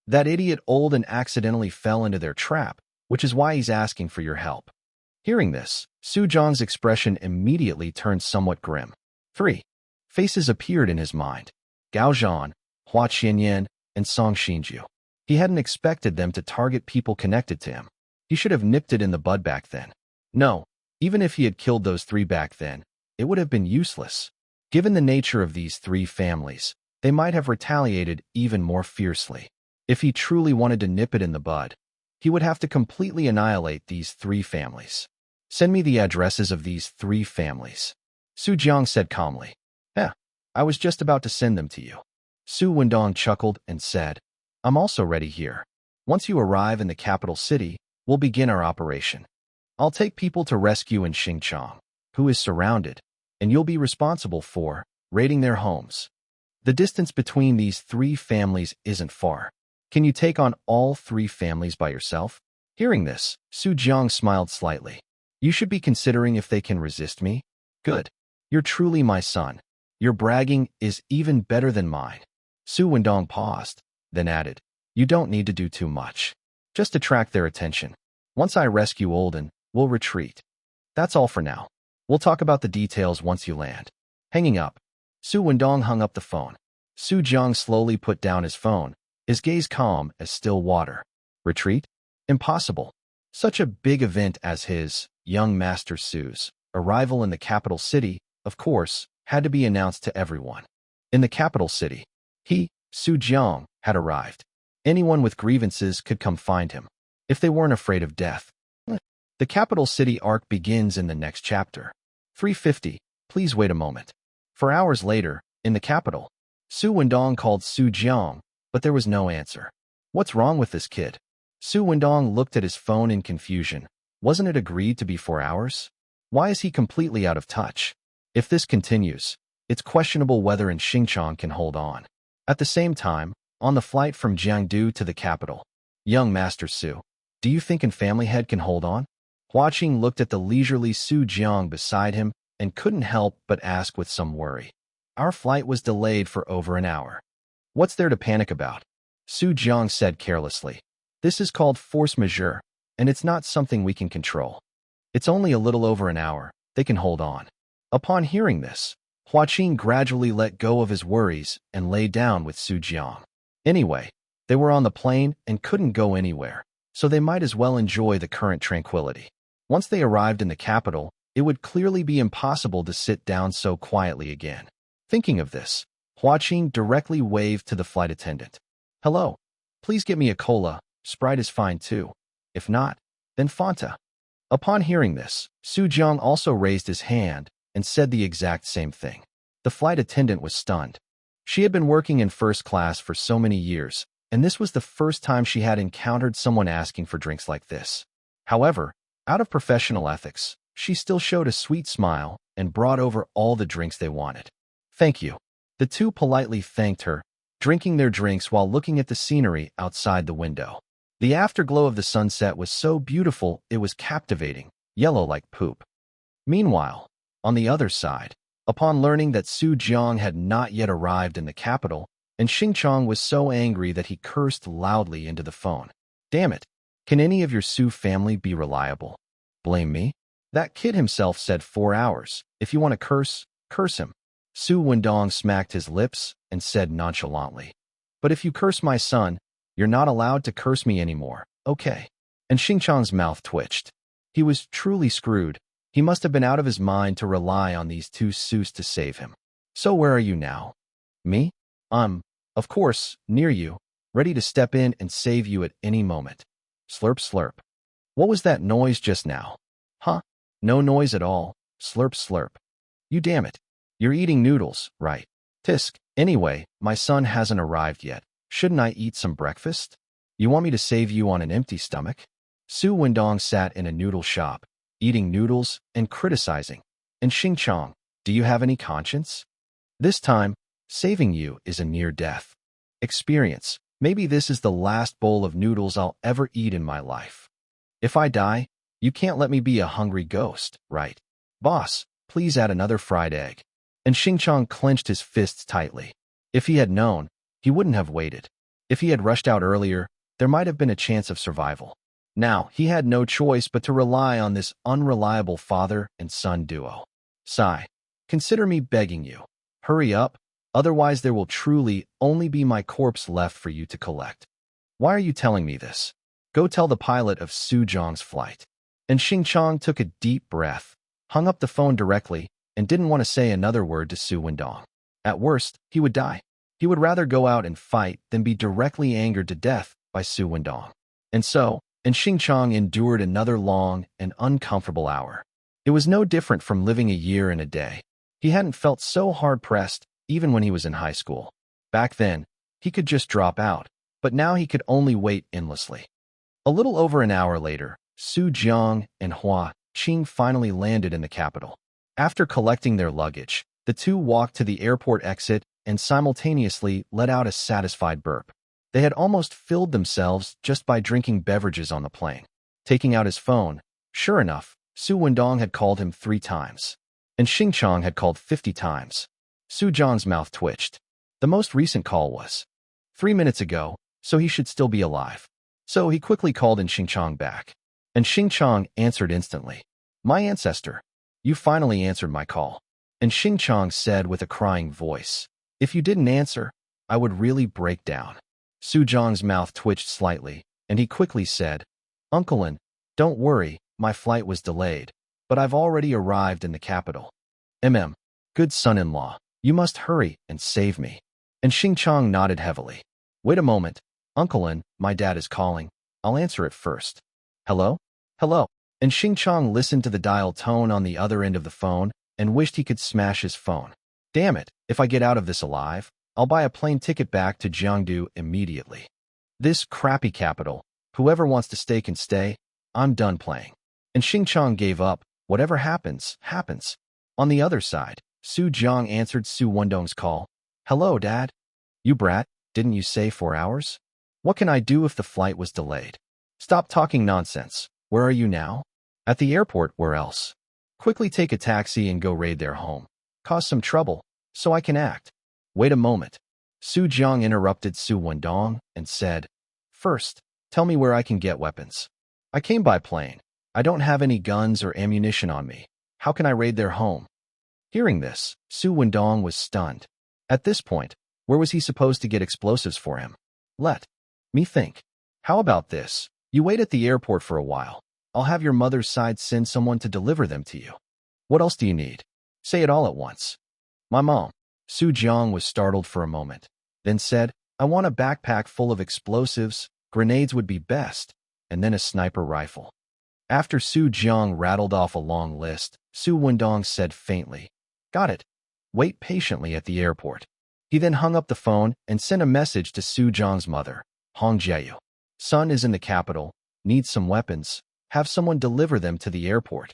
That idiot Olden accidentally fell into their trap, which is why he's asking for your help. Hearing this, Su Jiang's expression immediately turned somewhat grim. 3 faces appeared in his mind. Gao Zhan, Hua Qianyan, and Song Xinju. He hadn't expected them to target people connected to him. He should have nipped it in the bud back then. No, even if he had killed those 3 back then, it would have been useless. Given the nature of these 3 families, they might have retaliated even more fiercely. If he truly wanted to nip it in the bud, he would have to completely annihilate these 3 families. Send me the addresses of these 3 families. Su Jiang said calmly. I was just about to send them to you. Su Wendong chuckled and said, I'm also ready here. Once you arrive in the capital city, we'll begin our operation. I'll take people to rescue in Xingchang, who is surrounded, and you'll be responsible for raiding their homes. The distance between these 3 families isn't far. Can you take on all 3 families by yourself? Hearing this, Su Jiang smiled slightly. You should be considering if they can resist me. Good. You're truly my son. Your bragging is even better than mine. Su Wendong paused, then added, You don't need to do too much. Just attract their attention. Once I rescue Olden, we'll retreat. That's all for now. We'll talk about the details once you land. Hanging up, Su Wendong hung up the phone. Su Jiang slowly put down his phone, his gaze calm as still water. Retreat? Impossible. Such a big event as his, young master Su's, arrival in the capital city, of course, had to be announced to everyone. In the capital city, he, Su Jiang, had arrived. Anyone with grievances could come find him, if they weren't afraid of death. The capital city arc begins in the next chapter. 350, please wait a moment. 4 hours later, in the capital, Su Wendong called Su Jiang, but there was no answer. What's wrong with this kid? Su Wendong looked at his phone in confusion. Wasn't it agreed to be 4 hours? Why is he completely out of touch? If this continues, it's questionable whether in Xingchang can hold on. At the same time, on the flight from Jiangdu to the capital, young Master Su, do you think An Family Head can hold on? Hua Qing looked at the leisurely Su Jiang beside him and couldn't help but ask with some worry. Our flight was delayed for over an hour. What's there to panic about? Su Jiang said carelessly. This is called force majeure, and it's not something we can control. It's only a little over an hour. They can hold on. Upon hearing this, Hua Qing gradually let go of his worries and lay down with Su Jiang. Anyway, they were on the plane and couldn't go anywhere, so they might as well enjoy the current tranquility. Once they arrived in the capital, it would clearly be impossible to sit down so quietly again. Thinking of this, Hua Qing directly waved to the flight attendant. Hello, please get me a cola. Sprite is fine too. If not, then Fanta. Upon hearing this, Su Jiang also raised his hand and said the exact same thing. The flight attendant was stunned. She had been working in first class for so many years, and this was the first time she had encountered someone asking for drinks like this. However, out of professional ethics, she still showed a sweet smile and brought over all the drinks they wanted. Thank you. The two politely thanked her, drinking their drinks while looking at the scenery outside the window. The afterglow of the sunset was so beautiful it was captivating, yellow like poop. Meanwhile, on the other side, upon learning that Su Jiang had not yet arrived in the capital, and Xingqiang was so angry that he cursed loudly into the phone. Damn it! Can any of your Su family be reliable? Blame me? That kid himself said 4 hours. If you want to curse, curse him. Su Wendong smacked his lips and said nonchalantly. But if you curse my son, you're not allowed to curse me anymore, okay? And Xingqiang's mouth twitched. He was truly screwed. He must have been out of his mind to rely on these two Sus to save him. So where are you now? Me? Of course, near you, ready to step in and save you at any moment. Slurp slurp. What was that noise just now? Huh? No noise at all. Slurp slurp. You damn it. You're eating noodles, right? Tisk. Anyway, my son hasn't arrived yet. Shouldn't I eat some breakfast? You want me to save you on an empty stomach? Su Wendong sat in a noodle shop, eating noodles and criticizing. And Xingqiang, do you have any conscience? This time, saving you is a near-death experience. Maybe this is the last bowl of noodles I'll ever eat in my life. If I die, you can't let me be a hungry ghost, right? Boss, please add another fried egg. And Xingqiang clenched his fists tightly. If he had known, he wouldn't have waited. If he had rushed out earlier, there might have been a chance of survival. Now, he had no choice but to rely on this unreliable father and son duo. Sigh. Consider me begging you. Hurry up, otherwise there will truly only be my corpse left for you to collect. Why are you telling me this? Go tell the pilot of Su Jiang's flight. And Xingqiang took a deep breath, hung up the phone directly, and didn't want to say another word to Su Wendong. At worst, he would die. He would rather go out and fight than be directly angered to death by Su Wendong. And Xingqiang endured another long and uncomfortable hour. It was no different from living a year and a day. He hadn't felt so hard-pressed even when he was in high school. Back then, he could just drop out, but now he could only wait endlessly. A little over an hour later, Su Jiang and Hua Qing finally landed in the capital. After collecting their luggage, the two walked to the airport exit and simultaneously let out a satisfied burp. They had almost filled themselves just by drinking beverages on the plane. Taking out his phone, sure enough, Su Wendong had called him 3 times. And Xingqiang had called 50 times. Su Jiang's mouth twitched. The most recent call was 3 minutes ago, so he should still be alive. So he quickly called in Xingqiang back. And Xingqiang answered instantly. My ancestor. You finally answered my call. And Xingqiang said with a crying voice. If you didn't answer, I would really break down. Su Jiang's mouth twitched slightly, and he quickly said, Uncle An, don't worry, my flight was delayed, but I've already arrived in the capital. Good son-in-law, you must hurry and save me. And Xingqiang nodded heavily. Wait a moment, Uncle An, my dad is calling. I'll answer it first. Hello? Hello. And Xingqiang listened to the dial tone on the other end of the phone and wished he could smash his phone. Damn it, if I get out of this alive, I'll buy a plane ticket back to Jiangdu immediately. This crappy capital, whoever wants to stay can stay, I'm done playing. And Xingqiang gave up, whatever happens, happens. On the other side, Su Jiang answered Su Wendong's call. Hello, Dad. You brat, didn't you say 4 hours? What can I do if the flight was delayed? Stop talking nonsense. Where are you now? At the airport, where else? Quickly take a taxi and go raid their home. Cause some trouble, so I can act. Wait a moment. Su Jiang interrupted Su Wendong and said, First, tell me where I can get weapons. I came by plane. I don't have any guns or ammunition on me. How can I raid their home? Hearing this, Su Wendong was stunned. At this point, where was he supposed to get explosives for him? Let me think. How about this? You wait at the airport for a while. I'll have your mother's side send someone to deliver them to you. What else do you need? Say it all at once. My mom. Su Jiang was startled for a moment, then said, I want a backpack full of explosives, grenades would be best, and then a sniper rifle. After Su Jiang rattled off a long list, Su Wendong said faintly, Got it. Wait patiently at the airport. He then hung up the phone and sent a message to Su Jiang's mother, Hong Jieyu. Son is in the capital, needs some weapons, have someone deliver them to the airport.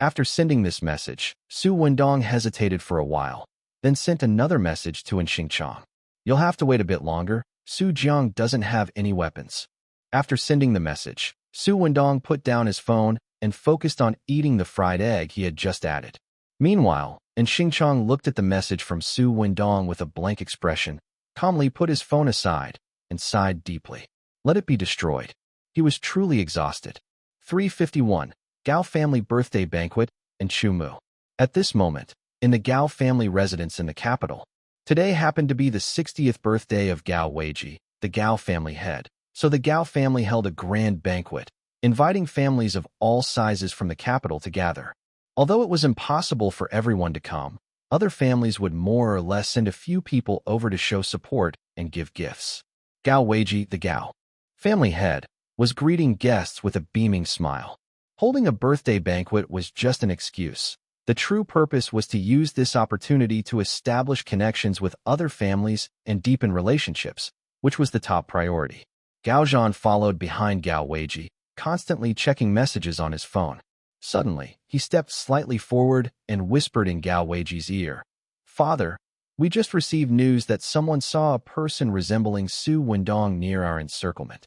After sending this message, Su Wendong hesitated for a while, then sent another message to An Xingqiang. You'll have to wait a bit longer. Su Jiang doesn't have any weapons. After sending the message, Su Wendong put down his phone and focused on eating the fried egg he had just added. Meanwhile, Xingchong looked at the message from Su Wendong with a blank expression, calmly put his phone aside, and sighed deeply. Let it be destroyed. He was truly exhausted. 351. Gao family birthday banquet in Chumu. At this moment, in the Gao family residence in the capital, today happened to be the 60th birthday of Gao Weiji, the Gao family head. So the Gao family held a grand banquet, inviting families of all sizes from the capital to gather. Although it was impossible for everyone to come, other families would more or less send a few people over to show support and give gifts. Gao Weiji, the Gao family head, was greeting guests with a beaming smile. Holding a birthday banquet was just an excuse. The true purpose was to use this opportunity to establish connections with other families and deepen relationships, which was the top priority. Gao Zhan followed behind Gao Weiji, constantly checking messages on his phone. Suddenly, he stepped slightly forward and whispered in Gao Weiji's ear, "Father, we just received news that someone saw a person resembling Su Wendong near our encirclement."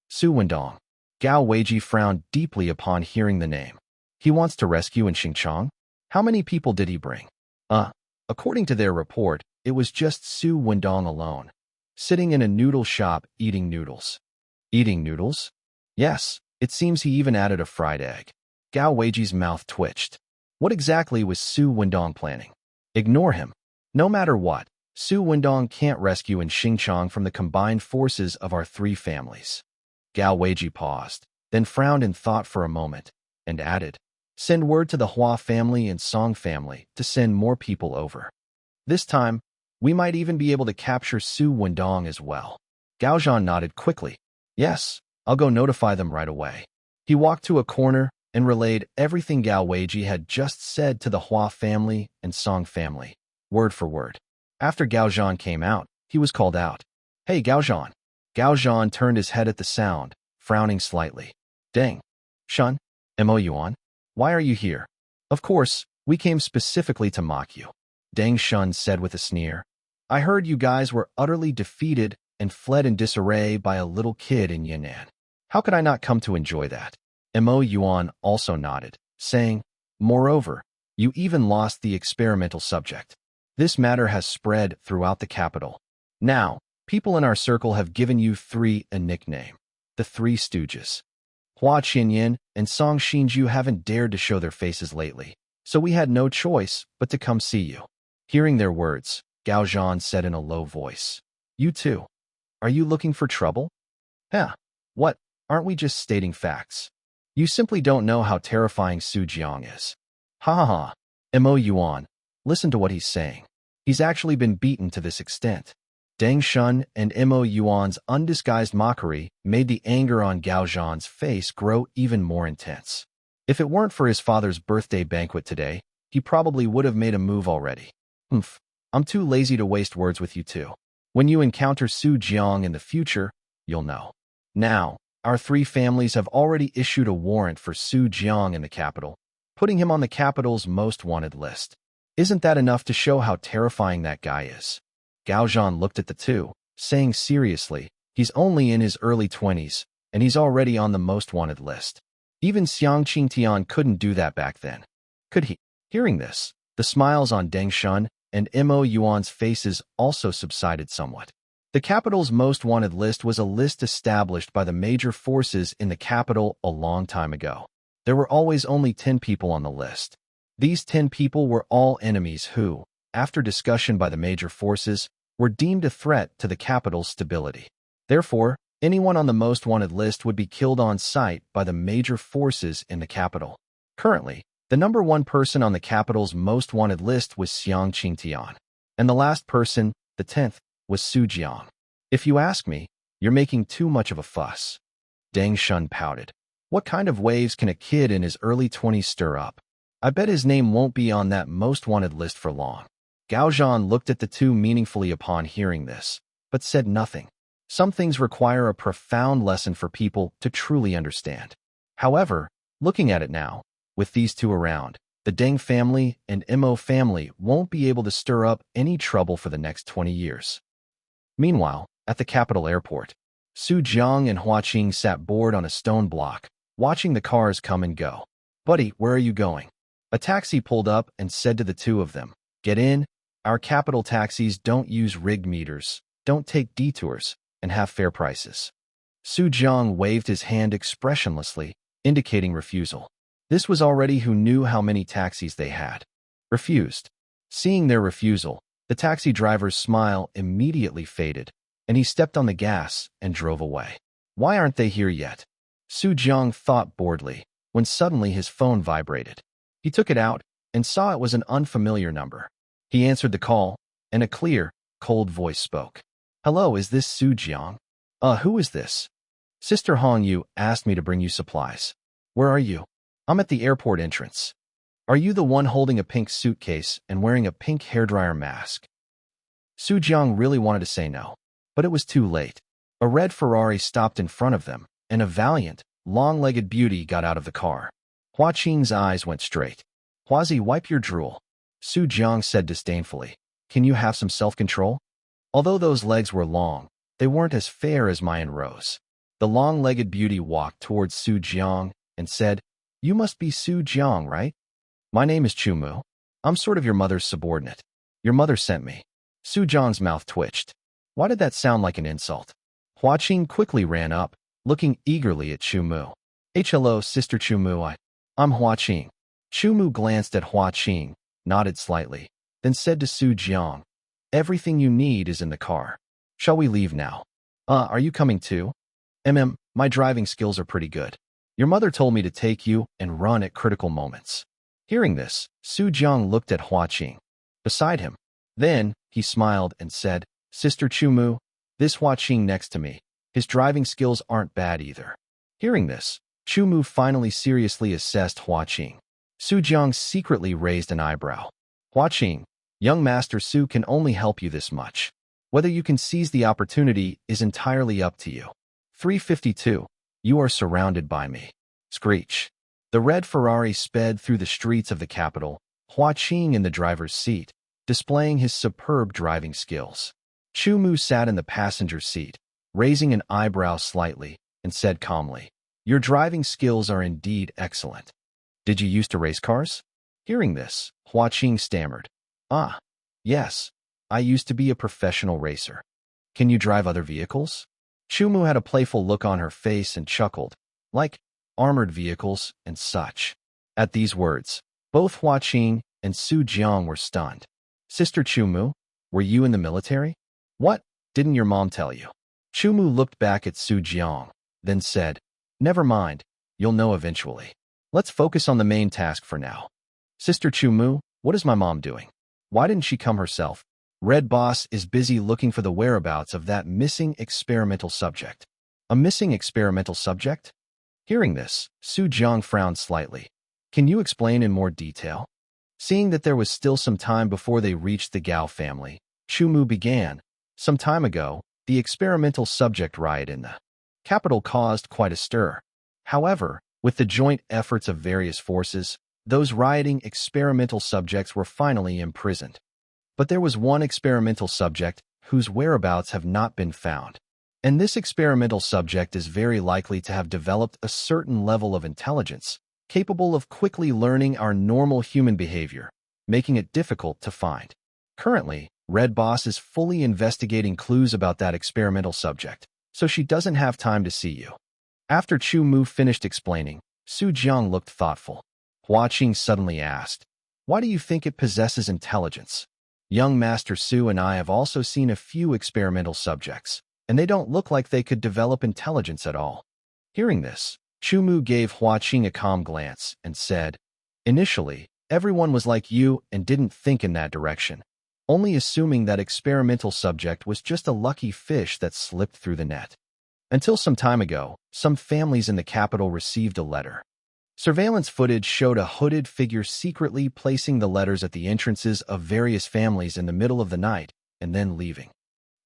Su Wendong. Gao Weiji frowned deeply upon hearing the name. He wants to rescue in Xingchong? How many people did he bring? According to their report, it was just Su Wendong alone, sitting in a noodle shop eating noodles. Eating noodles? Yes, it seems he even added a fried egg. Gao Weiji's mouth twitched. What exactly was Su Wendong planning? Ignore him. No matter what, Su Wendong can't rescue in Xingchong from the combined forces of our three families. Gao Weiji paused, then frowned in thought for a moment, and added, "Send word to the Hua family and Song family to send more people over. This time, we might even be able to capture Su Wendong as well." Gao Zhan nodded quickly. "Yes, I'll go notify them right away." He walked to a corner and relayed everything Gao Weiji had just said to the Hua family and Song family, word for word. After Gao Zhan came out, he was called out. "Hey, Gao Zhan." Gao Zhan turned his head at the sound, frowning slightly. "Deng. Shun, Mo Yuan, why are you here?" "Of course, we came specifically to mock you," Deng Shun said with a sneer. "I heard you guys were utterly defeated and fled in disarray by a little kid in Yan'an. How could I not come to enjoy that?" Mo Yuan also nodded, saying, "Moreover, you even lost the experimental subject. This matter has spread throughout the capital. Now, people in our circle have given you a nickname, the Three Stooges. Hua Qinyan and Song Xinju haven't dared to show their faces lately, so we had no choice but to come see you." Hearing their words, Gao Zhan said in a low voice, "You too? Are you looking for trouble?" "Huh, what, aren't we just stating facts? You simply don't know how terrifying Su Jiang is." "Ha ha ha, Mo Yuan, listen to what he's saying. He's actually been beaten to this extent." Deng Shun and Mo Yuan's undisguised mockery made the anger on Gao Zhan's face grow even more intense. If it weren't for his father's birthday banquet today, he probably would have made a move already. I'm too lazy to waste words with you two. When you encounter Su Jiang in the future, you'll know. Now, our three families have already issued a warrant for Su Jiang in the capital, putting him on the capital's most wanted list. Isn't that enough to show how terrifying that guy is?" Gao Zhan looked at the two, saying seriously, "He's only in his early 20s, and he's already on the most wanted list. Even Xiang Qingtian couldn't do that back then. Could he?" Hearing this, the smiles on Deng Shun and Mo Yuan's faces also subsided somewhat. The capital's most wanted list was a list established by the major forces in the capital a long time ago. There were always only 10 people on the list. These 10 people were all enemies who, after discussion by the major forces, were deemed a threat to the capital's stability. Therefore, anyone on the most wanted list would be killed on sight by the major forces in the capital. Currently, the number one person on the capital's most wanted list was Xiang Qingtian, and the last person, the 10th, was Su Jiang. "If you ask me, you're making too much of a fuss." Deng Shun pouted. "What kind of waves can a kid in his early 20s stir up? I bet his name won't be on that most wanted list for long." Gao Zhan looked at the two meaningfully upon hearing this, but said nothing. Some things require a profound lesson for people to truly understand. However, looking at it now, with these two around, the Deng family and Mo family won't be able to stir up any trouble for the next 20 years. Meanwhile, at the capital airport, Su Jiang and Hua Qing sat bored on a stone block, watching the cars come and go. "Buddy, where are you going?" A taxi pulled up and said to the two of them, "Get in. Our capital taxis don't use rigged meters, don't take detours, and have fair prices." Su Jiang waved his hand expressionlessly, indicating refusal. This was already who knew how many taxis they had. Refused. Seeing their refusal, the taxi driver's smile immediately faded, and he stepped on the gas and drove away. Why aren't they here yet? Su Jiang thought boredly, when suddenly his phone vibrated. He took it out and saw it was an unfamiliar number. He answered the call, and a clear, cold voice spoke. "Hello, is this Su Jiang?" Who is this?" "Sister Hong Yu asked me to bring you supplies." "Where are you?" "I'm at the airport entrance." "Are you the one holding a pink suitcase and wearing a pink hairdryer mask?" Su Jiang really wanted to say no, but it was too late. A red Ferrari stopped in front of them, and a valiant, long-legged beauty got out of the car. Hua Qing's eyes went straight. "Huazi, wipe your drool," Su Jiang said disdainfully. "Can you have some self-control?" Although those legs were long, they weren't as fair as my An Rou's. The long-legged beauty walked towards Su Jiang and said, "You must be Su Jiang, right? My name is Chu Mu. I'm sort of your mother's subordinate. Your mother sent me." Su Jiang's mouth twitched. Why did that sound like an insult? Hua Qing quickly ran up, looking eagerly at Chu Mu. "Hello, Sister Chu Mu. I'm Hua Qing." Chu Mu glanced at Hua Qing, nodded slightly, then said to Su Jiang, "Everything you need is in the car. Shall we leave now?" Are you coming too?" My driving skills are pretty good. Your mother told me to take you and run at critical moments." Hearing this, Su Jiang looked at Hua Qing. Beside him. Then, he smiled and said, "Sister Chu Mu, this Hua Qing next to me, his driving skills aren't bad either." Hearing this, Chu Mu finally seriously assessed Hua Qing. Su Jiang secretly raised an eyebrow. "Hua Qing, young Master Su can only help you this much. Whether you can seize the opportunity is entirely up to you." 352. You are surrounded by me. Screech. The red Ferrari sped through the streets of the capital, Hua Qing in the driver's seat, displaying his superb driving skills. Chu Mu sat in the passenger seat, raising an eyebrow slightly, and said calmly, "Your driving skills are indeed excellent. Did you used to race cars?" Hearing this, Hua Qing stammered, Yes, I used to be a professional racer." "Can you drive other vehicles?" Chu Mu had a playful look on her face and chuckled, "Like armored vehicles and such." At these words, both Hua Qing and Su Jiang were stunned. "Sister Chu Mu, were you in the military?" "What? Didn't your mom tell you?" Chu Mu looked back at Su Jiang, then said, "Never mind, you'll know eventually. Let's focus on the main task for now. Sister Chu Mu, what is my mom doing? Why didn't she come herself?" "Red Boss is busy looking for the whereabouts of that missing experimental subject." "A missing experimental subject?" Hearing this, Su Jiang frowned slightly. "Can you explain in more detail?" Seeing that there was still some time before they reached the Gao family, Chu Mu began. "Some time ago, the experimental subject riot in the capital caused quite a stir. However, with the joint efforts of various forces, those rioting experimental subjects were finally imprisoned. But there was one experimental subject whose whereabouts have not been found. And this experimental subject is very likely to have developed a certain level of intelligence, capable of quickly learning our normal human behavior, making it difficult to find. Currently, Red Boss is fully investigating clues about that experimental subject, so she doesn't have time to see you." After Chu Mu finished explaining, Su Jiang looked thoughtful. Hua Qing suddenly asked, "Why do you think it possesses intelligence?" "Young Master Su and I have also seen a few experimental subjects, and they don't look like they could develop intelligence at all." Hearing this, Chu Mu gave Hua Qing a calm glance and said, "Initially, everyone was like you and didn't think in that direction, only assuming that experimental subject was just a lucky fish that slipped through the net. Until some time ago, some families in the capital received a letter. Surveillance footage showed a hooded figure secretly placing the letters at the entrances of various families in the middle of the night and then leaving."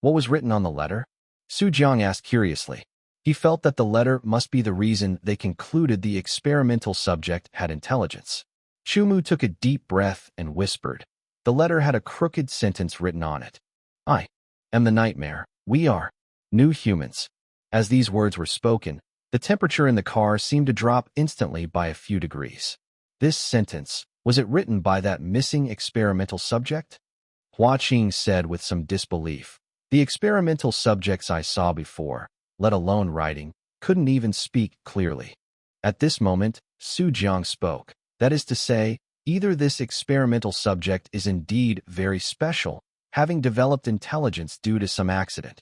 "What was written on the letter?" Su Jiang asked curiously. He felt that the letter must be the reason they concluded the experimental subject had intelligence. Chu Mu took a deep breath and whispered. The letter had a crooked sentence written on it. "I am the nightmare, We are new humans. As these words were spoken, the temperature in the car seemed to drop instantly by a few degrees. This sentence, was it written by that missing experimental subject? Hua Qing said with some disbelief. The experimental subjects I saw before, let alone writing, couldn't even speak clearly. At this moment, Su Jiang spoke. That is to say, either this experimental subject is indeed very special, having developed intelligence due to some accident,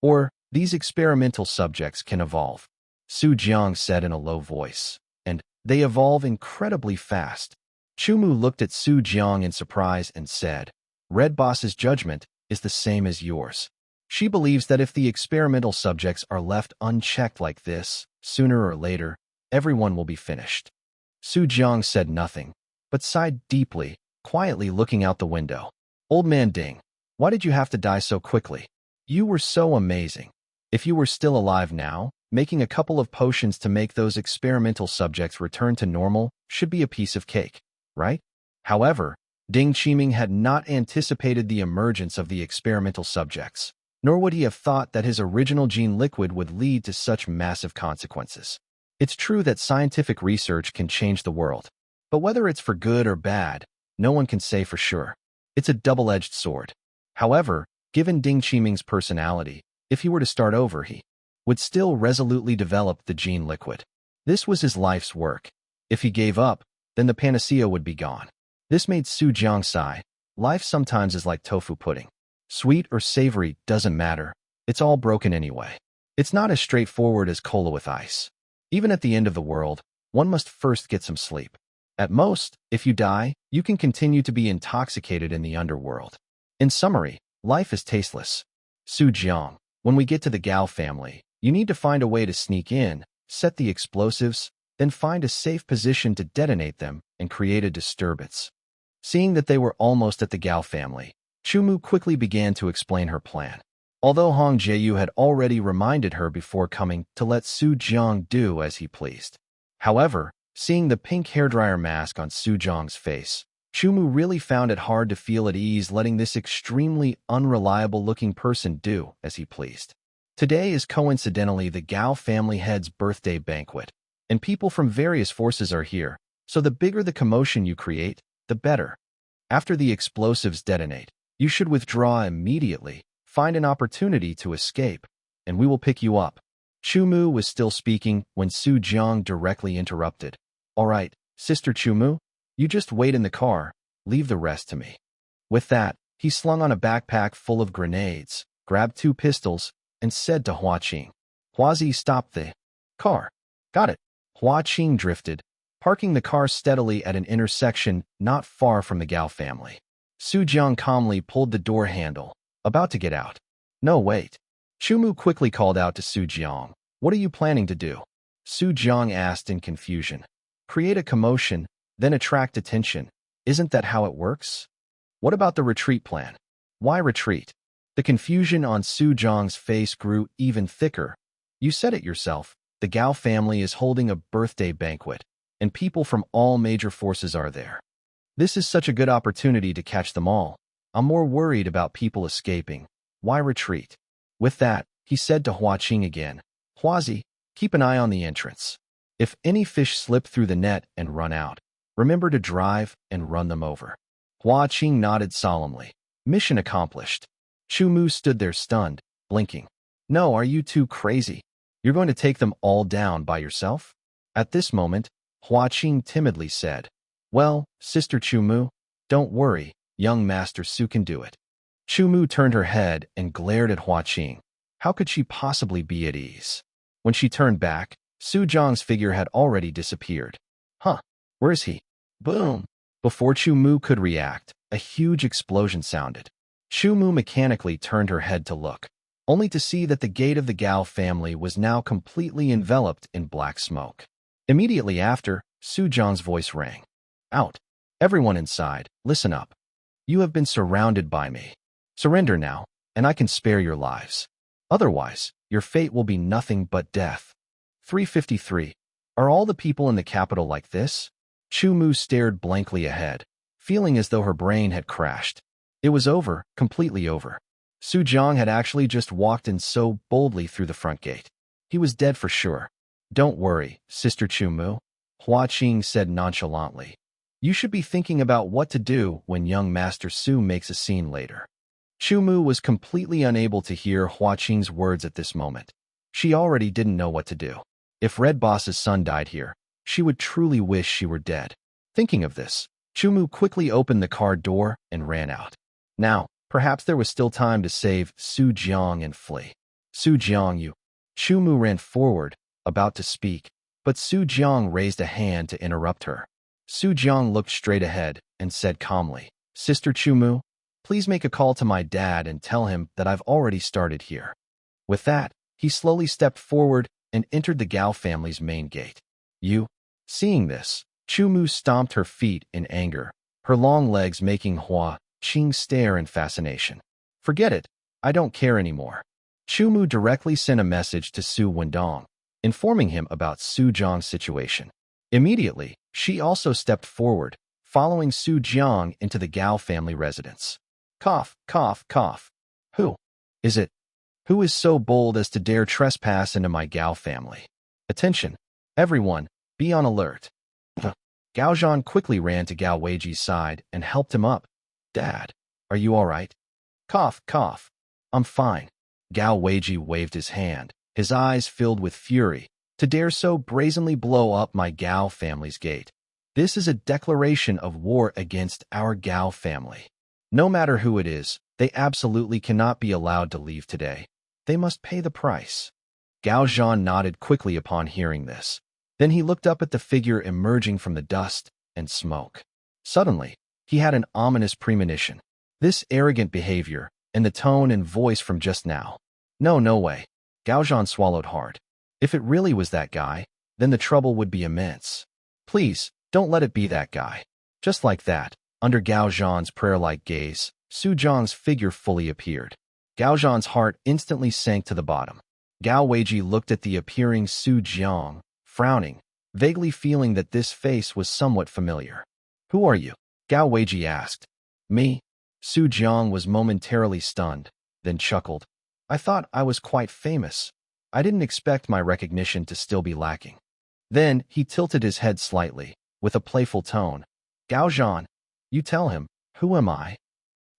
or these experimental subjects can evolve. Su Jiang said in a low voice, and they evolve incredibly fast. Chumu looked at Su Jiang in surprise and said, Red Boss's judgment is the same as yours. She believes that if the experimental subjects are left unchecked like this, sooner or later, everyone will be finished. Su Jiang said nothing, but sighed deeply, quietly looking out the window. Old man Ding, why did you have to die so quickly? You were so amazing. If you were still alive now, making a couple of potions to make those experimental subjects return to normal should be a piece of cake, right? However, Ding Qiming had not anticipated the emergence of the experimental subjects, nor would he have thought that his original gene liquid would lead to such massive consequences. It's true that scientific research can change the world, but whether it's for good or bad, no one can say for sure. It's a double-edged sword. However, given Ding Qiming's personality, if he were to start over, he would still resolutely develop the gene liquid. This was his life's work. If he gave up, then the panacea would be gone. This made Su Jiang sigh. Life sometimes is like tofu pudding. Sweet or savory doesn't matter. It's all broken anyway. It's not as straightforward as cola with ice. Even at the end of the world, one must first get some sleep. At most, if you die, you can continue to be intoxicated in the underworld. In summary, life is tasteless. Su Jiang, when we get to the Gao family, you need to find a way to sneak in, set the explosives, then find a safe position to detonate them and create a disturbance. Seeing that they were almost at the Gao family, Chumu quickly began to explain her plan. Although Hong Jieyu had already reminded her before coming to let Su Jiang do as he pleased. However, seeing the pink hairdryer mask on Su Jiang's face, Chumu really found it hard to feel at ease letting this extremely unreliable-looking person do as he pleased. Today is coincidentally the Gao family head's birthday banquet, and people from various forces are here, so the bigger the commotion you create, the better. After the explosives detonate, you should withdraw immediately, find an opportunity to escape, and we will pick you up. Chumu was still speaking when Su Jiang directly interrupted. All right, Sister Chumu, you just wait in the car, leave the rest to me. With that, he slung on a backpack full of grenades, grabbed 2 pistols, and said to Hua Qing, Huazi, stop the car. Got it. Hua Qing drifted, parking the car steadily at an intersection not far from the Gao family. Su Jiang calmly pulled the door handle, about to get out. No, wait. Chumu quickly called out to Su Jiang. What are you planning to do? Su Jiang asked in confusion. Create a commotion, then attract attention. Isn't that how it works? What about the retreat plan? Why retreat? The confusion on Su Jiang's face grew even thicker. You said it yourself. The Gao family is holding a birthday banquet, and people from all major forces are there. This is such a good opportunity to catch them all. I'm more worried about people escaping. Why retreat? With that, he said to Hua Qing again, Huazi, keep an eye on the entrance. If any fish slip through the net and run out, remember to drive and run them over. Hua Qing nodded solemnly. Mission accomplished. Chumu stood there stunned, blinking. No, are you too crazy? You're going to take them all down by yourself? At this moment, Hua Qing timidly said, Well, Sister Chumu, don't worry, young Master Su can do it. Chumu turned her head and glared at Hua Qing. How could she possibly be at ease? When she turned back, Su Jiang's figure had already disappeared. Huh, where is he? Boom! Before Chumu could react, a huge explosion sounded. Chumu mechanically turned her head to look, only to see that the gate of the Gao family was now completely enveloped in black smoke. Immediately after, Su Jiang's voice rang. Out! Everyone inside, listen up. You have been surrounded by me. Surrender now, and I can spare your lives. Otherwise, your fate will be nothing but death. 353. Are all the people in the capital like this? Chumu stared blankly ahead, feeling as though her brain had crashed. It was over, completely over. Su Jiang had actually just walked in so boldly through the front gate. He was dead for sure. Don't worry, Sister Chu Mu, Hua Qing said nonchalantly. You should be thinking about what to do when young Master Su makes a scene later. Chu Mu was completely unable to hear Hua Qing's words at this moment. She already didn't know what to do. If Red Boss's son died here, she would truly wish she were dead. Thinking of this, Chu Mu quickly opened the car door and ran out. Now, perhaps there was still time to save Su Jiang and flee. Su Jiang, you. Chu Mu ran forward, about to speak, but Su Jiang raised a hand to interrupt her. Su Jiang looked straight ahead and said calmly, Sister Chu Mu, please make a call to my dad and tell him that I've already started here. With that, he slowly stepped forward and entered the Gao family's main gate. You? Seeing this, Chu Mu stomped her feet in anger, her long legs making Hua Qing stare in fascination. Forget it, I don't care anymore. Chu Mu directly sent a message to Su Wendong, informing him about Su Jiang's situation. Immediately, she also stepped forward, following Su Jiang into the Gao family residence. Cough, cough, cough. Who is it? Who is so bold as to dare trespass into my Gao family? Attention, everyone, be on alert. Gao Zhan quickly ran to Gao Weiji's side and helped him up. Dad, are you all right? Cough, cough. I'm fine. Gao Weiji waved his hand, his eyes filled with fury, to dare so brazenly blow up my Gao family's gate. This is a declaration of war against our Gao family. No matter who it is, they absolutely cannot be allowed to leave today. They must pay the price. Gao Zhan nodded quickly upon hearing this. Then he looked up at the figure emerging from the dust and smoke. Suddenly, he had an ominous premonition. This arrogant behavior, and the tone and voice from just now. No way. Gao Zhan swallowed hard. If it really was that guy, then the trouble would be immense. Please, don't let it be that guy. Just like that, under Gao Zhan's prayer-like gaze, Su Jiang's figure fully appeared. Gao Zhan's heart instantly sank to the bottom. Gao Weiji looked at the appearing Su Jiang, frowning, vaguely feeling that this face was somewhat familiar. Who are you? Gao Weiji asked. Me? Su Jiang was momentarily stunned, then chuckled. I thought I was quite famous. I didn't expect my recognition to still be lacking. Then he tilted his head slightly, with a playful tone. Gao Zhan, you tell him, who am I?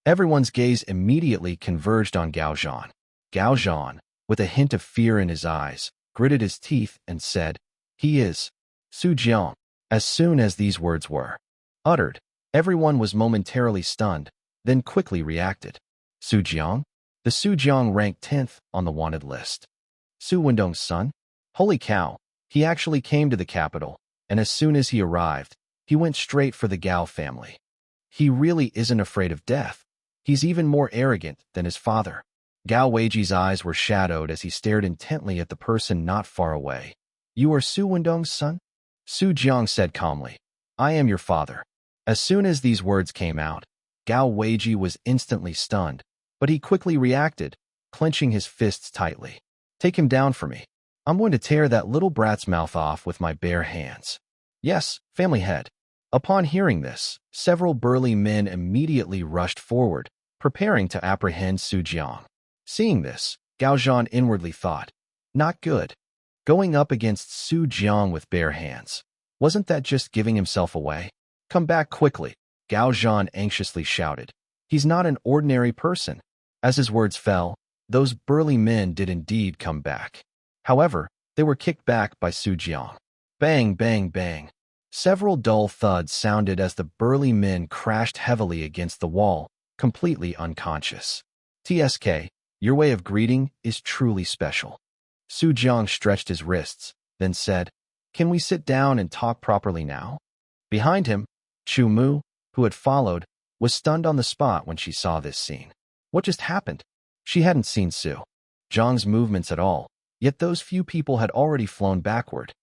Everyone's gaze immediately converged on Gao Zhan. Gao Zhan, with a hint of fear in his eyes, gritted his teeth and said, He is Su Jiang. As soon as these words were uttered, everyone was momentarily stunned, then quickly reacted. Su Jiang? The Su Jiang ranked 10th on the wanted list. Su Wendong's son? Holy cow, he actually came to the capital, and as soon as he arrived, he went straight for the Gao family. He really isn't afraid of death. He's even more arrogant than his father. Gao Weiji's eyes were shadowed as he stared intently at the person not far away. You are Su Wendong's son? Su Jiang said calmly. I am your father. As soon as these words came out, Gao Weiji was instantly stunned, but he quickly reacted, clenching his fists tightly. Take him down for me. I'm going to tear that little brat's mouth off with my bare hands. Yes, family head. Upon hearing this, several burly men immediately rushed forward, preparing to apprehend Su Jiang. Seeing this, Gao Zhan inwardly thought, not good. Going up against Su Jiang with bare hands. Wasn't that just giving himself away? Come back quickly, Gao Zhan anxiously shouted. He's not an ordinary person. As his words fell, those burly men did indeed come back. However, they were kicked back by Su Jiang. Bang, bang, bang. Several dull thuds sounded as the burly men crashed heavily against the wall, completely unconscious. TSK, your way of greeting is truly special. Su Jiang stretched his wrists, then said, Can we sit down and talk properly now? Behind him, Chu Mu, who had followed, was stunned on the spot when she saw this scene. What just happened? She hadn't seen Su Jiang's movements at all, yet those few people had already flown backward.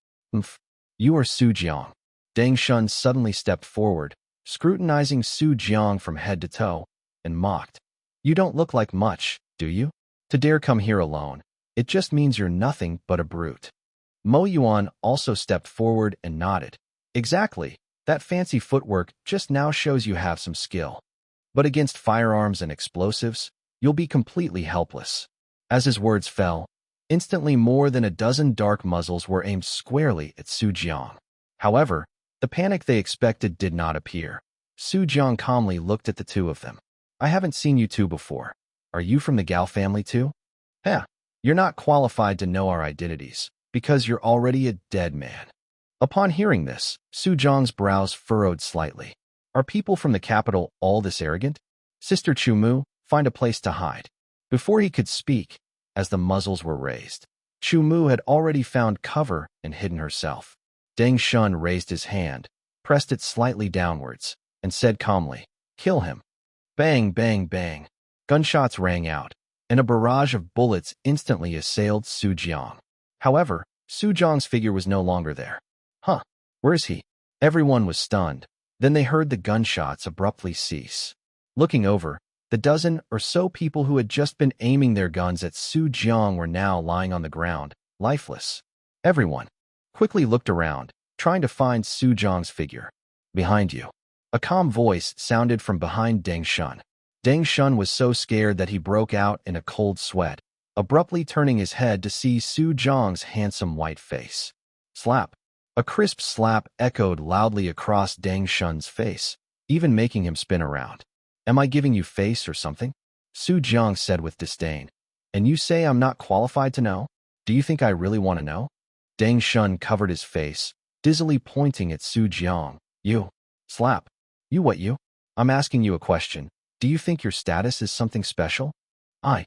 You are Su Jiang. Deng Shun suddenly stepped forward, scrutinizing Su Jiang from head to toe, and mocked. You don't look like much, do you? To dare come here alone, it just means you're nothing but a brute. Mo Yuan also stepped forward and nodded. Exactly, that fancy footwork just now shows you have some skill. But against firearms and explosives, you'll be completely helpless. As his words fell, instantly more than a dozen dark muzzles were aimed squarely at Su Jiang. However, the panic they expected did not appear. Su Jiang calmly looked at the two of them. I haven't seen you two before. Are you from the Gao family too? Heh, you're not qualified to know our identities, because you're already a dead man. Upon hearing this, Su Jiang's brows furrowed slightly. Are people from the capital all this arrogant? Sister Chu, find a place to hide. Before he could speak, as the muzzles were raised, Chu had already found cover and hidden herself. Deng Shun raised his hand, pressed it slightly downwards, and said calmly, "Kill him." Bang, bang, bang. Gunshots rang out, and a barrage of bullets instantly assailed Su Jiang. However, Su Jiang's figure was no longer there. Huh, where is he? Everyone was stunned. Then they heard the gunshots abruptly cease. Looking over, the dozen or so people who had just been aiming their guns at Su Jiang were now lying on the ground, lifeless. Everyone quickly looked around, trying to find Su Jiang's figure. Behind you. A calm voice sounded from behind Deng Shun. Deng Shun was so scared that he broke out in a cold sweat, abruptly turning his head to see Su Jiang's handsome white face. Slap. A crisp slap echoed loudly across Deng Shun's face, even making him spin around. Am I giving you face or something? Su Jiang said with disdain. And you say I'm not qualified to know? Do you think I really want to know? Deng Shun covered his face, dizzily pointing at Su Jiang. You. Slap. You what you? I'm asking you a question. Do you think your status is something special? I.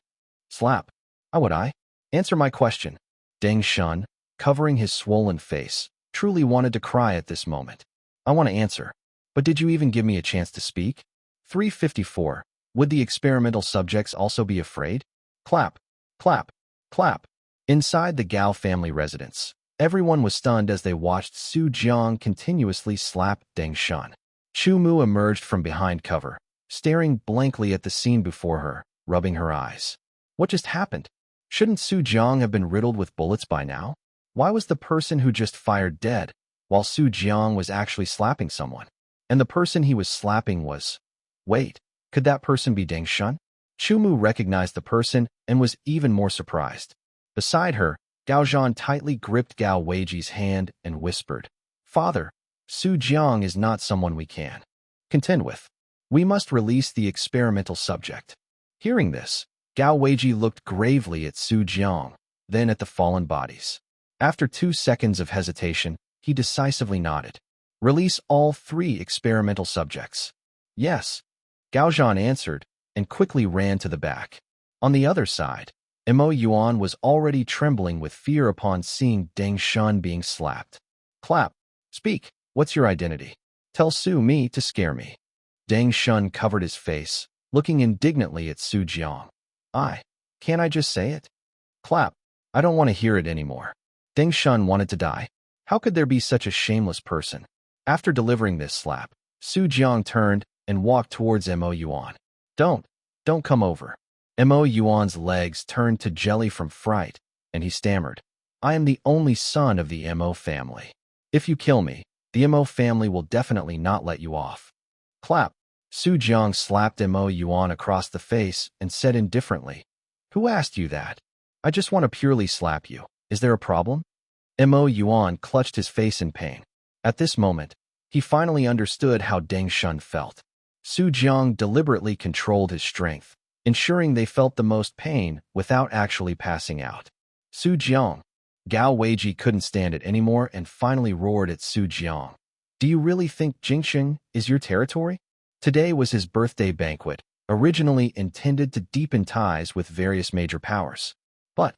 Slap. How would I? Answer my question. Deng Shun, covering his swollen face, truly wanted to cry at this moment. I want to answer. But did you even give me a chance to speak? 354. Would the experimental subjects also be afraid? Clap. Clap. Clap. Inside the Gao family residence, everyone was stunned as they watched Su Jiang continuously slap Deng Shun. Chu Mu emerged from behind cover, staring blankly at the scene before her, rubbing her eyes. What just happened? Shouldn't Su Jiang have been riddled with bullets by now? Why was the person who just fired dead, while Su Jiang was actually slapping someone? And the person he was slapping was... Wait, could that person be Deng Shun? Chu Mu recognized the person and was even more surprised. Beside her, Gao Zhan tightly gripped Gao Weiji's hand and whispered, Father, Su Jiang is not someone we can contend with. We must release the experimental subject. Hearing this, Gao Weiji looked gravely at Su Jiang, then at the fallen bodies. After 2 seconds of hesitation, he decisively nodded. Release all 3 experimental subjects. Yes, Gao Zhan answered, and quickly ran to the back. On the other side, Mo Yuan was already trembling with fear upon seeing Deng Shun being slapped. Clap. Speak. What's your identity? Tell Su Mi to scare me. Deng Shun covered his face, looking indignantly at Su Jiang. Can't I just say it? Clap. I don't want to hear it anymore. Deng Shun wanted to die. How could there be such a shameless person? After delivering this slap, Su Jiang turned and walked towards Mo Yuan. Don't come over. Mo Yuan's legs turned to jelly from fright, and he stammered. I am the only son of the Mo family. If you kill me, the Mo family will definitely not let you off. Clap. Su Jiang slapped Mo Yuan across the face and said indifferently, Who asked you that? I just want to purely slap you. Is there a problem? Mo Yuan clutched his face in pain. At this moment, he finally understood how Deng Shun felt. Su Jiang deliberately controlled his strength, ensuring they felt the most pain without actually passing out. Su Jiang. Gao Weiji couldn't stand it anymore and finally roared at Su Jiang. Do you really think Jingxing is your territory? Today was his birthday banquet, originally intended to deepen ties with various major powers. But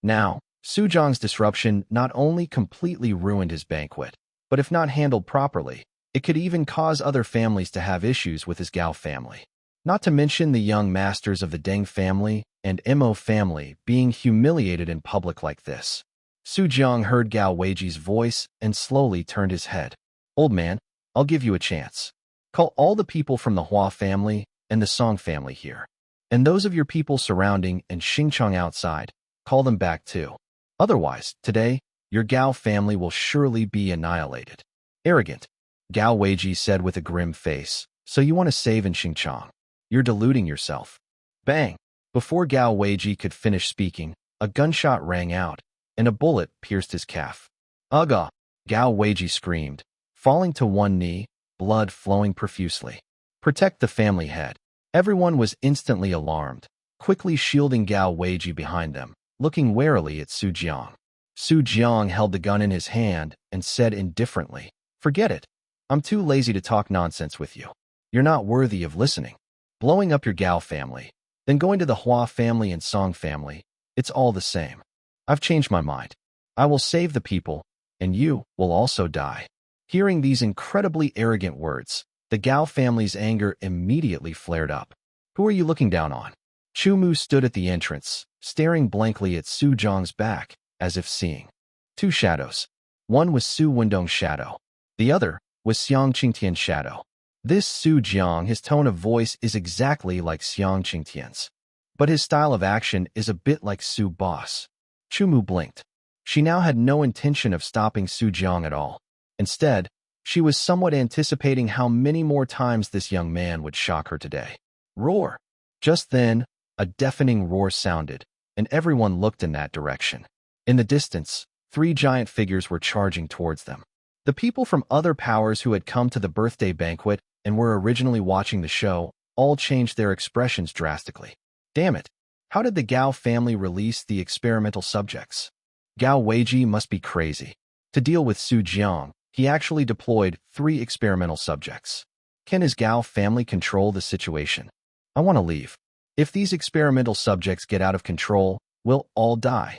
now, Su Jiang's disruption not only completely ruined his banquet, but if not handled properly, it could even cause other families to have issues with his Gao family. Not to mention the young masters of the Deng family and Mo family being humiliated in public like this. Su Jiang heard Gao Weiji's voice and slowly turned his head. Old man, I'll give you a chance. Call all the people from the Hua family and the Song family here. And those of your people surrounding and Xingchang outside, call them back too. Otherwise, today, your Gao family will surely be annihilated. Arrogant, Gao Weiji said with a grim face. So you want to save in Xingchang? You're deluding yourself. Bang! Before Gao Weiji could finish speaking, a gunshot rang out, and a bullet pierced his calf. Ugh! Gao Weiji screamed, falling to one knee, blood flowing profusely. Protect the family head. Everyone was instantly alarmed, quickly shielding Gao Weiji behind them, looking warily at Su Jiang. Su Jiang held the gun in his hand and said indifferently, "Forget it. I'm too lazy to talk nonsense with you. You're not worthy of listening. Blowing up your Gao family, then going to the Hua family and Song family, it's all the same. I've changed my mind. I will save the people, and you will also die." Hearing these incredibly arrogant words, the Gao family's anger immediately flared up. "Who are you looking down on?" Chu Mu stood at the entrance, staring blankly at Su Jiang's back, as if seeing two shadows. One was Su Wendong's shadow. The other was Xiang Qingtian's shadow. This Su Jiang, his tone of voice is exactly like Xiang Qingtian's, but his style of action is a bit like Su Boss. Chu Mu blinked. She now had no intention of stopping Su Jiang at all. Instead, she was somewhat anticipating how many more times this young man would shock her today. Roar! Just then, a deafening roar sounded, and everyone looked in that direction. In the distance, 3 giant figures were charging towards them. The people from other powers who had come to the birthday banquet and were originally watching the show all changed their expressions drastically. Damn it! How did the Gao family release the experimental subjects? Gao Weiji must be crazy. To deal with Su Jiang, he actually deployed 3 experimental subjects. Can his Gao family control the situation? I want to leave. If these experimental subjects get out of control, we'll all die.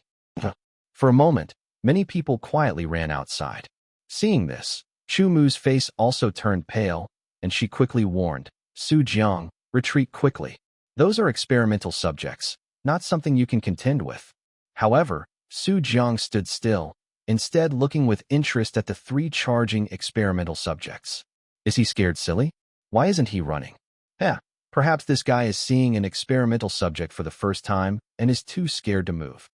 For a moment, many people quietly ran outside. Seeing this, Chu Mu's face also turned pale, and she quickly warned, "Su Jiang, retreat quickly. Those are experimental subjects, not something you can contend with." However, Su Jiang stood still, instead looking with interest at the 3 charging experimental subjects. Is he scared silly? Why isn't he running? Perhaps this guy is seeing an experimental subject for the first time and is too scared to move.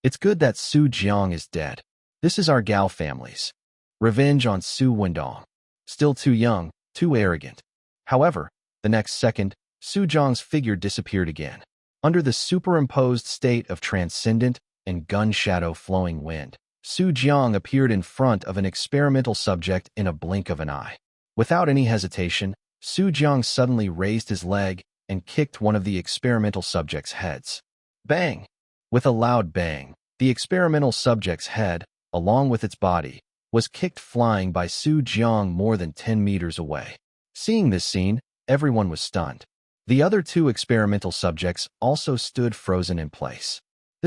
It's good that Su Jiang is dead. This is our Gao family's revenge on Su Wendong. Still too young, too arrogant. However, the next second, Su Jiang's figure disappeared again, under the superimposed state of transcendent and gun shadow flowing wind. Su Jiang appeared in front of an experimental subject in a blink of an eye. Without any hesitation, Su Jiang suddenly raised his leg and kicked one of the experimental subject's heads. Bang! With a loud bang, the experimental subject's head, along with its body, was kicked flying by Su Jiang more than 10 meters away. Seeing this scene, everyone was stunned. The other 2 experimental subjects also stood frozen in place.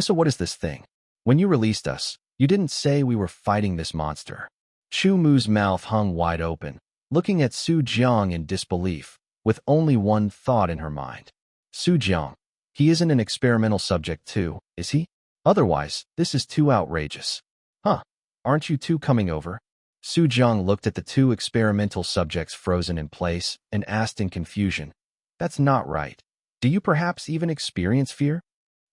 What is this thing? When you released us, you didn't say we were fighting this monster." Chu Mu's mouth hung wide open, looking at Su Jiang in disbelief, with only one thought in her mind. Su Jiang, he isn't an experimental subject too, is he? Otherwise, this is too outrageous. Aren't you two coming over? Su Jiang looked at the 2 experimental subjects frozen in place and asked in confusion, "That's not right. Do you perhaps even experience fear?"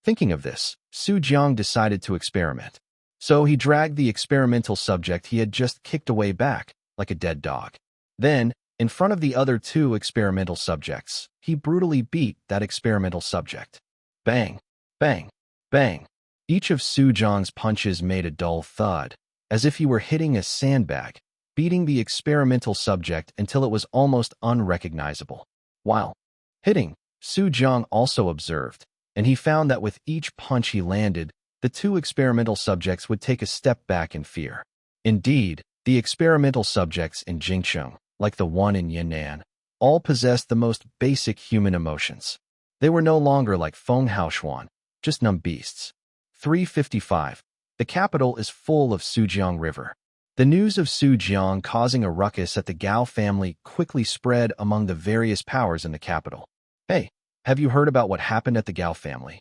Thinking of this, Su Jiang decided to experiment. So he dragged the experimental subject he had just kicked away back, like a dead dog. Then, in front of the other 2 experimental subjects, he brutally beat that experimental subject. Bang! Bang! Bang! Each of Su Jiang's punches made a dull thud, as if he were hitting a sandbag, beating the experimental subject until it was almost unrecognizable. While hitting, Su Jiang also observed, and he found that with each punch he landed, the 2 experimental subjects would take a step back in fear. Indeed, the experimental subjects in Jingcheng, like the one in Yan'an, all possessed the most basic human emotions. They were no longer like Feng Haoshuan, just numb beasts. 355. The capital is full of Sujiang River. The news of Su Jiang causing a ruckus at the Gao family quickly spread among the various powers in the capital. Hey, have you heard about what happened at the Gao family?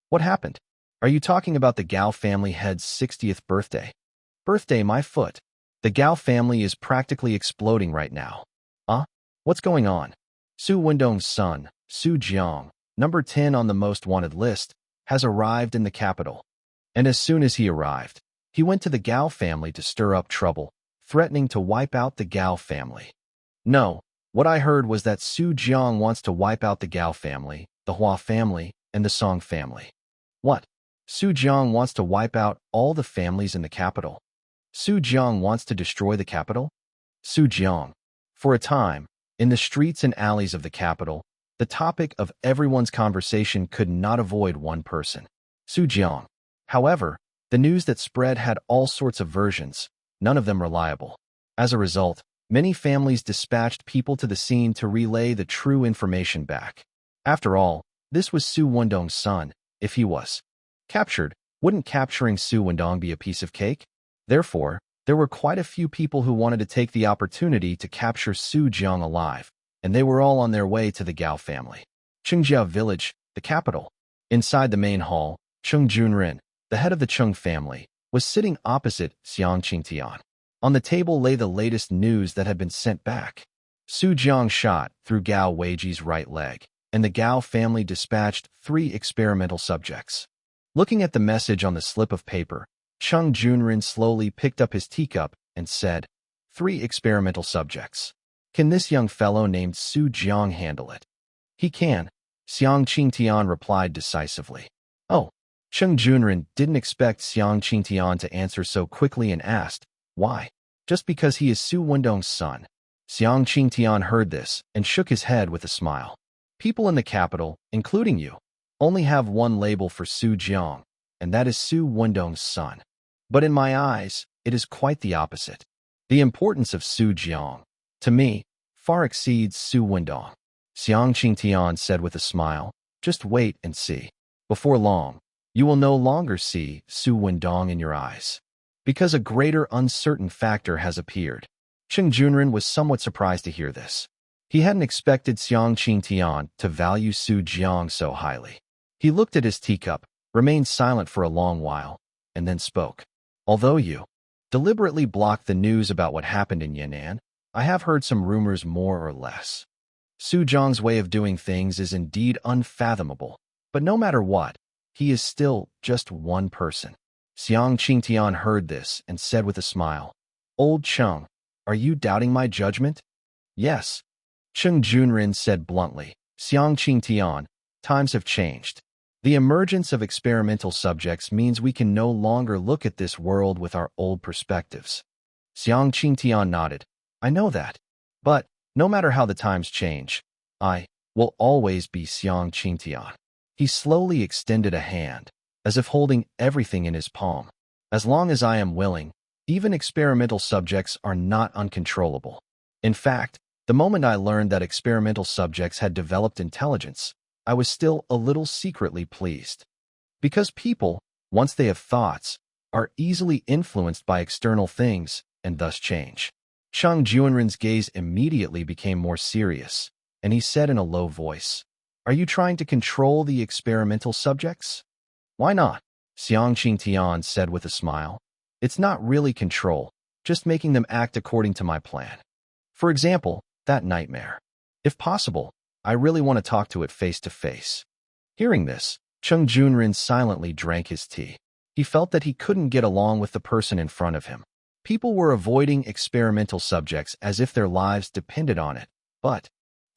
What happened? Are you talking about the Gao family head's 60th birthday? Birthday, my foot. The Gao family is practically exploding right now. What's going on? Su Wendong's son, Su Jiang, number 10 on the most wanted list, has arrived in the capital. And as soon as he arrived, he went to the Gao family to stir up trouble, threatening to wipe out the Gao family. No, what I heard was that Su Jiang wants to wipe out the Gao family, the Hua family, and the Song family. What? Su Jiang wants to wipe out all the families in the capital. Su Jiang wants to destroy the capital? Su Jiang. For a time, in the streets and alleys of the capital, the topic of everyone's conversation could not avoid one person, Su Jiang. However, the news that spread had all sorts of versions, none of them reliable. As a result, many families dispatched people to the scene to relay the true information back. After all, this was Su Wendong's son. If he was captured, wouldn't capturing Su Wendong be a piece of cake? Therefore, there were quite a few people who wanted to take the opportunity to capture Su Jiang alive, and they were all on their way to the Gao family. Chengjiao village, the capital. Inside the main hall, Cheng Junren, the head of the Cheng family, was sitting opposite Xiang Qingtian. On the table lay the latest news that had been sent back. Su Jiang shot through Gao Weiji's right leg, and the Gao family dispatched 3 experimental subjects. Looking at the message on the slip of paper, Cheng Junren slowly picked up his teacup and said, 3 experimental subjects. Can this young fellow named Su Jiang handle it? He can, Xiang Qingtian replied decisively. Oh, Cheng Junren didn't expect Xiang Qingtian to answer so quickly and asked, why? Just because he is Su Wendong's son. Xiang Qingtian heard this and shook his head with a smile. People in the capital, including you, only have one label for Su Jiang, and that is Su Wendong's son. But in my eyes, it is quite the opposite. The importance of Su Jiang, to me, far exceeds Su Wendong. Xiang Qingtian said with a smile, just wait and see. Before long, you will no longer see Su Wendong in your eyes. Because a greater uncertain factor has appeared. Cheng Junren was somewhat surprised to hear this. He hadn't expected Xiang Qingtian to value Su Jiang so highly. He looked at his teacup, remained silent for a long while, and then spoke. Although you deliberately blocked the news about what happened in Yan'an, I have heard some rumors more or less. Su Jiang's way of doing things is indeed unfathomable, but no matter what, he is still just one person. Xiang Qingtian heard this and said with a smile, Old Cheng, are you doubting my judgment? Yes. Cheng Junren said bluntly, Xiang Qingtian, times have changed. The emergence of experimental subjects means we can no longer look at this world with our old perspectives. Xiang Qingtian nodded. I know that. But, no matter how the times change, I will always be Xiang Qingtian. He slowly extended a hand, as if holding everything in his palm. As long as I am willing, even experimental subjects are not uncontrollable. In fact, the moment I learned that experimental subjects had developed intelligence, I was still a little secretly pleased. Because people, once they have thoughts, are easily influenced by external things and thus change. Cheng Junren's gaze immediately became more serious, and he said in a low voice, Are you trying to control the experimental subjects? Why not? Xiang Qingtian said with a smile. It's not really control, just making them act according to my plan. For example, that nightmare. If possible, I really want to talk to it face to face. Hearing this, Cheng Junren silently drank his tea. He felt that he couldn't get along with the person in front of him. People were avoiding experimental subjects as if their lives depended on it, but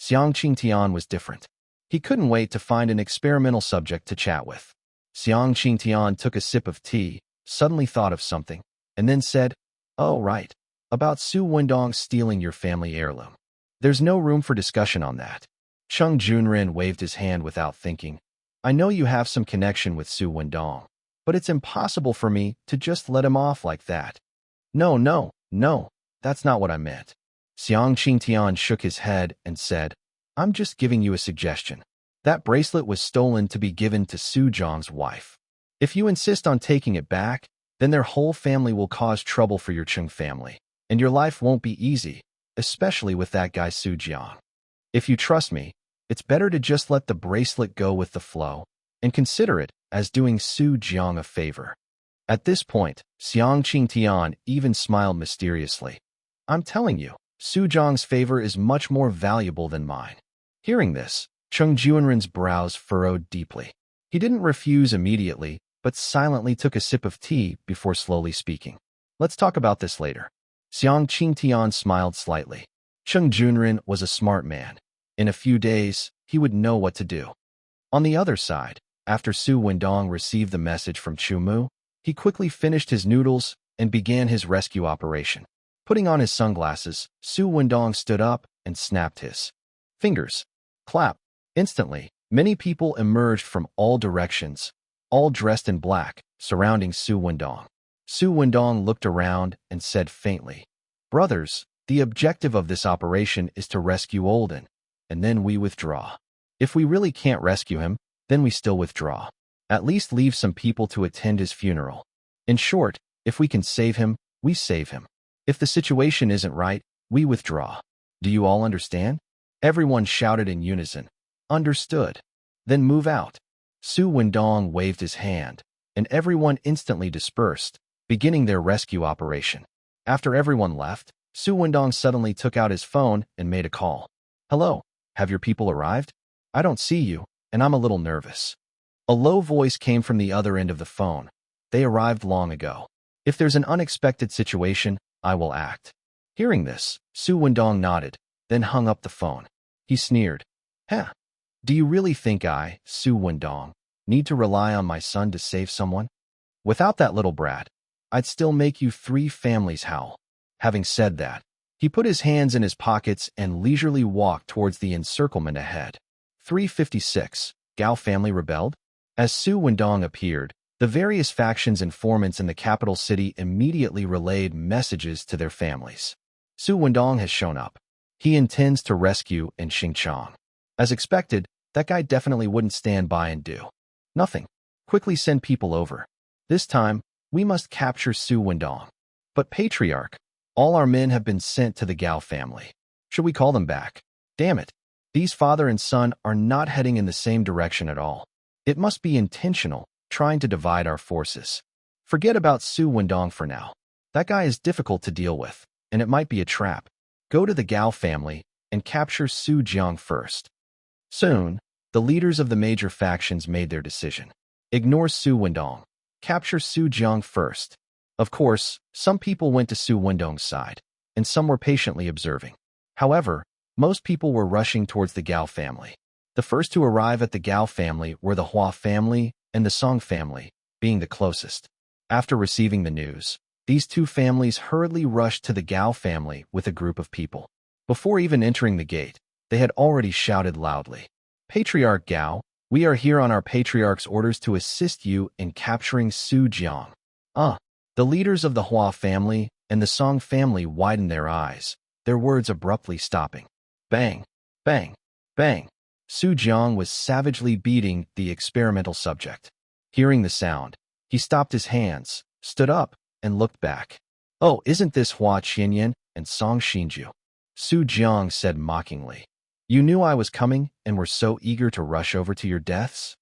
Xiang Qingtian was different. He couldn't wait to find an experimental subject to chat with. Xiang Qingtian took a sip of tea, suddenly thought of something, and then said, Oh, right. About Su Wendong stealing your family heirloom. There's no room for discussion on that. Cheng Junren waved his hand without thinking. I know you have some connection with Su Wendong, but it's impossible for me to just let him off like that. No, that's not what I meant. Xiang Qingtian shook his head and said, I'm just giving you a suggestion. That bracelet was stolen to be given to Su Jiang's wife. If you insist on taking it back, then their whole family will cause trouble for your Cheng family, and your life won't be easy, especially with that guy Su Jiang. If you trust me, it's better to just let the bracelet go with the flow, and consider it as doing Su Jiang a favor. At this point, Xiang Qingtian even smiled mysteriously. I'm telling you, Su Jiang's favor is much more valuable than mine. Hearing this, Cheng Junren's brows furrowed deeply. He didn't refuse immediately, but silently took a sip of tea before slowly speaking. Let's talk about this later. Xiang Qingtian smiled slightly. Cheng Junren was a smart man. In a few days, he would know what to do. On the other side, After Su Wendong received the message from Chu Mu, he quickly finished his noodles and began his rescue operation. Putting on his sunglasses, Su Wendong stood up and snapped his fingers. Clap. Instantly, many people emerged from all directions, all dressed in black, surrounding Su Wendong. Su Wendong looked around and said faintly, "Brothers, the objective of this operation is to rescue Olden, and then we withdraw. If we really can't rescue him, then we still withdraw. At least leave some people to attend his funeral. In short, if we can save him, we save him. If the situation isn't right, we withdraw. Do you all understand?" Everyone shouted in unison, "Understood." "Then move out." Su Wendong waved his hand, and everyone instantly dispersed, beginning their rescue operation. After everyone left, Su Wendong suddenly took out his phone and made a call. "Hello, have your people arrived? I don't see you, and I'm a little nervous." A low voice came from the other end of the phone. "They arrived long ago. If there's an unexpected situation, I will act." Hearing this, Su Wendong nodded, then hung up the phone. He sneered. "Huh? Do you really think I, Su Wendong, need to rely on my son to save someone? Without that little brat, I'd still make you 3 families howl." Having said that, he put his hands in his pockets and leisurely walked towards the encirclement ahead. 356. Gao family rebelled? As Su Wendong appeared, the various factions' informants in the capital city immediately relayed messages to their families. Su Wendong has shown up. He intends to rescue in Xinjiang. As expected, that guy definitely wouldn't stand by and do nothing. Quickly send people over. This time, we must capture Su Wendong. But Patriarch, all our men have been sent to the Gao family. Should we call them back? Damn it. These father and son are not heading in the same direction at all. It must be intentional, trying to divide our forces. Forget about Su Wendong for now. That guy is difficult to deal with, and it might be a trap. Go to the Gao family and capture Su Jiang first. Soon, the leaders of the major factions made their decision. Ignore Su Wendong. Capture Su Jiang first. Of course, some people went to Su Wendong's side, and some were patiently observing. However, most people were rushing towards the Gao family. The first to arrive at the Gao family were the Hua family and the Song family, being the closest. After receiving the news, these 2 families hurriedly rushed to the Gao family with a group of people. Before even entering the gate, they had already shouted loudly, "Patriarch Gao, we are here on our patriarch's orders to assist you in capturing Su Jiang." The leaders of the Hua family and the Song family widened their eyes, their words abruptly stopping. Bang, bang, bang. Su Jiang was savagely beating the experimental subject. Hearing the sound, he stopped his hands, stood up, and looked back. "Oh, isn't this Hua Qianyan and Song Xinju?" Su Jiang said mockingly. "You knew I was coming and were so eager to rush over to your deaths?"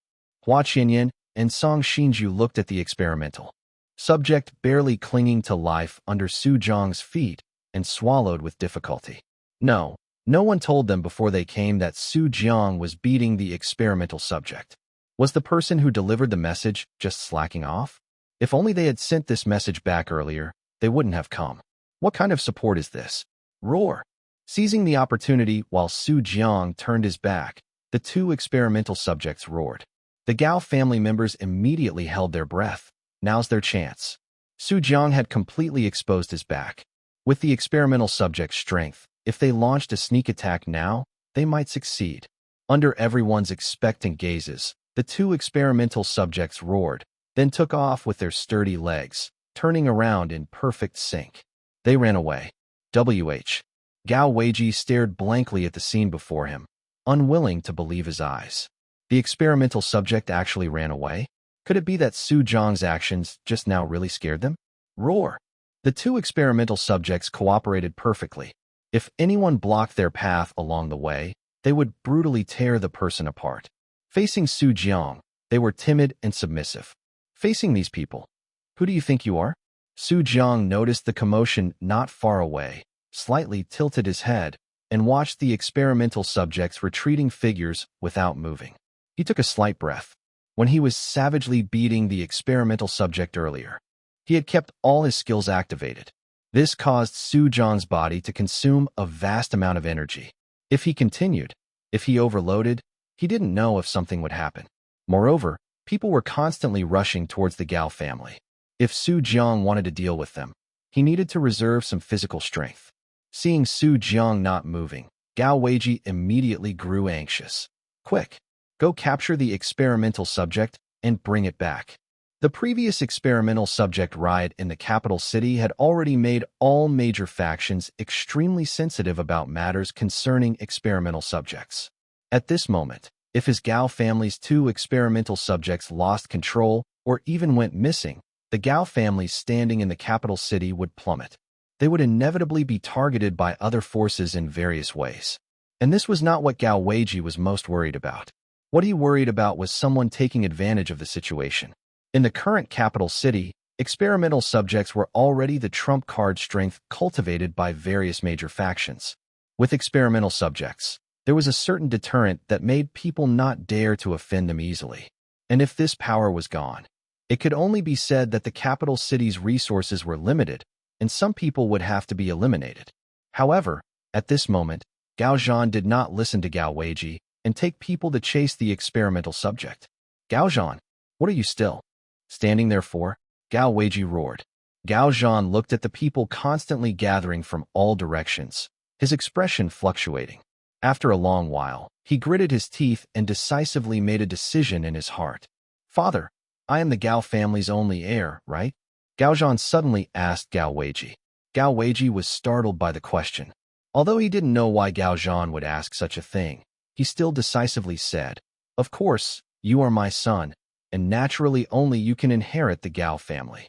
Hua Qianyan and Song Xinju looked at the experimental subject barely clinging to life under Su Jiang's feet and swallowed with difficulty. No one told them before they came that Su Jiang was beating the experimental subject. Was the person who delivered the message just slacking off? If only they had sent this message back earlier, they wouldn't have come. What kind of support is this? Roar! Seizing the opportunity while Su Jiang turned his back, the 2 experimental subjects roared. The Gao family members immediately held their breath. Now's their chance. Su Jiang had completely exposed his back. With the experimental subject's strength, if they launched a sneak attack now, they might succeed. Under everyone's expectant gazes, the 2 experimental subjects roared, then took off with their sturdy legs, turning around in perfect sync. They ran away. Gao Weiji stared blankly at the scene before him, unwilling to believe his eyes. The experimental subject actually ran away? Could it be that Su Jiang's actions just now really scared them? Roar! The 2 experimental subjects cooperated perfectly. If anyone blocked their path along the way, they would brutally tear the person apart. Facing Su Jiang, they were timid and submissive. Facing these people, who do you think you are? Su Jiang noticed the commotion not far away, slightly tilted his head, and watched the experimental subject's retreating figures without moving. He took a slight breath. When he was savagely beating the experimental subject earlier, he had kept all his skills activated. This caused Su Jiang's body to consume a vast amount of energy. If he continued, if he overloaded, he didn't know if something would happen. Moreover, People were constantly rushing towards the Gao family. If Su Jiang wanted to deal with them, he needed to reserve some physical strength. Seeing Su Jiang not moving, Gao Weiji immediately grew anxious. Quick, go capture the experimental subject and bring it back. The previous experimental subject riot in the capital city had already made all major factions extremely sensitive about matters concerning experimental subjects. At this moment, if his Gao family's 2 experimental subjects lost control or even went missing, the Gao family's standing in the capital city would plummet. They would inevitably be targeted by other forces in various ways. And this was not what Gao Weiji was most worried about. What he worried about was someone taking advantage of the situation. In the current capital city, experimental subjects were already the trump card strength cultivated by various major factions. With experimental subjects, there was a certain deterrent that made people not dare to offend them easily. And if this power was gone, it could only be said that the capital city's resources were limited, and some people would have to be eliminated. However, at this moment, Gao Zhan did not listen to Gao Weiji and take people to chase the experimental subject. Gao Zhan, what are you still standing there for? Gao Weiji roared. Gao Zhan looked at the people constantly gathering from all directions, his expression fluctuating. After a long while, he gritted his teeth and decisively made a decision in his heart. Father, I am the Gao family's only heir, right? Gao Zhan suddenly asked Gao Weiji. Gao Weiji was startled by the question. Although he didn't know why Gao Zhan would ask such a thing, he still decisively said, "Of course, you are my son, and naturally only you can inherit the Gao family.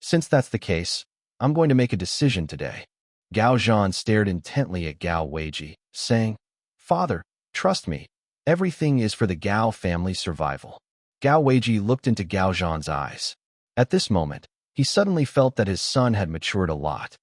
Since that's the case, I'm going to make a decision today." Gao Zhan stared intently at Gao Weiji, saying, "Father, trust me, everything is for the Gao family's survival." Gao Weiji looked into Gao Zhan's eyes. At this moment, he suddenly felt that his son had matured a lot.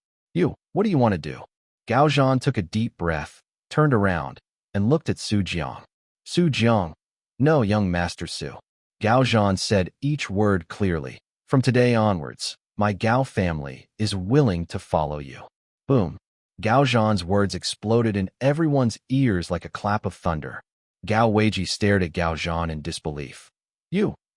What do you want to do?" Gao Zhan took a deep breath, turned around, and looked at Su Jiang. "Su Jiang, no, young Master Su." Gao Zhan said each word clearly. "From today onwards, my Gao family is willing to follow you." Boom. Gao Zhan's words exploded in everyone's ears like a clap of thunder. Gao Weiji stared at Gao Zhan in disbelief.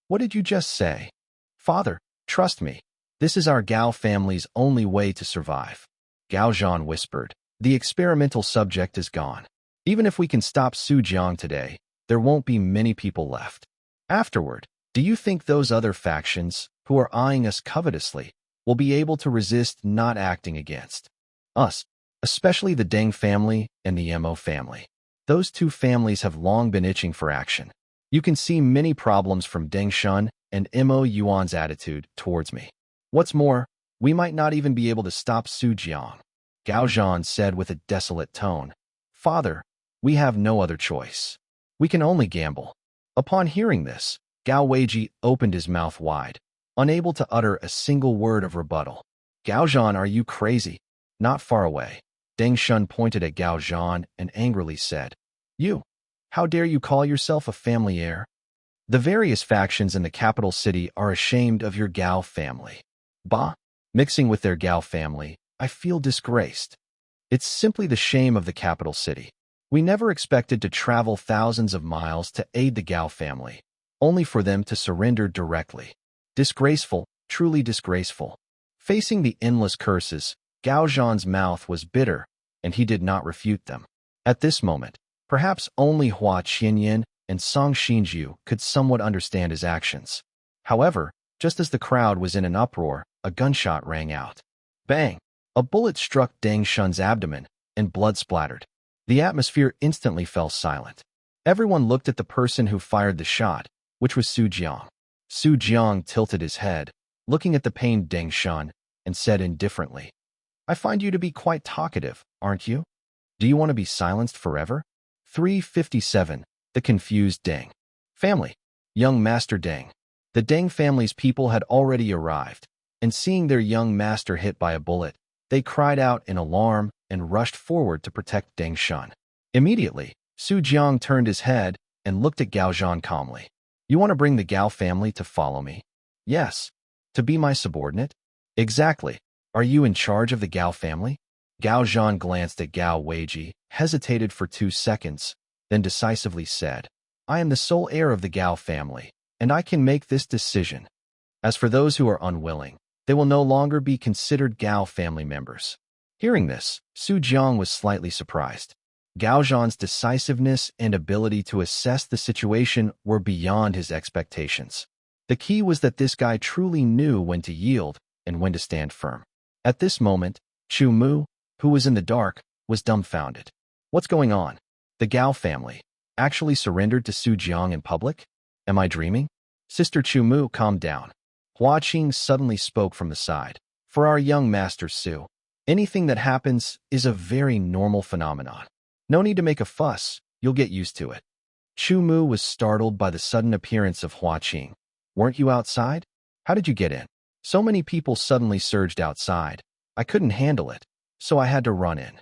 What did you just say?" "Father, trust me. This is our Gao family's only way to survive." Gao Zhan whispered. "The experimental subject is gone. Even if we can stop Su Jiang today, there won't be many people left. Afterward, do you think those other factions, who are eyeing us covetously, will be able to resist not acting against us, especially the Deng family and the Mo family? Those 2 families have long been itching for action. You can see many problems from Deng Shun and Mo Yuan's attitude towards me. What's more, we might not even be able to stop Su Jiang." Gao Zhan said with a desolate tone. "Father, we have no other choice. We can only gamble." Upon hearing this, Gao Weiji opened his mouth wide, unable to utter a single word of rebuttal. "Gao Zhan, are you crazy?" Not far away, Deng Shun pointed at Gao Zhan and angrily said, How dare you call yourself a family heir? The various factions in the capital city are ashamed of your Gao family. Bah, mixing with their Gao family, I feel disgraced. It's simply the shame of the capital city. We never expected to travel thousands of miles to aid the Gao family, only for them to surrender directly. Disgraceful, truly disgraceful. Facing the endless curses, Gao Zhan's mouth was bitter, and he did not refute them. At this moment, perhaps only Hua Qianyan and Song Xinjiu could somewhat understand his actions. However, just as the crowd was in an uproar, a gunshot rang out. Bang! A bullet struck Deng Shun's abdomen, and blood splattered. The atmosphere instantly fell silent. Everyone looked at the person who fired the shot, which was Su Jiang. Su Jiang tilted his head, looking at the pained Deng Shun, and said indifferently, "I find you to be quite talkative, aren't you? Do you want to be silenced forever?" 357. The confused Deng family. Young Master Deng. The Deng family's people had already arrived, and seeing their young master hit by a bullet, they cried out in alarm and rushed forward to protect Deng Shun. Immediately, Su Jiang turned his head and looked at Gao Zhan calmly. "You want to bring the Gao family to follow me?" "Yes." "To be my subordinate?" "Exactly. Are you in charge of the Gao family?" Gao Zhan glanced at Gao Weiji, hesitated for 2 seconds, then decisively said, "I am the sole heir of the Gao family, and I can make this decision. As for those who are unwilling, they will no longer be considered Gao family members." Hearing this, Su Jiang was slightly surprised. Gao Zhan's decisiveness and ability to assess the situation were beyond his expectations. The key was that this guy truly knew when to yield and when to stand firm. At this moment, Chu Mu, who was in the dark, was dumbfounded. What's going on? The Gao family actually surrendered to Su Jiang in public? Am I dreaming? Sister Chu Mu, calm down. Hua Qing suddenly spoke from the side. For our young master Su, anything that happens is a very normal phenomenon. No need to make a fuss, you'll get used to it. Chu Mu was startled by the sudden appearance of Hua Qing. Weren't you outside? How did you get in? So many people suddenly surged outside. I couldn't handle it, so I had to run in.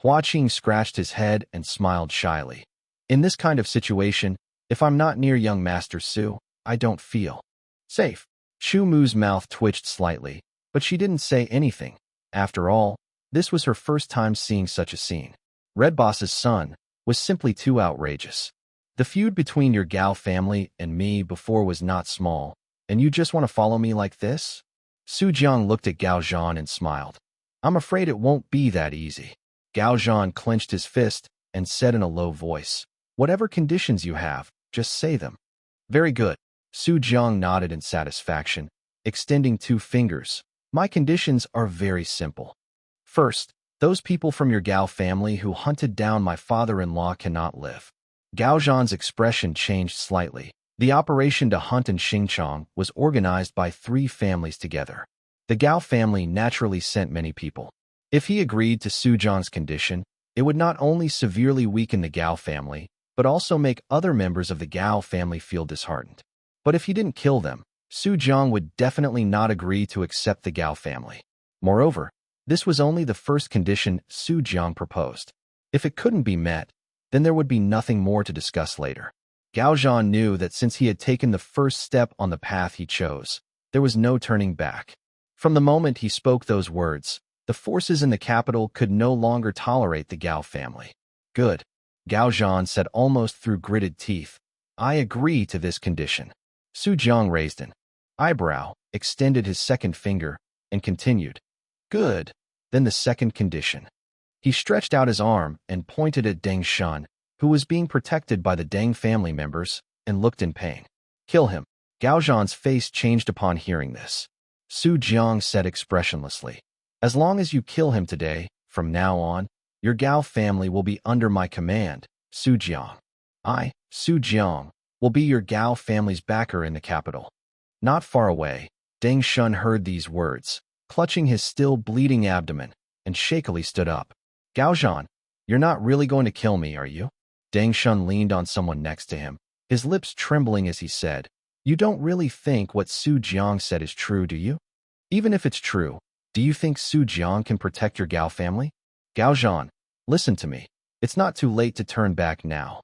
Hua Qing scratched his head and smiled shyly. In this kind of situation, if I'm not near young Master Su, I don't feel safe. Chu Mu's mouth twitched slightly, but she didn't say anything. After all, this was her first time seeing such a scene. Red Boss's son was simply too outrageous. The feud between your Gao family and me before was not small, and you just want to follow me like this? Su Jiang looked at Gao Zhan and smiled. I'm afraid it won't be that easy. Gao Zhan clenched his fist and said in a low voice, whatever conditions you have, just say them. Very good. Su Jiang nodded in satisfaction, extending 2 fingers. My conditions are very simple. First, those people from your Gao family who hunted down my father-in-law cannot live. Gao Zhan's expression changed slightly. The operation to hunt in Xinjiang was organized by 3 families together. The Gao family naturally sent many people. If he agreed to Su Jiang's condition, it would not only severely weaken the Gao family, but also make other members of the Gao family feel disheartened. But if he didn't kill them, Su Jiang would definitely not agree to accept the Gao family. Moreover, this was only the first condition Su Jiang proposed. If it couldn't be met, then there would be nothing more to discuss later. Gao Zhan knew that since he had taken the first step on the path he chose, there was no turning back. From the moment he spoke those words, the forces in the capital could no longer tolerate the Gao family. Good. Gao Zhan said almost through gritted teeth. I agree to this condition. Su Jiang raised an eyebrow, extended his second finger, and continued. Good. Then the second condition. He stretched out his arm and pointed at Deng Shun, who was being protected by the Deng family members, and looked in pain. Kill him. Gao Zhan's face changed upon hearing this. Su Jiang said expressionlessly, as long as you kill him today, from now on, your Gao family will be under my command, Su Jiang. I, Su Jiang, will be your Gao family's backer in the capital. Not far away, Deng Shun heard these words, clutching his still bleeding abdomen, and shakily stood up. Gao Zhan, you're not really going to kill me, are you? Deng Shun leaned on someone next to him, his lips trembling as he said, you don't really think what Su Jiang said is true, do you? Even if it's true, do you think Su Jiang can protect your Gao family? Gao Zhan, listen to me. It's not too late to turn back now.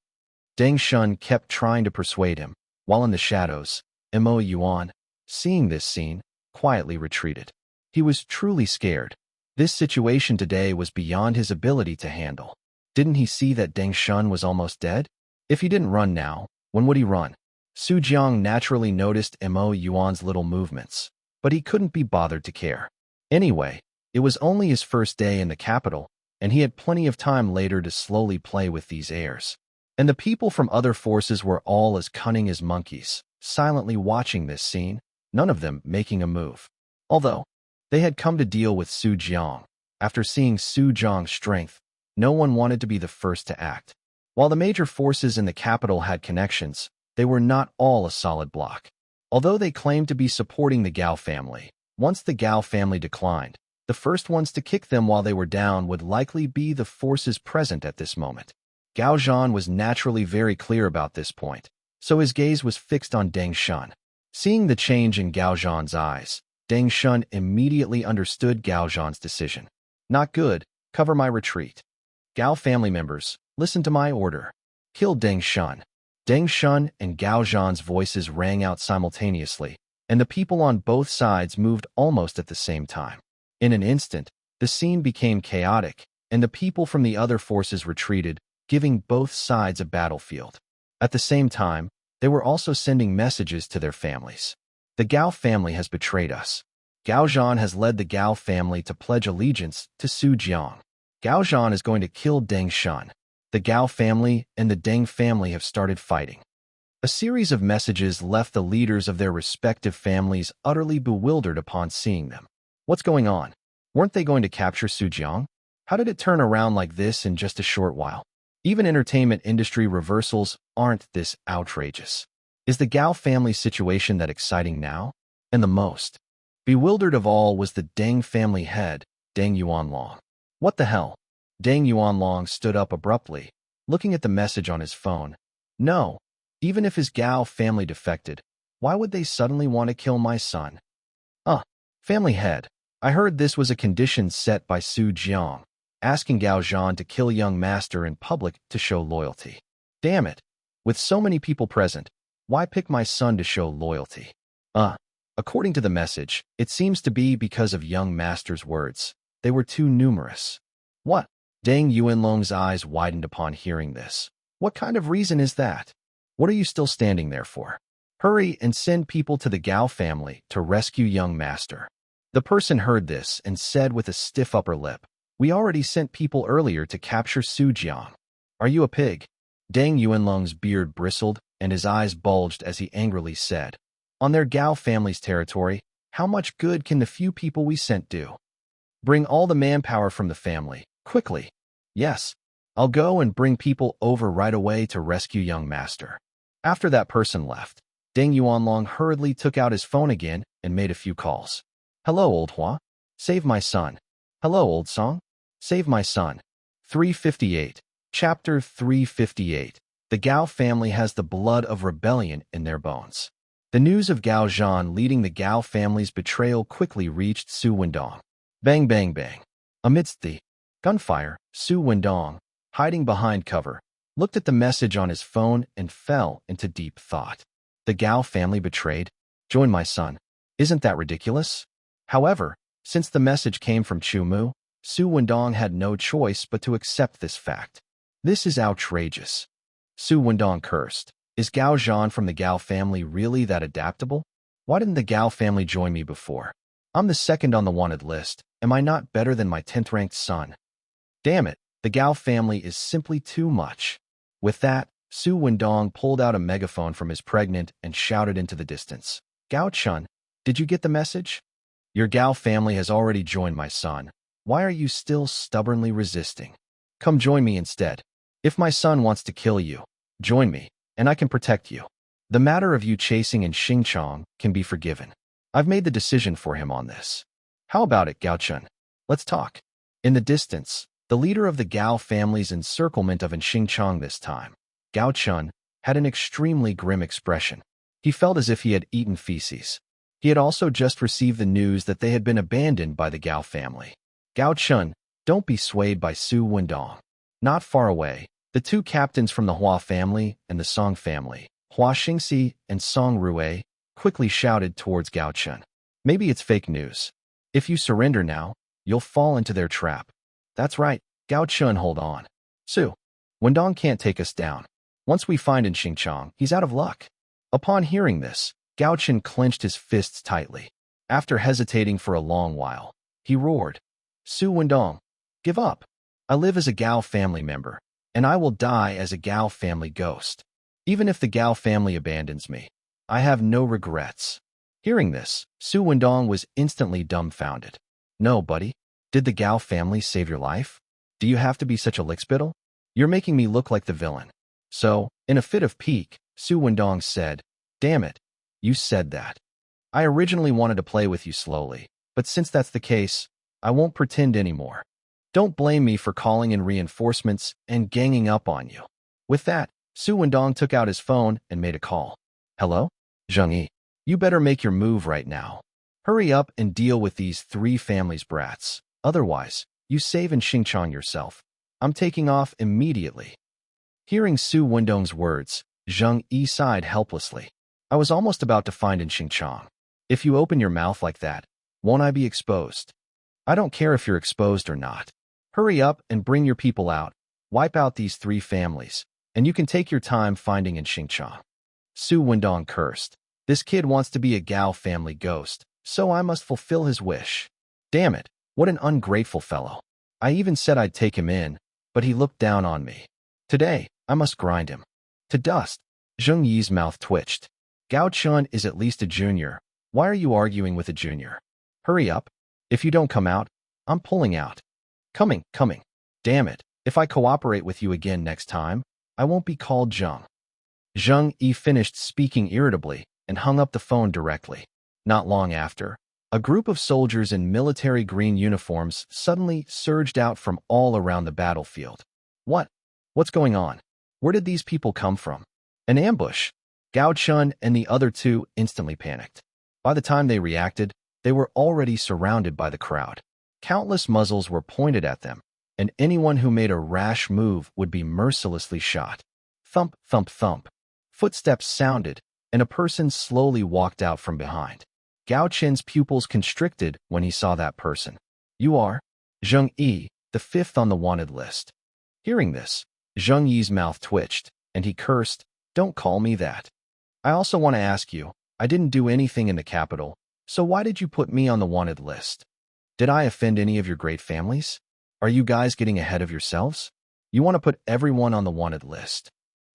Deng Shun kept trying to persuade him, while in the shadows, Mo Yuan, seeing this scene, quietly retreated. He was truly scared. This situation today was beyond his ability to handle. Didn't he see that Deng Shun was almost dead? If he didn't run now, when would he run? Su Jiang naturally noticed Mo Yuan's little movements, but he couldn't be bothered to care. Anyway, it was only his first day in the capital, and he had plenty of time later to slowly play with these airs. And the people from other forces were all as cunning as monkeys, silently watching this scene, none of them making a move. Although they had come to deal with Su Jiang, after seeing Su Jiang's strength, no one wanted to be the first to act. While the major forces in the capital had connections, they were not all a solid block. Although they claimed to be supporting the Gao family, once the Gao family declined, the first ones to kick them while they were down would likely be the forces present at this moment. Gao Zhan was naturally very clear about this point, so his gaze was fixed on Deng Shun. Seeing the change in Gao Zhan's eyes, Deng Shun immediately understood Gao Zhan's decision. Not good, cover my retreat. Gao family members, listen to my order. Kill Deng Shun. Deng Shun and Gao Zhan's voices rang out simultaneously, and the people on both sides moved almost at the same time. In an instant, the scene became chaotic, and the people from the other forces retreated, giving both sides a battlefield. At the same time, They were also sending messages to their families. The Gao family has betrayed us. Gao Zhan has led the Gao family to pledge allegiance to Su Jiang. Gao Zhan is going to kill Deng Shun. The Gao family and the Deng family have started fighting. A series of messages left the leaders of their respective families utterly bewildered upon seeing them. What's going on? Weren't they going to capture Su Jiang? How did it turn around like this in just a short while? Even entertainment industry reversals aren't this outrageous. Is the Gao family situation that exciting now? And the most bewildered of all was the Deng family head, Deng Yuanlong. What the hell? Deng Yuanlong stood up abruptly, looking at the message on his phone. No, even if his Gao family defected, why would they suddenly want to kill my son? Family head, I heard this was a condition set by Su Jiang, asking Gao Zhan to kill young master in public to show loyalty. Damn it. With so many people present, why pick my son to show loyalty? According to the message, it seems to be because of young master's words. They were too numerous. What? Deng Yuanlong's eyes widened upon hearing this. What kind of reason is that? What are you still standing there for? Hurry and send people to the Gao family to rescue young master. The person heard this and said with a stiff upper lip, we already sent people earlier to capture Su Jiang. Are you a pig? Deng Yuanlong's beard bristled and his eyes bulged as he angrily said, on their Gao family's territory, how much good can the few people we sent do? Bring all the manpower from the family, quickly. Yes, I'll go and bring people over right away to rescue young master. After that person left, Deng Yuanlong hurriedly took out his phone again and made a few calls. Hello, old Hua. Save my son. Hello, old Song. Save my son. 358. Chapter 358. The Gao family has the blood of rebellion in their bones. The news of Gao Zhan leading the Gao family's betrayal quickly reached Su Wendong. Bang, bang, bang. Amidst the gunfire, Su Wendong, hiding behind cover, looked at the message on his phone and fell into deep thought. The Gao family betrayed? Join my son. Isn't that ridiculous? However, since the message came from Chu Mu, Su Wendong had no choice but to accept this fact. This is outrageous. Su Wendong cursed. Is Gao Zhan from the Gao family really that adaptable? Why didn't the Gao family join me before? I'm the second on the wanted list. Am I not better than my 10th-ranked son? Damn it, the Gao family is simply too much. With that, Su Wendong pulled out a megaphone from his pregnant and shouted into the distance. Gao Chun, did you get the message? Your Gao family has already joined my son. Why are you still stubbornly resisting? Come join me instead. If my son wants to kill you, join me, and I can protect you. The matter of you chasing in Xingchong can be forgiven. I've made the decision for him on this. How about it, Gao Chun? Let's talk. In the distance, the leader of the Gao family's encirclement of Xingchong this time, Gao Chun, had an extremely grim expression. He felt as if he had eaten feces. He had also just received the news that they had been abandoned by the Gao family. Gao Chun, don't be swayed by Su Wendong. Not far away, the two captains from the Hua family and the Song family, Hua Xingxi and Song Rue, quickly shouted towards Gao Chun. Maybe it's fake news. If you surrender now, you'll fall into their trap. That's right, Gao Chun, hold on. Su Wendong can't take us down. Once we find in Xingchong, he's out of luck. Upon hearing this, Gao Chun clenched his fists tightly. After hesitating for a long while, he roared, Su Wendong, give up. I live as a Gao family member, and I will die as a Gao family ghost. Even if the Gao family abandons me, I have no regrets. Hearing this, Su Wendong was instantly dumbfounded. No, buddy. Did the Gao family save your life? Do you have to be such a lickspittle? You're making me look like the villain. So, in a fit of pique, Su Wendong said, damn it. You said that. I originally wanted to play with you slowly, but since that's the case, I won't pretend anymore. Don't blame me for calling in reinforcements and ganging up on you. With that, Su Wendong took out his phone and made a call. Hello? Jiang Yi. You better make your move right now. Hurry up and deal with these three families' brats. Otherwise, you save in Xingchong yourself. I'm taking off immediately. Hearing Su Wendong's words, Jiang Yi sighed helplessly. I was almost about to find in Xingchong. If you open your mouth like that, won't I be exposed? I don't care if you're exposed or not. Hurry up and bring your people out. Wipe out these three families, and you can take your time finding in Xingchong. Su Wendong cursed. This kid wants to be a Gao family ghost, so I must fulfill his wish. Damn it, what an ungrateful fellow. I even said I'd take him in, but he looked down on me. Today, I must grind him to dust. Zheng Yi's mouth twitched. Gao Chun is at least a junior. Why are you arguing with a junior? Hurry up. If you don't come out, I'm pulling out. Coming. Damn it, if I cooperate with you again next time, I won't be called Jiang. Zheng Yi finished speaking irritably and hung up the phone directly. Not long after, a group of soldiers in military green uniforms suddenly surged out from all around the battlefield. What's going on? Where did these people come from? An ambush. Gao Chun and the other two instantly panicked. By the time they reacted, they were already surrounded by the crowd. Countless muzzles were pointed at them, and anyone who made a rash move would be mercilessly shot. Thump, thump, thump. Footsteps sounded, and a person slowly walked out from behind. Gao Chen's pupils constricted when he saw that person. You are Zheng Yi, the fifth on the wanted list. Hearing this, Zheng Yi's mouth twitched, and he cursed, Don't call me that. I also want to ask you, I didn't do anything in the capital, so why did you put me on the wanted list? Did I offend any of your great families? Are you guys getting ahead of yourselves? You want to put everyone on the wanted list.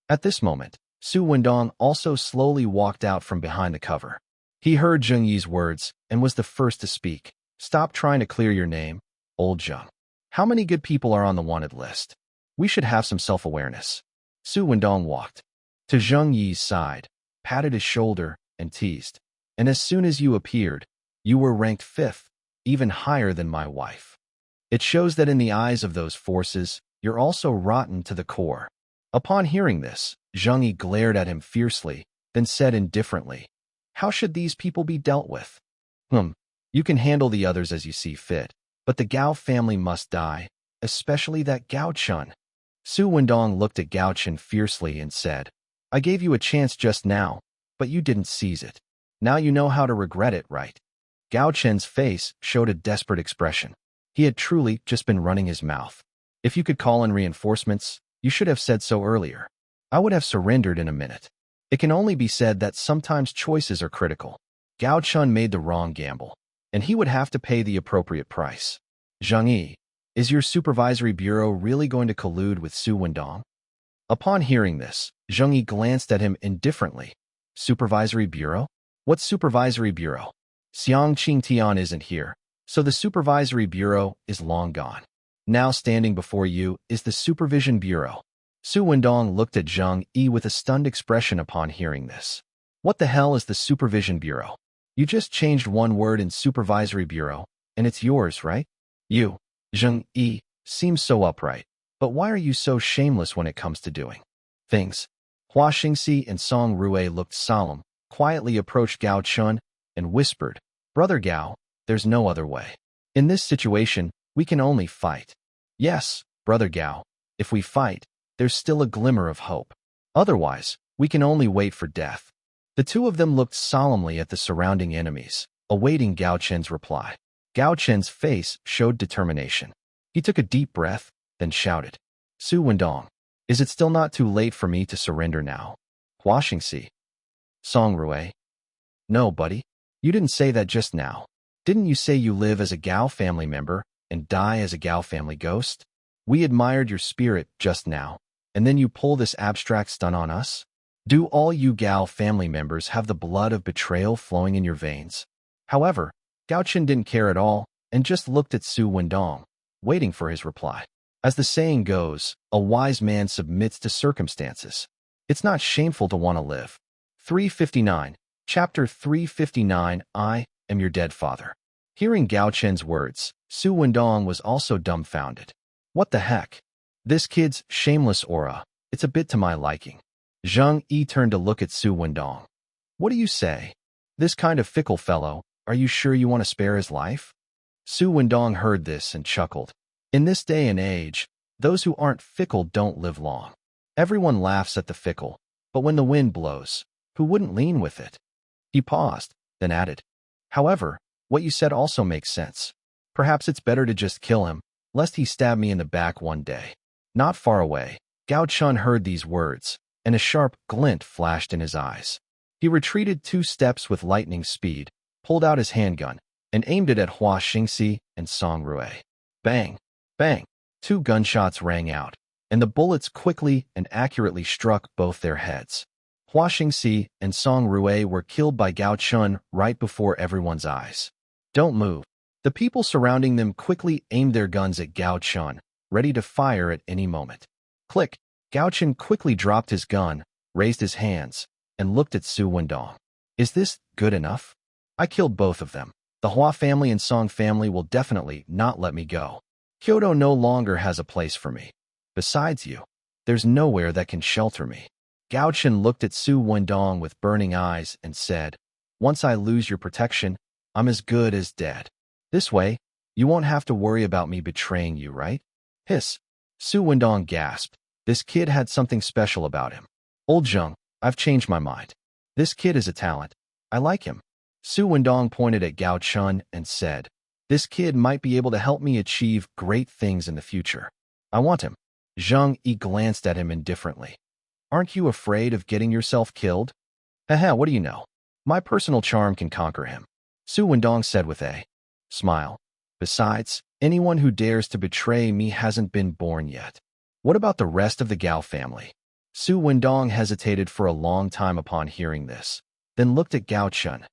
At this moment, Su Wendong also slowly walked out from behind the cover. He heard Zheng Yi's words and was the first to speak. Stop trying to clear your name, old Jiang. How many good people are on the wanted list? We should have some self-awareness. Su Wendong walked to Zheng Yi's side, patted his shoulder, and teased. And as soon as you appeared, you were ranked fifth, even higher than my wife. It shows that in the eyes of those forces, you're also rotten to the core. Upon hearing this, Zheng Yi glared at him fiercely, then said indifferently, How should these people be dealt with? You can handle the others as you see fit, but the Gao family must die, especially that Gao Chun. Su Wendong looked at Gao Chun fiercely and said, I gave you a chance just now, but you didn't seize it. Now you know how to regret it, right? Gao Chen's face showed a desperate expression. He had truly just been running his mouth. If you could call in reinforcements, you should have said so earlier. I would have surrendered in a minute. It can only be said that sometimes choices are critical. Gao Chun made the wrong gamble, and he would have to pay the appropriate price. Zheng Yi, is your supervisory bureau really going to collude with Su Wendong? Upon hearing this, Zheng Yi glanced at him indifferently. Supervisory bureau? What supervisory bureau? Xiang Qingtian isn't here, so the supervisory bureau is long gone. Now standing before you is the supervision bureau. Su Wendong looked at Zheng Yi with a stunned expression upon hearing this. What the hell is the supervision bureau? You just changed one word in supervisory bureau, and it's yours, right? You, Zheng Yi, seems so upright, but why are you so shameless when it comes to doing things? Hua Xingxi and An Rou looked solemn, quietly approached Gao Chun, and whispered, Brother Gao, there's no other way. In this situation, we can only fight. Yes, Brother Gao, if we fight, there's still a glimmer of hope. Otherwise, we can only wait for death. The two of them looked solemnly at the surrounding enemies, awaiting Gao Chen's reply. Gao Chen's face showed determination. He took a deep breath, then shouted, Su Wendong, is it still not too late for me to surrender now? Hua Xingxi. An Rou. No, buddy. You didn't say that just now. Didn't you say you live as a Gao family member and die as a Gao family ghost? We admired your spirit just now, and then you pull this abstract stunt on us? Do all you Gao family members have the blood of betrayal flowing in your veins? However, Gao Chen didn't care at all and just looked at Su Wendong, waiting for his reply. As the saying goes, a wise man submits to circumstances. It's not shameful to want to live. 359, Chapter 359, I am your dead father. Hearing Gao Chen's words, Su Wendong was also dumbfounded. What the heck? This kid's shameless aura, it's a bit to my liking. Zheng Yi turned to look at Su Wendong. What do you say? This kind of fickle fellow, are you sure you want to spare his life? Su Wendong heard this and chuckled. In this day and age, those who aren't fickle don't live long. Everyone laughs at the fickle, but when the wind blows, who wouldn't lean with it? He paused, then added, However, what you said also makes sense. Perhaps it's better to just kill him, lest he stab me in the back one day. Not far away, Gao Chun heard these words, and a sharp glint flashed in his eyes. He retreated 2 steps with lightning speed, pulled out his handgun, and aimed it at Hua Xingxi and An Rou. Bang! Bang! 2 gunshots rang out, and the bullets quickly and accurately struck both their heads. Hua Xingxi and An Rou were killed by Gao Chun right before everyone's eyes. Don't move. The people surrounding them quickly aimed their guns at Gao Chun, ready to fire at any moment. Click! Gao Chun quickly dropped his gun, raised his hands, and looked at Su Wendong. Is this good enough? I killed both of them. The Hua family and Song family will definitely not let me go. Kyoto no longer has a place for me. Besides you, there's nowhere that can shelter me. Gao Chun looked at Su Wendong with burning eyes and said, once I lose your protection, I'm as good as dead. This way, you won't have to worry about me betraying you, right? Hiss. Su Wendong gasped. This kid had something special about him. Old Jiang, I've changed my mind. This kid is a talent. I like him. Su Wendong pointed at Gao Chun and said, this kid might be able to help me achieve great things in the future. I want him. Jiang glanced at him indifferently. Aren't you afraid of getting yourself killed? Haha, what do you know? My personal charm can conquer him. Su Wendong said with a smile. Besides, anyone who dares to betray me hasn't been born yet. What about the rest of the Gao family? Su Wendong hesitated for a long time upon hearing this, then looked at Gao Chun.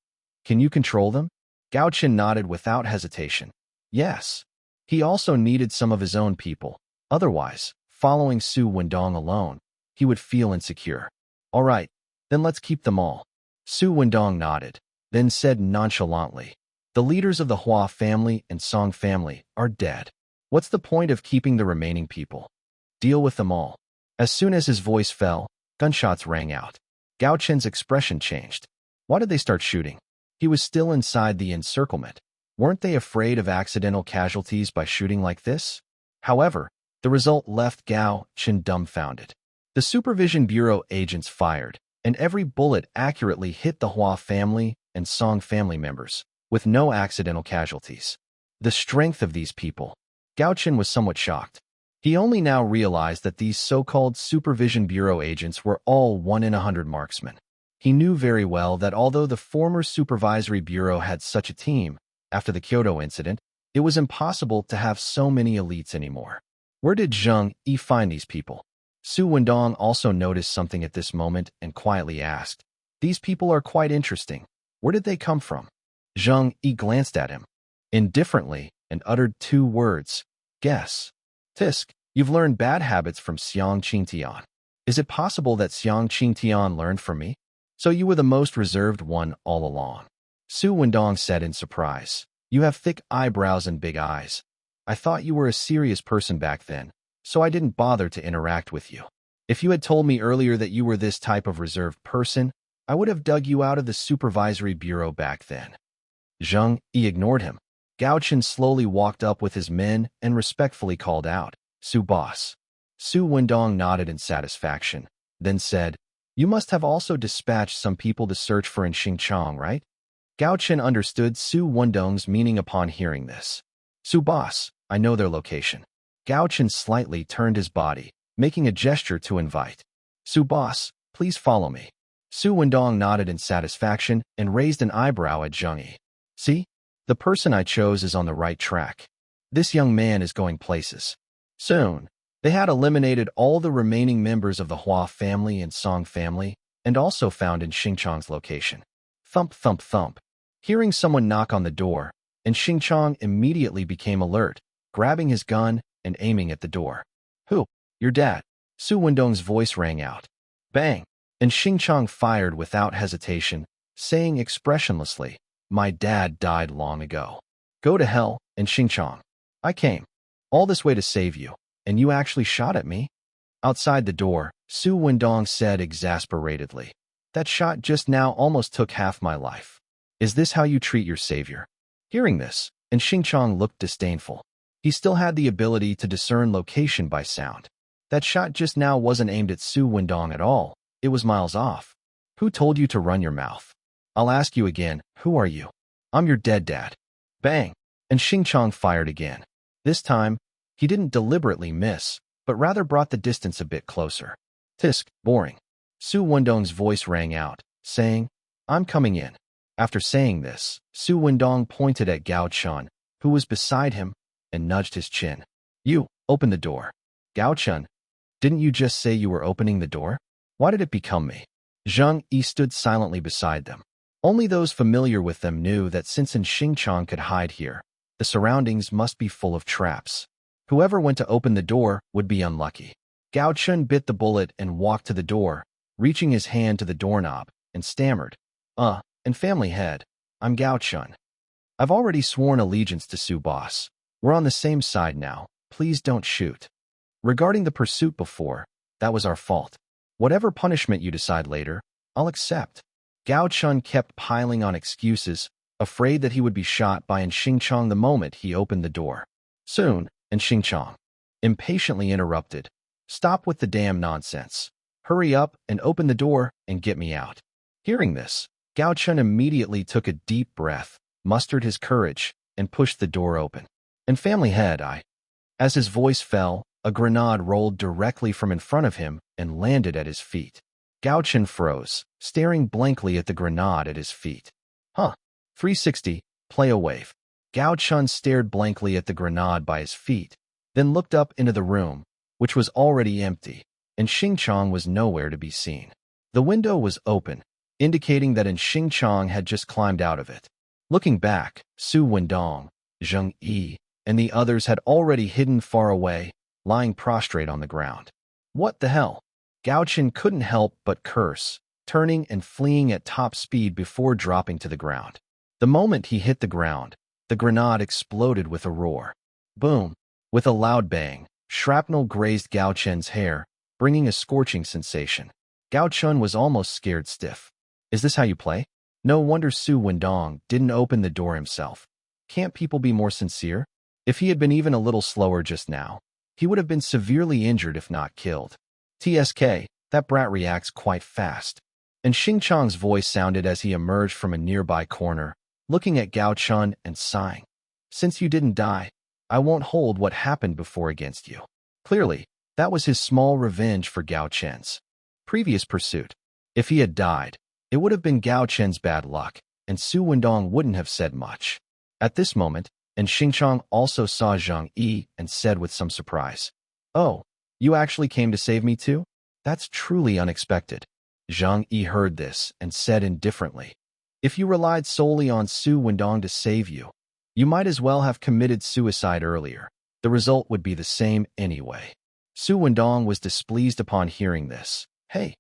Can you control them? Gao Chun nodded without hesitation. Yes. He also needed some of his own people. Otherwise, following Su Wendong alone, he would feel insecure. All right, then let's keep them all. Su Wendong nodded, then said nonchalantly, the leaders of the Hua family and Song family are dead. What's the point of keeping the remaining people? Deal with them all. As soon as his voice fell, gunshots rang out. Gao Chun's expression changed. Why did they start shooting? He was still inside the encirclement. Weren't they afraid of accidental casualties by shooting like this? However, the result left Gao Chun dumbfounded. The Supervision Bureau agents fired, and every bullet accurately hit the Hua family and Song family members, with no accidental casualties. The strength of these people. Gao Chun was somewhat shocked. He only now realized that these so-called Supervision Bureau agents were all 1 in 100 marksmen. He knew very well that although the former Supervisory Bureau had such a team, after the Kyoto incident, it was impossible to have so many elites anymore. Where did Jiang find these people? Su Wendong also noticed something at this moment and quietly asked, these people are quite interesting. Where did they come from? Jiang glanced at him indifferently and uttered 2 words, guess. Tisk, you've learned bad habits from Xiang Qingtian. Is it possible that Xiang Qingtian learned from me? So you were the most reserved one all along. Su Wendong said in surprise. You have thick eyebrows and big eyes. I thought you were a serious person back then, so I didn't bother to interact with you. If you had told me earlier that you were this type of reserved person, I would have dug you out of the Supervisory Bureau back then. Jiang ignored him. Gao Chun slowly walked up with his men and respectfully called out, Su boss. Su Wendong nodded in satisfaction, then said, you must have also dispatched some people to search for in Xinjiang, right? Gao Chun understood Su Wendong's meaning upon hearing this. Su boss, I know their location. Gao Chun slightly turned his body, making a gesture to invite. Su boss, please follow me. Su Wendong nodded in satisfaction and raised an eyebrow at Jiang. See? The person I chose is on the right track. This young man is going places. Soon, they had eliminated all the remaining members of the Hua family and Song family, and also found in Xinjiang's location. Thump, thump, thump. Hearing someone knock on the door, and Xinjiang immediately became alert, grabbing his gun and aiming at the door. Who? Your dad. Su Wendong's voice rang out. Bang! And Xinjiang fired without hesitation, saying expressionlessly, my dad died long ago. Go to hell, and Xinjiang. I came all this way to save you, and you actually shot at me? Outside the door, Su Wendong said exasperatedly, that shot just now almost took half my life. Is this how you treat your savior? Hearing this, and Xinjiang looked disdainful. He still had the ability to discern location by sound. That shot just now wasn't aimed at Su Wendong at all. It was miles off. Who told you to run your mouth? I'll ask you again, who are you? I'm your dead dad. Bang! And Xinjiang fired again. This time, he didn't deliberately miss, but rather brought the distance a bit closer. Tisk, boring. Su Wendong's voice rang out, saying, I'm coming in. After saying this, Su Wendong pointed at Gao Chun, who was beside him, and nudged his chin. You, open the door. Gao Chun, didn't you just say you were opening the door? Why did it become me? Jiang Yi stood silently beside them. Only those familiar with them knew that since An Xingqiang could hide here, the surroundings must be full of traps. Whoever went to open the door would be unlucky. Gao Chun bit the bullet and walked to the door, reaching his hand to the doorknob, and stammered, and family head, I'm Gao Chun. I've already sworn allegiance to Su Boss. We're on the same side now. Please don't shoot. Regarding the pursuit before, that was our fault. Whatever punishment you decide later, I'll accept. Gao Chun kept piling on excuses, afraid that he would be shot by An Xingqiang the moment he opened the door. Soon, An Xingqiang impatiently interrupted. Stop with the damn nonsense. Hurry up and open the door and get me out. Hearing this, Gao Chun immediately took a deep breath, mustered his courage, and pushed the door open. And family head, As his voice fell, a grenade rolled directly from in front of him and landed at his feet. Gao Chun froze, staring blankly at the grenade at his feet. 360, play a wave. Gao Chun stared blankly at the grenade by his feet, then looked up into the room, which was already empty, and Xingqiang was nowhere to be seen. The window was open, indicating that An Xingqiang had just climbed out of it. Looking back, Su Wendong, Jiang Yi, and the others had already hidden far away, lying prostrate on the ground. What the hell? Gao Chun couldn't help but curse, turning and fleeing at top speed before dropping to the ground. The moment he hit the ground, the grenade exploded with a roar. Boom! With a loud bang, shrapnel grazed Gao Chun's hair, bringing a scorching sensation. Gao Chun was almost scared stiff. Is this how you play? No wonder Su Wendong didn't open the door himself. Can't people be more sincere? If he had been even a little slower just now, he would have been severely injured if not killed. TSK, that brat reacts quite fast. And Xingqiang's voice sounded as he emerged from a nearby corner, looking at Gao Chun and sighing. Since you didn't die, I won't hold what happened before against you. Clearly, that was his small revenge for Gao Chen's previous pursuit. If he had died, it would have been Gao Chen's bad luck, and Su Wendong wouldn't have said much. At this moment, An Xingqiang also saw Jiang Yi and said with some surprise, Oh, you actually came to save me too? That's truly unexpected. Jiang Yi heard this and said indifferently, If you relied solely on Su Wendong to save you, you might as well have committed suicide earlier. The result would be the same anyway. Su Wendong was displeased upon hearing this. Hey,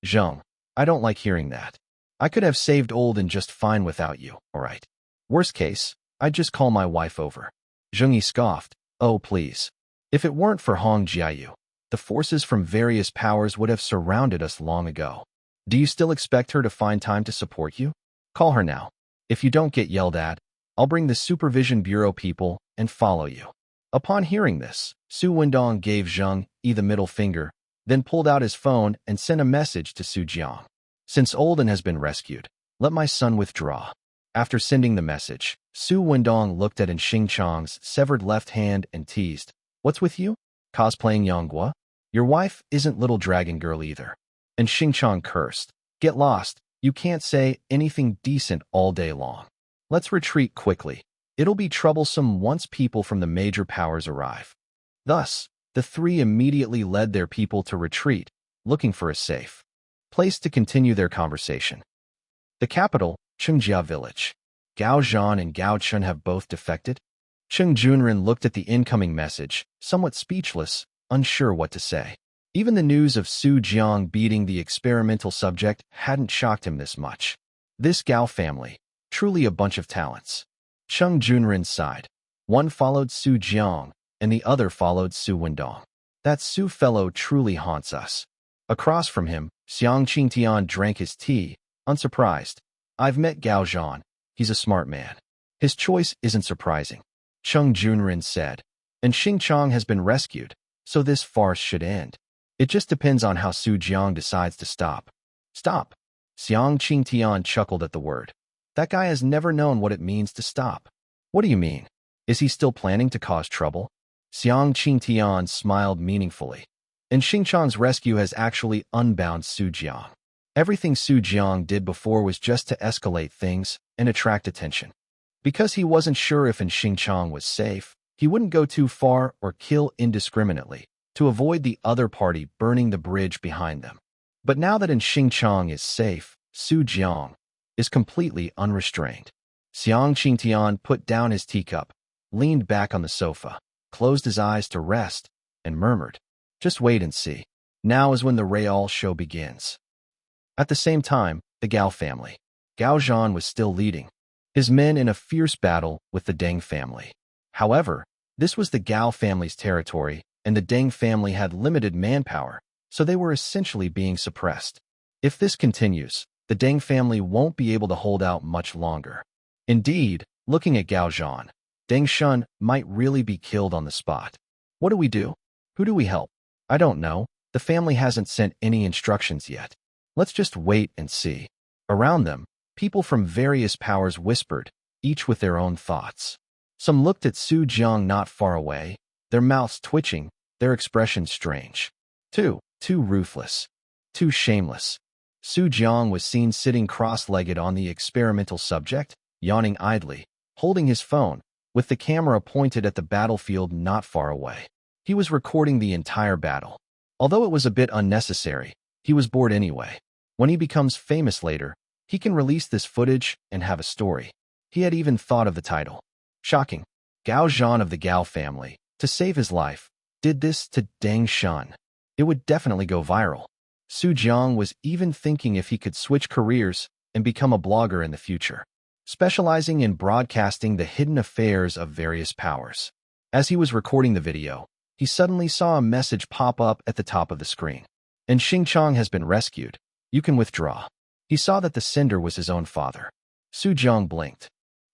Jiang, I don't like hearing that. I could have saved Olden just fine without you, alright? Worst case, I'd just call my wife over. Jiang Yi scoffed. Oh, please. If it weren't for Hong Jiayu, the forces from various powers would have surrounded us long ago. Do you still expect her to find time to support you? Call her now. If you don't get yelled at, I'll bring the Supervision Bureau people and follow you. Upon hearing this, Su Wendong gave Jiang Yi the middle finger, then pulled out his phone and sent a message to Su Jiang. Since Olden has been rescued, let my son withdraw. After sending the message, Su Wendong looked at An Xingqiang's severed left hand and teased, What's with you? Cosplaying Yanghua? Your wife isn't little dragon girl either. And Xingqiang cursed. Get lost. You can't say anything decent all day long. Let's retreat quickly. It'll be troublesome once people from the major powers arrive. Thus, the three immediately led their people to retreat, looking for a safe place to continue their conversation. The capital, Chengjia village. Gao Zhan and Gao Chun have both defected? Cheng Junren looked at the incoming message, somewhat speechless, unsure what to say. Even the news of Su Jiang beating the experimental subject hadn't shocked him this much. This Gao family, truly a bunch of talents. Cheng Junren sighed. One followed Su Jiang, and the other followed Su Wendong. That Su fellow truly haunts us. Across from him, Xiang Qingtian drank his tea, unsurprised. I've met Gao Zhan. He's a smart man. His choice isn't surprising. Cheng Junren said. And Xingqiang has been rescued, so this farce should end. It just depends on how Su Jiang decides to stop. Stop. Xiang Qingtian chuckled at the word. That guy has never known what it means to stop. What do you mean? Is he still planning to cause trouble? Xiang Qingtian smiled meaningfully. and Xingqiang's rescue has actually unbound Su Jiang. Everything Su Jiang did before was just to escalate things and attract attention. Because he wasn't sure if An Xingqiang was safe, he wouldn't go too far or kill indiscriminately to avoid the other party burning the bridge behind them. But now that An Xingqiang is safe, Su Jiang is completely unrestrained. Xiang Qingtian put down his teacup, leaned back on the sofa, closed his eyes to rest, and murmured, "Just wait and see. Now is when the real show begins." At the same time, the Gao family. Gao Zhan was still leading his men in a fierce battle with the Deng family. However, this was the Gao family's territory, and the Deng family had limited manpower, so they were essentially being suppressed. If this continues, the Deng family won't be able to hold out much longer. Indeed, looking at Gao Zhan, Deng Shun might really be killed on the spot. What do we do? Who do we help? I don't know. The family hasn't sent any instructions yet. Let's just wait and see. Around them, people from various powers whispered, each with their own thoughts. Some looked at Su Jiang not far away, their mouths twitching, their expressions strange. Too ruthless. Too shameless. Su Jiang was seen sitting cross-legged on the experimental subject, yawning idly, holding his phone, with the camera pointed at the battlefield not far away. He was recording the entire battle. Although it was a bit unnecessary, he was bored anyway. When he becomes famous later, he can release this footage and have a story. He had even thought of the title. Shocking. Gao Zhan of the Gao family, to save his life, did this to Deng Shun. It would definitely go viral. Su Jiang was even thinking if he could switch careers and become a blogger in the future, specializing in broadcasting the hidden affairs of various powers. As he was recording the video, he suddenly saw a message pop up at the top of the screen. "An Xingqiang has been rescued. You can withdraw." He saw that the sender was his own father. Su Jiang blinked.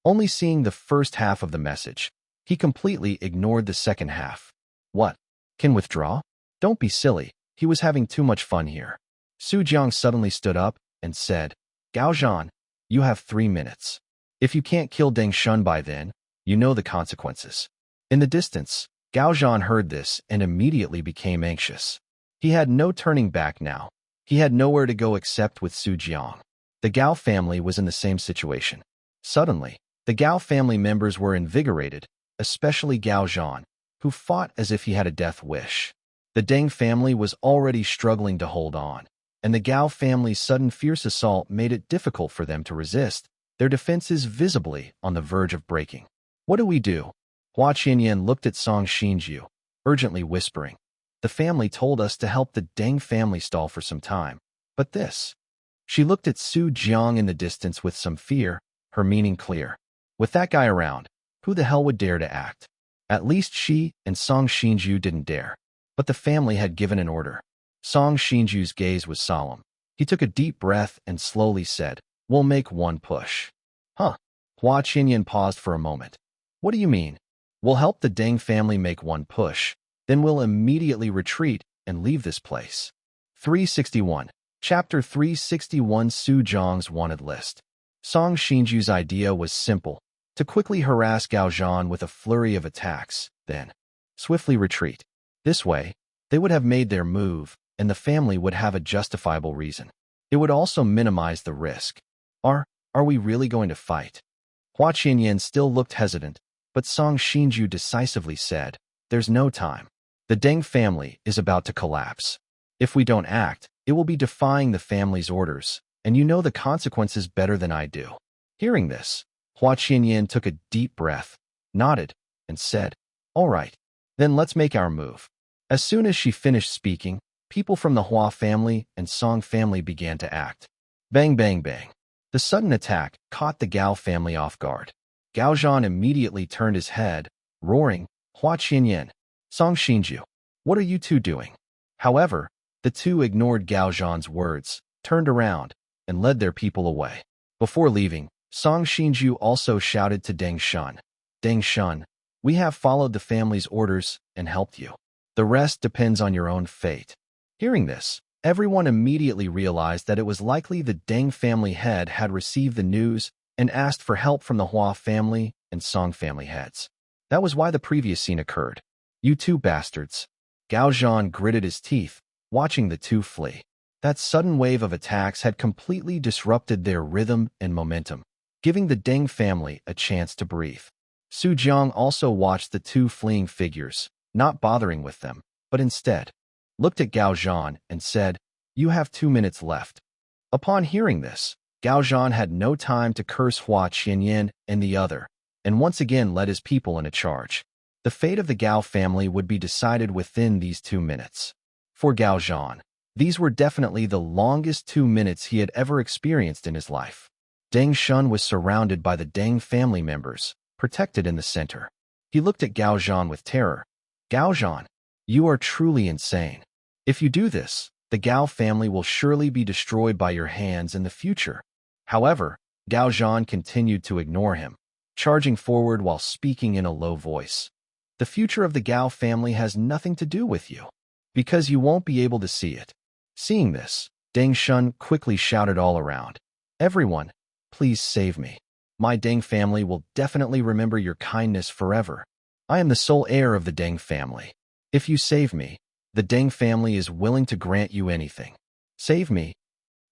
Only seeing the first half of the message, he completely ignored the second half. What? Can withdraw? Don't be silly. He was having too much fun here. Su Jiang suddenly stood up and said, "Gao Zhan, you have 3 minutes. If you can't kill Deng Shun by then, you know the consequences." In the distance, Gao Zhan heard this and immediately became anxious. He had no turning back now. He had nowhere to go except with Su Jiang. The Gao family was in the same situation. Suddenly, the Gao family members were invigorated, especially Gao Zhan, who fought as if he had a death wish. The Deng family was already struggling to hold on, and the Gao family's sudden fierce assault made it difficult for them to resist, their defenses visibly on the verge of breaking. "What do we do?" Hua Qianyan looked at Song Xinju, urgently whispering. "The family told us to help the Deng family stall for some time. But this..." She looked at Su Jiang in the distance with some fear, her meaning clear. With that guy around, who the hell would dare to act? At least she and Song Xinju didn't dare. But the family had given an order. Song Xinju's gaze was solemn. He took a deep breath and slowly said, "We'll make one push." Huh? Hua Qianyan paused for a moment. "What do you mean?" "We'll help the Deng family make one push. Then we'll immediately retreat and leave this place." 361. Chapter 361 Su Jiang's Wanted List. Song Xinju's idea was simple, to quickly harass Gao Zhan with a flurry of attacks, then swiftly retreat. This way, they would have made their move, and the family would have a justifiable reason. It would also minimize the risk. Are we really going to fight? Hua Qianyan still looked hesitant, but Song Xinju decisively said, "There's no time. The Deng family is about to collapse. If we don't act, it will be defying the family's orders, and you know the consequences better than I do." Hearing this, Hua Qianyan took a deep breath, nodded, and said, "All right, then let's make our move." As soon as she finished speaking, people from the Hua family and Song family began to act. Bang, bang, bang. The sudden attack caught the Gao family off guard. Gao Zhan immediately turned his head, roaring, "Hua Qianyan, Song Xinju, what are you two doing?" However, the two ignored Gao Zhan's words, turned around, and led their people away. Before leaving, Song Xinju also shouted to Deng Shun, "Deng Shun, we have followed the family's orders and helped you. The rest depends on your own fate." Hearing this, everyone immediately realized that it was likely the Deng family head had received the news and asked for help from the Hua family and Song family heads. That was why the previous scene occurred. "You two bastards. Gao Zhan gritted his teeth, watching the two flee. That sudden wave of attacks had completely disrupted their rhythm and momentum, giving the Deng family a chance to breathe. Su Jiang also watched the two fleeing figures, not bothering with them, but instead looked at Gao Zhan and said, "You have 2 minutes left." Upon hearing this, Gao Zhan had no time to curse Hua Qianyan and the other, and once again led his people in a charge. The fate of the Gao family would be decided within these 2 minutes. For Gao Zhan, these were definitely the longest 2 minutes he had ever experienced in his life. Deng Shun was surrounded by the Deng family members, protected in the center. He looked at Gao Zhan with terror. "Gao Zhan, you are truly insane. If you do this, the Gao family will surely be destroyed by your hands in the future." However, Gao Zhan continued to ignore him, charging forward while speaking in a low voice. "The future of the Gao family has nothing to do with you, because you won't be able to see it." Seeing this, Deng Shun quickly shouted all around, "Everyone, please save me. My Deng family will definitely remember your kindness forever. I am the sole heir of the Deng family. If you save me, the Deng family is willing to grant you anything. Save me."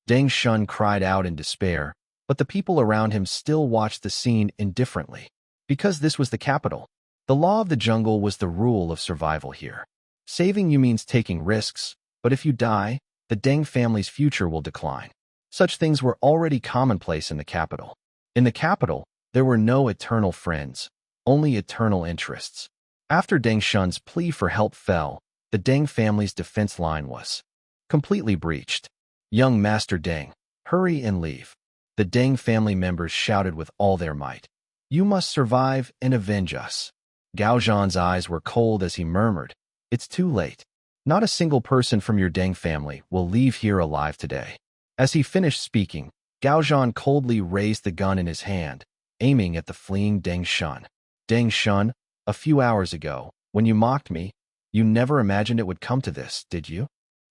Deng Shun cried out in despair, but the people around him still watched the scene indifferently. Because this was the capital, the law of the jungle was the rule of survival here. Saving you means taking risks, but if you die, the Deng family's future will decline. Such things were already commonplace in the capital. In the capital, there were no eternal friends, only eternal interests. After Deng Shun's plea for help fell, the Deng family's defense line was completely breached. "Young Master Deng, hurry and leave." The Deng family members shouted with all their might. "You must survive and avenge us." Gao Zhan's eyes were cold as he murmured, "It's too late. Not a single person from your Deng family will leave here alive today." As he finished speaking, Gao Zhan coldly raised the gun in his hand, aiming at the fleeing Deng Shun. "Deng Shun, a few hours ago, when you mocked me, you never imagined it would come to this, did you?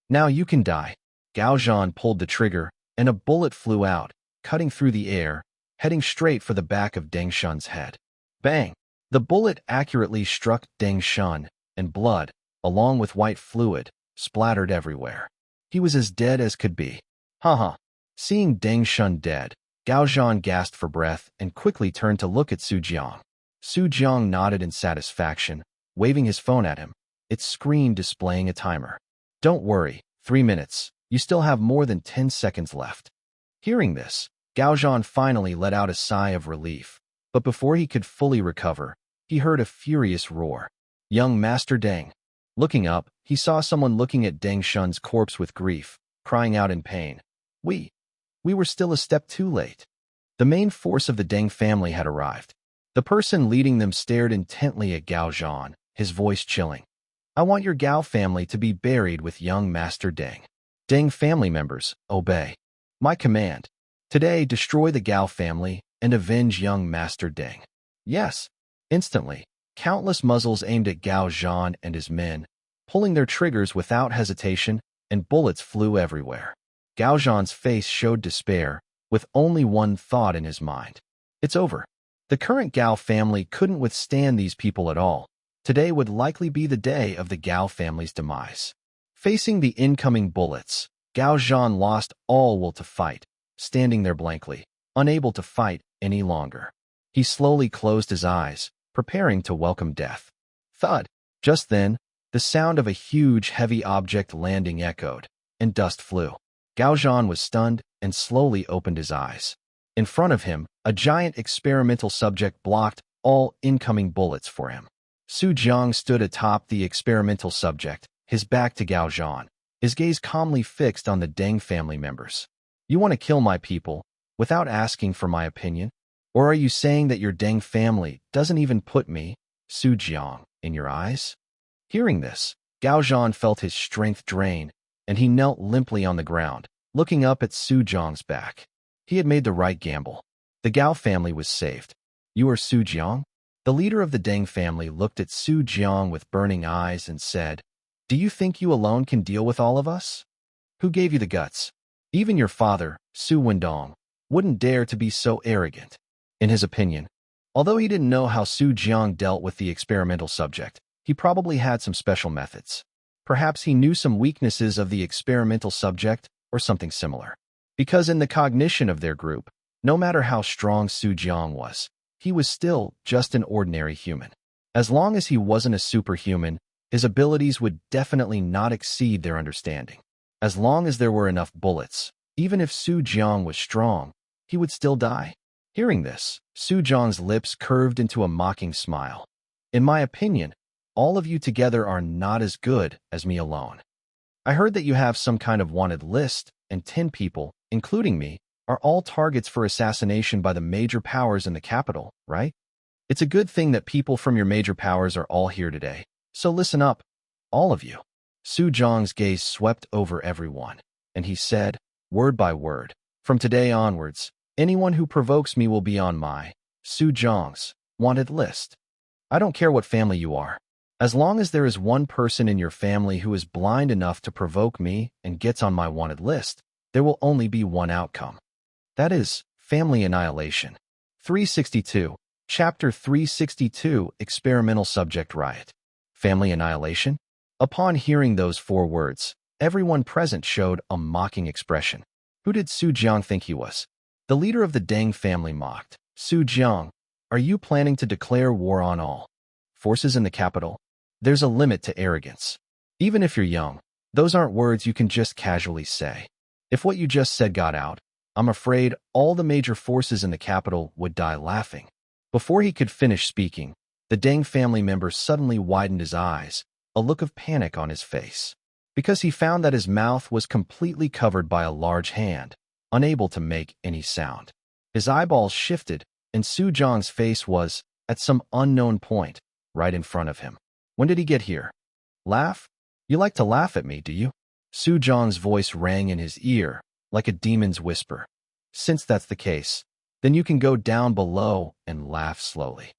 Now you can die." Gao Zhan pulled the trigger, and a bullet flew out, cutting through the air, heading straight for the back of Deng Shun's head. Bang! The bullet accurately struck Deng Shun, and blood, along with white fluid, splattered everywhere. He was as dead as could be. Haha. Seeing Deng Shun dead, Gao Zhan gasped for breath and quickly turned to look at Su Jiang. Su Jiang nodded in satisfaction, waving his phone at him, its screen displaying a timer. "Don't worry, 3 minutes. You still have more than 10 seconds left." Hearing this, Gao Zhan finally let out a sigh of relief, but before he could fully recover, he heard a furious roar. "Young Master Deng." Looking up, he saw someone looking at Deng Shun's corpse with grief, crying out in pain. We were still a step too late." The main force of the Deng family had arrived. The person leading them stared intently at Gao Zhan, his voice chilling. "I want your Gao family to be buried with young Master Deng. Deng family members, obey my command. Today, destroy the Gao family and avenge young Master Deng." Yes. Instantly, countless muzzles aimed at Gao Zhan and his men, pulling their triggers without hesitation, and bullets flew everywhere. Gao Zhan's face showed despair, with only one thought in his mind. It's over. The current Gao family couldn't withstand these people at all. Today would likely be the day of the Gao family's demise. Facing the incoming bullets, Gao Zhan lost all will to fight, standing there blankly, unable to fight any longer. He slowly closed his eyes, preparing to welcome death. Thud! Just then, the sound of a huge, heavy object landing echoed, and dust flew. Gao Zhan was stunned and slowly opened his eyes. In front of him, a giant experimental subject blocked all incoming bullets for him. Su Jiang stood atop the experimental subject, his back to Gao Zhan, his gaze calmly fixed on the Deng family members. "You want to kill my people, without asking for my opinion? Or are you saying that your Deng family doesn't even put me, Su Jiang, in your eyes?" Hearing this, Gao Zhan felt his strength drain, and he knelt limply on the ground, looking up at Su Jiang's back. He had made the right gamble. The Gao family was saved. "You are Su Jiang?" The leader of the Deng family looked at Su Jiang with burning eyes and said, "Do you think you alone can deal with all of us? Who gave you the guts? Even your father, Su Wendong, wouldn't dare to be so arrogant." In his opinion, although he didn't know how Su Jiang dealt with the experimental subject, he probably had some special methods. Perhaps he knew some weaknesses of the experimental subject or something similar. Because in the cognition of their group, no matter how strong Jiang was, he was still just an ordinary human. As long as he wasn't a superhuman, his abilities would definitely not exceed their understanding. As long as there were enough bullets, even if Jiang was strong, he would still die. Hearing this, Jiang's lips curved into a mocking smile. In my opinion, all of you together are not as good as me alone. I heard that you have some kind of wanted list, and 10 people, including me, are all targets for assassination by the major powers in the capital, right? It's a good thing that people from your major powers are all here today. So listen up, all of you. Jiang's gaze swept over everyone, and he said, word by word, from today onwards, anyone who provokes me will be on my, Jiang's, wanted list. I don't care what family you are. As long as there is one person in your family who is blind enough to provoke me and gets on my wanted list, there will only be one outcome. That is, family annihilation. 362, Chapter 362, Experimental Subject Riot. Family annihilation? Upon hearing those 4 words, everyone present showed a mocking expression. Who did Jiang think he was? The leader of the Deng family mocked. Jiang, are you planning to declare war on all forces in the capital? There's a limit to arrogance. Even if you're young, those aren't words you can just casually say. If what you just said got out, I'm afraid all the major forces in the capital would die laughing. Before he could finish speaking, the Deng family member suddenly widened his eyes, a look of panic on his face, because he found that his mouth was completely covered by a large hand, unable to make any sound. His eyeballs shifted, and Jiang's face was, at some unknown point, right in front of him. When did he get here? Laugh? You like to laugh at me, do you? Jiang's voice rang in his ear, like a demon's whisper. Since that's the case, then you can go down below and laugh slowly.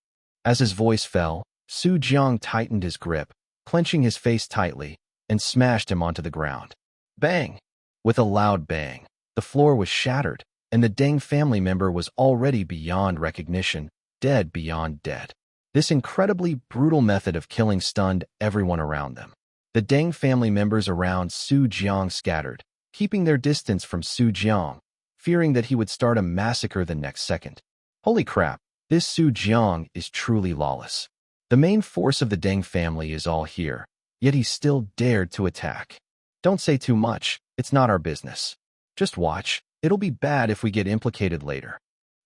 As his voice fell, Jiang tightened his grip, clenching his face tightly, and smashed him onto the ground. Bang! With a loud bang, the floor was shattered, and the Deng family member was already beyond recognition, dead beyond dead. This incredibly brutal method of killing stunned everyone around them. The Deng family members around Jiang scattered, keeping their distance from Jiang, fearing that he would start a massacre the next second. Holy crap, this Jiang is truly lawless. The main force of the Deng family is all here, yet he still dared to attack. Don't say too much, it's not our business. Just watch, it'll be bad if we get implicated later.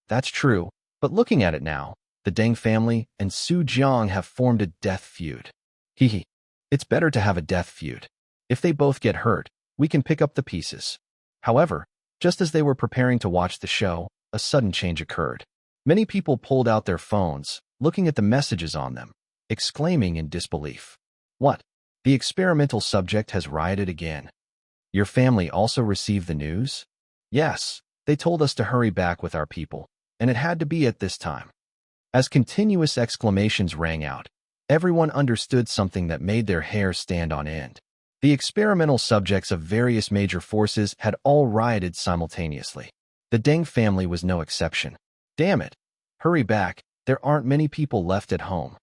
That's true, but looking at it now, the Deng family and Jiang have formed a death feud. Hehe. It's better to have a death feud. If they both get hurt, we can pick up the pieces. However, just as they were preparing to watch the show, a sudden change occurred. Many people pulled out their phones, looking at the messages on them, exclaiming in disbelief. What? The experimental subject has rioted again. Your family also received the news? Yes, they told us to hurry back with our people, and it had to be at this time. As continuous exclamations rang out, everyone understood something that made their hair stand on end. The experimental subjects of various major forces had all rioted simultaneously. The Deng family was no exception. Damn it! Hurry back, there aren't many people left at home.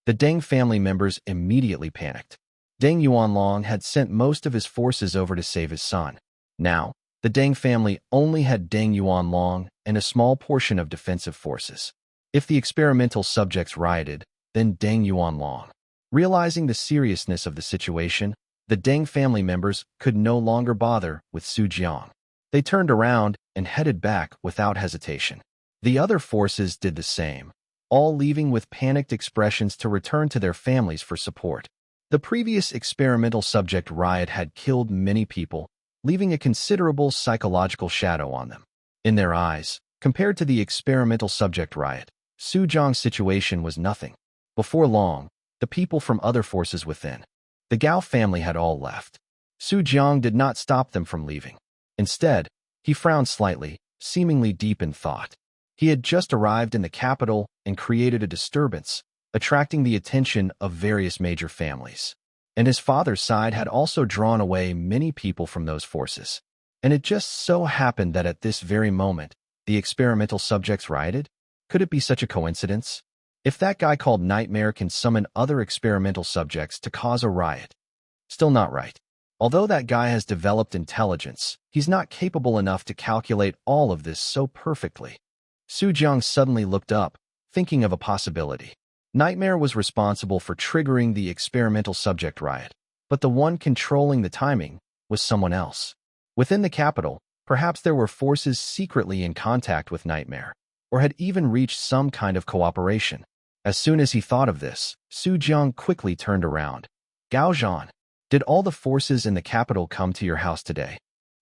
The Deng family members immediately panicked. Deng Yuanlong had sent most of his forces over to save his son. Now, the Deng family only had Deng Yuanlong and a small portion of defensive forces. If the experimental subjects rioted, then Deng Yuanlong. Realizing the seriousness of the situation, the Deng family members could no longer bother with Jiang. They turned around and headed back without hesitation. The other forces did the same, all leaving with panicked expressions to return to their families for support. The previous experimental subject riot had killed many people, leaving a considerable psychological shadow on them. In their eyes, compared to the experimental subject riot, Jiang's situation was nothing. Before long, the people from other forces within the Gao family had all left. Jiang did not stop them from leaving. Instead, he frowned slightly, seemingly deep in thought. He had just arrived in the capital and created a disturbance, attracting the attention of various major families. And his father's side had also drawn away many people from those forces. And it just so happened that at this very moment, the experimental subjects rioted? Could it be such a coincidence? If that guy called Nightmare can summon other experimental subjects to cause a riot, Still not right. Although that guy has developed intelligence, he's not capable enough to calculate all of this so perfectly. Su Jiang suddenly looked up, thinking of a possibility. Nightmare was responsible for triggering the experimental subject riot, but the one controlling the timing was someone else. Within the capital, perhaps there were forces secretly in contact with Nightmare, or had even reached some kind of cooperation. As soon as he thought of this, Su Jiang quickly turned around. Gao Zhan, did all the forces in the capital come to your house today?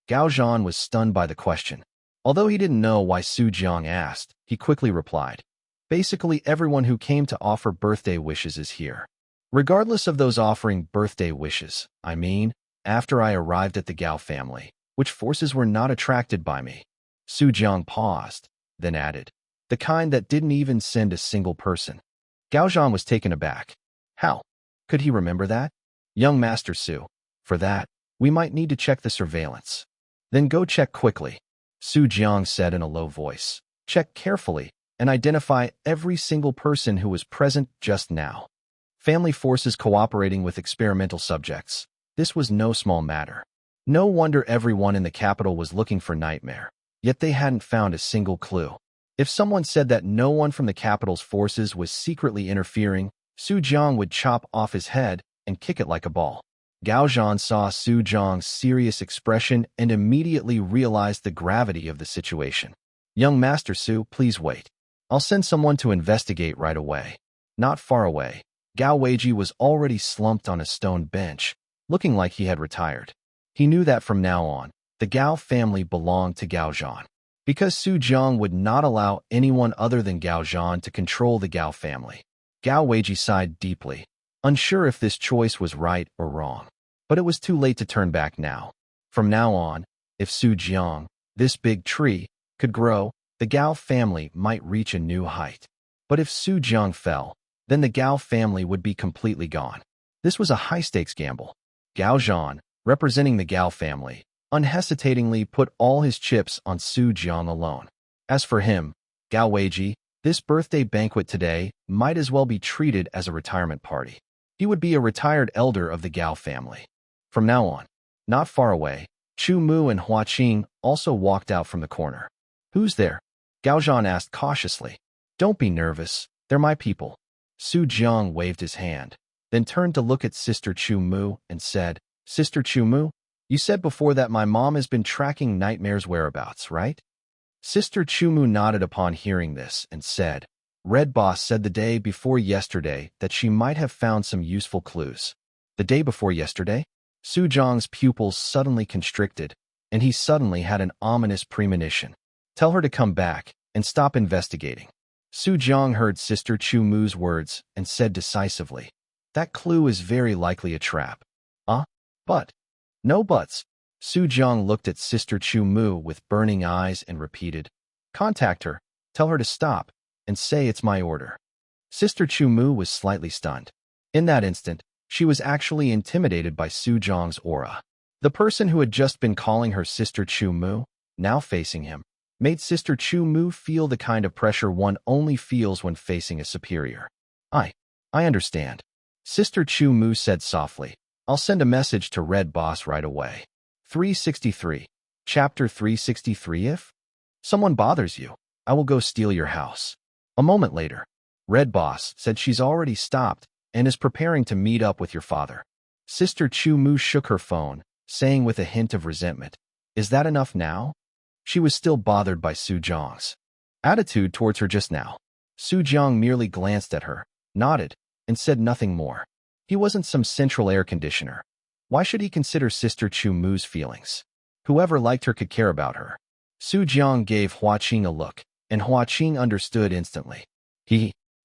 Gao Zhan was stunned by the question. Although he didn't know why Su Jiang asked, he quickly replied, basically everyone who came to offer birthday wishes is here. Regardless of those offering birthday wishes, I mean, after I arrived at the Gao family, which forces were not attracted by me? Su Jiang paused, then added, the kind that didn't even send a single person. Gao Zhan was taken aback. How? Could he remember that? Young Master Su, for that, we might need to check the surveillance. Then go check quickly, Su Jiang said in a low voice. Check carefully and identify every single person who was present just now. Family forces cooperating with experimental subjects. This was no small matter. No wonder everyone in the capital was looking for Nightmare, yet they hadn't found a single clue. If someone said that no one from the capital's forces was secretly interfering, Su Jiang would chop off his head and kick it like a ball. Gao Zhan saw Su Jiang's serious expression and immediately realized the gravity of the situation. Young Master Su, please wait. I'll send someone to investigate right away. Not far away, Gao Weiji was already slumped on a stone bench, looking like he had retired. He knew that from now on, the Gao family belonged to Gao Zhan. Because Su Jiang would not allow anyone other than Gao Zhan to control the Gao family. Gao Weiji sighed deeply, unsure if this choice was right or wrong. But it was too late to turn back now. From now on, if Su Jiang, this big tree, could grow, the Gao family might reach a new height. But if Su Jiang fell, then the Gao family would be completely gone. This was a high-stakes gamble. Gao Zhan, representing the Gao family, unhesitatingly put all his chips on Su Jiang alone. As for him, Gao Weiji, this birthday banquet today might as well be treated as a retirement party. He would be a retired elder of the Gao family. From now on, not far away, Chu Mu and Hua Qing also walked out from the corner. Who's there? Gao Zhan asked cautiously. Don't be nervous, they're my people. Su Jiang waved his hand, then turned to look at Sister Chu Mu and said, Sister Chu Mu, you said before that my mom has been tracking Nightmare's whereabouts, right? Sister Chu Mu nodded upon hearing this and said, Red Boss said the day before yesterday that she might have found some useful clues. The day before yesterday? Su Jiang's pupils suddenly constricted, and he suddenly had an ominous premonition. Tell her to come back and stop investigating. Su Jiang heard Sister Chu Mu's words and said decisively, that clue is very likely a trap. But. No buts. Su Jiang looked at Sister Chu Mu with burning eyes and repeated, contact her, tell her to stop, and say it's my order. Sister Chu Mu was slightly stunned. In that instant, she was actually intimidated by Su Jiang's aura. The person who had just been calling her Sister Chu Mu, now facing him, made Sister Chu Mu feel the kind of pressure one only feels when facing a superior. I understand. Sister Chu Mu said softly, I'll send a message to Red Boss right away. 363. Chapter 363. If someone bothers you, I will go steal your house. A moment later, Red Boss said she's already stopped and is preparing to meet up with your father. Sister Chu Mu shook her phone, saying with a hint of resentment, is that enough now? She was still bothered by Su Jiang's attitude towards her just now. Su Jiang merely glanced at her, nodded, and said nothing more. He wasn't some central air conditioner. Why should he consider Sister Chu Mu's feelings? Whoever liked her could care about her. Su Jiang gave Hua Qing a look, and Hua Qing understood instantly.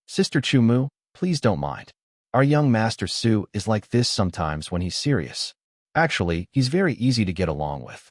Sister Chu Mu, please don't mind. Our young Master Su is like this sometimes when he's serious. Actually, he's very easy to get along with.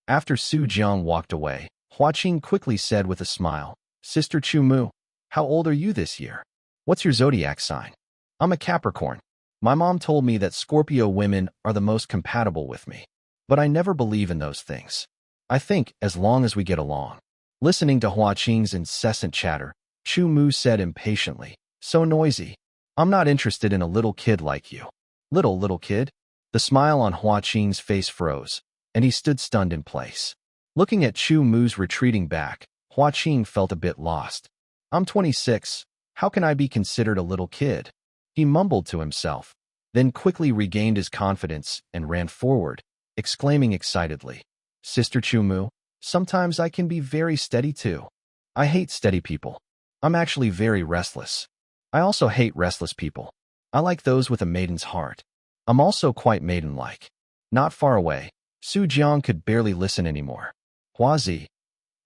After Su Jiang walked away, Hua Qing quickly said with a smile, Sister Chu Mu, how old are you this year? What's your zodiac sign? I'm a Capricorn. My mom told me that Scorpio women are the most compatible with me. But I never believe in those things. I think as long as we get along. Listening to Hua Qing's incessant chatter, Chu Mu said impatiently, so noisy. I'm not interested in a little kid like you. Little kid? The smile on Hua Qing's face froze, and he stood stunned in place. Looking at Chu Mu's retreating back, Hua Qing felt a bit lost. I'm 26. How can I be considered a little kid? He mumbled to himself, then quickly regained his confidence and ran forward, exclaiming excitedly, Sister Chu Mu, sometimes I can be very steady too. I hate steady people. I'm actually very restless. I also hate restless people. I like those with a maiden's heart. I'm also quite maiden-like. Not far away, Su Jiang could barely listen anymore. Huazi.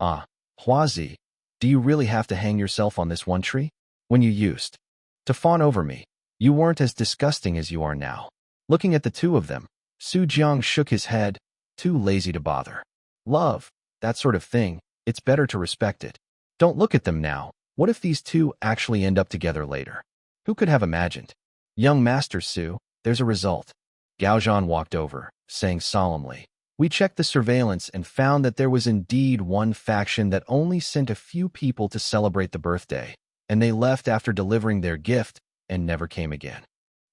Huazi, do you really have to hang yourself on this one tree? When you used to fawn over me, you weren't as disgusting as you are now. Looking at the two of them, Su Jiang shook his head, too lazy to bother. Love, that sort of thing, it's better to respect it. Don't look at them now. What if these two actually end up together later? Who could have imagined? Young Master Su, there's a result. Gaozhan walked over, saying solemnly, we checked the surveillance and found that there was indeed one faction that only sent a few people to celebrate the birthday, and they left after delivering their gift and never came again.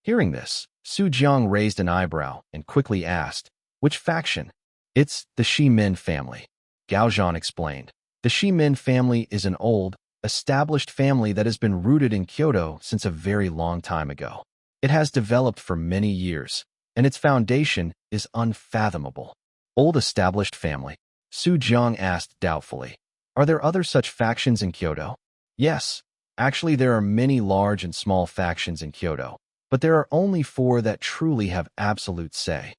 Hearing this, Su Jiang raised an eyebrow and quickly asked, which faction? It's the Shimin family. Gaozhan explained. The Shimin family is an old, established family that has been rooted in Kyoto since a very long time ago. It has developed for many years, and its foundation is unfathomable. Old established family? Su Jiang asked doubtfully. Are there other such factions in Kyoto? Yes. Actually, there are many large and small factions in Kyoto, but there are only 4 that truly have absolute say.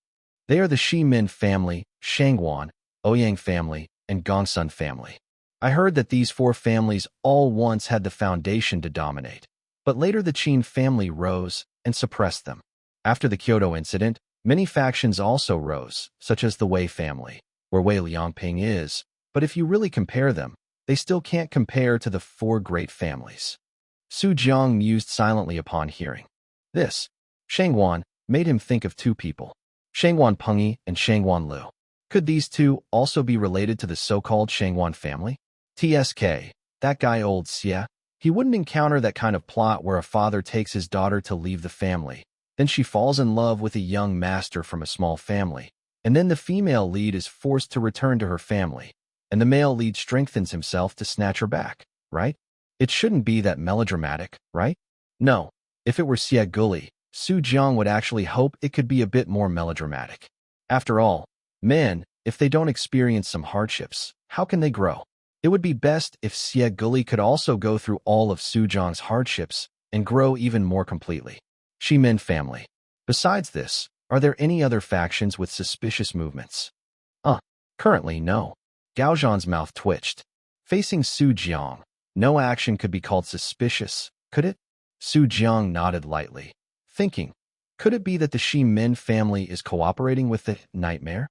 They are the Shimin family, Shangguan, Ouyang family, and Gongsun family. I heard that these 4 families all once had the foundation to dominate, but later the Qin family rose and suppressed them. After the Kyoto incident, many factions also rose, such as the Wei family, where Wei Liangping is, but if you really compare them, they still can't compare to the 4 great families. Su Jiang mused silently upon hearing this. Shangguan made him think of 2 people, Shangguan Pengyi and Shangguan Liu. Could these 2 also be related to the so-called Shangguan family? TSK, that guy old Xie, he wouldn't encounter that kind of plot where a father takes his daughter to leave the family, then she falls in love with a young master from a small family, and then the female lead is forced to return to her family, and the male lead strengthens himself to snatch her back, right? It shouldn't be that melodramatic, right? No, if it were Xie Guli, Su Jiang would actually hope it could be a bit more melodramatic. After all, men, if they don't experience some hardships, how can they grow? It would be best if Xie Guli could also go through all of Su Jiang's hardships and grow even more completely. Shimin family. Besides this, are there any other factions with suspicious movements? Currently no. Gaozhan's mouth twitched. Facing Su Jiang, no action could be called suspicious, could it? Su Jiang nodded lightly, thinking, could it be that the Shimin family is cooperating with the nightmare?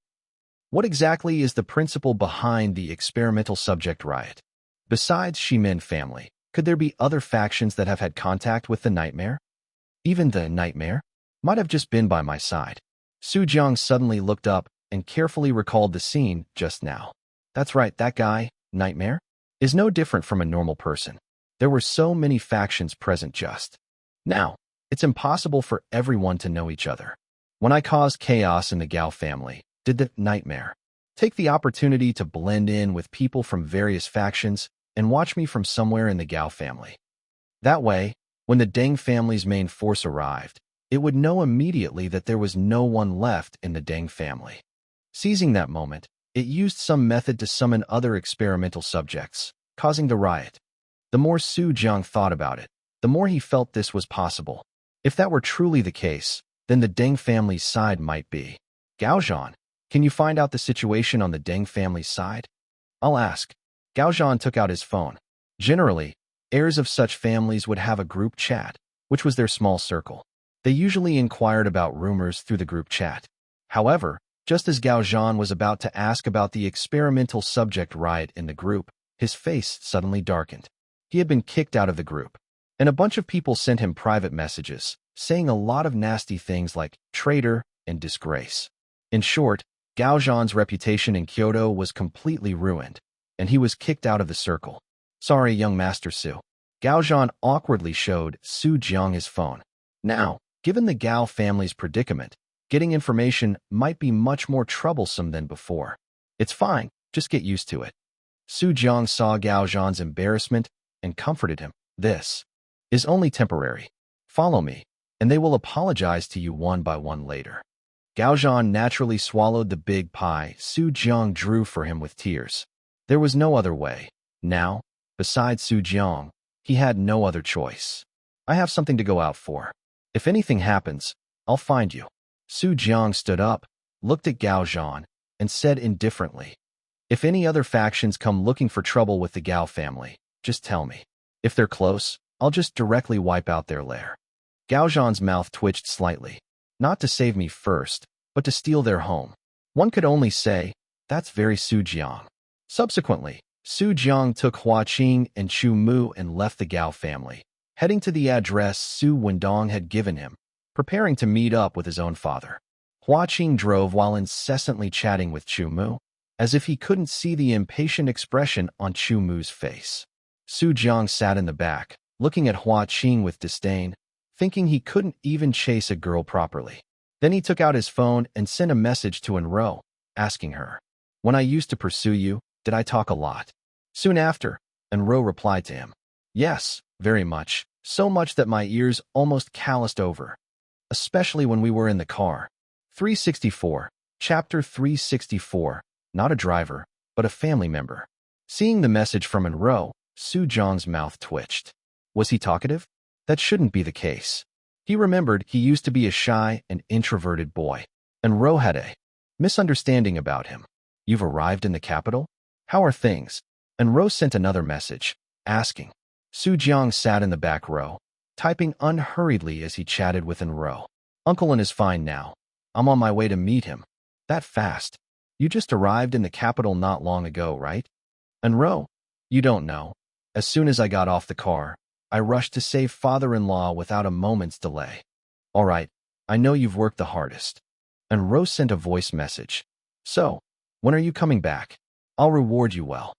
What exactly is the principle behind the experimental subject riot? Besides Shimin family, could there be other factions that have had contact with the nightmare? Even the nightmare might have just been by my side. Su Jiang suddenly looked up and carefully recalled the scene just now. That's right, that guy, Nightmare, is no different from a normal person. There were so many factions present just now. It's impossible for everyone to know each other. When I caused chaos in the Gao family, did the nightmare take the opportunity to blend in with people from various factions and watch me from somewhere in the Gao family? That way, when the Deng family's main force arrived, it would know immediately that there was no one left in the Deng family. Seizing that moment, it used some method to summon other experimental subjects, causing the riot. The more Su Jiang thought about it, the more he felt this was possible. If that were truly the case, then the Deng family's side might be. Gaozhan, can you find out the situation on the Deng family's side? I'll ask. Gaozhan took out his phone. Generally, heirs of such families would have a group chat, which was their small circle. They usually inquired about rumors through the group chat. However, just as Gaozhan was about to ask about the experimental subject riot in the group, his face suddenly darkened. He had been kicked out of the group, and a bunch of people sent him private messages, saying a lot of nasty things like traitor and disgrace. In short, Gaozhan's reputation in Kyoto was completely ruined, and he was kicked out of the circle. Sorry, young Master Su. Gaozhan awkwardly showed Su Jiang his phone. Now, given the Gao family's predicament, Getting information might be much more troublesome than before. It's fine, just get used to it. Su Jiang saw Gao Zhan's embarrassment and comforted him. This is only temporary. Follow me, and they will apologize to you one by one later. Gao Zhan naturally swallowed the big pie Su Jiang drew for him with tears. There was no other way. Now, besides Su Jiang, he had no other choice. I have something to go out for. If anything happens, I'll find you. Su Jiang stood up, looked at Gao Zhan, and said indifferently, if any other factions come looking for trouble with the Gao family, just tell me. If they're close, I'll just directly wipe out their lair. Gao Zhan's mouth twitched slightly. Not to save me first, but to steal their home. One could only say, that's very Su Jiang. Subsequently, Su Jiang took Hua Qing and Chu Mu and left the Gao family, heading to the address Su Wendong had given him, preparing to meet up with his own father. Hua Qing drove while incessantly chatting with Chu Mu, as if he couldn't see the impatient expression on Chu Mu's face. Su Jiang sat in the back, looking at Hua Qing with disdain, thinking he couldn't even chase a girl properly. Then he took out his phone and sent a message to An Rou, asking her, when I used to pursue you, did I talk a lot? Soon after, An Rou replied to him, yes, very much, so much that my ears almost calloused over. Especially when we were in the car. 364, Chapter 364, not a driver, but a family member. Seeing the message from An Rou, Su Jiang's mouth twitched. Was he talkative? That shouldn't be the case. He remembered he used to be a shy and introverted boy. An Rou had a misunderstanding about him. You've arrived in the capital? How are things? An Rou sent another message, asking. Su Jiang sat in the back row, typing unhurriedly as he chatted with An Rou. Uncle is fine now. I'm on my way to meet him. That fast? You just arrived in the capital not long ago, right? An Rou, you don't know. As soon as I got off the car, I rushed to save father-in-law without a moment's delay. All right, I know you've worked the hardest. An Rou sent a voice message. So, when are you coming back? I'll reward you well.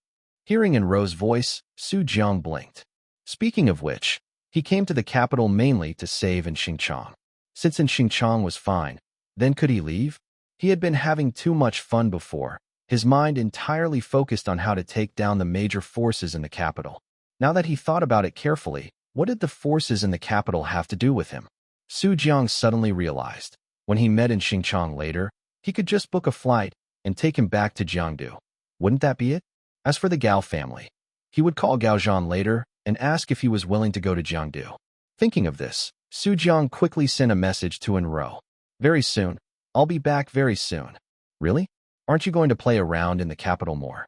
Hearing An Rou's voice, Su Jiang blinked. Speaking of which, he came to the capital mainly to save in Xinjiang. Since in Xinjiang was fine, then could he leave? He had been having too much fun before, his mind entirely focused on how to take down the major forces in the capital. Now that he thought about it carefully, what did the forces in the capital have to do with him? Su Jiang suddenly realized, when he met in Xinjiang later, he could just book a flight and take him back to Jiangdu. Wouldn't that be it? As for the Gao family, he would call Gao Zhan later and ask if he was willing to go to Jiangdu. Thinking of this, Su Jiang quickly sent a message to An Rou. Very soon. I'll be back very soon. Really? Aren't you going to play around in the capital more?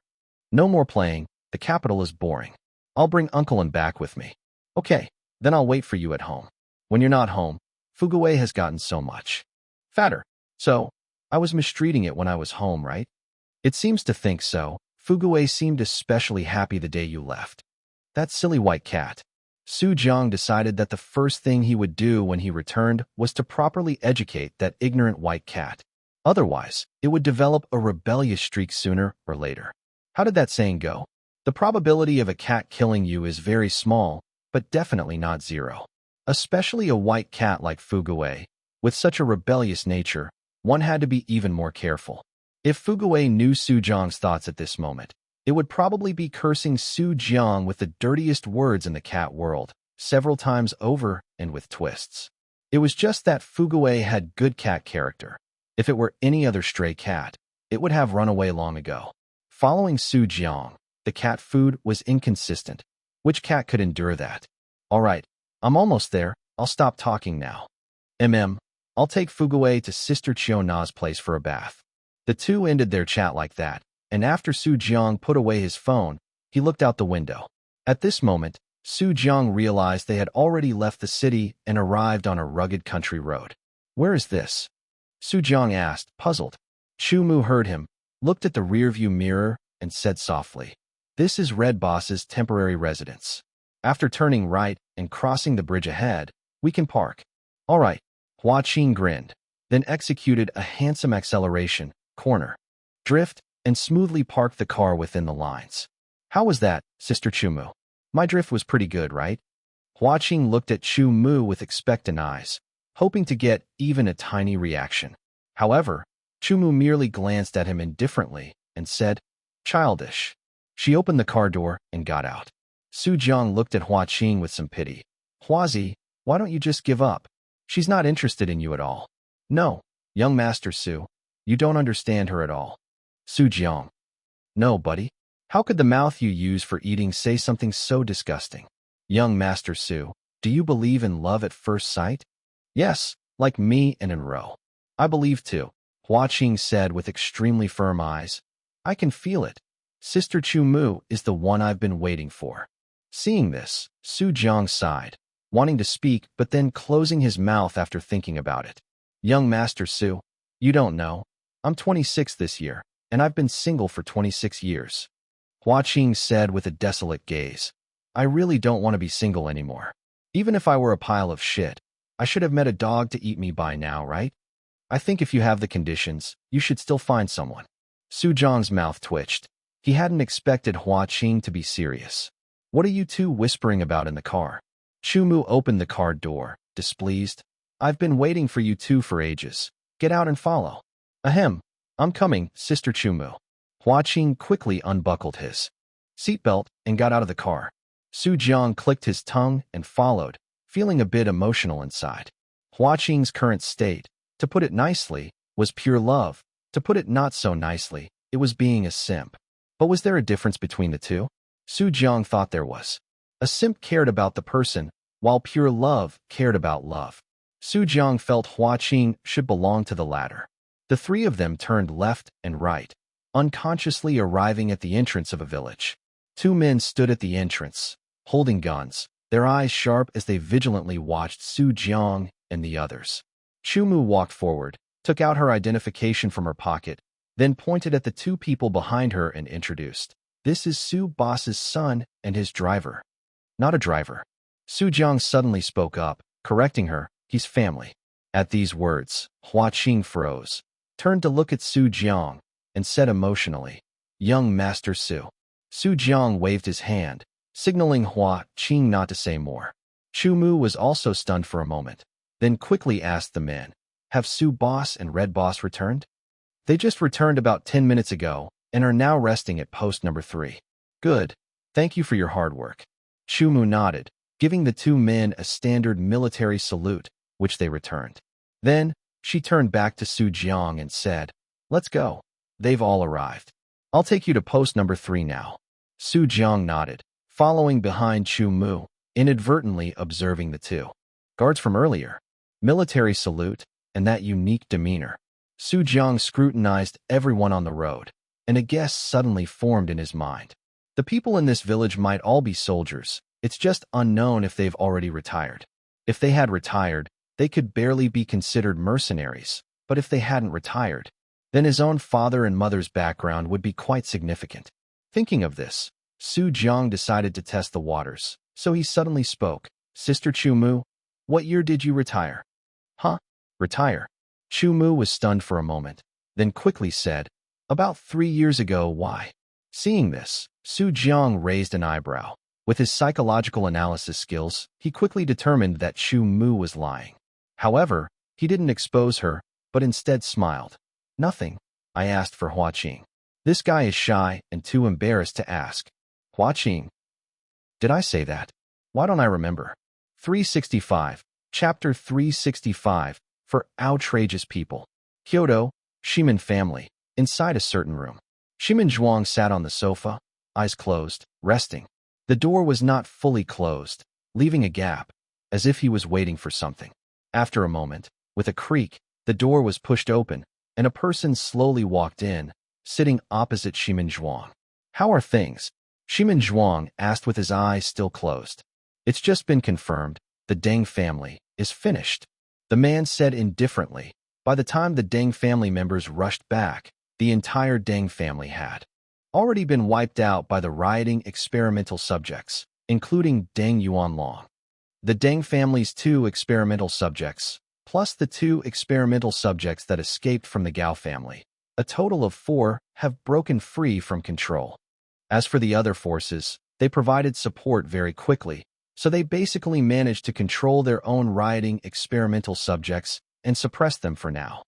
No more playing. The capital is boring. I'll bring Uncle An back with me. Okay, then I'll wait for you at home. When you're not home, Fuguwei has gotten so much fatter. So, I was mistreating it when I was home, right? It seems to think so. Fuguwei seemed especially happy the day you left. That silly white cat. Su Jiang decided that the first thing he would do when he returned was to properly educate that ignorant white cat. Otherwise, it would develop a rebellious streak sooner or later. How did that saying go? The probability of a cat killing you is very small, but definitely not zero. Especially a white cat like Fuguwei. With such a rebellious nature, one had to be even more careful. If Fuguwei knew Su Jiang's thoughts at this moment, it would probably be cursing Su Jiang with the dirtiest words in the cat world, several times over and with twists. It was just that Fuguwei had good cat character. If it were any other stray cat, it would have run away long ago. Following Su Jiang, the cat food was inconsistent. Which cat could endure that? All right, I'm almost there. I'll stop talking now. I'll take Fuguwei to Sister Chiona's place for a bath. The two ended their chat like that, and after Su Jiang put away his phone, he looked out the window. At this moment, Su Jiang realized they had already left the city and arrived on a rugged country road. Where is this? Su Jiang asked, puzzled. Chu Mu heard him, looked at the rearview mirror, and said softly, this is Red Boss's temporary residence. After turning right and crossing the bridge ahead, we can park. All right. Hua Qing grinned, then executed a handsome acceleration, corner, drift, and smoothly parked the car within the lines. How was that, Sister Chu Mu? My drift was pretty good, right? Hua Qing looked at Chu Mu with expectant eyes, hoping to get even a tiny reaction. However, Chumu merely glanced at him indifferently and said, "Childish." She opened the car door and got out. Su Jiang looked at Hua Qing with some pity. "Huazi, why don't you just give up? She's not interested in you at all." "No, young Master Su, you don't understand her at all." Su Jiang. "No, buddy. How could the mouth you use for eating say something so disgusting?" "Young Master Su, do you believe in love at first sight?" "Yes, like me and An Rou. I believe too," Hua Qing said with extremely firm eyes. "I can feel it. Sister Chumu is the one I've been waiting for." Seeing this, Su Jiang sighed, wanting to speak but then closing his mouth after thinking about it. "Young Master Su, you don't know. I'm 26 this year, and I've been single for 26 years. Hua Qing said with a desolate gaze. "I really don't want to be single anymore. Even if I were a pile of shit, I should have met a dog to eat me by now, right? I think if you have the conditions, you should still find someone." Su Jiang's mouth twitched. He hadn't expected Hua Qing to be serious. "What are you two whispering about in the car?" Chumu opened the car door, displeased. "I've been waiting for you two for ages. Get out and follow." "Ahem. I'm coming, Sister Chumu." Hua Qing quickly unbuckled his seatbelt and got out of the car. Su Jiang clicked his tongue and followed, feeling a bit emotional inside. Hua Qing's current state, to put it nicely, was pure love. To put it not so nicely, it was being a simp. But was there a difference between the two? Su Jiang thought there was. A simp cared about the person, while pure love cared about love. Su Jiang felt Hua Qing should belong to the latter. The three of them turned left and right, unconsciously arriving at the entrance of a village. Two men stood at the entrance, holding guns, their eyes sharp as they vigilantly watched Su Jiang and the others. Chumu walked forward, took out her identification from her pocket, then pointed at the two people behind her and introduced, "This is Su Boss's son and his driver." "Not a driver." Su Jiang suddenly spoke up, correcting her, "He's family." At these words, Hua Qing froze, turned to look at Su Jiang, and said emotionally, "Young Master Su." Su Jiang waved his hand, signaling Hua Qing not to say more. Chumu was also stunned for a moment, then quickly asked the men, "Have Su Boss and Red Boss returned?" "They just returned about 10 minutes ago and are now resting at post number 3. "Good. Thank you for your hard work." Chumu nodded, giving the two men a standard military salute, which they returned. Then, she turned back to Su Jiang and said, "Let's go. They've all arrived. I'll take you to post number 3 now." Su Jiang nodded, following behind Chumu, inadvertently observing the two guards from earlier. Military salute, and that unique demeanor. Su Jiang scrutinized everyone on the road, and a guess suddenly formed in his mind. The people in this village might all be soldiers, it's just unknown if they've already retired. If they had retired, they could barely be considered mercenaries, but if they hadn't retired, then his own father and mother's background would be quite significant. Thinking of this, Su Jiang decided to test the waters, so he suddenly spoke, "Sister Chumu, what year did you retire?" "Huh? Retire?" Chumu was stunned for a moment, then quickly said, "About 3 years ago. Why?" Seeing this, Su Jiang raised an eyebrow. With his psychological analysis skills, he quickly determined that Chumu was lying. However, he didn't expose her, but instead smiled. "Nothing. I asked for Hua Qing. This guy is shy and too embarrassed to ask." "Hua Qing? Did I say that? Why don't I remember?" 365, Chapter 365, for outrageous people. Kyoto, Shimen family, inside a certain room. Shimen Zhuang sat on the sofa, eyes closed, resting. The door was not fully closed, leaving a gap, as if he was waiting for something. After a moment, with a creak, the door was pushed open, and a person slowly walked in, sitting opposite Shimen Zhuang. "How are things?" Shimen Zhuang asked with his eyes still closed. "It's just been confirmed, the Deng family is finished," the man said indifferently. By the time the Deng family members rushed back, the entire Deng family had already been wiped out by the rioting experimental subjects, including Deng Yuanlong. The Deng family's 2 experimental subjects, plus the 2 experimental subjects that escaped from the Gao family, a total of 4, have broken free from control. As for the other forces, they provided support very quickly, so they basically managed to control their own rioting experimental subjects and suppress them for now.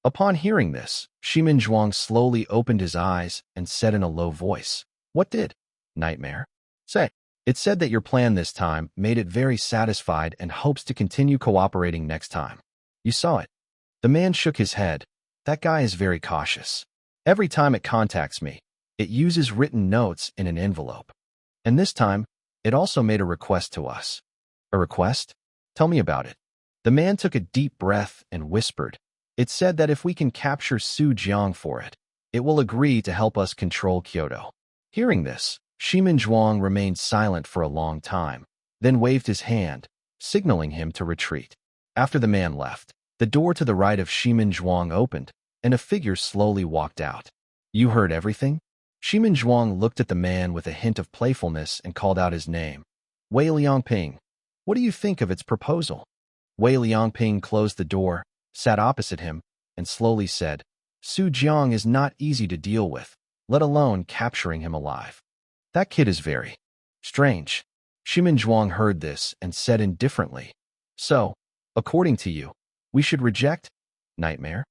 Upon hearing this, Shimin Zhuang slowly opened his eyes and said in a low voice, "What did Nightmare say?" "It said that your plan this time made it very satisfied and hopes to continue cooperating next time." "You saw it." The man shook his head. "That guy is very cautious. Every time it contacts me, it uses written notes in an envelope. And this time, it also made a request to us." "A request? Tell me about it." The man took a deep breath and whispered, "It said that if we can capture Su Jiang for it, it will agree to help us control Kyoto." Hearing this, Shimin Zhuang remained silent for a long time, then waved his hand, signaling him to retreat. After the man left, the door to the right of Shimin Zhuang opened, and a figure slowly walked out. "You heard everything?" Shimin Zhuang looked at the man with a hint of playfulness and called out his name. "Wei Liangping, what do you think of its proposal?" Wei Liangping closed the door, sat opposite him, and slowly said, "Su Jiang is not easy to deal with, let alone capturing him alive. That kid is very strange." Shimin Zhuang heard this and said indifferently, "So, according to you, we should reject Nightmare?"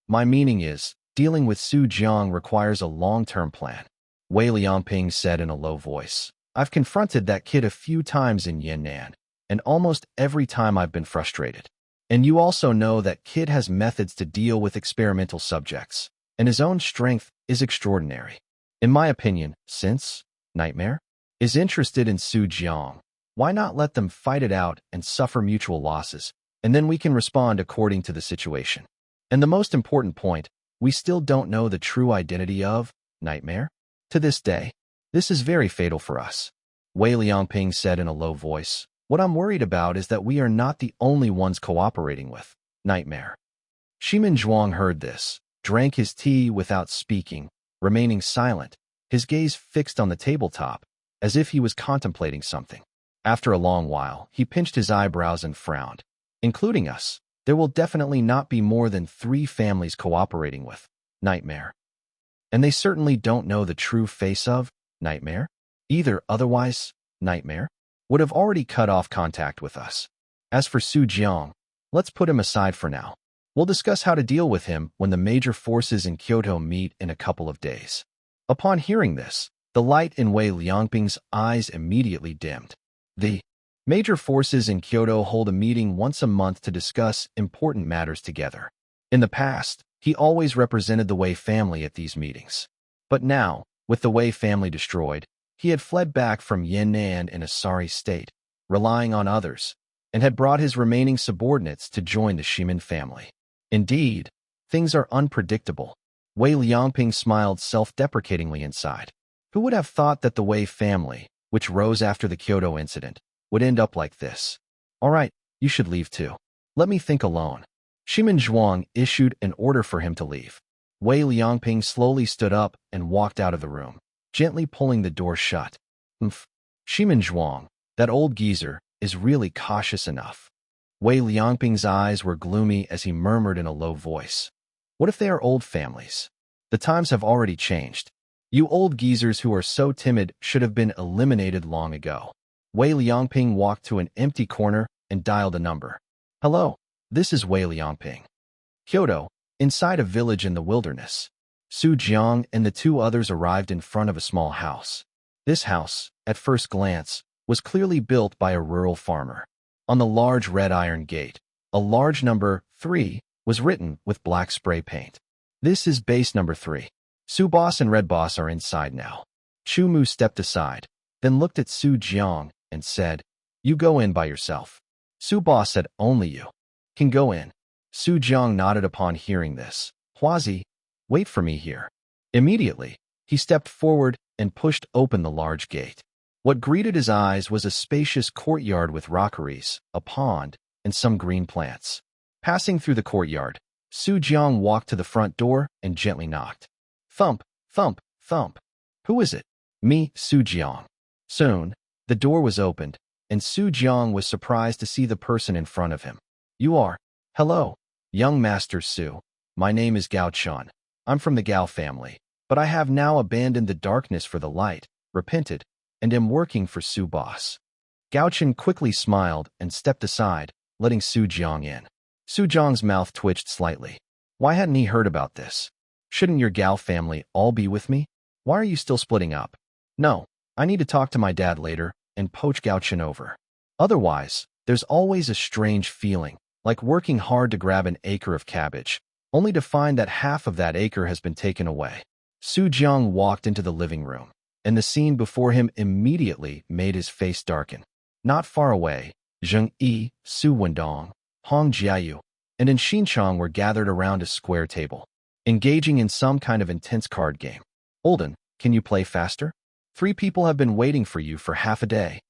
"My meaning is, dealing with Su Jiang requires a long-term plan," Wei Liangping said in a low voice. "I've confronted that kid a few times in Yan'an, and almost every time I've been frustrated. And you also know that kid has methods to deal with experimental subjects, and his own strength is extraordinary. In my opinion, since Nightmare is interested in Su Jiang, why not let them fight it out and suffer mutual losses, and then we can respond according to the situation. And the most important point, we still don't know the true identity of Nightmare. To this day, this is very fatal for us." Wei Liangping said in a low voice, "What I'm worried about is that we are not the only ones cooperating with Nightmare." Shimin Zhuang heard this, drank his tea without speaking, remaining silent, his gaze fixed on the tabletop, as if he was contemplating something. After a long while, he pinched his eyebrows and frowned. "Including us, there will definitely not be more than 3 families cooperating with Nightmare. And they certainly don't know the true face of Nightmare either, otherwise, Nightmare would have already cut off contact with us. As for Su Jiang, let's put him aside for now. We'll discuss how to deal with him when the major forces in Kyoto meet in a couple of days." Upon hearing this, the light in Wei Liangping's eyes immediately dimmed. The major forces in Kyoto hold a meeting once a month to discuss important matters together. In the past, he always represented the Wei family at these meetings. But now, with the Wei family destroyed, he had fled back from Yan'an in a sorry state, relying on others, and had brought his remaining subordinates to join the Shimin family. Indeed, things are unpredictable. Wei Liangping smiled self-deprecatingly inside. Who would have thought that the Wei family, which rose after the Kyoto incident, would end up like this? "All right, you should leave too. Let me think alone." Shimin Zhuang issued an order for him to leave. Wei Liangping slowly stood up and walked out of the room, gently pulling the door shut. Shimin Zhuang, that old geezer, is really cautious enough. Wei Liangping's eyes were gloomy as he murmured in a low voice, "What if they are old families? The times have already changed. You old geezers who are so timid should have been eliminated long ago." Wei Liangping walked to an empty corner and dialed a number. "Hello, this is Wei Liangping. Kyoto, inside a village in the wilderness." Su Jiang and the 2 others arrived in front of a small house. This house, at first glance, was clearly built by a rural farmer. On the large red iron gate, a large number 3 was written with black spray paint. "This is base number 3. Su Boss and Red Boss are inside now." Chu Mu stepped aside, then looked at Su Jiang and said, "You go in by yourself." Su Boss said, "Only you can go in." Su Jiang nodded upon hearing this. "Huazi, wait for me here." Immediately, he stepped forward and pushed open the large gate. What greeted his eyes was a spacious courtyard with rockeries, a pond, and some green plants. Passing through the courtyard, Su Jiang walked to the front door and gently knocked. Thump, thump, thump. "Who is it?" "Me, Su Jiang." Soon, the door was opened, and Su Jiang was surprised to see the person in front of him. "You are." "Hello, young Master Su. My name is Gao Chun. I'm from the Gao family, but I have now abandoned the darkness for the light, repented, and am working for Su Boss." Gao Chun quickly smiled and stepped aside, letting Su Jiang in. Su Jiang's mouth twitched slightly. Why hadn't he heard about this? Shouldn't your gal family all be with me? Why are you still splitting up? No, I need to talk to my dad later and poach Gao Chen over. Otherwise, there's always a strange feeling, like working hard to grab an acre of cabbage, only to find that half of that acre has been taken away. Su Jiang walked into the living room, and the scene before him immediately made his face darken. Not far away, Zheng Yi, Su Wendong, Hong Jiayu, and An Xinchang were gathered around a square table, engaging in some kind of intense card game. Olden, can you play faster? 3 people have been waiting for you for half a day.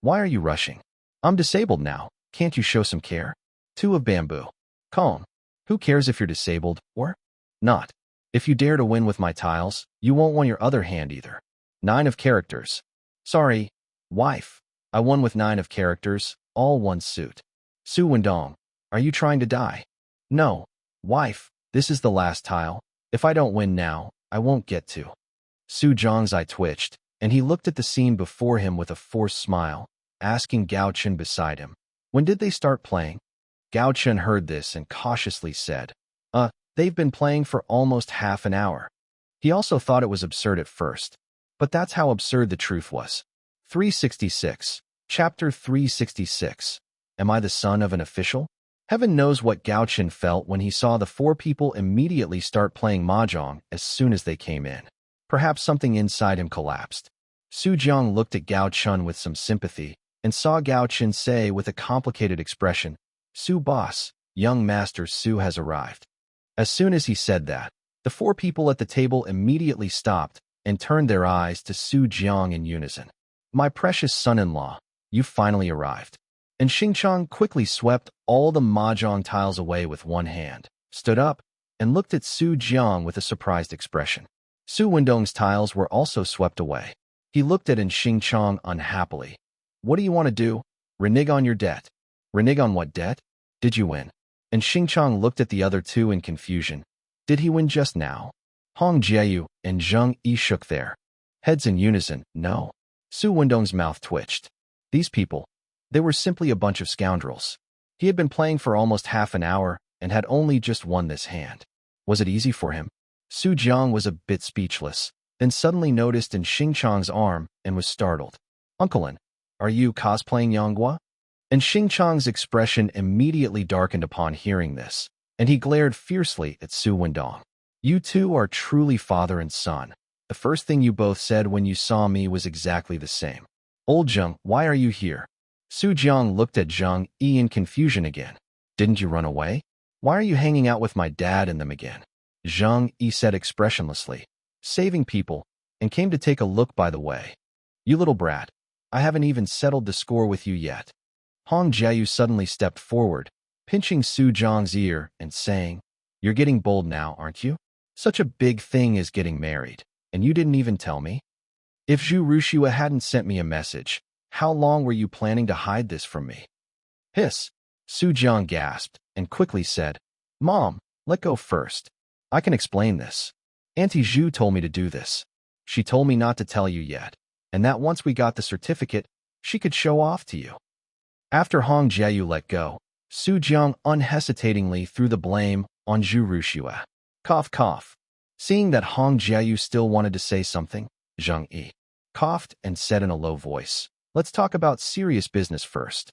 Why are you rushing? I'm disabled now. Can't you show some care? 2 of bamboo. Calm. Who cares if you're disabled or not? If you dare to win with my tiles, you won't want your other hand either. 9 of characters. Sorry, wife. I won with 9 of characters, all one suit. Su Wendong, are you trying to die? No, wife, this is the last tile. If I don't win now, I won't get to. Su Jiang's eye twitched, and he looked at the scene before him with a forced smile, asking Gao Chen beside him, when did they start playing? Gao Chen heard this and cautiously said, they've been playing for almost half an hour. He also thought it was absurd at first, but that's how absurd the truth was. 366. Chapter 366. Am I the son of an official? Heaven knows what Gao Chen felt when he saw the 4 people immediately start playing mahjong as soon as they came in. Perhaps something inside him collapsed. Su Jiang looked at Gao Chen with some sympathy and saw Gao Chen say with a complicated expression, Su boss, young master Su has arrived. As soon as he said that, the 4 people at the table immediately stopped and turned their eyes to Su Jiang in unison. My precious son-in-law, you finally arrived. And Xingchang quickly swept all the mahjong tiles away with one hand, stood up, and looked at Su Jiang with a surprised expression. Su Wendong's tiles were also swept away. He looked at An Xingchang unhappily. What do you want to do? Renege on your debt. Renege on what debt? Did you win? And Xingchang looked at the other 2 in confusion. Did he win just now? Hong Jiayu and Zheng Yi shook their heads in unison. No. Su Wendong's mouth twitched. These people, they were simply a bunch of scoundrels. He had been playing for almost half an hour and had only just won this hand. Was it easy for him? Su Jiang was a bit speechless, then suddenly noticed An Xingchang's arm and was startled. Uncle An, are you cosplaying Yanghua? And Xingchang's expression immediately darkened upon hearing this, and he glared fiercely at Su Wendong. You 2 are truly father and son. The first thing you both said when you saw me was exactly the same. Old Jiang, why are you here? Su Jiang looked at Zheng Yi in confusion again. Didn't you run away? Why are you hanging out with my dad and them again? Zheng Yi said expressionlessly, saving people, and came to take a look by the way. You little brat, I haven't even settled the score with you yet. Hong Jiayu suddenly stepped forward, pinching Su Jiang's ear and saying, You're getting bold now, aren't you? Such a big thing as getting married, and you didn't even tell me? If Zhu Rushua hadn't sent me a message, how long were you planning to hide this from me? Hiss! Su Jiang gasped and quickly said, Mom, let go first. I can explain this. Auntie Zhu told me to do this. She told me not to tell you yet, and that once we got the certificate, she could show off to you. After Hong Jiayu let go, Su Jiang unhesitatingly threw the blame on Zhu Rushua. Cough, cough. Seeing that Hong Jiayu still wanted to say something, Zheng Yi coughed and said in a low voice, Let's talk about serious business first.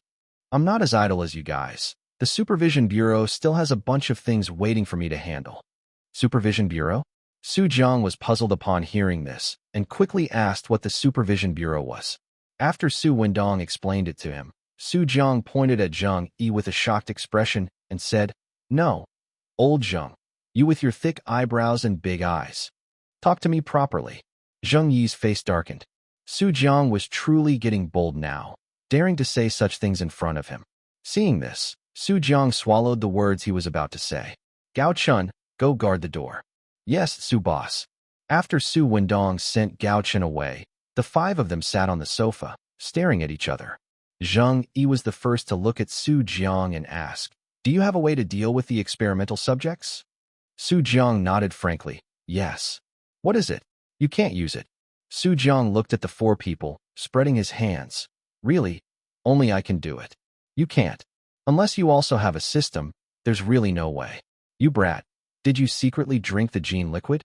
I'm not as idle as you guys. The Supervision Bureau still has a bunch of things waiting for me to handle. Supervision Bureau? Su Jiang was puzzled upon hearing this and quickly asked what the Supervision Bureau was. After Su Wendong explained it to him, Su Jiang pointed at Zheng Yi with a shocked expression and said, No, old Zheng, you with your thick eyebrows and big eyes. Talk to me properly. Zheng Yi's face darkened. Su Jiang was truly getting bold now, daring to say such things in front of him. Seeing this, Su Jiang swallowed the words he was about to say. Gao Chen, go guard the door. Yes, Su boss. After Su Wendong sent Gao Chen away, the 5 of them sat on the sofa, staring at each other. Zheng Yi was the first to look at Su Jiang and ask, Do you have a way to deal with the experimental subjects? Su Jiang nodded frankly, Yes. What is it? You can't use it. Su Jiang looked at the 4 people, spreading his hands. Really? Only I can do it. You can't. Unless you also have a system, there's really no way. You brat. Did you secretly drink the gene liquid?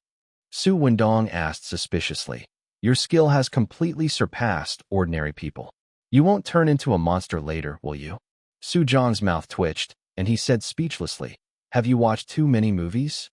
Su Wendong asked suspiciously. Your skill has completely surpassed ordinary people. You won't turn into a monster later, will you? Su Jiang's mouth twitched, and he said speechlessly, Have you watched too many movies?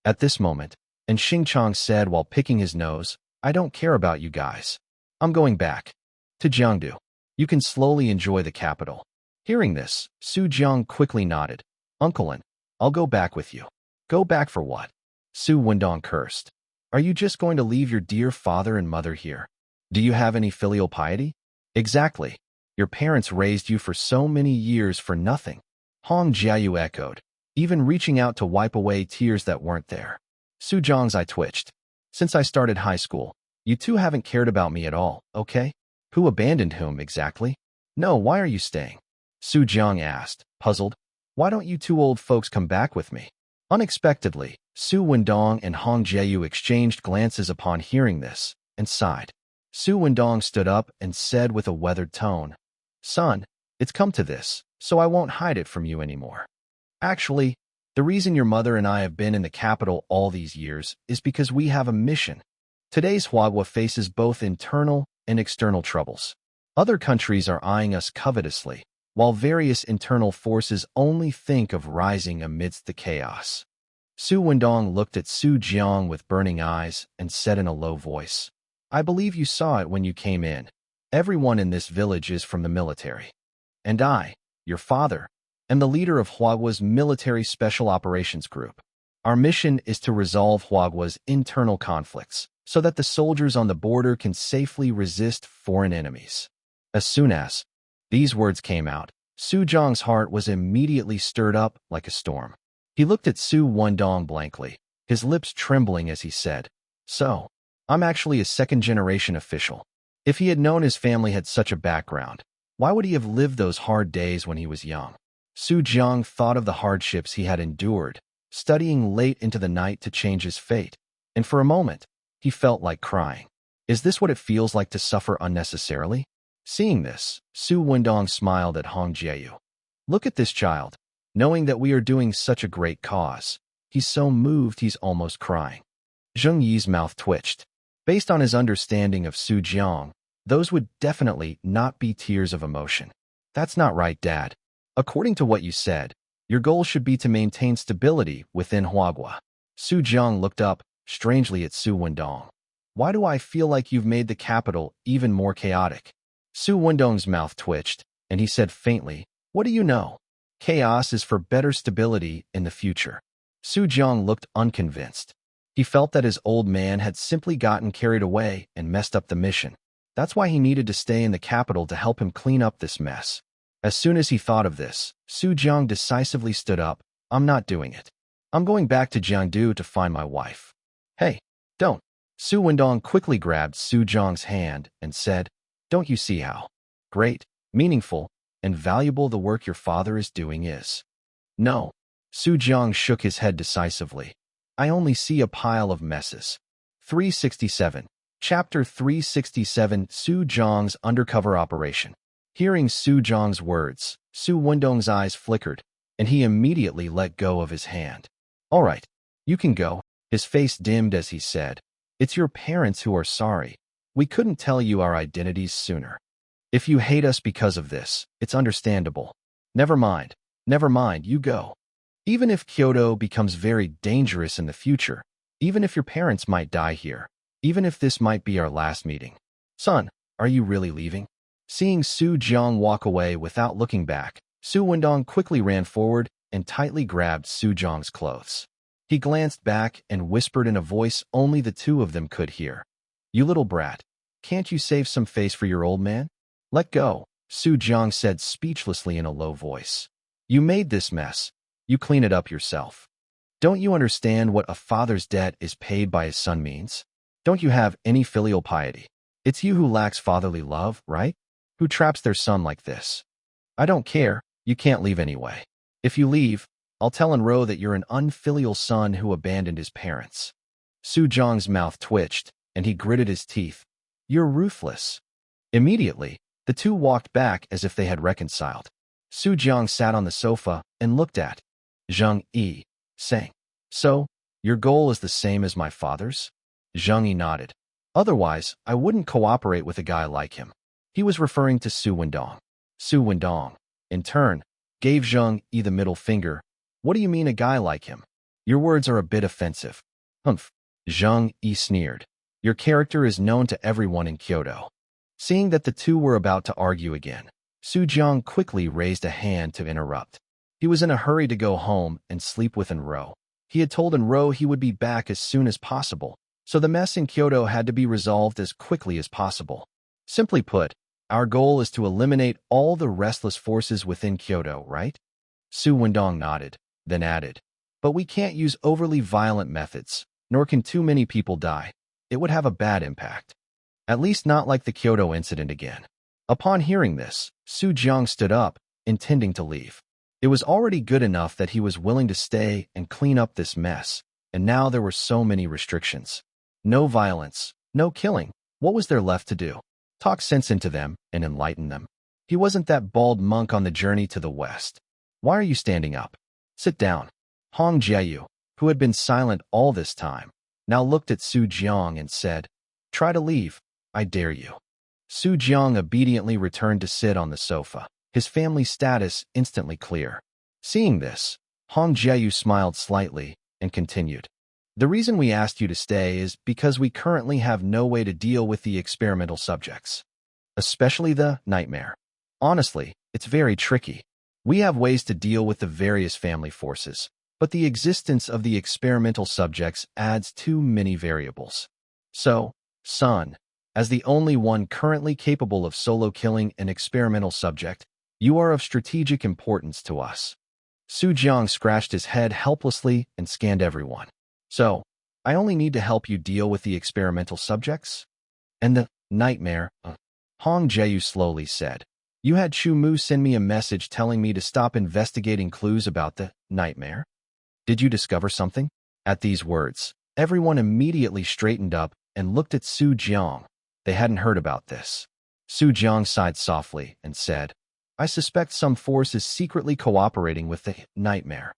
At this moment, and Xingqiang said while picking his nose, I don't care about you guys. I'm going back. To Jiangdu. You can slowly enjoy the capital. Hearing this, Su Jiang quickly nodded. Uncle An, I'll go back with you. Go back for what? Su Wendong cursed. Are you just going to leave your dear father and mother here? Do you have any filial piety? Exactly. Your parents raised you for so many years for nothing. Hong Jiayu echoed, even reaching out to wipe away tears that weren't there. Su Jiang's eye twitched. Since I started high school, you two haven't cared about me at all, okay? Who abandoned whom exactly? No, why are you staying? Su Jiang asked, puzzled. Why don't you two old folks come back with me? Unexpectedly, Su Wendong and Hong Jiayu exchanged glances upon hearing this, and sighed. Su Wendong stood up and said with a weathered tone, Son, it's come to this, so I won't hide it from you anymore. Actually, the reason your mother and I have been in the capital all these years is because we have a mission. Today's Huagua faces both internal and external troubles. Other countries are eyeing us covetously, while various internal forces only think of rising amidst the chaos. Su Wendong looked at Su Jiang with burning eyes and said in a low voice, I believe you saw it when you came in. Everyone in this village is from the military. And I, your father, am the leader of Huagua's military special operations group. Our mission is to resolve Huagua's internal conflicts so that the soldiers on the border can safely resist foreign enemies. As soon as these words came out, Su Jiang's heart was immediately stirred up like a storm. He looked at Su Wendong blankly, his lips trembling as he said, So, I'm actually a second-generation official. If he had known his family had such a background, why would he have lived those hard days when he was young? Su Jiang thought of the hardships he had endured, studying late into the night to change his fate, and for a moment, he felt like crying. Is this what it feels like to suffer unnecessarily? Seeing this, Su Wendong smiled at Hong Jiayu. Look at this child. Knowing that we are doing such a great cause, he's so moved he's almost crying. Zheng Yi's mouth twitched. Based on his understanding of Su Jiang, those would definitely not be tears of emotion. That's not right, Dad. According to what you said, your goal should be to maintain stability within Huagua. Su Jiang looked up, strangely at Su Wendong. Why do I feel like you've made the capital even more chaotic? Su Wendong's mouth twitched, and he said faintly, What do you know? Chaos is for better stability in the future. Su Jiang looked unconvinced. He felt that his old man had simply gotten carried away and messed up the mission. That's why he needed to stay in the capital to help him clean up this mess. As soon as he thought of this, Su Jiang decisively stood up. I'm not doing it. I'm going back to Jiangdu to find my wife. Hey, don't. Su Wendong quickly grabbed Su Jiang's hand and said, Don't you see how great, meaningful, and valuable the work your father is doing is? No. Su Jiang shook his head decisively. I only see a pile of messes. 367. Chapter 367 Su Jiang's Undercover Operation. Hearing Su Jiang's words, Su Wendong's eyes flickered, and he immediately let go of his hand. All right, you can go. His face dimmed as he said, It's your parents who are sorry. We couldn't tell you our identities sooner. If you hate us because of this, it's understandable. Never mind, you go. Even if Kyoto becomes very dangerous in the future, even if your parents might die here, even if this might be our last meeting. Son, are you really leaving? Seeing Su Jiang walk away without looking back, Su Wendong quickly ran forward and tightly grabbed Su Jiang's clothes. He glanced back and whispered in a voice only the two of them could hear. You little brat, can't you save some face for your old man? Let go, Su Jiang said speechlessly in a low voice. You made this mess. You clean it up yourself. Don't you understand what a father's debt is paid by his son means? Don't you have any filial piety? It's you who lacks fatherly love, right? Who traps their son like this? I don't care, you can't leave anyway. If you leave, I'll tell An Rou that you're an unfilial son who abandoned his parents. Su Jiang's mouth twitched, and he gritted his teeth. You're ruthless. Immediately, the two walked back as if they had reconciled. Su Jiang sat on the sofa and looked at Zheng Yi, saying, So, your goal is the same as my father's? Jiang nodded. Otherwise, I wouldn't cooperate with a guy like him. He was referring to Su Wendong. Su Wendong, in turn, gave Jiang the middle finger. What do you mean a guy like him? Your words are a bit offensive. Humph. Jiang sneered. Your character is known to everyone in Kyoto. Seeing that the two were about to argue again, Su Jiang quickly raised a hand to interrupt. He was in a hurry to go home and sleep with An Rou. He had told An Rou he would be back as soon as possible, so the mess in Kyoto had to be resolved as quickly as possible. Simply put, our goal is to eliminate all the restless forces within Kyoto, right? Su Wendong nodded, then added, but we can't use overly violent methods, nor can too many people die. It would have a bad impact. At least not like the Kyoto incident again. Upon hearing this, Su Jiang stood up, intending to leave. It was already good enough that he was willing to stay and clean up this mess, and now there were so many restrictions. No violence, no killing. What was there left to do? Talk sense into them and enlighten them. He wasn't that bald monk on the journey to the west. Why are you standing up? Sit down. Hong Jiayu, who had been silent all this time, now looked at Su Jiang and said, try to leave. I dare you. Su Jiang obediently returned to sit on the sofa, his family status instantly clear. Seeing this, Hong Jiayu smiled slightly and continued. The reason we asked you to stay is because we currently have no way to deal with the experimental subjects, especially the nightmare. Honestly, it's very tricky. We have ways to deal with the various family forces, but the existence of the experimental subjects adds too many variables. So, son, as the only one currently capable of solo killing an experimental subject, you are of strategic importance to us. Su Jiang scratched his head helplessly and scanned everyone. So, I only need to help you deal with the experimental subjects? And the nightmare, Hong Jiayu slowly said. You had Chu Mu send me a message telling me to stop investigating clues about the nightmare? Did you discover something? At these words, everyone immediately straightened up and looked at Su Jiang. They hadn't heard about this. Su Jiang sighed softly and said, I suspect some force is secretly cooperating with the nightmare.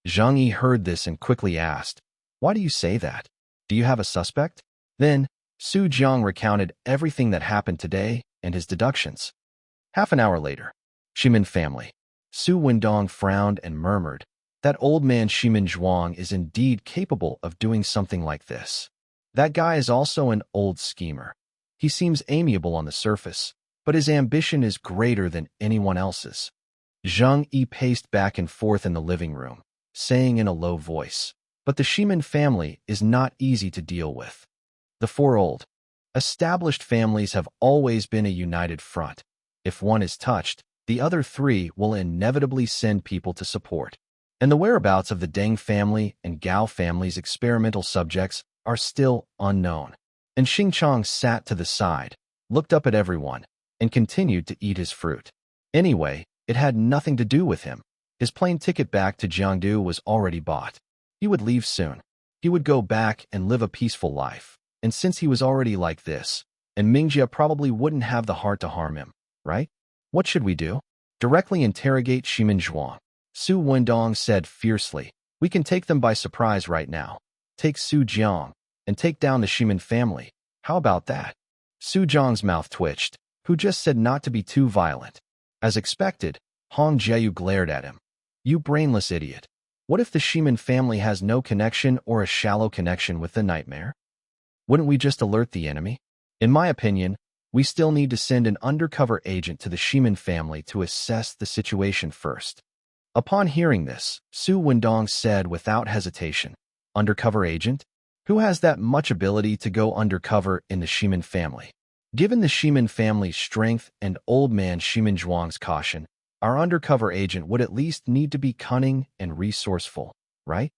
Jiang Yi heard this and quickly asked, why do you say that? Do you have a suspect? Then, Su Jiang recounted everything that happened today and his deductions. Half an hour later, Shimin family. Su Wendong frowned and murmured, that old man Shimin Zhuang is indeed capable of doing something like this. That guy is also an old schemer. He seems amiable on the surface, but his ambition is greater than anyone else's. Jiang Yi paced back and forth in the living room, saying in a low voice, but the Shimin family is not easy to deal with. The four old, established families have always been a united front. If one is touched, the other three will inevitably send people to support. And the whereabouts of the Deng family and Gao family's experimental subjects are still unknown. And Xingchang sat to the side, looked up at everyone, and continued to eat his fruit. Anyway, it had nothing to do with him. His plane ticket back to Jiangdu was already bought. He would leave soon. He would go back and live a peaceful life. And since he was already like this, and Mingjia probably wouldn't have the heart to harm him, right? What should we do? Directly interrogate Shimin Zhuang. Su Wendong said fiercely, we can take them by surprise right now. Take Su Jiang, and take down the Shimin family. How about that? Su Jiang's mouth twitched. Who just said not to be too violent? As expected, Hong Jiayu glared at him. You brainless idiot. What if the Shimin family has no connection or a shallow connection with the nightmare? Wouldn't we just alert the enemy? In my opinion, we still need to send an undercover agent to the Shimin family to assess the situation first. Upon hearing this, Su Wendong said without hesitation, undercover agent? Who has that much ability to go undercover in the Shimin family? Given the Shimin family's strength and old man Shimin Zhuang's caution, our undercover agent would at least need to be cunning and resourceful, right?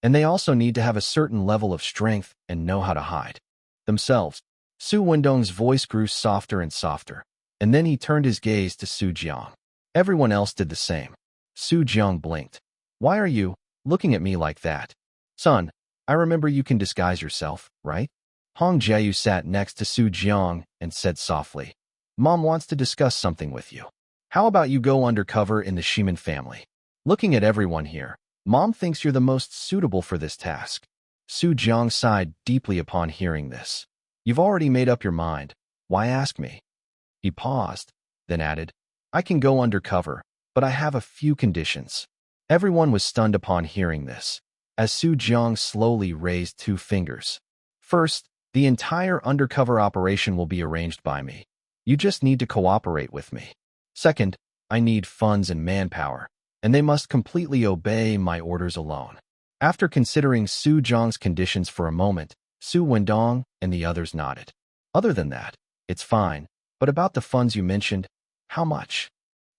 And they also need to have a certain level of strength and know how to hide themselves. Su Wendong's voice grew softer and softer, and then he turned his gaze to Su Jiang. Everyone else did the same. Su Jiang blinked. Why are you looking at me like that? Son, I remember you can disguise yourself, right? Hong Jiayu sat next to Su Jiang and said softly, Mom wants to discuss something with you. How about you go undercover in the Shimin family? Looking at everyone here, Mom thinks you're the most suitable for this task. Su Jiang sighed deeply upon hearing this. You've already made up your mind. Why ask me? He paused, then added, I can go undercover, but I have a few conditions. Everyone was stunned upon hearing this, as Su Jiang slowly raised 2 fingers. First, the entire undercover operation will be arranged by me. You just need to cooperate with me. Second, I need funds and manpower, and they must completely obey my orders alone. After considering Su Jiang's conditions for a moment, Su Wendong and the others nodded. Other than that, it's fine, but about the funds you mentioned, how much?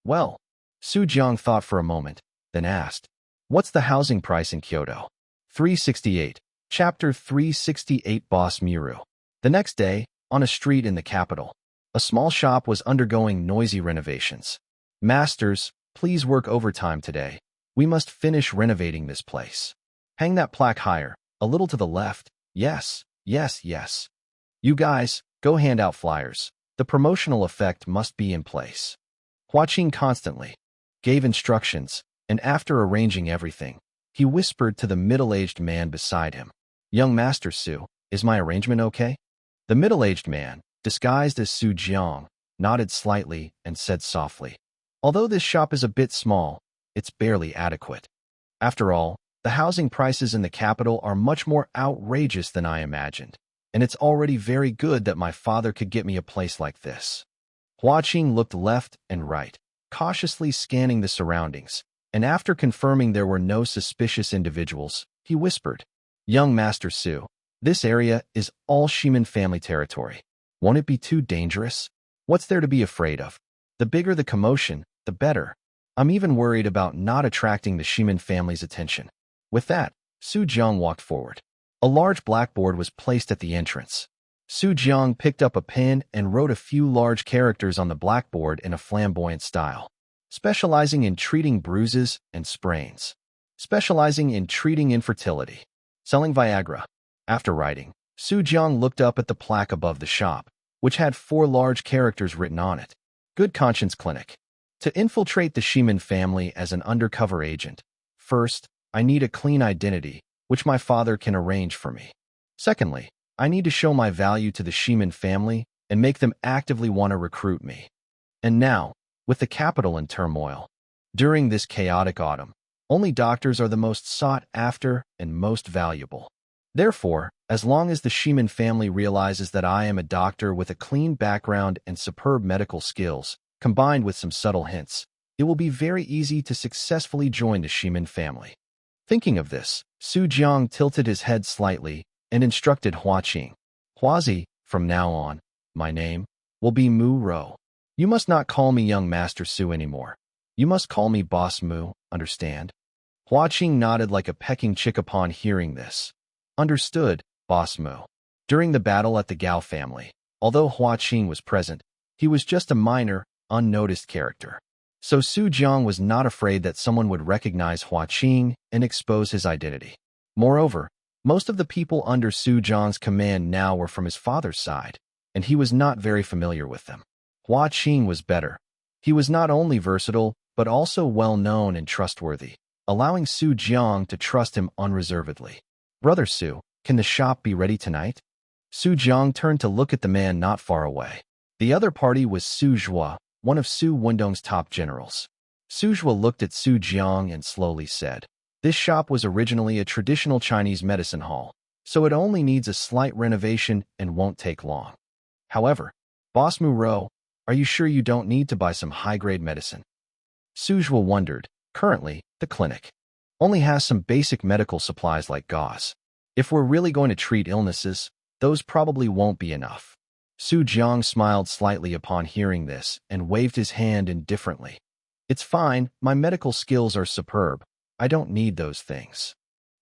Well, Su Jiang thought for a moment, then asked, what's the housing price in Kyoto? 368. Chapter 368 Boss Muru. The next day, on a street in the capital, a small shop was undergoing noisy renovations. Masters, please work overtime today. We must finish renovating this place. Hang that plaque higher, a little to the left. Yes, yes, yes. You guys, go hand out flyers. The promotional effect must be in place. Hua Qing constantly gave instructions, and after arranging everything, he whispered to the middle-aged man beside him. Young Master Su, is my arrangement okay? The middle-aged man, disguised as Su Jiang, nodded slightly and said softly, although this shop is a bit small, it's barely adequate. After all, the housing prices in the capital are much more outrageous than I imagined, and it's already very good that my father could get me a place like this. Hua Qing looked left and right, cautiously scanning the surroundings, and after confirming there were no suspicious individuals, he whispered, Young Master Su, this area is all Shimin family territory. Won't it be too dangerous? What's there to be afraid of? The bigger the commotion, the better. I'm even worried about not attracting the Shimin family's attention. With that, Su Jiang walked forward. A large blackboard was placed at the entrance. Su Jiang picked up a pen and wrote a few large characters on the blackboard in a flamboyant style, specializing in treating bruises and sprains, specializing in treating infertility, selling Viagra. After writing, Su Jiang looked up at the plaque above the shop, which had 4 large characters written on it. Good Conscience Clinic. To infiltrate the Shimin family as an undercover agent, first, I need a clean identity, which my father can arrange for me. Secondly, I need to show my value to the Shimin family and make them actively want to recruit me. And now, with the capital in turmoil, during this chaotic autumn, only doctors are the most sought after and most valuable. Therefore, as long as the Shimin family realizes that I am a doctor with a clean background and superb medical skills, combined with some subtle hints, it will be very easy to successfully join the Shimin family. Thinking of this, Su Jiang tilted his head slightly and instructed Hua Qing. Huazi, from now on, my name will be Mu Rou. You must not call me Young Master Su anymore. You must call me Boss Mu, understand? Hua Qing nodded like a pecking chick upon hearing this. Understood, Boss Mu. During the battle at the Gao family, although Hua Qing was present, he was just a minor, unnoticed character. So Su Jiang was not afraid that someone would recognize Hua Qing and expose his identity. Moreover, most of the people under Su Jiang's command now were from his father's side, and he was not very familiar with them. Hua Qing was better. He was not only versatile, but also well-known and trustworthy, allowing Su Jiang to trust him unreservedly. Brother Su, can the shop be ready tonight? Su Jiang turned to look at the man not far away. The other party was Su Zhua, one of Su Wendong's top generals. Su Zhua looked at Su Jiang and slowly said, this shop was originally a traditional Chinese medicine hall, so it only needs a slight renovation and won't take long. However, Boss Mu Rou, are you sure you don't need to buy some high-grade medicine? Su Zhua wondered. Currently, the clinic only has some basic medical supplies like gauze. If we're really going to treat illnesses, those probably won't be enough. Su Jiang smiled slightly upon hearing this and waved his hand indifferently. It's fine, my medical skills are superb. I don't need those things.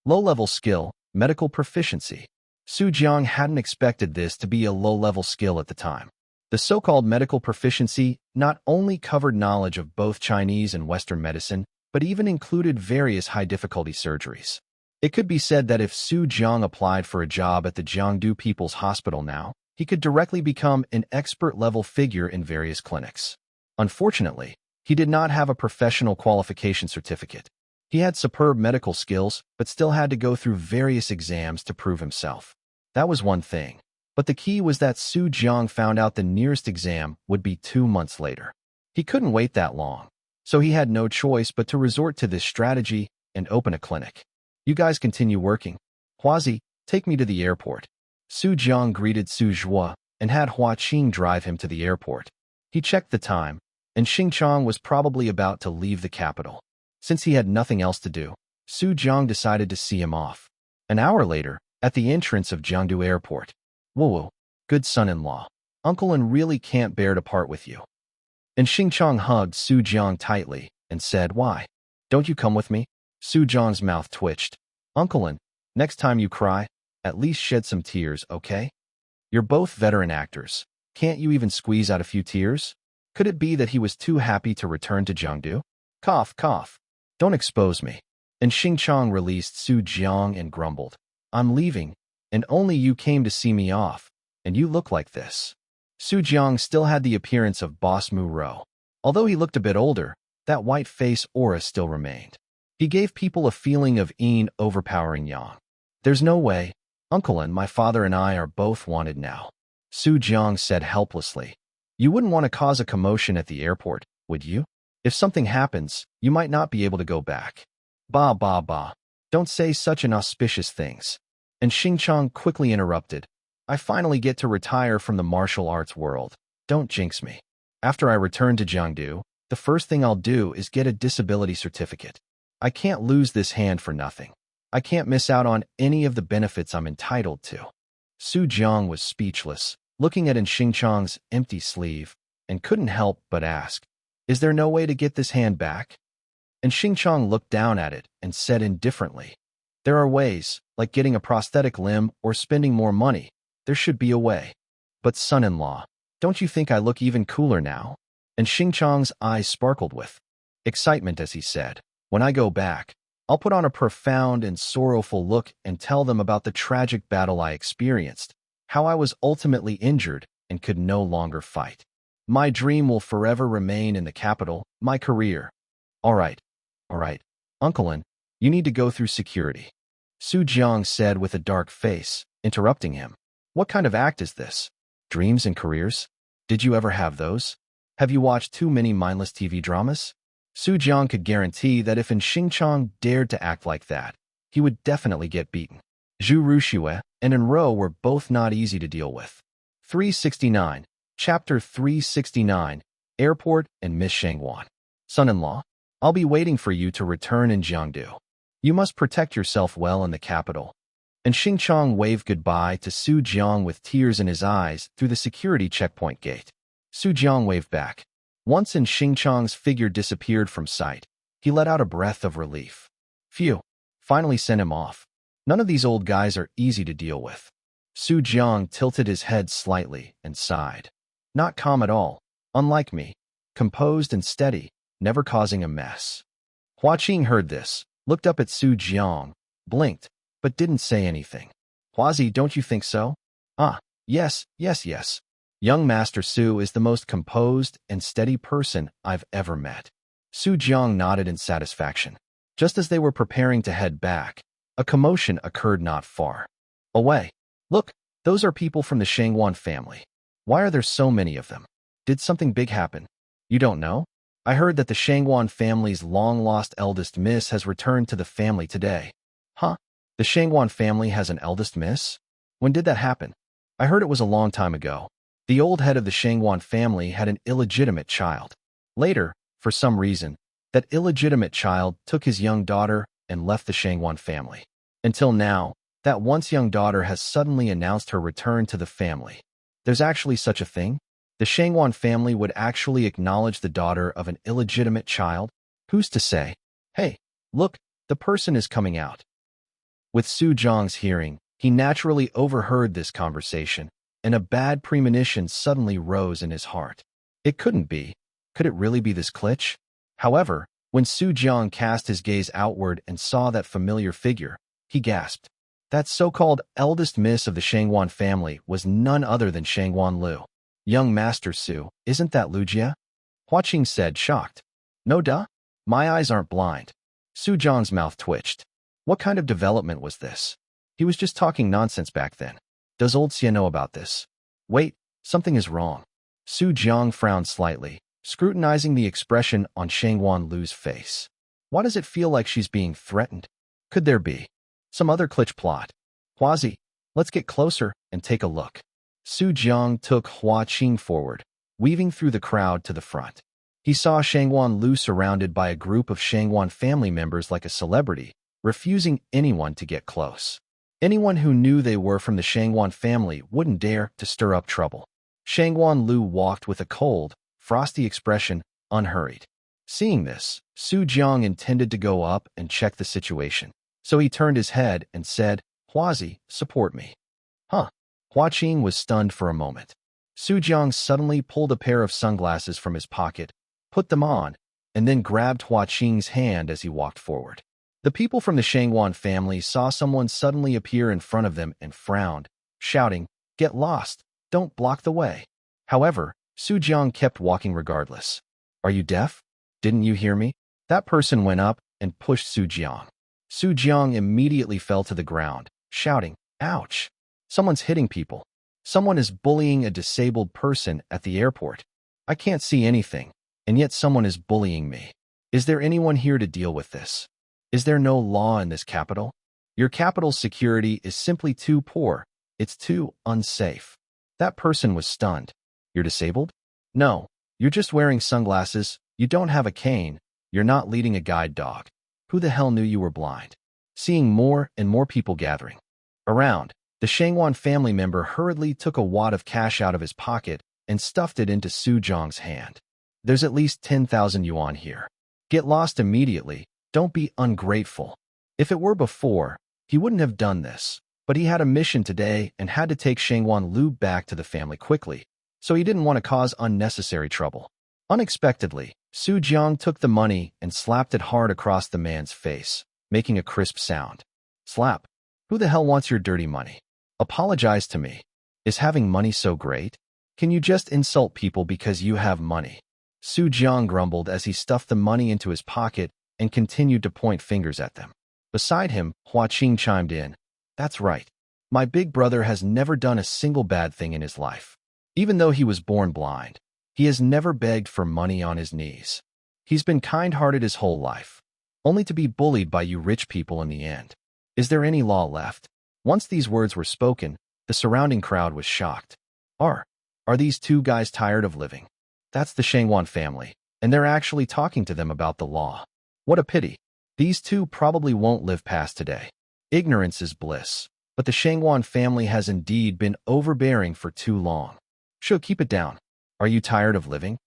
Low-level skill, medical proficiency. Su Jiang hadn't expected this to be a low-level skill at the time. The so-called medical proficiency not only covered knowledge of both Chinese and Western medicine, but even included various high-difficulty surgeries. It could be said that if Su Jiang applied for a job at the Jiangdu People's Hospital now, he could directly become an expert-level figure in various clinics. Unfortunately, he did not have a professional qualification certificate. He had superb medical skills, but still had to go through various exams to prove himself. That was one thing. But the key was that Su Jiang found out the nearest exam would be 2 months later. He couldn't wait that long, so he had no choice but to resort to this strategy and open a clinic. You guys continue working. Huazi, take me to the airport. Su Jiang greeted Su Zhuo and had Hua Qing drive him to the airport. He checked the time, and Xingchang was probably about to leave the capital. Since he had nothing else to do, Su Jiang decided to see him off. An hour later, at the entrance of Jiangdu Airport. Woo, good son-in-law. Uncle An really can't bear to part with you. And Xingchang hugged Su Jiang tightly and said, Why? Don't you come with me? Su Jiang's mouth twitched. Uncle An, next time you cry, at least shed some tears, okay? You're both veteran actors. Can't you even squeeze out a few tears? Could it be that he was too happy to return to Jiangdu? Cough, cough. Don't expose me. And Xingchang released Su Jiang and grumbled. I'm leaving, and only you came to see me off, and you look like this. Su Jiang still had the appearance of Boss An Rou. Although he looked a bit older, that white face aura still remained. He gave people a feeling of overpowering Yang. There's no way. Uncle An, my father and I are both wanted now. Su Jiang said helplessly. You wouldn't want to cause a commotion at the airport, would you? If something happens, you might not be able to go back. Bah, bah, bah. Don't say such inauspicious things. And Xingchang quickly interrupted. I finally get to retire from the martial arts world. Don't jinx me. After I return to Jiangdu, the first thing I'll do is get a disability certificate. I can't lose this hand for nothing. I can't miss out on any of the benefits I'm entitled to. Su Jiang was speechless, looking at Xingchang's empty sleeve, and couldn't help but ask, Is there no way to get this hand back? And Xingchang looked down at it and said indifferently, There are ways, like getting a prosthetic limb or spending more money. There should be a way. But son-in-law, don't you think I look even cooler now? And Xingchang's eyes sparkled with excitement as he said, When I go back, I'll put on a profound and sorrowful look and tell them about the tragic battle I experienced, how I was ultimately injured and could no longer fight. My dream will forever remain in the capital, my career. All right. Uncle An, you need to go through security. Su Jiang said with a dark face, interrupting him. What kind of act is this? Dreams and careers? Did you ever have those? Have you watched too many mindless TV dramas? Su Jiang could guarantee that if Xingchang dared to act like that, he would definitely get beaten. Zhu Ruxue and An Rou were both not easy to deal with. 369, Chapter 369, Airport and Miss Shangwan. Son-in-law, I'll be waiting for you to return in Jiangdu. You must protect yourself well in the capital. And Xingchang waved goodbye to Su Jiang with tears in his eyes through the security checkpoint gate. Su Jiang waved back. Once Xingchang's figure disappeared from sight, he let out a breath of relief. Phew, finally sent him off. None of these old guys are easy to deal with. Su Jiang tilted his head slightly and sighed. Not calm at all, unlike me, composed and steady, never causing a mess. Hua Qing heard this, looked up at Su Jiang, blinked, but didn't say anything. Huazi, don't you think so? Yes. Young Master Su is the most composed and steady person I've ever met. Su Jiang nodded in satisfaction. Just as they were preparing to head back, a commotion occurred not far away. Look, those are people from the Shangwan family. Why are there so many of them? Did something big happen? You don't know? I heard that the Shangwan family's long-lost eldest miss has returned to the family today. Huh? The Shangwan family has an eldest miss? When did that happen? I heard it was a long time ago. The old head of the Shangwan family had an illegitimate child. Later, for some reason, that illegitimate child took his young daughter and left the Shangwan family. Until now, that once young daughter has suddenly announced her return to the family. There's actually such a thing? The Shangwan family would actually acknowledge the daughter of an illegitimate child? Who's to say? Hey, look, the person is coming out. With Su Jiang's hearing, he naturally overheard this conversation, and a bad premonition suddenly rose in his heart. It couldn't be. Could it really be this Klitsch? However, when Su Jiang cast his gaze outward and saw that familiar figure, he gasped. That so-called eldest miss of the Shangwan family was none other than Shangwan Liu. Young Master Su, isn't that Lu Jia? Hua Qing said, shocked. No duh? My eyes aren't blind. Su Jiang's mouth twitched. What kind of development was this? He was just talking nonsense back then. Does old Xie know about this? Wait, something is wrong. Su Jiang frowned slightly, scrutinizing the expression on Shangwan Lu's face. Why does it feel like she's being threatened? Could there be some other glitch plot? Huazi, let's get closer and take a look. Su Jiang took Hua Qing forward, weaving through the crowd to the front. He saw Shangwan Lu surrounded by a group of Shangwan family members like a celebrity, refusing anyone to get close. Anyone who knew they were from the Shangwan family wouldn't dare to stir up trouble. Shangwan Lu walked with a cold, frosty expression, unhurried. Seeing this, Su Jiang intended to go up and check the situation. So he turned his head and said, Huazi, support me. Huh? Hua Qing was stunned for a moment. Su Jiang suddenly pulled a pair of sunglasses from his pocket, put them on, and then grabbed Hua Qing's hand as he walked forward. The people from the Shangwan family saw someone suddenly appear in front of them and frowned, shouting, Get lost, don't block the way. However, Su Jiang kept walking regardless. Are you deaf? Didn't you hear me? That person went up and pushed Su Jiang. Su Jiang immediately fell to the ground, shouting, Ouch! Someone's hitting people. Someone is bullying a disabled person at the airport. I can't see anything, and yet someone is bullying me. Is there anyone here to deal with this? Is there no law in this capital? Your capital's security is simply too poor. It's too unsafe. That person was stunned. You're disabled? No, you're just wearing sunglasses. You don't have a cane. You're not leading a guide dog. Who the hell knew you were blind? Seeing more and more people gathering around, the Shangwan family member hurriedly took a wad of cash out of his pocket and stuffed it into Su Jiang's hand. There's at least 10,000 yuan here. Get lost immediately. Don't be ungrateful. If it were before, he wouldn't have done this, but he had a mission today and had to take Shangwan Lu back to the family quickly, so he didn't want to cause unnecessary trouble. Unexpectedly, Su Jiang took the money and slapped it hard across the man's face, making a crisp sound. Slap. Who the hell wants your dirty money? Apologize to me. Is having money so great? Can you just insult people because you have money? Su Jiang grumbled as he stuffed the money into his pocket and continued to point fingers at them. Beside him, Hua Qing chimed in. That's right. My big brother has never done a single bad thing in his life. Even though he was born blind, he has never begged for money on his knees. He's been kind-hearted his whole life, only to be bullied by you rich people in the end. Is there any law left? Once these words were spoken, the surrounding crowd was shocked. Are these two guys tired of living? That's the Shangwan family, and they're actually talking to them about the law. What a pity. These two probably won't live past today. Ignorance is bliss, but the Shangwan family has indeed been overbearing for too long. Sure, keep it down. Are you tired of living?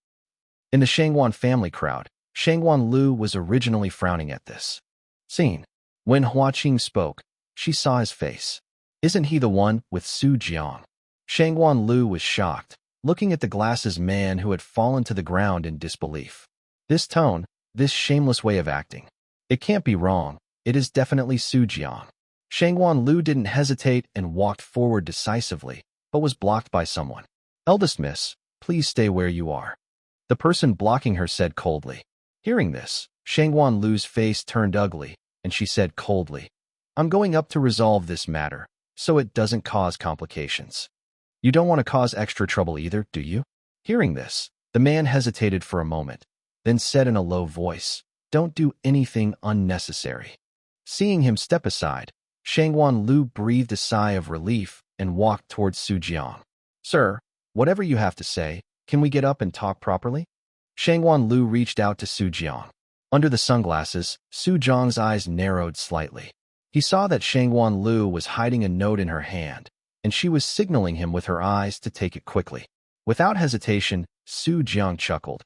In the Shangwan family crowd, Shangwan Lu was originally frowning at this scene. When Hua Qing spoke, she saw his face. Isn't he the one with Su Jiang? Shangwan Lu was shocked, looking at the glasses man who had fallen to the ground in disbelief. This tone, this shameless way of acting. It can't be wrong. It is definitely Su Jiang. Shangwan Lu didn't hesitate and walked forward decisively, but was blocked by someone. Eldest miss, please stay where you are. The person blocking her said coldly. Hearing this, Shangwan Lu's face turned ugly, and she said coldly, I'm going up to resolve this matter, so it doesn't cause complications. You don't want to cause extra trouble either, do you? Hearing this, the man hesitated for a moment, then said in a low voice, Don't do anything unnecessary. Seeing him step aside, Shangwan Lu breathed a sigh of relief and walked towards Su Jiang. Sir, whatever you have to say, can we get up and talk properly? Shangwan Lu reached out to Su Jiang. Under the sunglasses, Su Jiang's eyes narrowed slightly. He saw that Shangwan Lu was hiding a note in her hand, and she was signaling him with her eyes to take it quickly. Without hesitation, Su Jiang chuckled.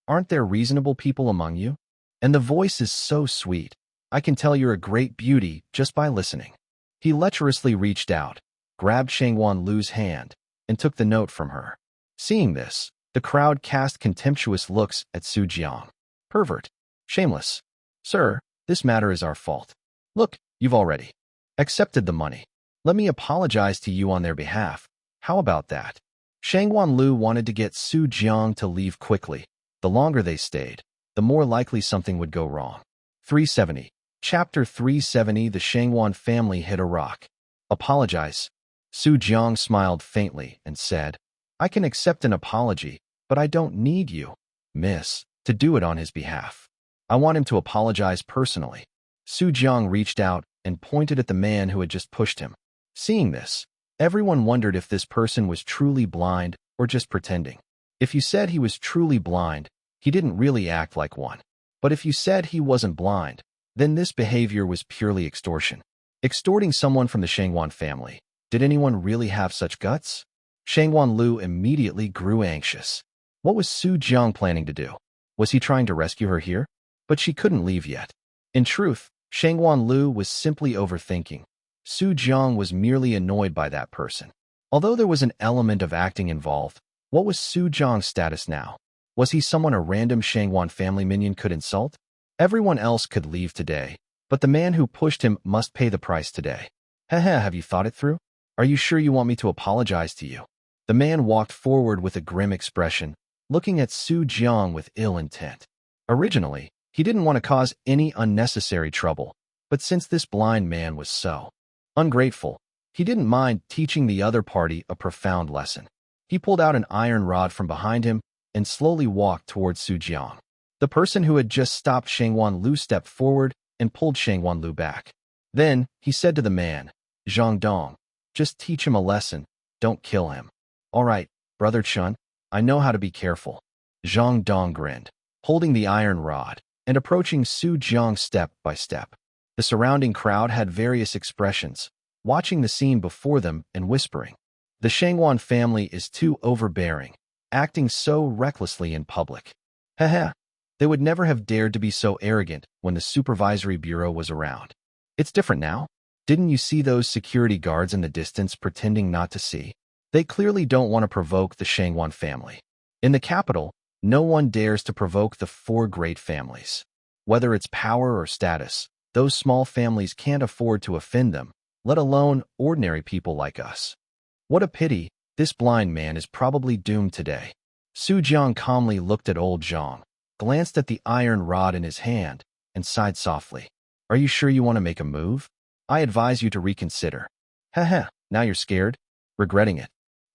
Aren't there reasonable people among you? And the voice is so sweet. I can tell you're a great beauty just by listening. He lecherously reached out, grabbed Shangwan Lu's hand, and took the note from her. Seeing this, the crowd cast contemptuous looks at Su Jiang. Pervert. Shameless. Sir, this matter is our fault. Look, you've already accepted the money. Let me apologize to you on their behalf. How about that? Shangwan Lu wanted to get Su Jiang to leave quickly. The longer they stayed, the more likely something would go wrong. 370. Chapter 370. The Shangwan family hit a rock. Apologize. Su Jiang smiled faintly and said, I can accept an apology, but I don't need you, miss, to do it on his behalf. I want him to apologize personally. Su Jiang reached out and pointed at the man who had just pushed him. Seeing this, everyone wondered if this person was truly blind or just pretending. If you said he was truly blind, he didn't really act like one. But if you said he wasn't blind, then this behavior was purely extortion. Extorting someone from the Shangwan family. Did anyone really have such guts? Shangwan Lu immediately grew anxious. What was Su Jiang planning to do? Was he trying to rescue her here? But she couldn't leave yet. In truth, Shangwan Lu was simply overthinking. Su Jiang was merely annoyed by that person. Although there was an element of acting involved, what was Su Jiang's status now? Was he someone a random Shangwan family minion could insult? Everyone else could leave today, but the man who pushed him must pay the price today. Haha, have you thought it through? Are you sure you want me to apologize to you? The man walked forward with a grim expression, looking at Su Jiang with ill intent. Originally, he didn't want to cause any unnecessary trouble, but since this blind man was so ungrateful, he didn't mind teaching the other party a profound lesson. He pulled out an iron rod from behind him and slowly walked towards Su Jiang. The person who had just stopped Shangwan Lu stepped forward and pulled Shangwan Lu back. Then, he said to the man, Zhang Dong, just teach him a lesson, don't kill him. All right, Brother Chun, I know how to be careful. Zhang Dong grinned, holding the iron rod and approaching Su Jiang step by step. The surrounding crowd had various expressions, watching the scene before them and whispering. The Shangwan family is too overbearing, acting so recklessly in public. Haha, they would never have dared to be so arrogant when the supervisory bureau was around. It's different now. Didn't you see those security guards in the distance pretending not to see? They clearly don't want to provoke the Shangwan family. In the capital, no one dares to provoke the four great families. Whether it's power or status, those small families can't afford to offend them, let alone ordinary people like us. What a pity, this blind man is probably doomed today. Su Jiang calmly looked at old Jiang, glanced at the iron rod in his hand, and sighed softly. Are you sure you want to make a move? I advise you to reconsider. Haha, now you're scared? Regretting it?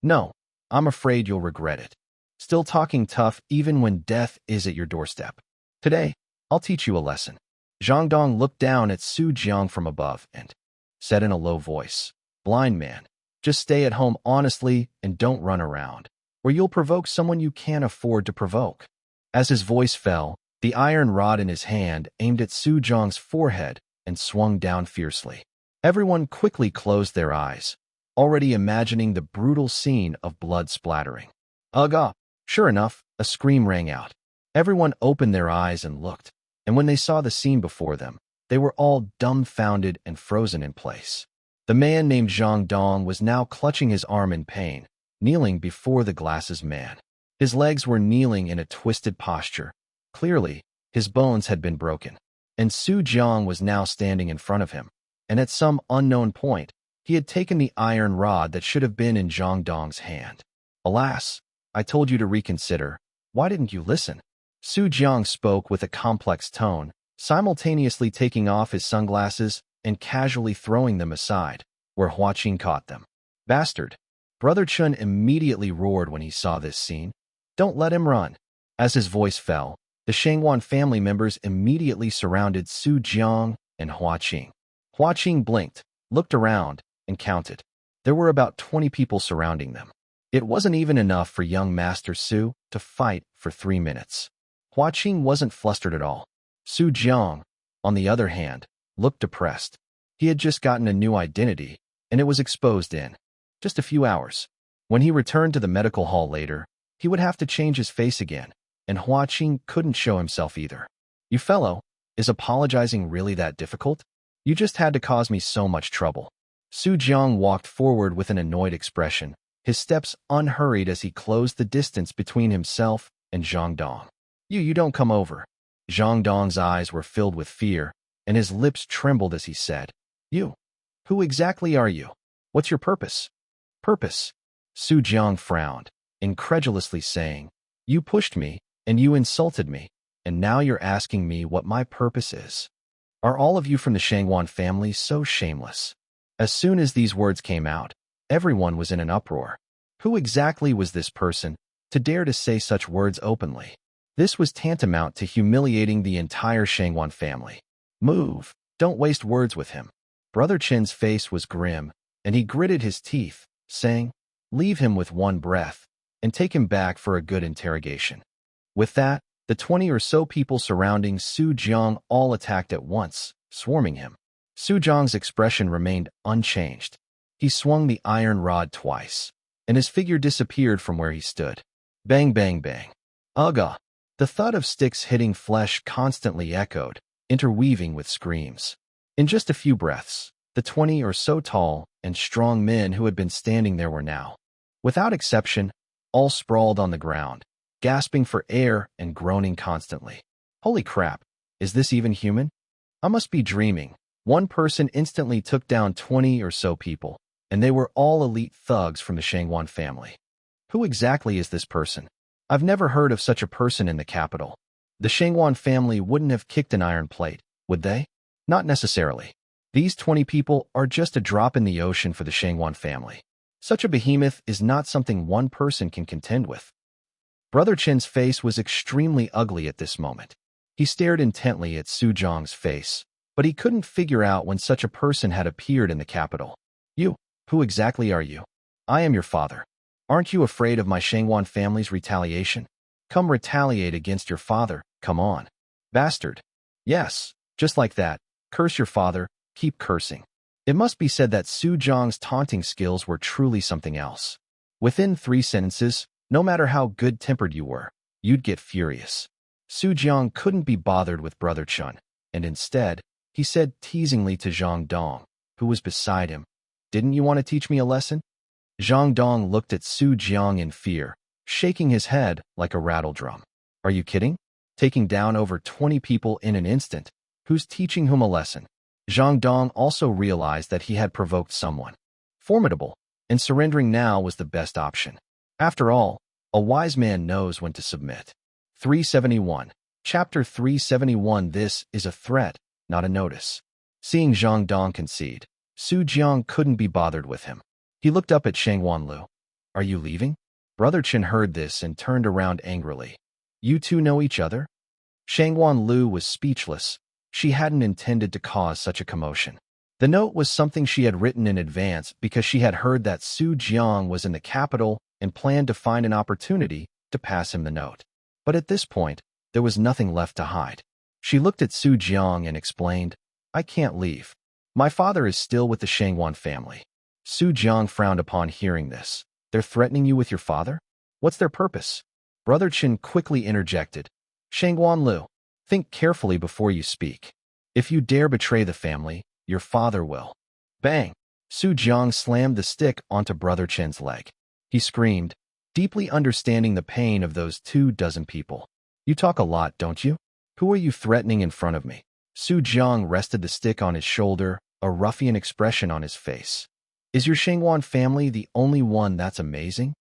No, I'm afraid you'll regret it. Still talking tough even when death is at your doorstep. Today, I'll teach you a lesson. Zhang Dong looked down at Su Jiang from above and said in a low voice, Blind man, just stay at home honestly and don't run around, or you'll provoke someone you can't afford to provoke. As his voice fell, the iron rod in his hand aimed at Su Jiang's forehead and swung down fiercely. Everyone quickly closed their eyes, already imagining the brutal scene of blood splattering. Ugh! Sure enough, a scream rang out. Everyone opened their eyes and looked, and when they saw the scene before them, they were all dumbfounded and frozen in place. The man named Zhang Dong was now clutching his arm in pain, kneeling before the glasses man. His legs were kneeling in a twisted posture. Clearly, his bones had been broken. And Su Jiang was now standing in front of him, and at some unknown point, he had taken the iron rod that should have been in Zhang Dong's hand. Alas, I told you to reconsider. Why didn't you listen? Su Jiang spoke with a complex tone, simultaneously taking off his sunglasses and casually throwing them aside, where Hua Qing caught them. Bastard! Brother Chun immediately roared when he saw this scene. Don't let him run. As his voice fell, the Shangwan family members immediately surrounded Su Jiang and Hua Qing. Hua Qing blinked, looked around, and counted. There were about 20 people surrounding them. It wasn't even enough for young Master Su to fight for 3 minutes. Hua Qing wasn't flustered at all. Su Jiang, on the other hand, looked depressed. He had just gotten a new identity, and it was exposed in just a few hours. When he returned to the medical hall later, he would have to change his face again, and Hua Qing couldn't show himself either. You fellow, is apologizing really that difficult? You just had to cause me so much trouble. Su Jiang walked forward with an annoyed expression, his steps unhurried as he closed the distance between himself and Zhang Dong. You don't come over. Zhang Dong's eyes were filled with fear, and his lips trembled as he said, You? Who exactly are you? What's your purpose? Purpose? Su Jiang frowned, incredulously saying, You pushed me, and you insulted me, and now you're asking me what my purpose is. Are all of you from the Shangwan family so shameless? As soon as these words came out, everyone was in an uproar. Who exactly was this person to dare to say such words openly? This was tantamount to humiliating the entire Shangwan family. Move! Don't waste words with him. Brother Chen's face was grim, and he gritted his teeth, saying, "Leave him with one breath, and take him back for a good interrogation." With that, the 20 or so people surrounding Su Jiang all attacked at once, swarming him. Su Jiang's expression remained unchanged. He swung the iron rod twice, and his figure disappeared from where he stood. Bang, bang, bang. Ugh! The thud of sticks hitting flesh constantly echoed, interweaving with screams. In just a few breaths, the 20 or so tall and strong men who had been standing there were now, without exception, all sprawled on the ground, gasping for air and groaning constantly. Holy crap, is this even human? I must be dreaming. One person instantly took down 20 or so people, and they were all elite thugs from the Shangwan family. Who exactly is this person? I've never heard of such a person in the capital. The Shangwan family wouldn't have kicked an iron plate, would they? Not necessarily. These 20 people are just a drop in the ocean for the Shangwan family. Such a behemoth is not something one person can contend with. Brother Chen's face was extremely ugly at this moment. He stared intently at Su Jiang's face, but he couldn't figure out when such a person had appeared in the capital. You, who exactly are you? I am your father. Aren't you afraid of my Shangwan family's retaliation? Come retaliate against your father, come on. Bastard. Yes, just like that. Curse your father, keep cursing. It must be said that Su Jiang's taunting skills were truly something else. Within 3 sentences, no matter how good-tempered you were, you'd get furious. Su Jiang couldn't be bothered with Brother Chun, and instead, he said teasingly to Zhang Dong, who was beside him, "Didn't you want to teach me a lesson?" Zhang Dong looked at Su Jiang in fear, shaking his head like a rattle drum. Are you kidding? Taking down over 20 people in an instant? Who's teaching whom a lesson? Zhang Dong also realized that he had provoked someone formidable, and surrendering now was the best option. After all, a wise man knows when to submit. 371. Chapter 371. This is a threat, not a notice. Seeing Zhang Dong concede, Su Jiang couldn't be bothered with him. He looked up at Shangwan Lu. Are you leaving? Brother Chen heard this and turned around angrily. You two know each other? Shangwan Lu was speechless. She hadn't intended to cause such a commotion. The note was something she had written in advance because she had heard that Su Jiang was in the capital and planned to find an opportunity to pass him the note. But at this point, there was nothing left to hide. She looked at Su Jiang and explained, I can't leave. My father is still with the Shangwan family. Su Jiang frowned upon hearing this. They're threatening you with your father? What's their purpose? Brother Chen quickly interjected. Shangwan Lu, think carefully before you speak. If you dare betray the family, your father will. Bang! Su Jiang slammed the stick onto Brother Chen's leg. He screamed, deeply understanding the pain of those 24 people. You talk a lot, don't you? Who are you threatening in front of me? Su Jiang rested the stick on his shoulder, a ruffian expression on his face. Is your Shangwan family the only one that's amazing?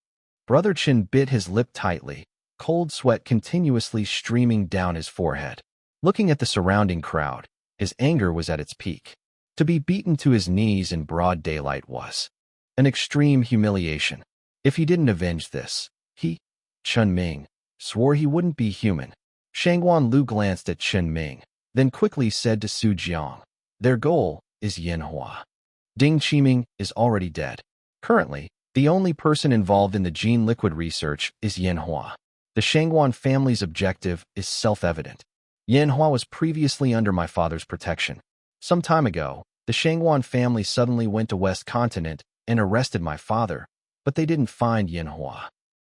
Brother Chen bit his lip tightly, cold sweat continuously streaming down his forehead. Looking at the surrounding crowd, his anger was at its peak. To be beaten to his knees in broad daylight was an extreme humiliation. If he didn't avenge this, he, Chen Ming, swore he wouldn't be human. Shangwan Lu glanced at Chen Ming, then quickly said to Su Jiang, their goal is Yin Hua. Ding Qiming is already dead. Currently, the only person involved in the gene liquid research is Yin Hua. The Shangwan family's objective is self-evident. Yin Hua was previously under my father's protection. Some time ago, the Shangwan family suddenly went to West Continent and arrested my father, but they didn't find Yin Hua.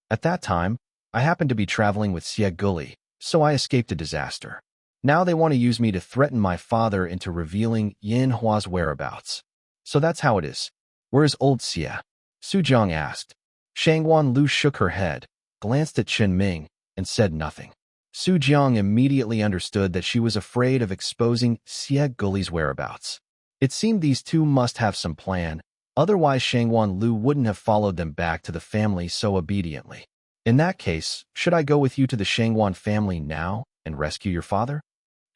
At that time, I happened to be traveling with Xie Guli, so I escaped a disaster. Now they want to use me to threaten my father into revealing Yin Hua's whereabouts. So that's how it is. Where is old Xie? Su Jiang asked. Shangwan Lu shook her head, glanced at Chen Ming, and said nothing. Su Jiang immediately understood that she was afraid of exposing Xie Guli's whereabouts. It seemed these two must have some plan, otherwise Shangwan Lu wouldn't have followed them back to the family so obediently. In that case, should I go with you to the Shangwan family now and rescue your father?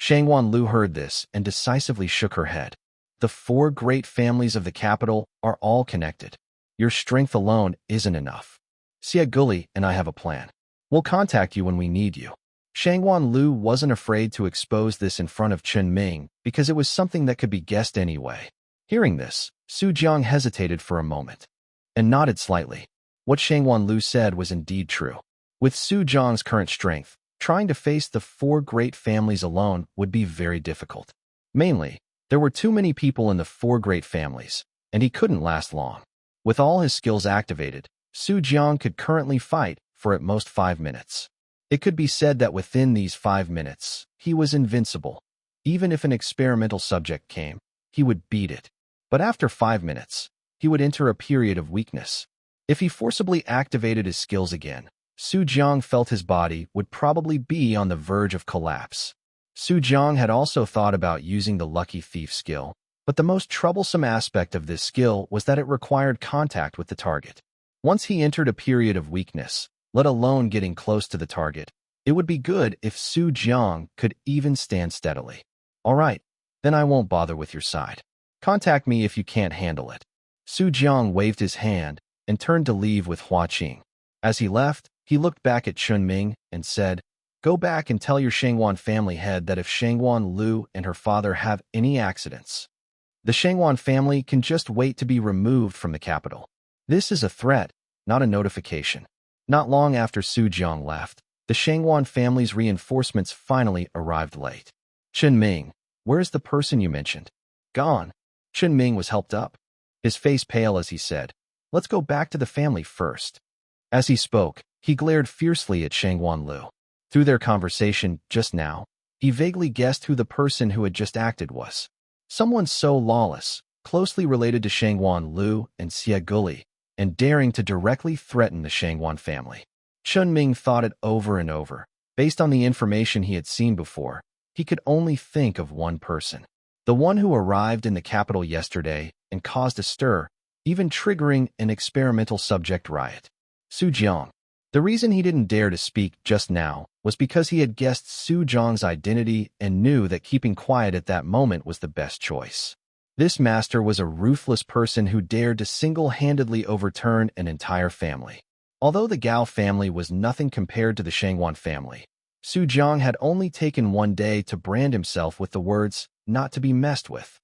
Shangwan Lu heard this and decisively shook her head. The four great families of the capital are all connected. Your strength alone isn't enough. Xie Guli and I have a plan. We'll contact you when we need you. Shangwan Lu wasn't afraid to expose this in front of Chen Ming because it was something that could be guessed anyway. Hearing this, Su Jiang hesitated for a moment and nodded slightly. What Shangwan Lu said was indeed true. With Su Jiang's current strength, trying to face the four great families alone would be very difficult. Mainly, there were too many people in the four great families, and he couldn't last long. With all his skills activated, Su Jiang could currently fight for at most 5 minutes. It could be said that within these 5 minutes, he was invincible. Even if an experimental subject came, he would beat it. But after 5 minutes, he would enter a period of weakness. If he forcibly activated his skills again, Su Jiang felt his body would probably be on the verge of collapse. Su Jiang had also thought about using the Lucky Thief skill, but the most troublesome aspect of this skill was that it required contact with the target. Once he entered a period of weakness, let alone getting close to the target, it would be good if Su Jiang could even stand steadily. All right, then I won't bother with your side. Contact me if you can't handle it. Su Jiang waved his hand and turned to leave with Hua Qing. As he left, he looked back at Chun Ming and said, "Go back and tell your Shangwan family head that if Shangwan Lu and her father have any accidents, the Shangwan family can just wait to be removed from the capital." This is a threat, not a notification. Not long after Su Jiang left, the Shangwan family's reinforcements finally arrived late. Chen Ming, where's the person you mentioned? Gone. Chen Ming was helped up. His face pale as he said, "Let's go back to the family first." As he spoke, he glared fiercely at Shangwan Lu. Through their conversation just now, he vaguely guessed who the person who had just acted was. Someone so lawless, closely related to Shangwan Lu and Xie Guli, and daring to directly threaten the Shangwan family. Chen Ming thought it over and over. Based on the information he had seen before, he could only think of one person. The one who arrived in the capital yesterday and caused a stir, even triggering an experimental subject riot. Su Jiang. The reason he didn't dare to speak just now was because he had guessed Su Jiang's identity and knew that keeping quiet at that moment was the best choice. This master was a ruthless person who dared to single-handedly overturn an entire family. Although the Gao family was nothing compared to the Shangwan family, Su Jiang had only taken one day to brand himself with the words, "not to be messed with."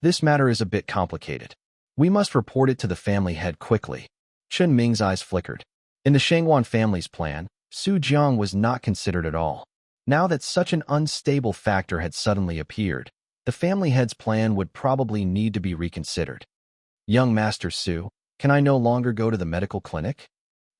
This matter is a bit complicated. We must report it to the family head quickly. Chen Ming's eyes flickered. In the Shangwan family's plan, Su Jiang was not considered at all. Now that such an unstable factor had suddenly appeared, the family head's plan would probably need to be reconsidered. "Young Master Su, can I no longer go to the medical clinic?"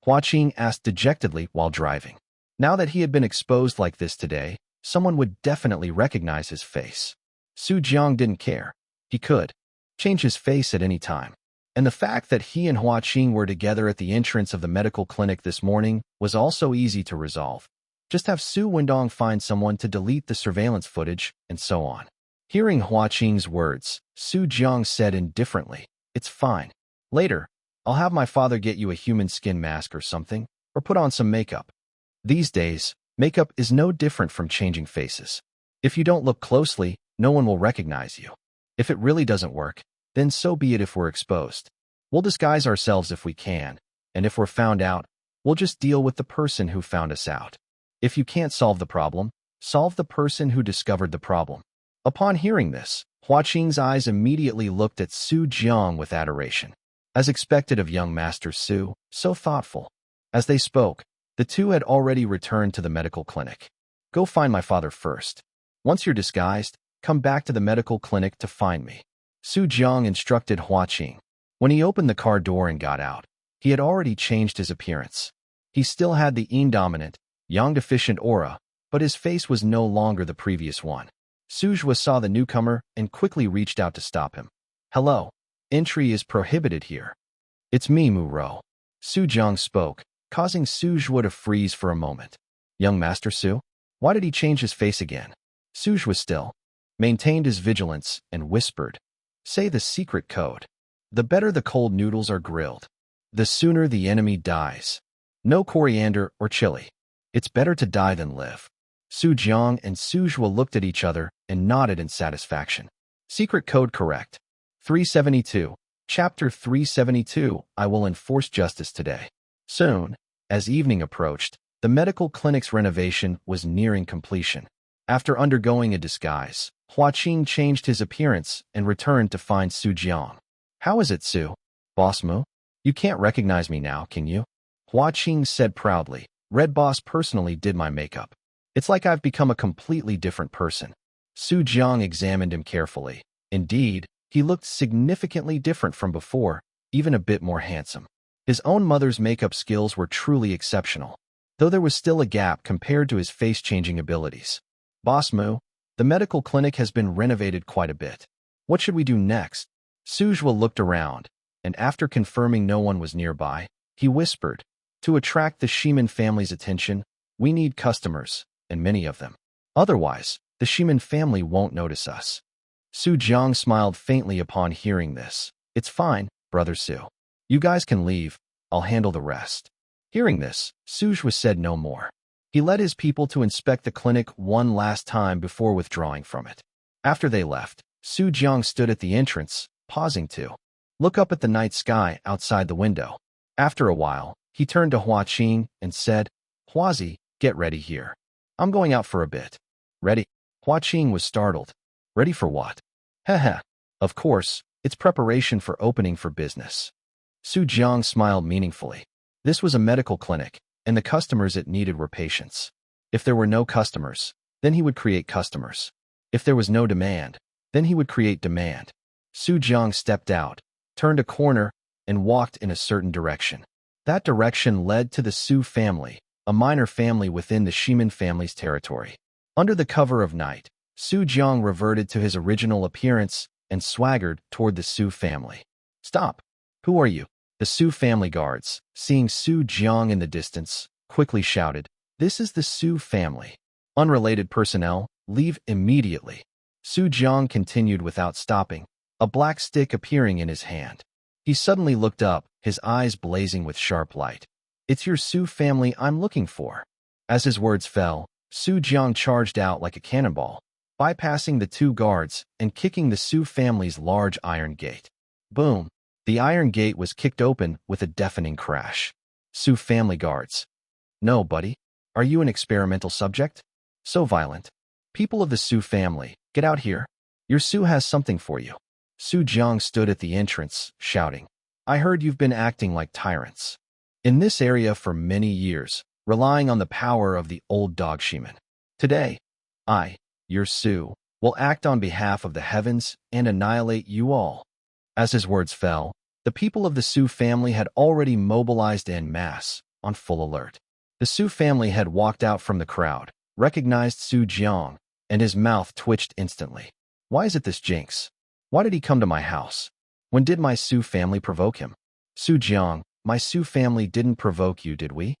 Hua Qing asked dejectedly while driving. Now that he had been exposed like this today, someone would definitely recognize his face. Su Jiang didn't care. He could change his face at any time. And the fact that he and Hua Qing were together at the entrance of the medical clinic this morning was also easy to resolve. Just have Su Wendong find someone to delete the surveillance footage, and so on. Hearing Hua Qing's words, Su Jiang said indifferently, "It's fine. Later, I'll have my father get you a human skin mask or something, or put on some makeup." These days, makeup is no different from changing faces. If you don't look closely, no one will recognize you. If it really doesn't work, then so be it if we're exposed. We'll disguise ourselves if we can, and if we're found out, we'll just deal with the person who found us out. If you can't solve the problem, solve the person who discovered the problem. Upon hearing this, Hua Qing's eyes immediately looked at Su Jiang with adoration. As expected of young Master Su, so thoughtful. As they spoke, the two had already returned to the medical clinic. "Go find my father first. Once you're disguised, come back to the medical clinic to find me," Su Jiang instructed Hua Qing. When he opened the car door and got out, he had already changed his appearance. He still had the yin-dominant, yang-deficient aura, but his face was no longer the previous one. Su Jue saw the newcomer and quickly reached out to stop him. "Hello. Entry is prohibited here." "It's me, Mu Rou." Su Jiang spoke, causing Su Jue to freeze for a moment. "Young Master Su? Why did he change his face again?" Su Jue still maintained his vigilance and whispered, "Say the secret code. The better the cold noodles are grilled, the sooner the enemy dies. No coriander or chili. It's better to die than live." Su Jiang and Su Zhuo looked at each other and nodded in satisfaction. Secret code correct. 372. Chapter 372. I will enforce justice today. Soon, as evening approached, the medical clinic's renovation was nearing completion. After undergoing a disguise, Hua Qing changed his appearance and returned to find Su Jiang. How is it, Su? Boss Mu? You can't recognize me now, can you? Hua Qing said proudly. Red Boss personally did my makeup. It's like I've become a completely different person. Su Jiang examined him carefully. Indeed, he looked significantly different from before, even a bit more handsome. His own mother's makeup skills were truly exceptional, though there was still a gap compared to his face-changing abilities. Boss Mu, the medical clinic has been renovated quite a bit. What should we do next? Su Zhuo looked around, and after confirming no one was nearby, he whispered, to attract the Shimin family's attention, we need customers, and many of them. Otherwise, the Shimin family won't notice us. Su Jiang smiled faintly upon hearing this. It's fine, Brother Su. You guys can leave, I'll handle the rest. Hearing this, Su Zhuo said no more. He led his people to inspect the clinic one last time before withdrawing from it. After they left, Su Jiang stood at the entrance, pausing to look up at the night sky outside the window. After a while, he turned to Hua Qing and said, Huazi, get ready here. I'm going out for a bit. Ready? Hua Qing was startled. Ready for what? Heh. Of course, it's preparation for opening for business. Su Jiang smiled meaningfully. This was a medical clinic, and the customers it needed were patients. If there were no customers, then he would create customers. If there was no demand, then he would create demand. Su Jiang stepped out, turned a corner, and walked in a certain direction. That direction led to the Su family, a minor family within the Shimin family's territory. Under the cover of night, Su Jiang reverted to his original appearance and swaggered toward the Su family. Stop! Who are you? The Su family guards, seeing Su Jiang in the distance, quickly shouted, This is the Su family. Unrelated personnel, leave immediately. Su Jiang continued without stopping, a black stick appearing in his hand. He suddenly looked up, his eyes blazing with sharp light. It's your Su family I'm looking for. As his words fell, Su Jiang charged out like a cannonball, bypassing the two guards and kicking the Su family's large iron gate. Boom! The iron gate was kicked open with a deafening crash. Su family guards. No, buddy. Are you an experimental subject? So violent. People of the Su family, get out here. Your Su has something for you. Su Jiang stood at the entrance, shouting, I heard you've been acting like tyrants in this area for many years, relying on the power of the old dog Shimin. Today, I, your Su, will act on behalf of the heavens and annihilate you all. As his words fell, the people of the Su family had already mobilized en masse, on full alert. The Su family had walked out from the crowd, recognized Su Jiang, and his mouth twitched instantly. Why is it this jinx? Why did he come to my house? When did my Su family provoke him? Su Jiang, my Su family didn't provoke you, did we?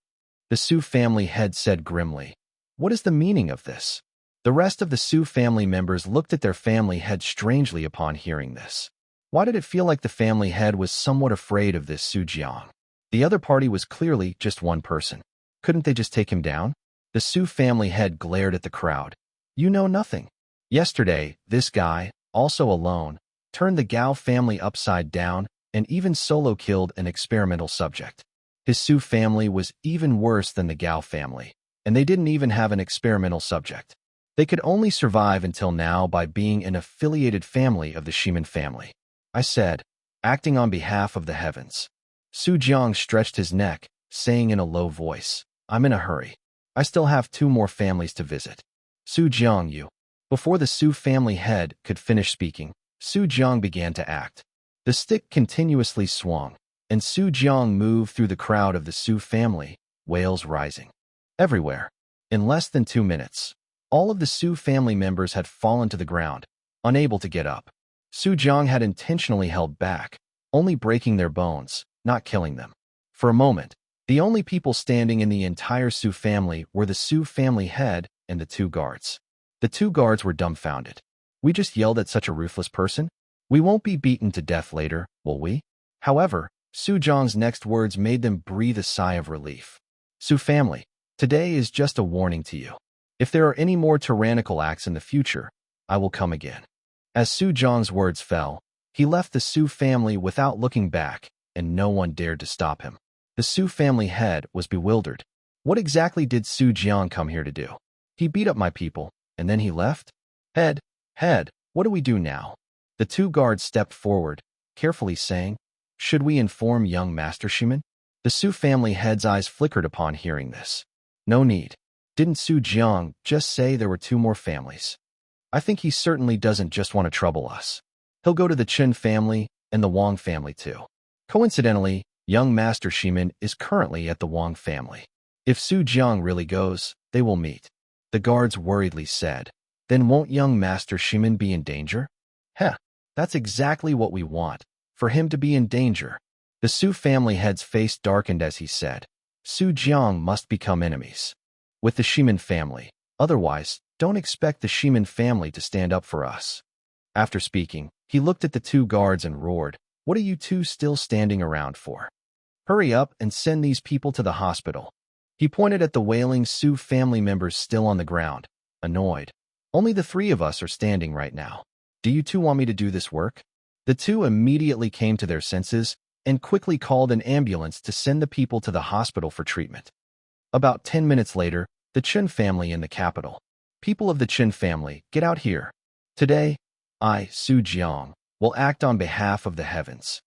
The Su family head said grimly. What is the meaning of this? The rest of the Su family members looked at their family head strangely upon hearing this. Why did it feel like the family head was somewhat afraid of this Su Jiang? The other party was clearly just one person. Couldn't they just take him down? The Su family head glared at the crowd. You know nothing. Yesterday, this guy, also alone, turned the Gao family upside down and even solo killed an experimental subject. His Su family was even worse than the Gao family, and they didn't even have an experimental subject. They could only survive until now by being an affiliated family of the Shimin family. I said, acting on behalf of the heavens. Su Jiang stretched his neck, saying in a low voice, I'm in a hurry. I still have 2 more families to visit. Su Jiang, you. Before the Su family head could finish speaking, Su Jiang began to act. The stick continuously swung, and Su Jiang moved through the crowd of the Su family, wails rising. Everywhere. In less than 2 minutes, all of the Su family members had fallen to the ground, unable to get up. Su Jiang had intentionally held back, only breaking their bones, not killing them. For a moment, the only people standing in the entire Su family were the Su family head and the 2 guards. The 2 guards were dumbfounded. We just yelled at such a ruthless person? We won't be beaten to death later, will we? However, Su Jiang's next words made them breathe a sigh of relief. Su family, today is just a warning to you. If there are any more tyrannical acts in the future, I will come again. As Su Jiang's words fell, he left the Su family without looking back, and no one dared to stop him. The Su family head was bewildered. What exactly did Su Jiang come here to do? He beat up my people, and then he left? Head, what do we do now? The two guards stepped forward, carefully saying, should we inform young Master Shimin? The Su family head's eyes flickered upon hearing this. No need. Didn't Su Jiang just say there were two more families? I think he certainly doesn't just want to trouble us. He'll go to the Chen family and the Wang family too. Coincidentally, young Master Shimin is currently at the Wang family. If Su Jiang really goes, they will meet. The guards worriedly said. Then won't young Master Shimin be in danger? Heh, that's exactly what we want, for him to be in danger. The Su family head's face darkened as he said, Su Jiang must become enemies with the Shimin family. Otherwise, don't expect the Shimin family to stand up for us. After speaking, he looked at the two guards and roared, what are you two still standing around for? Hurry up and send these people to the hospital. He pointed at the wailing Su family members still on the ground, annoyed. Only the three of us are standing right now. Do you two want me to do this work? The two immediately came to their senses and quickly called an ambulance to send the people to the hospital for treatment. About 10 minutes later, the Chen family in the capital. People of the Chen family, get out here. Today, I, Su Jiang, will act on behalf of the heavens.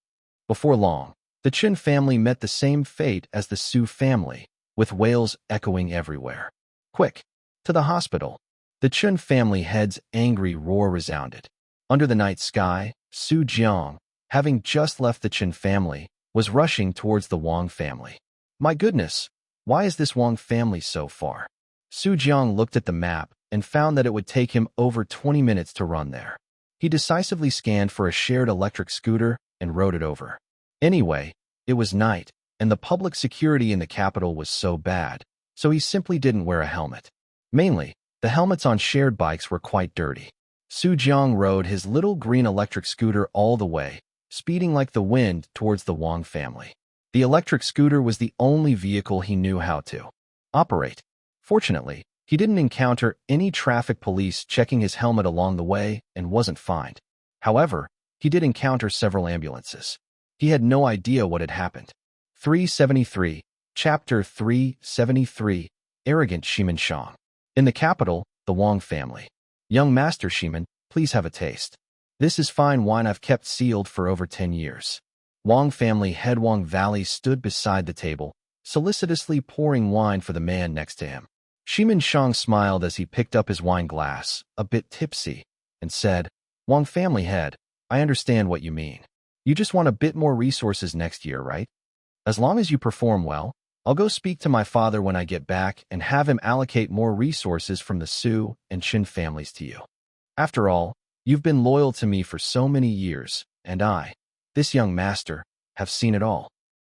Before long, the Chen family met the same fate as the Su family, with wails echoing everywhere. Quick, to the hospital. The Chen family head's angry roar resounded. Under the night sky, Su Jiang, having just left the Chen family, was rushing towards the Wang family. My goodness, why is this Wang family so far? Su Jiang looked at the map and found that it would take him over 20 minutes to run there. He decisively scanned for a shared electric scooter and rode it over. Anyway, it was night, and the public security in the capital was so bad, so he simply didn't wear a helmet. Mainly, the helmets on shared bikes were quite dirty. Su Jiang rode his little green electric scooter all the way, speeding like the wind towards the Wang family. The electric scooter was the only vehicle he knew how to operate. Fortunately, he didn't encounter any traffic police checking his helmet along the way and wasn't fined. However, he did encounter several ambulances. He had no idea what had happened. 373, Chapter 373, Arrogant Shimin Shang. In the capital, the Wang family. Young Master Shimin, please have a taste. This is fine wine I've kept sealed for over 10 years. Wang family head Wang Valley stood beside the table, solicitously pouring wine for the man next to him. Shimin Shang smiled as he picked up his wine glass, a bit tipsy, and said, Wang family head, I understand what you mean. You just want a bit more resources next year, right? As long as you perform well, I'll go speak to my father when I get back and have him allocate more resources from the Su and Qin families to you. After all, you've been loyal to me for so many years, and I, this young master, have seen it all.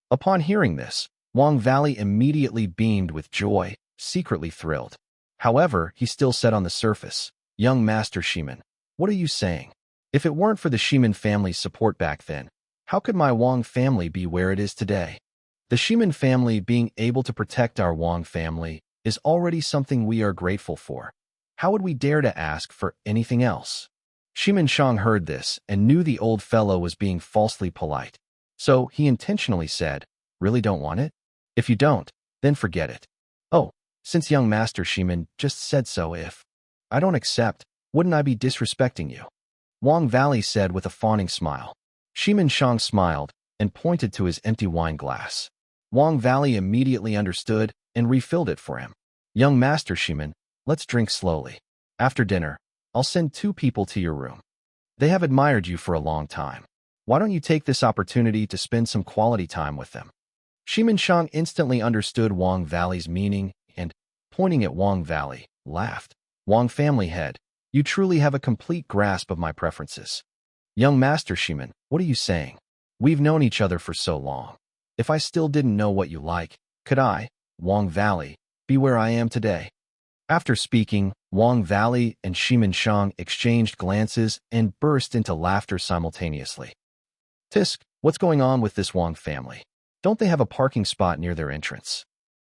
Upon hearing this, Wang Valley immediately beamed with joy, secretly thrilled. However, he still said on the surface, Young Master Shimin, what are you saying? If it weren't for the Shimin family's support back then, how could my Wang family be where it is today? The Shimin family being able to protect our Wang family is already something we are grateful for. How would we dare to ask for anything else? Shimin Shang heard this and knew the old fellow was being falsely polite. So he intentionally said, Really don't want it? If you don't, then forget it. Oh, since young Master Shimin just said so, if I don't accept, wouldn't I be disrespecting you? Wang Valley said with a fawning smile. Shimin Shang smiled and pointed to his empty wine glass. Wang Valley immediately understood and refilled it for him. Young Master Shimin, let's drink slowly. After dinner, I'll send 2 people to your room. They have admired you for a long time. Why don't you take this opportunity to spend some quality time with them? Shimin Shang instantly understood Wang Valley's meaning and, pointing at Wang Valley, laughed. Wang family head, you truly have a complete grasp of my preferences. Young Master Shimin, what are you saying? We've known each other for so long. If I still didn't know what you like, could I, Wang Valley, be where I am today? After speaking, Wang Valley and Shimin Shang exchanged glances and burst into laughter simultaneously. Tisk, what's going on with this Wang family? Don't they have a parking spot near their entrance?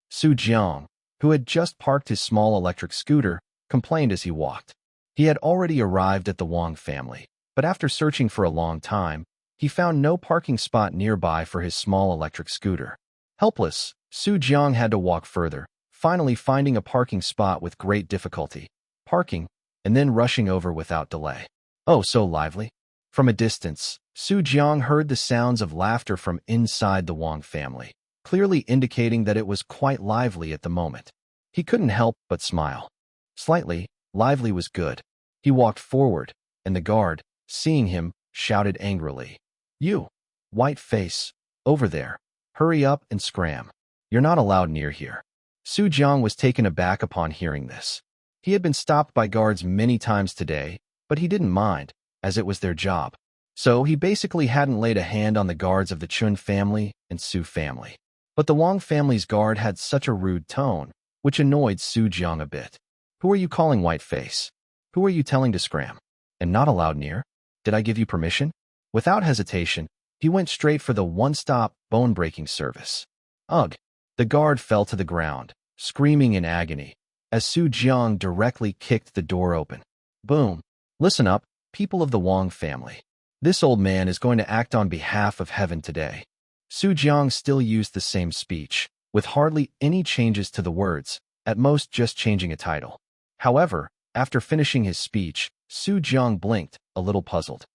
Su Jiang, who had just parked his small electric scooter, complained as he walked. He had already arrived at the Wang family, but after searching for a long time, he found no parking spot nearby for his small electric scooter. Helpless, Jiang had to walk further, finally finding a parking spot with great difficulty, parking, and then rushing over without delay. Oh, so lively. From a distance, Jiang heard the sounds of laughter from inside the Wang family, clearly indicating that it was quite lively at the moment. He couldn't help but smile. Slightly, lively was good. He walked forward, and the guard, seeing him, shouted angrily, "You, white face, over there, hurry up and scram. You're not allowed near here." Jiang was taken aback upon hearing this. He had been stopped by guards many times today, but he didn't mind, as it was their job. So he basically hadn't laid a hand on the guards of the Chun family and Su family. But the Wang family's guard had such a rude tone, which annoyed Jiang a bit. "Who are you calling white face? Who are you telling to scram? And not allowed near? Did I give you permission?" Without hesitation, he went straight for the one-stop, bone-breaking service. Ugh! The guard fell to the ground, screaming in agony, as Jiang directly kicked the door open. Boom! Listen up, people of the Wang family. This old man is going to act on behalf of heaven today. Jiang still used the same speech, with hardly any changes to the words, at most just changing a title. However, after finishing his speech, Jiang blinked, a little puzzled.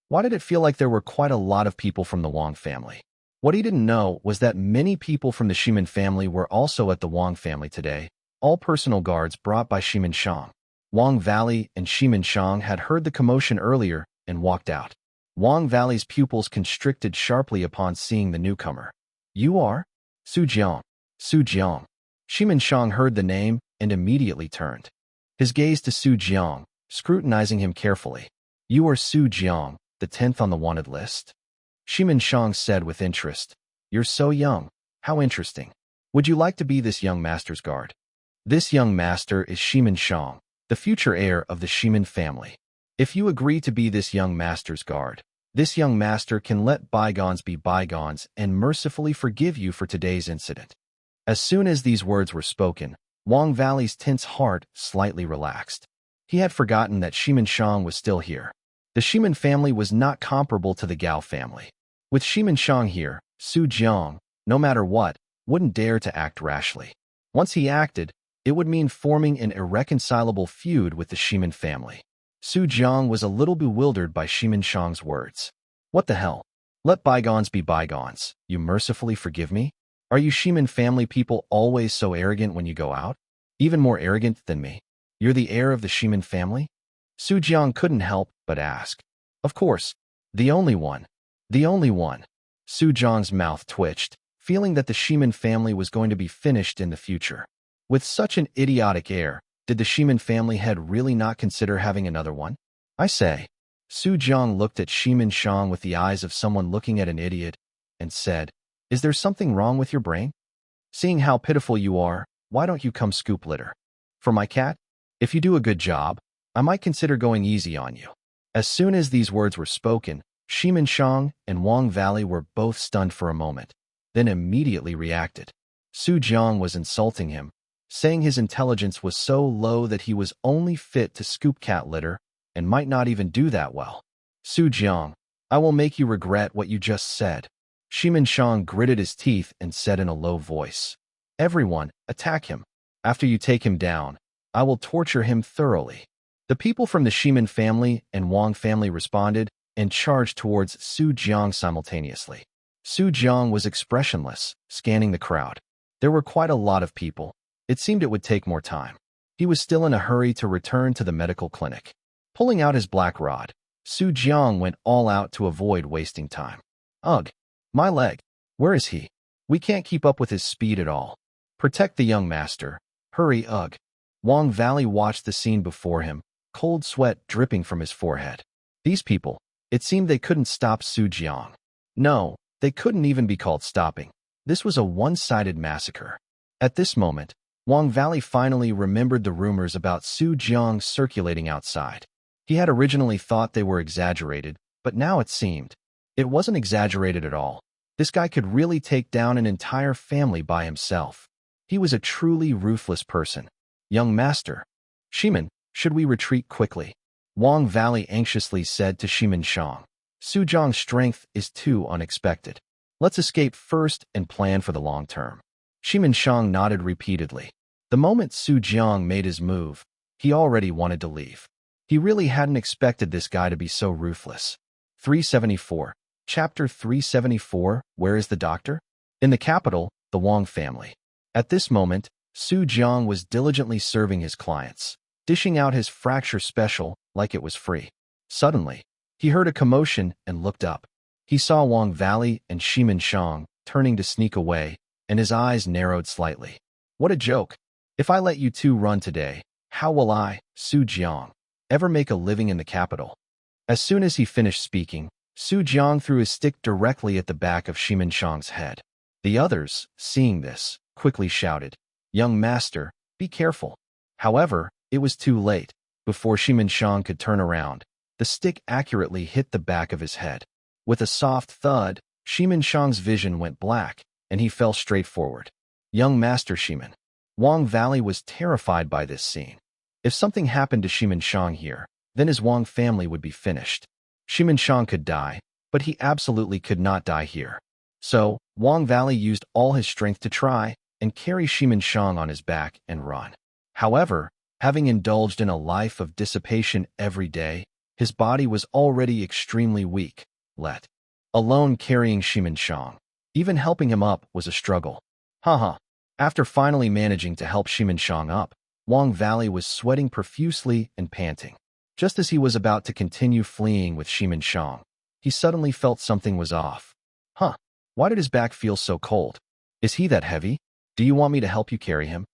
Why did it feel like there were quite a lot of people from the Wang family? What he didn't know was that many people from the Shimin family were also at the Wang family today, all personal guards brought by Shimin Shang. Wang Valley and Shimin Shang had heard the commotion earlier and walked out. Wang Valley's pupils constricted sharply upon seeing the newcomer. "You are? Jiang. Jiang." Shimin Shang heard the name and immediately turned his gaze to Jiang, scrutinizing him carefully. "You are Jiang, the 10th on the wanted list?" Shimin Shang said with interest. "You're so young. How interesting. Would you like to be this young master's guard?" This young master is Shimin Shang, the future heir of the Shimin family. If you agree to be this young master's guard, this young master can let bygones be bygones and mercifully forgive you for today's incident. As soon as these words were spoken, Wang Valley's tense heart slightly relaxed. He had forgotten that Shimin Shang was still here. The Shimin family was not comparable to the Gao family. With Shimin Shang here, Jiang, no matter what, wouldn't dare to act rashly. Once he acted, it would mean forming an irreconcilable feud with the Shimin family. Jiang was a little bewildered by Shimin Shang's words. What the hell? Let bygones be bygones. You mercifully forgive me? Are you Shimin family people always so arrogant when you go out? Even more arrogant than me? You're the heir of the Shimin family? Jiang couldn't help but ask. Of course. The only one. The only one. Jiang's mouth twitched, feeling that the Shimin family was going to be finished in the future. With such an idiotic air, did the Shimin family head really not consider having another one? I say. Jiang looked at Shimin Shang with the eyes of someone looking at an idiot, and said, "Is there something wrong with your brain? Seeing how pitiful you are, why don't you come scoop litter for my cat? If you do a good job, I might consider going easy on you." As soon as these words were spoken, Shimin Shang and Wang Valley were both stunned for a moment, then immediately reacted. Jiang was insulting him, saying his intelligence was so low that he was only fit to scoop cat litter and might not even do that well. "Jiang, I will make you regret what you just said." Shimin Shang gritted his teeth and said in a low voice, "Everyone, attack him. After you take him down, I will torture him thoroughly." The people from the Shimin family and Wang family responded and charged towards Jiang simultaneously. Jiang was expressionless, scanning the crowd. There were quite a lot of people. It seemed it would take more time. He was still in a hurry to return to the medical clinic. Pulling out his black rod, Jiang went all out to avoid wasting time. Ugh! My leg! Where is he? We can't keep up with his speed at all. Protect the young master. Hurry, ugh! Wang Valley watched the scene before him, cold sweat dripping from his forehead. These people, it seemed they couldn't stop Jiang. No, they couldn't even be called stopping. This was a one-sided massacre. At this moment, Wang Valley finally remembered the rumors about Jiang circulating outside. He had originally thought they were exaggerated, but now it seemed it wasn't exaggerated at all. This guy could really take down an entire family by himself. He was a truly ruthless person. "Young master, Shimin, should we retreat quickly? Wang Valley anxiously said to Shimin Shang. Su Jiang's strength is too unexpected. Let's escape first and plan for the long term. Shimin Shang nodded repeatedly. The moment Su Jiang made his move, he already wanted to leave. He really hadn't expected this guy to be so ruthless. 374. Chapter 374, Where is the doctor? In the capital, the Wang family. At this moment, Su Jiang was diligently serving his clients, dishing out his fracture special like it was free. Suddenly, he heard a commotion and looked up. He saw Wang Valley and Shimin Shang turning to sneak away, and his eyes narrowed slightly. What a joke. If I let you two run today, how will I, Su Jiang, ever make a living in the capital? As soon as he finished speaking, Su Jiang threw his stick directly at the back of Shimin Shang's head. The others, seeing this, quickly shouted, Young master, be careful. However, it was too late. Before Shimin Shang could turn around, the stick accurately hit the back of his head. With a soft thud, Shimin Shang's vision went black, and he fell straight forward. Young master Shimin. Wang Valley was terrified by this scene. If something happened to Shimin Shang here, then his Wang family would be finished. Shimin Shang could die, but he absolutely could not die here. So, Wang Valley used all his strength to try and carry Shimin Shang on his back and run. However, having indulged in a life of dissipation every day, his body was already extremely weak, let alone carrying Shimin Shang. Even helping him up was a struggle. Haha. After finally managing to help Shimin Shang up, Wang Valley was sweating profusely and panting. Just as he was about to continue fleeing with Shimin Shang, he suddenly felt something was off. Huh, why did his back feel so cold? Is he that heavy? Do you want me to help you carry him?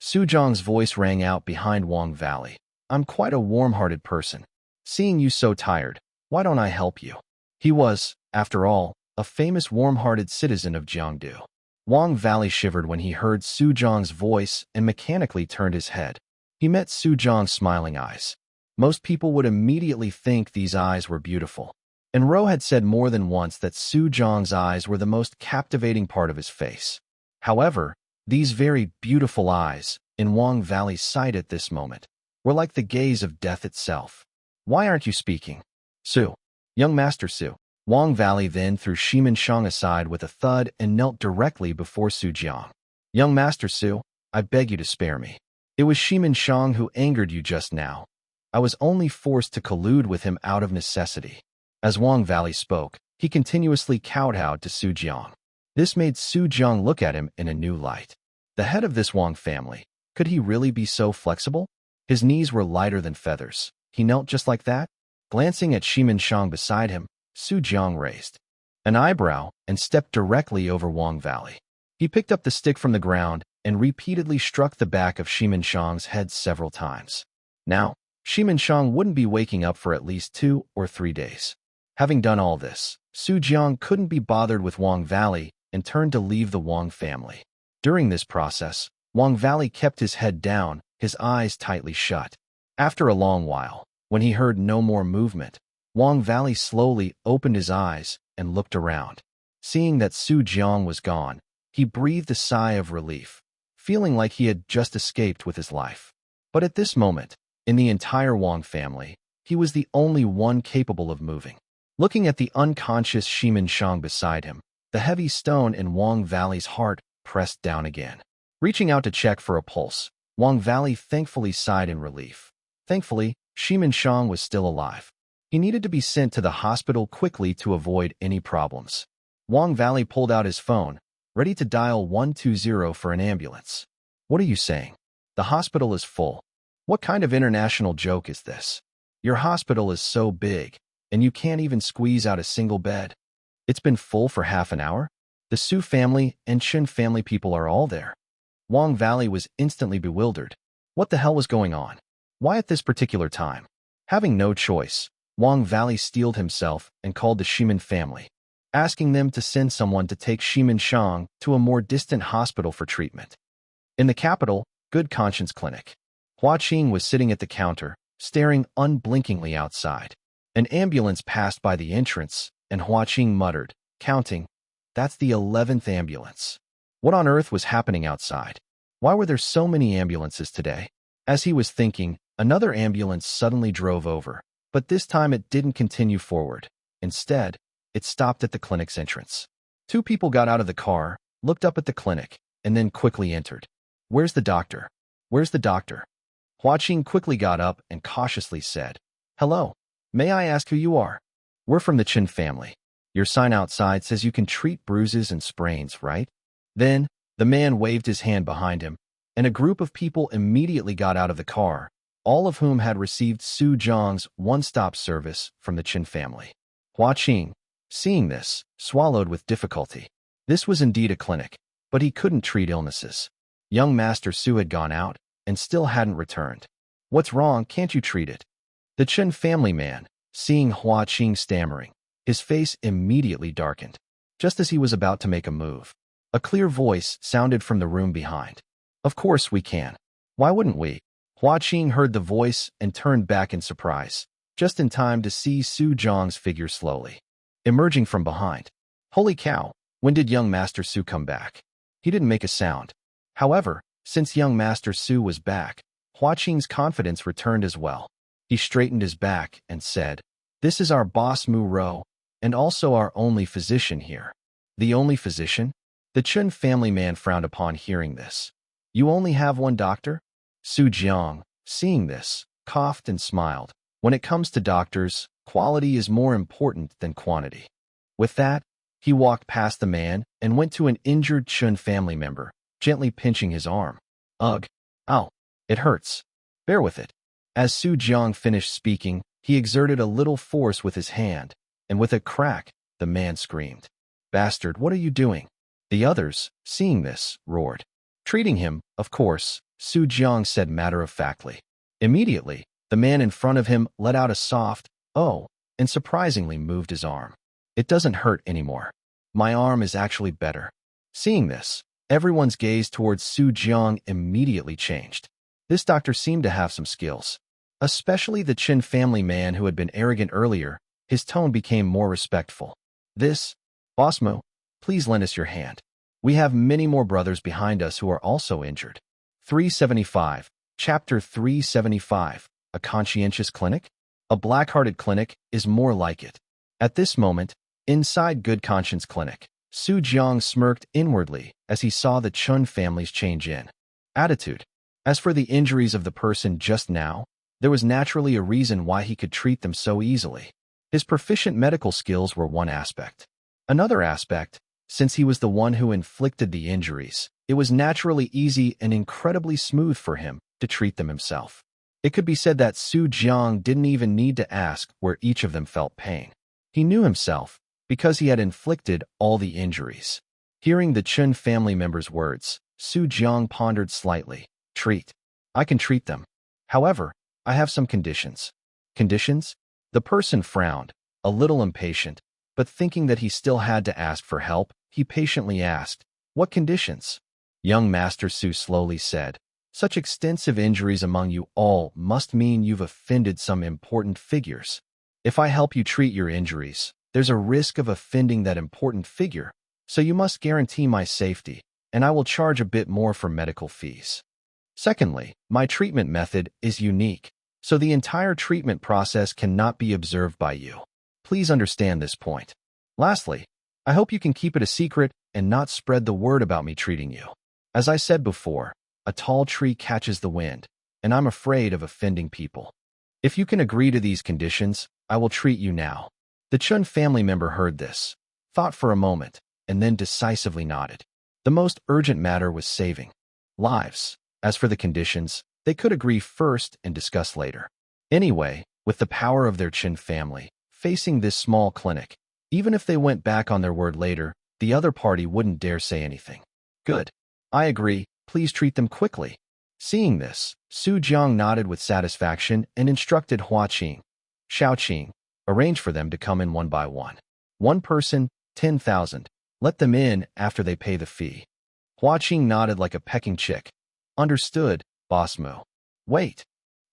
Su Jiang's voice rang out behind Wang Valley. I'm quite a warm-hearted person. Seeing you so tired, why don't I help you? He was, after all, a famous warm-hearted citizen of Jiangdu. Wang Valley shivered when he heard Su Jiang's voice and mechanically turned his head. He met Su Jiang's smiling eyes. Most people would immediately think these eyes were beautiful. An Rou had said more than once that Su Jiang's eyes were the most captivating part of his face. However, these very beautiful eyes, in Wang Valley's sight at this moment, were like the gaze of death itself. Why aren't you speaking? Su. Young Master Su. Wang Valley then threw Shimin Shang aside with a thud and knelt directly before Su Jiang. Young Master Su, I beg you to spare me. It was Shimin Shang who angered you just now. I was only forced to collude with him out of necessity. As Wang Valley spoke, he continuously kowtowed to Su Jiang. This made Su Jiang look at him in a new light. The head of this Wang family, could he really be so flexible? His knees were lighter than feathers. He knelt just like that? Glancing at Shimin Shang beside him, Su Jiang raised an eyebrow and stepped directly over Wang Valley. He picked up the stick from the ground and repeatedly struck the back of Shimin Shang's head several times. Now, Shimin Shang wouldn't be waking up for at least 2 or 3 days. Having done all this, Su Jiang couldn't be bothered with Wang Valley and turned to leave the Wang family. During this process, Wang Valley kept his head down, his eyes tightly shut. After a long while, when he heard no more movement, Wang Valley slowly opened his eyes and looked around. Seeing that Su Jiang was gone, he breathed a sigh of relief, feeling like he had just escaped with his life. But at this moment, in the entire Wang family, he was the only one capable of moving. Looking at the unconscious Shimin Shang beside him, the heavy stone in Wang Valley's heart pressed down again. Reaching out to check for a pulse, Wang Valley thankfully sighed in relief. Thankfully, Shimin Shang was still alive. He needed to be sent to the hospital quickly to avoid any problems. Wang Valley pulled out his phone, ready to dial 120 for an ambulance. What are you saying? The hospital is full. What kind of international joke is this? Your hospital is so big, and you can't even squeeze out a single bed. It's been full for half an hour? The Su family and Chen family people are all there. Wang Valley was instantly bewildered. What the hell was going on? Why at this particular time? Having no choice, Wang Valley steeled himself and called the Shimin family, asking them to send someone to take Shimin Shang to a more distant hospital for treatment. In the capital, Good Conscience Clinic, Hua Qing was sitting at the counter, staring unblinkingly outside. An ambulance passed by the entrance, and Hua Qing muttered, counting, "That's the 11th ambulance. What on earth was happening outside? Why were there so many ambulances today?" As he was thinking, another ambulance suddenly drove over, but this time it didn't continue forward. Instead, it stopped at the clinic's entrance. Two people got out of the car, looked up at the clinic, and then quickly entered. "Where's the doctor? Where's the doctor?" Hua Qing quickly got up and cautiously said, "Hello. May I ask who you are?" "We're from the Chen family. Your sign outside says you can treat bruises and sprains, right?" Then, the man waved his hand behind him, and a group of people immediately got out of the car, all of whom had received Su Jiang's one-stop service from the Chen family. Hua Qing, seeing this, swallowed with difficulty. This was indeed a clinic, but he couldn't treat illnesses. Young Master Su had gone out and still hadn't returned. "What's wrong? Can't you treat it?" The Chen family man, seeing Hua Qing stammering, his face immediately darkened. Just as he was about to make a move, a clear voice sounded from the room behind. "Of course we can. Why wouldn't we?" Hua Qing heard the voice and turned back in surprise, just in time to see Su Jiang's figure slowly emerging from behind. Holy cow, when did young Master Su come back? He didn't make a sound. However, since young Master Su was back, Hua Qing's confidence returned as well. He straightened his back and said, "This is our boss An Rou, and also our only physician here." "The only physician?" The Chen family man frowned upon hearing this. "You only have one doctor?" Su Jiang, seeing this, coughed and smiled. "When it comes to doctors, quality is more important than quantity." With that, he walked past the man and went to an injured Chen family member, gently pinching his arm. "Ugh. Ow. It hurts. Bear with it." As Su Jiang finished speaking, he exerted a little force with his hand, and with a crack, the man screamed. "Bastard, what are you doing?" The others, seeing this, roared. "Treating him, of course," Su Jiang said matter-of-factly. Immediately, the man in front of him let out a soft, "Oh," and surprisingly moved his arm. "It doesn't hurt anymore. My arm is actually better." Seeing this, everyone's gaze towards Su Jiang immediately changed. This doctor seemed to have some skills. Especially the Chen family man who had been arrogant earlier, his tone became more respectful. "This, Boss Mo, please lend us your hand. We have many more brothers behind us who are also injured." 375, Chapter 375, A Conscientious Clinic? A black-hearted clinic is more like it. At this moment, inside Good Conscience Clinic, Su Jiang smirked inwardly as he saw the Chun family's change in attitude. As for the injuries of the person just now, there was naturally a reason why he could treat them so easily. His proficient medical skills were one aspect. Another aspect, since he was the one who inflicted the injuries, it was naturally easy and incredibly smooth for him to treat them himself. It could be said that Su Jiang didn't even need to ask where each of them felt pain. He knew himself, because he had inflicted all the injuries. Hearing the Chen family member's words, Su Jiang pondered slightly. "Treat. I can treat them. However, I have some conditions." "Conditions?" The person frowned, a little impatient, but thinking that he still had to ask for help, he patiently asked, "What conditions?" Young Master Su slowly said, "Such extensive injuries among you all must mean you've offended some important figures. If I help you treat your injuries, there's a risk of offending that important figure, so you must guarantee my safety, and I will charge a bit more for medical fees. Secondly, my treatment method is unique, so the entire treatment process cannot be observed by you. Please understand this point. Lastly, I hope you can keep it a secret and not spread the word about me treating you. As I said before, a tall tree catches the wind, and I'm afraid of offending people. If you can agree to these conditions, I will treat you now." The Chun family member heard this, thought for a moment, and then decisively nodded. The most urgent matter was saving lives. As for the conditions, they could agree first and discuss later. Anyway, with the power of their Chin family, facing this small clinic, even if they went back on their word later, the other party wouldn't dare say anything. "Good. I agree. Please treat them quickly." Seeing this, Su Jiang nodded with satisfaction and instructed Hua Qing, "Xiao Qing, arrange for them to come in one by one. One person, 10,000. Let them in after they pay the fee." Hua Qing nodded like a pecking chick. "Understood, Boss Mo." "Wait."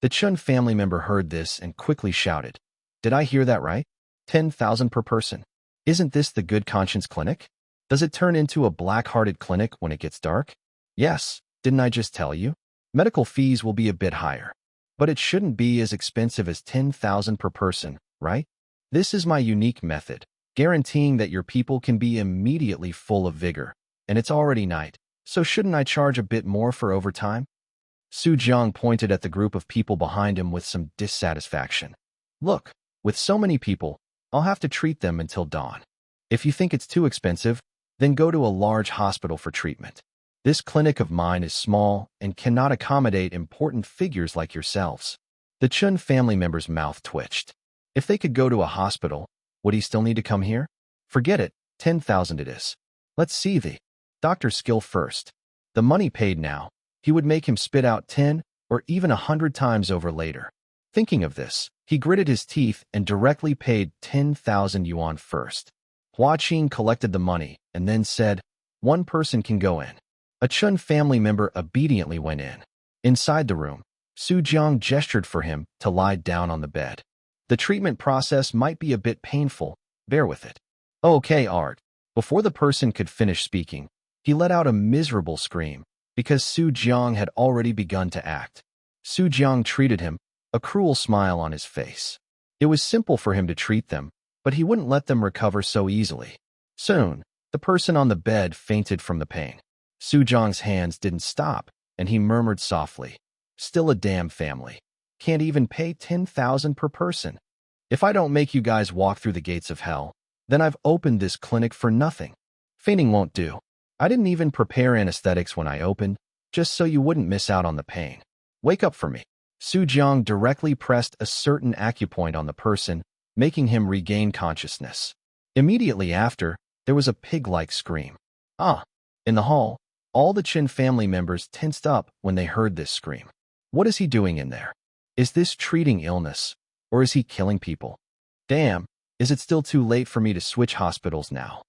The Chun family member heard this and quickly shouted, "Did I hear that right? 10,000 per person. Isn't this the Good Conscience Clinic? Does it turn into a black-hearted clinic when it gets dark?" "Yes, didn't I just tell you?" Medical fees will be a bit higher, but it shouldn't be as expensive as 10,000 per person, right? This is my unique method, guaranteeing that your people can be immediately full of vigor, and it's already night, so shouldn't I charge a bit more for overtime? Jiang pointed at the group of people behind him with some dissatisfaction. Look, with so many people, I'll have to treat them until dawn. If you think it's too expensive, then go to a large hospital for treatment. This clinic of mine is small and cannot accommodate important figures like yourselves. The Chun family member's mouth twitched. If they could go to a hospital, would he still need to come here? Forget it, 10,000 it is. Let's see the doctor's skill first. The money paid now, he would make him spit out 10 or even 100 times over later. Thinking of this, he gritted his teeth and directly paid 10,000 yuan first. Hua Qing collected the money and then said, "One person can go in." A Chun family member obediently went in. Inside the room, Jiang gestured for him to lie down on the bed. The treatment process might be a bit painful, bear with it. Okay, Art. Before the person could finish speaking, he let out a miserable scream, because Jiang had already begun to act. Jiang treated him, a cruel smile on his face. It was simple for him to treat them, but he wouldn't let them recover so easily. Soon, the person on the bed fainted from the pain. Jiang's hands didn't stop, and he murmured softly, "Still a damn family. Can't even pay 10,000 per person. If I don't make you guys walk through the gates of hell, then I've opened this clinic for nothing. Fainting won't do. I didn't even prepare anesthetics when I opened, just so you wouldn't miss out on the pain. Wake up for me." Jiang directly pressed a certain acupoint on the person, making him regain consciousness. Immediately after, there was a pig-like scream. Ah! In the hall, all the Qin family members tensed up when they heard this scream. What is he doing in there? Is this treating illness, or is he killing people? Damn, is it still too late for me to switch hospitals now?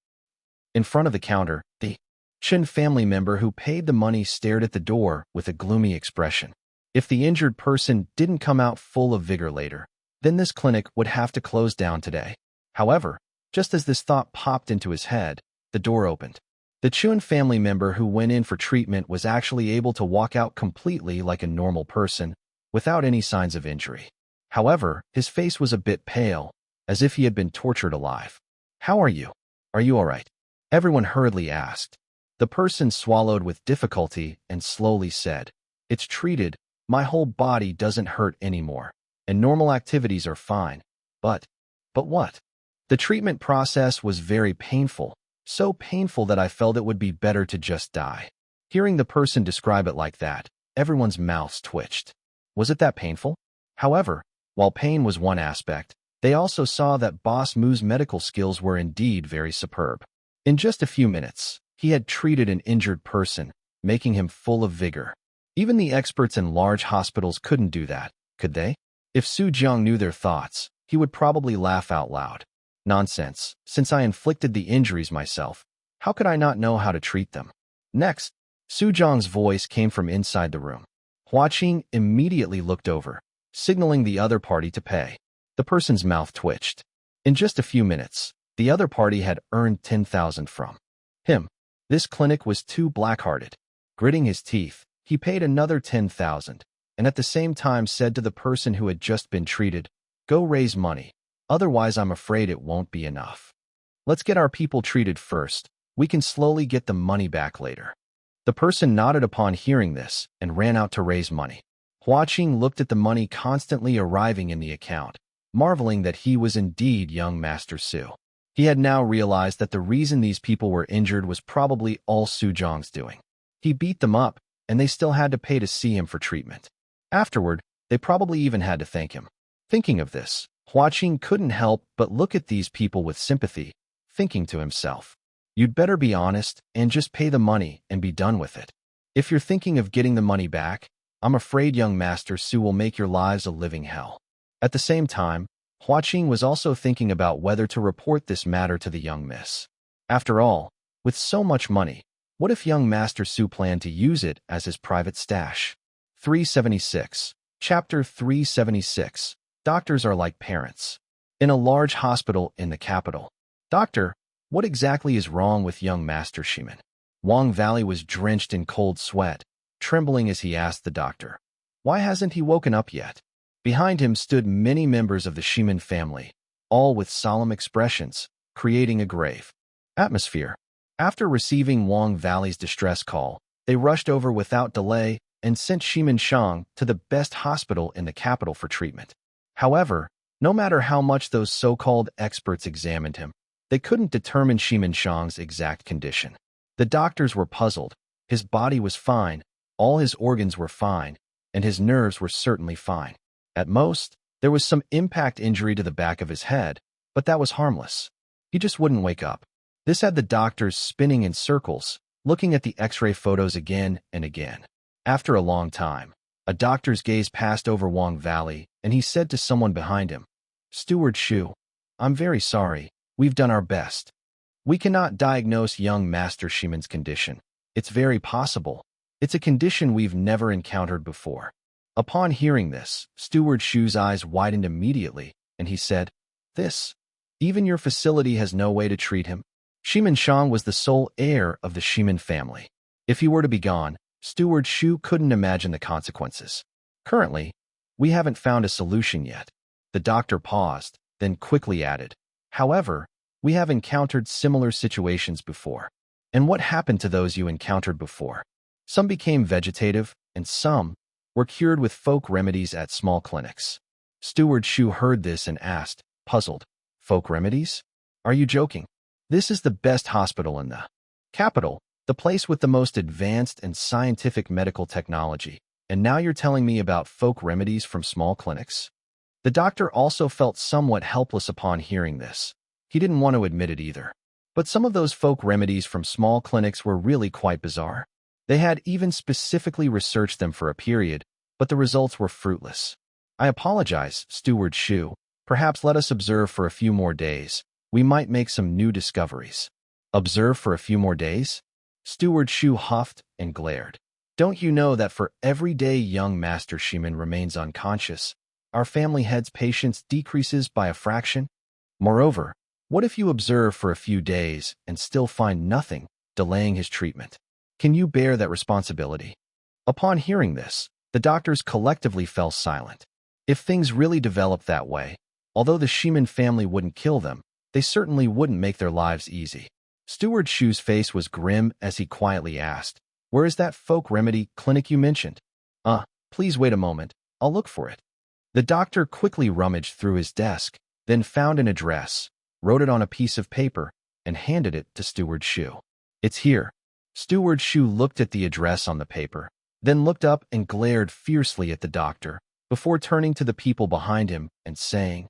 In front of the counter, the Qin family member who paid the money stared at the door with a gloomy expression. If the injured person didn't come out full of vigor later, then this clinic would have to close down today. However, just as this thought popped into his head, the door opened. The Chun family member who went in for treatment was actually able to walk out completely like a normal person, without any signs of injury. However, his face was a bit pale, as if he had been tortured alive. "How are you? Are you all right?" Everyone hurriedly asked. The person swallowed with difficulty and slowly said, "It's treated, my whole body doesn't hurt anymore, and normal activities are fine. But what? The treatment process was very painful, so painful that I felt it would be better to just die." Hearing the person describe it like that, everyone's mouths twitched. Was it that painful? However, while pain was one aspect, they also saw that Boss Mu's medical skills were indeed very superb. In just a few minutes, he had treated an injured person, making him full of vigor. Even the experts in large hospitals couldn't do that, could they? If Jiang knew their thoughts, he would probably laugh out loud. Nonsense, since I inflicted the injuries myself, how could I not know how to treat them? Next, Jiang's voice came from inside the room. Hua Qing immediately looked over, signaling the other party to pay. The person's mouth twitched. In just a few minutes, the other party had earned 10,000 from him. This clinic was too black-hearted. Gritting his teeth, he paid another 10,000, and at the same time said to the person who had just been treated, "Go raise money. Otherwise, I'm afraid it won't be enough. Let's get our people treated first. We can slowly get the money back later." The person nodded upon hearing this and ran out to raise money. Hua Qing looked at the money constantly arriving in the account, marveling that he was indeed young Master Su. He had now realized that the reason these people were injured was probably all Jiang's doing. He beat them up, and they still had to pay to see him for treatment. Afterward, they probably even had to thank him. Thinking of this, Hua Qing couldn't help but look at these people with sympathy, thinking to himself, "You'd better be honest and just pay the money and be done with it. If you're thinking of getting the money back, I'm afraid young Master Su will make your lives a living hell." At the same time, Hua Qing was also thinking about whether to report this matter to the young miss. After all, with so much money, what if young Master Su planned to use it as his private stash? 376. Chapter 376. Doctors are like parents. In a large hospital in the capital. "Doctor, what exactly is wrong with young Master Shiman?" Wang Valley was drenched in cold sweat, trembling as he asked the doctor, "Why hasn't he woken up yet?" Behind him stood many members of the Shimin family, all with solemn expressions, creating a grave atmosphere. After receiving Wang Valley's distress call, they rushed over without delay and sent Shimin Shang to the best hospital in the capital for treatment. However, no matter how much those so-called experts examined him, they couldn't determine Shimin Shang's exact condition. The doctors were puzzled. His body was fine, all his organs were fine, and his nerves were certainly fine. At most, there was some impact injury to the back of his head, but that was harmless. He just wouldn't wake up. This had the doctors spinning in circles, looking at the X-ray photos again and again. After a long time, a doctor's gaze passed over Wang Valley, and he said to someone behind him, "Steward Shu, I'm very sorry. We've done our best. We cannot diagnose young Master Shimin's condition. It's very possible. It's a condition we've never encountered before." Upon hearing this, Steward Shu's eyes widened immediately, and he said, Even your facility has no way to treat him?" Shimin Shang was the sole heir of the Shimin family. If he were to be gone, Steward Shu couldn't imagine the consequences. "Currently, we haven't found a solution yet." The doctor paused, then quickly added, "However, we have encountered similar situations before." "And what happened to those you encountered before?" "Some became vegetative, and some were cured with folk remedies at small clinics." Steward Shu heard this and asked, puzzled, "Folk remedies? Are you joking? This is the best hospital in the capital, the place with the most advanced and scientific medical technology, and now you're telling me about folk remedies from small clinics?" The doctor also felt somewhat helpless upon hearing this. He didn't want to admit it either. But some of those folk remedies from small clinics were really quite bizarre. They had even specifically researched them for a period, but the results were fruitless. "I apologize, Steward Shu. Perhaps let us observe for a few more days. We might make some new discoveries." "Observe for a few more days?" Steward Shu huffed and glared. "Don't you know that for every day young Master Shimin remains unconscious, our family head's patience decreases by a fraction? Moreover, what if you observe for a few days and still find nothing, delaying his treatment? Can you bear that responsibility?" Upon hearing this, the doctors collectively fell silent. If things really developed that way, although the Shimin family wouldn't kill them, they certainly wouldn't make their lives easy. Steward Shu's face was grim as he quietly asked, "Where is that folk remedy clinic you mentioned?" Please wait a moment. I'll look for it." The doctor quickly rummaged through his desk, then found an address, wrote it on a piece of paper, and handed it to Steward Shu. "It's here." Steward Shu looked at the address on the paper, then looked up and glared fiercely at the doctor, before turning to the people behind him and saying,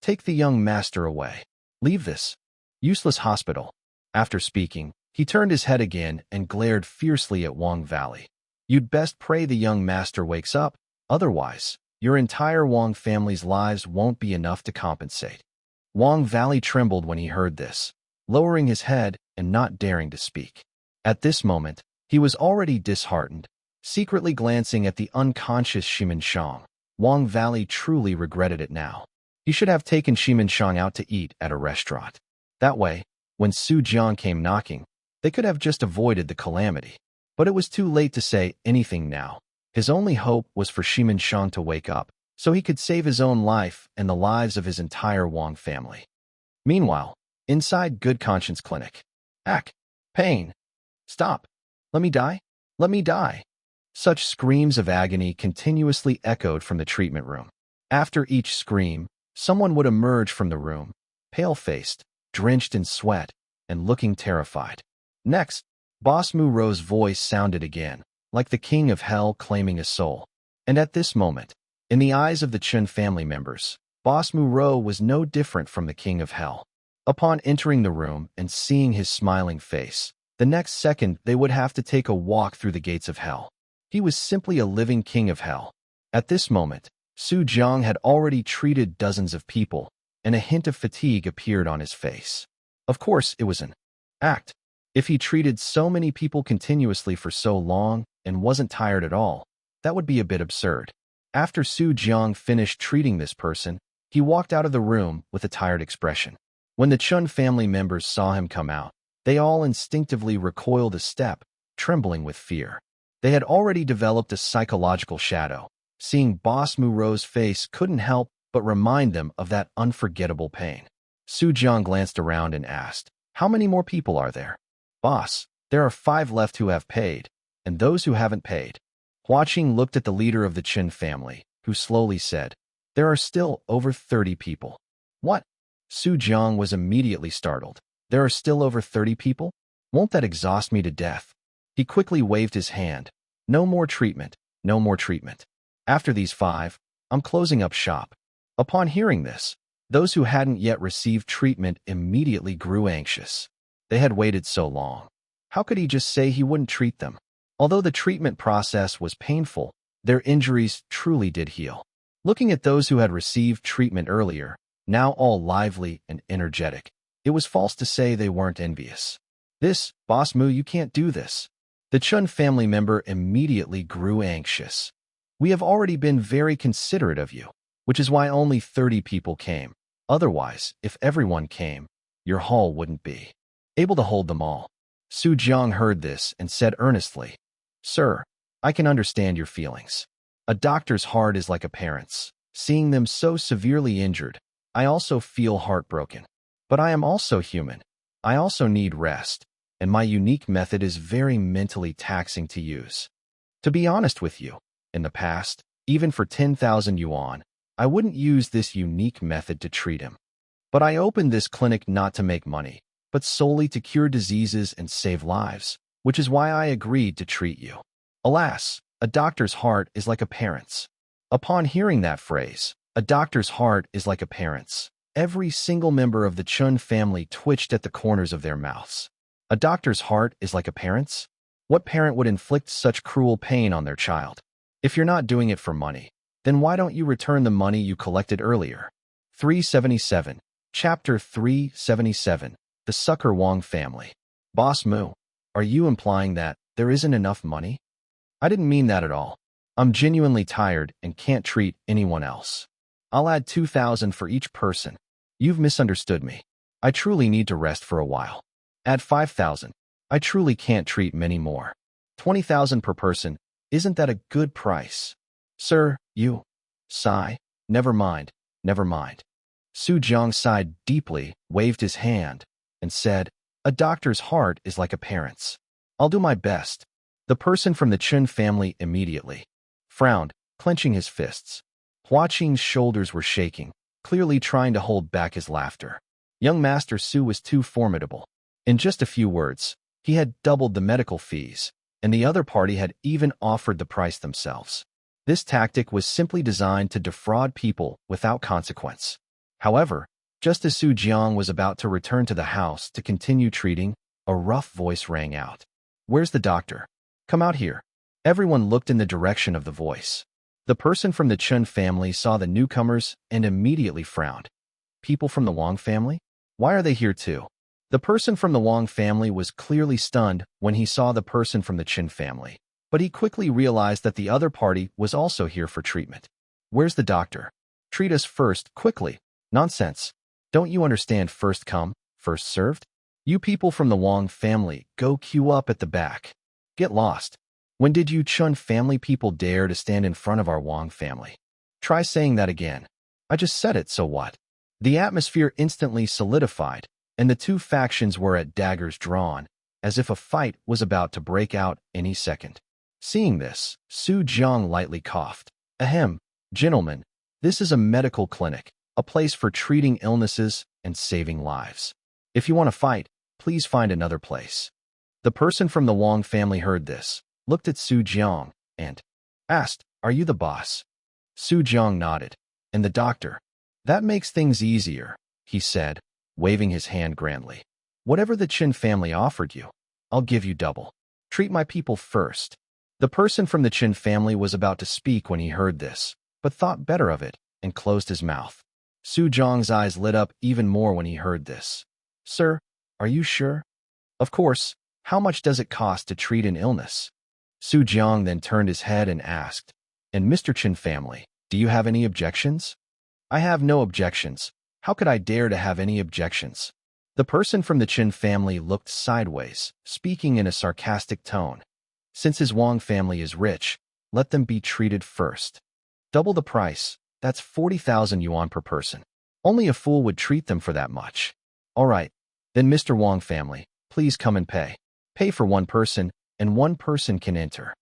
"Take the young master away. Leave this useless hospital." After speaking, he turned his head again and glared fiercely at Wang Valley. "You'd best pray the young master wakes up, otherwise, your entire Wang family's lives won't be enough to compensate." Wang Valley trembled when he heard this, lowering his head and not daring to speak. At this moment, he was already disheartened, secretly glancing at the unconscious Shimin Shang. Wang Valley truly regretted it now. He should have taken Shimin Shang out to eat at a restaurant. That way, when Su Jiang came knocking, they could have just avoided the calamity. But it was too late to say anything now. His only hope was for Shimin Shang to wake up, so he could save his own life and the lives of his entire Wang family. Meanwhile, inside Good Conscience Clinic. Pain. Stop. Let me die. Let me die. Such screams of agony continuously echoed from the treatment room. After each scream, someone would emerge from the room, pale-faced, drenched in sweat, and looking terrified. Next, Boss Mu Ro's voice sounded again, like the king of hell claiming a soul. And at this moment, in the eyes of the Chen family members, Boss Mu Ro was no different from the king of hell. Upon entering the room and seeing his smiling face, the next second they would have to take a walk through the gates of hell. He was simply a living king of hell. At this moment, Su Jiang had already treated dozens of people, and a hint of fatigue appeared on his face. Of course, it was an act. If he treated so many people continuously for so long and wasn't tired at all, that would be a bit absurd. After Su Jiang finished treating this person, he walked out of the room with a tired expression. When the Chun family members saw him come out, they all instinctively recoiled a step, trembling with fear. They had already developed a psychological shadow. Seeing Boss Mu Rou's face couldn't help but remind them of that unforgettable pain. Su Jiang glanced around and asked, "How many more people are there?" "Boss, there are 5 left who have paid, and those who haven't paid." Hua Qing looked at the leader of the Qin family, who slowly said, "There are still over 30 people." "What?" Su Jiang was immediately startled. "There are still over 30 people? Won't that exhaust me to death?" He quickly waved his hand. "No more treatment, no more treatment. After these 5, I'm closing up shop." Upon hearing this, those who hadn't yet received treatment immediately grew anxious. They had waited so long. How could he just say he wouldn't treat them? Although the treatment process was painful, their injuries truly did heal. Looking at those who had received treatment earlier, now all lively and energetic, it was false to say they weren't envious. "This, Boss Mu, you can't do this." The Chun family member immediately grew anxious. "We have already been very considerate of you, which is why only 30 people came. Otherwise, if everyone came, your hall wouldn't be able to hold them all." Su Jiang heard this and said earnestly, "Sir, I can understand your feelings. A doctor's heart is like a parent's. Seeing them so severely injured, I also feel heartbroken. But I am also human. I also need rest, and my unique method is very mentally taxing to use. To be honest with you, in the past, even for 10,000 yuan, I wouldn't use this unique method to treat him. But I opened this clinic not to make money, but solely to cure diseases and save lives, which is why I agreed to treat you. Alas, a doctor's heart is like a parent's." Upon hearing that phrase, "a doctor's heart is like a parent's," every single member of the Chun family twitched at the corners of their mouths. A doctor's heart is like a parent's? What parent would inflict such cruel pain on their child? If you're not doing it for money, then why don't you return the money you collected earlier? 377. Chapter 377. The Sucker Wong Family. "Boss Mu, are you implying that there isn't enough money?" "I didn't mean that at all. I'm genuinely tired and can't treat anyone else. I'll add 2,000 for each person. You've misunderstood me. I truly need to rest for a while. Add 5,000. I truly can't treat many more. 20,000 per person. Isn't that a good price?" "Sir, you..." "Sigh. Never mind, never mind." Su Jiang sighed deeply, waved his hand, and said, "A doctor's heart is like a parent's. I'll do my best." The person from the Chun family immediately frowned, clenching his fists. Hua Qing's shoulders were shaking, clearly trying to hold back his laughter. Young Master Su was too formidable. In just a few words, he had doubled the medical fees, and the other party had even offered the price themselves. This tactic was simply designed to defraud people without consequence. However, just as Su Jiang was about to return to the house to continue treating, a rough voice rang out. "Where's the doctor? Come out here." Everyone looked in the direction of the voice. The person from the Chun family saw the newcomers and immediately frowned. "People from the Wang family? Why are they here too?" The person from the Wang family was clearly stunned when he saw the person from the Qin family, but he quickly realized that the other party was also here for treatment. "Where's the doctor? Treat us first, quickly." "Nonsense. Don't you understand first come, first served? You people from the Wang family, go queue up at the back. Get lost. When did you Chun family people dare to stand in front of our Wang family? Try saying that again." "I just said it, so what?" The atmosphere instantly solidified, and the two factions were at daggers drawn, as if a fight was about to break out any second. Seeing this, Su Jiang lightly coughed. "Ahem, gentlemen, this is a medical clinic, a place for treating illnesses and saving lives. If you want to fight, please find another place." The person from the Wang family heard this, looked at Su Jiang, and asked, "Are you the boss?" Su Jiang nodded. "And the doctor?" "That makes things easier," he said, waving his hand grandly. "Whatever the Qin family offered you, I'll give you double. Treat my people first." The person from the Qin family was about to speak when he heard this, but thought better of it and closed his mouth. Su Jiang's eyes lit up even more when he heard this. "Sir, are you sure?" "Of course. How much does it cost to treat an illness?" Su Jiang then turned his head and asked, "And Mr. Qin family, do you have any objections?" "I have no objections. How could I dare to have any objections?" The person from the Qin family looked sideways, speaking in a sarcastic tone. Since his Wang family is rich, let them be treated first. Double the price, that's 40,000 yuan per person. Only a fool would treat them for that much. All right, then Mr. Wang family, please come and pay. Pay for one person, and one person can enter.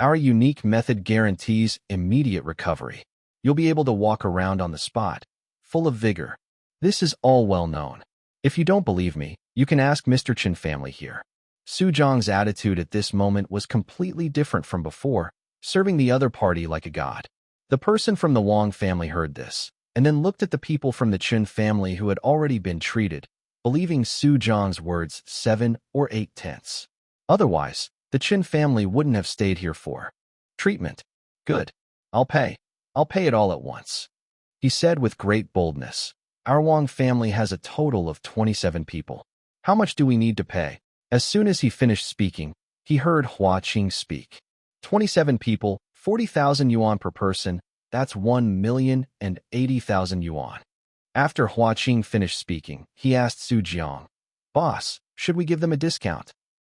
Our unique method guarantees immediate recovery. You'll be able to walk around on the spot, full of vigor. This is all well known. If you don't believe me, you can ask Mr. Chen family here. Su Jiang's attitude at this moment was completely different from before, serving the other party like a god. The person from the Wang family heard this, and then looked at the people from the Chen family who had already been treated, believing Su Jiang's words 7 or 8 tenths. Otherwise, the Chen family wouldn't have stayed here for treatment. Good. I'll pay. I'll pay it all at once. He said with great boldness. Our Wang family has a total of 27 people. How much do we need to pay? As soon as he finished speaking, he heard Hua Qing speak. 27 people, 40,000 yuan per person, that's 1,080,000 yuan. After Hua Qing finished speaking, he asked Su Jiang, Boss, should we give them a discount?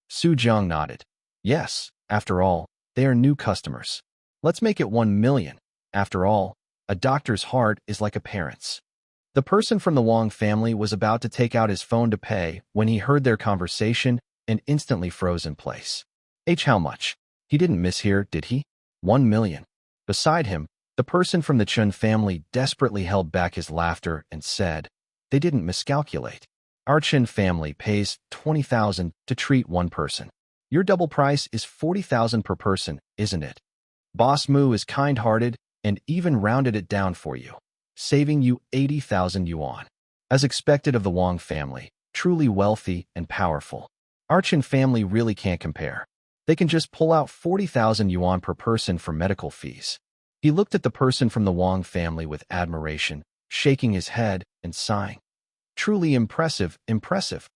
Su Jiang nodded. Yes, after all, they are new customers. Let's make it 1 million. After all, a doctor's heart is like a parent's. The person from the Wang family was about to take out his phone to pay when he heard their conversation and instantly froze in place. How much? He didn't mishear, did he? 1 million. Beside him, the person from the Chen family desperately held back his laughter and said, They didn't miscalculate. Our Chen family pays 20,000 to treat one person. Your double price is 40,000 per person, isn't it? Boss Mu is kind-hearted and even rounded it down for you, saving you 80,000 yuan. As expected of the Wang family, truly wealthy and powerful. Our Chen family really can't compare. They can just pull out 40,000 yuan per person for medical fees. He looked at the person from the Wang family with admiration, shaking his head and sighing. Truly impressive, impressive.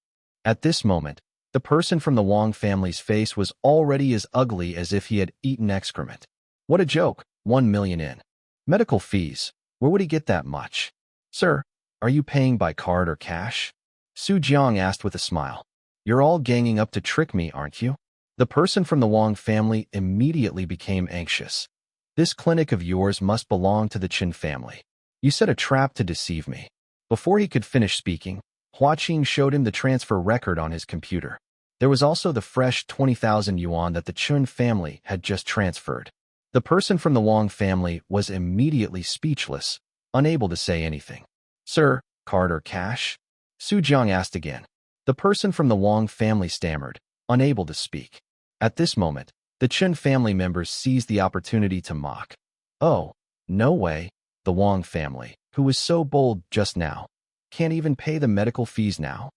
At this moment, the person from the Wang family's face was already as ugly as if he had eaten excrement. What a joke, 1 million in medical fees. Where would he get that much? Sir, are you paying by card or cash? Su Jiang asked with a smile. You're all ganging up to trick me, aren't you? The person from the Wang family immediately became anxious. This clinic of yours must belong to the Chen family. You set a trap to deceive me. Before he could finish speaking, Hua Qing showed him the transfer record on his computer. There was also the fresh 20,000 yuan that the Chen family had just transferred. The person from the Wang family was immediately speechless, unable to say anything. Sir, card or cash? Su Jiang asked again. The person from the Wang family stammered, unable to speak. At this moment, the Chen family members seized the opportunity to mock. Oh, no way, the Wang family, who was so bold just now, can't even pay the medical fees now?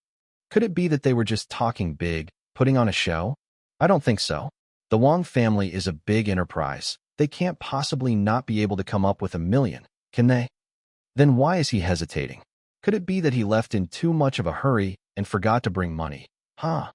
Could it be that they were just talking big, putting on a show? I don't think so. The Wang family is a big enterprise. They can't possibly not be able to come up with 1 million, can they? Then why is he hesitating? Could it be that he left in too much of a hurry and forgot to bring money? Huh?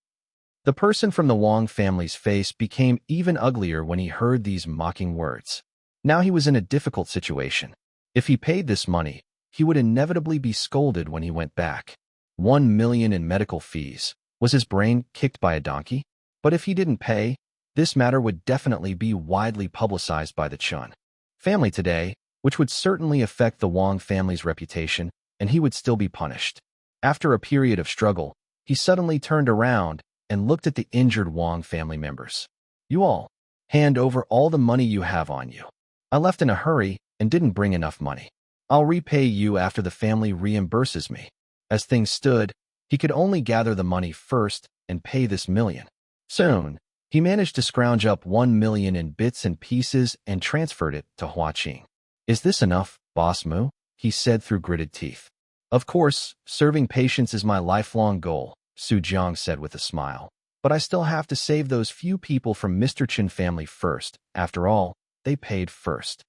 The person from the Wang family's face became even uglier when he heard these mocking words. Now he was in a difficult situation. If he paid this money, he would inevitably be scolded when he went back. 1 million in medical fees. Was his brain kicked by a donkey? But if he didn't pay, this matter would definitely be widely publicized by the Chen family today, which would certainly affect the Wang family's reputation, and he would still be punished. After a period of struggle, he suddenly turned around and looked at the injured Wang family members. You all, hand over all the money you have on you. I left in a hurry and didn't bring enough money. I'll repay you after the family reimburses me. As things stood, he could only gather the money first and pay this million. Soon, he managed to scrounge up 1 million in bits and pieces and transferred it to Hua Qing. Is this enough, Boss Mu? He said through gritted teeth. Of course, serving patients is my lifelong goal, Su Jiang said with a smile. But I still have to save those few people from Mr. Chen family first. After all, they paid first.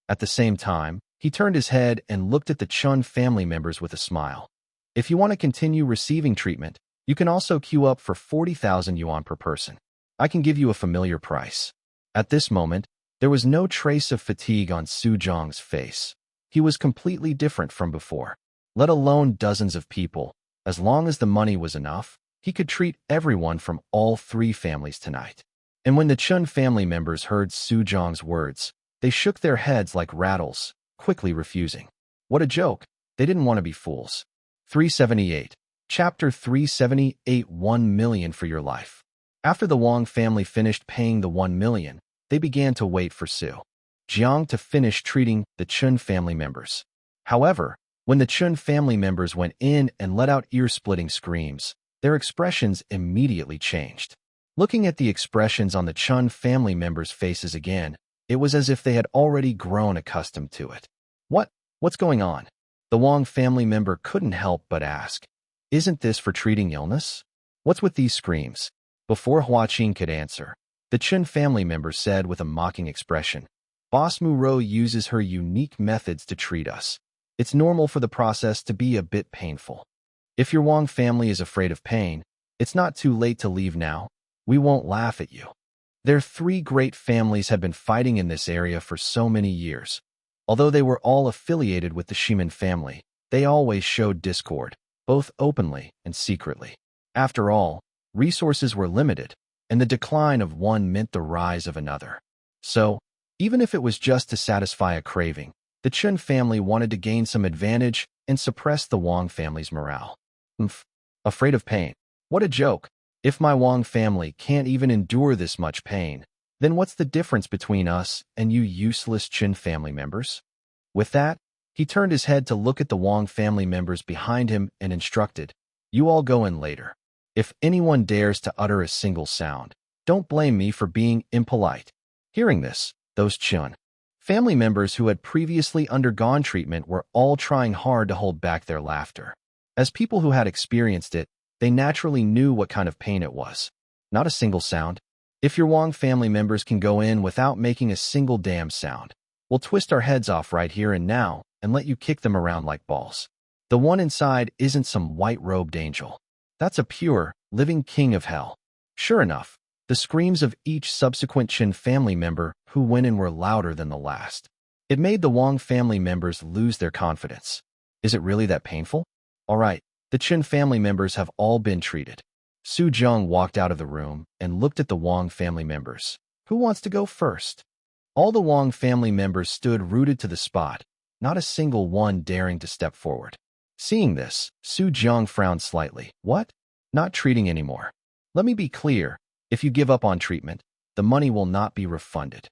At the same time, he turned his head and looked at the Chen family members with a smile. If you want to continue receiving treatment, you can also queue up for 40,000 yuan per person. I can give you a familiar price. At this moment, there was no trace of fatigue on Su Jiang's face. He was completely different from before. Let alone dozens of people. As long as the money was enough, he could treat everyone from all 3 families tonight. And when the Chun family members heard Su Jiang's words, they shook their heads like rattles, quickly refusing. What a joke. They didn't want to be fools. 378. Chapter 378 1 million for your life. After the Wang family finished paying the 1 million, they began to wait for Su Jiang to finish treating the Chun family members. However, when the Chun family members went in and let out ear-splitting screams, their expressions immediately changed. Looking at the expressions on the Chun family members' faces again, it was as if they had already grown accustomed to it. What's going on? The Wang family member couldn't help but ask. Isn't this for treating illness? What's with these screams? Before Hua Qing could answer, the Chun family member said with a mocking expression, Boss An Rou uses her unique methods to treat us. It's normal for the process to be a bit painful. If your Wang family is afraid of pain, it's not too late to leave now. We won't laugh at you. Their three great families had been fighting in this area for so many years. Although they were all affiliated with the Shimin family, they always showed discord, both openly and secretly. After all, resources were limited, and the decline of one meant the rise of another. So, even if it was just to satisfy a craving, the Chun family wanted to gain some advantage and suppress the Wang family's morale. Afraid of pain. What a joke. If my Wang family can't even endure this much pain, then what's the difference between us and you useless Chun family members? With that, he turned his head to look at the Wang family members behind him and instructed, You all go in later. If anyone dares to utter a single sound, don't blame me for being impolite. Hearing this, those Chun family members who had previously undergone treatment were all trying hard to hold back their laughter. As people who had experienced it, they naturally knew what kind of pain it was. Not a single sound. If your Wang family members can go in without making a single damn sound, we'll twist our heads off right here and now and let you kick them around like balls. The one inside isn't some white-robed angel. That's a pure, living king of hell. Sure enough, the screams of each subsequent Chun family member who went in were louder than the last. It made the Wang family members lose their confidence. Is it really that painful? All right, the Chun family members have all been treated. Su Jiang walked out of the room and looked at the Wang family members. Who wants to go first? All the Wang family members stood rooted to the spot, not a single one daring to step forward. Seeing this, Su Jiang frowned slightly. What? Not treating anymore. Let me be clear. If you give up on treatment, the money will not be refunded.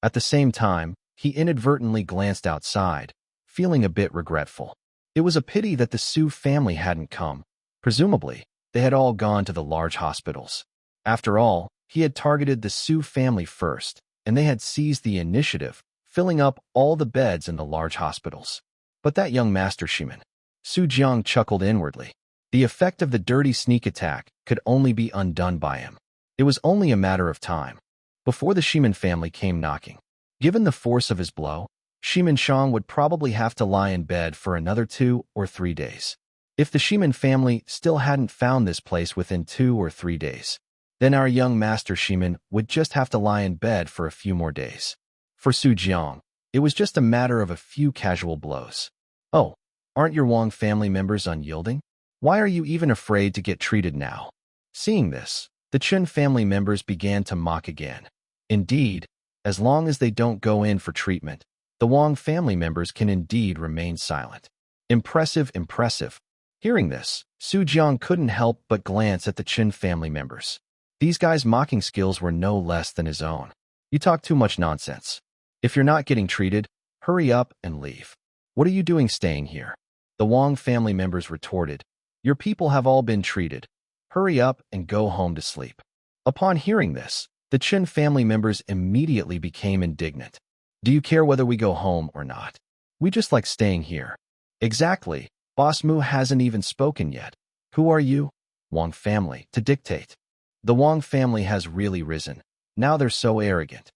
At the same time, he inadvertently glanced outside, feeling a bit regretful. It was a pity that the Su family hadn't come. Presumably, they had all gone to the large hospitals. After all, he had targeted the Su family first, and they had seized the initiative, filling up all the beds in the large hospitals. But that young master Shimin. Su Jiang chuckled inwardly. The effect of the dirty sneak attack could only be undone by him. It was only a matter of time before the Shimin family came knocking. Given the force of his blow, Shimin Shang would probably have to lie in bed for another 2 or 3 days. If the Shimin family still hadn't found this place within 2 or 3 days, then our young master Shimin would just have to lie in bed for a few more days. For Su Jiang, it was just a matter of a few casual blows. Oh, aren't your Wang family members unyielding? Why are you even afraid to get treated now? Seeing this, the Chun family members began to mock again. Indeed, as long as they don't go in for treatment, the Wang family members can indeed remain silent. Impressive, impressive. Hearing this, Su Jiang couldn't help but glance at the Chun family members. These guys' mocking skills were no less than his own. You talk too much nonsense. If you're not getting treated, hurry up and leave. What are you doing staying here? The Wang family members retorted. Your people have all been treated. Hurry up and go home to sleep. Upon hearing this, the Chun family members immediately became indignant. Do you care whether we go home or not? We just like staying here. Exactly. Boss Mu hasn't even spoken yet. Who are you? Wang family, to dictate. The Wang family has really risen. Now they're so arrogant.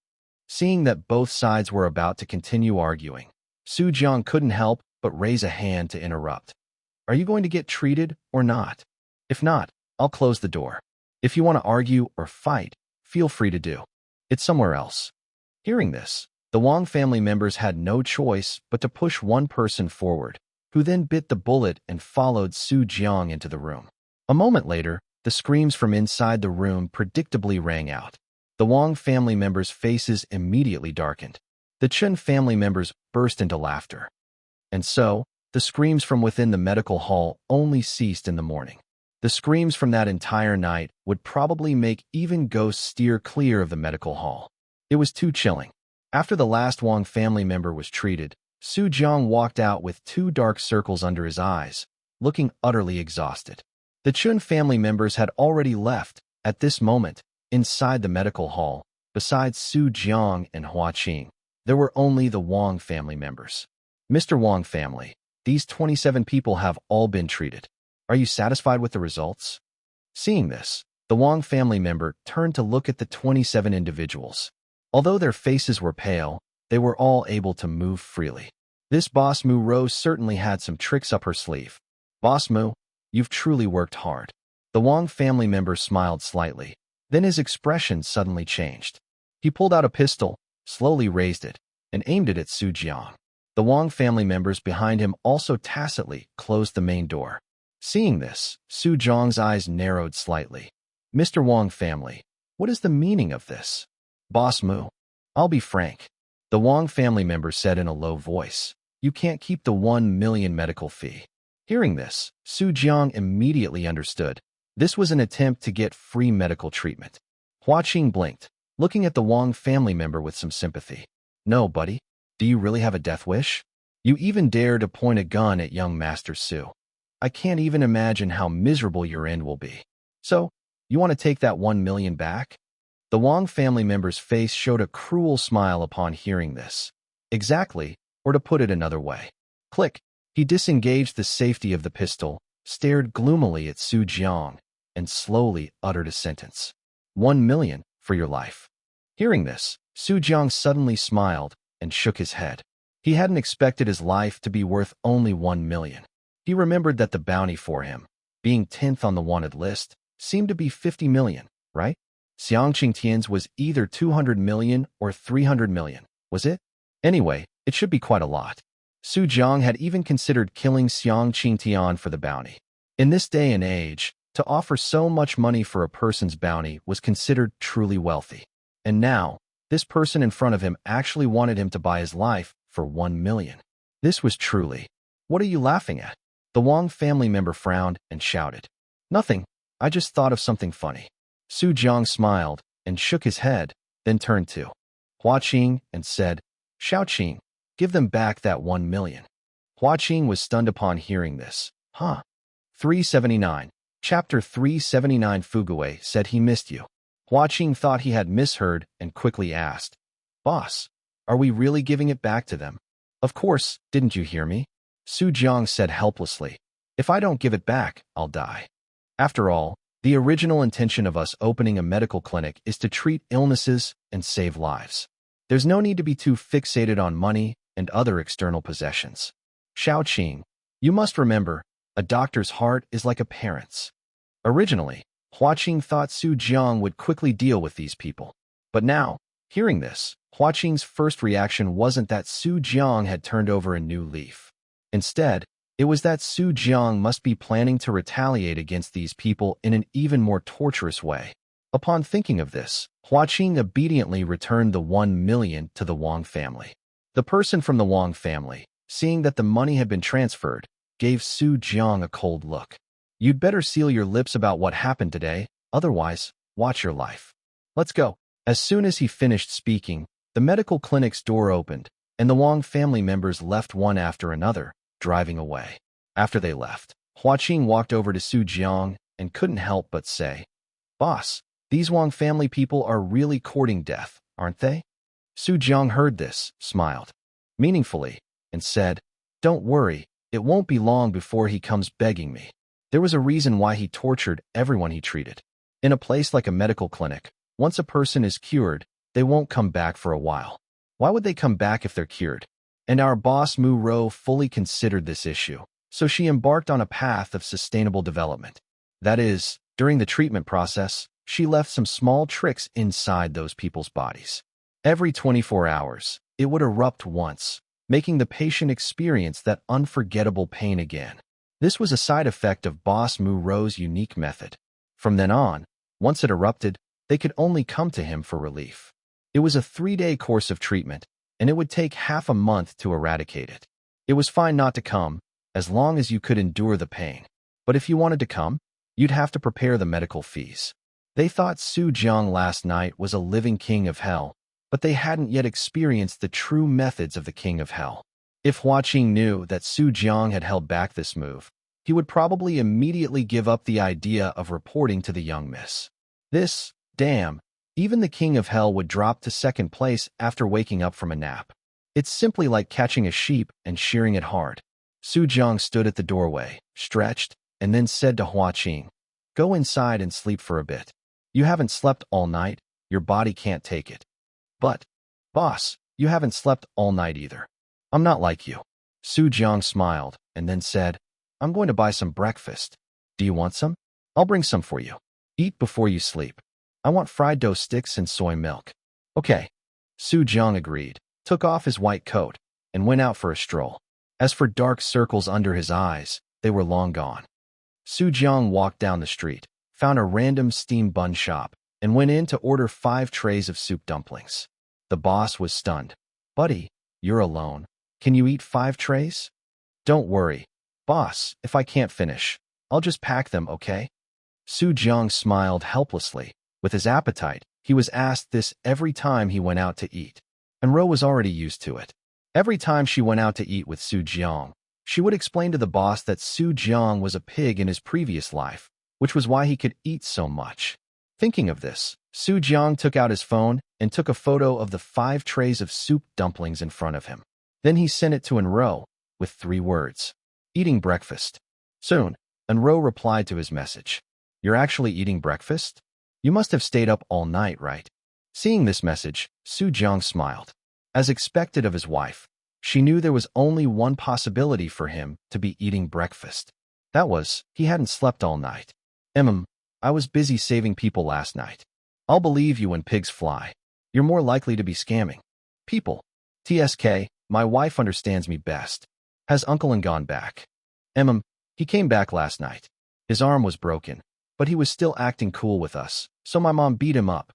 Seeing that both sides were about to continue arguing, Su Jiang couldn't help but raise a hand to interrupt. Are you going to get treated or not? If not, I'll close the door. If you want to argue or fight, feel free to do it somewhere else. Hearing this, the Wang family members had no choice but to push one person forward, who then bit the bullet and followed Su Jiang into the room. A moment later, the screams from inside the room predictably rang out. The Wang family members' faces immediately darkened. The Chen family members burst into laughter. And so, the screams from within the medical hall only ceased in the morning. The screams from that entire night would probably make even ghosts steer clear of the medical hall. It was too chilling. After the last Wang family member was treated, Jiang walked out with 2 dark circles under his eyes, looking utterly exhausted. The Chun family members had already left. At this moment, inside the medical hall, besides Jiang and Hua Qing, there were only the Wang family members. Mr. Wang family, these 27 people have all been treated. Are you satisfied with the results? Seeing this, the Wang family member turned to look at the 27 individuals. Although their faces were pale, they were all able to move freely. This Boss Mu Rose certainly had some tricks up her sleeve. Boss Mu, you've truly worked hard. The Wang family member smiled slightly. Then his expression suddenly changed. He pulled out a pistol, slowly raised it, and aimed it at Jiang. The Wang family members behind him also tacitly closed the main door. Seeing this, Jiang's eyes narrowed slightly. Mr. Wang family, what is the meaning of this? Boss Mu, I'll be frank. The Wang family member said in a low voice. You can't keep the 1 million medical fee. Hearing this, Jiang immediately understood. This was an attempt to get free medical treatment. Hua Qing blinked, looking at the Wang family member with some sympathy. No, buddy. Do you really have a death wish? You even dare to point a gun at young Master Su. I can't even imagine how miserable your end will be. So, you want to take that 1 million back? The Wang family member's face showed a cruel smile upon hearing this. Exactly, or to put it another way. Click. He disengaged the safety of the pistol, stared gloomily at Jiang, and slowly uttered a sentence. 1 million for your life. Hearing this, Jiang suddenly smiled and shook his head. He hadn't expected his life to be worth only 1 million. He remembered that the bounty for him, being 10th on the wanted list, seemed to be 50 million, right? Xiang Qingtian's was either 200 million or 300 million, was it? Anyway, it should be quite a lot. Jiang had even considered killing Xiang Qingtian for the bounty. In this day and age, to offer so much money for a person's bounty was considered truly wealthy. And now, this person in front of him actually wanted him to buy his life for 1 million. This was truly. What are you laughing at? The Wang family member frowned and shouted. Nothing, I just thought of something funny. Jiang smiled and shook his head, then turned to Hua Qing and said, Xiao Qing, give them back that 1 million. Hua Qing was stunned upon hearing this. Huh? 379. Chapter 379. Fugui said he missed you. Hua Qing thought he had misheard and quickly asked, Boss, are we really giving it back to them? Of course, didn't you hear me? Jiang said helplessly. If I don't give it back, I'll die. After all, the original intention of us opening a medical clinic is to treat illnesses and save lives. There's no need to be too fixated on money and other external possessions. Xiao Qing, you must remember, a doctor's heart is like a parent's. Originally, Hua Qing thought Jiang would quickly deal with these people. But now, hearing this, Hua Qing's first reaction wasn't that Jiang had turned over a new leaf. Instead, it was that Jiang must be planning to retaliate against these people in an even more torturous way. Upon thinking of this, Hua Qing obediently returned the 1 million to the Wang family. The person from the Wang family, seeing that the money had been transferred, gave Jiang a cold look. You'd better seal your lips about what happened today, otherwise, watch your life. Let's go. As soon as he finished speaking, the medical clinic's door opened, and the Wang family members left one after another, driving away. After they left, Hua Qing walked over to Jiang and couldn't help but say, Boss, these Wang family people are really courting death, aren't they? Jiang heard this, smiled meaningfully, and said, Don't worry, it won't be long before he comes begging me. There was a reason why he tortured everyone he treated. In a place like a medical clinic, once a person is cured, they won't come back for a while. Why would they come back if they're cured? And our boss Mu Rou fully considered this issue, so she embarked on a path of sustainable development. That is, during the treatment process, she left some small tricks inside those people's bodies. Every 24 hours, it would erupt once, making the patient experience that unforgettable pain again. This was a side effect of Boss Mu Rou's unique method. From then on, once it erupted, they could only come to him for relief. It was a 3-day course of treatment, and it would take half a month to eradicate it. It was fine not to come, as long as you could endure the pain. But if you wanted to come, you'd have to prepare the medical fees. They thought Su Jiang last night was a living king of hell, but they hadn't yet experienced the true methods of the king of hell. If Hua Qing knew that Su Jiang had held back this move, he would probably immediately give up the idea of reporting to the young miss. Damn, even the king of hell would drop to second place after waking up from a nap. It's simply like catching a sheep and shearing it hard. Su Jiang stood at the doorway, stretched, and then said to Hua Qing, "Go inside and sleep for a bit. You haven't slept all night, your body can't take it." "But, boss, you haven't slept all night either." "I'm not like you." Su Jiang smiled, and then said, "I'm going to buy some breakfast. Do you want some? I'll bring some for you. Eat before you sleep. I want fried dough sticks and soy milk." "Okay." Su Jiang agreed, took off his white coat, and went out for a stroll. As for dark circles under his eyes, they were long gone. Su Jiang walked down the street, found a random steam bun shop, and went in to order 5 trays of soup dumplings. The boss was stunned. "Buddy, you're alone. Can you eat 5 trays?" "Don't worry, boss, if I can't finish, I'll just pack them, okay?" Su Jiang smiled helplessly. With his appetite, he was asked this every time he went out to eat. An Rou was already used to it. Every time she went out to eat with Su Jiang, she would explain to the boss that Su Jiang was a pig in his previous life, which was why he could eat so much. Thinking of this, Su Jiang took out his phone and took a photo of the 5 trays of soup dumplings in front of him. Then he sent it to An Rou with 3 words: "Eating breakfast." Soon, An Rou replied to his message, "You're actually eating breakfast? You must have stayed up all night, right?" Seeing this message, Su Jiang smiled. As expected of his wife, she knew there was only one possibility for him to be eating breakfast. That was, he hadn't slept all night. I was busy saving people last night." "I'll believe you when pigs fly. You're more likely to be scamming people." "TSK, my wife understands me best." "Has Uncle An gone back?" He came back last night. His arm was broken, but he was still acting cool with us, so my mom beat him up."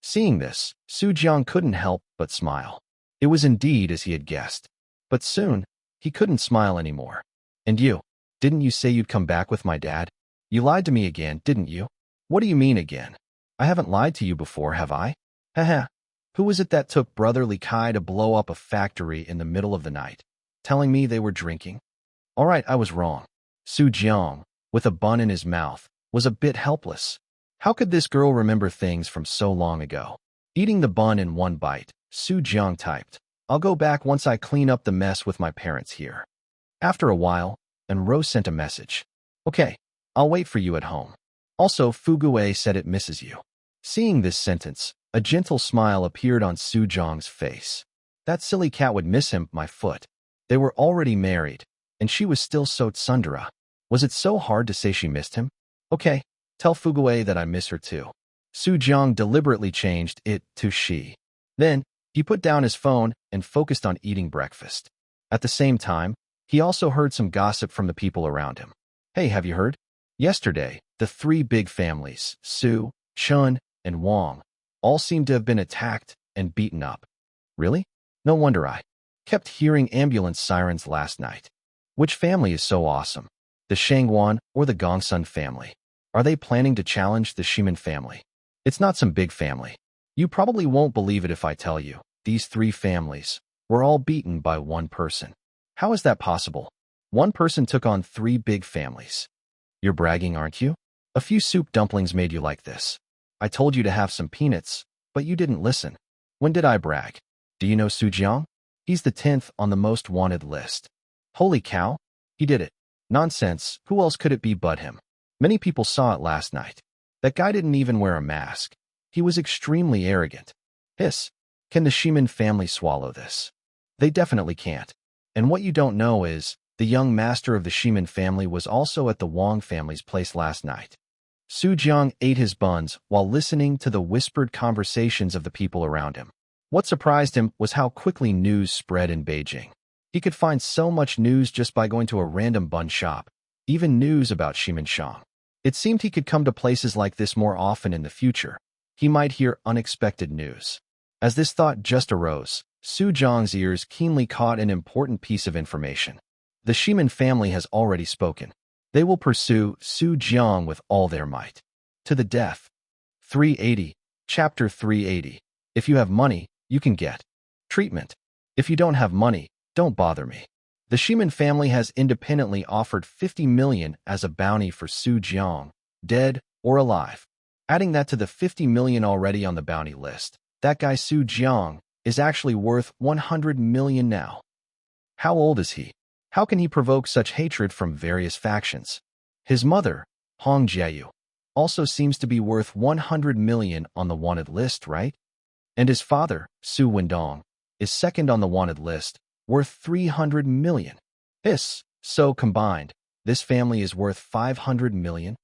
Seeing this, Su Jiang couldn't help but smile. It was indeed as he had guessed. But soon, he couldn't smile anymore. "And you? Didn't you say you'd come back with my dad? You lied to me again, didn't you?" "What do you mean again? I haven't lied to you before, have I?" "Haha. Who was it that took Brother Li Kai to blow up a factory in the middle of the night, telling me they were drinking?" "All right, I was wrong." Su Jiang, with a bun in his mouth, was a bit helpless. How could this girl remember things from so long ago? Eating the bun in one bite, Su Jiang typed, "I'll go back once I clean up the mess with my parents here." After a while, An Rou sent a message. "Okay, I'll wait for you at home. Also, Fugue said it misses you." Seeing this sentence, a gentle smile appeared on Su Jiang's face. That silly cat would miss him, my foot. They were already married, and she was still so tsundere. Was it so hard to say she missed him? "Okay, tell Fugue that I miss her too." Su Jiang deliberately changed it to she. Then, he put down his phone and focused on eating breakfast. At the same time, he also heard some gossip from the people around him. "Hey, have you heard? Yesterday, the 3 big families, Su, Chun, and Wang, all seemed to have been attacked and beaten up." "Really? No wonder I kept hearing ambulance sirens last night." "Which family is so awesome? The Shangwan or the Gongsun family? Are they planning to challenge the Shimin family?" "It's not some big family. You probably won't believe it if I tell you. These 3 families were all beaten by one person." "How is that possible? One person took on 3 big families." "You're bragging, aren't you? A few soup dumplings made you like this. I told you to have some peanuts, but you didn't listen." "When did I brag? Do you know Su Jiang? He's the 10th on the most wanted list." "Holy cow, he did it." "Nonsense, who else could it be but him? Many people saw it last night. That guy didn't even wear a mask. He was extremely arrogant." "Hiss. Can the Shimin family swallow this?" "They definitely can't. And what you don't know is, the young master of the Shimin family was also at the Wang family's place last night." Su Jiang ate his buns while listening to the whispered conversations of the people around him. What surprised him was how quickly news spread in Beijing. He could find so much news just by going to a random bun shop, even news about Shimin Shang. It seemed he could come to places like this more often in the future. He might hear unexpected news. As this thought just arose, Su Jiang's ears keenly caught an important piece of information. The Shimin family has already spoken. They will pursue Su Jiang with all their might. To the death. 380. Chapter 380. If you have money, you can get treatment. If you don't have money, don't bother me. The Shimin family has independently offered 50 million as a bounty for Su Jiang, dead or alive. Adding that to the 50 million already on the bounty list, that guy Su Jiang is actually worth 100 million now. How old is he? How can he provoke such hatred from various factions? His mother, Hong Jiayu, also seems to be worth 100 million on the wanted list, right? And his father, Su Wendong, is second on the wanted list, worth 300 million. So combined, this family is worth 500 million.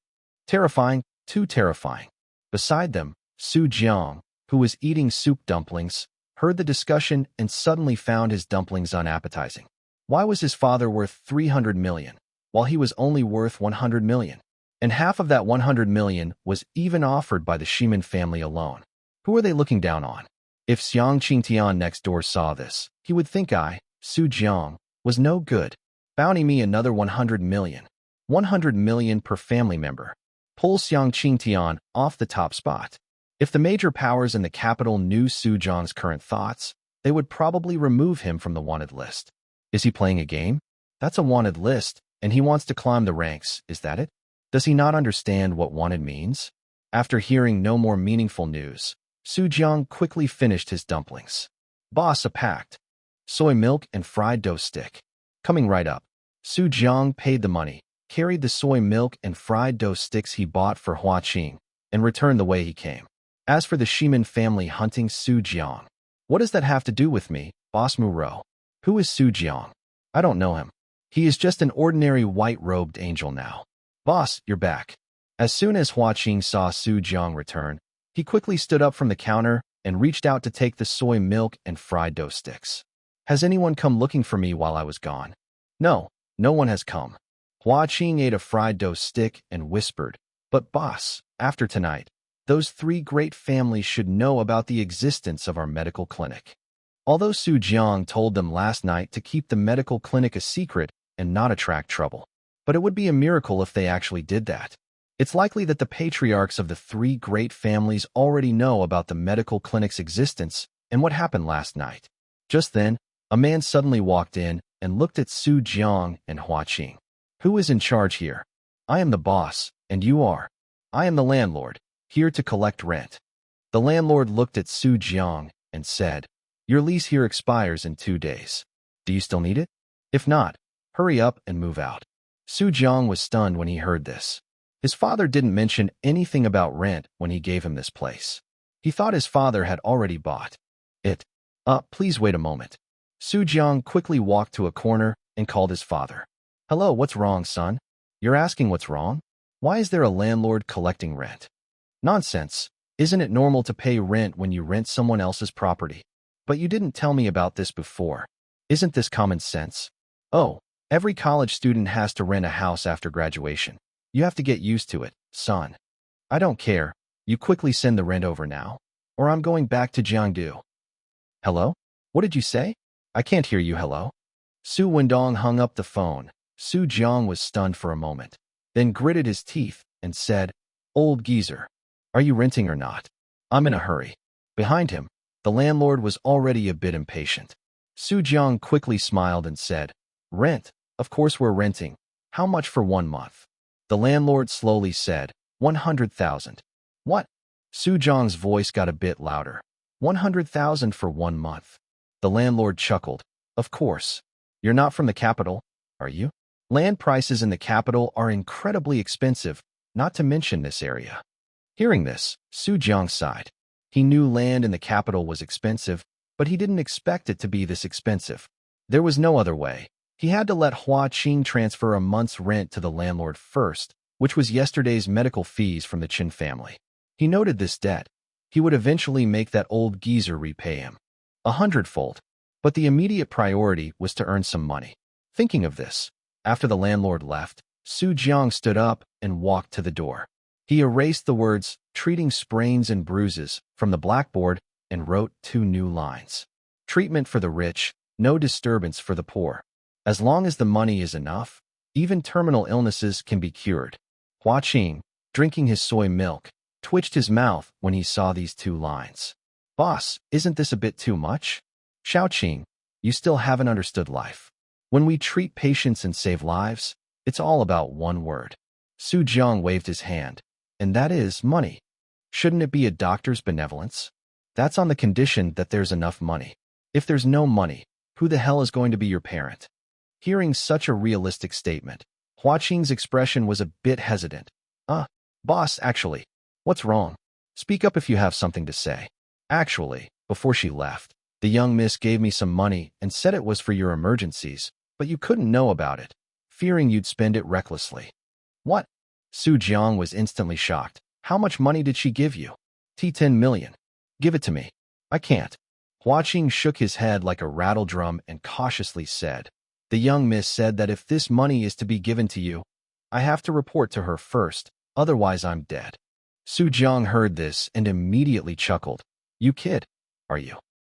Terrifying, too terrifying. Beside them, Su Jiang, who was eating soup dumplings, heard the discussion and suddenly found his dumplings unappetizing. Why was his father worth 300 million, while he was only worth 100 million? And half of that 100 million was even offered by the Shimin family alone. Who are they looking down on? If Xiang Qingtian next door saw this, he would think I, Su Jiang, was no good. Bounty me another 100 million. 100 million per family member. Pull Xiang Qingtian off the top spot. If the major powers in the capital knew Su Jiang's current thoughts, they would probably remove him from the wanted list. Is he playing a game? That's a wanted list, and he wants to climb the ranks, is that it? Does he not understand what wanted means? After hearing no more meaningful news, Su Jiang quickly finished his dumplings. Boss, a packed soy milk and fried dough stick. Coming right up. Su Jiang paid the money, carried the soy milk and fried dough sticks he bought for Hua Qing, and returned the way he came. As for the Shimin family hunting Su Jiang, what does that have to do with me, Boss An Rou? Who is Su Jiang? I don't know him. He is just an ordinary white-robed angel now. Boss, you're back. As soon as Hua Qing saw Su Jiang return, he quickly stood up from the counter and reached out to take the soy milk and fried dough sticks. Has anyone come looking for me while I was gone? No, no one has come. Hua Qing ate a fried dough stick and whispered, but boss, after tonight, those three great families should know about the existence of our medical clinic. Although Su Jiang told them last night to keep the medical clinic a secret and not attract trouble, but it would be a miracle if they actually did that. It's likely that the patriarchs of the three great families already know about the medical clinic's existence and what happened last night. Just then, a man suddenly walked in and looked at Su Jiang and Hua Qing. Who is in charge here? I am the boss, and you are. I am the landlord, here to collect rent. The landlord looked at Su Jiang and said, your lease here expires in 2 days. Do you still need it? If not, hurry up and move out. Su Jiang was stunned when he heard this. His father didn't mention anything about rent when he gave him this place. He thought his father had already bought it. Please wait a moment. Su Jiang quickly walked to a corner and called his father. Hello, what's wrong, son? You're asking what's wrong? Why is there a landlord collecting rent? Nonsense. Isn't it normal to pay rent when you rent someone else's property? But you didn't tell me about this before. Isn't this common sense? Oh, every college student has to rent a house after graduation. You have to get used to it, son. I don't care. You quickly send the rent over now, or I'm going back to Jiangdu. Hello? What did you say? I can't hear you, hello? Su Wendong hung up the phone. Su Jiang was stunned for a moment, then gritted his teeth and said, Old geezer, are you renting or not? I'm in a hurry. Behind him, the landlord was already a bit impatient. Su Jiang quickly smiled and said, Rent? Of course we're renting. How much for 1 month? The landlord slowly said, 100,000. What? Su Jiang's voice got a bit louder. 100,000 for 1 month. The landlord chuckled. Of course. You're not from the capital, are you? Land prices in the capital are incredibly expensive, not to mention this area. Hearing this, Su Jiang sighed. He knew land in the capital was expensive, but he didn't expect it to be this expensive. There was no other way. He had to let Hua Qing transfer a month's rent to the landlord first, which was yesterday's medical fees from the Qin family. He noted this debt. He would eventually make that old geezer repay him 100-fold. But the immediate priority was to earn some money. Thinking of this, after the landlord left, Su Jiang stood up and walked to the door. He erased the words, treating sprains and bruises, from the blackboard and wrote 2 new lines. Treatment for the rich, no disturbance for the poor. As long as the money is enough, even terminal illnesses can be cured. Hua Qing, drinking his soy milk, twitched his mouth when he saw these 2 lines. Boss, isn't this a bit too much? Xiaoqing, you still haven't understood life. When we treat patients and save lives, it's all about one word. Su Jiang waved his hand, and that is money. Shouldn't it be a doctor's benevolence? That's on the condition that there's enough money. If there's no money, who the hell is going to be your parent? Hearing such a realistic statement, Hua Qing's expression was a bit hesitant. Boss, actually, what's wrong? Speak up if you have something to say. Actually, before she left, the young miss gave me some money and said it was for your emergencies, but you couldn't know about it, fearing you'd spend it recklessly. What? Su Jiang was instantly shocked. How much money did she give you? 10 million. Give it to me. I can't. Hua Qing shook his head like a rattle drum and cautiously said, the young miss said that if this money is to be given to you, I have to report to her first, otherwise I'm dead. Su Jiang heard this and immediately chuckled. You kid, are you?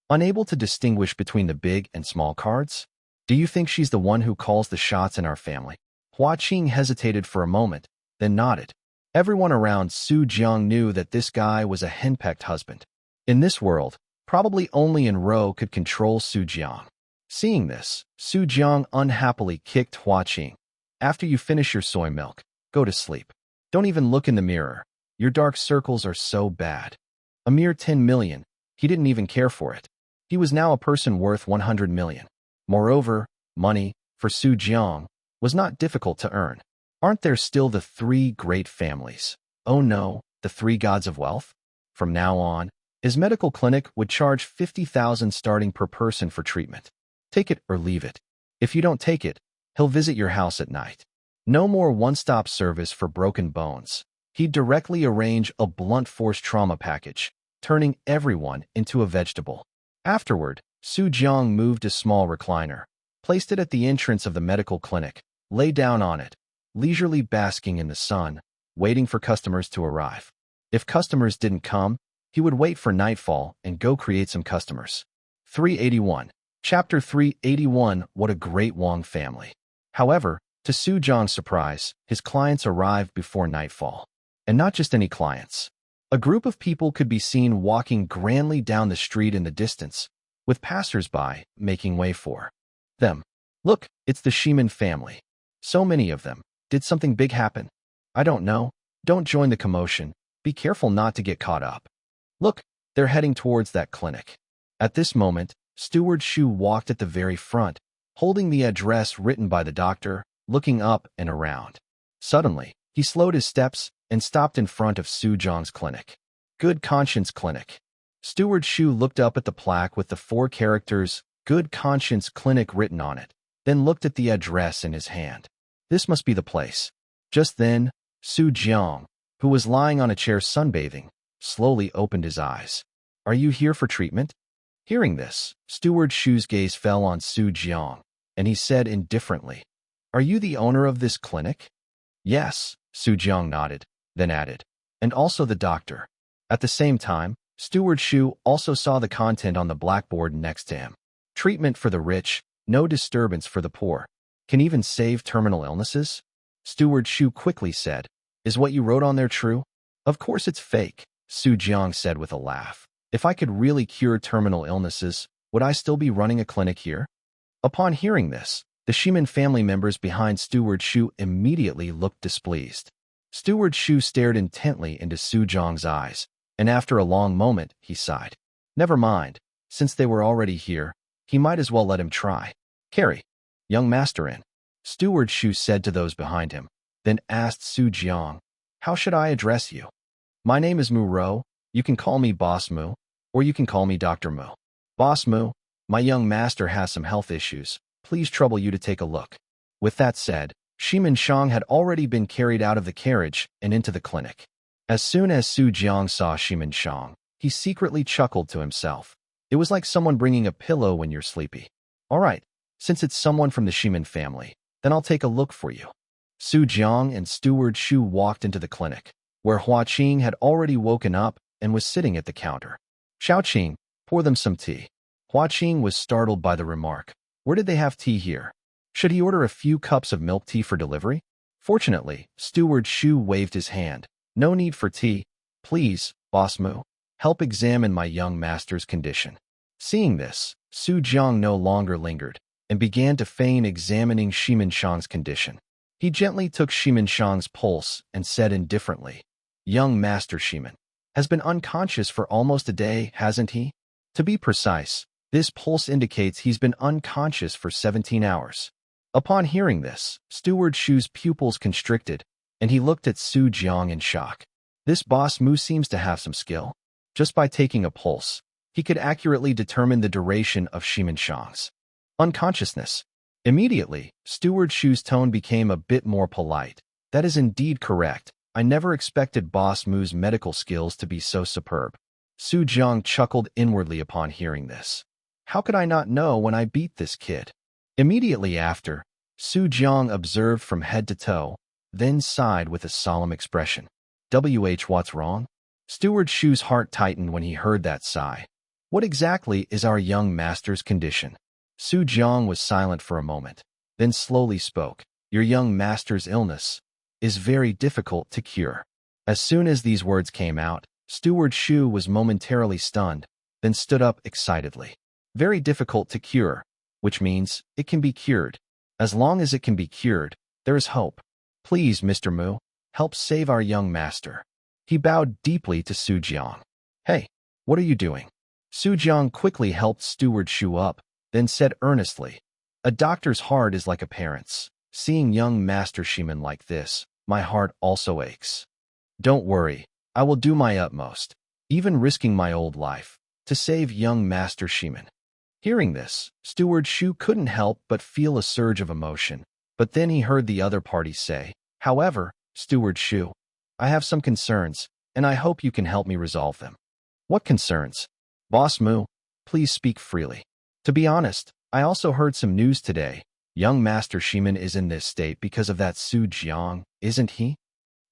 Unable to distinguish between the big and small cards? Do you think she's the one who calls the shots in our family? Hua Qing hesitated for a moment, then nodded. Everyone around Su Jiang knew that this guy was a henpecked husband. In this world, probably only An Rou could control Su Jiang. Seeing this, Su Jiang unhappily kicked Hua Qing. After you finish your soy milk, go to sleep. Don't even look in the mirror. Your dark circles are so bad. A mere 10 million, he didn't even care for it. He was now a person worth 100 million. Moreover, money, for Su Jiang, was not difficult to earn. Aren't there still the 3 great families? Oh no, the 3 gods of wealth? From now on, his medical clinic would charge 50,000 starting per person for treatment. Take it or leave it. If you don't take it, he'll visit your house at night. No more one-stop service for broken bones. He'd directly arrange a blunt force trauma package, turning everyone into a vegetable. Afterward, Su Jiang moved a small recliner, placed it at the entrance of the medical clinic, lay down on it, leisurely basking in the sun, waiting for customers to arrive. If customers didn't come, he would wait for nightfall and go create some customers. 381. Chapter 381. What a great Wang family. However, to Su Jiang's surprise, his clients arrived before nightfall. And not just any clients. A group of people could be seen walking grandly down the street in the distance, with passers-by making way for them. Look, it's the Shimin family. So many of them. Did something big happen? I don't know. Don't join the commotion. Be careful not to get caught up. Look, they're heading towards that clinic. At this moment, Steward Shu walked at the very front, holding the address written by the doctor, looking up and around. Suddenly, he slowed his steps and stopped in front of Su Jiang's clinic. Good Conscience Clinic. Steward Shu looked up at the plaque with the 4 characters, Good Conscience Clinic written on it, then looked at the address in his hand. This must be the place. Just then, Su Jiang, who was lying on a chair sunbathing, slowly opened his eyes. Are you here for treatment? Hearing this, Steward Shu's gaze fell on Su Jiang, and he said indifferently, Are you the owner of this clinic? Yes, Su Jiang nodded, then added, and also the doctor. At the same time, Steward Shu also saw the content on the blackboard next to him. Treatment for the rich, no disturbance for the poor. Can even save terminal illnesses? Steward Shu quickly said, Is what you wrote on there true? Of course it's fake, Su Jiang said with a laugh. If I could really cure terminal illnesses, would I still be running a clinic here? Upon hearing this, the Shimin family members behind Steward Shu immediately looked displeased. Steward Shu stared intently into Su Jiang's eyes, and after a long moment, he sighed. Never mind, since they were already here, he might as well let him try. Carry, young master in. Steward Shu said to those behind him, then asked Su Jiang, How should I address you? My name is An Rou. You can call me Boss Mu, or you can call me Dr. Mu. Boss Mu, my young master has some health issues. Please trouble you to take a look. With that said, Shimin Shang had already been carried out of the carriage and into the clinic. As soon as Su Jiang saw Shimin Shang, he secretly chuckled to himself. It was like someone bringing a pillow when you're sleepy. All right, since it's someone from the Shimin family, then I'll take a look for you. Su Jiang and Steward Shu walked into the clinic. where Hua Qing had already woken up and was sitting at the counter. Xiao Qing, pour them some tea. Hua Qing was startled by the remark. Where did they have tea here? Should he order a few cups of milk tea for delivery? Fortunately, Steward Shu waved his hand. No need for tea. Please, Boss Mu, help examine my young master's condition. Seeing this, Su Jiang no longer lingered and began to feign examining Shimin Shang's condition. He gently took Shimin Shang's pulse and said indifferently, Young Master Shimin has been unconscious for almost a day, hasn't he? To be precise, this pulse indicates he's been unconscious for 17 hours. Upon hearing this, Steward Shu's pupils constricted, and he looked at Su Jiang in shock. This Boss Mu seems to have some skill. Just by taking a pulse, he could accurately determine the duration of Shimin Shang's unconsciousness. Immediately, Steward Shu's tone became a bit more polite. That is indeed correct. I never expected Boss Mu's medical skills to be so superb. Su Jiang chuckled inwardly upon hearing this. How could I not know when I beat this kid? Immediately after, Su Jiang observed from head to toe, then sighed with a solemn expression. What's wrong? Steward Shu's heart tightened when he heard that sigh. What exactly is our young master's condition? Su Jiang was silent for a moment, then slowly spoke. Your young master's illness is very difficult to cure. As soon as these words came out, Steward Shu was momentarily stunned, then stood up excitedly. Very difficult to cure, which means it can be cured. As long as it can be cured, there is hope. Please, Mr. Mu, help save our young master. He bowed deeply to Su Jiang. Hey, what are you doing? Su Jiang quickly helped Steward Shu up, then said earnestly, A doctor's heart is like a parent's. Seeing young Master Shimin like this, my heart also aches. Don't worry, I will do my utmost, even risking my old life, to save young Master Shimin. Hearing this, Steward Shu couldn't help but feel a surge of emotion, but then he heard the other party say, However, Steward Shu, I have some concerns, and I hope you can help me resolve them. What concerns? Boss Mu, please speak freely. To be honest, I also heard some news today. Young Master Shimin is in this state because of that Su Jiang, isn't he?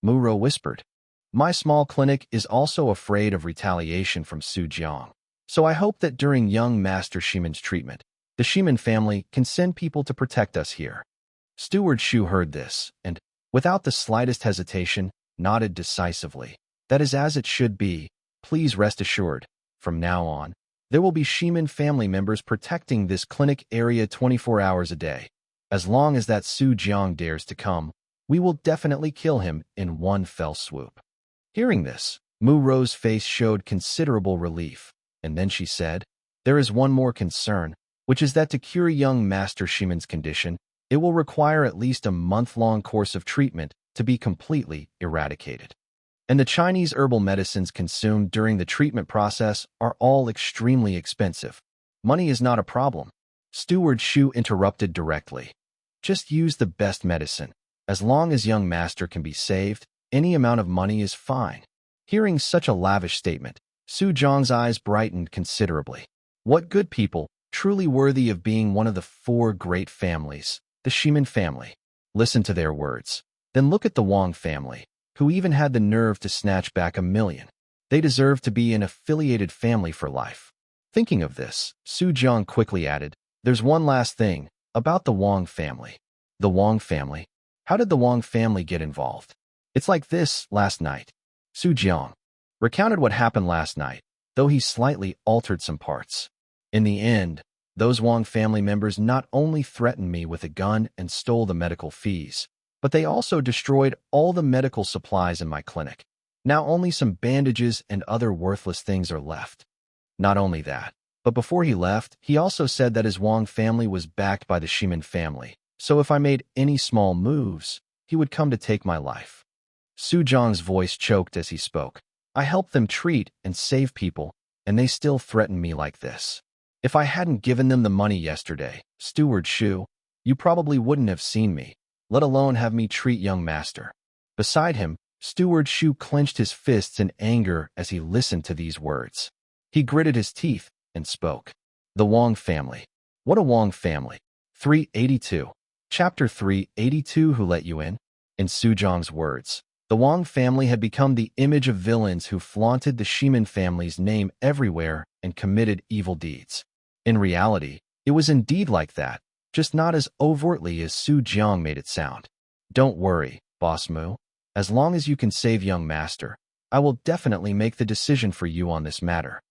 Mu Rou whispered. My small clinic is also afraid of retaliation from Su Jiang, so I hope that during young Master Shimin's treatment, the Shimin family can send people to protect us here. Steward Shu heard this, and, without the slightest hesitation, nodded decisively. That is as it should be. Please rest assured, from now on, there will be Shimin family members protecting this clinic area 24 hours a day. As long as that Su Jiang dares to come, we will definitely kill him in one fell swoop. Hearing this, Mu Rou's face showed considerable relief, and then she said, There is one more concern, which is that to cure young Master Shimin's condition, it will require at least a month-long course of treatment to be completely eradicated. And the Chinese herbal medicines consumed during the treatment process are all extremely expensive. Money is not a problem. Steward Shu interrupted directly. Just use the best medicine. As long as young master can be saved, any amount of money is fine. Hearing such a lavish statement, Su Jiang's eyes brightened considerably. What good people, truly worthy of being one of the four great families, the Shimin family. Listen to their words. Then look at the Wang family, who even had the nerve to snatch back $1 million. They deserve to be an affiliated family for life. Thinking of this, Su Jiang quickly added, There's one last thing, about the Wang family. The Wang family? How did the Wang family get involved? It's like this, last night. Su Jiang recounted what happened last night, though he slightly altered some parts. In the end, those Wang family members not only threatened me with a gun and stole the medical fees, but they also destroyed all the medical supplies in my clinic. Now only some bandages and other worthless things are left. Not only that, but before he left, he also said that his Wang family was backed by the Shimin family, so if I made any small moves, he would come to take my life. Su Jiang's voice choked as he spoke. I helped them treat and save people, and they still threaten me like this. If I hadn't given them the money yesterday, Steward Shu, you probably wouldn't have seen me, let alone have me treat young master. Beside him, Steward Shu clenched his fists in anger as he listened to these words. He gritted his teeth and spoke. The Wang family. What a Wang family. 382. Chapter 382 Who Let You In? In Su Jiang's words, The Wang family had become the image of villains who flaunted the Shimin family's name everywhere and committed evil deeds. In reality, it was indeed like that, just not as overtly as Su Jiang made it sound. Don't worry, Boss Mu. As long as you can save young master, I will definitely make the decision for you on this matter.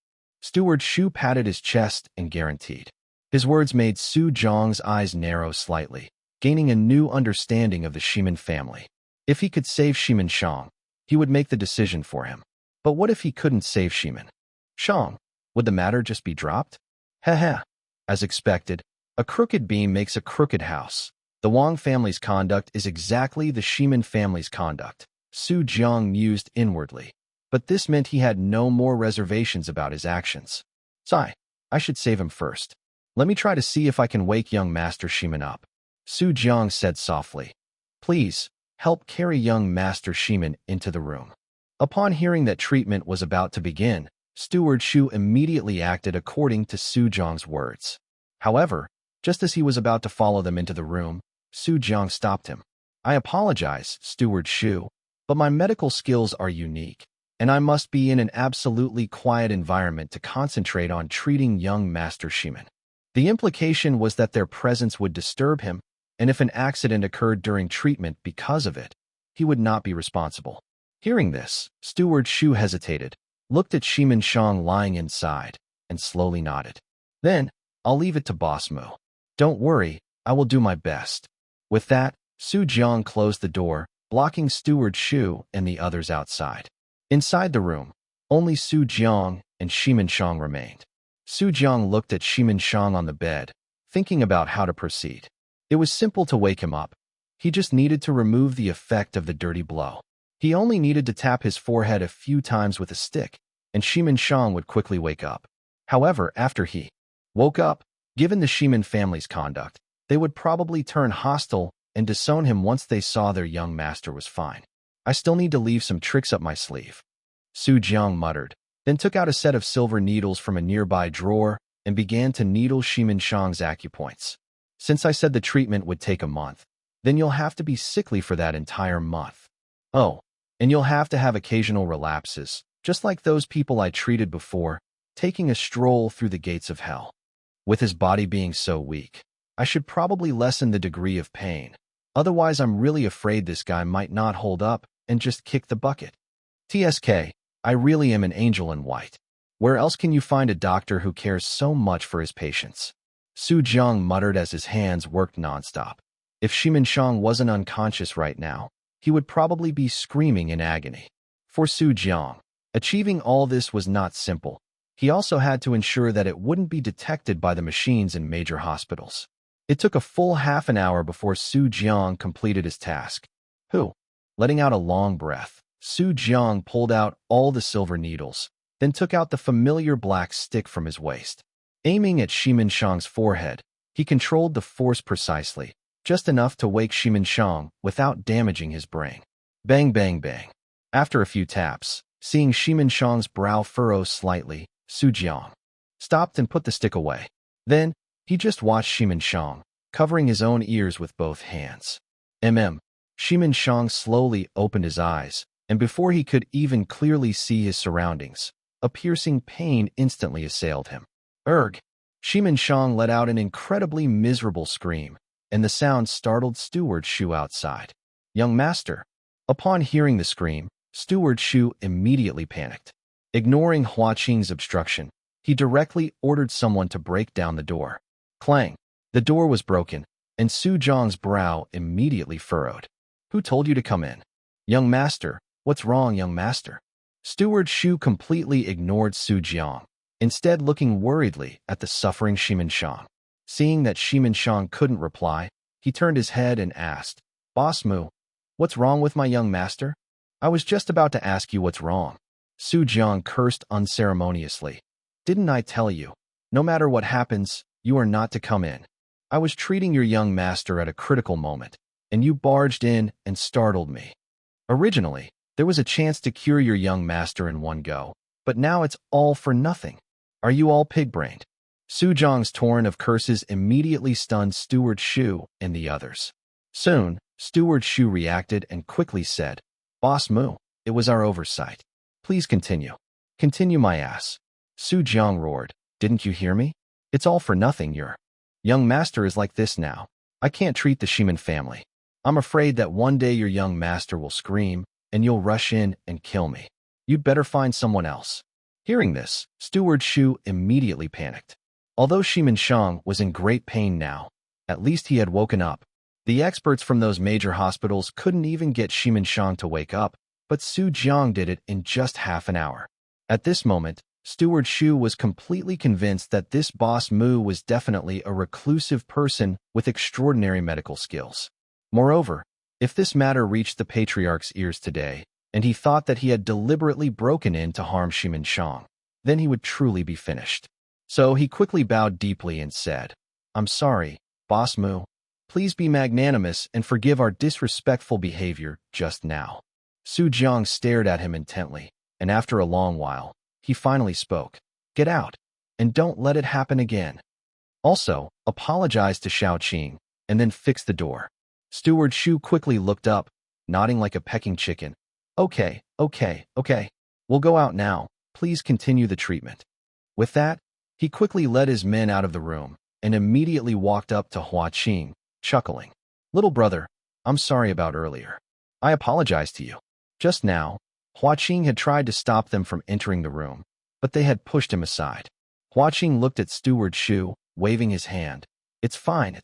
Steward Shu patted his chest and guaranteed. His words made Su Jiang's eyes narrow slightly, gaining a new understanding of the Shimin family. If he could save Shimin Shang, he would make the decision for him. But what if he couldn't save Shimin Shang? Would the matter just be dropped? Heh. As expected, a crooked beam makes a crooked house. The Wang family's conduct is exactly the Shimin family's conduct, Su Jiang mused inwardly. But this meant he had no more reservations about his actions. I should save him first. Let me try to see if I can wake young Master Shimin up. Su Jiang said softly. Please, help carry young Master Shimin into the room. Upon hearing that treatment was about to begin, Steward Shu immediately acted according to Su Jiang's words. However, just as he was about to follow them into the room, Su Jiang stopped him. I apologize, Steward Shu, but my medical skills are unique, and I must be in an absolutely quiet environment to concentrate on treating young Master Shimin. The implication was that their presence would disturb him, and if an accident occurred during treatment because of it, he would not be responsible. Hearing this, Steward Shu hesitated, looked at Shimin Shang lying inside, and slowly nodded. Then, I'll leave it to Boss Mu. Don't worry, I will do my best. With that, Su Jiang closed the door, blocking Steward Shu and the others outside. Inside the room, only Su Jiang and Shimin Shang remained. Su Jiang looked at Shimin Shang on the bed, thinking about how to proceed. It was simple to wake him up. He just needed to remove the effect of the dirty blow. He only needed to tap his forehead a few times with a stick, and Shimin Shang would quickly wake up. However, after he woke up, given the Shimin family's conduct, they would probably turn hostile and disown him once they saw their young master was fine. I still need to leave some tricks up my sleeve, Su Jiang muttered, then took out a set of silver needles from a nearby drawer and began to needle Shimin Shang's acupoints. Since I said the treatment would take a month, then you'll have to be sickly for that entire month. Oh, and you'll have to have occasional relapses, just like those people I treated before, taking a stroll through the gates of hell. With his body being so weak, I should probably lessen the degree of pain. Otherwise, I'm really afraid this guy might not hold up and just kick the bucket. TSK, I really am an angel in white. Where else can you find a doctor who cares so much for his patients? Su Jiang muttered as his hands worked nonstop. If Shimin Shang wasn't unconscious right now, he would probably be screaming in agony. For Su Jiang, achieving all this was not simple. He also had to ensure that it wouldn't be detected by the machines in major hospitals. It took a full half an hour before Su Jiang completed his task. Letting out a long breath, Su Jiang pulled out all the silver needles, then took out the familiar black stick from his waist. Aiming at Shimin Shang's forehead, he controlled the force precisely, just enough to wake Shimin Shang without damaging his brain. Bang, bang, bang. After a few taps, seeing Shimin Shang's brow furrow slightly, Su Jiang stopped and put the stick away. Then, he just watched Shimin Shang, covering his own ears with both hands. Shimin Shang slowly opened his eyes, and before he could even clearly see his surroundings, a piercing pain instantly assailed him. Erg! Shimin Shang let out an incredibly miserable scream, and the sound startled Steward Shu outside. Young master! Upon hearing the scream, Steward Shu immediately panicked. Ignoring Hua Qing's obstruction, he directly ordered someone to break down the door. Clang! The door was broken, and Su Jiang's brow immediately furrowed. Who told you to come in? Young master, what's wrong, young master? Steward Shu completely ignored Su Jiang, instead looking worriedly at the suffering Shimin Shang. Seeing that Shimin Shang couldn't reply, he turned his head and asked, Boss Mu, what's wrong with my young master? I was just about to ask you what's wrong. Su Jiang cursed unceremoniously. Didn't I tell you? No matter what happens, you are not to come in. I was treating your young master at a critical moment, and you barged in and startled me. Originally, there was a chance to cure your young master in one go, but now it's all for nothing. Are you all pig-brained? Su Jiang's torrent of curses immediately stunned Steward Shu and the others. Soon, Steward Shu reacted and quickly said, Boss Mu, it was our oversight. Please continue. Continue my ass. Su Jiang roared. Didn't you hear me? It's all for nothing, your young master is like this now. I can't treat the Shiman family. I'm afraid that one day your young master will scream, and you'll rush in and kill me. You'd better find someone else. Hearing this, Steward Shu immediately panicked. Although Shiman Shang was in great pain now, at least he had woken up. The experts from those major hospitals couldn't even get Shiman Shang to wake up, but Su Jiang did it in just half an hour. At this moment, Steward Shu was completely convinced that this Boss Mu was definitely a reclusive person with extraordinary medical skills. Moreover, if this matter reached the Patriarch's ears today, and he thought that he had deliberately broken in to harm Shiman Shang, then he would truly be finished. So he quickly bowed deeply and said, I'm sorry, Boss Mu. Please be magnanimous and forgive our disrespectful behavior just now. Su Jiang stared at him intently, and after a long while, he finally spoke. Get out, and don't let it happen again. Also, apologize to Shao Qing, and then fix the door. Steward Shu quickly looked up, nodding like a pecking chicken. Okay. We'll go out now. Please continue the treatment. With that, he quickly led his men out of the room, and immediately walked up to Hua Qing, chuckling. Little brother, I'm sorry about earlier. I apologize to you. Just now, Hua Qing had tried to stop them from entering the room, but they had pushed him aside. Hua Qing looked at Steward Shu, waving his hand. It's fine,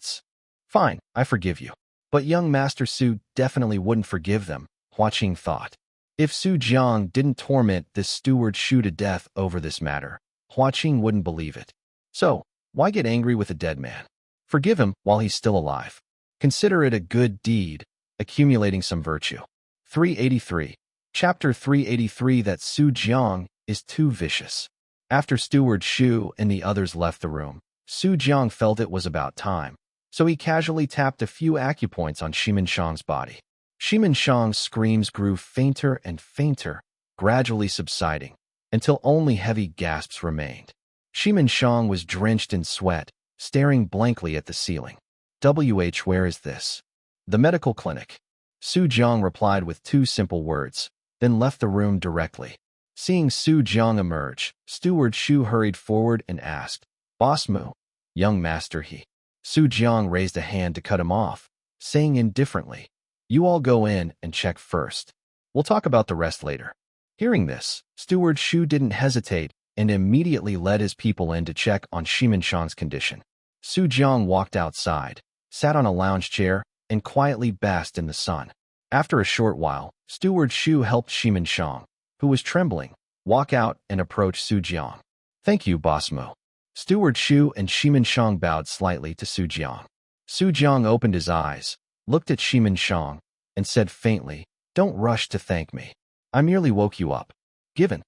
I forgive you. But young Master Su definitely wouldn't forgive them, Hua Qing thought. If Su Jiang didn't torment this Steward Shu to death over this matter, Hua Qing wouldn't believe it. So, why get angry with a dead man? Forgive him while he's still alive. Consider it a good deed, accumulating some virtue. 383. Chapter 383 that Su Jiang is too vicious. After Steward Shu and the others left the room, Su Jiang felt it was about time, so he casually tapped a few acupoints on Shiman Shang's body. Shiman Shang's screams grew fainter and fainter, gradually subsiding, until only heavy gasps remained. Shiman Shang was drenched in sweat, staring blankly at the ceiling. Where is this? The medical clinic. Su Jiang replied with two simple words, then left the room directly. Seeing Su Jiang emerge, Steward Shu hurried forward and asked, Boss Mu, young master he. Su Jiang raised a hand to cut him off, saying indifferently, You all go in and check first. We'll talk about the rest later. Hearing this, Steward Shu didn't hesitate and immediately led his people in to check on Shiman Shang's condition. Su Jiang walked outside, sat on a lounge chair, and quietly basked in the sun. After a short while, Steward Shu helped Shiman Shang, who was trembling, walk out and approach Su Jiang. Thank you, Boss Mu. Steward Shu and Shiman Shang bowed slightly to Su Jiang. Su Jiang opened his eyes, looked at Shiman Shang, and said faintly, Don't rush to thank me. I merely woke you up. Given